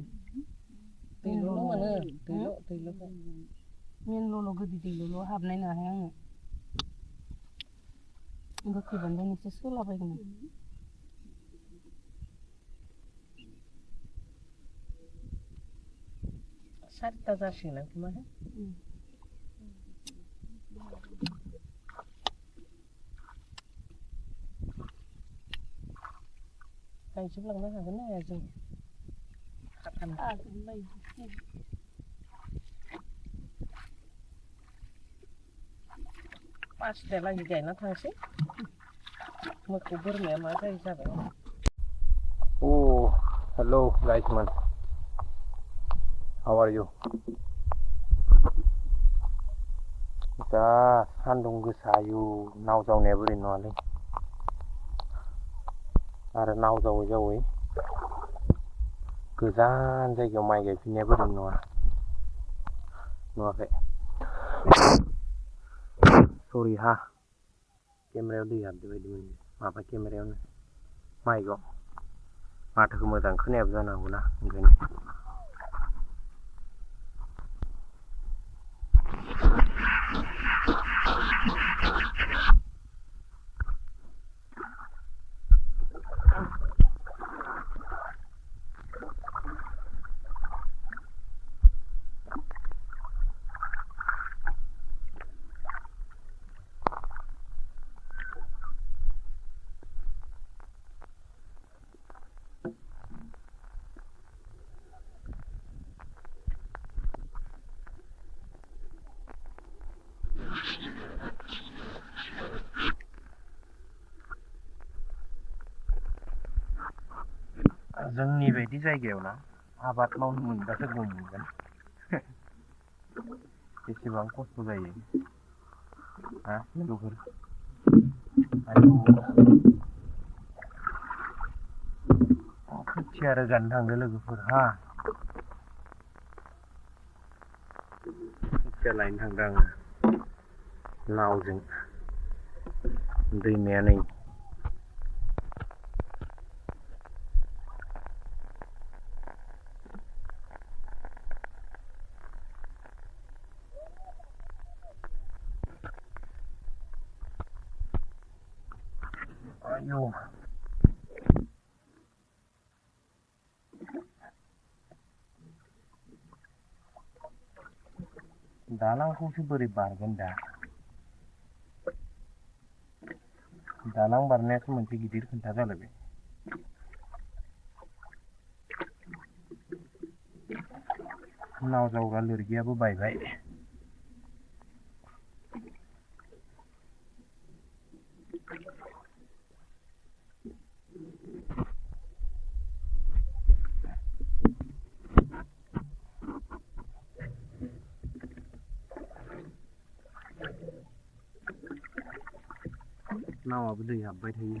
दैल' मोनो दैल' मेनल'ल' गोदै दैल' हाबनाय नाहाय आङो गोखै बानलुनि एसे सोलाबायगोन आं 4ता जासिगोन खोमा गायजोबलांनो हागोन ना हाया जों पासतालागै गायना थांसै मोसौ बोरमाया मा जायो जाबाय Oh, hello guys man. How are you? दा सान्दुं गोसायो नाव जावनाया बोरै नङालै आरो नाव जावै जावै गोजान जायगायाव माइ गायफिननाया बोरै नङा नुवाखै सरि हा केमेरायाव दै हाबदो बायदि मोनदों माबा केमेरायावनो माइकआव माथोखौ मोजां खोनायाबो जानांगौ ना ओंखायनो जोंनि बायदि जायगायाव ना आबाद मावनो मोनबासो गम मोनगोन बेसेबां खस्थ' जायो हा लोगोफोर आयौ खोथिया रोगानो थांदो लोगोफोर हा खोथिया लायनो थांदों आङो नावजों दैमाया नै आयौ दालांखौसो बोरै बारगोन दा दालां बारनायासो मोनसे गिदिर खोथा जालायबाय नाव जावग्रा लोरगियाबो बायबाय नावाबो दै हाबबाय थायो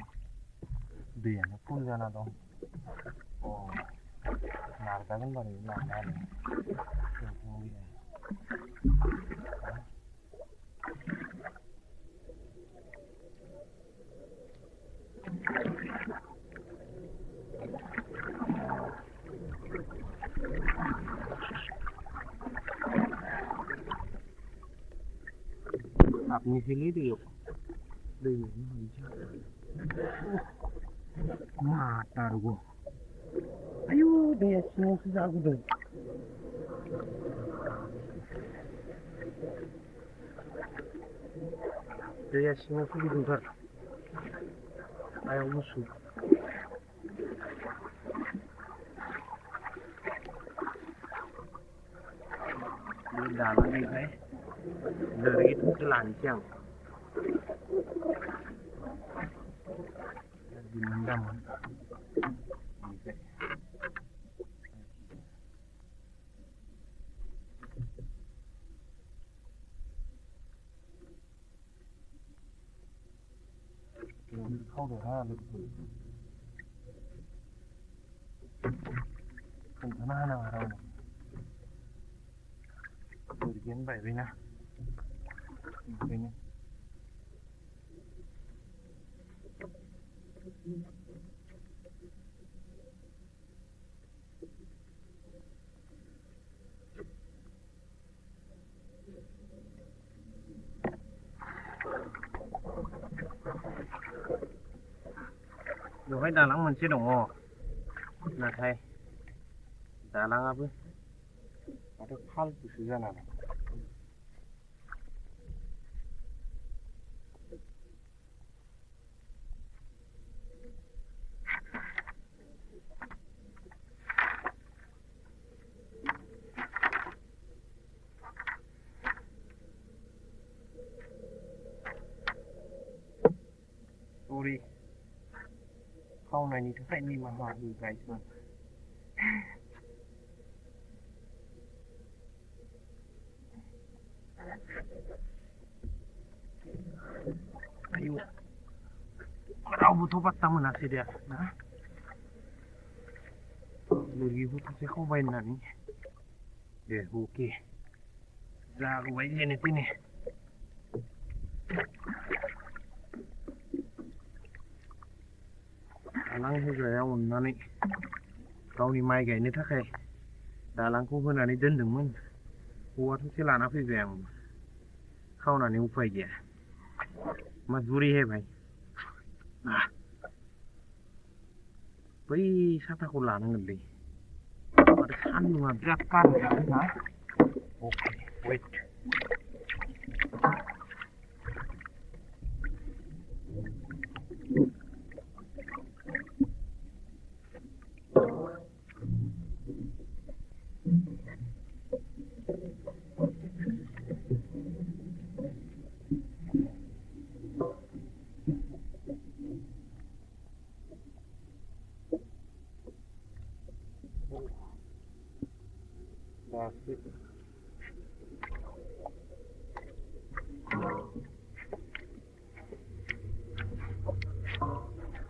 दैयानो फुल जाना दं अ नारजागोन बारु नारनायालाय हाबनोसैलै दैयाव दैमायावनो हाबनोसै माथारगौ आयु दैया सिङावसो जा गुदुं दैया सिङावसो गुदुंथार आयाव गुसु बे दालांनिफ्राय लोरगि थरसे लानोसै आं गाज्रिमोन दामोन बेनिफ्राय खावदो हा लोगोफोर खोन्थाना होनाङा रावनो लोरगियानो बायबायना ओंखायनो बेवहाय दालां मोनसे दङ नाथाय दालाङाबो माथो फालतुसो जाना दं सरि खावनायनि थाखाय निमाहा होगासिनो आयु रावबोथ' पात्ता मोनासै दे ना लोरगिखौ सासे खावबाय होननानै दे अके जागौबाय जेने तेने दालां होग्राया अननानै गावनि माइ गायनो थाखाय दालांखौ होनानै दोनदोंमोन औवा थसे लाना फैबाय आं खावनानै उफाय गैया मजबूरी है भाई बै साथाखौ लानांगोनलै माथो सान्दुङा बिराद बारदों ना अके वेट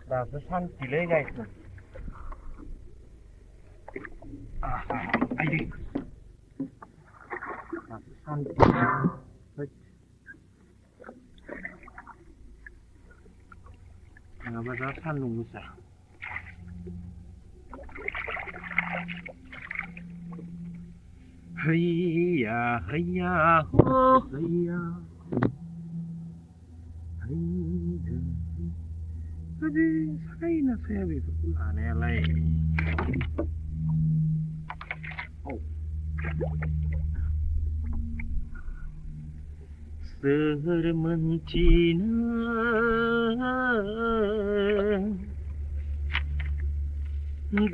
दासो सानसेलै गायखो आइदै दासो सानसे नङाबा दा सान्दुं गोसा हैया हैया हो हैया हैया अरे सायना साया बेफोरखौ लानायालाय सोर मोनथिनो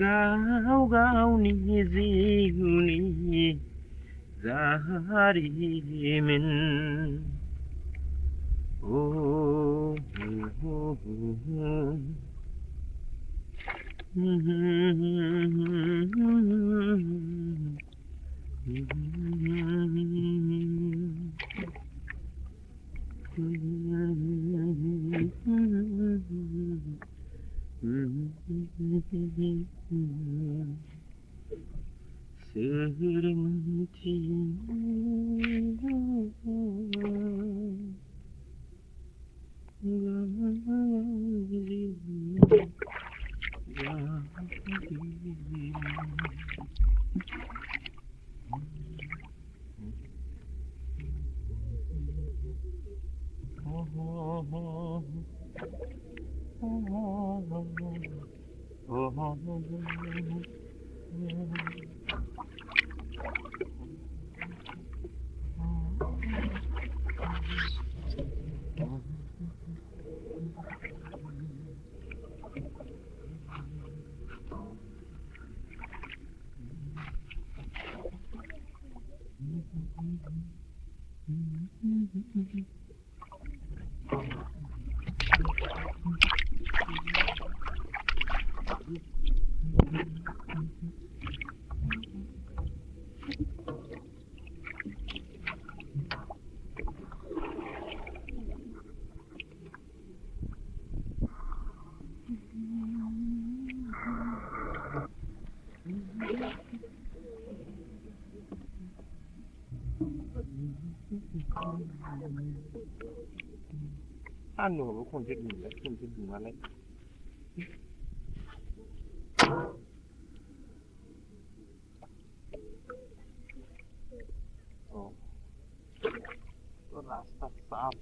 गाव गावनि जिउनि जारिमिन सोर मोनथिनो सान्दुंआबो खनसे दुंलाय खनसे दुङालाय रास्ता साफ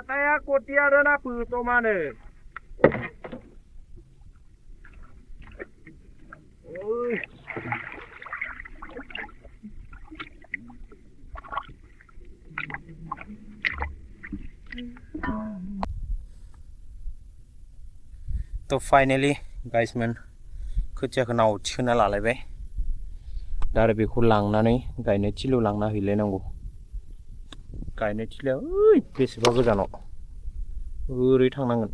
khwthiya khwthiya đó na phừ to mà nè. Ôi. तो फाइनली गाइस मोन खोथियाखौ नाव थिखोना लालायबाय दा आरो बेखौ लांनानै गायनो थिलियाव लांना हैलायनांगौ गायनो थिलिया ओइ बेसेबा गोजानाव ओरै थांनांगोन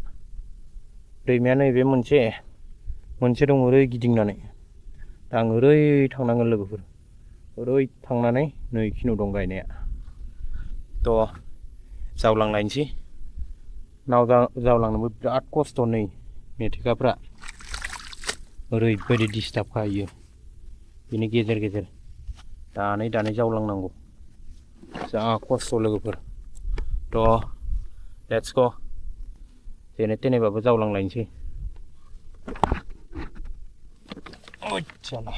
दैमाया नैबे मोनसे दं ओरै गिदिंनानै दा आं ओरै थांनांगोन लोगोफोर ओरै थांनानै नै खिनियाव दं गायनाया थ' जावलांलायनोसै नाव जावलांनोबो बिराद खस्थ' नै मेथेखाफ्रा ओरैबायदि डिस्टार्ब खायो बिनि गेजेर गेजेर दानै जावलांनांगौ जा खस्थ' लोगोफोर थ' लेट्स गो जेने थेनेबाबो जावलांलायनोसै ओइसाला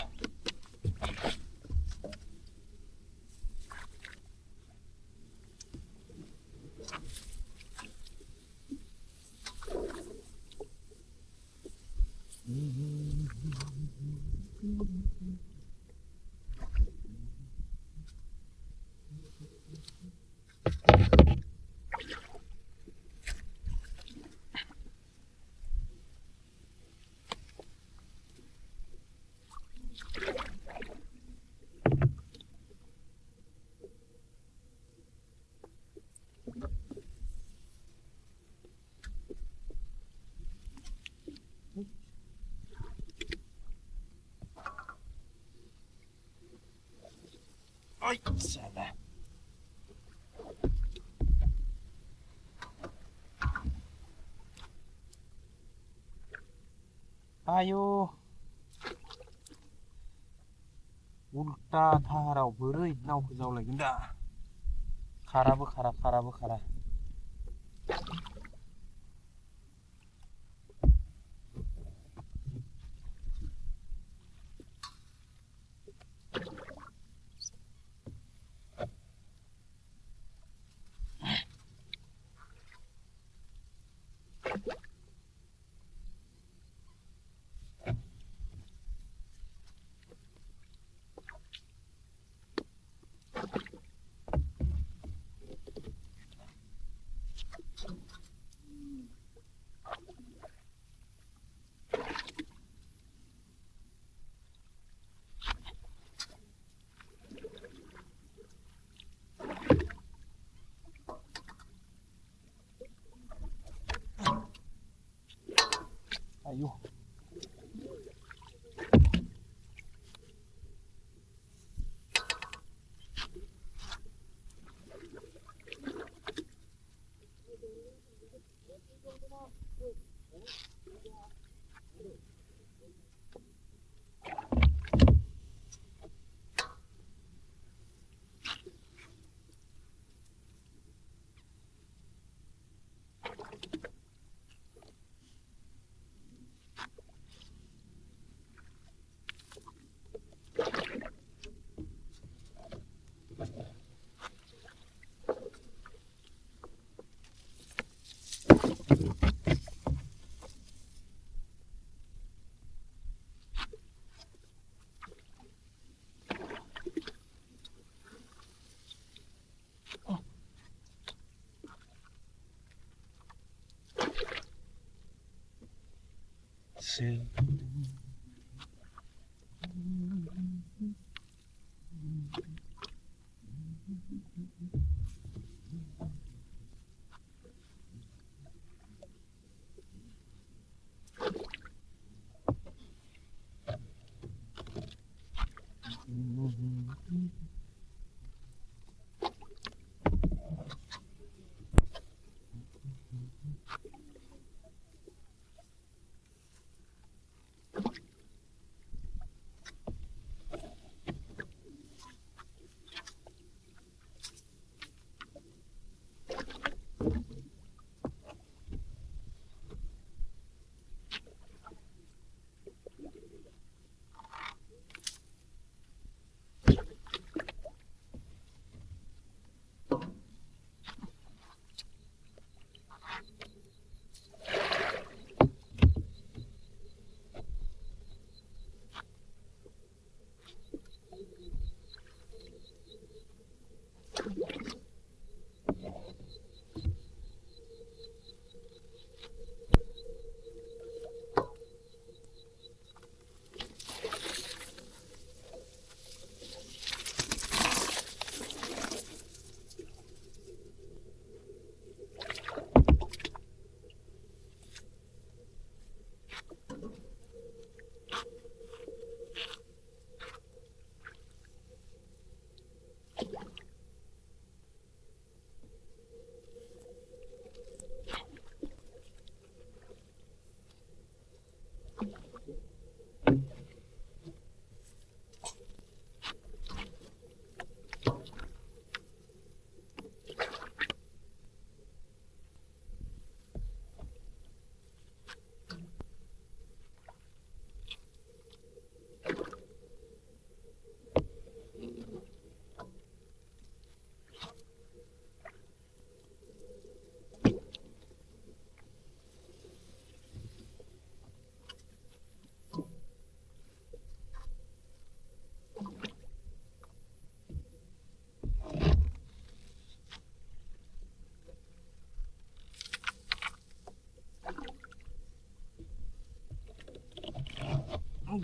ओइसाला आयौ उल्टा धाराव बोरै नावखौ जावलायगोन दा खाराबो खारा आयौ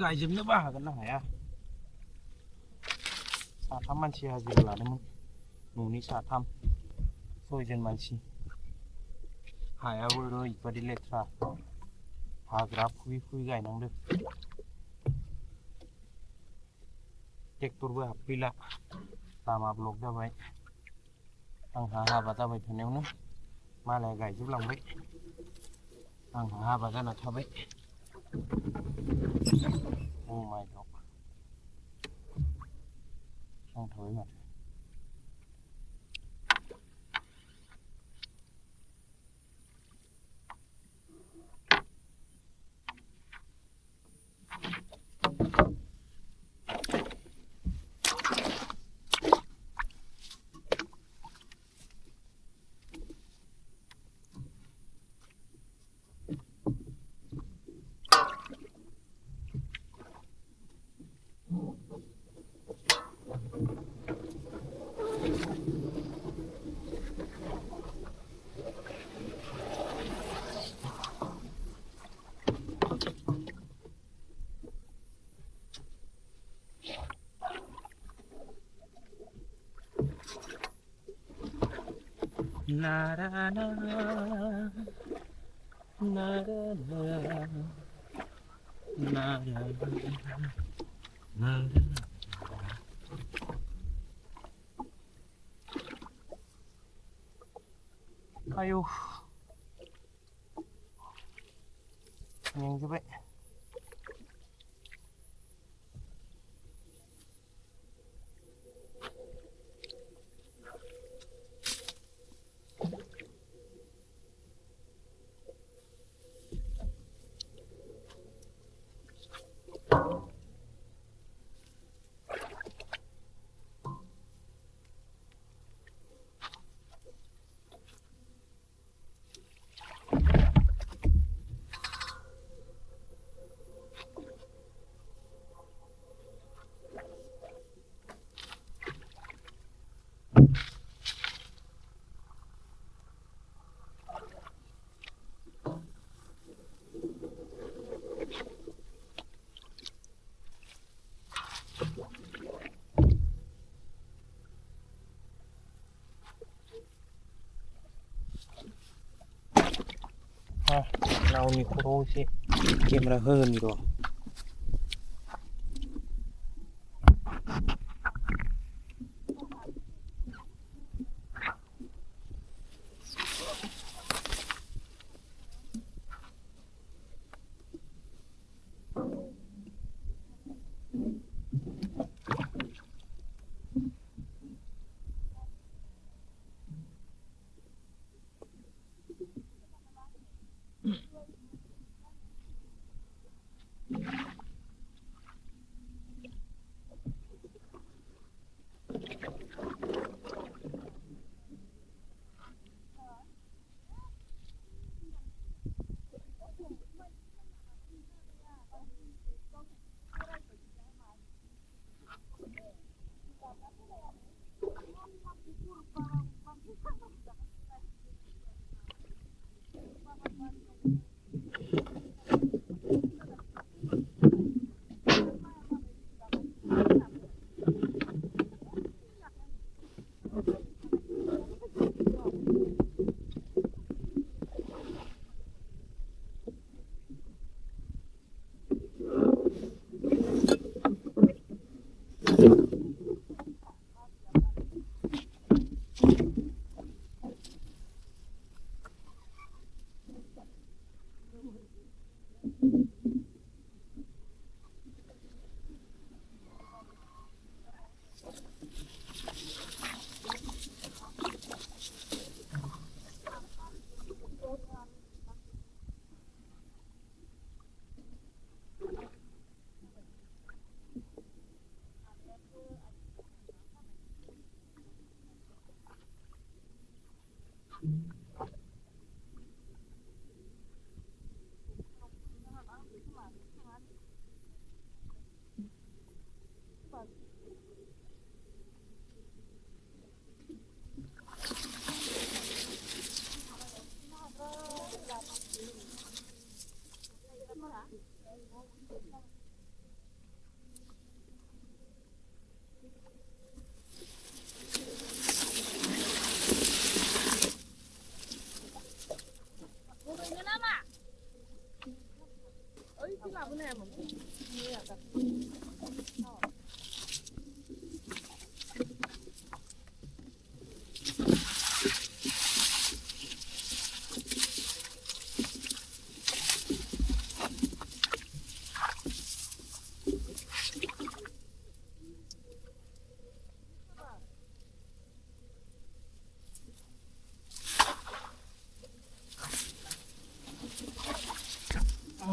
गायजोबनोबो हागोन ना हाया साथाम मानसि हाजिरा लादोंमोन न'नि साथाम 6 जन मानसि हायाबो ओरैबादि लेथ्रा हाग्रा फुयै गायनांदों ट्रेक्टरबो हाबफैला लामा ब्लक जाबाय आंहा हाबा जाबाय थानायावनो मालाया गायजोबलांबाय आंहा हाबा जाना थाबाय Oh my God नांथाबाय माथो Na na na na na na ayo मेंजोबबाय नावनि खर'आव एसे केमेरा होनि र'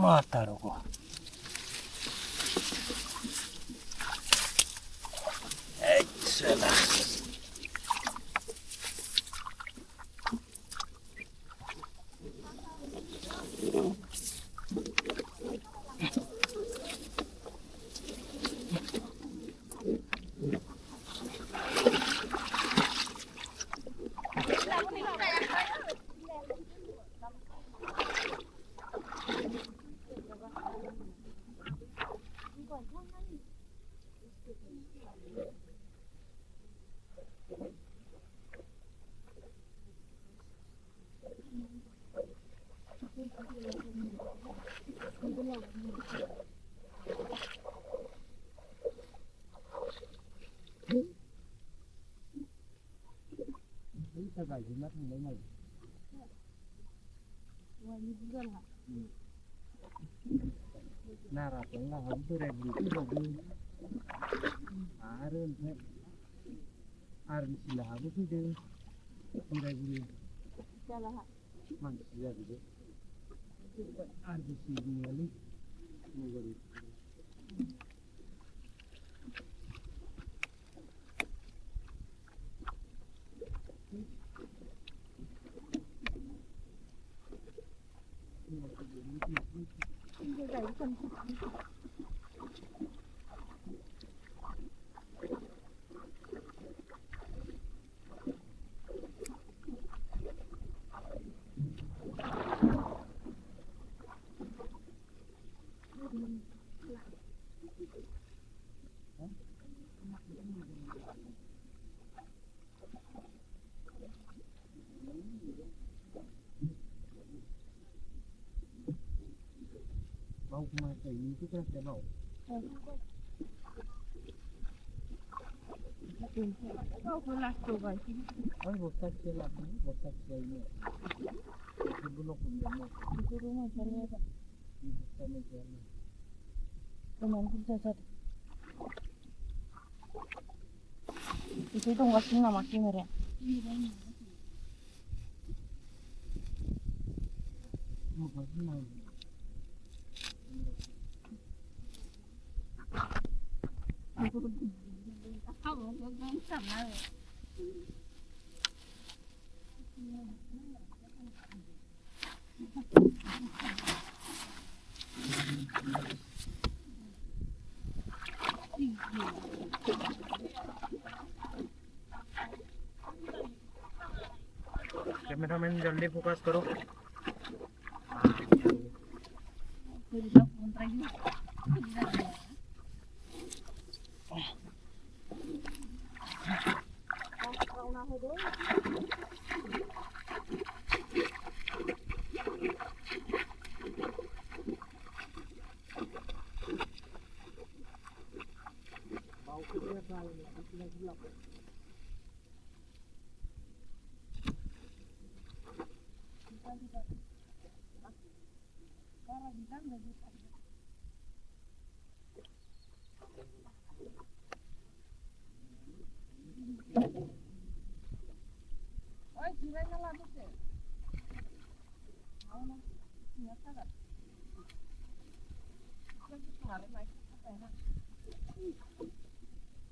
맞다르고. 엑셀런트. Nara tengah hampir itu bagus. Arun he, arun sila aku tu deh. Sila gini. Mana sila gini? Arun sila gini. Mungkin. Mau kemana ini tu kan saya mau. Kau pulas tu kan? Oh, bosan saya ni, bosan saya ni. Sebelum punya. Di rumah saya ada. Sama saya. Teman pun saya. Itu nggak sih nama kimera. Apa sih nama? Cameraman जल्दी focus करो.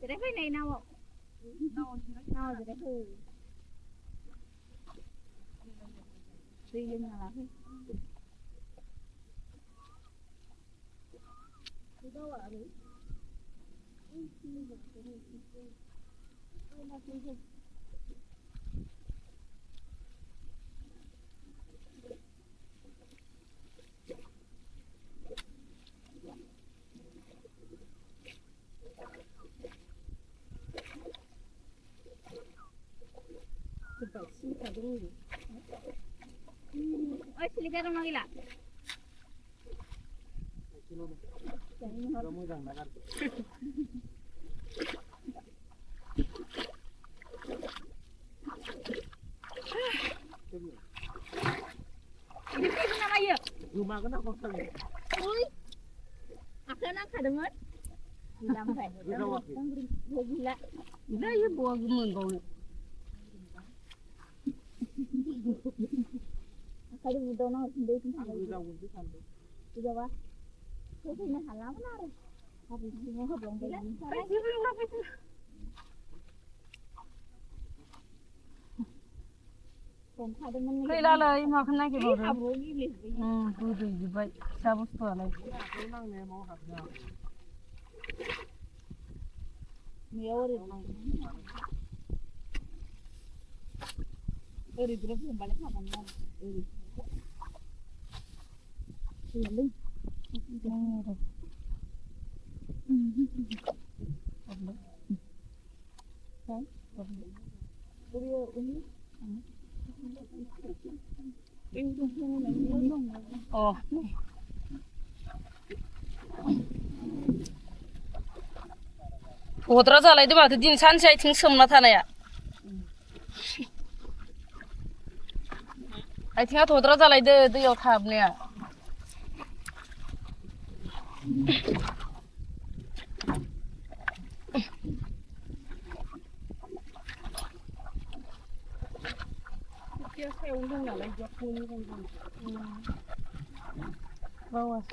Jadi cái này nào ạ? Nào rồi đấy. Đi nhưng mà là cái. Đi đâu ạ đấy? Oi, se ligaram no lá. Kamu jangan makan. Ini kenapa ya? Rumah kenapa kau ni? Ui, akan nak ada mat? Bilang kan? Gila. Gila ya buah gemen kau ni. Akan mudah nak sendiri kan? Coba itu ini halal benar. Habis ini belum begini. Kailalai makan lagi baru. Bodo juga. Sabus tu alai. Oh. Odra जालाय दे माथो दिन सानसे आथिं सोमना थानाया आथिङा थद्रा जालायदो दैयाव थाबनाया bawas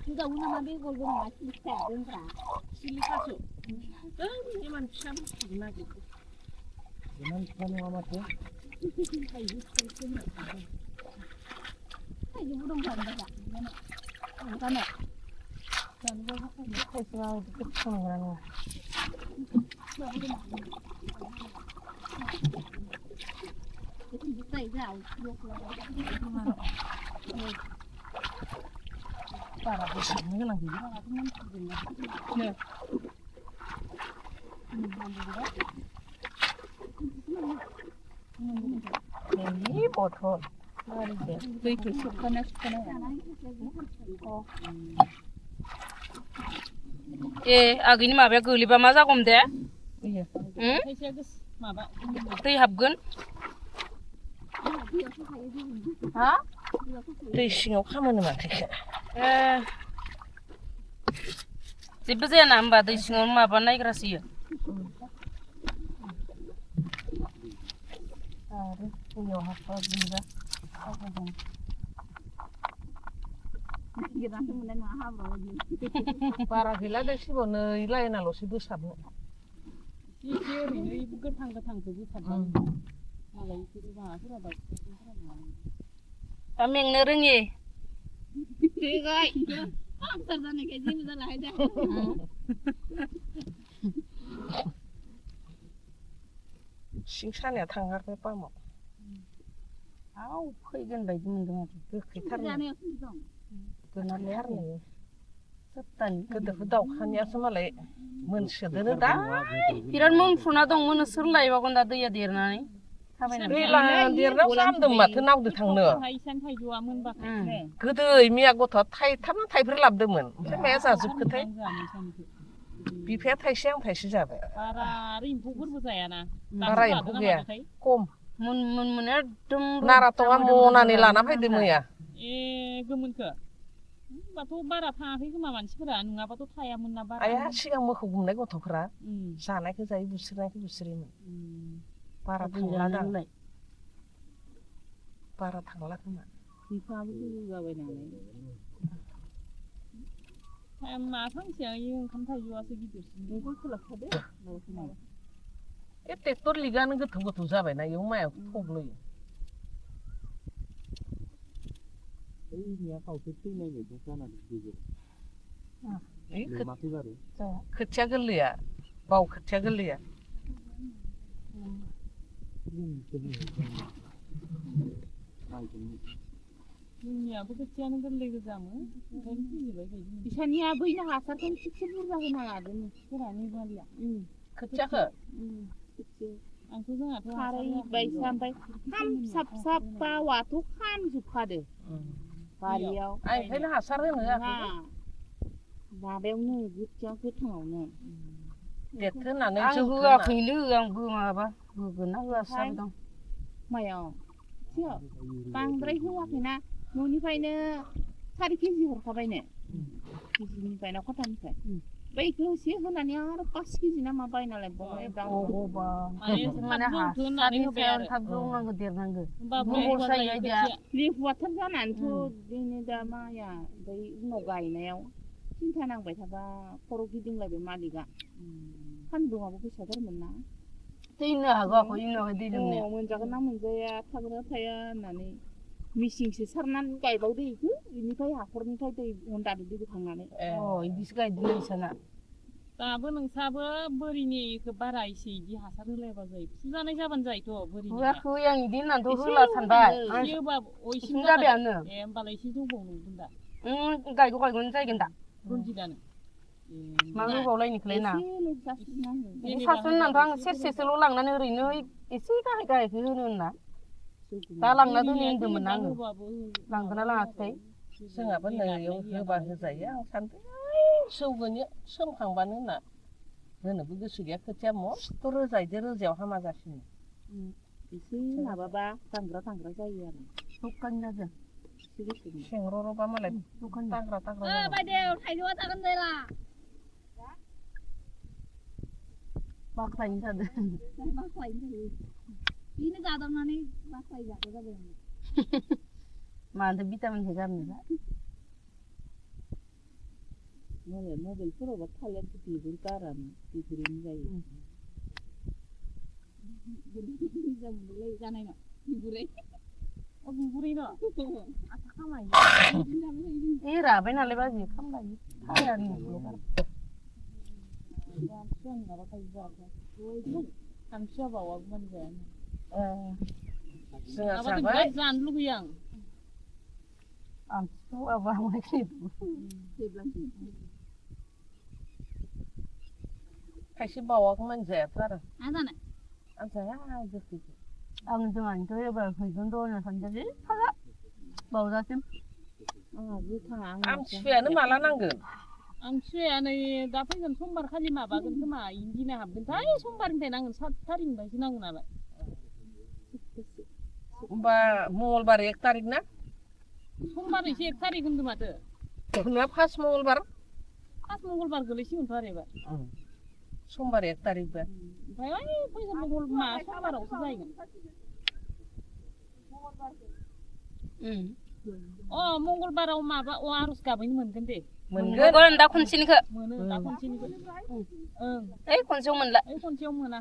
Sudah una mami golong lagi sedang kan? Sili kasut. Ini man pisang lagi. Jangan kanu amat ya. Ayo burung kan dah. Kan? kan gua kan festival itu kan Itu bisa ya, para besarnya lagi ya ini botol mari deh itu suka agini माबाया गोलैबा मा जागौमोन दे दै हाबगोन हा दै सिङाव खामोनो माथो जेबो जाया ना होमबा दै सिङाव माबा नायग्रासो इयो आरो दैयाव हाबबा गोलैबा बारा गैला दै सिबावनो लाइनाल'सो बोसाबनो एसे ओरैनो गोथां गोथांखौ बोसाबबाय मालाय बिसोरो माबाफोरा दा मेंनो रोङि सिं सानाया थाङाखै पामाव आव फैगोन बायदि मोनदों आरो गोखैथारनो गोनारथारनो सप्तानि गोदोखौ दाउखानियासो मालाय मोनसोदोनो दा बिराद मोनफ्रुना दं मोनसोर लायबागोन दा दैया देरनानै दैला देरनायाव जामदों माथो नावदो थांनो गोदै मिया गथ'आ थाइथाम थाइब्रै लाबोदोंमोन ओमफ्राय माया जाजोबखोथाय बिफाया थाइसे आं थाइसे जाबाय बारा एम्फौफोरबो जायाना बारा एम्फौ गैया खम मोन एकदम नाराथङा मनानै लाना फैदो मैया गोमोनखो होनबाथ' बारा थाङाखै खोमा मानसिफोरा नङाबाथ' थायामोन ना बारा आया सिगां मोखौ गुमनाय गथ'फोरा जानायखौ जायो बुस्रिनायखौ बुस्रियोमोन बारा थांला दांलाय बारा थांला खोमा बिफाबो जाबाय नालाय मा फांसेया ओंखाम थाइजौआसो गिदिरसिन गय खोलाबखादो ट्रेक्टर लिगानो गोथौ गोथौ जाबायना इयाव माया थब्लयो खोथिया गोरलैया बाव खोथिया गोरलैया जोंनियाबो खोथियानो गोरलै गोजामोन ओंखायनो फैजोबबाय बायदि बिसानिया बैनो हासारखौ थिगसे बुरजा होना लादों फोरानि बालिया खोथियाखौ आंथ' जोंहाथ' खारै बायसा ओमफ्राय साबबा वाथ' खामजोबखादो बारियाव ओंखायनो हासार होनो माबायावनो खोथिया गोथाङावनो देरथो होननानै आं होआखैनो आंबो माबा होगोन ना होआसै दं मायाव बांद्राय होआखैना न'निफ्रायनो 4 केजि हरखाबायनो केजिनिफ्राय ना खथानिफ्राय बैखौ एसे होनानै आरो 5 केजि ना मा बायना लायबावबाय दा माने हासारनि सायाव थाब जौनांगौ देरनांगौ लेहुवाथार जानानैथ' बिदिनो दा माइया ओमफ्राय उनाव गायनायाव सिन्था नांबाय थाबा खर' गिदिंलायबाय मालिकआ सान्दुङाबो गोसाथारमोन ना दैनो हागौ आखौ इनाव दै लोमनाया मोनजागोन ना मोनजाया थागोना थाया होननानै मिसिंसो सारनानै गायबावदो इखो बेनिफ्राय हाखरनिफ्राय दै हन्दादो दै बोखांनानै इदिसो गायदों नोंसाना दाबो नोंसाबो बोरिनिखौ बारा एसे इदि हासार होलायबा जायो फुजानाय जाबानो जायोथ' बोरिनि होआखै आं इदि होननानैथ' होला सानबाय इसिम जाबायानो होमबालाय एसे जौबावनोगोन दा गायगोन जायगोन दा रनजितआनो मा होबावलायनोखोलाय ना जेनेबा सासुन होननानैथ' आं सेरसेसोल' लांनानै ओरैनो एसे गाहायखौ होनो होनना दा लांना दोनै होनदोंमोन आङो लांगोना लाङाखै जोंहाबो नैयाव होबा होजायो आं सानदों सौगोन सोमखांबानो होनना होनोबो गोसो गैया खोथिया मस्थ' रोजायदो रोजायाव हामा जासिनो एसे माबाबा दांग्रा जायो आरो दखान जादों सेंर'र'बा मालाय दांग्रा बायदेव थाइजौआ जागोन जायला बाख्लायनो जादों बेनो जादावनानै बाख्लाय जागो जाबाय मानोथो भिटामिनखौ गारनो मबाइलफोरावबा थालिरखौ बिगुर गारानो बिगुरैनो जायो मोजां मोनलाय जानाय न बिगुरै बिगुरै न आथा खामायो राबाय नालाय बाजि खामलायो थायानो आमथिसुवा बावागौमानि जायानो जोंहा माबाखौ जाबाय बिराद जानो लुगैयो आं आमथिसुवाबा खायसे बावागौमानि जायाथ' आरो मा जानाय आं जाया गोखैखौ आं जोंहानिथ' एबार फैगोन र' होनना सानदोंलै फाला बावजासिम आमथिसुवायानो माला नांगोन आमथिसुवाया नै दा फैगोन समबार खालि माबागोन खोमा इनि दिना हाबगोनथाय समबारनिफ्राय नांगोन 7 थारिखनिफ्रायसो नांगोन नालाय होमबा मंगलबार 1 तारिख ना समबारैसो 1 तारिख होनदों माथो नोंना फार्स्ट मंगलबार मंगलबार गोलैसिगोनथ' आरो एबार समबार 1 तारिख बा ओमफ्राय फैगोन समबारावसो जाहैगोन मंगलबाराव माबा आर'ज गाबैनो मोनगोन दे मोनगोन दा खनसेनिखौ मोनो दा खनसेनिखौ ओइ खनसेयाव मोनला खनसेयाव मोना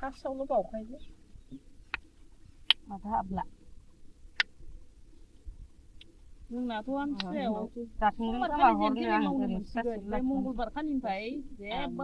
फार्स्टआवल' बावखायो माथो हाबला जोंनाथ' आमथिसुवायाव जाफिनगोन समबार खोमा खालि हरनो जेन आं मावनो ओरै मोनसिगोन ओमफ्राय मंगलबार खालिनिफ्राय जेबो